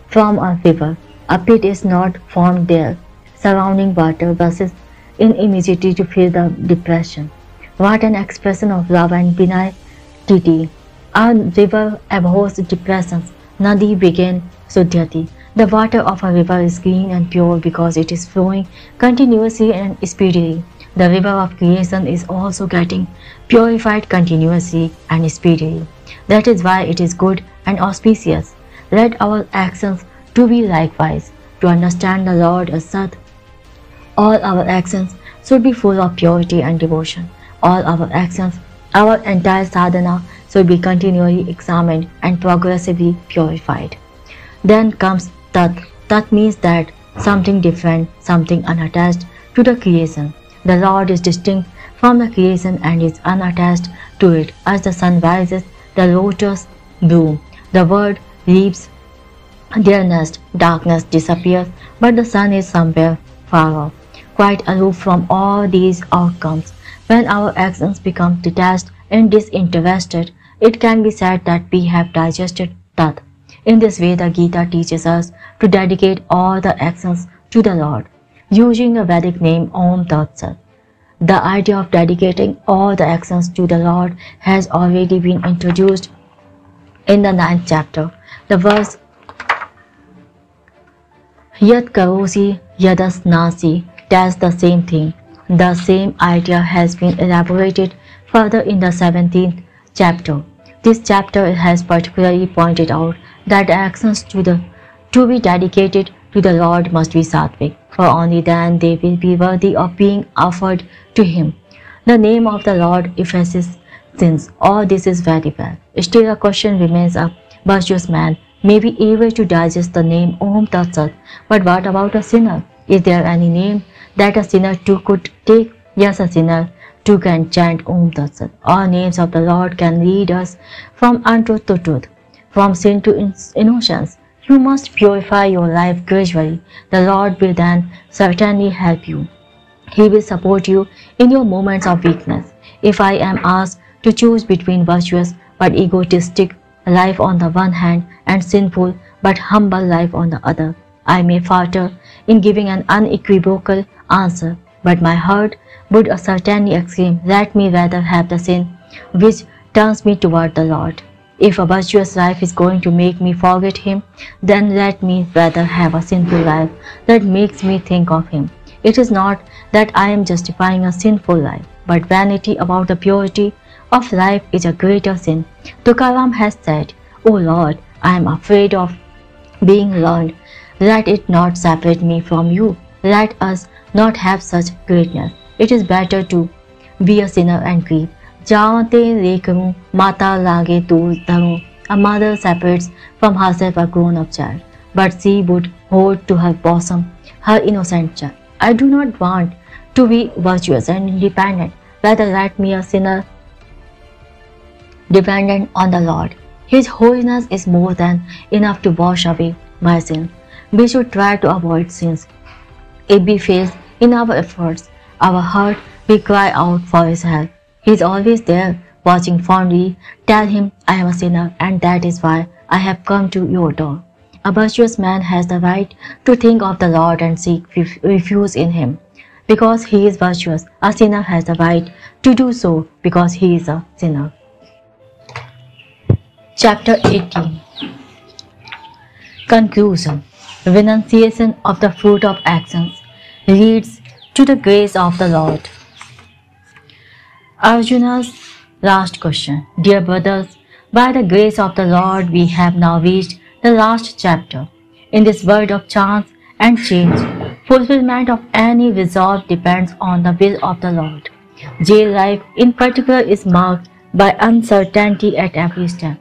from a river, a pit is not formed there. Surrounding water rushes in immediately to fill the depression. What an expression of love and benignity! A river abhors depressions. Nadi begin Sudhyati. The water of a river is clean and pure because it is flowing continuously and speedily. The river of creation is also getting purified continuously and speedily. That is why it is good and auspicious. Let our actions to be likewise. To understand the Lord as Sat, all our actions should be full of purity and devotion. All our actions, our entire sadhana should be continually examined and progressively purified. Then comes Tat. Tat means that something different, something unattached to the creation. The Lord is distinct from the creation and is unattached to it. As the sun rises, the lotus bloom. The bird leaves their nest, darkness disappears, but the sun is somewhere far off, quite aloof from all these outcomes. When our actions become detached and disinterested, it can be said that we have digested Tat. In this way, the Gita teaches us to dedicate all the actions to the Lord, using the Vedic name Om Tat Sat. The idea of dedicating all the actions to the Lord has already been introduced in the 9th chapter. The verse Yat karosi yadas nasi tells the same thing. The same idea has been elaborated further in the 17th chapter. This chapter has particularly pointed out that actions to be dedicated to the Lord must be sattvic, for only then they will be worthy of being offered to Him. The name of the Lord effaces sins. All this is very well. Still, a question remains: a virtuous man may be able to digest the name Om Tat Sat, but what about a sinner? Is there any name that a sinner too could take? Yes, a sinner too can chant Om Tat Sat. All names of the Lord can lead us from untruth to truth, from sin to innocence. You must purify your life gradually. The Lord will then certainly help you. He will support you in your moments of weakness. If I am asked to choose between virtuous but egotistic life on the one hand and sinful but humble life on the other, I may falter in giving an unequivocal answer, but my heart would certainly exclaim, let me rather have the sin which turns me toward the Lord. If a virtuous life is going to make me forget Him, then let me rather have a sinful life that makes me think of Him. It is not that I am justifying a sinful life, but vanity about the purity of life is a greater sin. Tukaram has said, O Lord, I am afraid of being learned. Let it not separate me from you. Let us not have such greatness. It is better to be a sinner and grieve. Jaate lekaru mata lage tu dharu. A mother separates from herself a grown-up child, but she would hold to her bosom her innocent I do not want to be virtuous and independent. Rather, let me a sinner dependent on the Lord. His holiness is more than enough to wash away my sins. We should try to avoid sins. If we fail in our efforts, our heart will cry out for His help. He is always there, watching fondly. Tell Him, I am a sinner, and that is why I have come to your door. A virtuous man has the right to think of the Lord and seek refuge in Him. Because he is virtuous, a sinner has the right to do so because he is a sinner. Chapter 18. Conclusion. Renunciation of the fruit of actions leads to the grace of the Lord. Arjuna's last question. Dear brothers, by the grace of the Lord we have now reached the last chapter. In this world of chance and change, fulfillment of any resolve depends on the will of the Lord. Jail life in particular is marked by uncertainty at every step.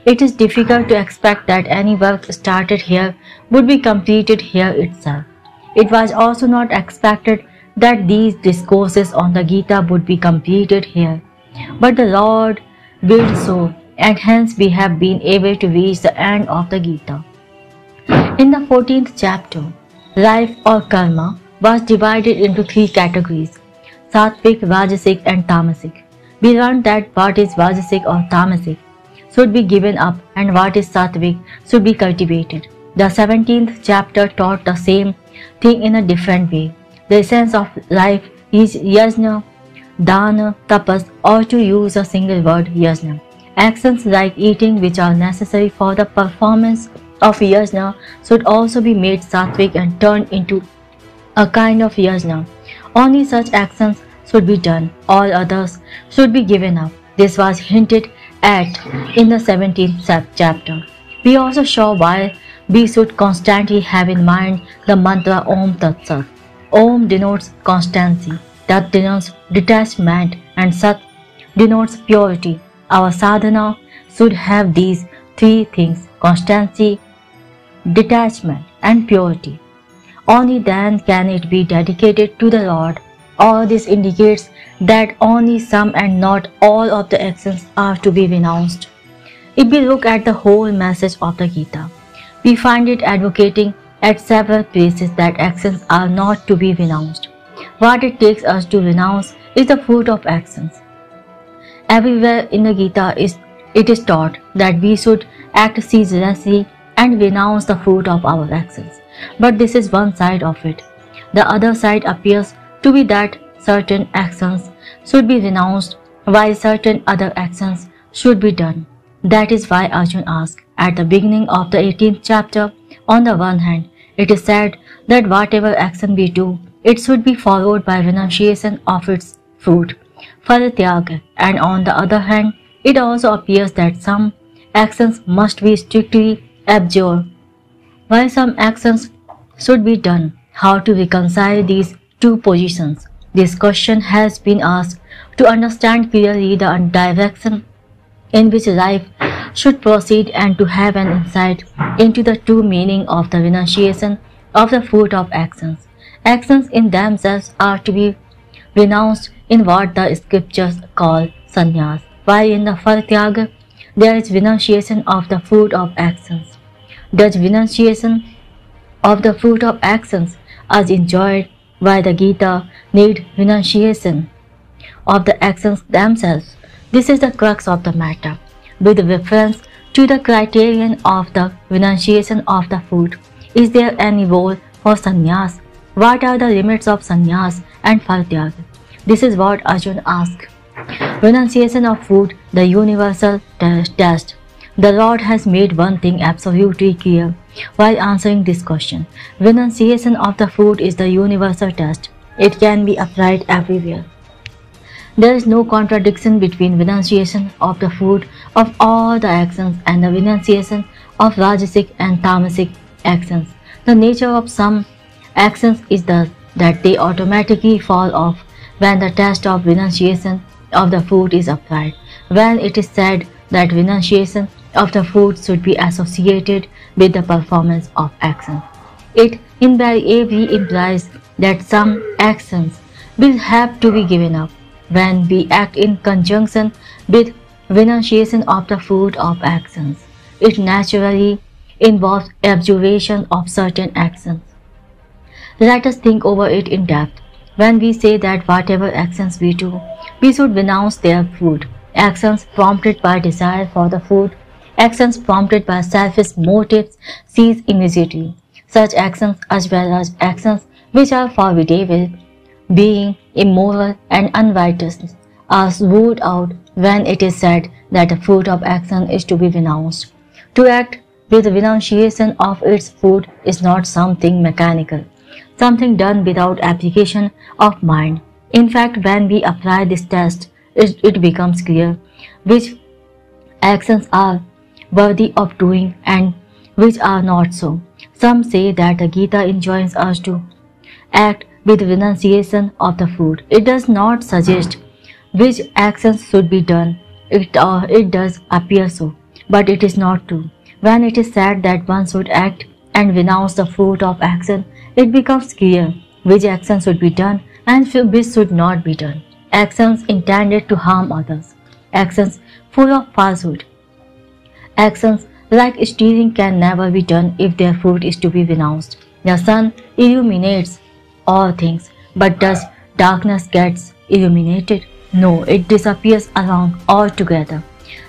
It is difficult to expect that any work started here would be completed here itself. It was also not expected that these discourses on the Gita would be completed here. But the Lord willed so, and hence we have been able to reach the end of the Gita. In the 14th chapter, life or karma was divided into 3 categories: Sattvic, Rajasic and Tamasic. We learned that what is Rajasic or Tamasic should be given up and what is Sattvic should be cultivated. The 17th chapter taught the same thing in a different way. The essence of life is yajna, dana, tapas, or to use a single word, yajna. Actions like eating which are necessary for the performance of yajna should also be made sattvic and turned into a kind of yajna. Only such actions should be done, all others should be given up. This was hinted at in the 17th chapter. We also saw why we should constantly have in mind the mantra Om Tat Sat. Om denotes constancy, Tat denotes detachment, and Sat denotes purity. Our sadhana should have these 3 things: constancy, detachment, and purity. Only then can it be dedicated to the Lord. All this indicates that only some and not all of the actions are to be renounced. If we look at the whole message of the Gita, we find it advocating at several places that actions are not to be renounced. What it takes us to renounce is the fruit of actions. Everywhere in the Gita it is taught that we should act ceaselessly and renounce the fruit of our actions. But this is one side of it. The other side appears to be that certain actions should be renounced while certain other actions should be done. That is why Arjuna asked at the beginning of the 18th chapter, on the one hand, it is said that whatever action we do, it should be followed by renunciation of its fruit, phalatyaga, and on the other hand, it also appears that some actions must be strictly abjured, while some actions should be done. How to reconcile these 2 positions? This question has been asked to understand clearly the direction in which life should proceed and to have an insight into the true meaning of the renunciation of the fruit of actions. Actions in themselves are to be renounced in what the scriptures call sannyas, while in the phalatyaga there is renunciation of the fruit of actions. Does renunciation of the fruit of actions as enjoyed by the Gita need renunciation of the actions themselves? This is the crux of the matter. With reference to the criterion of the renunciation of the fruit, is there any role for sannyas? What are the limits of sannyas and phalatyaga? This is what Arjuna asked. Renunciation of fruit, the universal test. The Lord has made one thing absolutely clear while answering this question. Renunciation of the fruit is the universal test. It can be applied everywhere. There is no contradiction between renunciation of the fruit of all the actions and the renunciation of Rajasic and Tamasic actions. The nature of some actions is thus that they automatically fall off when the test of renunciation of the fruit is applied. When it is said that renunciation of the fruit should be associated with the performance of action, it invariably implies that some actions will have to be given up. When we act in conjunction with renunciation of the fruit of actions, it naturally involves abjuration of certain actions. Let us think over it in depth. When we say that whatever actions we do, we should renounce their fruit, actions prompted by desire for the fruit, actions prompted by selfish motives cease immediately. Such actions as well as actions which are forbiddable, being immoral and unrighteous, are ruled out when it is said that the fruit of action is to be renounced. To act with renunciation of its fruit is not something mechanical, something done without application of mind. In fact, when we apply this test, it becomes clear which actions are worthy of doing and which are not so. Some say that the Gita enjoins us to act with renunciation of the fruit. It does not suggest which actions should be done. It does appear so, but it is not true. When it is said that one should act and renounce the fruit of action, it becomes clear which action should be done and which should not be done. Actions intended to harm others, actions full of falsehood, actions like stealing can never be done if their fruit is to be renounced. The sun illuminates all things, but does darkness get illuminated? No, it disappears along altogether.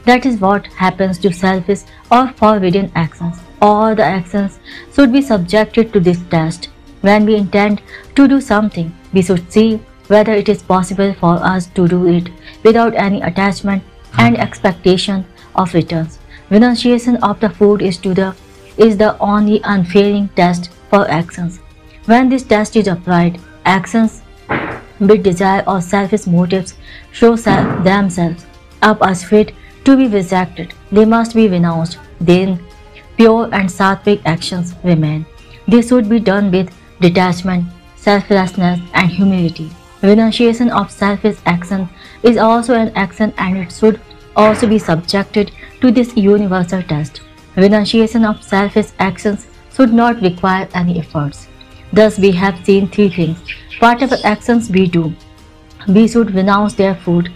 That is what happens to selfish or forbidden actions. All the actions should be subjected to this test. When we intend to do something, we should see whether it is possible for us to do it without any attachment and expectation of returns. Renunciation of the fruit is the only unfailing test for actions. When this test is applied, actions with desire or selfish motives show themselves up as fit to be rejected. They must be renounced. Then pure and sattvic actions remain. They should be done with detachment, selflessness, and humility. Renunciation of selfish action is also an action and it should also be subjected to this universal test. Renunciation of selfish actions should not require any efforts. Thus we have seen three things. Whatever actions we do, we should renounce their fruit.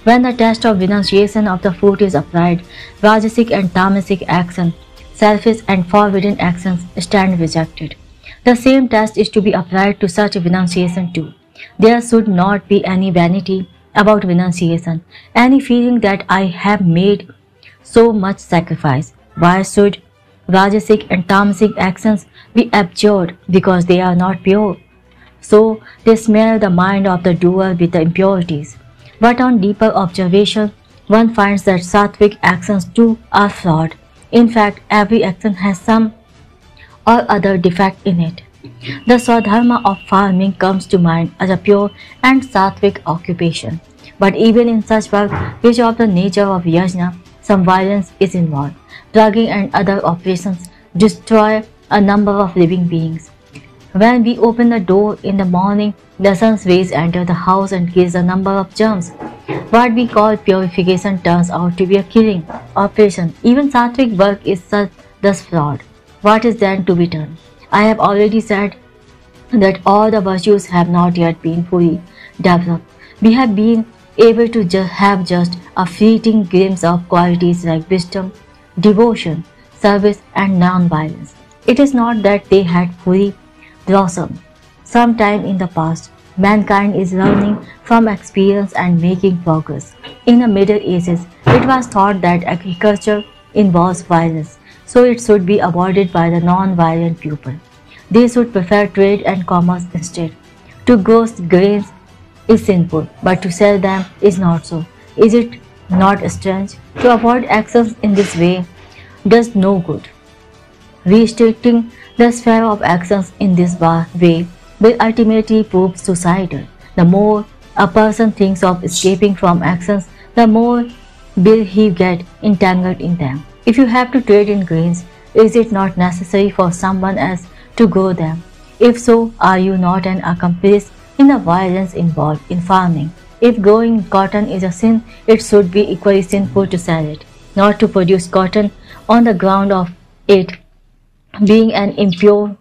When the test of renunciation of the fruit is applied, Rajasic and Tamasic action, selfish and forbidden actions stand rejected. The same test is to be applied to such renunciation too. There should not be any vanity about renunciation, any feeling that I have made so much sacrifice. Why should Rajasic and Tamasic actions be abjured? Because they are not pure. So they smear the mind of the doer with the impurities. But on deeper observation, one finds that sattvic actions too are flawed. In fact, every action has some or other defect in it. The Swadharma of farming comes to mind as a pure and sattvic occupation. But even in such work, which of the nature of yajna, some violence is involved. Drugging and other operations destroy a number of living beings. When we open the door in the morning, the sun's rays enter the house and kills a number of germs. What we call purification turns out to be a killing operation. Even sattvic work is thus flawed. What is then to be done? I have already said that all the virtues have not yet been fully developed. We have been able to have just a fleeting glimpse of qualities like wisdom, devotion, service, and non-violence. It is not that they had fully blossomed. Sometime in the past, mankind is learning from experience and making progress. In the Middle Ages, it was thought that agriculture involves violence, so it should be avoided by the non-violent people. They should prefer trade and commerce instead. To grow grains is sinful, but to sell them is not so. Is it not strange? To avoid actions in this way does no good. Restricting the sphere of actions in this way will ultimately prove suicidal. The more a person thinks of escaping from actions, the more will he get entangled in them. If you have to trade in grains, is it not necessary for someone else to grow them? If so, are you not an accomplice in the violence involved in farming? If growing cotton is a sin, it should be equally sinful to sell it, not to produce cotton on the ground of it being an impure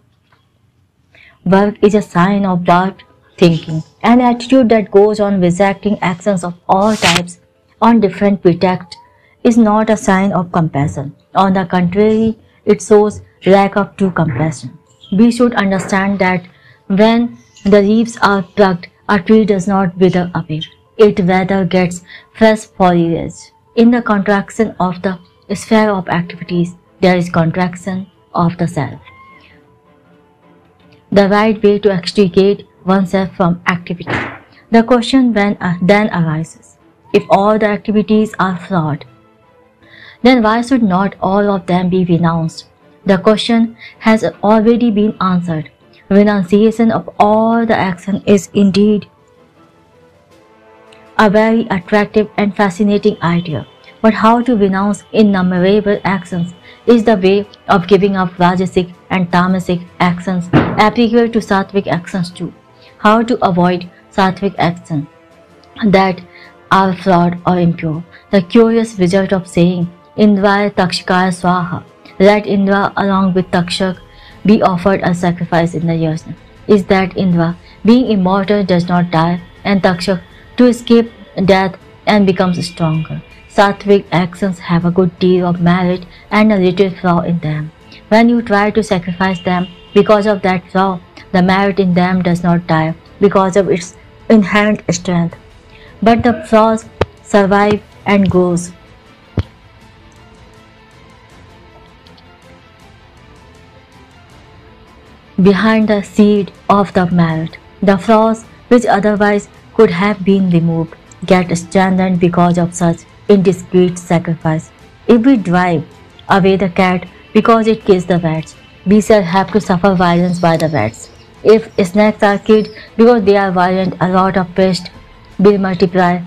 work is a sign of dark thinking. An attitude that goes on rejecting actions of all types on different pretexts is not a sign of compassion. On the contrary, it shows lack of true compassion. We should understand that when the leaves are plucked, a tree does not wither away. It rather gets fresh foliage. In the contraction of the sphere of activities, there is contraction of the self. The right way to extricate oneself from activity. The question then arises, if all the activities are flawed, then why should not all of them be renounced? The question has already been answered. Renunciation of all the action is indeed a very attractive and fascinating idea. But how to renounce innumerable actions is the way of giving up Rajasic and Tamasic actions applicable to Sattvic actions too. How to avoid Sattvic actions that are flawed or impure. The curious result of saying Indra Takshikaya Swaha, let Indra along with Takshak be offered as sacrifice in the yajna, is that Indra, being immortal, does not die, and Takshak to escape death and becomes stronger. Sattvic actions have a good deal of merit and a little flaw in them. When you try to sacrifice them because of that flaw, the merit in them does not die because of its inherent strength, but the flaws survive and grows. Behind the seed of the merit, the flaws which otherwise could have been removed get strengthened because of such indiscreet sacrifice. If we drive away the cat because it kills the rats, we shall have to suffer violence by the rats. If snakes are killed because they are violent, a lot of pests will multiply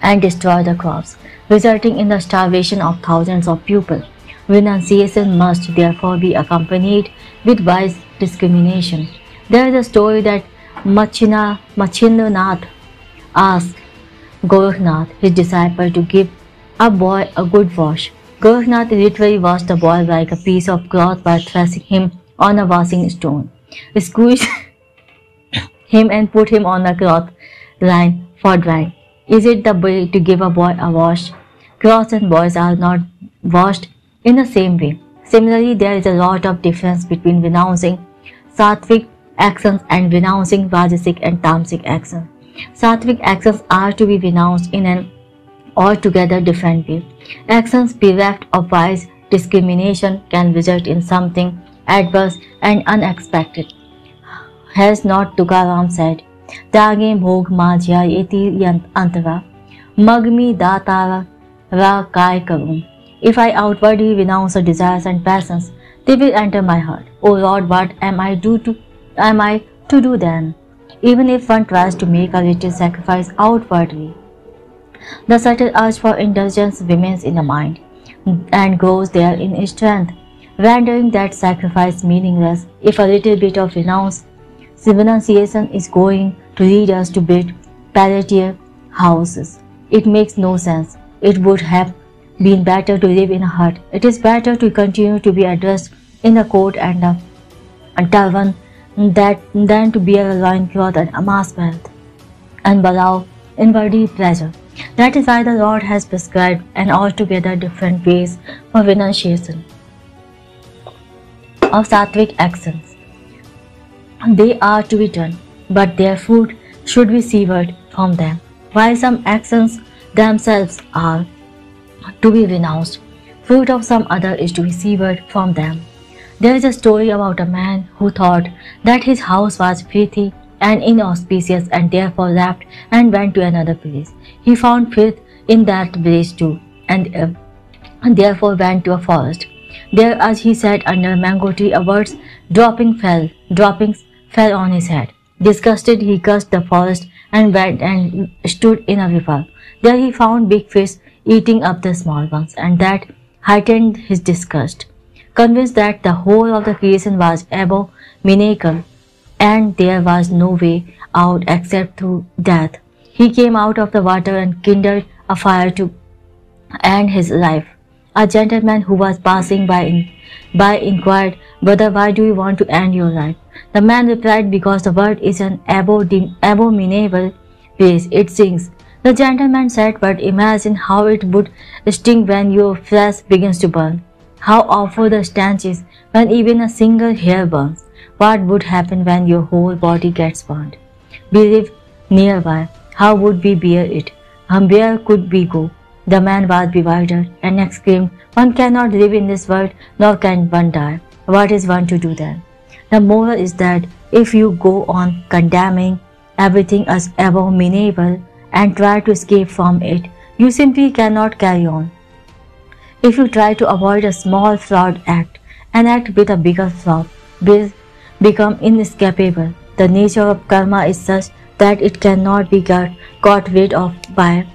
and destroy the crops, resulting in the starvation of thousands of people. Renunciation must therefore be accompanied with wise discrimination. There is a story that Machindranath asked Gorakhnath, his disciple, to give a boy a good wash. Gorakhnath literally washed the boy like a piece of cloth by thrusting him on a washing stone, squeezed him and put him on a cloth line for drying. Is it the way to give a boy a wash? Cloths and boys are not washed in the same way. Similarly, there is a lot of difference between renouncing Sattvic actions and renouncing Rajasic and Tamasic actions. Sattvic actions are to be renounced in an altogether different way. Actions bereft of wise discrimination can result in something adverse and unexpected. Has not Tukaram said, Tage bhog majya yeti antara, magmi datara ra kai karun. If I outwardly renounce the desires and passions, they will enter my heart. O Lord, what am I to do then? Even if one tries to make a little sacrifice outwardly, the subtle urge for indulgence remains in the mind and grows there in strength, rendering that sacrifice meaningless. If a little bit of renunciation is going to lead us to build palatial houses, it makes no sense. It would have been better to live in a hut. It is better to continue to be addressed in a coat and a turban than to bear a loincloth and amass wealth and allow inwardly pleasure. That is why the Lord has prescribed an altogether different ways for renunciation of Sattvic actions. They are to be done, but their fruit should be severed from them, while some actions themselves are to be renounced. Fruit of some other is to be severed from them. There is a story about a man who thought that his house was filthy and inauspicious and therefore left and went to another place. He found filth in that place too and therefore went to a forest. There, as he sat under a mango tree, a bird's droppings fell on his head. Disgusted, he cursed the forest and went and stood in a river. There he found big fish eating up the small ones, and that heightened his disgust. Convinced that the whole of the creation was abominable and there was no way out except through death, he came out of the water and kindled a fire to end his life. A gentleman who was passing by inquired, "Brother, why do you want to end your life?" The man replied, because the world is an abominable place, it sings. The gentleman said, but imagine how it would sting when your flesh begins to burn. How awful the stench is when even a single hair burns. What would happen when your whole body gets burned? We live nearby. How would we bear it? Where could we go? The man was bewildered and exclaimed, one cannot live in this world, nor can one die. What is one to do then? The moral is that if you go on condemning everything as abominable and try to escape from it, you simply cannot carry on. If you try to avoid a small flawed act, an act with a bigger flaw will become inescapable. The nature of karma is such that it cannot be got rid of by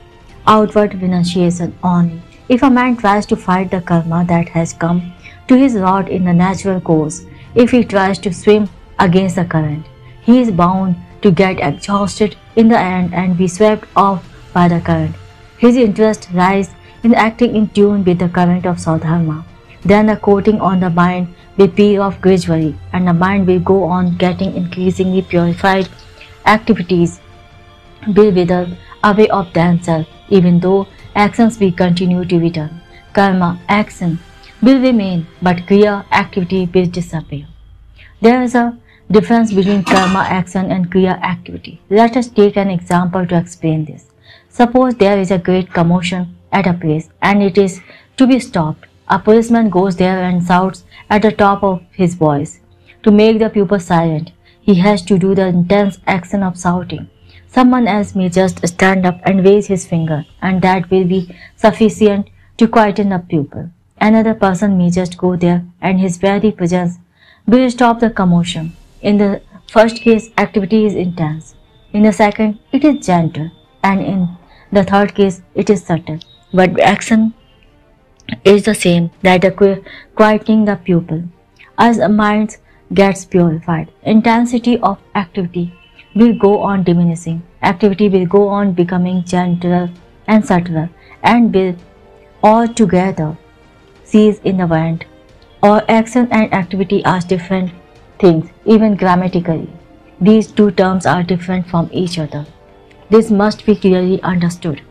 outward renunciation only. If a man tries to fight the karma that has come to his rod in the natural course, if he tries to swim against the current, he is bound to get exhausted in the end and be swept off by the current. His interest lies in acting in tune with the current of Saudharma. Then the coating on the mind will peel off gradually, and the mind will go on getting increasingly purified. Activities will wither away of themselves, even though actions will continue to be done. Karma, action, will remain, but kriya, activity, will disappear. There is a difference between karma, action and kriya, activity. Let us take an example to explain this. Suppose there is a great commotion at a place and it is to be stopped. A policeman goes there and shouts at the top of his voice. To make the people silent, he has to do the intense action of shouting. Someone else may just stand up and raise his finger, and that will be sufficient to quieten the people. Another person may just go there and his very presence will stop the commotion. In the first case, activity is intense. In the second, it is gentle. And in the third case, it is subtle. But action is the same, that the quietening the pupil. As the mind gets purified, intensity of activity will go on diminishing. Activity will go on becoming gentler and subtler, and will altogether cease in the end. Or action and activity are different things, even grammatically. These two terms are different from each other. This must be clearly understood.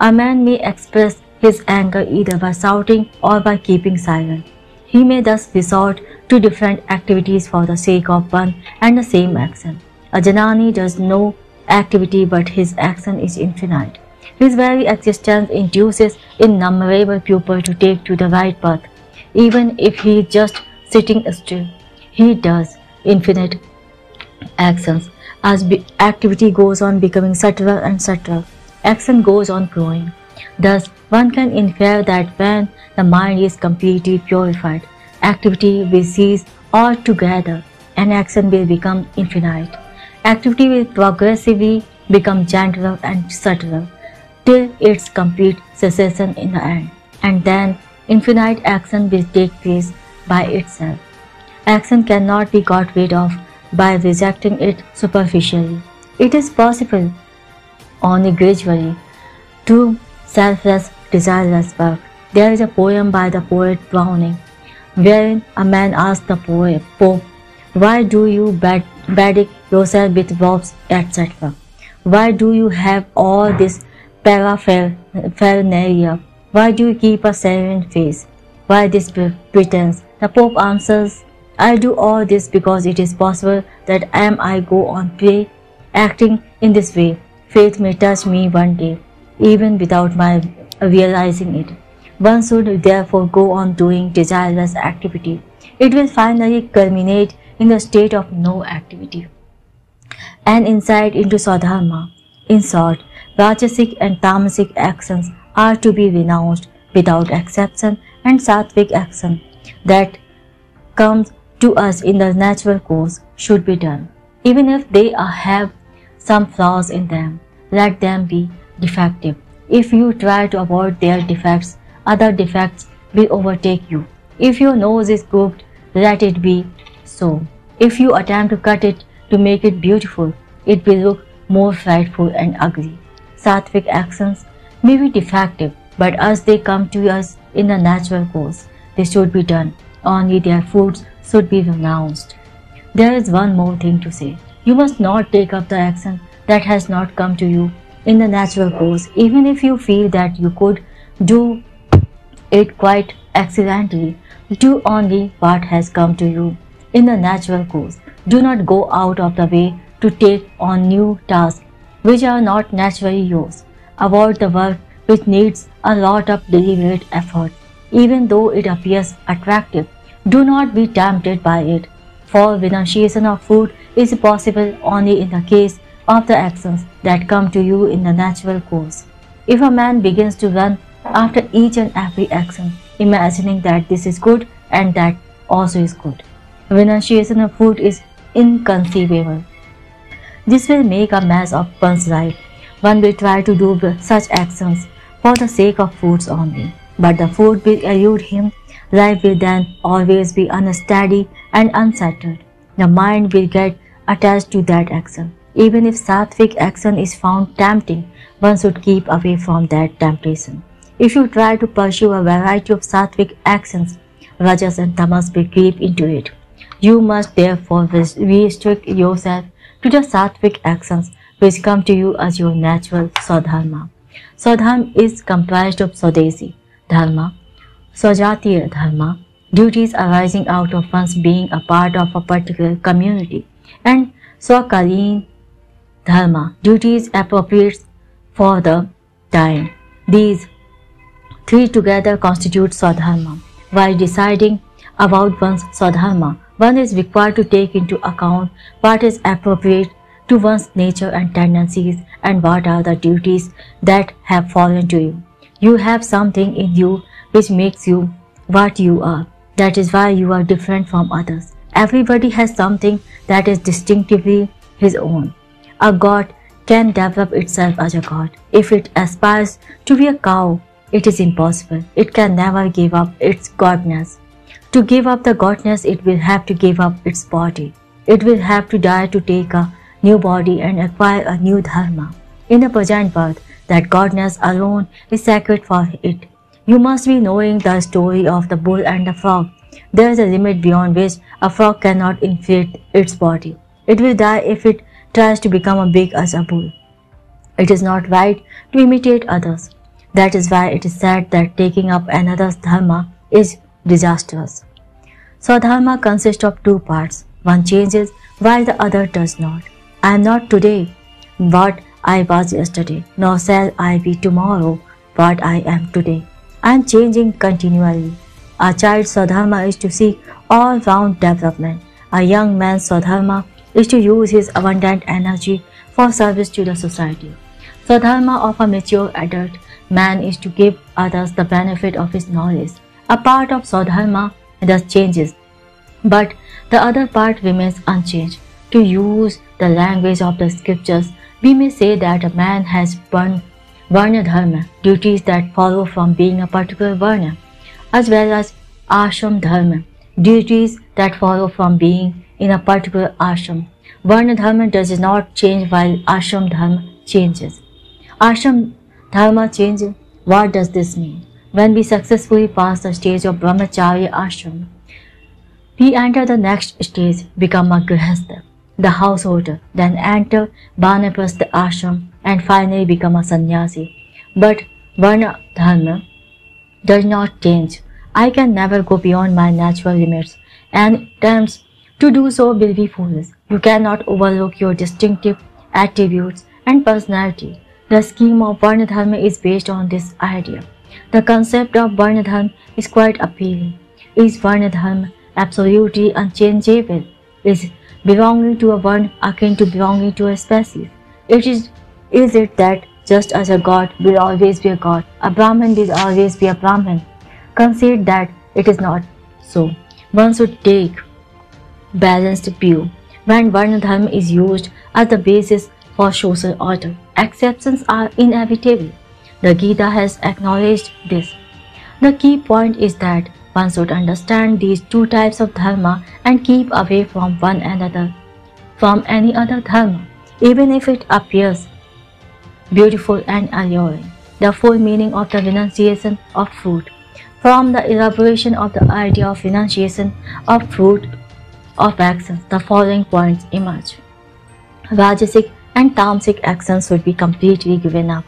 A man may express his anger either by shouting or by keeping silent. He may thus resort to different activities for the sake of one and the same action. A Janani does no activity, but his action is infinite. His very existence induces innumerable people to take to the right path. Even if he is just sitting still, he does infinite actions. As activity goes on becoming subtler and subtler, action goes on growing. Thus, one can infer that when the mind is completely purified, activity will cease altogether and action will become infinite. Activity will progressively become gentler and subtler till its complete cessation in the end, and then infinite action will take place by itself. Action cannot be got rid of by rejecting it superficially. It is possible only gradually to selfless, desireless work. There is a poem by the poet Browning, wherein a man asks the Pope, why do you bedeck yourself with robes, etc.? Why do you have all this paraphernalia? Why do you keep a serene face? Why this pretense? The Pope answers, I do all this because it is possible that I go on acting in this way. Faith may touch me one day, even without my realizing it. One should therefore go on doing desireless activity. It will finally culminate in the state of no activity. An insight into Swadharma. In short, Rajasic and Tamasic actions are to be renounced without exception, and Sattvic action that comes to us in the natural course should be done. Even if they have some flaws in them, let them be defective. If you try to avoid their defects, other defects will overtake you. If your nose is crooked, let it be so. If you attempt to cut it to make it beautiful, it will look more frightful and ugly. Sattvic actions may be defective, but as they come to us in the natural course, they should be done. Only their fruits should be renounced. There is one more thing to say. You must not take up the action that has not come to you in the natural course, even if you feel that you could do it quite excellently. Do only what has come to you in the natural course. Do not go out of the way to take on new tasks which are not naturally yours. Avoid the work which needs a lot of deliberate effort, even though it appears attractive. Do not be tempted by it, for renunciation of food is possible only in the case of the actions that come to you in the natural course. If a man begins to run after each and every action, imagining that this is good and that also is good, renunciation of food is inconceivable. This will make a mess of one's life. One will try to do such actions for the sake of foods only, but the food will elude him. Life will then always be unsteady and unsettled. The mind will get attached to that action. Even if sattvic action is found tempting, one should keep away from that temptation. If you try to pursue a variety of sattvic actions, rajas and tamas will creep into it. You must therefore restrict yourself to the sattvic actions which come to you as your natural swadharma. Swadharma is comprised of Swadeshi dharma, Swajatiya dharma, duties arising out of one's being a part of a particular community, and Swakalin dharma, duties appropriate for the time. These three together constitute Swadharma. While deciding about one's Swadharma, one is required to take into account what is appropriate to one's nature and tendencies and what are the duties that have fallen to you. You have something in you which makes you what you are. That is why you are different from others. Everybody has something that is distinctively his own. A god can develop itself as a god. If it aspires to be a cow, it is impossible. It can never give up its godness. To give up the godness, it will have to give up its body. It will have to die to take a new body and acquire a new dharma. In the present birth, that godness alone is sacred for it. You must be knowing the story of the bull and the frog. There is a limit beyond which a frog cannot inflate its body. It will die if it tries to become as big as a bull. It is not right to imitate others. That is why it is said that taking up another's dharma is disastrous. Swadharma consists of two parts. One changes while the other does not. I am not today what I was yesterday, nor shall I be tomorrow what I am today. I am changing continually. A child's Swadharma is to seek all-round development. A young man's Swadharma is to use his abundant energy for service to the society. Swadharma of a mature adult man is to give others the benefit of his knowledge. A part of Swadharma thus changes, but the other part remains unchanged. To use the language of the scriptures, we may say that a man has Varna Dharma, duties that follow from being a particular Varna, as well as Ashram Dharma, duties that follow from being in a particular ashram. Varna Dharma does not change while Ashram Dharma changes. Ashram Dharma changes. What does this mean? When we successfully pass the stage of Brahmacharya ashram, we enter the next stage, become a Grihastha, the householder, then enter Vanaprastha ashram and finally become a sannyasi. But Varna Dharma does not change. I can never go beyond my natural limits, and attempts to do so will be foolish. You cannot overlook your distinctive attributes and personality. The scheme of Varna Dharma is based on this idea. The concept of Varna Dharma is quite appealing. Is Varna Dharma absolutely unchangeable? Is belonging to a Varna akin to belonging to a species? Is it that just as a god will always be a god, a Brahmin will always be a Brahmin? Concede that it is not so. One should take balanced view. When Varna Dharma is used as the basis for social order, exceptions are inevitable. The Gita has acknowledged this. The key point is that one should understand these two types of dharma and keep away from one another, from any other dharma, even if it appears beautiful and alluring. The full meaning of the renunciation of food. From the elaboration of the idea of renunciation of food of actions, the following points emerge. Rajasic and Tamasic actions should be completely given up.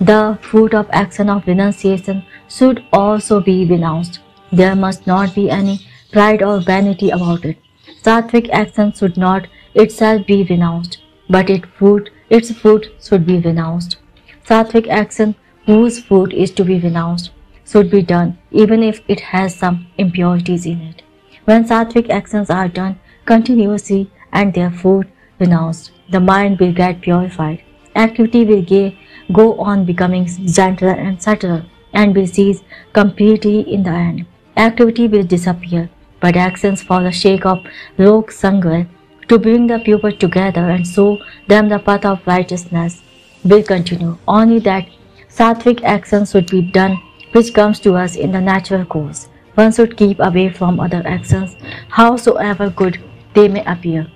The fruit of action of renunciation should also be renounced. There must not be any pride or vanity about it. Sattvic action should not itself be renounced, but its fruit should be renounced. Sattvic action, whose fruit is to be renounced, should be done even if it has some impurities in it. When sattvic actions are done continuously and their fruit renounced, the mind will get purified. Activity will go on becoming gentler and subtler and will cease completely in the end. Activity will disappear, but actions for the sake of Lok Sangra, to bring the people together and show them the path of righteousness, will continue. Only that sattvic action should be done which comes to us in the natural course. One should keep away from other actions, howsoever good they may appear.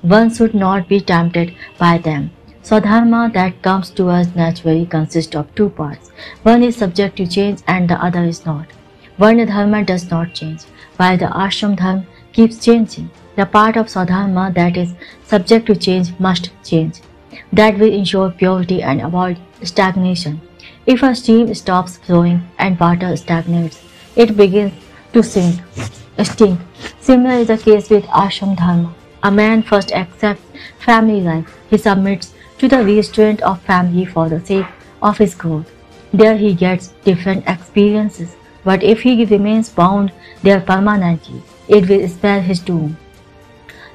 One should not be tempted by them. Swadharma that comes to us naturally consists of two parts. One is subject to change and the other is not. Varna dharma does not change, while the ashram dharma keeps changing. The part of Swadharma that is subject to change must change. That will ensure purity and avoid stagnation. If a stream stops flowing and water stagnates, it begins to stink. Similar is the case with ashram dharma. A man first accepts family life. He submits to the restraint of family for the sake of his growth. There he gets different experiences, but if he remains bound there permanently, it will spell his doom.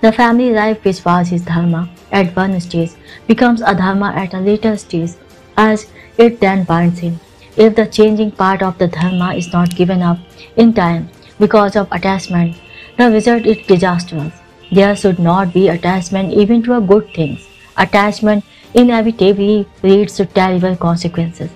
The family life which was his dharma at one stage becomes a dharma at a later stage, as it then binds him. If the changing part of the dharma is not given up in time because of attachment, the result is disastrous. There should not be attachment even to good things. Attachment inevitably leads to terrible consequences.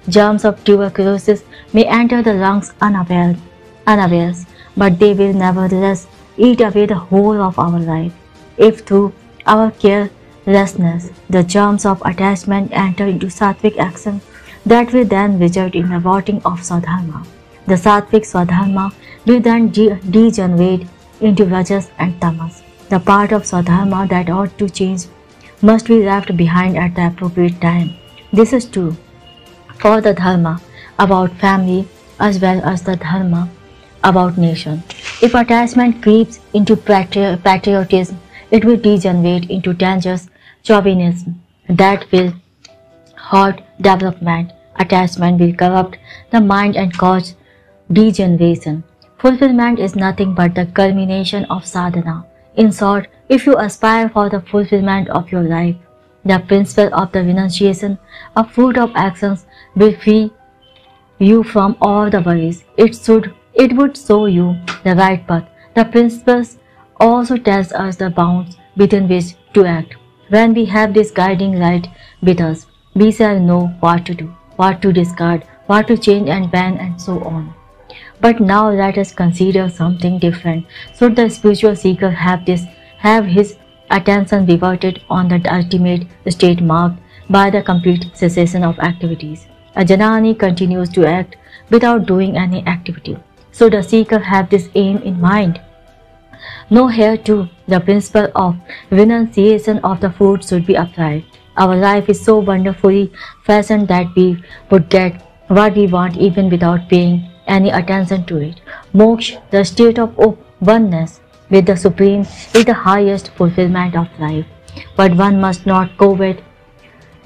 Germs of tuberculosis may enter the lungs unawares, but they will nevertheless eat away the whole of our life. If through our carelessness the germs of attachment enter into sattvic action, that will then result in the rotting of Swadharma. The sattvic Swadharma will then degenerate into Rajas and Tamas. The part of Swadharma that ought to change must be left behind at the appropriate time. This is true for the dharma about family as well as the dharma about nation. If attachment creeps into patriotism, it will degenerate into dangerous chauvinism that will halt development. Attachment will corrupt the mind and cause degeneration. Fulfillment is nothing but the culmination of sadhana. In short, if you aspire for the fulfillment of your life, the principle of the renunciation, a fruit of actions, will free you from all the worries. It would show you the right path. The principles also tells us the bounds within which to act. When we have this guiding light with us, we shall know what to do, what to discard, what to change and ban, and so on. But now let us consider something different. Should the spiritual seeker have his attention diverted on the ultimate state marked by the complete cessation of activities? A Janani continues to act without doing any activity. So the seeker have this aim in mind. No, here too, the principle of renunciation of the food should be applied. Our life is so wonderfully fashioned that we would get what we want even without paying any attention to it. Moksha, the state of oneness with the Supreme, is the highest fulfillment of life. But one must not covet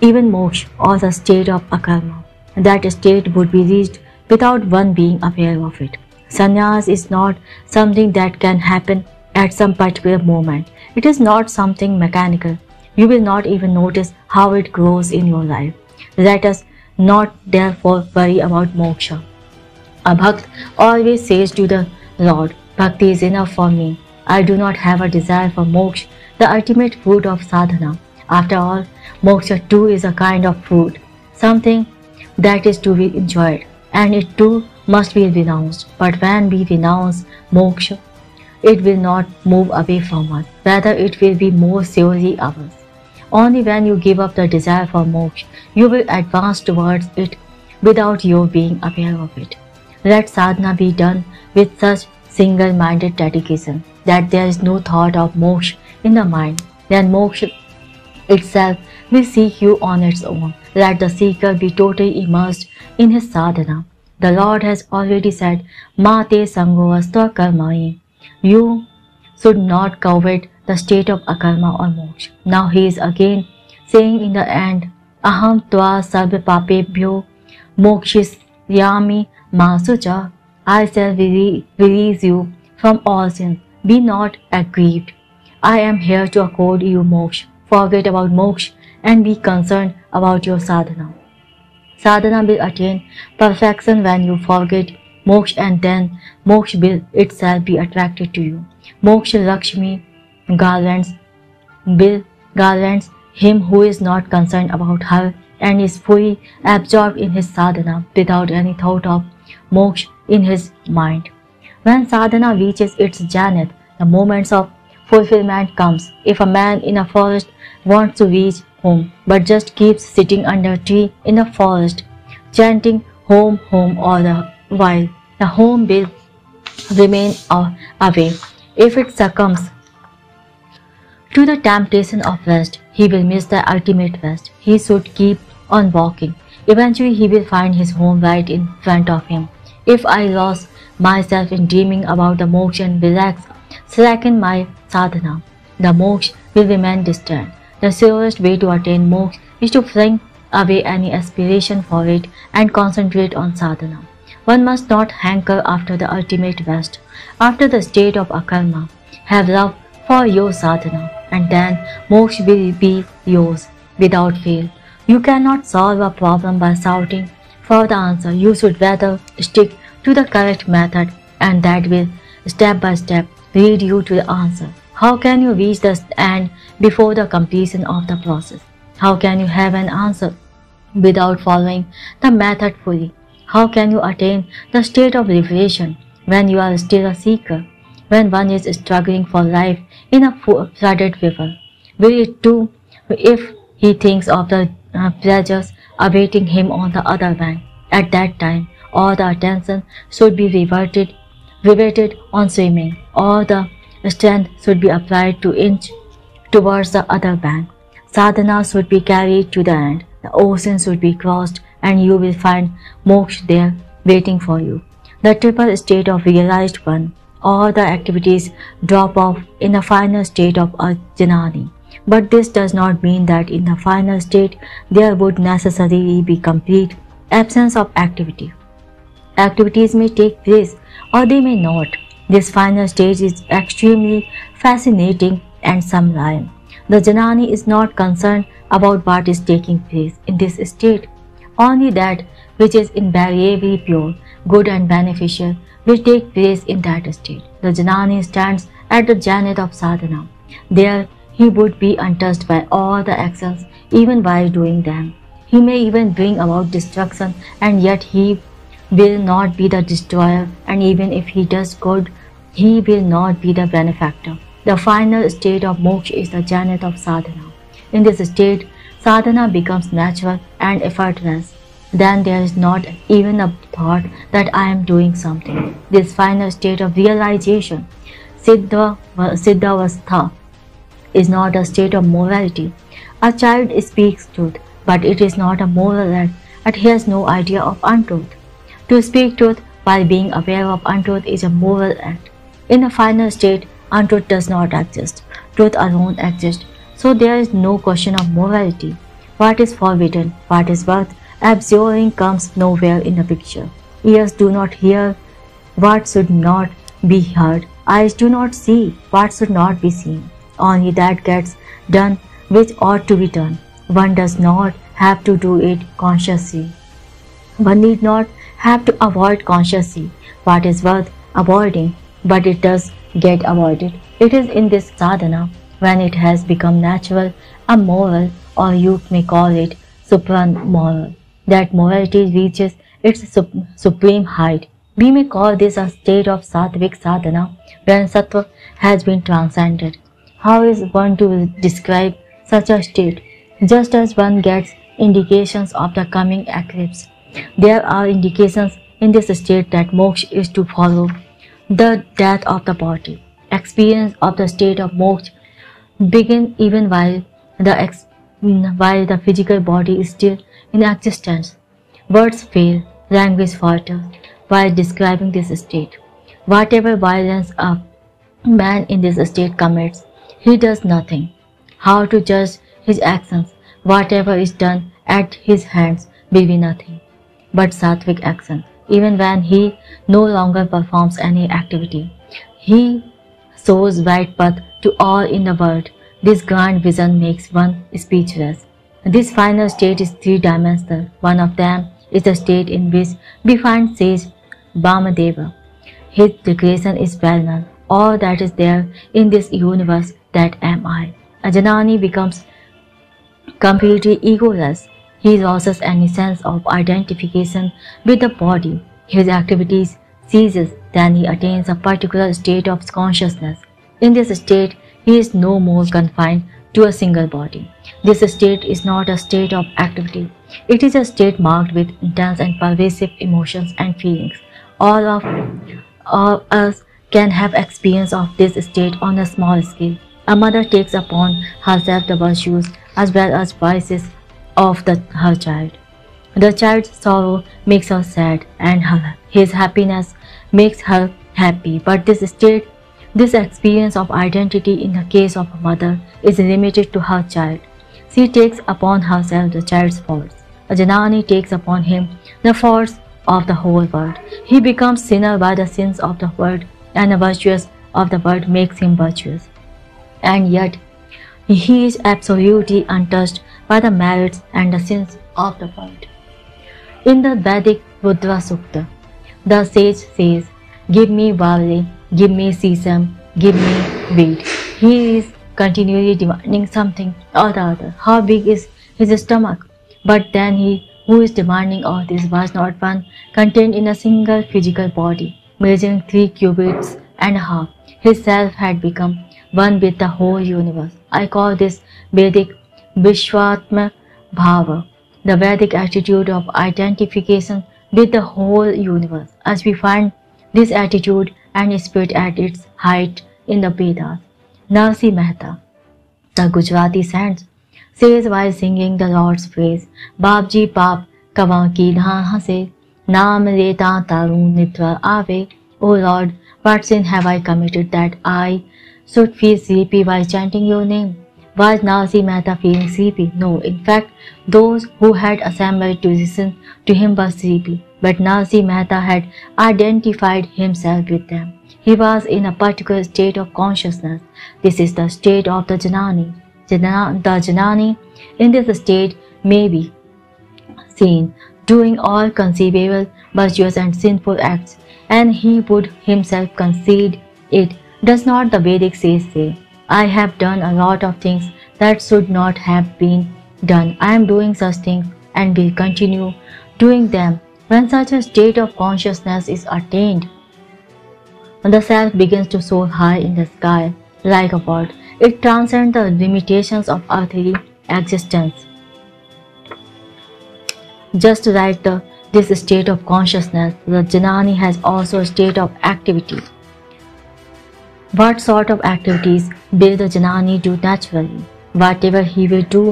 even moksha or the state of akarma. That state would be reached without one being aware of it. Sannyas is not something that can happen at some particular moment. It is not something mechanical. You will not even notice how it grows in your life. Let us not therefore worry about moksha. A bhakt always says to the Lord, Bhakti is enough for me. I do not have a desire for moksha, the ultimate fruit of sadhana. After all, moksha too is a kind of fruit, something that is to be enjoyed, and it too must be renounced. But when we renounce moksha, it will not move away from us. Rather, it will be more surely ours. Only when you give up the desire for moksha, you will advance towards it without your being aware of it. Let sadhana be done with such single-minded dedication that there is no thought of moksha in the mind, then moksha itself will seek you on its own. Let the seeker be totally immersed in his sadhana. The Lord has already said, Mate sangovastha karmai. You should not covet the state of akarma or moksha. Now he is again saying in the end, Aham tva sarva papebhyo mokshisyami masucha. I shall release you from all sins. Be not aggrieved. I am here to accord you moksha. Forget about moksha and be concerned about your sadhana. Sadhana will attain perfection when you forget moksha, and then moksha will itself be attracted to you. Moksha Lakshmi garlands him who is not concerned about her and is fully absorbed in his sadhana without any thought of moksha in his mind. When sadhana reaches its zenith, the moments of fulfillment comes. If a man in a forest wants to reach home but just keeps sitting under a tree in the forest, chanting home, home all the while, the home will remain away. If it succumbs to the temptation of rest, he will miss the ultimate rest. He should keep on walking. Eventually he will find his home right in front of him. If I lost myself in dreaming about the moksha and relax, slacken my sadhana, the moksha will remain distant. The surest way to attain moksha is to fling away any aspiration for it and concentrate on sadhana. One must not hanker after the ultimate rest. After the state of akarma, have love for your sadhana, and then moksha will be yours without fail. You cannot solve a problem by shouting for the answer. You should rather stick to the correct method, and that will step by step lead you to the answer. How can you reach the end before the completion of the process? How can you have an answer without following the method fully? How can you attain the state of liberation when you are still a seeker? When one is struggling for life in a flooded river, will it too if he thinks of the pleasures awaiting him on the other bank? At that time, all the attention should be riveted on swimming. All the strength should be applied to inch towards the other bank. Sadhana should be carried to the end. The ocean should be crossed, and you will find moksha there waiting for you. The triple state of realized one. All the activities drop off in the final state of a janani. But this does not mean that in the final state there would necessarily be complete absence of activity. Activities may take place or they may not. This final stage is extremely fascinating and sublime. The janani is not concerned about what is taking place in this state. Only that which is invariably pure, good and beneficial will take place in that state. The janani stands at the zenith of sadhana. There he would be untouched by all the actions even while doing them. He may even bring about destruction, and yet he will not be the destroyer, and even if he does good, he will not be the benefactor. The final state of moksha is the zenith of sadhana. In this state, sadhana becomes natural and effortless. Then there is not even a thought that I am doing something. This final state of realization, siddhavastha, is not a state of morality. A child speaks truth, but it is not a moral act, and he has no idea of untruth. To speak truth while being aware of untruth is a moral act. In the final state, untruth does not exist. Truth alone exists. So there is no question of morality. What is forbidden, what is worth absorbing comes nowhere in the picture. Ears do not hear what should not be heard. Eyes do not see what should not be seen. Only that gets done which ought to be done. One does not have to do it consciously. One need not have to avoid consciously what is worth avoiding, but it does get avoided. It is in this sadhana, when it has become natural, a moral, or you may call it supramoral, that morality reaches its supreme height. We may call this a state of sattvic sadhana, when sattva has been transcended. How is one to describe such a state? Just as one gets indications of the coming eclipse, there are indications in this state that moksha is to follow the death of the body. experience of the state of moksha begins even while the physical body is still in existence. Words fail, language falters while describing this state. Whatever violence a man in this state commits, he does nothing. How to judge his actions? Whatever is done at his hands will be nothing but sattvic action. Even when he no longer performs any activity, he shows right path to all in the world. This grand vision makes one speechless. This final state is three-dimensional. One of them is the state in which we find sage Vamadeva. His declaration is well known. All that is there in this universe, that am I. A Janani becomes completely egoless. He loses any sense of identification with the body. His activities ceases, then he attains a particular state of consciousness. In this state, he is no more confined to a single body. This state is not a state of activity. It is a state marked with intense and pervasive emotions and feelings. All of us can have experience of this state on a small scale. A mother takes upon herself the virtues as well as vices of her child. The child's sorrow makes her sad, and his happiness makes her happy. But this experience of identity in the case of a mother is limited to her child. She takes upon herself the child's faults. A Janani takes upon him the faults of the whole world. He becomes sinner by the sins of the world, and the virtuous of the world makes him virtuous. And yet, he is absolutely untouched by the merits and the sins of the world. In the Vedic Rudra Sukta, the sage says, "Give me barley, give me sesame, give me wheat." He is continually demanding something or the other. How big is his stomach? But then he who is demanding all this was not one contained in a single physical body, measuring 3 cubits and a half. His self had become one with the whole universe. I call this Vedic Vishwatma Bhava, the Vedic attitude of identification with the whole universe, as we find this attitude and spirit at its height in the Vedas. Narsi Mehta, the Gujarati saint, says while singing the Lord's praise, "Babji Pap Kavan ki dhaan se, Naam leta tarun nitra ave." O Lord, what sin have I committed that I should feel sleepy while chanting your name? Was Narsi Mehta feeling sleepy? No, in fact, those who had assembled to listen to him were sleepy, but Narsi Mehta had identified himself with them. He was in a particular state of consciousness. This is the state of the Janani. The Janani in this state may be seen doing all conceivable virtuous and sinful acts, and he would himself concede it. Does not the Vedic sage say, "I have done a lot of things that should not have been done. I am doing such things and will continue doing them." When such a state of consciousness is attained, the self begins to soar high in the sky like a bird. It transcends the limitations of earthly existence. Just like this state of consciousness, the Janani has also a state of activity. What sort of activities will the Janani do naturally? Whatever he will do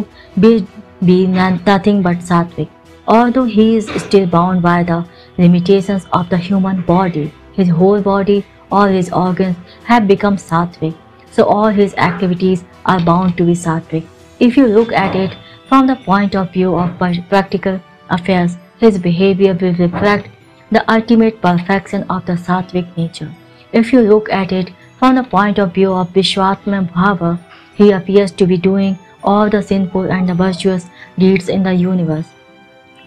will be nothing but sattvic. Although he is still bound by the limitations of the human body, his whole body, all his organs have become sattvic, so all his activities are bound to be sattvic. If you look at it from the point of view of practical affairs, his behavior will reflect the ultimate perfection of the sattvic nature. If you look at it from the point of view of Vishwatma Bhava, he appears to be doing all the sinful and the virtuous deeds in the universe,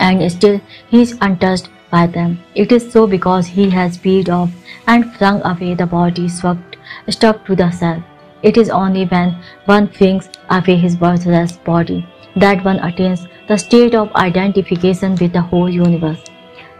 and still he is untouched by them. It is so because he has peeled off and flung away the body stuck to the self. It is only when one flings away his worthless body that one attains the state of identification with the whole universe.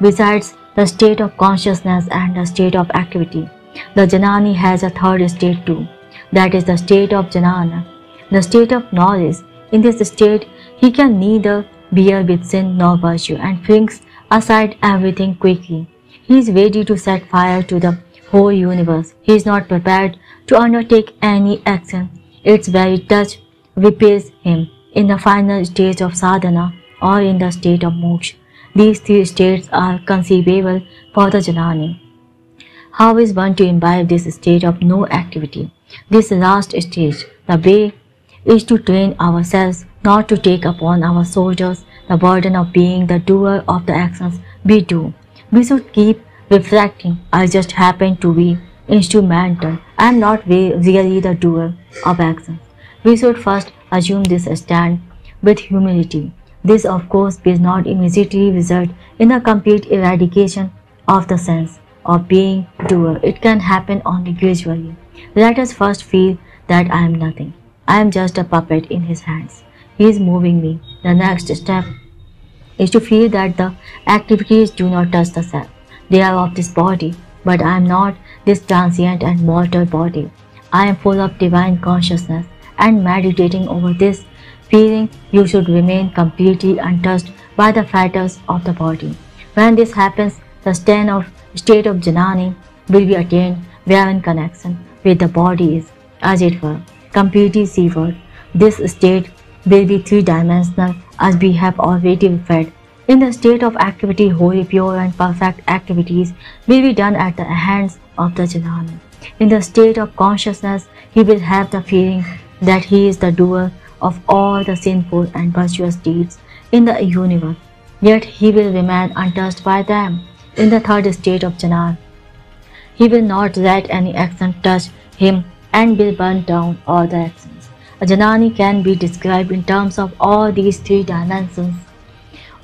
Besides the state of consciousness and the state of activity, the Janani has a third state too. That is the state of Jnana, the state of knowledge. In this state, he can neither bear with sin nor virtue and flings aside everything quickly. He is ready to set fire to the whole universe. He is not prepared to undertake any action. Its very touch repels him. In the final stage of sadhana or in the state of moksha, these three states are conceivable for the Janani. How is one to imbibe this state of no activity? This last stage, the way is to train ourselves not to take upon our shoulders the burden of being the doer of the actions we do. We should keep reflecting, I just happen to be instrumental. I am not really the doer of actions. We should first assume this stand with humility. This, of course, will not immediately result in a complete eradication of the sense of being doer. It can happen only gradually. Let us first feel that I am nothing. I am just a puppet in his hands. He is moving me. The next step is to feel that the activities do not touch the self. They are of this body, but I am not this transient and mortal body. I am full of divine consciousness, and meditating over this feeling, you should remain completely untouched by the fetters of the body. When this happens, the state of Janani will be attained wherein connection with the body is, as it were, completely severed. This state will be three-dimensional, as we have already referred. In the state of activity, wholly pure and perfect activities will be done at the hands of the Janani. In the state of consciousness, he will have the feeling that he is the doer of all the sinful and virtuous deeds in the universe, yet he will remain untouched by them. In the third state of Jnana, he will not let any action touch him and will burn down all the actions. A Janani can be described in terms of all these three dimensions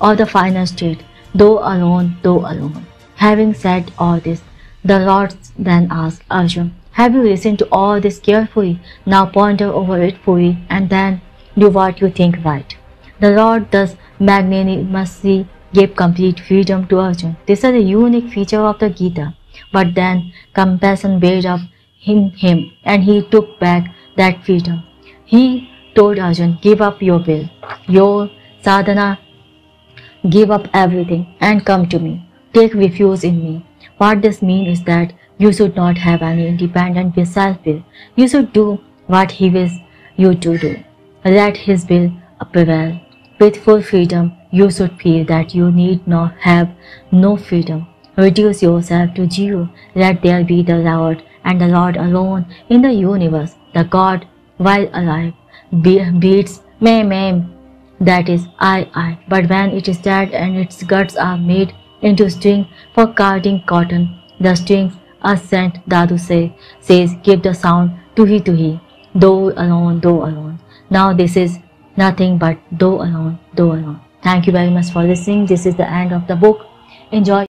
of the final state, though alone, though alone. Having said all this, the Lord then asked Arjuna, have you listened to all this carefully? Now ponder over it fully and then do what you think right. The Lord thus magnanimously gave complete freedom to Arjuna. This is a unique feature of the Gita. But then compassion weighed up him and he took back that freedom. He told Arjuna, give up your will, your sadhana, give up everything and come to me. Take refuge in me. What this means is that you should not have any independent self-will. You should do what he wills you to do. Let his will prevail. With full freedom, you should feel that you need not have no freedom. Reduce yourself to zero. Let there be the Lord and the Lord alone in the universe. The God, while alive, beats me, that is I. But when it is dead and its guts are made into string for carding cotton, the strings are sent, Dadu says, give the sound tuhi, though alone. Now this is nothing but though alone. Thank you very much for listening. This is the end of the book. Enjoy.